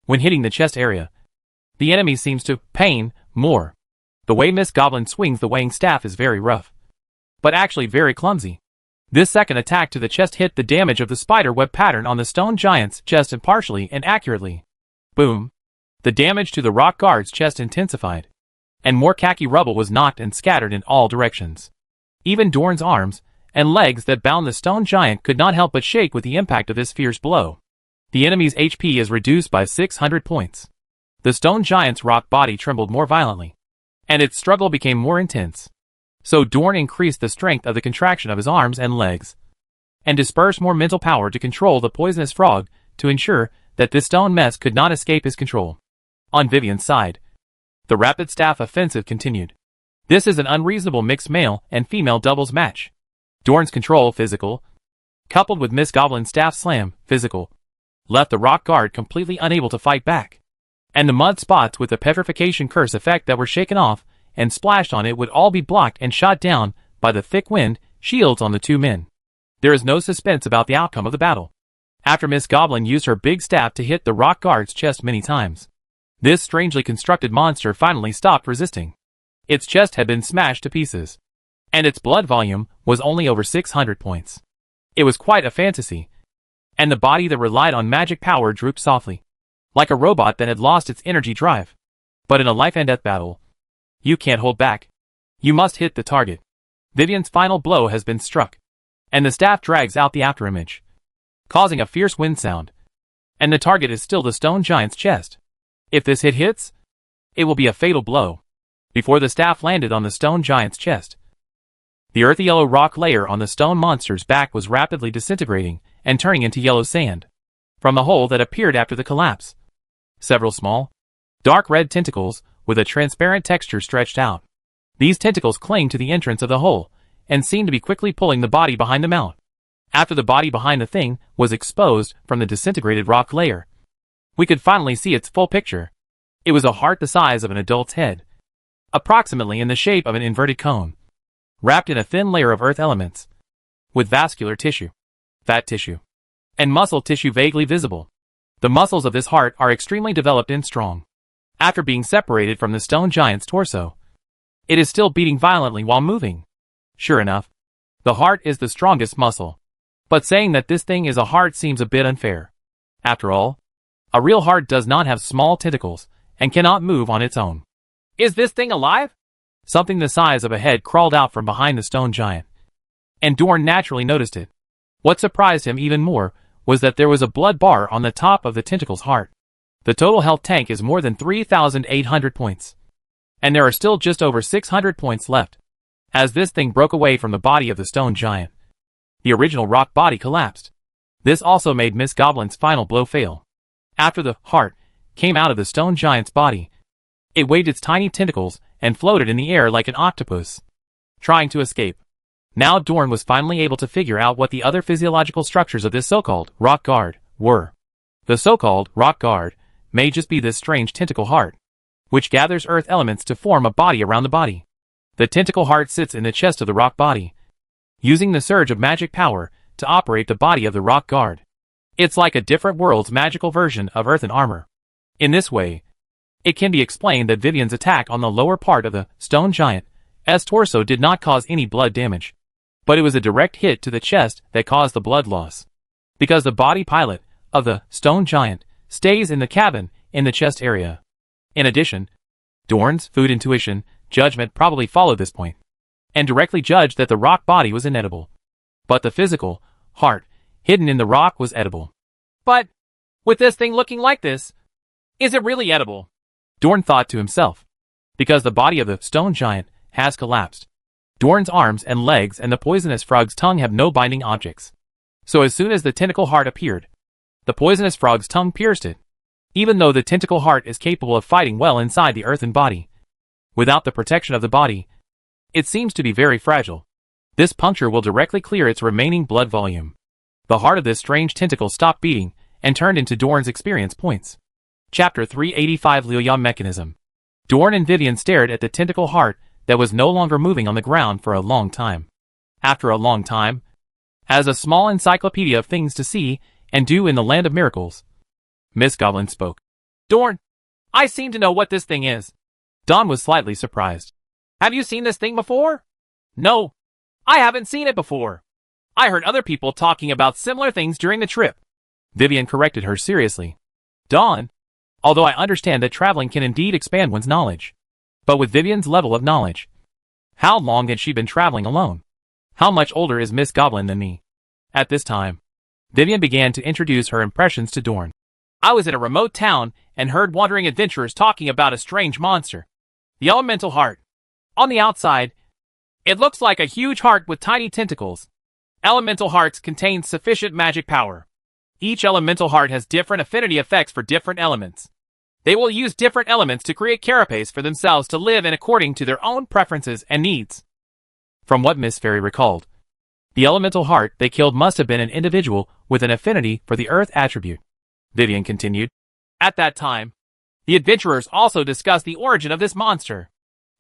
When hitting the chest area, the enemy seems to pain more. The way Miss Goblin swings the weighing staff is very rough, but actually very clumsy. This second attack to the chest hit the damage of the spider web pattern on the stone giant's chest impartially and accurately. Boom! The damage to the rock guard's chest intensified, and more khaki rubble was knocked and scattered in all directions. Even Dorn's arms and legs that bound the stone giant could not help but shake with the impact of this fierce blow. The enemy's HP is reduced by 600 points. The stone giant's rock body trembled more violently, and its struggle became more intense. So Dorn increased the strength of the contraction of his arms and legs, and dispersed more mental power to control the poisonous frog to ensure that this stone mess could not escape his control. On Vivian's side, the rapid staff offensive continued. This is an unreasonable mixed male and female doubles match. Dorn's control, physical, coupled with Miss Goblin's staff slam, physical, left the rock guard completely unable to fight back. And the mud spots with the petrification curse effect that were shaken off and splashed on it would all be blocked and shot down by the thick wind shields on the two men. There is no suspense about the outcome of the battle. After Miss Goblin used her big staff to hit the rock guard's chest many times, this strangely constructed monster finally stopped resisting. Its chest had been smashed to pieces, and its blood volume was only over 600 points. It was quite a fantasy, and the body that relied on magic power drooped softly, like a robot that had lost its energy drive. But in a life and death battle, you can't hold back. You must hit the target. Vivian's final blow has been struck, and the staff drags out the afterimage, causing a fierce wind sound. And the target is still the stone giant's chest. If this hit hits, it will be a fatal blow. Before the staff landed on the stone giant's chest, the earthy yellow rock layer on the stone monster's back was rapidly disintegrating and turning into yellow sand from the hole that appeared after the collapse. Several small, dark red tentacles with a transparent texture stretched out. These tentacles cling to the entrance of the hole and seemed to be quickly pulling the body behind them out. After the body behind the thing was exposed from the disintegrated rock layer, we could finally see its full picture. It was a heart the size of an adult's head, approximately in the shape of an inverted cone, wrapped in a thin layer of earth elements, with vascular tissue, fat tissue, and muscle tissue vaguely visible. The muscles of this heart are extremely developed and strong. After being separated from the stone giant's torso, it is still beating violently while moving. Sure enough, the heart is the strongest muscle. But saying that this thing is a heart seems a bit unfair. After all, a real heart does not have small tentacles and cannot move on its own. Is this thing alive? Something the size of a head crawled out from behind the stone giant, and Dorn naturally noticed it. What surprised him even more was that there was a blood bar on the top of the tentacle's heart. The total health tank is more than 3,800 points, and there are still just over 600 points left. As this thing broke away from the body of the stone giant, the original rock body collapsed. This also made Miss Goblin's final blow fail. After the heart came out of the stone giant's body, it waved its tiny tentacles and floated in the air like an octopus, trying to escape. Now Dorn was finally able to figure out what the other physiological structures of this so-called rock guard were. The so-called rock guard may just be this strange tentacle heart, which gathers earth elements to form a body around the body. The tentacle heart sits in the chest of the rock body, using the surge of magic power to operate the body of the rock guard. It's like a different world's magical version of earthen armor. In this way, it can be explained that Vivian's attack on the lower part of the stone giant's torso did not cause any blood damage, but it was a direct hit to the chest that caused the blood loss, because the body pilot of the stone giant stays in the cabin in the chest area. In addition, Dorn's food intuition judgment probably followed this point, and directly judged that the rock body was inedible. But the physical heart hidden in the rock was edible. But, with this thing looking like this, is it really edible? Dorn thought to himself, because the body of the stone giant has collapsed. Dorn's arms and legs and the poisonous frog's tongue have no binding objects. So as soon as the tentacle heart appeared, the poisonous frog's tongue pierced it. Even though the tentacle heart is capable of fighting well inside the earthen body, without the protection of the body, it seems to be very fragile. This puncture will directly clear its remaining blood volume. The heart of this strange tentacle stopped beating and turned into Dorn's experience points. Chapter 385 Liuyang Mechanism. Dorn and Vivian stared at the tentacle heart that was no longer moving on the ground for a long time. After a long time, as a small encyclopedia of things to see and do in the land of miracles, Miss Goblin spoke. Dorn, I seem to know what this thing is. Don was slightly surprised. Have you seen this thing before? No, I haven't seen it before. I heard other people talking about similar things during the trip. Vivian corrected her seriously. Don, although I understand that traveling can indeed expand one's knowledge, but with Vivian's level of knowledge, how long had she been traveling alone? How much older is Miss Goblin than me? At this time, Vivian began to introduce her impressions to Dorn. I was in a remote town and heard wandering adventurers talking about a strange monster, the elemental heart. On the outside, it looks like a huge heart with tiny tentacles. Elemental hearts contain sufficient magic power. Each elemental heart has different affinity effects for different elements. They will use different elements to create carapace for themselves to live in according to their own preferences and needs. From what Miss Fairy recalled, the elemental heart they killed must have been an individual with an affinity for the earth attribute. Vivian continued. At that time, the adventurers also discussed the origin of this monster.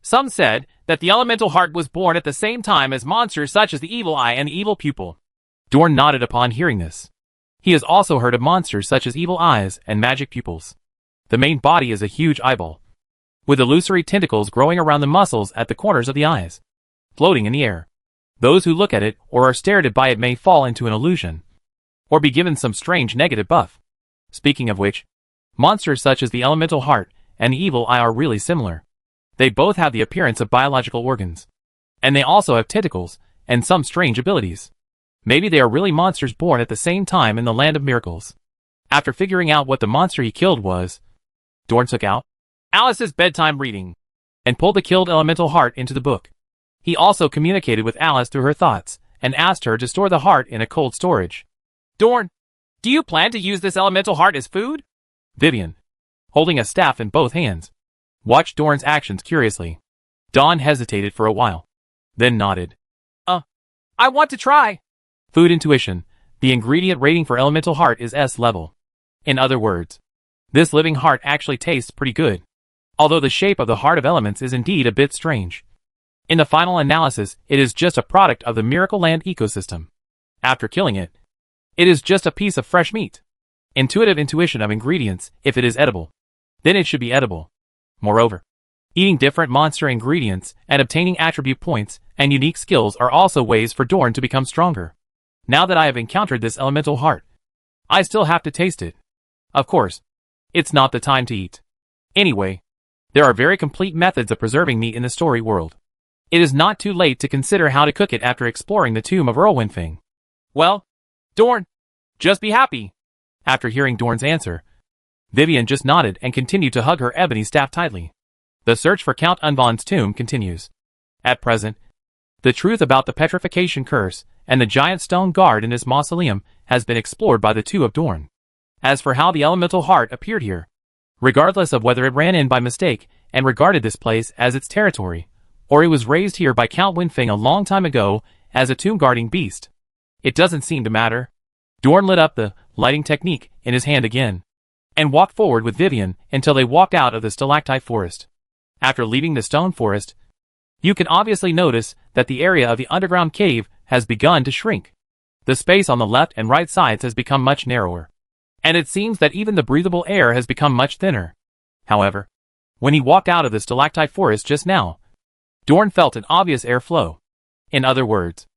Some said that the elemental heart was born at the same time as monsters such as the evil eye and the evil pupil. Dorn nodded upon hearing this. He has also heard of monsters such as evil eyes and magic pupils. The main body is a huge eyeball, with illusory tentacles growing around the muscles at the corners of the eyes, floating in the air. Those who look at it or are stared at by it may fall into an illusion, or be given some strange negative buff. Speaking of which, monsters such as the elemental heart and the evil eye are really similar. They both have the appearance of biological organs, and they also have tentacles and some strange abilities. Maybe they are really monsters born at the same time in the land of miracles. After figuring out what the monster he killed was, Dorn took out Alice's bedtime reading and pulled the killed elemental heart into the book. He also communicated with Alice through her thoughts and asked her to store the heart in a cold storage. Dorn, do you plan to use this elemental heart as food? Vivian, holding a staff in both hands, watched Dorn's actions curiously. Don hesitated for a while, then nodded. I want to try. Food intuition. The ingredient rating for elemental heart is S level. In other words, this living heart actually tastes pretty good. Although the shape of the Heart of Elements is indeed a bit strange. In the final analysis, it is just a product of the Miracle Land ecosystem. After killing it, it is just a piece of fresh meat. Intuitive intuition of ingredients, if it is edible, then it should be edible. Moreover, eating different monster ingredients and obtaining attribute points and unique skills are also ways for Dorn to become stronger. Now that I have encountered this elemental heart, I still have to taste it. Of course, it's not the time to eat. Anyway, there are very complete methods of preserving meat in the story world. It is not too late to consider how to cook it after exploring the tomb of Earl Winfing. Well, Dorn, just be happy. After hearing Dorn's answer, Vivian just nodded and continued to hug her ebony staff tightly. The search for Count Unvan's tomb continues. At present, the truth about the petrification curse and the giant stone guard in his mausoleum has been explored by the two of Dorn. As for how the elemental heart appeared here, regardless of whether it ran in by mistake and regarded this place as its territory, or it was raised here by Count Winfing a long time ago as a tomb-guarding beast, it doesn't seem to matter. Dorn lit up the lighting technique in his hand again, and walked forward with Vivian until they walked out of the stalactite forest. After leaving the stone forest, you can obviously notice that the area of the underground cave has begun to shrink. The space on the left and right sides has become much narrower, and it seems that even the breathable air has become much thinner. However, when he walked out of the stalactite forest just now, Dorn felt an obvious airflow. In other words,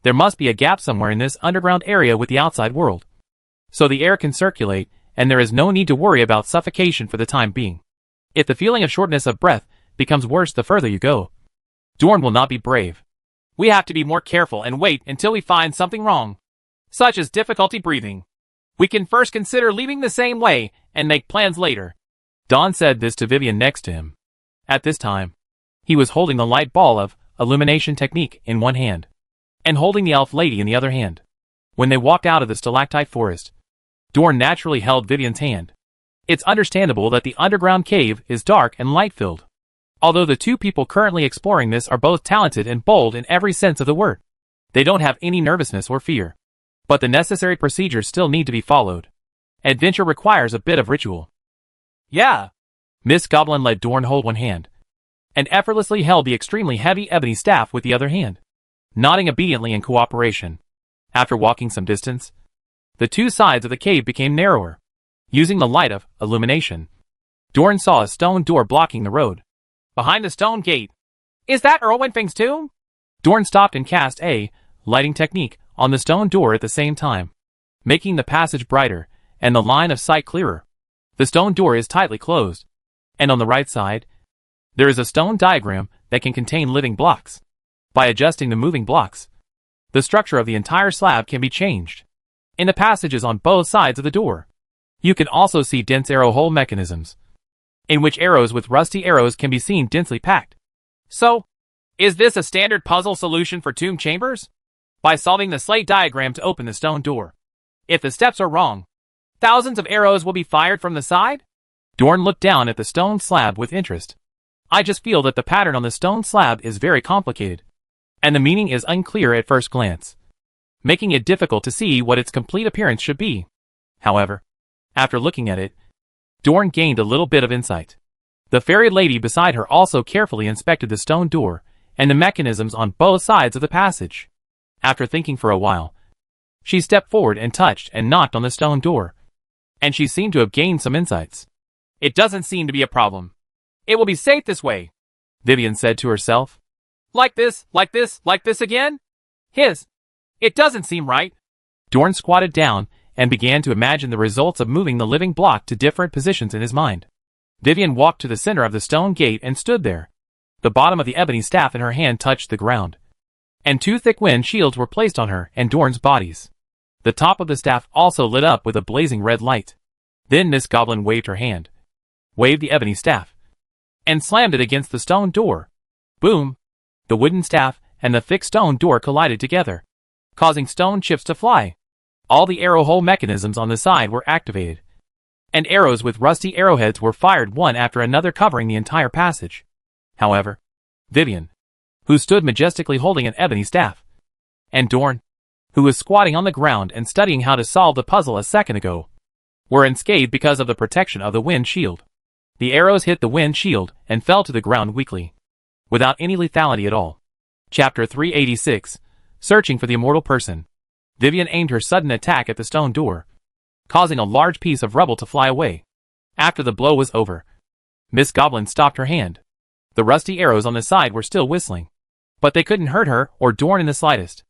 there must be a gap somewhere in this underground area with the outside world, so the air can circulate and there is no need to worry about suffocation for the time being. If the feeling of shortness of breath becomes worse the further you go, Dorn will not be brave. We have to be more careful and wait until we find something wrong, such as difficulty breathing. We can first consider leaving the same way and make plans later. Don said this to Vivian next to him. At this time, he was holding the light ball of illumination technique in one hand, and holding the elf lady in the other hand. When they walked out of the stalactite forest, Dorn naturally held Vivian's hand. It's understandable that the underground cave is dark and light-filled. Although the two people currently exploring this are both talented and bold in every sense of the word, they don't have any nervousness or fear. But the necessary procedures still need to be followed. Adventure requires a bit of ritual. Yeah. Miss Goblin let Dorn hold one hand, and effortlessly held the extremely heavy ebony staff with the other hand, nodding obediently in cooperation. After walking some distance, the two sides of the cave became narrower. Using the light of illumination, Dorn saw a stone door blocking the road. Behind the stone gate. Is that Earl Winfing's tomb? Dorn stopped and cast a lighting technique on the stone door at the same time, making the passage brighter and the line of sight clearer. The stone door is tightly closed, and on the right side, there is a stone diagram that can contain living blocks. By adjusting the moving blocks, the structure of the entire slab can be changed. In the passages on both sides of the door, you can also see dense arrow hole mechanisms, in which arrows with rusty arrows can be seen densely packed. So, is this a standard puzzle solution for tomb chambers? By solving the slate diagram to open the stone door, if the steps are wrong, thousands of arrows will be fired from the side? Dorn looked down at the stone slab with interest. I just feel that the pattern on the stone slab is very complicated, and the meaning is unclear at first glance, making it difficult to see what its complete appearance should be. However, after looking at it, Dorn gained a little bit of insight. The fairy lady beside her also carefully inspected the stone door and the mechanisms on both sides of the passage. After thinking for a while, she stepped forward and touched and knocked on the stone door, and she seemed to have gained some insights. It doesn't seem to be a problem. It will be safe this way, Vivian said to herself. Like this again? It doesn't seem right. Dorn squatted down and began to imagine the results of moving the living block to different positions in his mind. Vivian walked to the center of the stone gate and stood there. The bottom of the ebony staff in her hand touched the ground, and two thick wind shields were placed on her and Dorn's bodies. The top of the staff also lit up with a blazing red light. Then Miss Goblin waved her hand, waved the ebony staff, and slammed it against the stone door. Boom! The wooden staff and the thick stone door collided together, causing stone chips to fly. All the arrow hole mechanisms on the side were activated, and arrows with rusty arrowheads were fired one after another, covering the entire passage. However, Vivian, who stood majestically holding an ebony staff, and Dorn, who was squatting on the ground and studying how to solve the puzzle a second ago, were unscathed because of the protection of the wind shield. The arrows hit the wind shield and fell to the ground weakly, without any lethality at all. Chapter 386, Searching for the Immortal Person. Vivian aimed her sudden attack at the stone door, causing a large piece of rubble to fly away. After the blow was over, Miss Goblin stopped her hand. The rusty arrows on the side were still whistling, but they couldn't hurt her or Dorn in the slightest.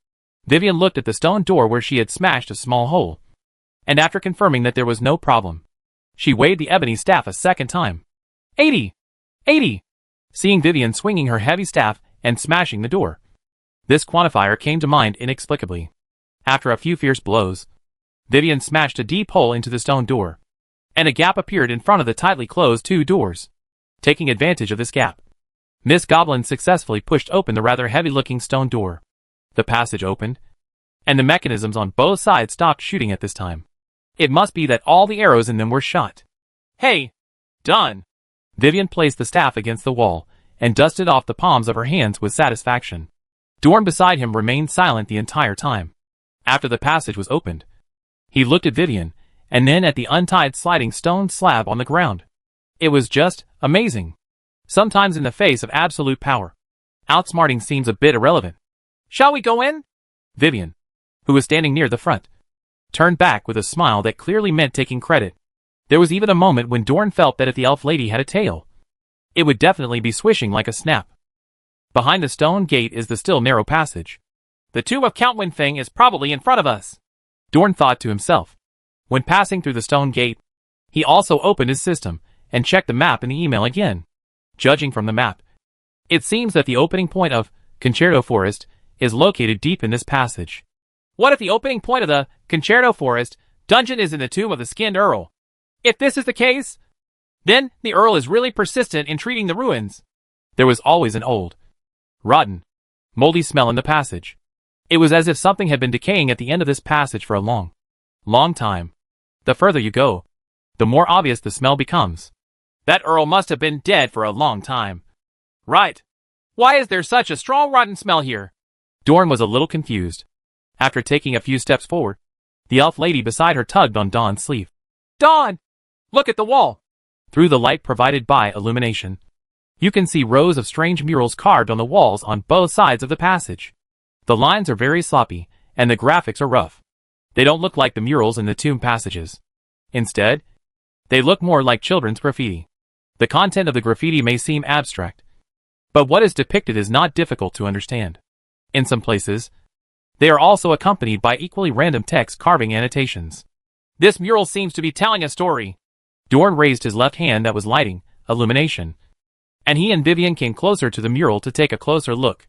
Vivian looked at the stone door where she had smashed a small hole, and after confirming that there was no problem, she waved the ebony staff a second time. 80! 80! Seeing Vivian swinging her heavy staff and smashing the door, this quantifier came to mind inexplicably. After a few fierce blows, Vivian smashed a deep hole into the stone door, and a gap appeared in front of the tightly closed two doors. Taking advantage of this gap, Miss Goblin successfully pushed open the rather heavy-looking stone door. The passage opened, and the mechanisms on both sides stopped shooting at this time. It must be that all the arrows in them were shot. Hey! Done! Vivian placed the staff against the wall, and dusted off the palms of her hands with satisfaction. Dorn beside him remained silent the entire time. After the passage was opened, he looked at Vivian, and then at the untied sliding stone slab on the ground. It was just amazing. Sometimes in the face of absolute power, outsmarting seems a bit irrelevant. Shall we go in? Vivian, who was standing near the front, turned back with a smile that clearly meant taking credit. There was even a moment when Dorn felt that if the elf lady had a tail, it would definitely be swishing like a snap. Behind the stone gate is the still narrow passage. The tomb of Count Winfeng is probably in front of us, Dorn thought to himself. When passing through the stone gate, he also opened his system and checked the map in the email again. Judging from the map, it seems that the opening point of Concerto Forest is located deep in this passage. What if the opening point of the Concerto Forest dungeon is in the tomb of the Skinned Earl? If this is the case, then the Earl is really persistent in treating the ruins. There was always an old, rotten, moldy smell in the passage. It was as if something had been decaying at the end of this passage for a long time. The further you go, the more obvious the smell becomes. That Earl must have been dead for a long time. Right. Why is there such a strong rotten smell here? Dorn was a little confused. After taking a few steps forward, the elf lady beside her tugged on Dawn's sleeve. Dawn! Look at the wall! Through the light provided by illumination, you can see rows of strange murals carved on the walls on both sides of the passage. The lines are very sloppy, and the graphics are rough. They don't look like the murals in the tomb passages. Instead, they look more like children's graffiti. The content of the graffiti may seem abstract, but what is depicted is not difficult to understand. In some places, they are also accompanied by equally random text carving annotations. This mural seems to be telling a story. Dorn raised his left hand that was lighting illumination, and he and Vivian came closer to the mural to take a closer look.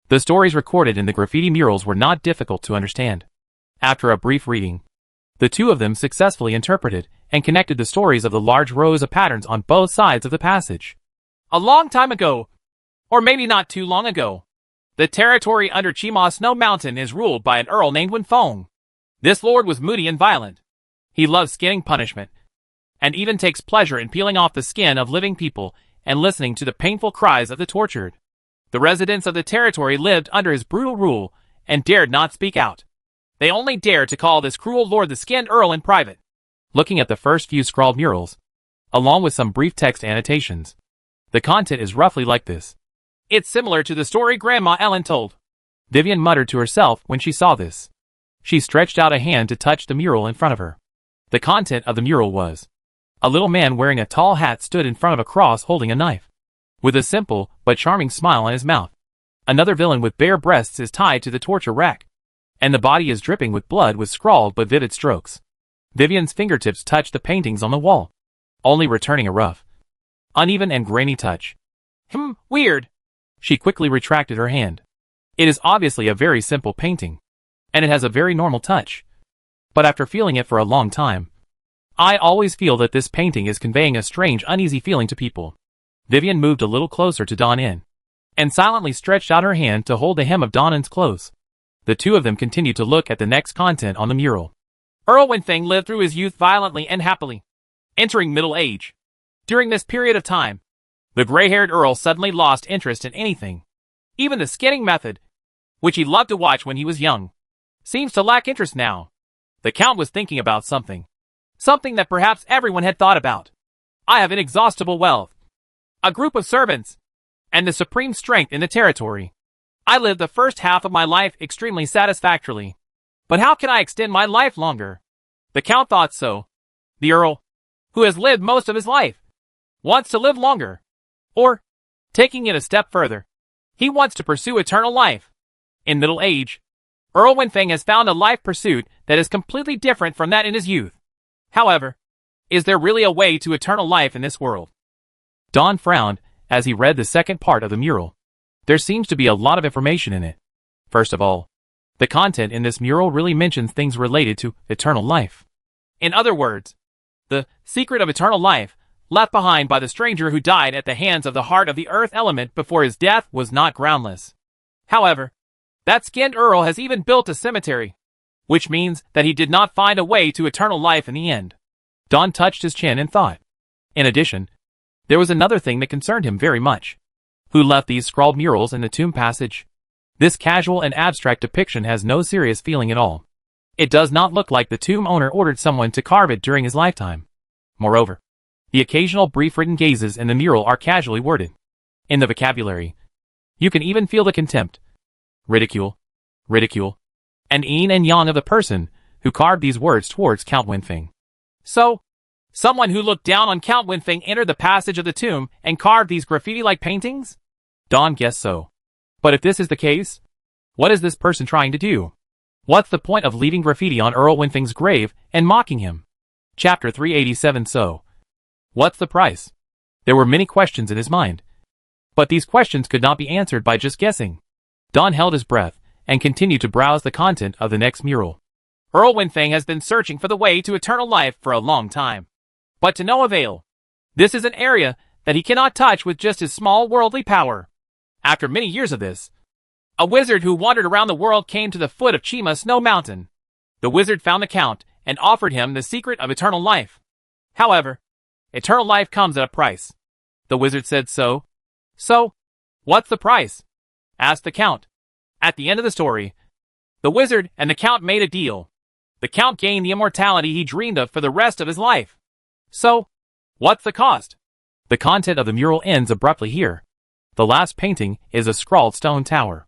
The stories recorded in the graffiti murals were not difficult to understand. After a brief reading, the two of them successfully interpreted and connected the stories of the large rows of patterns on both sides of the passage. A long time ago, or maybe not too long ago, the territory under Chima Snow Mountain is ruled by an earl named Winfeng. This lord was moody and violent. He loves skinning punishment, and even takes pleasure in peeling off the skin of living people and listening to the painful cries of the tortured. The residents of the territory lived under his brutal rule and dared not speak out. They only dared to call this cruel lord the Skinned Earl in private. Looking at the first few scrawled murals, along with some brief text annotations, the content is roughly like this. It's similar to the story Grandma Ellen told. Vivian muttered to herself when she saw this. She stretched out a hand to touch the mural in front of her. The content of the mural was: a little man wearing a tall hat stood in front of a cross holding a knife, with a simple but charming smile on his mouth. Another villain with bare breasts is tied to the torture rack, and the body is dripping with blood with scrawled but vivid strokes. Vivian's fingertips touched the paintings on the wall, only returning a rough, uneven and grainy touch. Weird. She quickly retracted her hand. It is obviously a very simple painting, and it has a very normal touch. But after feeling it for a long time, I always feel that this painting is conveying a strange, uneasy feeling to people. Vivian moved a little closer to Dawn and silently stretched out her hand to hold the hem of Dawn's clothes. The two of them continued to look at the next content on the mural. Earl Winfeng lived through his youth violently and happily, entering middle age. During this period of time, the gray-haired Earl suddenly lost interest in anything. Even the skinning method, which he loved to watch when he was young, seems to lack interest now. The Count was thinking about something that perhaps everyone had thought about. I have inexhaustible wealth, a group of servants, and the supreme strength in the territory. I lived the first half of my life extremely satisfactorily. But how can I extend my life longer? The Count thought so. The Earl, who has lived most of his life, wants to live longer. Or, taking it a step further, he wants to pursue eternal life. In middle age, Earl Winfeng has found a life pursuit that is completely different from that in his youth. However, is there really a way to eternal life in this world? Don frowned as he read the second part of the mural. There seems to be a lot of information in it. First of all, the content in this mural really mentions things related to eternal life. In other words, the secret of eternal life left behind by the stranger who died at the hands of the heart of the earth element before his death was not groundless. However, that skinned Earl has even built a cemetery, which means that he did not find a way to eternal life in the end. Don touched his chin and thought. In addition, there was another thing that concerned him very much. Who left these scrawled murals in the tomb passage? This casual and abstract depiction has no serious feeling at all. It does not look like the tomb owner ordered someone to carve it during his lifetime. Moreover, the occasional brief written gazes in the mural are casually worded. In the vocabulary, you can even feel the contempt, ridicule, and yin and yang of the person who carved these words towards Count Winfeng. So, someone who looked down on Count Winfeng entered the passage of the tomb and carved these graffiti-like paintings? Don guessed so. But if this is the case, what is this person trying to do? What's the point of leaving graffiti on Earl Winfeng's grave and mocking him? Chapter 387. So, what's the price? There were many questions in his mind. But these questions could not be answered by just guessing. Don held his breath and continued to browse the content of the next mural. Earl Winfeng has been searching for the way to eternal life for a long time, but to no avail. This is an area that he cannot touch with just his small worldly power. After many years of this, a wizard who wandered around the world came to the foot of Chima Snow Mountain. The wizard found the Count and offered him the secret of eternal life. However, eternal life comes at a price. The wizard said so. So, what's the price? Asked the Count. At the end of the story, the wizard and the Count made a deal. The Count gained the immortality he dreamed of for the rest of his life. So, what's the cost? The content of the mural ends abruptly here. The last painting is a scrawled stone tower.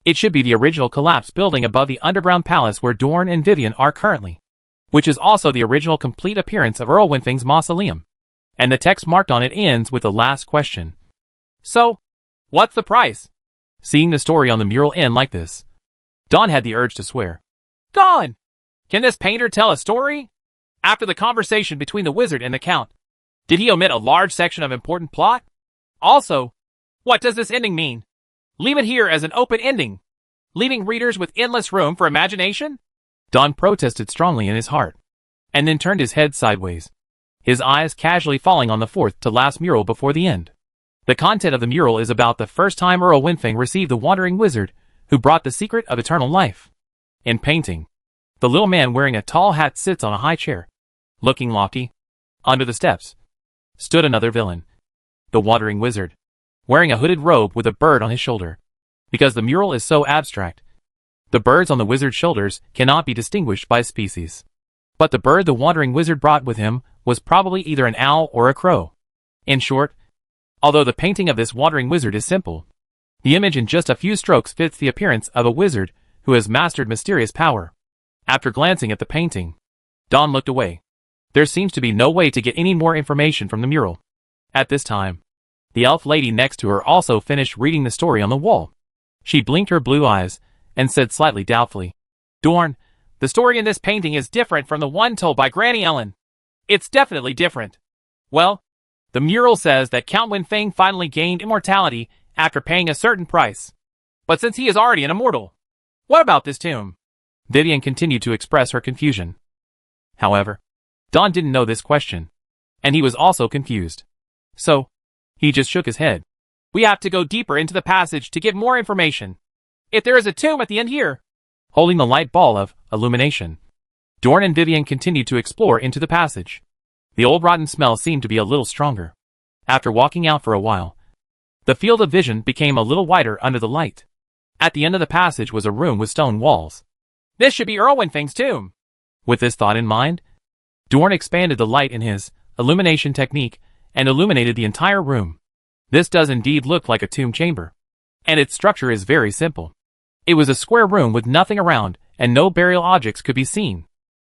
It should be the original collapsed building above the underground palace where Dorn and Vivian are currently, which is also the original complete appearance of Earl Winfeng's mausoleum. And the text marked on it ends with the last question. So, what's the price? Seeing the story on the mural end like this, Don had the urge to swear. Gone! Can this painter tell a story? After the conversation between the wizard and the Count, did he omit a large section of important plot? Also, what does this ending mean? Leave it here as an open ending, leaving readers with endless room for imagination? Don protested strongly in his heart, and then turned his head sideways, his eyes casually falling on the fourth to last mural before the end. The content of the mural is about the first time Earl Winfeng received the wandering wizard who brought the secret of eternal life. In painting, the little man wearing a tall hat sits on a high chair, looking lofty. Under the steps stood another villain, the wandering wizard, wearing a hooded robe with a bird on his shoulder. Because the mural is so abstract, the birds on the wizard's shoulders cannot be distinguished by species. But the bird the wandering wizard brought with him was probably either an owl or a crow. In short, although the painting of this wandering wizard is simple, the image in just a few strokes fits the appearance of a wizard who has mastered mysterious power. After glancing at the painting, Don looked away. There seems to be no way to get any more information from the mural. At this time, the elf lady next to her also finished reading the story on the wall. She blinked her blue eyes and said slightly doubtfully, Dorn, the story in this painting is different from the one told by Granny Ellen. It's definitely different. Well, the mural says that Count Winfeng finally gained immortality after paying a certain price. But since he is already an immortal, what about this tomb? Vivian continued to express her confusion. However, Don didn't know this question, and he was also confused. So, he just shook his head. We have to go deeper into the passage to get more information. If there is a tomb at the end here. Holding the light ball of illumination, Dorn and Vivian continued to explore into the passage. The old rotten smell seemed to be a little stronger. After walking out for a while, the field of vision became a little wider under the light. At the end of the passage was a room with stone walls. This should be Earl Winfeng's tomb. With this thought in mind, Dorn expanded the light in his illumination technique and illuminated the entire room. This does indeed look like a tomb chamber. And its structure is very simple. It was a square room with nothing around, and no burial objects could be seen.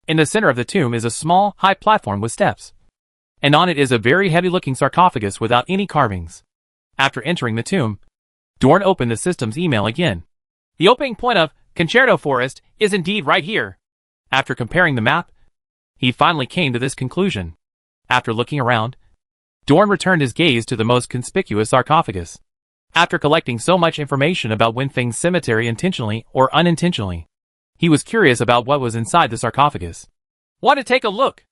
In the center of the tomb is a small, high platform with steps. And on it is a very heavy-looking sarcophagus without any carvings. After entering the tomb, Dorn opened the system's email again. The opening point of Concerto Forest is indeed right here. After comparing the map, he finally came to this conclusion. After looking around, Dorn returned his gaze to the most conspicuous sarcophagus. After collecting so much information about Winfeng's cemetery intentionally or unintentionally, he was curious about what was inside the sarcophagus. "Want to take a look?"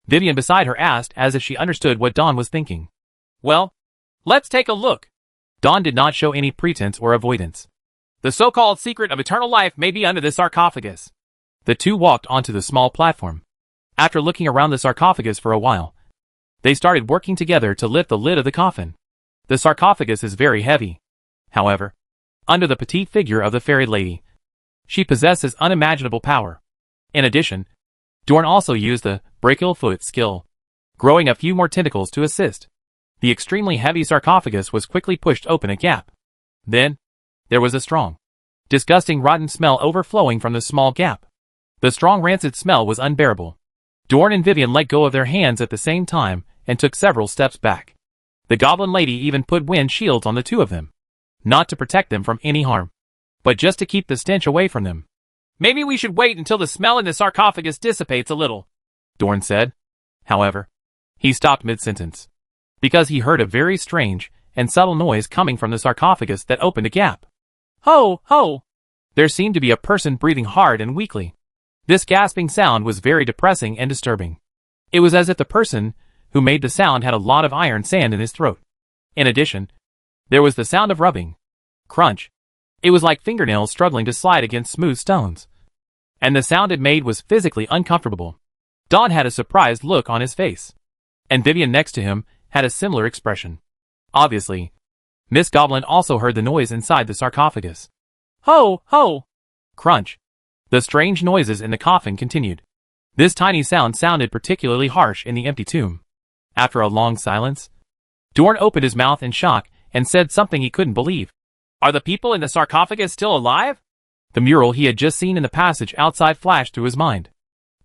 Vivian beside her asked as if she understood what Dawn was thinking. "Well, let's take a look." Dawn did not show any pretense or avoidance. "The so-called secret of eternal life may be under the sarcophagus." The two walked onto the small platform. After looking around the sarcophagus for a while, they started working together to lift the lid of the coffin. The sarcophagus is very heavy. However, under the petite figure of the fairy lady, she possesses unimaginable power. In addition, Dorn also used the brachial foot skill, growing a few more tentacles to assist. The extremely heavy sarcophagus was quickly pushed open a gap. Then, there was a strong, disgusting rotten smell overflowing from the small gap. The strong rancid smell was unbearable. Dorn and Vivian let go of their hands at the same time and took several steps back. The goblin lady even put wind shields on the two of them. Not to protect them from any harm, but just to keep the stench away from them. "Maybe we should wait until the smell in the sarcophagus dissipates a little," Dorn said. However, he stopped mid-sentence, because he heard a very strange and subtle noise coming from the sarcophagus that opened a gap. "Ho, ho!" There seemed to be a person breathing hard and weakly. This gasping sound was very depressing and disturbing. It was as if the person who made the sound had a lot of iron sand in his throat. In addition, there was the sound of rubbing. Crunch. It was like fingernails struggling to slide against smooth stones. And the sound it made was physically uncomfortable. Dawn had a surprised look on his face. And Vivian next to him had a similar expression. Obviously, Miss Goblin also heard the noise inside the sarcophagus. "Ho, ho!" Crunch. The strange noises in the coffin continued. This tiny sound sounded particularly harsh in the empty tomb. After a long silence, Dorn opened his mouth in shock and said something he couldn't believe. "Are the people in the sarcophagus still alive?" The mural he had just seen in the passage outside flashed through his mind.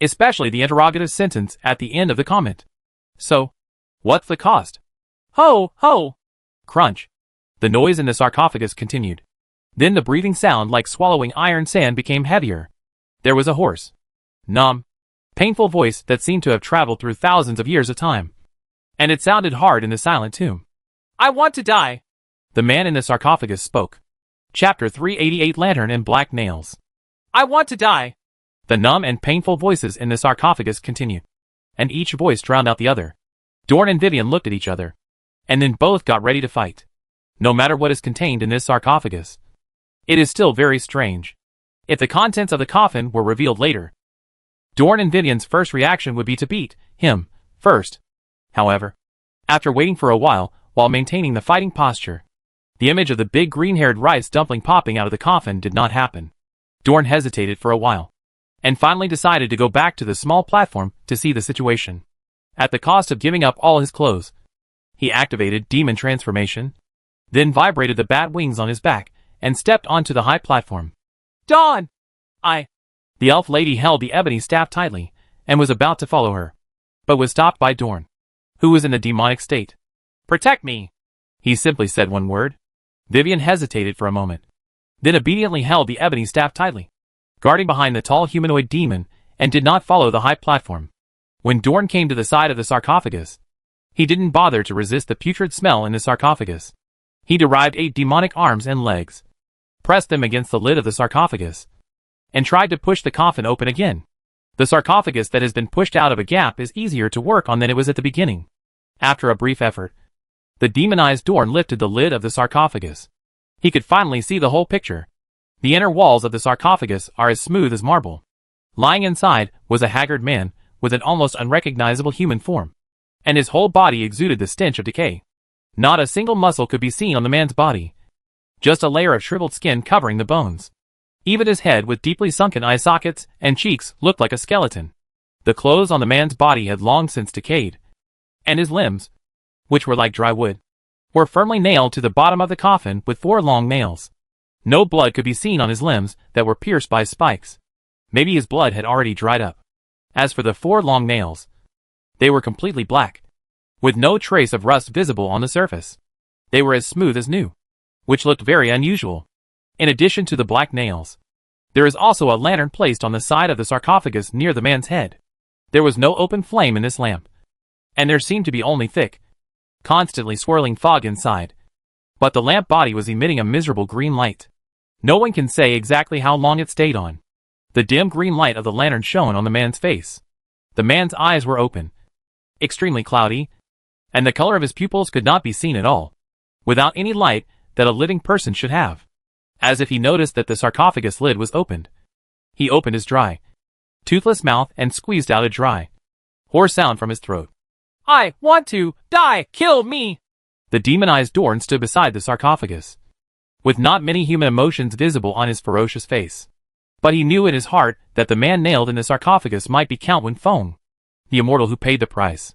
Especially the interrogative sentence at the end of the comment. "So, what's the cost?" "Ho, ho!" Crunch. The noise in the sarcophagus continued. Then the breathing sound like swallowing iron sand became heavier. There was a hoarse, numb, painful voice that seemed to have traveled through thousands of years of time. And it sounded hard in the silent tomb. "I want to die." The man in the sarcophagus spoke. Chapter 388 Lantern and Black Nails. "I want to die." The numb and painful voices in the sarcophagus continued. And each voice drowned out the other. Dorn and Vivian looked at each other. And then both got ready to fight. No matter what is contained in this sarcophagus, it is still very strange. If the contents of the coffin were revealed later, Dorn and Vivian's first reaction would be to beat him first. However, after waiting for a while maintaining the fighting posture, the image of the big green-haired rice dumpling popping out of the coffin did not happen. Dorn hesitated for a while, and finally decided to go back to the small platform to see the situation. At the cost of giving up all his clothes, he activated demon transformation, then vibrated the bat wings on his back, and stepped onto the high platform. "Dawn! The elf lady held the ebony staff tightly, and was about to follow her, but was stopped by Dorn, who was in a demonic state. "Protect me!" He simply said one word. Vivian hesitated for a moment, then obediently held the ebony staff tightly, guarding behind the tall humanoid demon, and did not follow the high platform. When Dorn came to the side of the sarcophagus, he didn't bother to resist the putrid smell in the sarcophagus. He derived 8 demonic arms and legs, pressed them against the lid of the sarcophagus, and tried to push the coffin open again. The sarcophagus that has been pushed out of a gap is easier to work on than it was at the beginning. After a brief effort, the demonized Dorn lifted the lid of the sarcophagus. He could finally see the whole picture. The inner walls of the sarcophagus are as smooth as marble. Lying inside was a haggard man with an almost unrecognizable human form, and his whole body exuded the stench of decay. Not a single muscle could be seen on the man's body, just a layer of shriveled skin covering the bones. Even his head with deeply sunken eye sockets and cheeks looked like a skeleton. The clothes on the man's body had long since decayed, and his limbs which were like dry wood, were firmly nailed to the bottom of the coffin with 4 long nails. No blood could be seen on his limbs that were pierced by spikes. Maybe his blood had already dried up. As for the 4 long nails, they were completely black, with no trace of rust visible on the surface. They were as smooth as new, which looked very unusual. In addition to the black nails, there is also a lantern placed on the side of the sarcophagus near the man's head. There was no open flame in this lamp, and there seemed to be only thick, constantly swirling fog inside. But the lamp body was emitting a miserable green light. No one can say exactly how long it stayed on. The dim green light of the lantern shone on the man's face. The man's eyes were open, extremely cloudy, and the color of his pupils could not be seen at all, without any light that a living person should have. As if he noticed that the sarcophagus lid was opened, he opened his dry, toothless mouth and squeezed out a dry, hoarse sound from his throat. "I want to die! Kill me!" The demonized Dorn stood beside the sarcophagus, with not many human emotions visible on his ferocious face. But he knew in his heart that the man nailed in the sarcophagus might be Count Wenfeng, the immortal who paid the price.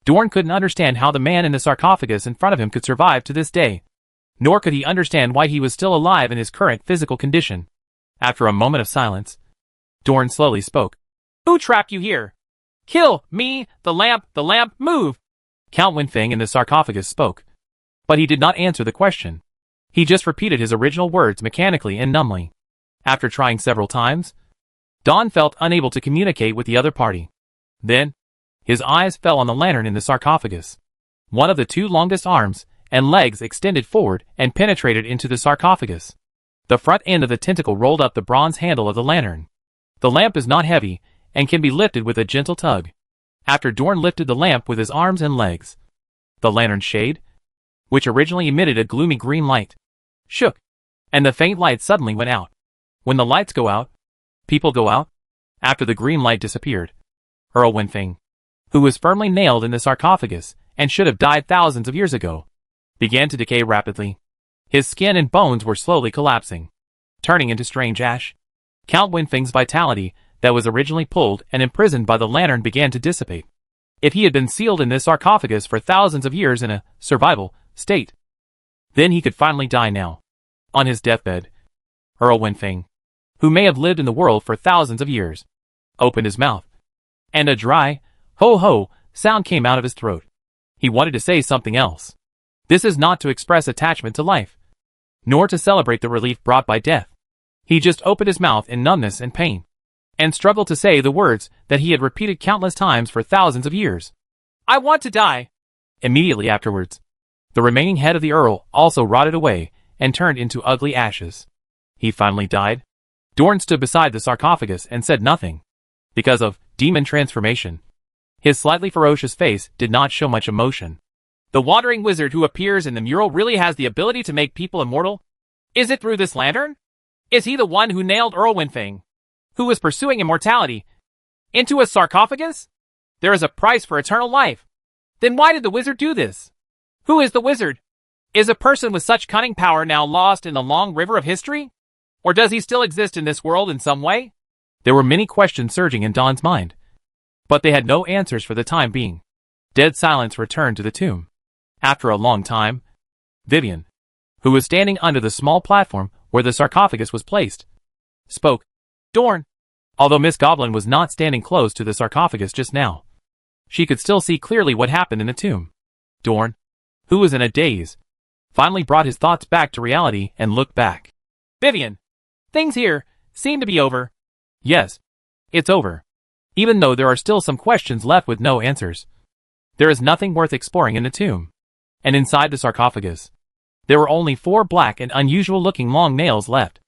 Dorn couldn't understand how the man in the sarcophagus in front of him could survive to this day, nor could he understand why he was still alive in his current physical condition. After a moment of silence, Dorn slowly spoke. "Who trapped you here? Kill me! The lamp, move!" Count Wenfeng in the sarcophagus spoke, but he did not answer the question. He just repeated his original words mechanically and numbly. After trying several times, Don felt unable to communicate with the other party. Then, his eyes fell on the lantern in the sarcophagus. One of the 2 longest arms and legs extended forward and penetrated into the sarcophagus. The front end of the tentacle rolled up the bronze handle of the lantern. The lamp is not heavy and can be lifted with a gentle tug. After Dorn lifted the lamp with his arms and legs, the lantern's shade, which originally emitted a gloomy green light, shook, and the faint light suddenly went out. When the lights go out, people go out. After the green light disappeared, Earl Wenfeng, who was firmly nailed in the sarcophagus and should have died thousands of years ago, began to decay rapidly. His skin and bones were slowly collapsing, turning into strange ash. Count Wenfeng's vitality that was originally pulled and imprisoned by the lantern began to dissipate. If he had been sealed in this sarcophagus for thousands of years in a survival state, then he could finally die now. On his deathbed, Earl Wenfeng, who may have lived in the world for thousands of years, opened his mouth, and a dry, ho-ho sound came out of his throat. He wanted to say something else. This is not to express attachment to life, nor to celebrate the relief brought by death. He just opened his mouth in numbness and pain, and struggled to say the words that he had repeated countless times for thousands of years. "I want to die!" Immediately afterwards, the remaining head of the Earl also rotted away and turned into ugly ashes. He finally died. Dorn stood beside the sarcophagus and said nothing. Because of demon transformation, his slightly ferocious face did not show much emotion. The wandering wizard who appears in the mural really has the ability to make people immortal? Is it through this lantern? Is he the one who nailed Earl Wenfeng, who was pursuing immortality, into a sarcophagus? There is a price for eternal life. Then why did the wizard do this? Who is the wizard? Is a person with such cunning power now lost in the long river of history? Or does he still exist in this world in some way? There were many questions surging in Don's mind, but they had no answers for the time being. Dead silence returned to the tomb. After a long time, Vivian, who was standing under the small platform where the sarcophagus was placed, spoke. "Dorn." Although Miss Goblin was not standing close to the sarcophagus just now, she could still see clearly what happened in the tomb. Dorn, who was in a daze, finally brought his thoughts back to reality and looked back. "Vivian, things here seem to be over." "Yes, it's over. Even though there are still some questions left with no answers. There is nothing worth exploring in the tomb." And inside the sarcophagus, there were only 4 black and unusual-looking long nails left,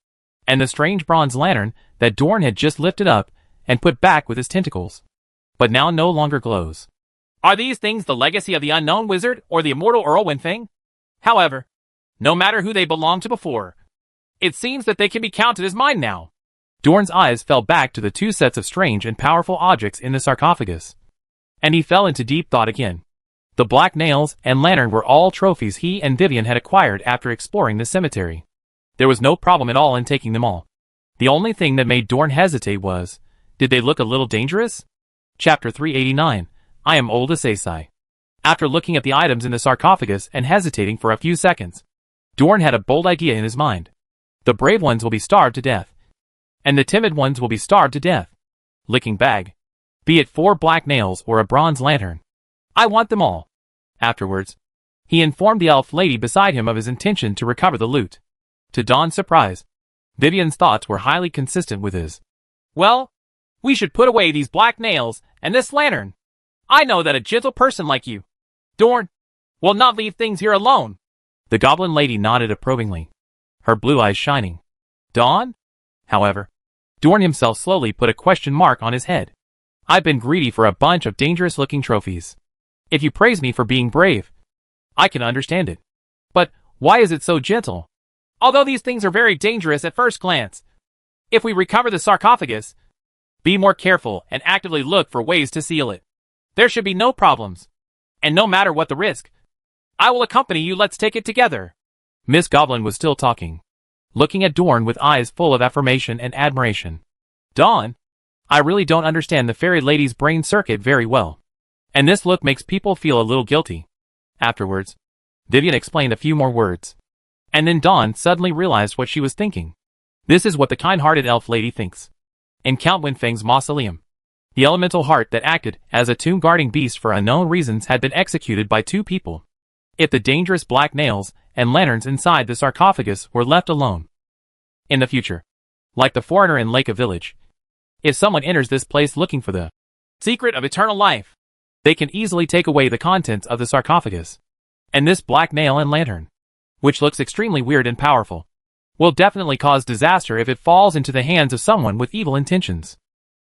and the strange bronze lantern that Dorn had just lifted up and put back with his tentacles, but now no longer glows. Are these things the legacy of the unknown wizard or the immortal Earl Wenfeng? However, no matter who they belonged to before, it seems that they can be counted as mine now. Dorn's eyes fell back to the 2 sets of strange and powerful objects in the sarcophagus, and he fell into deep thought again. The black nails and lantern were all trophies he and Vivian had acquired after exploring the cemetery. There was no problem at all in taking them all. The only thing that made Dorn hesitate was, did they look a little dangerous? Chapter 389, I am old as Isekai. After looking at the items in the sarcophagus and hesitating for a few seconds, Dorn had a bold idea in his mind. The brave ones will be starved to death. And the timid ones will be starved to death. Licking bag. Be it 4 black nails or a bronze lantern. I want them all. Afterwards, he informed the elf lady beside him of his intention to recover the loot. To Dawn's surprise, Vivian's thoughts were highly consistent with his. Well, we should put away these black nails and this lantern. I know that a gentle person like you, Dorn, will not leave things here alone. The goblin lady nodded approvingly, her blue eyes shining. Dawn? However, Dorn himself slowly put a question mark on his head. I've been greedy for a bunch of dangerous-looking trophies. If you praise me for being brave, I can understand it. But why is it so gentle? Although these things are very dangerous at first glance, if we recover the sarcophagus, be more careful and actively look for ways to seal it. There should be no problems. And no matter what the risk, I will accompany you. Let's take it together. Miss Goblin was still talking, looking at Dorn with eyes full of affirmation and admiration. Dawn, I really don't understand the fairy lady's brain circuit very well. And this look makes people feel a little guilty. Afterwards, Vivian explained a few more words. And then Dawn suddenly realized what she was thinking. This is what the kind-hearted elf lady thinks. In Count Winfeng's mausoleum, the elemental heart that acted as a tomb-guarding beast for unknown reasons had been executed by 2 people. If the dangerous black nails and lanterns inside the sarcophagus were left alone. In the future, like the foreigner in Lake Village, if someone enters this place looking for the secret of eternal life, they can easily take away the contents of the sarcophagus. And this black nail and lantern, which looks extremely weird and powerful, will definitely cause disaster if it falls into the hands of someone with evil intentions.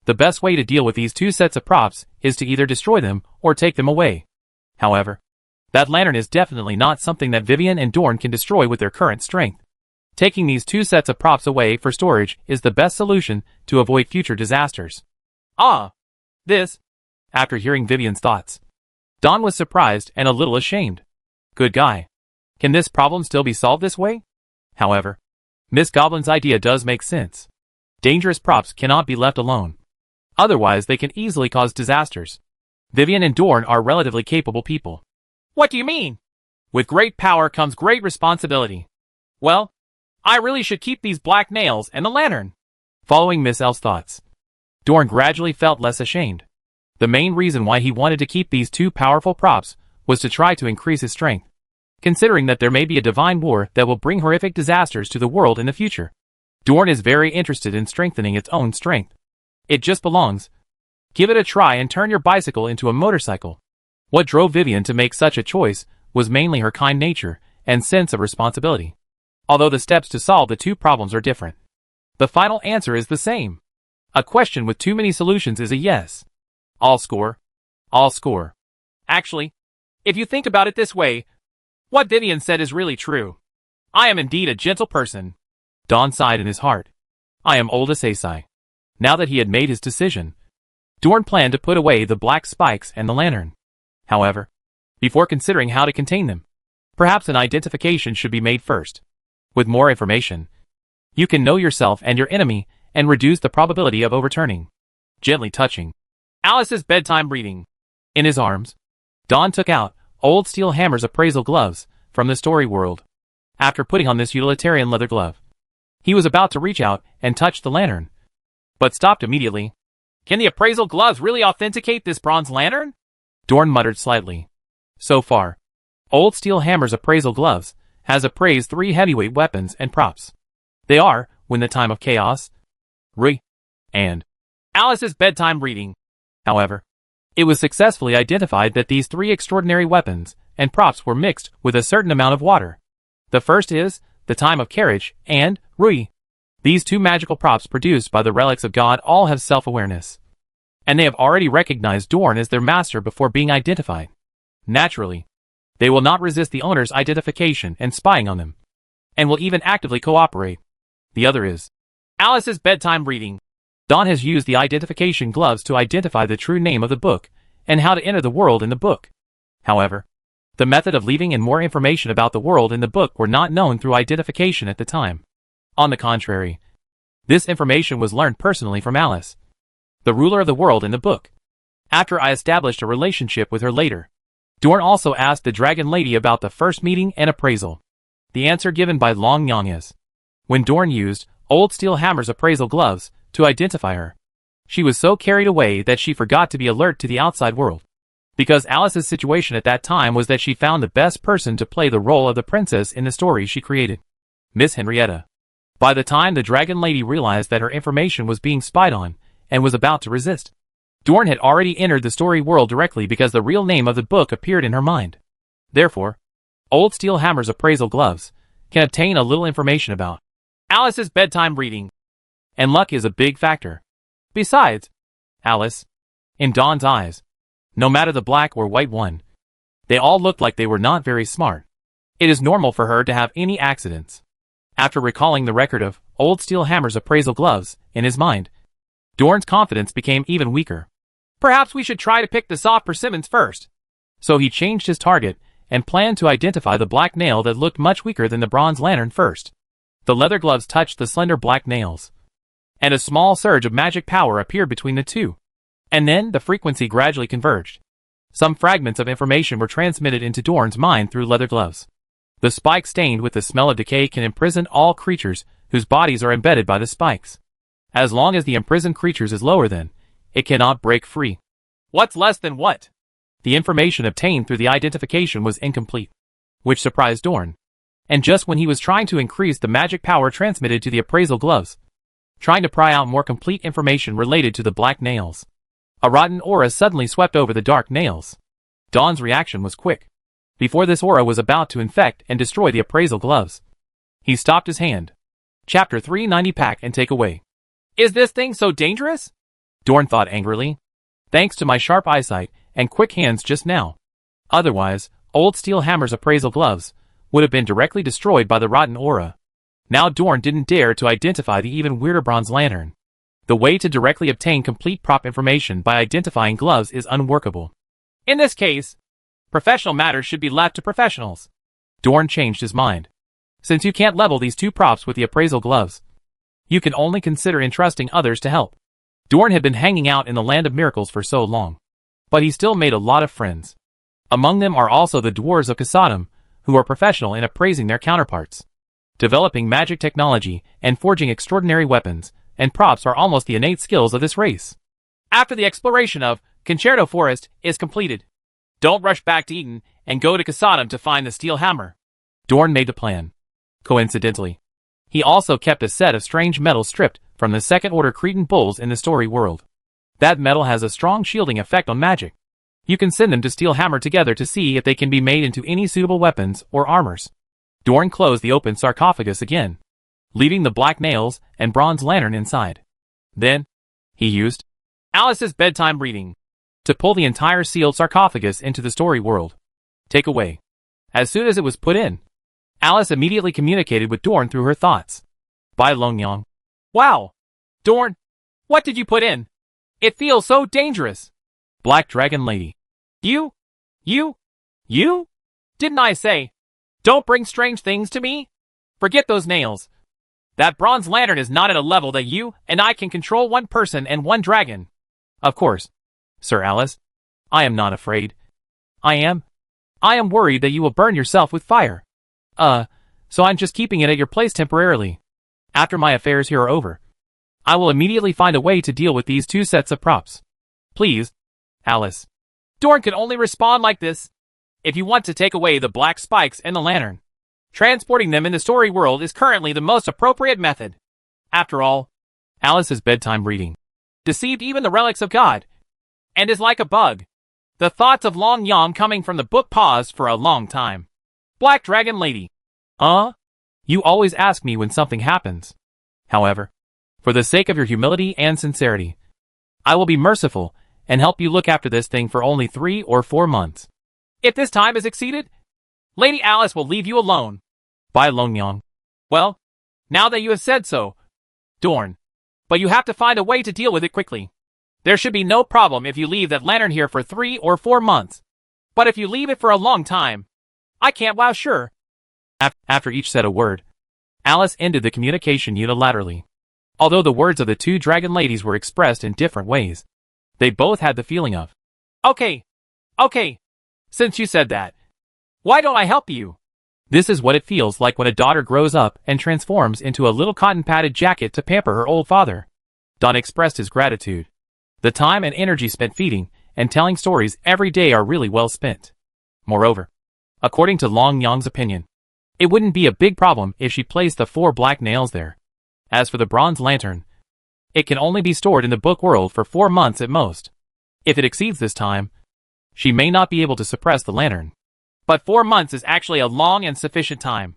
The best way to deal with these 2 sets of props is to either destroy them or take them away. However, that lantern is definitely not something that Vivian and Dorn can destroy with their current strength. Taking these 2 sets of props away for storage is the best solution to avoid future disasters. This. After hearing Vivian's thoughts, Dawn was surprised and a little ashamed. Good guy. Can this problem still be solved this way? However, Miss Goblin's idea does make sense. Dangerous props cannot be left alone. Otherwise they can easily cause disasters. Vivian and Dorn are relatively capable people. What do you mean? With great power comes great responsibility. Well, I really should keep these black nails and the lantern. Following Miss Elf's thoughts, Dorn gradually felt less ashamed. The main reason why he wanted to keep these 2 powerful props was to try to increase his strength, considering that there may be a divine war that will bring horrific disasters to the world in the future. Dorn is very interested in strengthening its own strength. It just belongs. Give it a try and turn your bicycle into a motorcycle. What drove Vivian to make such a choice was mainly her kind nature and sense of responsibility. Although the steps to solve the 2 problems are different, the final answer is the same. A question with too many solutions is a yes. All score. All score. Actually, if you think about it this way, what Vivian said is really true. I am indeed a gentle person. Dawn sighed in his heart. I am old as Isai. Now that he had made his decision, Dorn planned to put away the black spikes and the lantern. However, before considering how to contain them, perhaps an identification should be made first. With more information, you can know yourself and your enemy and reduce the probability of overturning. Gently touching Alice's bedtime reading. In his arms, Dawn took out Old Steel Hammer's appraisal gloves from the story world. After putting on this utilitarian leather glove, he was about to reach out and touch the lantern, but stopped immediately. Can the appraisal gloves really authenticate this bronze lantern? Dorn muttered slightly. So far, Old Steel Hammer's appraisal gloves has appraised 3 heavyweight weapons and props. They are, When the Time of Chaos, Rui, and Alice's bedtime reading. However, it was successfully identified that these 3 extraordinary weapons and props were mixed with a certain amount of water. The first is the Time of Carriage and Rui. These 2 magical props produced by the relics of God all have self-awareness, and they have already recognized Dorn as their master before being identified. Naturally, they will not resist the owner's identification and spying on them, and will even actively cooperate. The other is Alice's bedtime reading. Dawn has used the identification gloves to identify the true name of the book and how to enter the world in the book. However, the method of leaving and more information about the world in the book were not known through identification at the time. On the contrary, this information was learned personally from Alice, the ruler of the world in the book, after I established a relationship with her later. Dorn also asked the dragon lady about the first meeting and appraisal. The answer given by Long Yang is, when Dorn used Old Steel Hammer's appraisal gloves to identify her, she was so carried away that she forgot to be alert to the outside world. Because Alice's situation at that time was that she found the best person to play the role of the princess in the story she created, Miss Henrietta. By the time the dragon lady realized that her information was being spied on and was about to resist, Dorn had already entered the story world directly because the real name of the book appeared in her mind. Therefore, Old Steel Hammer's appraisal gloves can obtain a little information about Alice's bedtime reading. And luck is a big factor. Besides, Alice, in Dawn's eyes, no matter the black or white one, they all looked like they were not very smart. It is normal for her to have any accidents. After recalling the record of Old Steel Hammer's appraisal gloves in his mind, Dorn's confidence became even weaker. Perhaps we should try to pick the soft persimmons first. So he changed his target and planned to identify the black nail that looked much weaker than the bronze lantern first. The leather gloves touched the slender black nails, and a small surge of magic power appeared between the two. And then the frequency gradually converged. Some fragments of information were transmitted into Dorn's mind through leather gloves. The spike stained with the smell of decay can imprison all creatures whose bodies are embedded by the spikes. As long as the imprisoned creatures is lower than, it cannot break free. What's less than what? The information obtained through the identification was incomplete, which surprised Dorn. And just when he was trying to increase the magic power transmitted to the appraisal gloves, trying to pry out more complete information related to the black nails, a rotten aura suddenly swept over the dark nails. Dawn's reaction was quick. Before this aura was about to infect and destroy the appraisal gloves, he stopped his hand. Chapter 390 Pack and Take Away. Is this thing so dangerous? Dorn thought angrily. Thanks to my sharp eyesight and quick hands just now. Otherwise, Old Steel Hammer's appraisal gloves would have been directly destroyed by the rotten aura. Now Dorn didn't dare to identify the even weirder bronze lantern. The way to directly obtain complete prop information by identifying gloves is unworkable. In this case, professional matters should be left to professionals. Dorn changed his mind. Since you can't level these two props with the appraisal gloves, you can only consider entrusting others to help. Dorn had been hanging out in the land of miracles for so long, but he still made a lot of friends. Among them are also the dwarves of Kasadam, who are professional in appraising their counterparts. Developing magic technology and forging extraordinary weapons and props are almost the innate skills of this race. After the exploration of Concerto Forest is completed, don't rush back to Eden and go to Kasadam to find the steel hammer. Dorn made the plan. Coincidentally, he also kept a set of strange metals stripped from the second-order Cretan bulls in the story world. That metal has a strong shielding effect on magic. You can send them to Steel Hammer together to see if they can be made into any suitable weapons or armors. Dorn closed the open sarcophagus again, leaving the black nails and bronze lantern inside. Then, he used Alice's bedtime reading to pull the entire sealed sarcophagus into the story world. Take away. As soon as it was put in, Alice immediately communicated with Dorn through her thoughts. By Longyang. Wow! Dorn, what did you put in? It feels so dangerous. Black Dragon Lady. You? Didn't I say, don't bring strange things to me? Forget those nails. That bronze lantern is not at a level that you and I can control one person and one dragon. Of course, Sir Alice. I am not afraid. I am worried that you will burn yourself with fire. So I'm just keeping it at your place temporarily. After my affairs here are over, I will immediately find a way to deal with these two sets of props. Please, Alice. Dorn can only respond like this. If you want to take away the black spikes and the lantern, transporting them in the story world is currently the most appropriate method. After all, Alice's bedtime reading deceived even the relics of God, and is like a bug. The thoughts of Long Yam coming from the book paused for a long time. Black Dragon Lady. You always ask me when something happens. However, for the sake of your humility and sincerity, I will be merciful and help you look after this thing for only 3 or 4 months. If this time is exceeded, Lady Alice will leave you alone. By Longyang. Well, now that you have said so, Dorn. But you have to find a way to deal with it quickly. There should be no problem if you leave that lantern here for 3 or 4 months. But if you leave it for a long time, I can't wow sure. After each said a word, Alice ended the communication unilaterally. Although the words of the two dragon ladies were expressed in different ways, they both had the feeling of, Okay, Since you said that, why don't I help you? This is what it feels like when a daughter grows up and transforms into a little cotton-padded jacket to pamper her old father. Don expressed his gratitude. The time and energy spent feeding and telling stories every day are really well spent. Moreover, according to Long Yang's opinion, it wouldn't be a big problem if she placed the 4 black nails there. As for the bronze lantern, it can only be stored in the book world for 4 months at most. If it exceeds this time, she may not be able to suppress the lantern. But 4 months is actually a long and sufficient time.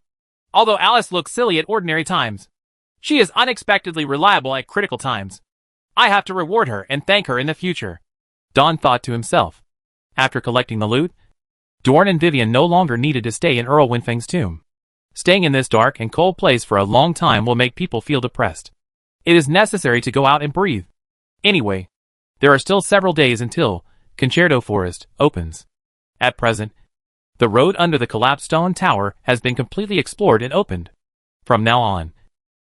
Although Alice looks silly at ordinary times, she is unexpectedly reliable at critical times. I have to reward her and thank her in the future. Don thought to himself. After collecting the loot, Dorn and Vivian no longer needed to stay in Earl Winfeng's tomb. Staying in this dark and cold place for a long time will make people feel depressed. It is necessary to go out and breathe. Anyway, there are still several days until Concerto Forest opens. At present, the road under the collapsed stone tower has been completely explored and opened. From now on,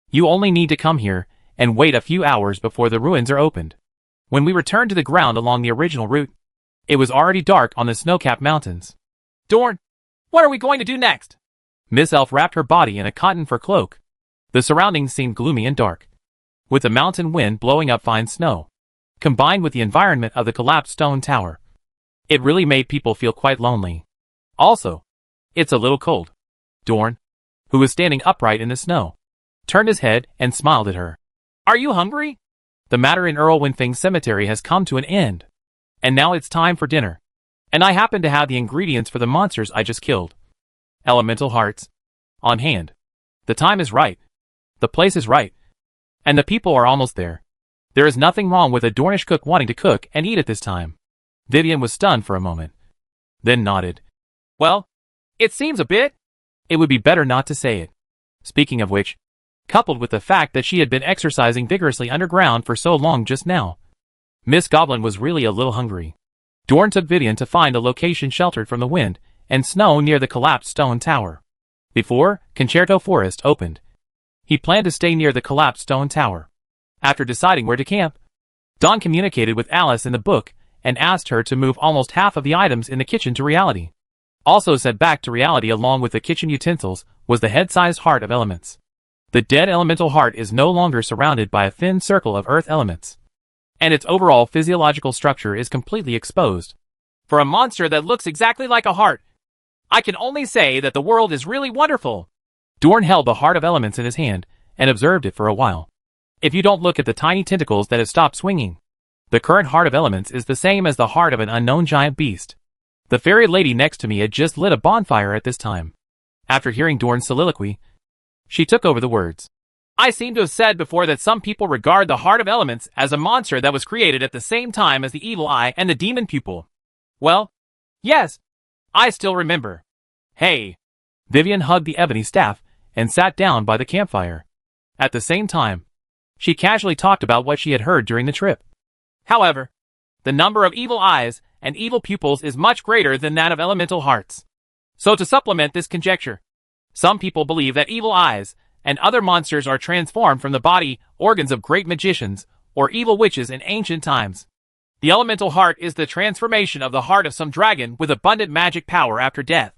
you only need to come here and wait a few hours before the ruins are opened. When we returned to the ground along the original route, it was already dark on the snow-capped mountains. Dorn, what are we going to do next? Miss Elf wrapped her body in a cotton fur cloak. The surroundings seemed gloomy and dark, with the mountain wind blowing up fine snow, combined with the environment of the collapsed stone tower. It really made people feel quite lonely. Also, it's a little cold. Dorn, who was standing upright in the snow, turned his head and smiled at her. Are you hungry? The matter in Earl Winfeng's cemetery has come to an end, and now it's time for dinner. And I happen to have the ingredients for the monsters I just killed. Elemental hearts on hand. The time is right. The place is right. And the people are almost there. There is nothing wrong with a Dornish cook wanting to cook and eat at this time. Vivian was stunned for a moment, then nodded. Well, it seems a bit. It would be better not to say it. Speaking of which, coupled with the fact that she had been exercising vigorously underground for so long just now, Miss Goblin was really a little hungry. Dorn took Vivian to find a location sheltered from the wind and snow near the collapsed stone tower. Before Concerto Forest opened, he planned to stay near the collapsed stone tower. After deciding where to camp, Don communicated with Alice in the book and asked her to move almost half of the items in the kitchen to reality. Also set back to reality along with the kitchen utensils was the head-sized heart of elements. The dead elemental heart is no longer surrounded by a thin circle of earth elements, and its overall physiological structure is completely exposed. For a monster that looks exactly like a heart, I can only say that the world is really wonderful. Dorn held the heart of elements in his hand and observed it for a while. If you don't look at the tiny tentacles that have stopped swinging, the current heart of elements is the same as the heart of an unknown giant beast. The fairy lady next to me had just lit a bonfire at this time. After hearing Dorn's soliloquy, she took over the words. I seem to have said before that some people regard the heart of elements as a monster that was created at the same time as the evil eye and the demon pupil. Well, yes, I still remember. Hey! Vivian hugged the ebony staff and sat down by the campfire. At the same time, she casually talked about what she had heard during the trip. However, the number of evil eyes and evil pupils is much greater than that of elemental hearts. So to supplement this conjecture, some people believe that evil eyes and other monsters are transformed from the body organs of great magicians or evil witches in ancient times. The elemental heart is the transformation of the heart of some dragon with abundant magic power after death.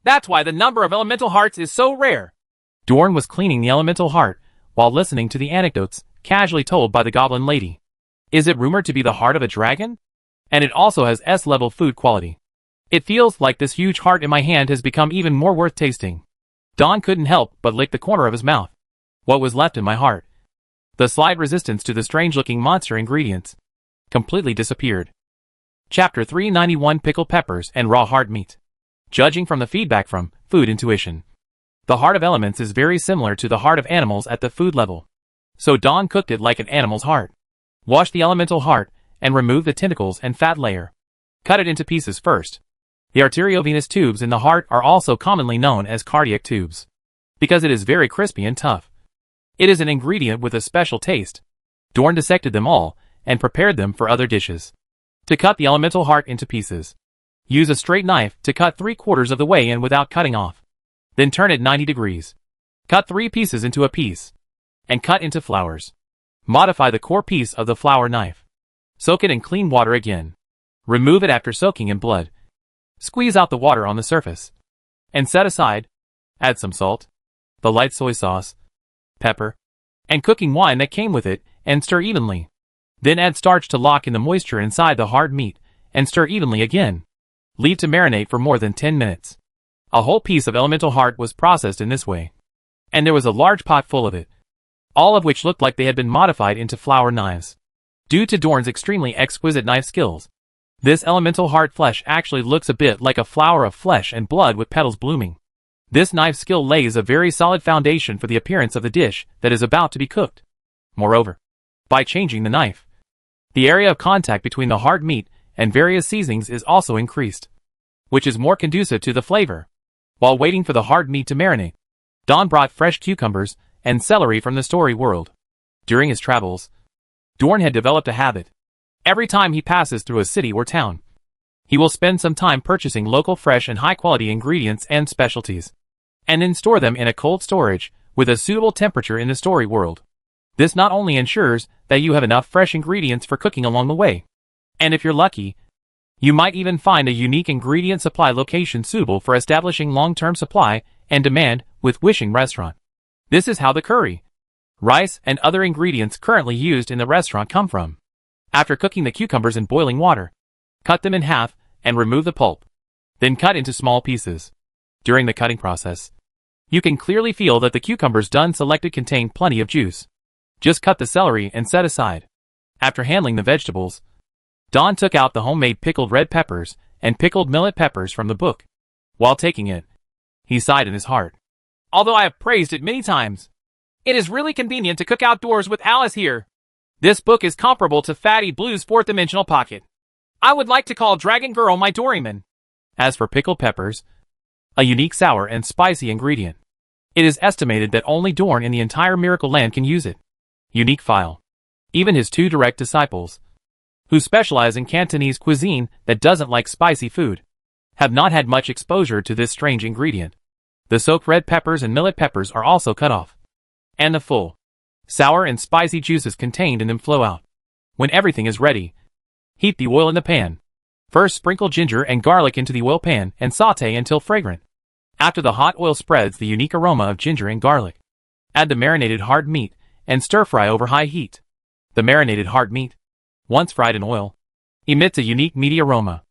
That's why the number of elemental hearts is so rare. Dorn was cleaning the elemental heart while listening to the anecdotes casually told by the goblin lady. Is it rumored to be the heart of a dragon? And it also has S-level food quality. It feels like this huge heart in my hand has become even more worth tasting. Don couldn't help but lick the corner of his mouth. What was left in my heart? The slight resistance to the strange-looking monster ingredients completely disappeared. Chapter 391 Pickled Peppers and Raw Hard Meat. Judging from the feedback from Food Intuition, the heart of elements is very similar to the heart of animals at the food level. So Don cooked it like an animal's heart. Wash the elemental heart and remove the tentacles and fat layer. Cut it into pieces first. The arteriovenous tubes in the heart are also commonly known as cardiac tubes, because it is very crispy and tough. It is an ingredient with a special taste. Dorn dissected them all and prepared them for other dishes. To cut the elemental heart into pieces, use a straight knife to cut 3/4 of the way in without cutting off. Then turn it 90 degrees. Cut 3 pieces into a piece, and cut into flowers. Modify the core piece of the flower knife. Soak it in clean water again. Remove it after soaking in blood. Squeeze out the water on the surface. And set aside. Add some salt, the light soy sauce, pepper, and cooking wine that came with it, and stir evenly. Then add starch to lock in the moisture inside the hard meat, and stir evenly again. Leave to marinate for more than 10 minutes. A whole piece of elemental heart was processed in this way. And there was a large pot full of it, all of which looked like they had been modified into flower knives. Due to Dorn's extremely exquisite knife skills, this elemental heart flesh actually looks a bit like a flower of flesh and blood with petals blooming. This knife skill lays a very solid foundation for the appearance of the dish that is about to be cooked. Moreover, by changing the knife, the area of contact between the hard meat and various seasonings is also increased, which is more conducive to the flavor. While waiting for the hard meat to marinate, Don brought fresh cucumbers and celery from the story world. During his travels, Dorn had developed a habit. Every time he passes through a city or town, he will spend some time purchasing local fresh and high-quality ingredients and specialties, and then store them in a cold storage with a suitable temperature in the story world. This not only ensures that you have enough fresh ingredients for cooking along the way, and if you're lucky, you might even find a unique ingredient supply location suitable for establishing long-term supply and demand with Wishing Restaurant. This is how the curry, rice, and other ingredients currently used in the restaurant come from. After cooking the cucumbers in boiling water, cut them in half and remove the pulp. Then cut into small pieces. During the cutting process, you can clearly feel that the cucumbers Don selected contain plenty of juice. Just cut the celery and set aside. After handling the vegetables, Don took out the homemade pickled red peppers and pickled millet peppers from the book. While taking it, he sighed in his heart. Although I have praised it many times, it is really convenient to cook outdoors with Alice here. This book is comparable to Fatty Blue's fourth-dimensional pocket. I would like to call Dragon Girl my Doraemon. As for pickled peppers, a unique sour and spicy ingredient, it is estimated that only Dorn in the entire Miracle Land can use it. Unique file. Even his two direct disciples, who specialize in Cantonese cuisine that doesn't like spicy food, have not had much exposure to this strange ingredient. The soaked red peppers and millet peppers are also cut off, and the full, sour and spicy juices contained in them flow out. When everything is ready, heat the oil in the pan. First sprinkle ginger and garlic into the oil pan and saute until fragrant. After the hot oil spreads the unique aroma of ginger and garlic, add the marinated hard meat and stir-fry over high heat. The marinated hard meat, once fried in oil, emits a unique meaty aroma.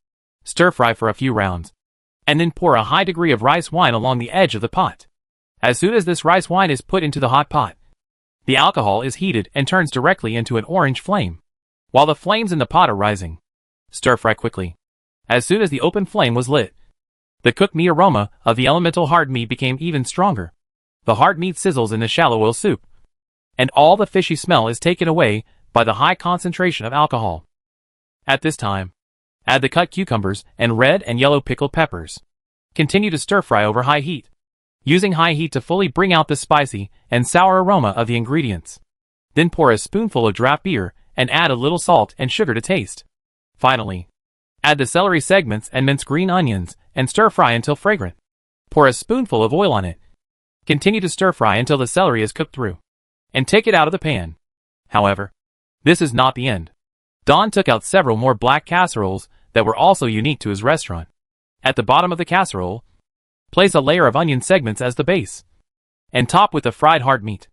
Stir-fry for a few rounds, and then pour a high degree of rice wine along the edge of the pot. As soon as this rice wine is put into the hot pot, the alcohol is heated and turns directly into an orange flame. While the flames in the pot are rising, stir-fry quickly. As soon as the open flame was lit, the cooked meat aroma of the elemental hard meat became even stronger. The hard meat sizzles in the shallow oil soup, and all the fishy smell is taken away by the high concentration of alcohol. At this time, add the cut cucumbers and red and yellow pickled peppers. Continue to stir-fry over high heat, using high heat to fully bring out the spicy and sour aroma of the ingredients. Then pour a spoonful of draft beer and add a little salt and sugar to taste. Finally, add the celery segments and minced green onions and stir-fry until fragrant. Pour a spoonful of oil on it. Continue to stir-fry until the celery is cooked through, and take it out of the pan. However, this is not the end. Don took out several more black casseroles that were also unique to his restaurant. At the bottom of the casserole, place a layer of onion segments as the base, and top with the fried hard meat.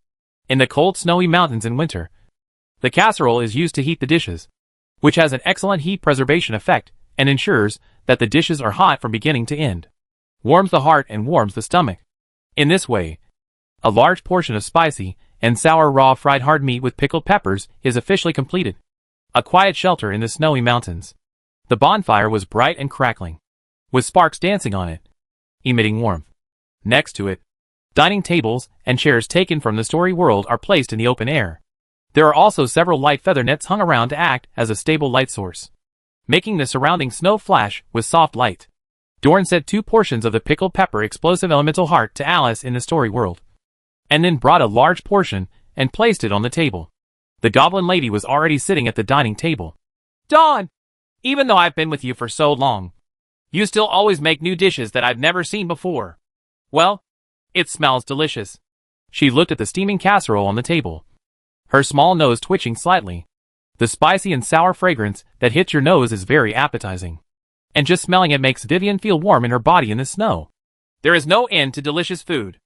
In the cold snowy mountains in winter, the casserole is used to heat the dishes, which has an excellent heat preservation effect and ensures that the dishes are hot from beginning to end. Warms the heart and warms the stomach. In this way, a large portion of spicy and sour raw fried hard meat with pickled peppers is officially completed. A quiet shelter in the snowy mountains. The bonfire was bright and crackling, with sparks dancing on it, emitting warmth. Next to it, dining tables and chairs taken from the story world are placed in the open air. There are also several light feather nets hung around to act as a stable light source, making the surrounding snow flash with soft light. Dorn set 2 portions of the pickled pepper explosive elemental heart to Alice in the story world, and then brought a large portion and placed it on the table. The goblin lady was already sitting at the dining table. Don, even though I've been with you for so long, you still always make new dishes that I've never seen before. Well, it smells delicious. She looked at the steaming casserole on the table, her small nose twitching slightly. The spicy and sour fragrance that hits your nose is very appetizing. and just smelling it makes Vivian feel warm in her body in the snow. There is no end to delicious food.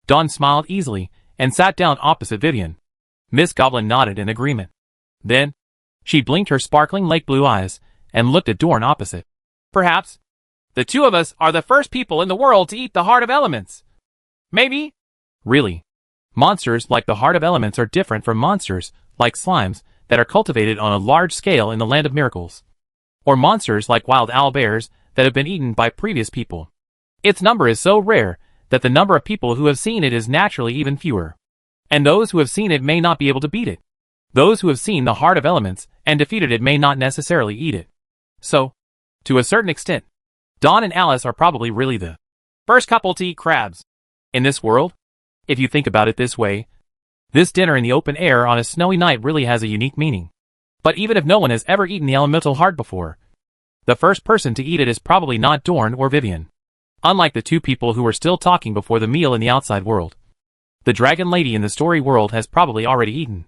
Dawn smiled easily and sat down opposite Vivian. Miss Goblin nodded in agreement. Then, she blinked her sparkling lake blue eyes and looked at Dorn opposite. Perhaps the two of us are the first people in the world to eat the heart of elements. Maybe. Really. Monsters like the heart of elements are different from monsters like slimes that are cultivated on a large scale in the land of miracles. Or monsters like wild owlbears that have been eaten by previous people. Its number is so rare that the number of people who have seen it is naturally even fewer. And those who have seen it may not be able to beat it. Those who have seen the heart of elements and defeated it may not necessarily eat it. So, to a certain extent, Dawn and Alice are probably really the first couple to eat crabs. In this world, if you think about it this way, this dinner in the open air on a snowy night really has a unique meaning. But even if no one has ever eaten the elemental heart before, the first person to eat it is probably not Dorn or Vivian. Unlike the two people who were still talking before the meal in the outside world, the dragon lady in the story world has probably already eaten.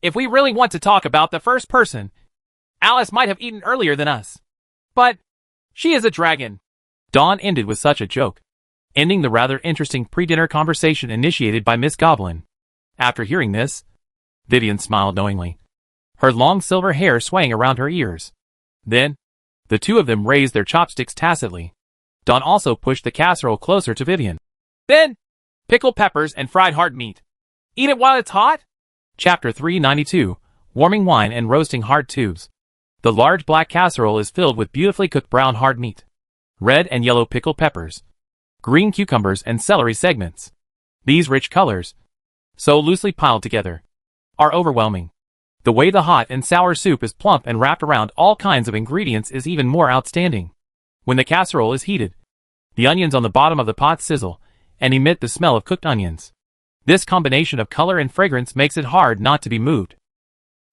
If we really want to talk about the first person, Alice might have eaten earlier than us. But she is a dragon. Dawn ended with such a joke, ending the rather interesting pre-dinner conversation initiated by Miss Goblin. After hearing this, Vivian smiled knowingly, her long silver hair swaying around her ears. Then, the two of them raised their chopsticks tacitly. Dawn also pushed the casserole closer to Vivian. Then, pickled peppers and fried hard meat. Eat it while it's hot? Chapter 392, Warming Wine and Roasting Hard Tubes. The large black casserole is filled with beautifully cooked brown hard meat, red and yellow pickled peppers, green cucumbers and celery segments. These rich colors, so loosely piled together, are overwhelming. The way the hot and sour soup is plump and wrapped around all kinds of ingredients is even more outstanding. When the casserole is heated, the onions on the bottom of the pot sizzle and emit the smell of cooked onions. This combination of color and fragrance makes it hard not to be moved.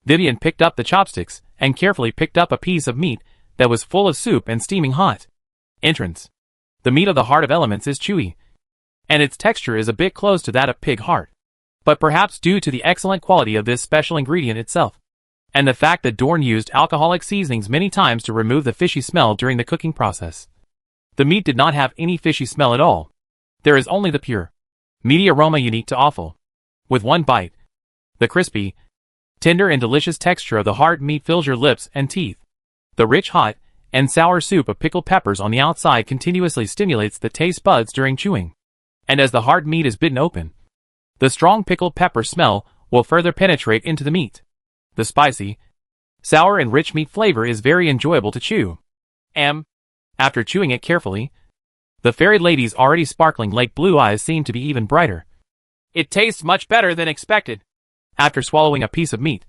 Vivian picked up the chopsticks and carefully picked up a piece of meat that was full of soup and steaming hot. Entrance. The meat of the heart of elements is chewy, and its texture is a bit close to that of pig heart. But perhaps due to the excellent quality of this special ingredient itself, and the fact that Dorn used alcoholic seasonings many times to remove the fishy smell during the cooking process, the meat did not have any fishy smell at all. There is only the pure, meaty aroma unique to offal. With one bite, the crispy, tender and delicious texture of the hard meat fills your lips and teeth. The rich hot and sour soup of pickled peppers on the outside continuously stimulates the taste buds during chewing. And as the hard meat is bitten open, the strong pickled pepper smell will further penetrate into the meat. The spicy, sour and rich meat flavor is very enjoyable to chew. After chewing it carefully, the fairy lady's already sparkling lake blue eyes seem to be even brighter. It tastes much better than expected. After swallowing a piece of meat,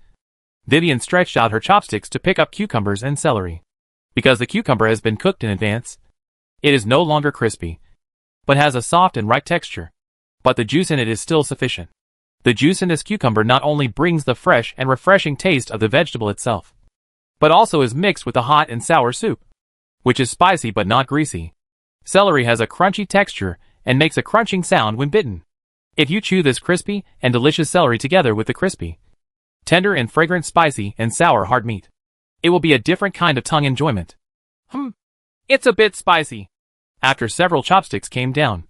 Vivian stretched out her chopsticks to pick up cucumbers and celery. Because the cucumber has been cooked in advance, it is no longer crispy, but has a soft and ripe texture. But the juice in it is still sufficient. The juice in this cucumber not only brings the fresh and refreshing taste of the vegetable itself, but also is mixed with the hot and sour soup, which is spicy but not greasy. Celery has a crunchy texture and makes a crunching sound when bitten. If you chew this crispy and delicious celery together with the crispy, tender and fragrant spicy and sour hard meat, it will be a different kind of tongue enjoyment. It's a bit spicy. After several chopsticks came down,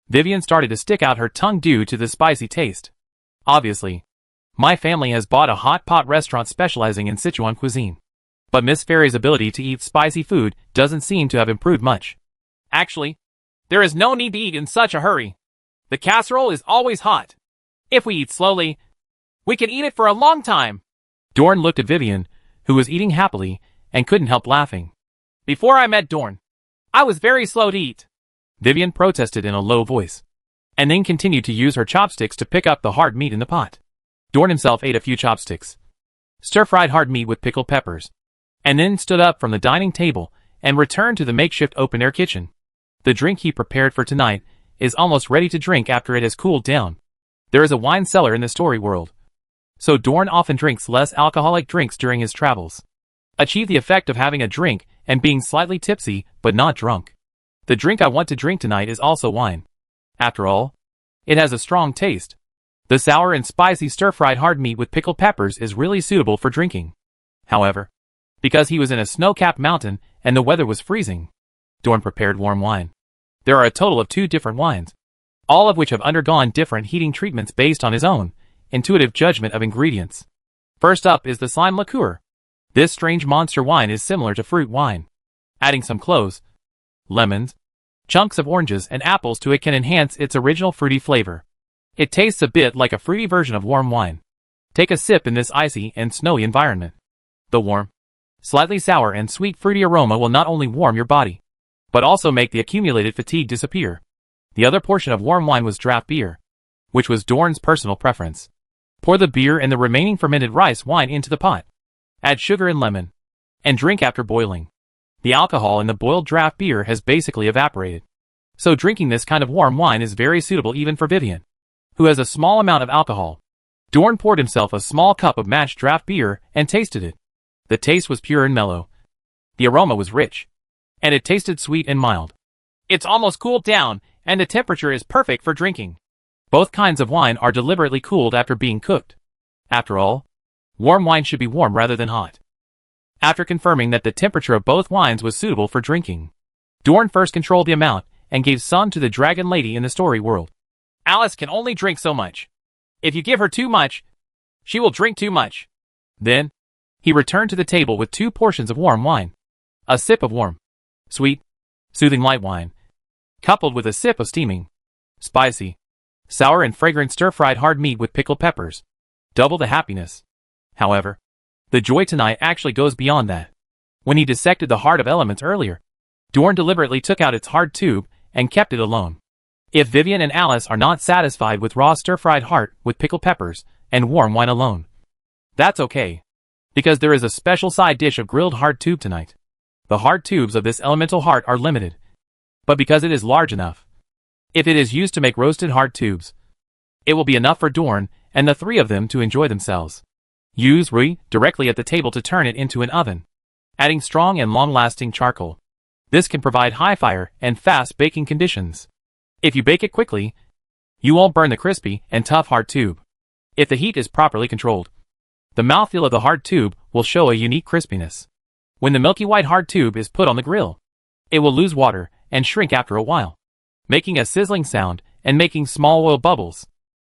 Vivian started to stick out her tongue due to the spicy taste. Obviously, my family has bought a hot pot restaurant specializing in Sichuan cuisine. But Miss Fairy's ability to eat spicy food doesn't seem to have improved much. Actually, there is no need to eat in such a hurry. The casserole is always hot. If we eat slowly, we can eat it for a long time. Dorn looked at Vivian, who was eating happily, and couldn't help laughing. Before I met Dorn, I was very slow to eat. Vivian protested in a low voice, and then continued to use her chopsticks to pick up the hard meat in the pot. Dorn himself ate a few chopsticks, stir-fried hard meat with pickled peppers, and then stood up from the dining table and returned to the makeshift open-air kitchen. The drink he prepared for tonight is almost ready to drink after it has cooled down. There is a wine cellar in the story world, so Dorn often drinks less alcoholic drinks during his travels. Achieve the effect of having a drink and being slightly tipsy but not drunk. The drink I want to drink tonight is also wine. After all, it has a strong taste. The sour and spicy stir-fried hard meat with pickled peppers is really suitable for drinking. However, because he was in a snow-capped mountain and the weather was freezing. Dorn prepared warm wine. There are a total of 2 different wines, all of which have undergone different heating treatments based on his own intuitive judgment of ingredients. First up is the slime liqueur. This strange monster wine is similar to fruit wine. Adding some cloves, lemons, chunks of oranges and apples to it can enhance its original fruity flavor. It tastes a bit like a fruity version of warm wine. Take a sip in this icy and snowy environment. The warm, slightly sour and sweet fruity aroma will not only warm your body, but also make the accumulated fatigue disappear. The other portion of warm wine was draft beer, which was Dorn's personal preference. Pour the beer and the remaining fermented rice wine into the pot. Add sugar and lemon, and drink after boiling. The alcohol in the boiled draft beer has basically evaporated. So drinking this kind of warm wine is very suitable even for Vivian, who has a small amount of alcohol. Dorn poured himself a small cup of matched draft beer and tasted it. The taste was pure and mellow. The aroma was rich, and it tasted sweet and mild. It's almost cooled down, and the temperature is perfect for drinking. Both kinds of wine are deliberately cooled after being cooked. After all, warm wine should be warm rather than hot. After confirming that the temperature of both wines was suitable for drinking, Dorn first controlled the amount and gave some to the dragon lady in the story world. Alice can only drink so much. If you give her too much, she will drink too much. Then, he returned to the table with 2 portions of warm wine. A sip of warm, sweet, soothing light wine, coupled with a sip of steaming, spicy, sour and fragrant stir-fried hard meat with pickled peppers. Double the happiness. However, the joy tonight actually goes beyond that. When he dissected the heart of elements earlier, Dorn deliberately took out its hard tube and kept it alone. If Vivian and Alice are not satisfied with raw stir-fried heart with pickled peppers and warm wine alone, that's okay, because there is a special side dish of grilled hard tube tonight. The hard tubes of this elemental heart are limited, but because it is large enough, if it is used to make roasted hard tubes, it will be enough for Dorn and the 3 of them to enjoy themselves. Use Rui directly at the table to turn it into an oven, adding strong and long-lasting charcoal. This can provide high fire and fast baking conditions. If you bake it quickly, you won't burn the crispy and tough hard tube. If the heat is properly controlled, the mouthfeel of the hard tube will show a unique crispiness. When the milky white hard tube is put on the grill, it will lose water and shrink after a while, making a sizzling sound and making small oil bubbles.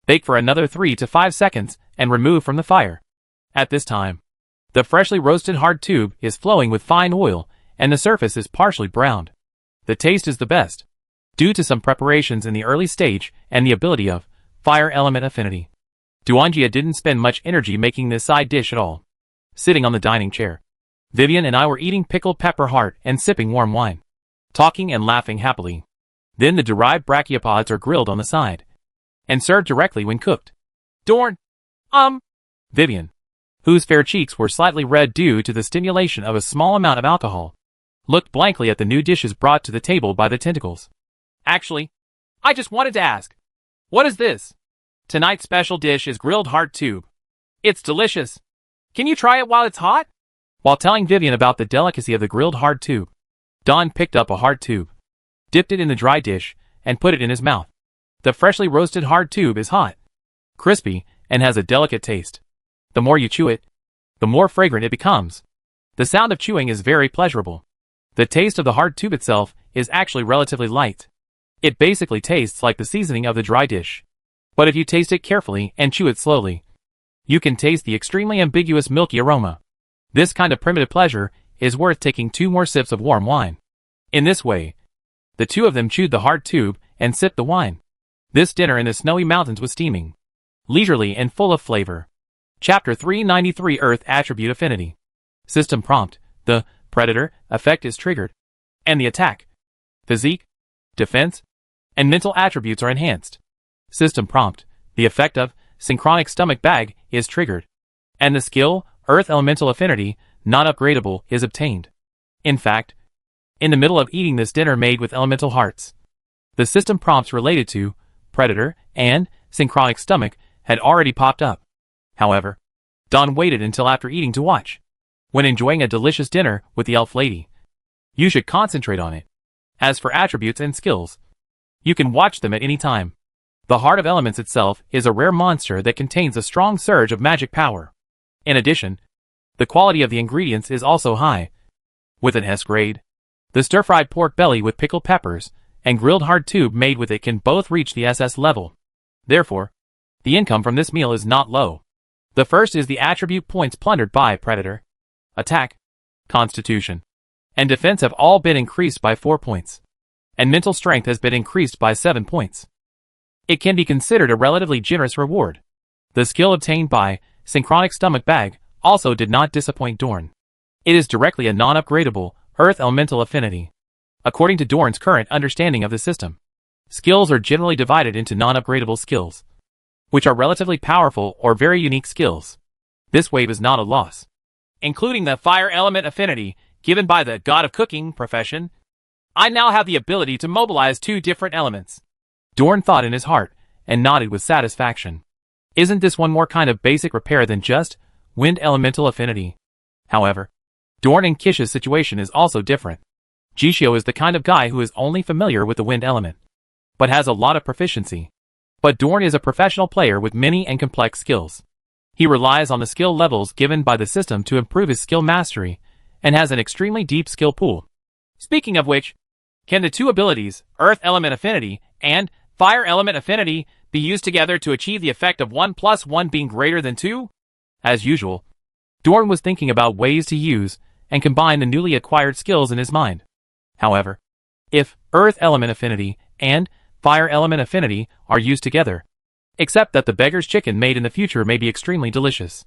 Bake for another 3 to 5 seconds and remove from the fire. At this time, the freshly roasted hard tube is flowing with fine oil and the surface is partially browned. The taste is the best, due to some preparations in the early stage and the ability of fire element affinity. Duanjia didn't spend much energy making this side dish at all. Sitting on the dining chair, Vivian and I were eating pickled pepper heart and sipping warm wine, talking and laughing happily. Then the derived brachiopods are grilled on the side and served directly when cooked. Dorn, Vivian, whose fair cheeks were slightly red due to the stimulation of a small amount of alcohol, looked blankly at the new dishes brought to the table by the tentacles. Actually, I just wanted to ask, what is this? Tonight's special dish is grilled hard tube. It's delicious. Can you try it while it's hot? While telling Vivian about the delicacy of the grilled hard tube, Don picked up a hard tube, dipped it in the dry dish, and put it in his mouth. The freshly roasted hard tube is hot, crispy, and has a delicate taste. The more you chew it, the more fragrant it becomes. The sound of chewing is very pleasurable. The taste of the hard tube itself is actually relatively light. It basically tastes like the seasoning of the dry dish. But if you taste it carefully and chew it slowly, you can taste the extremely ambiguous milky aroma. This kind of primitive pleasure is worth taking 2 more sips of warm wine. In this way, the 2 of them chewed the hard tube and sipped the wine. This dinner in the snowy mountains was steaming, leisurely and full of flavor. Chapter 393 Earth Attribute Affinity. System prompt. The Predator effect is triggered, and the attack, physique, defense, and mental attributes are enhanced. System prompt. The effect of Synchronic Stomach Bag is triggered, and the skill Earth Elemental Affinity, not upgradable, is obtained. In fact, in the middle of eating this dinner made with elemental hearts, the system prompts related to Predator and Synchronic Stomach had already popped up. However, Don waited until after eating to watch. When enjoying a delicious dinner with the elf lady, you should concentrate on it. As for attributes and skills, you can watch them at any time. The Heart of Elements itself is a rare monster that contains a strong surge of magic power. In addition, The quality of the ingredients is also high, with an S grade. The stir-fried pork belly with pickled peppers and grilled hard tube made with it can both reach the SS level. Therefore, the income from this meal is not low. The first is the attribute points plundered by Predator. Attack, Constitution, and Defense have all been increased by 4 points, and Mental Strength has been increased by 7 points. It can be considered a relatively generous reward. The skill obtained by Synchronic Stomach Bag also did not disappoint Dorn. It is directly a non-upgradable Earth Elemental Affinity. According to Dorn's current understanding of the system, skills are generally divided into non-upgradable skills, which are relatively powerful or very unique skills. This wave is not a loss. Including the Fire Element Affinity given by the God of Cooking profession, I now have the ability to mobilize 2 different elements. Dorn thought in his heart and nodded with satisfaction. Isn't this one more kind of basic repair than just Wind Elemental Affinity? However, Dorn and Kish's situation is also different. Jishio is the kind of guy who is only familiar with the wind element, but has a lot of proficiency. But Dorn is a professional player with many and complex skills. He relies on the skill levels given by the system to improve his skill mastery, and has an extremely deep skill pool. Speaking of which, can the 2 abilities, Earth Element Affinity and Fire Element Affinity, be used together to achieve the effect of 1 + 1 being greater than 2? As usual, Dorn was thinking about ways to use and combine the newly acquired skills in his mind. However, if Earth Element Affinity and Fire Element Affinity are used together, except that the beggar's chicken made in the future may be extremely delicious,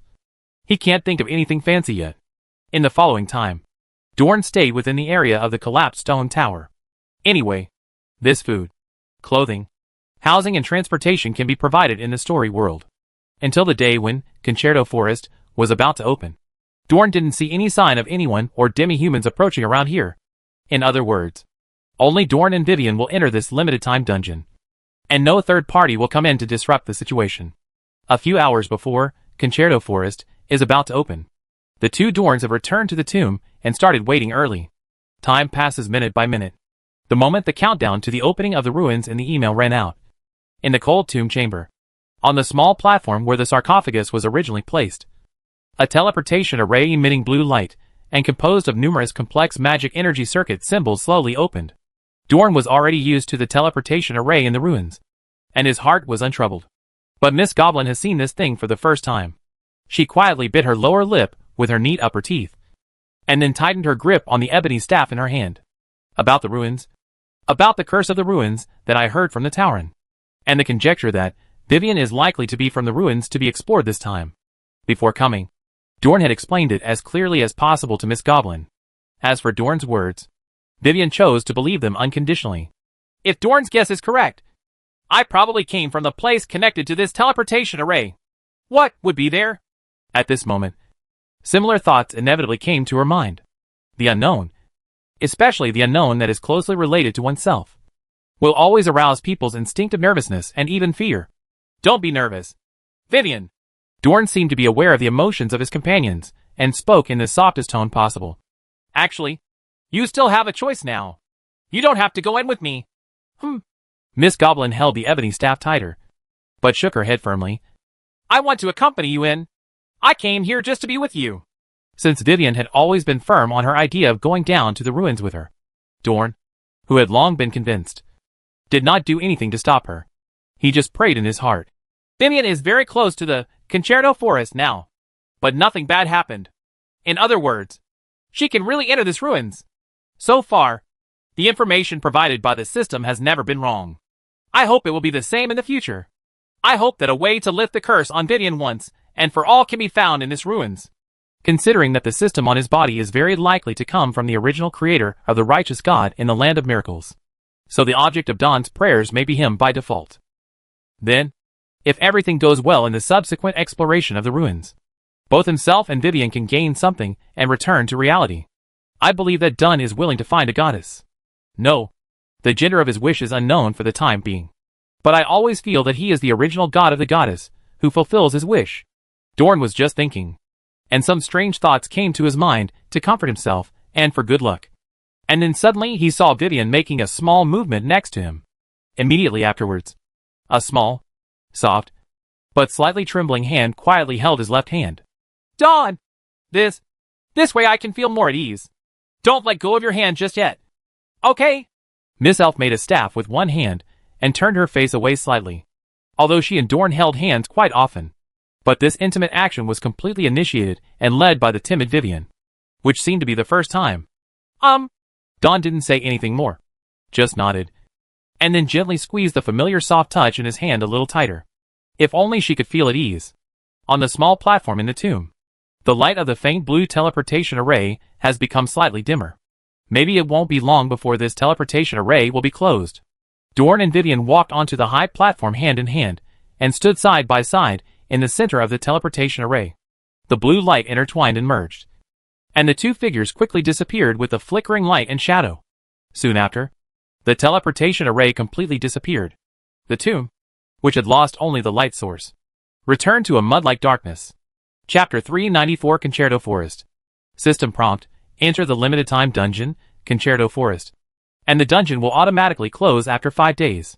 he can't think of anything fancy yet. In the following time, Dorn stayed within the area of the collapsed stone tower. Anyway, this food, clothing, housing and transportation can be provided in the story world. Until the day when Concerto Forest was about to open, Dorn didn't see any sign of anyone or demi-humans approaching around here. In other words, only Dorn and Vivian will enter this limited-time dungeon, and no third party will come in to disrupt the situation. A few hours before Concerto Forest is about to open, the 2 Dorns have returned to the tomb and started waiting early. Time passes minute by minute. The moment the countdown to the opening of the ruins in the email ran out. In the cold tomb chamber, on the small platform where the sarcophagus was originally placed, a teleportation array emitting blue light and composed of numerous complex magic energy circuit symbols slowly opened. Dorn was already used to the teleportation array in the ruins, and his heart was untroubled. But Miss Goblin has seen this thing for the first time. She quietly bit her lower lip with her neat upper teeth, and then tightened her grip on the ebony staff in her hand. About the ruins, about the curse of the ruins that I heard from the Tauren, and the conjecture that Vivian is likely to be from the ruins to be explored this time. Before coming, Dorn had explained it as clearly as possible to Miss Goblin. As for Dorn's words, Vivian chose to believe them unconditionally. If Dorn's guess is correct, I probably came from the place connected to this teleportation array. What would be there? At this moment, similar thoughts inevitably came to her mind. The unknown, especially the unknown that is closely related to oneself, will always arouse people's instinctive nervousness and even fear. Don't be nervous, Vivian. Dorn seemed to be aware of the emotions of his companions, and spoke in the softest tone possible. Actually, you still have a choice now. You don't have to go in with me. Miss Goblin held the ebony staff tighter, but shook her head firmly. I want to accompany you in. I came here just to be with you. Since Vivian had always been firm on her idea of going down to the ruins with her, Dorn, who had long been convinced, did not do anything to stop her. He just prayed in his heart. Vivian is very close to the Concerto Forest now, but nothing bad happened. In other words, she can really enter this ruins. So far, the information provided by the system has never been wrong. I hope it will be the same in the future. I hope that a way to lift the curse on Vivian once and for all can be found in this ruins. Considering that the system on his body is very likely to come from the original creator of the righteous God in the land of miracles, so the object of Dawn's prayers may be him by default. Then, if everything goes well in the subsequent exploration of the ruins, both himself and Vivian can gain something and return to reality. I believe that Dunn is willing to find a goddess. No, the gender of his wish is unknown for the time being, but I always feel that he is the original god of the goddess, who fulfills his wish. Dorn was just thinking, and some strange thoughts came to his mind to comfort himself and for good luck. And then suddenly he saw Vivian making a small movement next to him. Immediately afterwards, a small, soft, but slightly trembling hand quietly held his left hand. Dawn! This way I can feel more at ease. Don't let go of your hand just yet. Okay. Miss Elf made a staff with one hand and turned her face away slightly, although she and Dorn held hands quite often. But this intimate action was completely initiated and led by the timid Vivian, which seemed to be the first time. Dawn didn't say anything more, just nodded, and then gently squeezed the familiar soft touch in his hand a little tighter. If only she could feel at ease. On the small platform in the tomb, the light of the faint blue teleportation array has become slightly dimmer. Maybe it won't be long before this teleportation array will be closed. Dorn and Vivian walked onto the high platform hand in hand, and stood side by side in the center of the teleportation array. The blue light intertwined and merged, and the two figures quickly disappeared with the flickering light and shadow. Soon after, the teleportation array completely disappeared. The tomb, which had lost only the light source, returned to a mud-like darkness. Chapter 394 Concerto Forest. System prompt: enter the limited time dungeon, Concerto Forest, and the dungeon will automatically close after 5 days.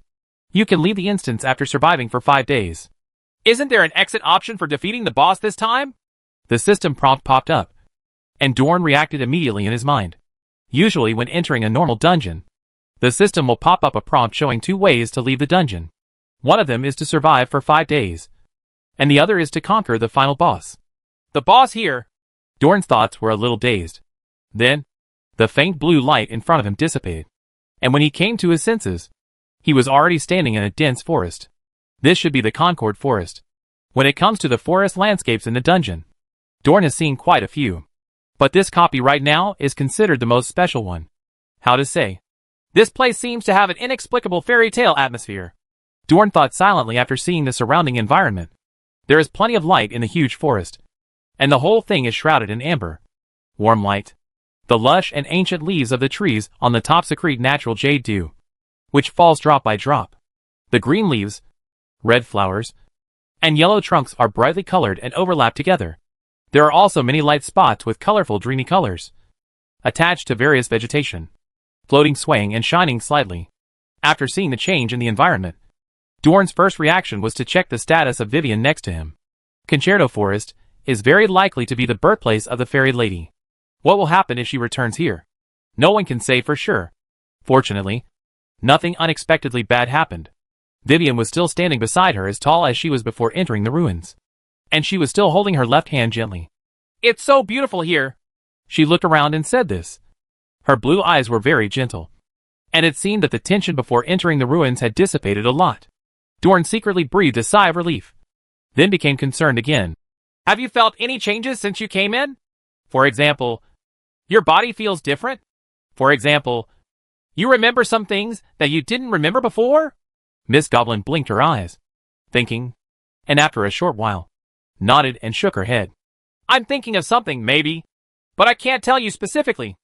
You can leave the instance after surviving for 5 days. Isn't there an exit option for defeating the boss this time? The system prompt popped up, and Dorn reacted immediately in his mind. Usually when entering a normal dungeon, the system will pop up a prompt showing 2 ways to leave the dungeon. One of them is to survive for 5 days, and the other is to conquer the final boss. The boss here? Dorn's thoughts were a little dazed. Then, the faint blue light in front of him dissipated, and when he came to his senses, he was already standing in a dense forest. This should be the Concord Forest. When it comes to the forest landscapes in the dungeon, Dorn has seen quite a few, but this copy right now is considered the most special one. How to say? This place seems to have an inexplicable fairy tale atmosphere. Dorn thought silently after seeing the surrounding environment. There is plenty of light in the huge forest, and the whole thing is shrouded in amber. Warm light. The lush and ancient leaves of the trees on the top secrete natural jade dew, which falls drop by drop. The green leaves, red flowers, and yellow trunks are brightly colored and overlap together. There are also many light spots with colorful dreamy colors, attached to various vegetation, floating, swaying, and shining slightly. After seeing the change in the environment, Dorn's first reaction was to check the status of Vivian next to him. Concerto Forest is very likely to be the birthplace of the fairy lady. What will happen if she returns here? No one can say for sure. Fortunately, nothing unexpectedly bad happened. Vivian was still standing beside her as tall as she was before entering the ruins, and she was still holding her left hand gently. It's so beautiful here. She looked around and said this. Her blue eyes were very gentle, and it seemed that the tension before entering the ruins had dissipated a lot. Dorn secretly breathed a sigh of relief, then became concerned again. Have you felt any changes since you came in? For example, your body feels different? For example, you remember some things that you didn't remember before? Miss Goblin blinked her eyes, thinking, and after a short while, nodded and shook her head. I'm thinking of something, maybe, but I can't tell you specifically.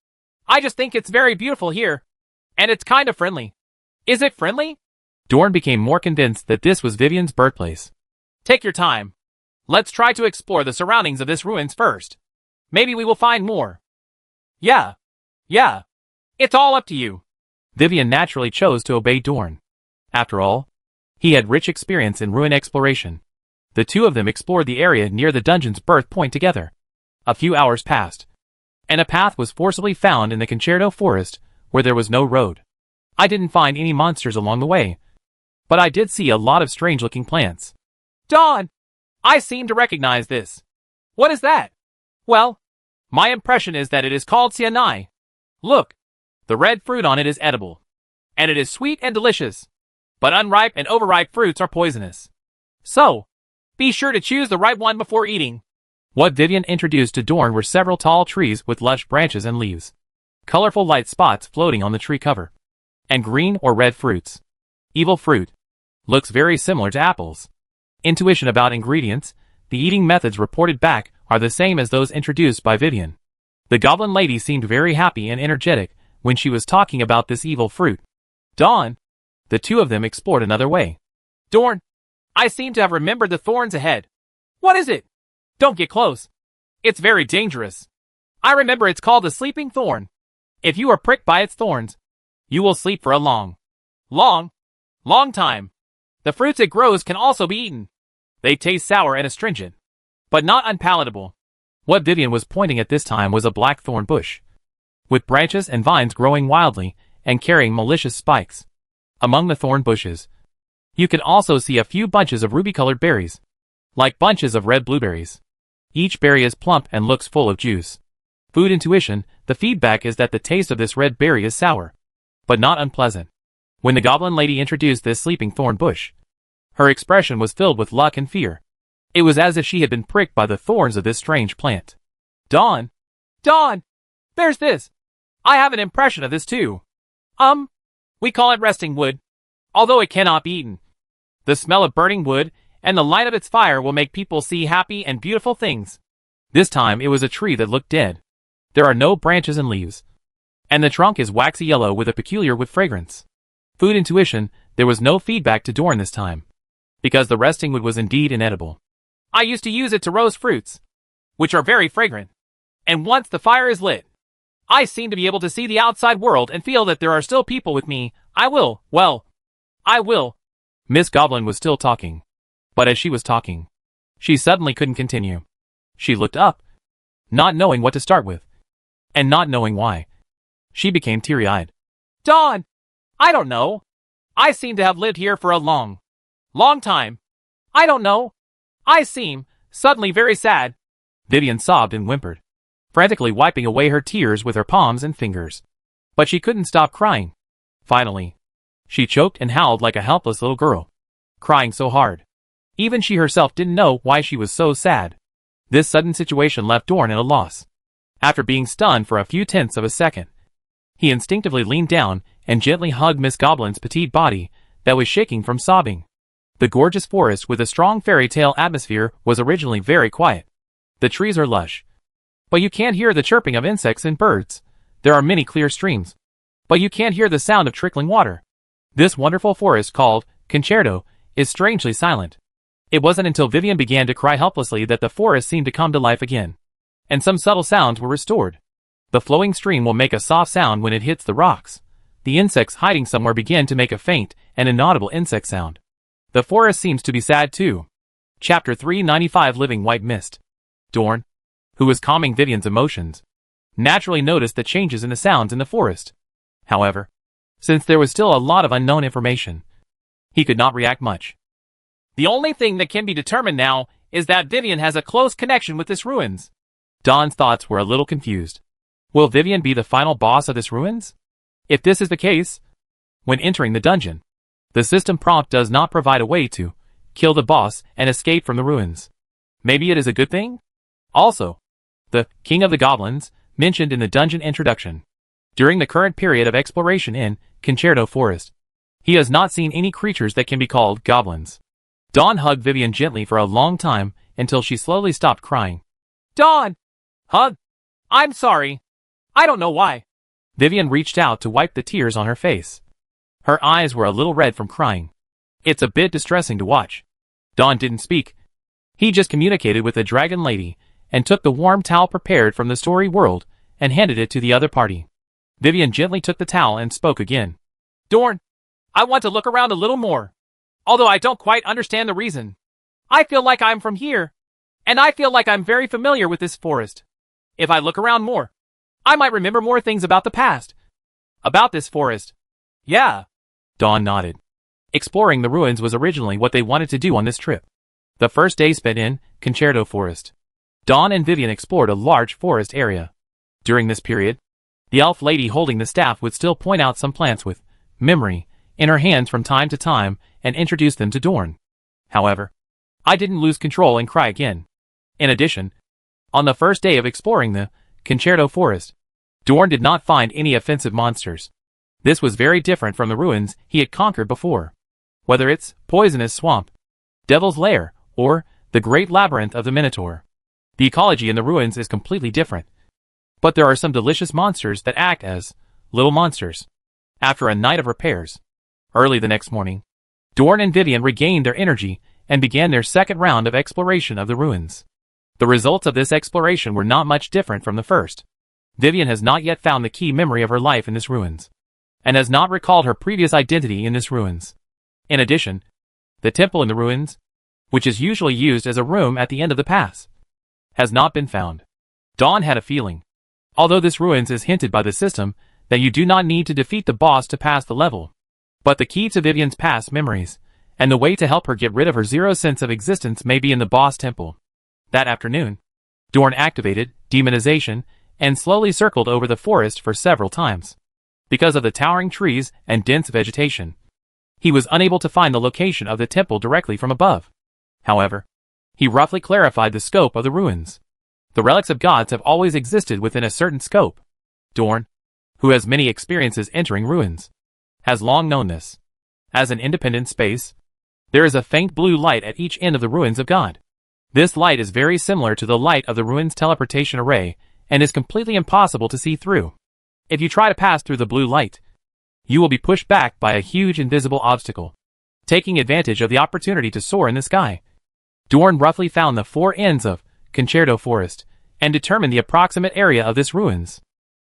I just think it's very beautiful here, and it's kind of friendly. Is it friendly? Dorn became more convinced that this was Vivian's birthplace. Take your time. Let's try to explore the surroundings of this ruins first. Maybe we will find more. Yeah. It's all up to you. Vivian naturally chose to obey Dorn. After all, he had rich experience in ruin exploration. The two of them explored the area near the dungeon's birth point together. A few hours passed, and a path was forcibly found in the Concerto Forest where there was no road. I didn't find any monsters along the way, but I did see a lot of strange-looking plants. Dawn! I seem to recognize this. What is that? Well, my impression is that it is called sianai. Look, the red fruit on it is edible, and it is sweet and delicious, but unripe and overripe fruits are poisonous. So, be sure to choose the right one before eating. What Vivian introduced to Dorn were several tall trees with lush branches and leaves, colorful light spots floating on the tree cover, and green or red fruits. Evil fruit. Looks very similar to apples. Intuition about ingredients. The eating methods reported back are the same as those introduced by Vivian. The goblin lady seemed very happy and energetic when she was talking about this evil fruit. Dawn! The two of them explored another way. Dorn! I seem to have remembered the thorns ahead. What is it? Don't get close. It's very dangerous. I remember it's called the sleeping thorn. If you are pricked by its thorns, you will sleep for a long time. The fruits it grows can also be eaten. They taste sour and astringent, but not unpalatable. What Vivian was pointing at this time was a black thorn bush, with branches and vines growing wildly and carrying malicious spikes. Among the thorn bushes, you could also see a few bunches of ruby-colored berries, like bunches of red blueberries. Each berry is plump and looks full of juice. Food intuition, the feedback is that the taste of this red berry is sour, but not unpleasant. When the goblin lady introduced this sleeping thorn bush, her expression was filled with luck and fear. It was as if she had been pricked by the thorns of this strange plant. Dawn! Dawn! There's this! I have an impression of this too. We call it resting wood, although it cannot be eaten. The smell of burning wood and the light of its fire will make people see happy and beautiful things. This time it was a tree that looked dead. There are no branches and leaves, and the trunk is waxy yellow with a peculiar wood fragrance. Food intuition, there was no feedback to Dorn this time, because the resting wood was indeed inedible. I used to use it to roast fruits, which are very fragrant. And once the fire is lit, I seem to be able to see the outside world and feel that there are still people with me. I will. Miss Goblin was still talking, but as she was talking, she suddenly couldn't continue. She looked up, not knowing what to start with, and not knowing why. She became teary-eyed. Dawn! I don't know. I seem to have lived here for a long time. I don't know. I seem suddenly very sad. Vivian sobbed and whimpered, frantically wiping away her tears with her palms and fingers. But she couldn't stop crying. Finally, she choked and howled like a helpless little girl, crying so hard. Even she herself didn't know why she was so sad. This sudden situation left Dorn at a loss. After being stunned for a few tenths of a second, he instinctively leaned down and gently hugged Miss Goblin's petite body that was shaking from sobbing. The gorgeous forest with a strong fairy tale atmosphere was originally very quiet. The trees are lush, but you can't hear the chirping of insects and birds. There are many clear streams, but you can't hear the sound of trickling water. This wonderful forest called Concerto is strangely silent. It wasn't until Vivian began to cry helplessly that the forest seemed to come to life again, and some subtle sounds were restored. The flowing stream will make a soft sound when it hits the rocks. The insects hiding somewhere begin to make a faint and inaudible insect sound. The forest seems to be sad too. Chapter 395 Living White Mist. Dorn, who was calming Vivian's emotions, naturally noticed the changes in the sounds in the forest. However, since there was still a lot of unknown information, he could not react much. The only thing that can be determined now is that Vivian has a close connection with this ruins. Dawn's thoughts were a little confused. Will Vivian be the final boss of this ruins? If this is the case, when entering the dungeon, the system prompt does not provide a way to kill the boss and escape from the ruins. Maybe it is a good thing? Also, the King of the Goblins, mentioned in the dungeon introduction, during the current period of exploration in Concerto Forest, he has not seen any creatures that can be called goblins. Dawn hugged Vivian gently for a long time until she slowly stopped crying. Dawn! Hug! I'm sorry. I don't know why. Vivian reached out to wipe the tears on her face. Her eyes were a little red from crying. It's a bit distressing to watch. Dawn didn't speak. He just communicated with the dragon lady and took the warm towel prepared from the story world and handed it to the other party. Vivian gently took the towel and spoke again. Dorn, I want to look around a little more, although I don't quite understand the reason. I feel like I'm from here, and I feel like I'm very familiar with this forest. If I look around more, I might remember more things about the past. About this forest. Yeah. Dawn nodded. Exploring the ruins was originally what they wanted to do on this trip. The first day spent in Concerto Forest. Dawn and Vivian explored a large forest area. During this period, the elf lady holding the staff would still point out some plants with memory in her hands from time to time and introduce them to Dorn. However, I didn't lose control and cry again. In addition, on the first day of exploring the Concerto Forest, Dorn did not find any offensive monsters. This was very different from the ruins he had conquered before. Whether it's Poisonous Swamp, Devil's Lair, or the Great Labyrinth of the Minotaur, the ecology in the ruins is completely different. But there are some delicious monsters that act as little monsters. After a night of repairs, early the next morning, Dorn and Vivian regained their energy and began their second round of exploration of the ruins. The results of this exploration were not much different from the first. Vivian has not yet found the key memory of her life in this ruins, and has not recalled her previous identity in this ruins. In addition, the temple in the ruins, which is usually used as a room at the end of the pass, has not been found. Dawn had a feeling, although this ruins is hinted by the system, that you do not need to defeat the boss to pass the level. But the key to Vivian's past memories, and the way to help her get rid of her zero sense of existence may be in the boss temple. That afternoon, Dorn activated demonization and slowly circled over the forest for several times. Because of the towering trees and dense vegetation, he was unable to find the location of the temple directly from above. However, he roughly clarified the scope of the ruins. The relics of gods have always existed within a certain scope. Dorn, who has many experiences entering ruins, has long known this. As an independent space, there is a faint blue light at each end of the ruins of God. This light is very similar to the light of the ruins' teleportation array and is completely impossible to see through. If you try to pass through the blue light, you will be pushed back by a huge invisible obstacle. Taking advantage of the opportunity to soar in the sky, Dorn roughly found the four ends of Concerto Forest and determined the approximate area of this ruins.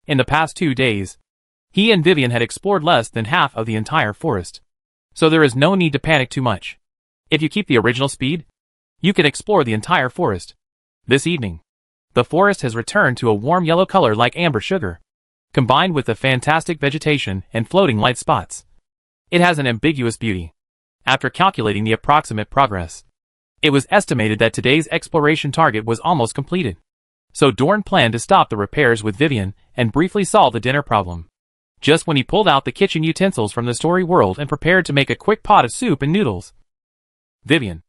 In the past 2 days, he and Vivian had explored less than half of the entire forest, so there is no need to panic too much. If you keep the original speed, you can explore the entire forest. This evening, the forest has returned to a warm yellow color like amber sugar, combined with the fantastic vegetation and floating light spots. It has an ambiguous beauty. After calculating the approximate progress, it was estimated that today's exploration target was almost completed. So Dorn planned to stop the repairs with Vivian and briefly solve the dinner problem. Just when he pulled out the kitchen utensils from the story world and prepared to make a quick pot of soup and noodles, Vivian,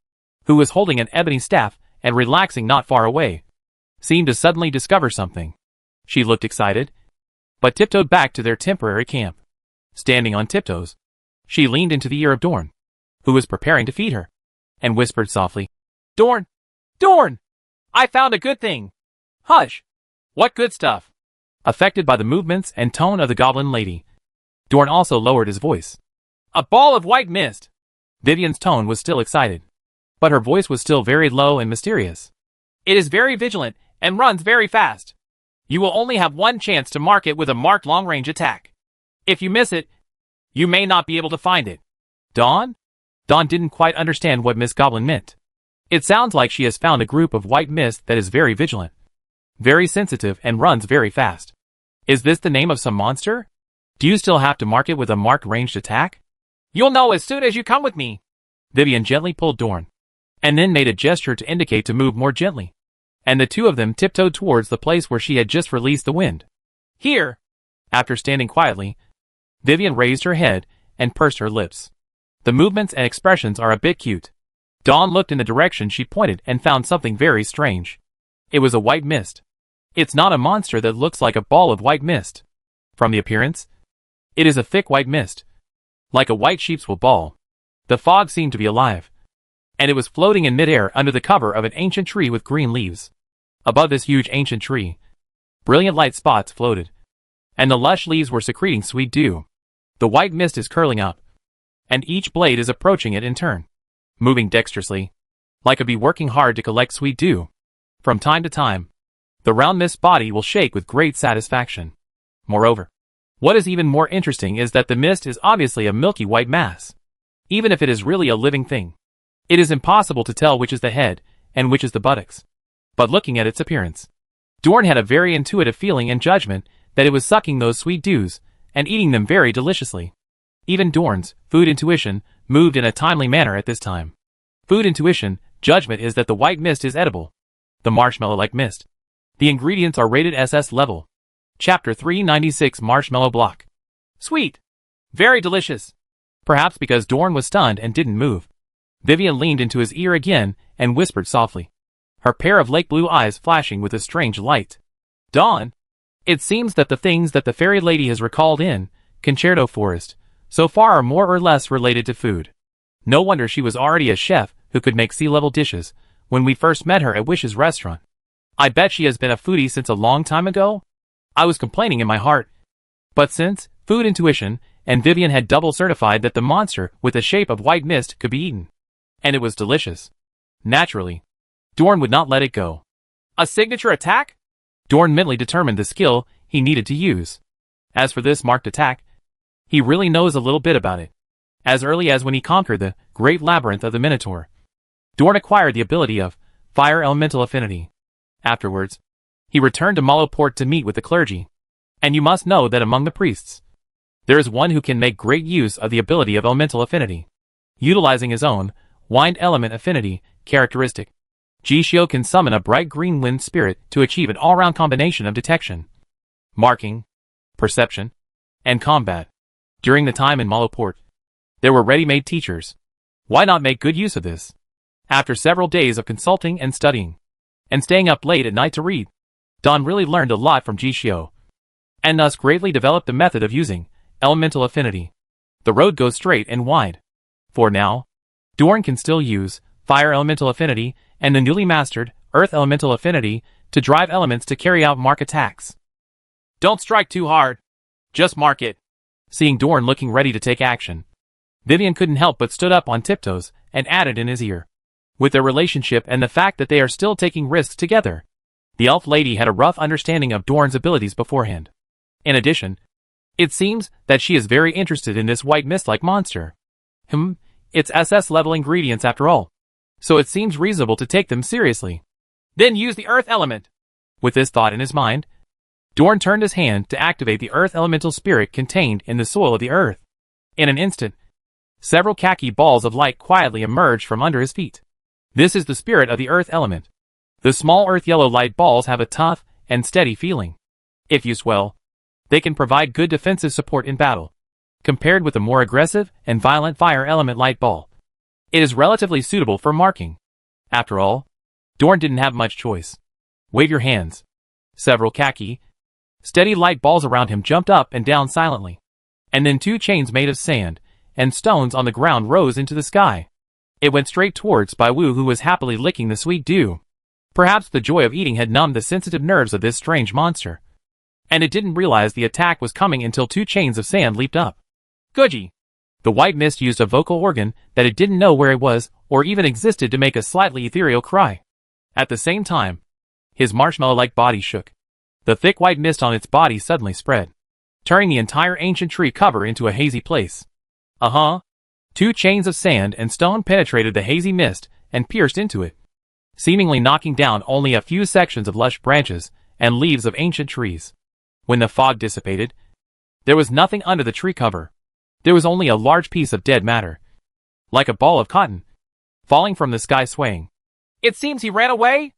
who was holding an ebony staff and relaxing not far away, seemed to suddenly discover something. She looked excited, but tiptoed back to their temporary camp. Standing on tiptoes, she leaned into the ear of Dorn, who was preparing to feed her, and whispered softly, "Dorn! Dorn! I found a good thing!" "Hush! What good stuff?" Affected by the movements and tone of the goblin lady, Dorn also lowered his voice. "A ball of white mist!" Vivian's tone was still excited, but her voice was still very low and mysterious. "It is very vigilant and runs very fast. You will only have one chance to mark it with a marked long-range attack. If you miss it, you may not be able to find it." "Dawn?" Dawn didn't quite understand what Miss Goblin meant. It sounds like she has found a group of white mist that is very vigilant, very sensitive, and runs very fast. Is this the name of some monster? Do you still have to mark it with a marked ranged attack? "You'll know as soon as you come with me." Vivian gently pulled Dorn, and then made a gesture to indicate to move more gently, and the two of them tiptoed towards the place where she had just released the wind. "Here!" After standing quietly, Vivian raised her head and pursed her lips. The movements and expressions are a bit cute. Dawn looked in the direction she pointed and found something very strange. It was a white mist. It's not a monster that looks like a ball of white mist. From the appearance, it is a thick white mist, like a white sheepswool ball. The fog seemed to be alive, and it was floating in midair under the cover of an ancient tree with green leaves. Above this huge ancient tree, brilliant light spots floated, and the lush leaves were secreting sweet dew. The white mist is curling up, and each blade is approaching it in turn, moving dexterously, like a bee working hard to collect sweet dew. From time to time, the round mist body will shake with great satisfaction. Moreover, what is even more interesting is that the mist is obviously a milky white mass. Even if it is really a living thing, it is impossible to tell which is the head and which is the buttocks. But looking at its appearance, Dorn had a very intuitive feeling and judgment that it was sucking those sweet dews and eating them very deliciously. Even Dorn's food intuition moved in a timely manner at this time. Food intuition judgment is that the white mist is edible. The marshmallow-like mist. The ingredients are rated SS level. Chapter 396 Marshmallow Block. Sweet. Very delicious. Perhaps because Dorn was stunned and didn't move, Vivian leaned into his ear again and whispered softly, her pair of lake blue eyes flashing with a strange light. "Dawn, it seems that the things that the fairy lady has recalled in Concerto Forest so far are more or less related to food. No wonder she was already a chef who could make sea-level dishes when we first met her at Wish's restaurant. I bet she has been a foodie since a long time ago." I was complaining in my heart. But since food intuition and Vivian had double certified that the monster with the shape of white mist could be eaten, and it was delicious, naturally, Dorn would not let it go. A signature attack? Dorn mentally determined the skill he needed to use. As for this marked attack, he really knows a little bit about it. As early as when he conquered the Great Labyrinth of the Minotaur, Dorn acquired the ability of Fire Elemental Affinity. Afterwards, He returned to Maloport to meet with the clergy. And you must know that among the priests, there is one who can make great use of the ability of elemental affinity. Utilizing his own wind element affinity characteristic, Jishio can summon a bright green wind spirit to achieve an all-round combination of detection, marking, perception, and combat. During the time in Maloport, there were ready-made teachers. Why not make good use of this? After several days of consulting and studying, and staying up late at night to read, Don really learned a lot from Jishio, and thus greatly developed the method of using elemental affinity. The road goes straight and wide. For now, Dorn can still use fire elemental affinity and the newly mastered earth elemental affinity to drive elements to carry out mark attacks. Don't strike too hard. Just mark it. Seeing Dorn looking ready to take action, Vivian couldn't help but stood up on tiptoes and added in his ear. With their relationship and the fact that they are still taking risks together, the elf lady had a rough understanding of Dorn's abilities beforehand. In addition, it seems that she is very interested in this white mist-like monster. It's SS-level ingredients after all, so it seems reasonable to take them seriously. Then use the earth element. With this thought in his mind, Dorn turned his hand to activate the earth elemental spirit contained in the soil of the earth. In an instant, several khaki balls of light quietly emerged from under his feet. This is the spirit of the earth element. The small earth yellow light balls have a tough and steady feeling. If used well, they can provide good defensive support in battle. Compared with the more aggressive and violent fire element light ball, it is relatively suitable for marking. After all, Dorn didn't have much choice. Wave your hands. Several khaki, steady light balls around him jumped up and down silently. And then two chains made of sand and stones on the ground rose into the sky. It went straight towards Bai Wu, who was happily licking the sweet dew. Perhaps the joy of eating had numbed the sensitive nerves of this strange monster, and it didn't realize the attack was coming until two chains of sand leaped up. Guji! The white mist used a vocal organ that it didn't know where it was or even existed to make a slightly ethereal cry. At the same time, his marshmallow-like body shook. The thick white mist on its body suddenly spread, turning the entire ancient tree cover into a hazy place. Two chains of sand and stone penetrated the hazy mist and pierced into it, seemingly knocking down only a few sections of lush branches and leaves of ancient trees. When the fog dissipated, there was nothing under the tree cover. There was only a large piece of dead matter, like a ball of cotton, falling from the sky swaying. It seems he ran away?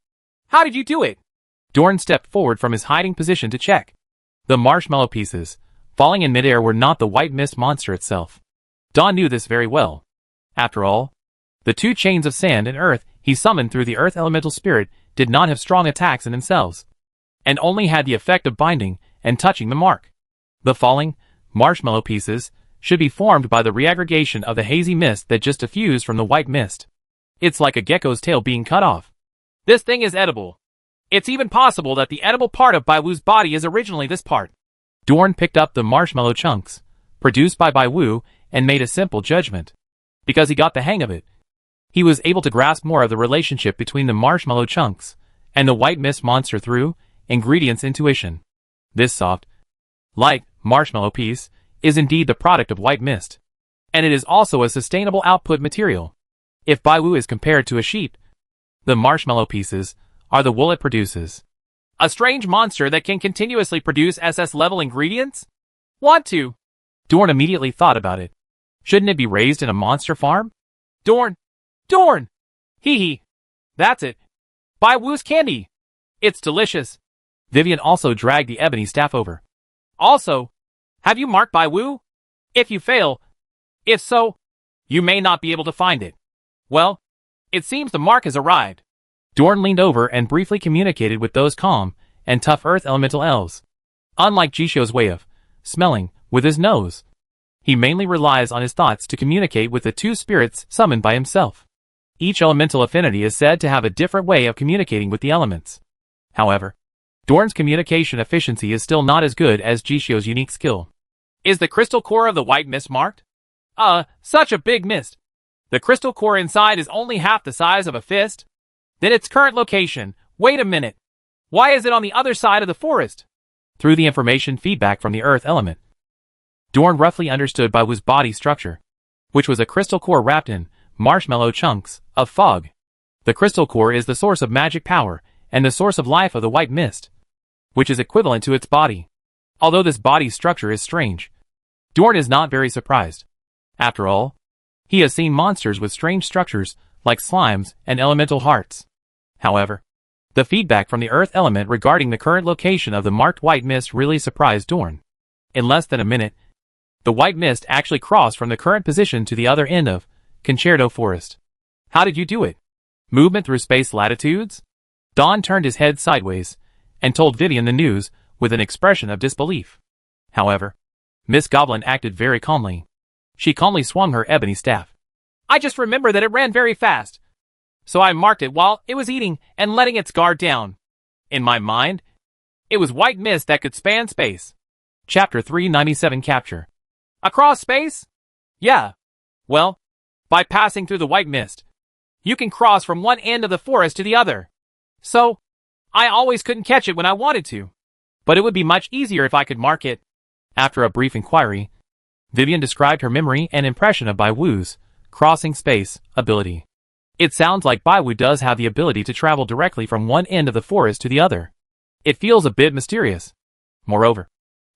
How did you do it? Dorn stepped forward from his hiding position to check. The marshmallow pieces, falling in midair, were not the white mist monster itself. Don knew this very well. After all, the two chains of sand and earth he summoned through the earth elemental spirit did not have strong attacks in themselves, and only had the effect of binding and touching the mark. The falling marshmallow pieces should be formed by the reaggregation of the hazy mist that just diffused from the white mist. It's like a gecko's tail being cut off. This thing is edible. It's even possible that the edible part of Bai Wu's body is originally this part. Dorn picked up the marshmallow chunks, produced by Bai Wu, and made a simple judgment. Because he got the hang of it, he was able to grasp more of the relationship between the marshmallow chunks and the white mist monster through ingredients intuition. This soft, light marshmallow piece is indeed the product of white mist, and it is also a sustainable output material. If Bai Wu is compared to a sheep, the marshmallow pieces are the wool it produces. A strange monster that can continuously produce SS-level ingredients? Want to? Dorn immediately thought about it. Shouldn't it be raised in a monster farm? Dorn! Hee hee! That's it. Bai Wu's candy. It's delicious. Vivian also dragged the ebony staff over. Also, have you marked Bai Wu? If so, you may not be able to find it. Well, it seems the mark has arrived. Dorn leaned over and briefly communicated with those calm and tough earth elemental elves. Unlike Jishio's way of smelling with his nose, he mainly relies on his thoughts to communicate with the two spirits summoned by himself. Each elemental affinity is said to have a different way of communicating with the elements. However, Dorn's communication efficiency is still not as good as Jishio's unique skill. Is the crystal core of the white mist marked? Such a big mist. The crystal core inside is only half the size of a fist. Then its current location. Wait a minute. Why is it on the other side of the forest? Through the information feedback from the earth element, Dorn roughly understood Bai Wu's body structure, which was a crystal core wrapped in marshmallow chunks of fog. The crystal core is the source of magic power and the source of life of the white mist. which is equivalent to its body. Although this body structure is strange, Dorn is not very surprised. After all, he has seen monsters with strange structures like slimes and elemental hearts. However, the feedback from the earth element regarding the current location of the marked white mist really surprised Dorn. In less than a minute, the white mist actually crossed from the current position to the other end of Concerto Forest. How did you do it? Movement through space latitudes? Don turned his head sideways and told Vivian the news with an expression of disbelief. However, Miss Goblin acted very calmly. She calmly swung her ebony staff. I just remember that it ran very fast. So I marked it while it was eating and letting its guard down. In my mind, it was white mist that could span space. Chapter 397 Capture. Across space? Yeah. Well, by passing through the white mist, you can cross from one end of the forest to the other. So, I always couldn't catch it when I wanted to. But it would be much easier if I could mark it. After a brief inquiry, Vivian described her memory and impression of Bai Wu's crossing space ability. It sounds like Bai Wu does have the ability to travel directly from one end of the forest to the other. It feels a bit mysterious. Moreover,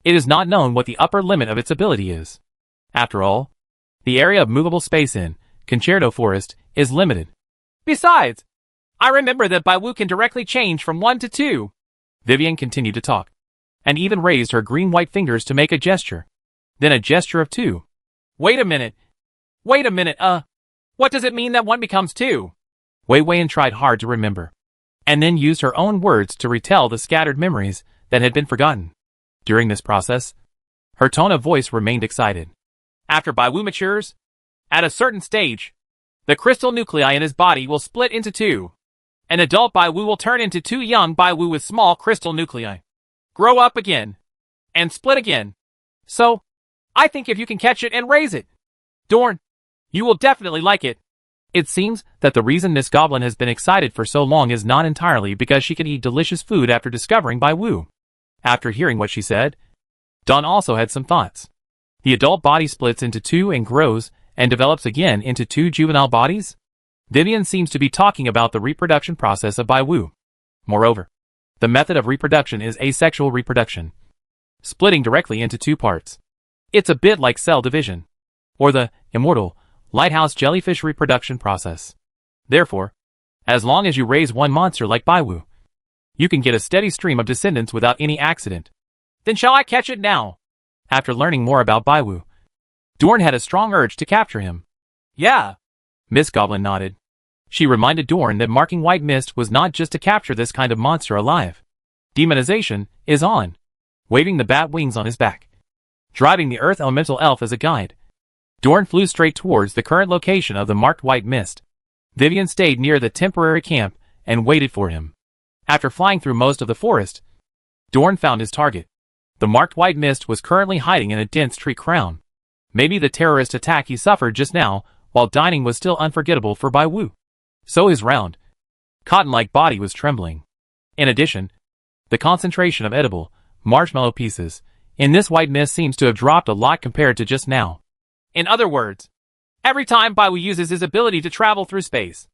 it is not known what the upper limit of its ability is. After all, the area of movable space in Concerto Forest is limited. Besides, I remember that Bai Wu can directly change from 1 to 2. Vivian continued to talk, and even raised her green-white fingers to make a gesture. Then a gesture of 2. Wait a minute, what does it mean that 1 becomes 2? Wei Weian tried hard to remember, and then used her own words to retell the scattered memories that had been forgotten. During this process, her tone of voice remained excited. After Bai Wu matures, at a certain stage, the crystal nuclei in his body will split into 2. An adult Bai Wu will turn into 2 young Bai Wu with small crystal nuclei, grow up again, and split again. So, I think if you can catch it and raise it, Dorn, you will definitely like it. It seems that the reason Miss Goblin has been excited for so long is not entirely because she can eat delicious food after discovering Bai Wu. After hearing what she said, Dawn also had some thoughts. The adult body splits into 2 and grows and develops again into 2 juvenile bodies? Vivian seems to be talking about the reproduction process of Bai Wu. Moreover, the method of reproduction is asexual reproduction, splitting directly into 2 parts. It's a bit like cell division, or the immortal lighthouse jellyfish reproduction process. Therefore, as long as you raise 1 monster like Bai Wu, you can get a steady stream of descendants without any accident. Then shall I catch it now? After learning more about Bai Wu, Dorn had a strong urge to capture him. Yeah. Miss Goblin nodded. She reminded Dorn that marking white mist was not just to capture this kind of monster alive. Demonization is on. Waving the bat wings on his back, driving the earth elemental elf as a guide, Dorn flew straight towards the current location of the marked white mist. Vivian stayed near the temporary camp and waited for him. After flying through most of the forest, Dorn found his target. The marked white mist was currently hiding in a dense tree crown. Maybe the terrorist attack he suffered just now while dining was still unforgettable for Bai Wu. So his round, cotton-like body was trembling. In addition, the concentration of edible marshmallow pieces in this white mist seems to have dropped a lot compared to just now. In other words, every time Bai Wu uses his ability to travel through space,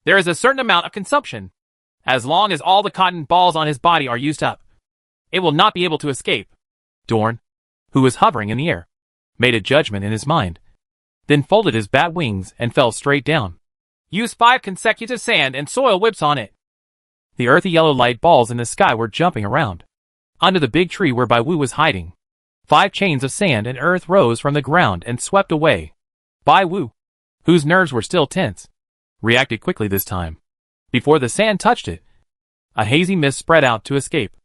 there is a certain amount of consumption. As long as all the cotton balls on his body are used up, it will not be able to escape. Dorn, who was hovering in the air, made a judgment in his mind, then folded his bat wings and fell straight down. Use 5 consecutive sand and soil whips on it. The earthy yellow light balls in the sky were jumping around. Under the big tree where Bai Wu was hiding, 5 chains of sand and earth rose from the ground and swept away. Bai Wu, whose nerves were still tense, reacted quickly this time. Before the sand touched it, a hazy mist spread out to escape.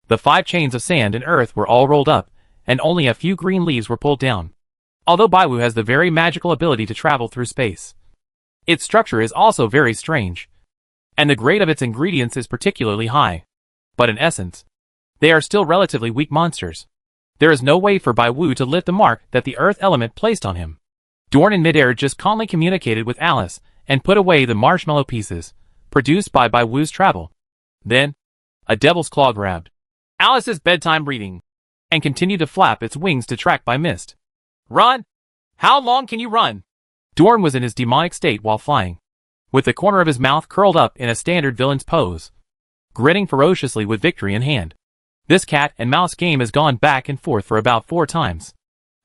The 5 chains of sand and earth were all rolled up, and only a few green leaves were pulled down. Although Bai Wu has the very magical ability to travel through space, its structure is also very strange, and the grade of its ingredients is particularly high. But in essence, they are still relatively weak monsters. There is no way for Bai Wu to lift the mark that the earth element placed on him. Dorn in midair just calmly communicated with Alice and put away the marshmallow pieces produced by Bai Wu's travel. Then, a devil's claw grabbed Alice's bedtime reading and continued to flap its wings to track Bai Mist. Run! How long can you run? Dorn was in his demonic state while flying, with the corner of his mouth curled up in a standard villain's pose, grinning ferociously with victory in hand. This cat and mouse game has gone back and forth for about 4 times.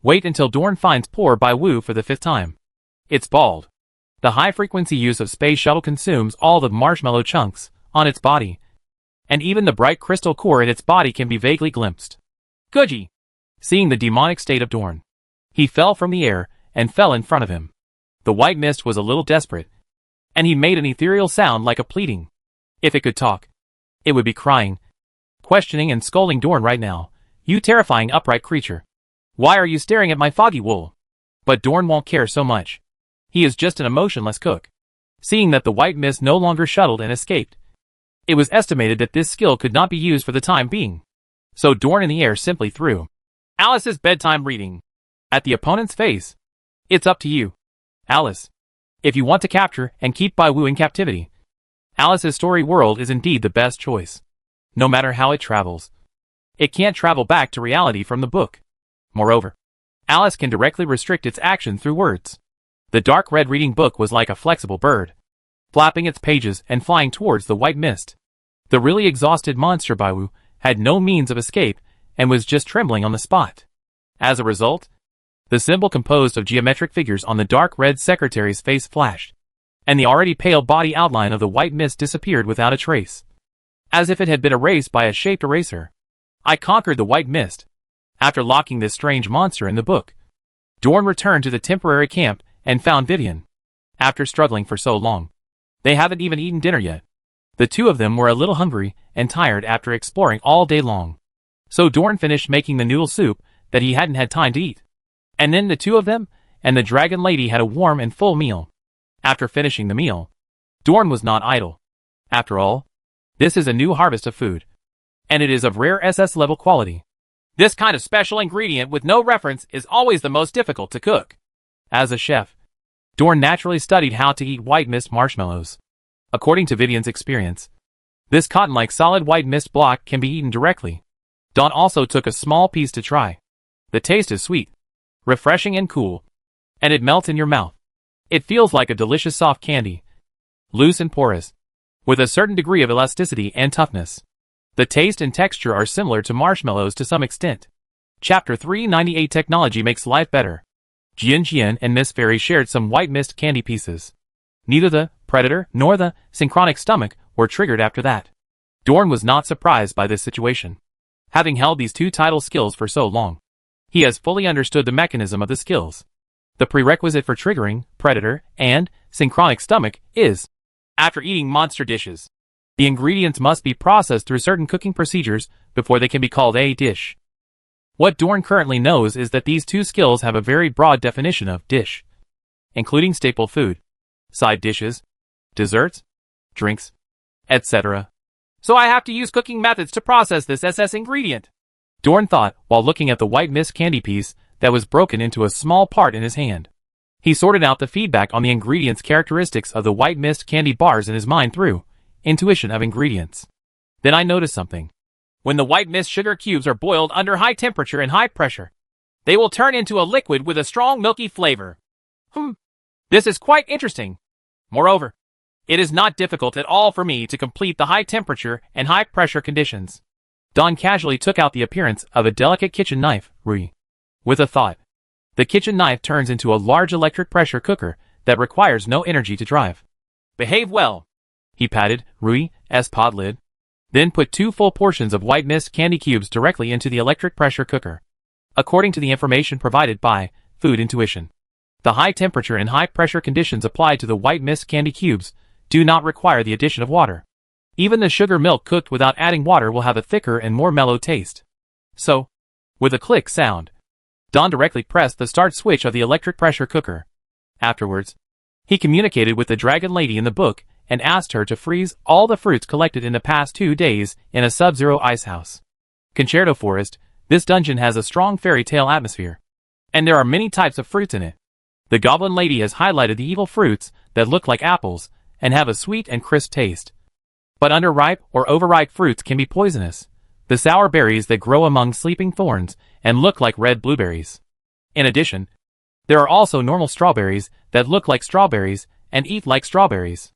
Wait until Dorn finds poor Bai Wu for the 5th time. It's bald. The high-frequency use of Space Shuttle consumes all the marshmallow chunks on its body, and even the bright crystal core in its body can be vaguely glimpsed. Guji! Seeing the demonic state of Dorn, he fell from the air and fell in front of him. The white mist was a little desperate, and he made an ethereal sound like a pleading. If it could talk, it would be crying, questioning and scolding Dorn right now. You terrifying upright creature. Why are you staring at my foggy wool? But Dorn won't care so much. He is just an emotionless cook. Seeing that the white mist no longer shuttled and escaped, it was estimated that this skill could not be used for the time being. So Dorn in the air simply threw Alice's bedtime reading at the opponent's face. It's up to you, Alice. If you want to capture and keep Bai Wu in captivity, Alice's story world is indeed the best choice. No matter how it travels, it can't travel back to reality from the book. Moreover, Alice can directly restrict its action through words. The dark red reading book was like a flexible bird, flapping its pages and flying towards the white mist. The really exhausted monster Bai Wu had no means of escape and was just trembling on the spot. As a result, the symbol composed of geometric figures on the dark red secretary's face flashed, and the already pale body outline of the white mist disappeared without a trace, as if it had been erased by a shaped eraser. I conquered the white mist. After locking this strange monster in the book, Dorn returned to the temporary camp and found Vivian. After struggling for so long, they haven't even eaten dinner yet. The two of them were a little hungry and tired after exploring all day long. So Dorn finished making the noodle soup that he hadn't had time to eat. And then the two of them and the dragon lady had a warm and full meal. After finishing the meal, Dorn was not idle. After all, this is a new harvest of food, and it is of rare SS level quality. This kind of special ingredient with no reference is always the most difficult to cook. As a chef, Dorn naturally studied how to eat white mist marshmallows. According to Vivian's experience, this cotton-like solid white mist block can be eaten directly. Dawn also took a small piece to try. The taste is sweet, refreshing and cool, and it melts in your mouth. It feels like a delicious soft candy, loose and porous, with a certain degree of elasticity and toughness. The taste and texture are similar to marshmallows to some extent. Chapter 398 Technology Makes Life Better. Jian and Miss Fairy shared some white mist candy pieces. Neither the predator nor the synchronic stomach were triggered after that. Dorn was not surprised by this situation. Having held these two title skills for so long, he has fully understood the mechanism of the skills. The prerequisite for triggering predator and synchronic stomach is, after eating monster dishes, the ingredients must be processed through certain cooking procedures before they can be called a dish. What Dorn currently knows is that these two skills have a very broad definition of dish, including staple food, side dishes, desserts, drinks, etc. So I have to use cooking methods to process this SS ingredient, Dorn thought while looking at the white mist candy piece that was broken into a small part in his hand. He sorted out the feedback on the ingredients characteristics of the white mist candy bars in his mind through intuition of ingredients. Then I noticed something. When the white mist sugar cubes are boiled under high temperature and high pressure, they will turn into a liquid with a strong milky flavor. This is quite interesting. Moreover, it is not difficult at all for me to complete the high temperature and high pressure conditions. Dawn casually took out the appearance of a delicate kitchen knife, Rui. With a thought, the kitchen knife turns into a large electric pressure cooker that requires no energy to drive. Behave well. He patted Rui's pot lid, then put 2 full portions of white mist candy cubes directly into the electric pressure cooker. According to the information provided by Food Intuition, the high temperature and high pressure conditions applied to the white mist candy cubes do not require the addition of water. Even the sugar milk cooked without adding water will have a thicker and more mellow taste. So, with a click sound, Don directly pressed the start switch of the electric pressure cooker. Afterwards, he communicated with the dragon lady in the book and asked her to freeze all the fruits collected in the past 2 days in a sub-zero ice house. Concerto Forest, this dungeon has a strong fairy tale atmosphere, and there are many types of fruits in it. The goblin lady has highlighted the evil fruits that look like apples and have a sweet and crisp taste. But underripe or overripe fruits can be poisonous. The sour berries that grow among sleeping thorns and look like red blueberries. In addition, there are also normal strawberries that look like strawberries and eat like strawberries.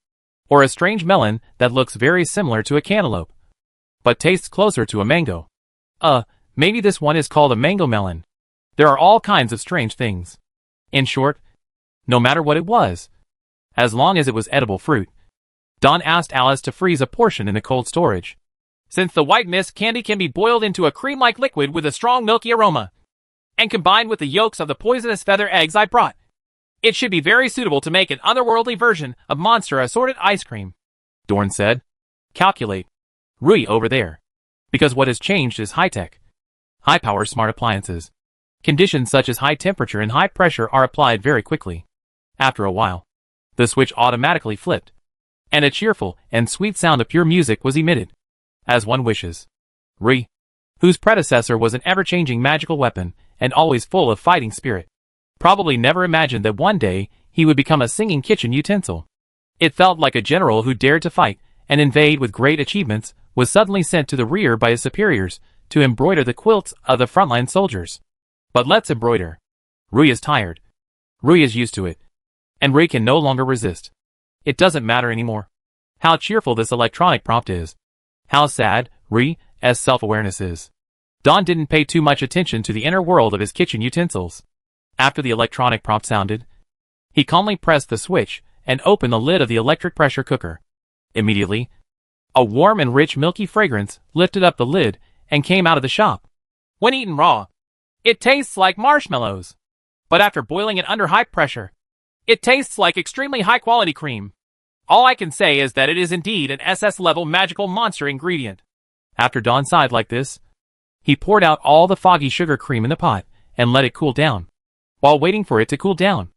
Or a strange melon that looks very similar to a cantaloupe, but tastes closer to a mango. Maybe this one is called a mango melon. There are all kinds of strange things. In short, no matter what it was, as long as it was edible fruit, Dawn asked Alice to freeze a portion in the cold storage. Since the white mist candy can be boiled into a cream-like liquid with a strong milky aroma, and combined with the yolks of the poisonous feather eggs I brought, it should be very suitable to make an otherworldly version of monster assorted ice cream, Dorn said. Calculate. Rui over there. Because what has changed is high-tech, high-power smart appliances. Conditions such as high temperature and high pressure are applied very quickly. After a while, the switch automatically flipped, and a cheerful and sweet sound of pure music was emitted. As one wishes. Rui, whose predecessor was an ever-changing magical weapon and always full of fighting spirit, probably never imagined that one day he would become a singing kitchen utensil. It felt like a general who dared to fight and invade with great achievements was suddenly sent to the rear by his superiors to embroider the quilts of the frontline soldiers. But let's embroider. Rui is tired. Rui is used to it. And Rui can no longer resist. It doesn't matter anymore how cheerful this electronic prompt is. How sad Rui's self-awareness is. Dawn didn't pay too much attention to the inner world of his kitchen utensils. After the electronic prompt sounded, he calmly pressed the switch and opened the lid of the electric pressure cooker. Immediately, a warm and rich milky fragrance lifted up the lid and came out of the shop. When eaten raw, it tastes like marshmallows. But after boiling it under high pressure, it tastes like extremely high-quality cream. All I can say is that it is indeed an SS-level magical monster ingredient. After Dawn sighed like this, he poured out all the foggy sugar cream in the pot and let it cool down. While waiting for it to cool down,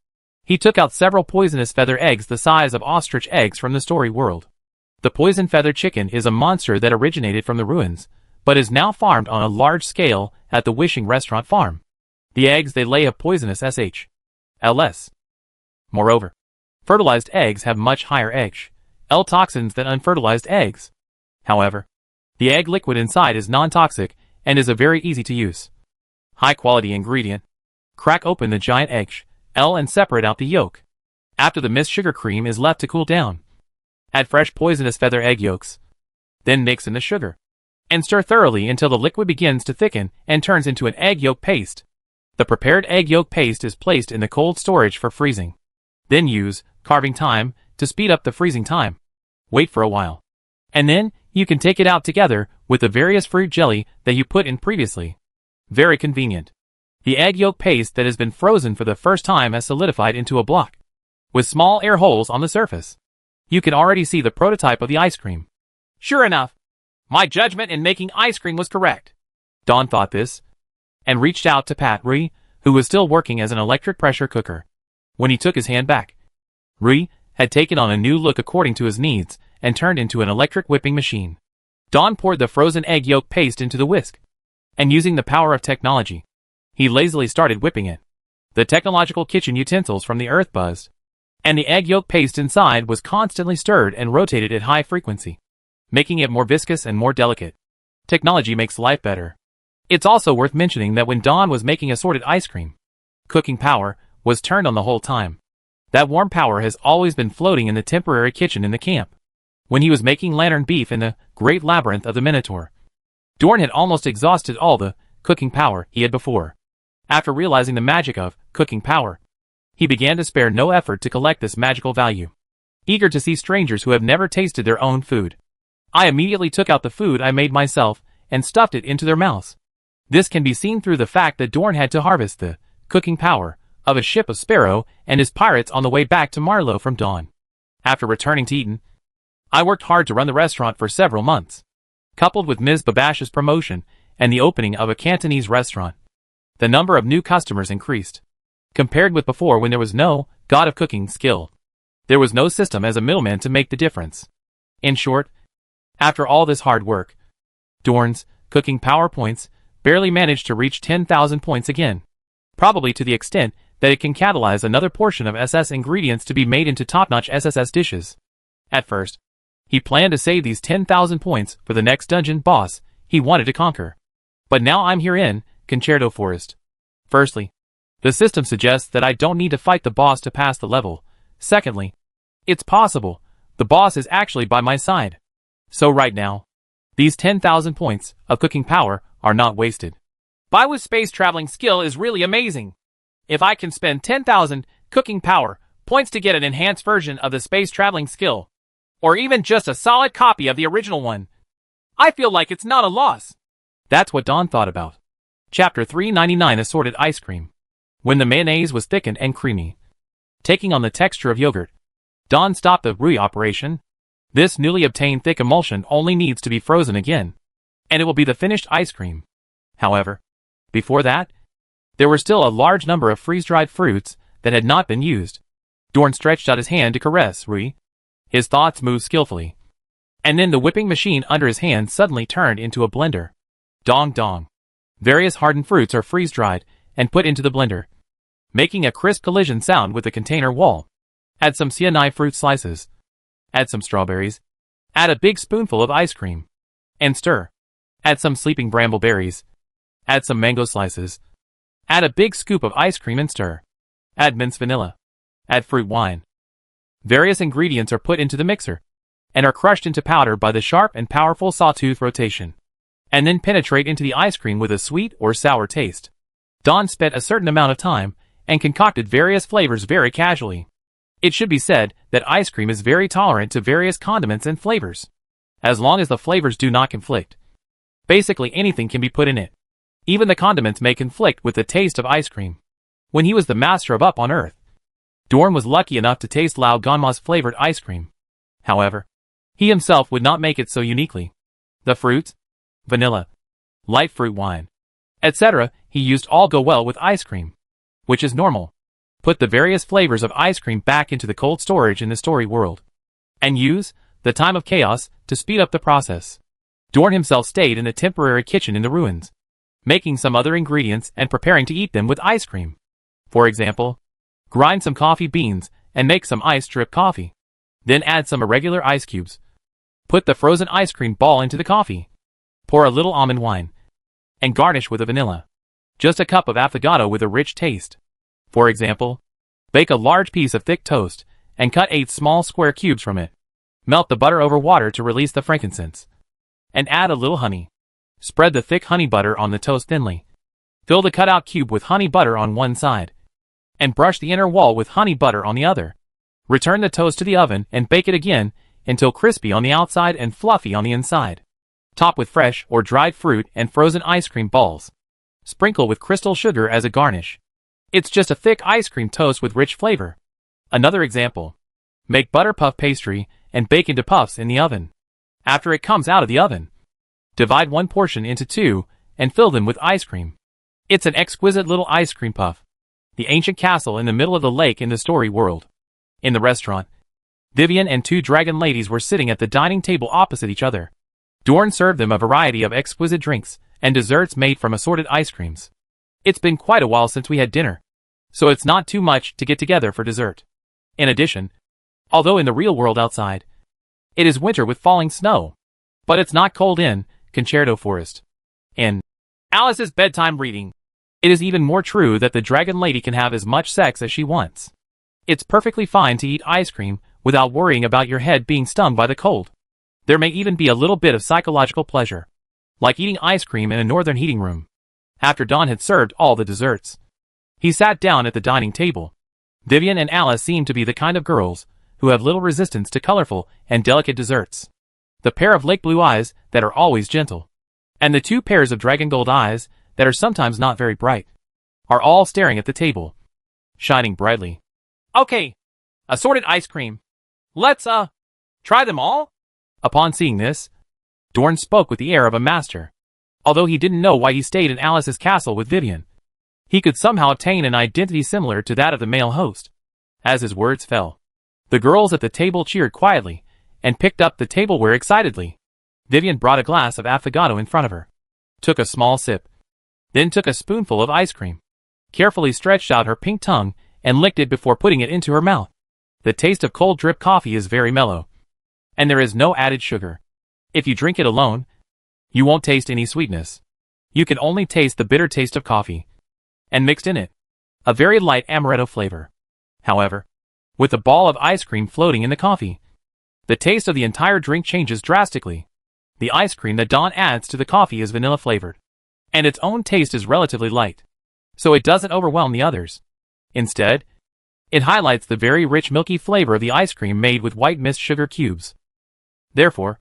he took out several poisonous feather eggs the size of ostrich eggs from the story world. The poison feather chicken is a monster that originated from the ruins, but is now farmed on a large scale at the Wishing Restaurant Farm. The eggs they lay have poisonous SHLS. Moreover, fertilized eggs have much higher L toxins than unfertilized eggs. However, the egg liquid inside is non-toxic and is a very easy to use, high-quality ingredient. Crack open the giant L and separate out the yolk. After the mist sugar cream is left to cool down, add fresh poisonous feather egg yolks. Then mix in the sugar and stir thoroughly until the liquid begins to thicken and turns into an egg yolk paste. The prepared egg yolk paste is placed in the cold storage for freezing. Then use carving time to speed up the freezing time. Wait for a while, and then you can take it out together with the various fruit jelly that you put in previously. Very convenient. The egg yolk paste that has been frozen for the first time has solidified into a block, with small air holes on the surface. You can already see the prototype of the ice cream. Sure enough, my judgment in making ice cream was correct. Dawn thought this, and reached out to pat Rui, who was still working as an electric pressure cooker. When he took his hand back, Rui had taken on a new look according to his needs and turned into an electric whipping machine. Dawn poured the frozen egg yolk paste into the whisk, and using the power of technology, he lazily started whipping it. The technological kitchen utensils from the earth buzzed, and the egg yolk paste inside was constantly stirred and rotated at high frequency, making it more viscous and more delicate. Technology makes life better. It's also worth mentioning that when Dawn was making assorted ice cream, cooking power was turned on the whole time. That warm power has always been floating in the temporary kitchen in the camp. When he was making lantern beef in the great labyrinth of the Minotaur, Dorn had almost exhausted all the cooking power he had before. After realizing the magic of cooking power, he began to spare no effort to collect this magical value. Eager to see strangers who have never tasted their own food, I immediately took out the food I made myself and stuffed it into their mouths. This can be seen through the fact that Dorn had to harvest the cooking power of a ship of Sparrow and his pirates on the way back to Marlow from Dawn. After returning to Eton, I worked hard to run the restaurant for several months. Coupled with Ms. Babash's promotion and the opening of a Cantonese restaurant, the number of new customers increased. Compared with before when there was no god of cooking skill, there was no system as a middleman to make the difference. In short, after all this hard work, Dorn's cooking power points barely managed to reach 10,000 points again, probably to the extent that it can catalyze another portion of SS ingredients to be made into top-notch SSS dishes. At first, he planned to save these 10,000 points for the next dungeon boss he wanted to conquer. But now I'm here in Concerto Forest. Firstly, the system suggests that I don't need to fight the boss to pass the level. Secondly, it's possible the boss is actually by my side. So right now, These 10,000 points of cooking power are not wasted. Baiwu's space traveling skill is really amazing. If I can spend 10,000 cooking power points to get an enhanced version of the space traveling skill, or even just a solid copy of the original one, I feel like it's not a loss. That's what Dawn thought about. Chapter 399 Assorted Ice Cream. When the mayonnaise was thickened and creamy, taking on the texture of yogurt, Dawn stopped the Rui operation. This newly obtained thick emulsion only needs to be frozen again, and it will be the finished ice cream. However, before that, there were still a large number of freeze-dried fruits that had not been used. Dorn stretched out his hand to caress Rui. His thoughts moved skillfully. And then the whipping machine under his hand suddenly turned into a blender. Dong dong. Various hardened fruits are freeze-dried and put into the blender, making a crisp collision sound with the container wall. Add some sienna fruit slices. Add some strawberries. Add a big spoonful of ice cream. And stir. Add some sleeping brambleberries. Add some mango slices. Add a big scoop of ice cream and stir. Add minced vanilla. Add fruit wine. Various ingredients are put into the mixer and are crushed into powder by the sharp and powerful sawtooth rotation, and then penetrate into the ice cream with a sweet or sour taste. Dawn spent a certain amount of time and concocted various flavors very casually. It should be said that ice cream is very tolerant to various condiments and flavors, as long as the flavors do not conflict. Basically anything can be put in it. Even the condiments may conflict with the taste of ice cream. When he was the master of Up on Earth, Dorn was lucky enough to taste Lao Ganma's flavored ice cream. However, he himself would not make it so uniquely. The fruits, vanilla, light fruit wine, etc. he used all go well with ice cream, which is normal. Put the various flavors of ice cream back into the cold storage in the story world, and use the time of chaos to speed up the process. Dorn himself stayed in the temporary kitchen in the ruins, making some other ingredients and preparing to eat them with ice cream. For example, grind some coffee beans and make some ice drip coffee. Then add some irregular ice cubes. Put the frozen ice cream ball into the coffee. Pour a little almond wine, and garnish with a vanilla. Just a cup of affogato with a rich taste. For example, bake a large piece of thick toast and cut 8 small square cubes from it. Melt the butter over water to release the frankincense, and add a little honey. Spread the thick honey butter on the toast thinly. Fill the cutout cube with honey butter on one side, and brush the inner wall with honey butter on the other. Return the toast to the oven and bake it again until crispy on the outside and fluffy on the inside. Top with fresh or dried fruit and frozen ice cream balls. Sprinkle with crystal sugar as a garnish. It's just a thick ice cream toast with rich flavor. Another example. Make butter puff pastry and bake into puffs in the oven. After it comes out of the oven, divide one portion into 2 and fill them with ice cream. It's an exquisite little ice cream puff. The ancient castle in the middle of the lake in the story world. In the restaurant, Vivian and 2 dragon ladies were sitting at the dining table opposite each other. Dorn served them a variety of exquisite drinks and desserts made from assorted ice creams. It's been quite a while since we had dinner, so it's not too much to get together for dessert. In addition, although in the real world outside, it is winter with falling snow, but it's not cold in Concerto Forest. In Alice's bedtime reading, it is even more true that the dragon lady can have as much sex as she wants. It's perfectly fine to eat ice cream without worrying about your head being stung by the cold. There may even be a little bit of psychological pleasure, like eating ice cream in a northern heating room. After Dawn had served all the desserts, he sat down at the dining table. Vivian and Alice seemed to be the kind of girls who have little resistance to colorful and delicate desserts. The pair of lake blue eyes that are always gentle, and the 2 pairs of dragon gold eyes that are sometimes not very bright, are all staring at the table, shining brightly. Okay, assorted ice cream. Let's, try them all? Upon seeing this, Dorn spoke with the air of a master. Although he didn't know why he stayed in Alice's castle with Vivian, he could somehow obtain an identity similar to that of the male host. As his words fell, the girls at the table cheered quietly and picked up the tableware excitedly. Vivian brought a glass of affogato in front of her, took a small sip, then took a spoonful of ice cream, carefully stretched out her pink tongue and licked it before putting it into her mouth. The taste of cold drip coffee is very mellow, and there is no added sugar. If you drink it alone, you won't taste any sweetness. You can only taste the bitter taste of coffee, and mixed in it, a very light amaretto flavor. However, with a ball of ice cream floating in the coffee, the taste of the entire drink changes drastically. The ice cream that Dawn adds to the coffee is vanilla flavored, and its own taste is relatively light, so it doesn't overwhelm the others. Instead, it highlights the very rich milky flavor of the ice cream made with white mist sugar cubes. Therefore,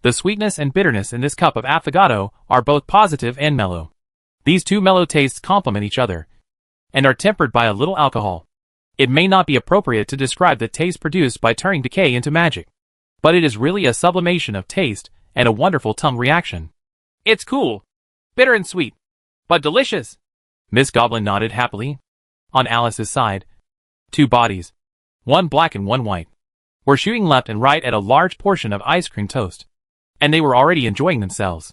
the sweetness and bitterness in this cup of affogato are both positive and mellow. These two mellow tastes complement each other, and are tempered by a little alcohol. It may not be appropriate to describe the taste produced by turning decay into magic, but it is really a sublimation of taste and a wonderful tongue reaction. It's cool, bitter and sweet, but delicious. Miss Goblin nodded happily. On Alice's side, two bodies, one black and one white, were shooting left and right at a large portion of ice cream toast, and they were already enjoying themselves.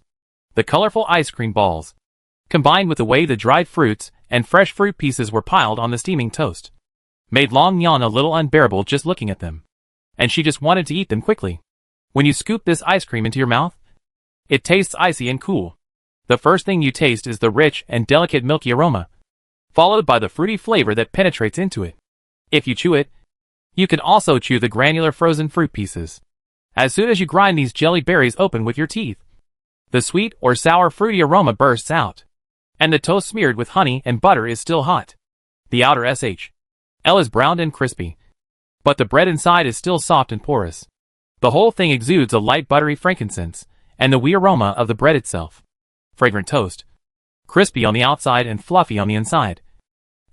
The colorful ice cream balls, combined with the way the dried fruits and fresh fruit pieces were piled on the steaming toast, made Long Yan a little unbearable just looking at them, and she just wanted to eat them quickly. When you scoop this ice cream into your mouth, it tastes icy and cool. The first thing you taste is the rich and delicate milky aroma, followed by the fruity flavor that penetrates into it. If you chew it, you can also chew the granular frozen fruit pieces. As soon as you grind these jelly berries open with your teeth, the sweet or sour fruity aroma bursts out, and the toast smeared with honey and butter is still hot. The outer shell is browned and crispy, but the bread inside is still soft and porous. The whole thing exudes a light buttery frankincense, and the wee aroma of the bread itself. Fragrant toast, crispy on the outside and fluffy on the inside.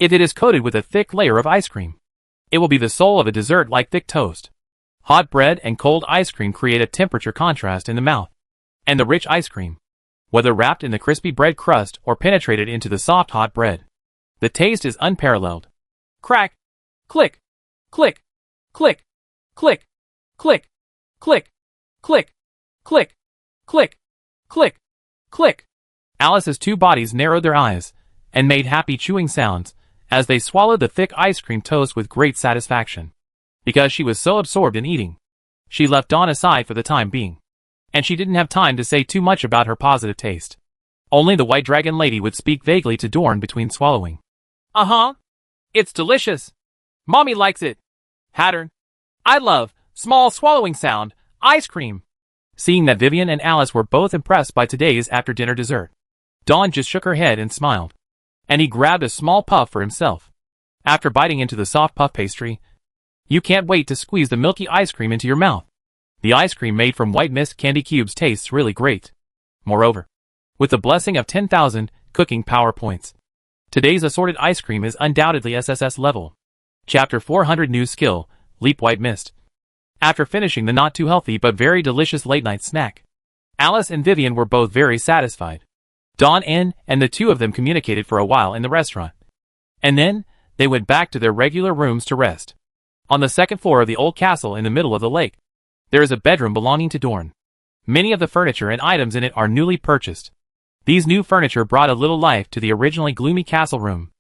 If it is coated with a thick layer of ice cream, it will be the soul of a dessert like thick toast. Hot bread and cold ice cream create a temperature contrast in the mouth, and the rich ice cream, whether wrapped in the crispy bread crust or penetrated into the soft hot bread, the taste is unparalleled. Crack, click, click, click, click, click, click, click, click, click, click, click. Alice's two bodies narrowed their eyes and made happy chewing sounds as they swallowed the thick ice cream toast with great satisfaction. Because she was so absorbed in eating, she left Dawn aside for the time being, and she didn't have time to say too much about her positive taste. Only the White Dragon Lady would speak vaguely to Dorn between swallowing. It's delicious. Mommy likes it. Hattern, I love small swallowing sound, ice cream. Seeing that Vivian and Alice were both impressed by today's after-dinner dessert, Dawn just shook her head and smiled, and he grabbed a small puff for himself. After biting into the soft puff pastry, you can't wait to squeeze the milky ice cream into your mouth. The ice cream made from white mist candy cubes tastes really great. Moreover, with the blessing of 10,000 cooking power points, today's assorted ice cream is undoubtedly SSS level. Chapter 400 New Skill, Leap White Mist. After finishing the not too healthy but very delicious late-night snack, Alice and Vivian were both very satisfied. Dawn and the two of them communicated for a while in the restaurant, and then they went back to their regular rooms to rest. On the second floor of the old castle in the middle of the lake, there is a bedroom belonging to Dorn. Many of the furniture and items in it are newly purchased. These new furniture brought a little life to the originally gloomy castle room.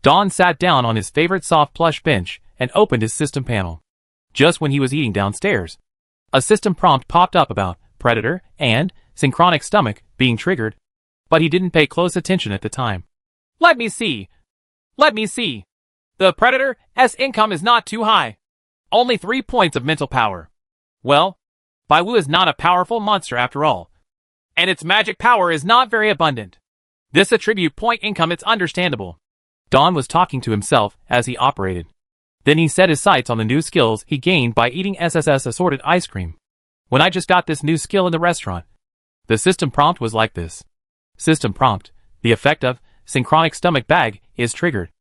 Dawn sat down on his favorite soft plush bench and opened his system panel. Just when he was eating downstairs, a system prompt popped up about Predator and Synchronic Stomach being triggered, but he didn't pay close attention at the time. Let me see. The Predator's income is not too high. Only 3 points of mental power. Well, Baiwu is not a powerful monster after all, and its magic power is not very abundant. This attribute point income is understandable. Dawn was talking to himself as he operated. Then he set his sights on the new skills he gained by eating SSS assorted ice cream. When I just got this new skill in the restaurant, the system prompt was like this. System prompt, the effect of Synchronic Stomach Bag is triggered,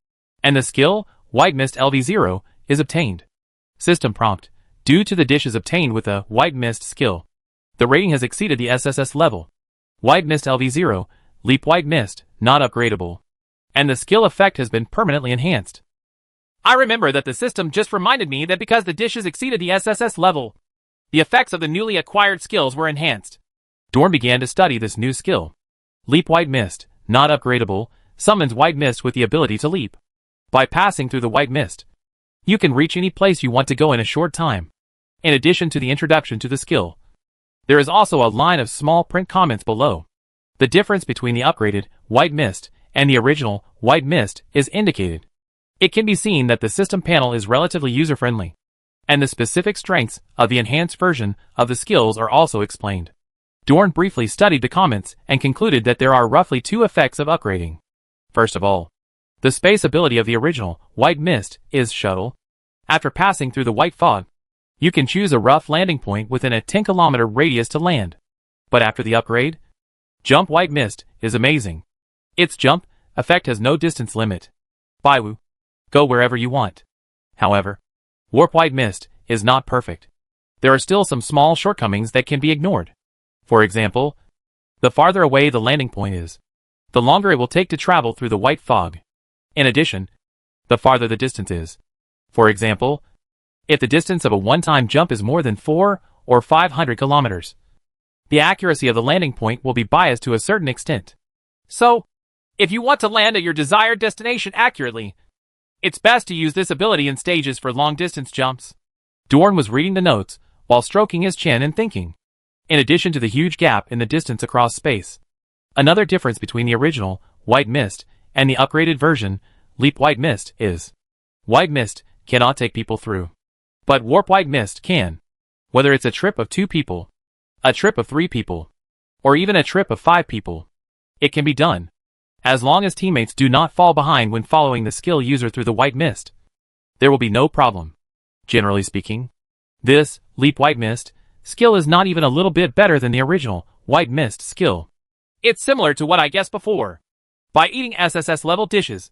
and the skill, White Mist LV0, is obtained. System prompt, due to the dishes obtained with the White Mist skill, the rating has exceeded the SSS level. White Mist LV0, Leap White Mist, not upgradable, and the skill effect has been permanently enhanced. I remember that the system just reminded me that because the dishes exceeded the SSS level, the effects of the newly acquired skills were enhanced. Dorn began to study this new skill. Leap White Mist, not upgradable, summons White Mist with the ability to leap. By passing through the White Mist, you can reach any place you want to go in a short time. In addition to the introduction to the skill, there is also a line of small print comments below. The difference between the upgraded White Mist and the original White Mist is indicated. It can be seen that the system panel is relatively user-friendly, and the specific strengths of the enhanced version of the skills are also explained. Dorn briefly studied the comments and concluded that there are roughly two effects of upgrading. First of all, the space ability of the original White Mist is shuttle. After passing through the white fog, you can choose a rough landing point within a 10-kilometer radius to land. But after the upgrade, Jump White Mist is amazing. Its jump effect has no distance limit. Baiwu, go wherever you want. However, Warp White Mist is not perfect. There are still some small shortcomings that can be ignored. For example, the farther away the landing point is, the longer it will take to travel through the white fog. In addition, the farther the distance is. For example, if the distance of a one-time jump is more than 400 or 500 kilometers, the accuracy of the landing point will be biased to a certain extent. So, if you want to land at your desired destination accurately, it's best to use this ability in stages for long-distance jumps. Dorn was reading the notes while stroking his chin and thinking. In addition to the huge gap in the distance across space, another difference between the original White Mist and the upgraded version Leap White Mist is White Mist cannot take people through, but Warp White Mist can. Whether it's a trip of 2 people, a trip of 3 people, or even a trip of 5 people, it can be done, as long as teammates do not fall behind when following the skill user through the White Mist. There will be no problem. Generally speaking, this Leap White Mist skill is not even a little bit better than the original White Mist skill. It's similar to what I guessed before. By eating SSS level dishes,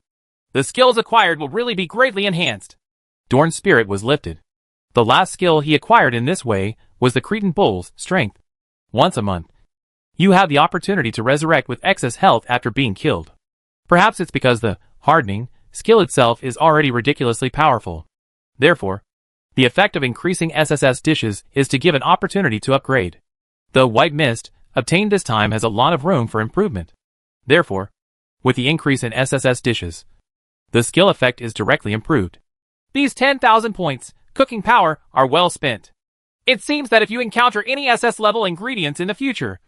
the skills acquired will really be greatly enhanced. Dorn's spirit was lifted. The last skill he acquired in this way was the Cretan Bull's Strength. Once a month, you have the opportunity to resurrect with excess health after being killed. Perhaps it's because the hardening skill itself is already ridiculously powerful. Therefore, the effect of increasing SSS dishes is to give an opportunity to upgrade. The White Mist obtained this time has a lot of room for improvement. Therefore, with the increase in SSS dishes, the skill effect is directly improved. These 10,000 points, cooking power, are well spent. It seems that if you encounter any SS level ingredients in the future,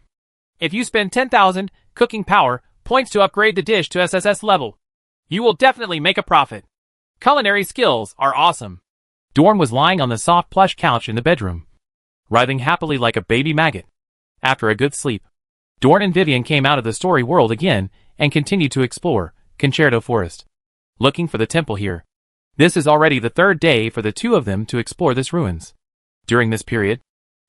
if you spend 10,000 cooking power points to upgrade the dish to SSS level, you will definitely make a profit. Culinary skills are awesome. Dorn was lying on the soft plush couch in the bedroom, writhing happily like a baby maggot. After a good sleep, Dorn and Vivian came out of the story world again and continued to explore Concerto Forest, looking for the temple here. This is already the 3rd day for the 2 of them to explore this ruins. During this period,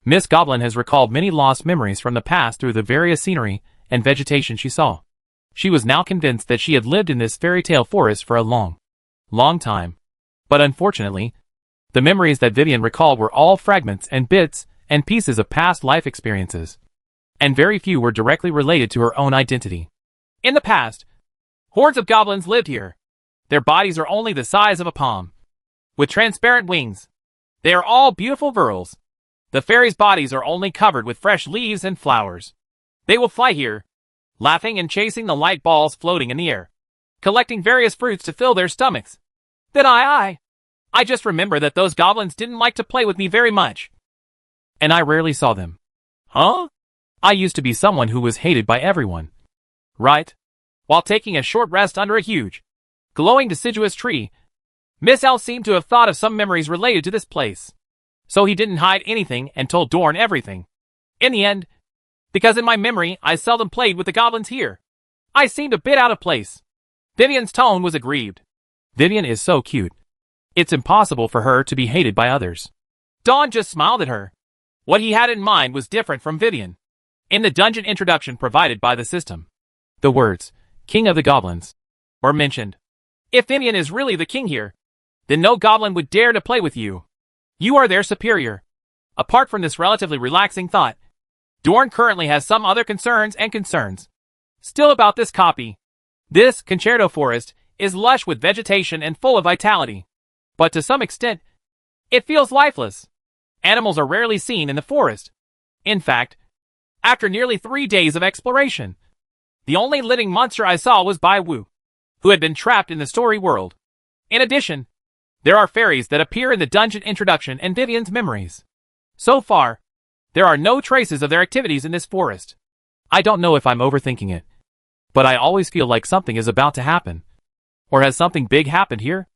Miss Goblin has recalled many lost memories from the past through the various scenery and vegetation she saw. She was now convinced that she had lived in this fairy tale forest for a long time. But unfortunately, the memories that Vivian recalled were all fragments and bits and pieces of past life experiences, and very few were directly related to her own identity. In the past, hordes of goblins lived here. Their bodies are only the size of a palm, with transparent wings. They are all beautiful girls. The fairies' bodies are only covered with fresh leaves and flowers. They will fly here, laughing and chasing the light balls floating in the air, collecting various fruits to fill their stomachs. Then I just remember that those goblins didn't like to play with me very much. And I rarely saw them. Huh? I used to be someone who was hated by everyone. Right. While taking a short rest under a huge, glowing deciduous tree, Miss L seemed to have thought of some memories related to this place. So he didn't hide anything and told Dorn everything. In the end, because in my memory I seldom played with the goblins here, I seemed a bit out of place. Vivian's tone was aggrieved. Vivian is so cute. It's impossible for her to be hated by others. Dawn just smiled at her. What he had in mind was different from Vivian. In the dungeon introduction provided by the system, the words, King of the Goblins, were mentioned. If Vivian is really the king here, then no goblin would dare to play with you. You are their superior. Apart from this relatively relaxing thought, Dorn currently has some other concerns. Still about this copy. This Concerto Forest is lush with vegetation and full of vitality. But to some extent, it feels lifeless. Animals are rarely seen in the forest. In fact, after nearly 3 days of exploration, the only living monster I saw was Baiwu, who had been trapped in the story world. In addition, there are fairies that appear in the dungeon introduction and Vivian's memories. So far, there are no traces of their activities in this forest. I don't know if I'm overthinking it, but I always feel like something is about to happen. Or has something big happened here?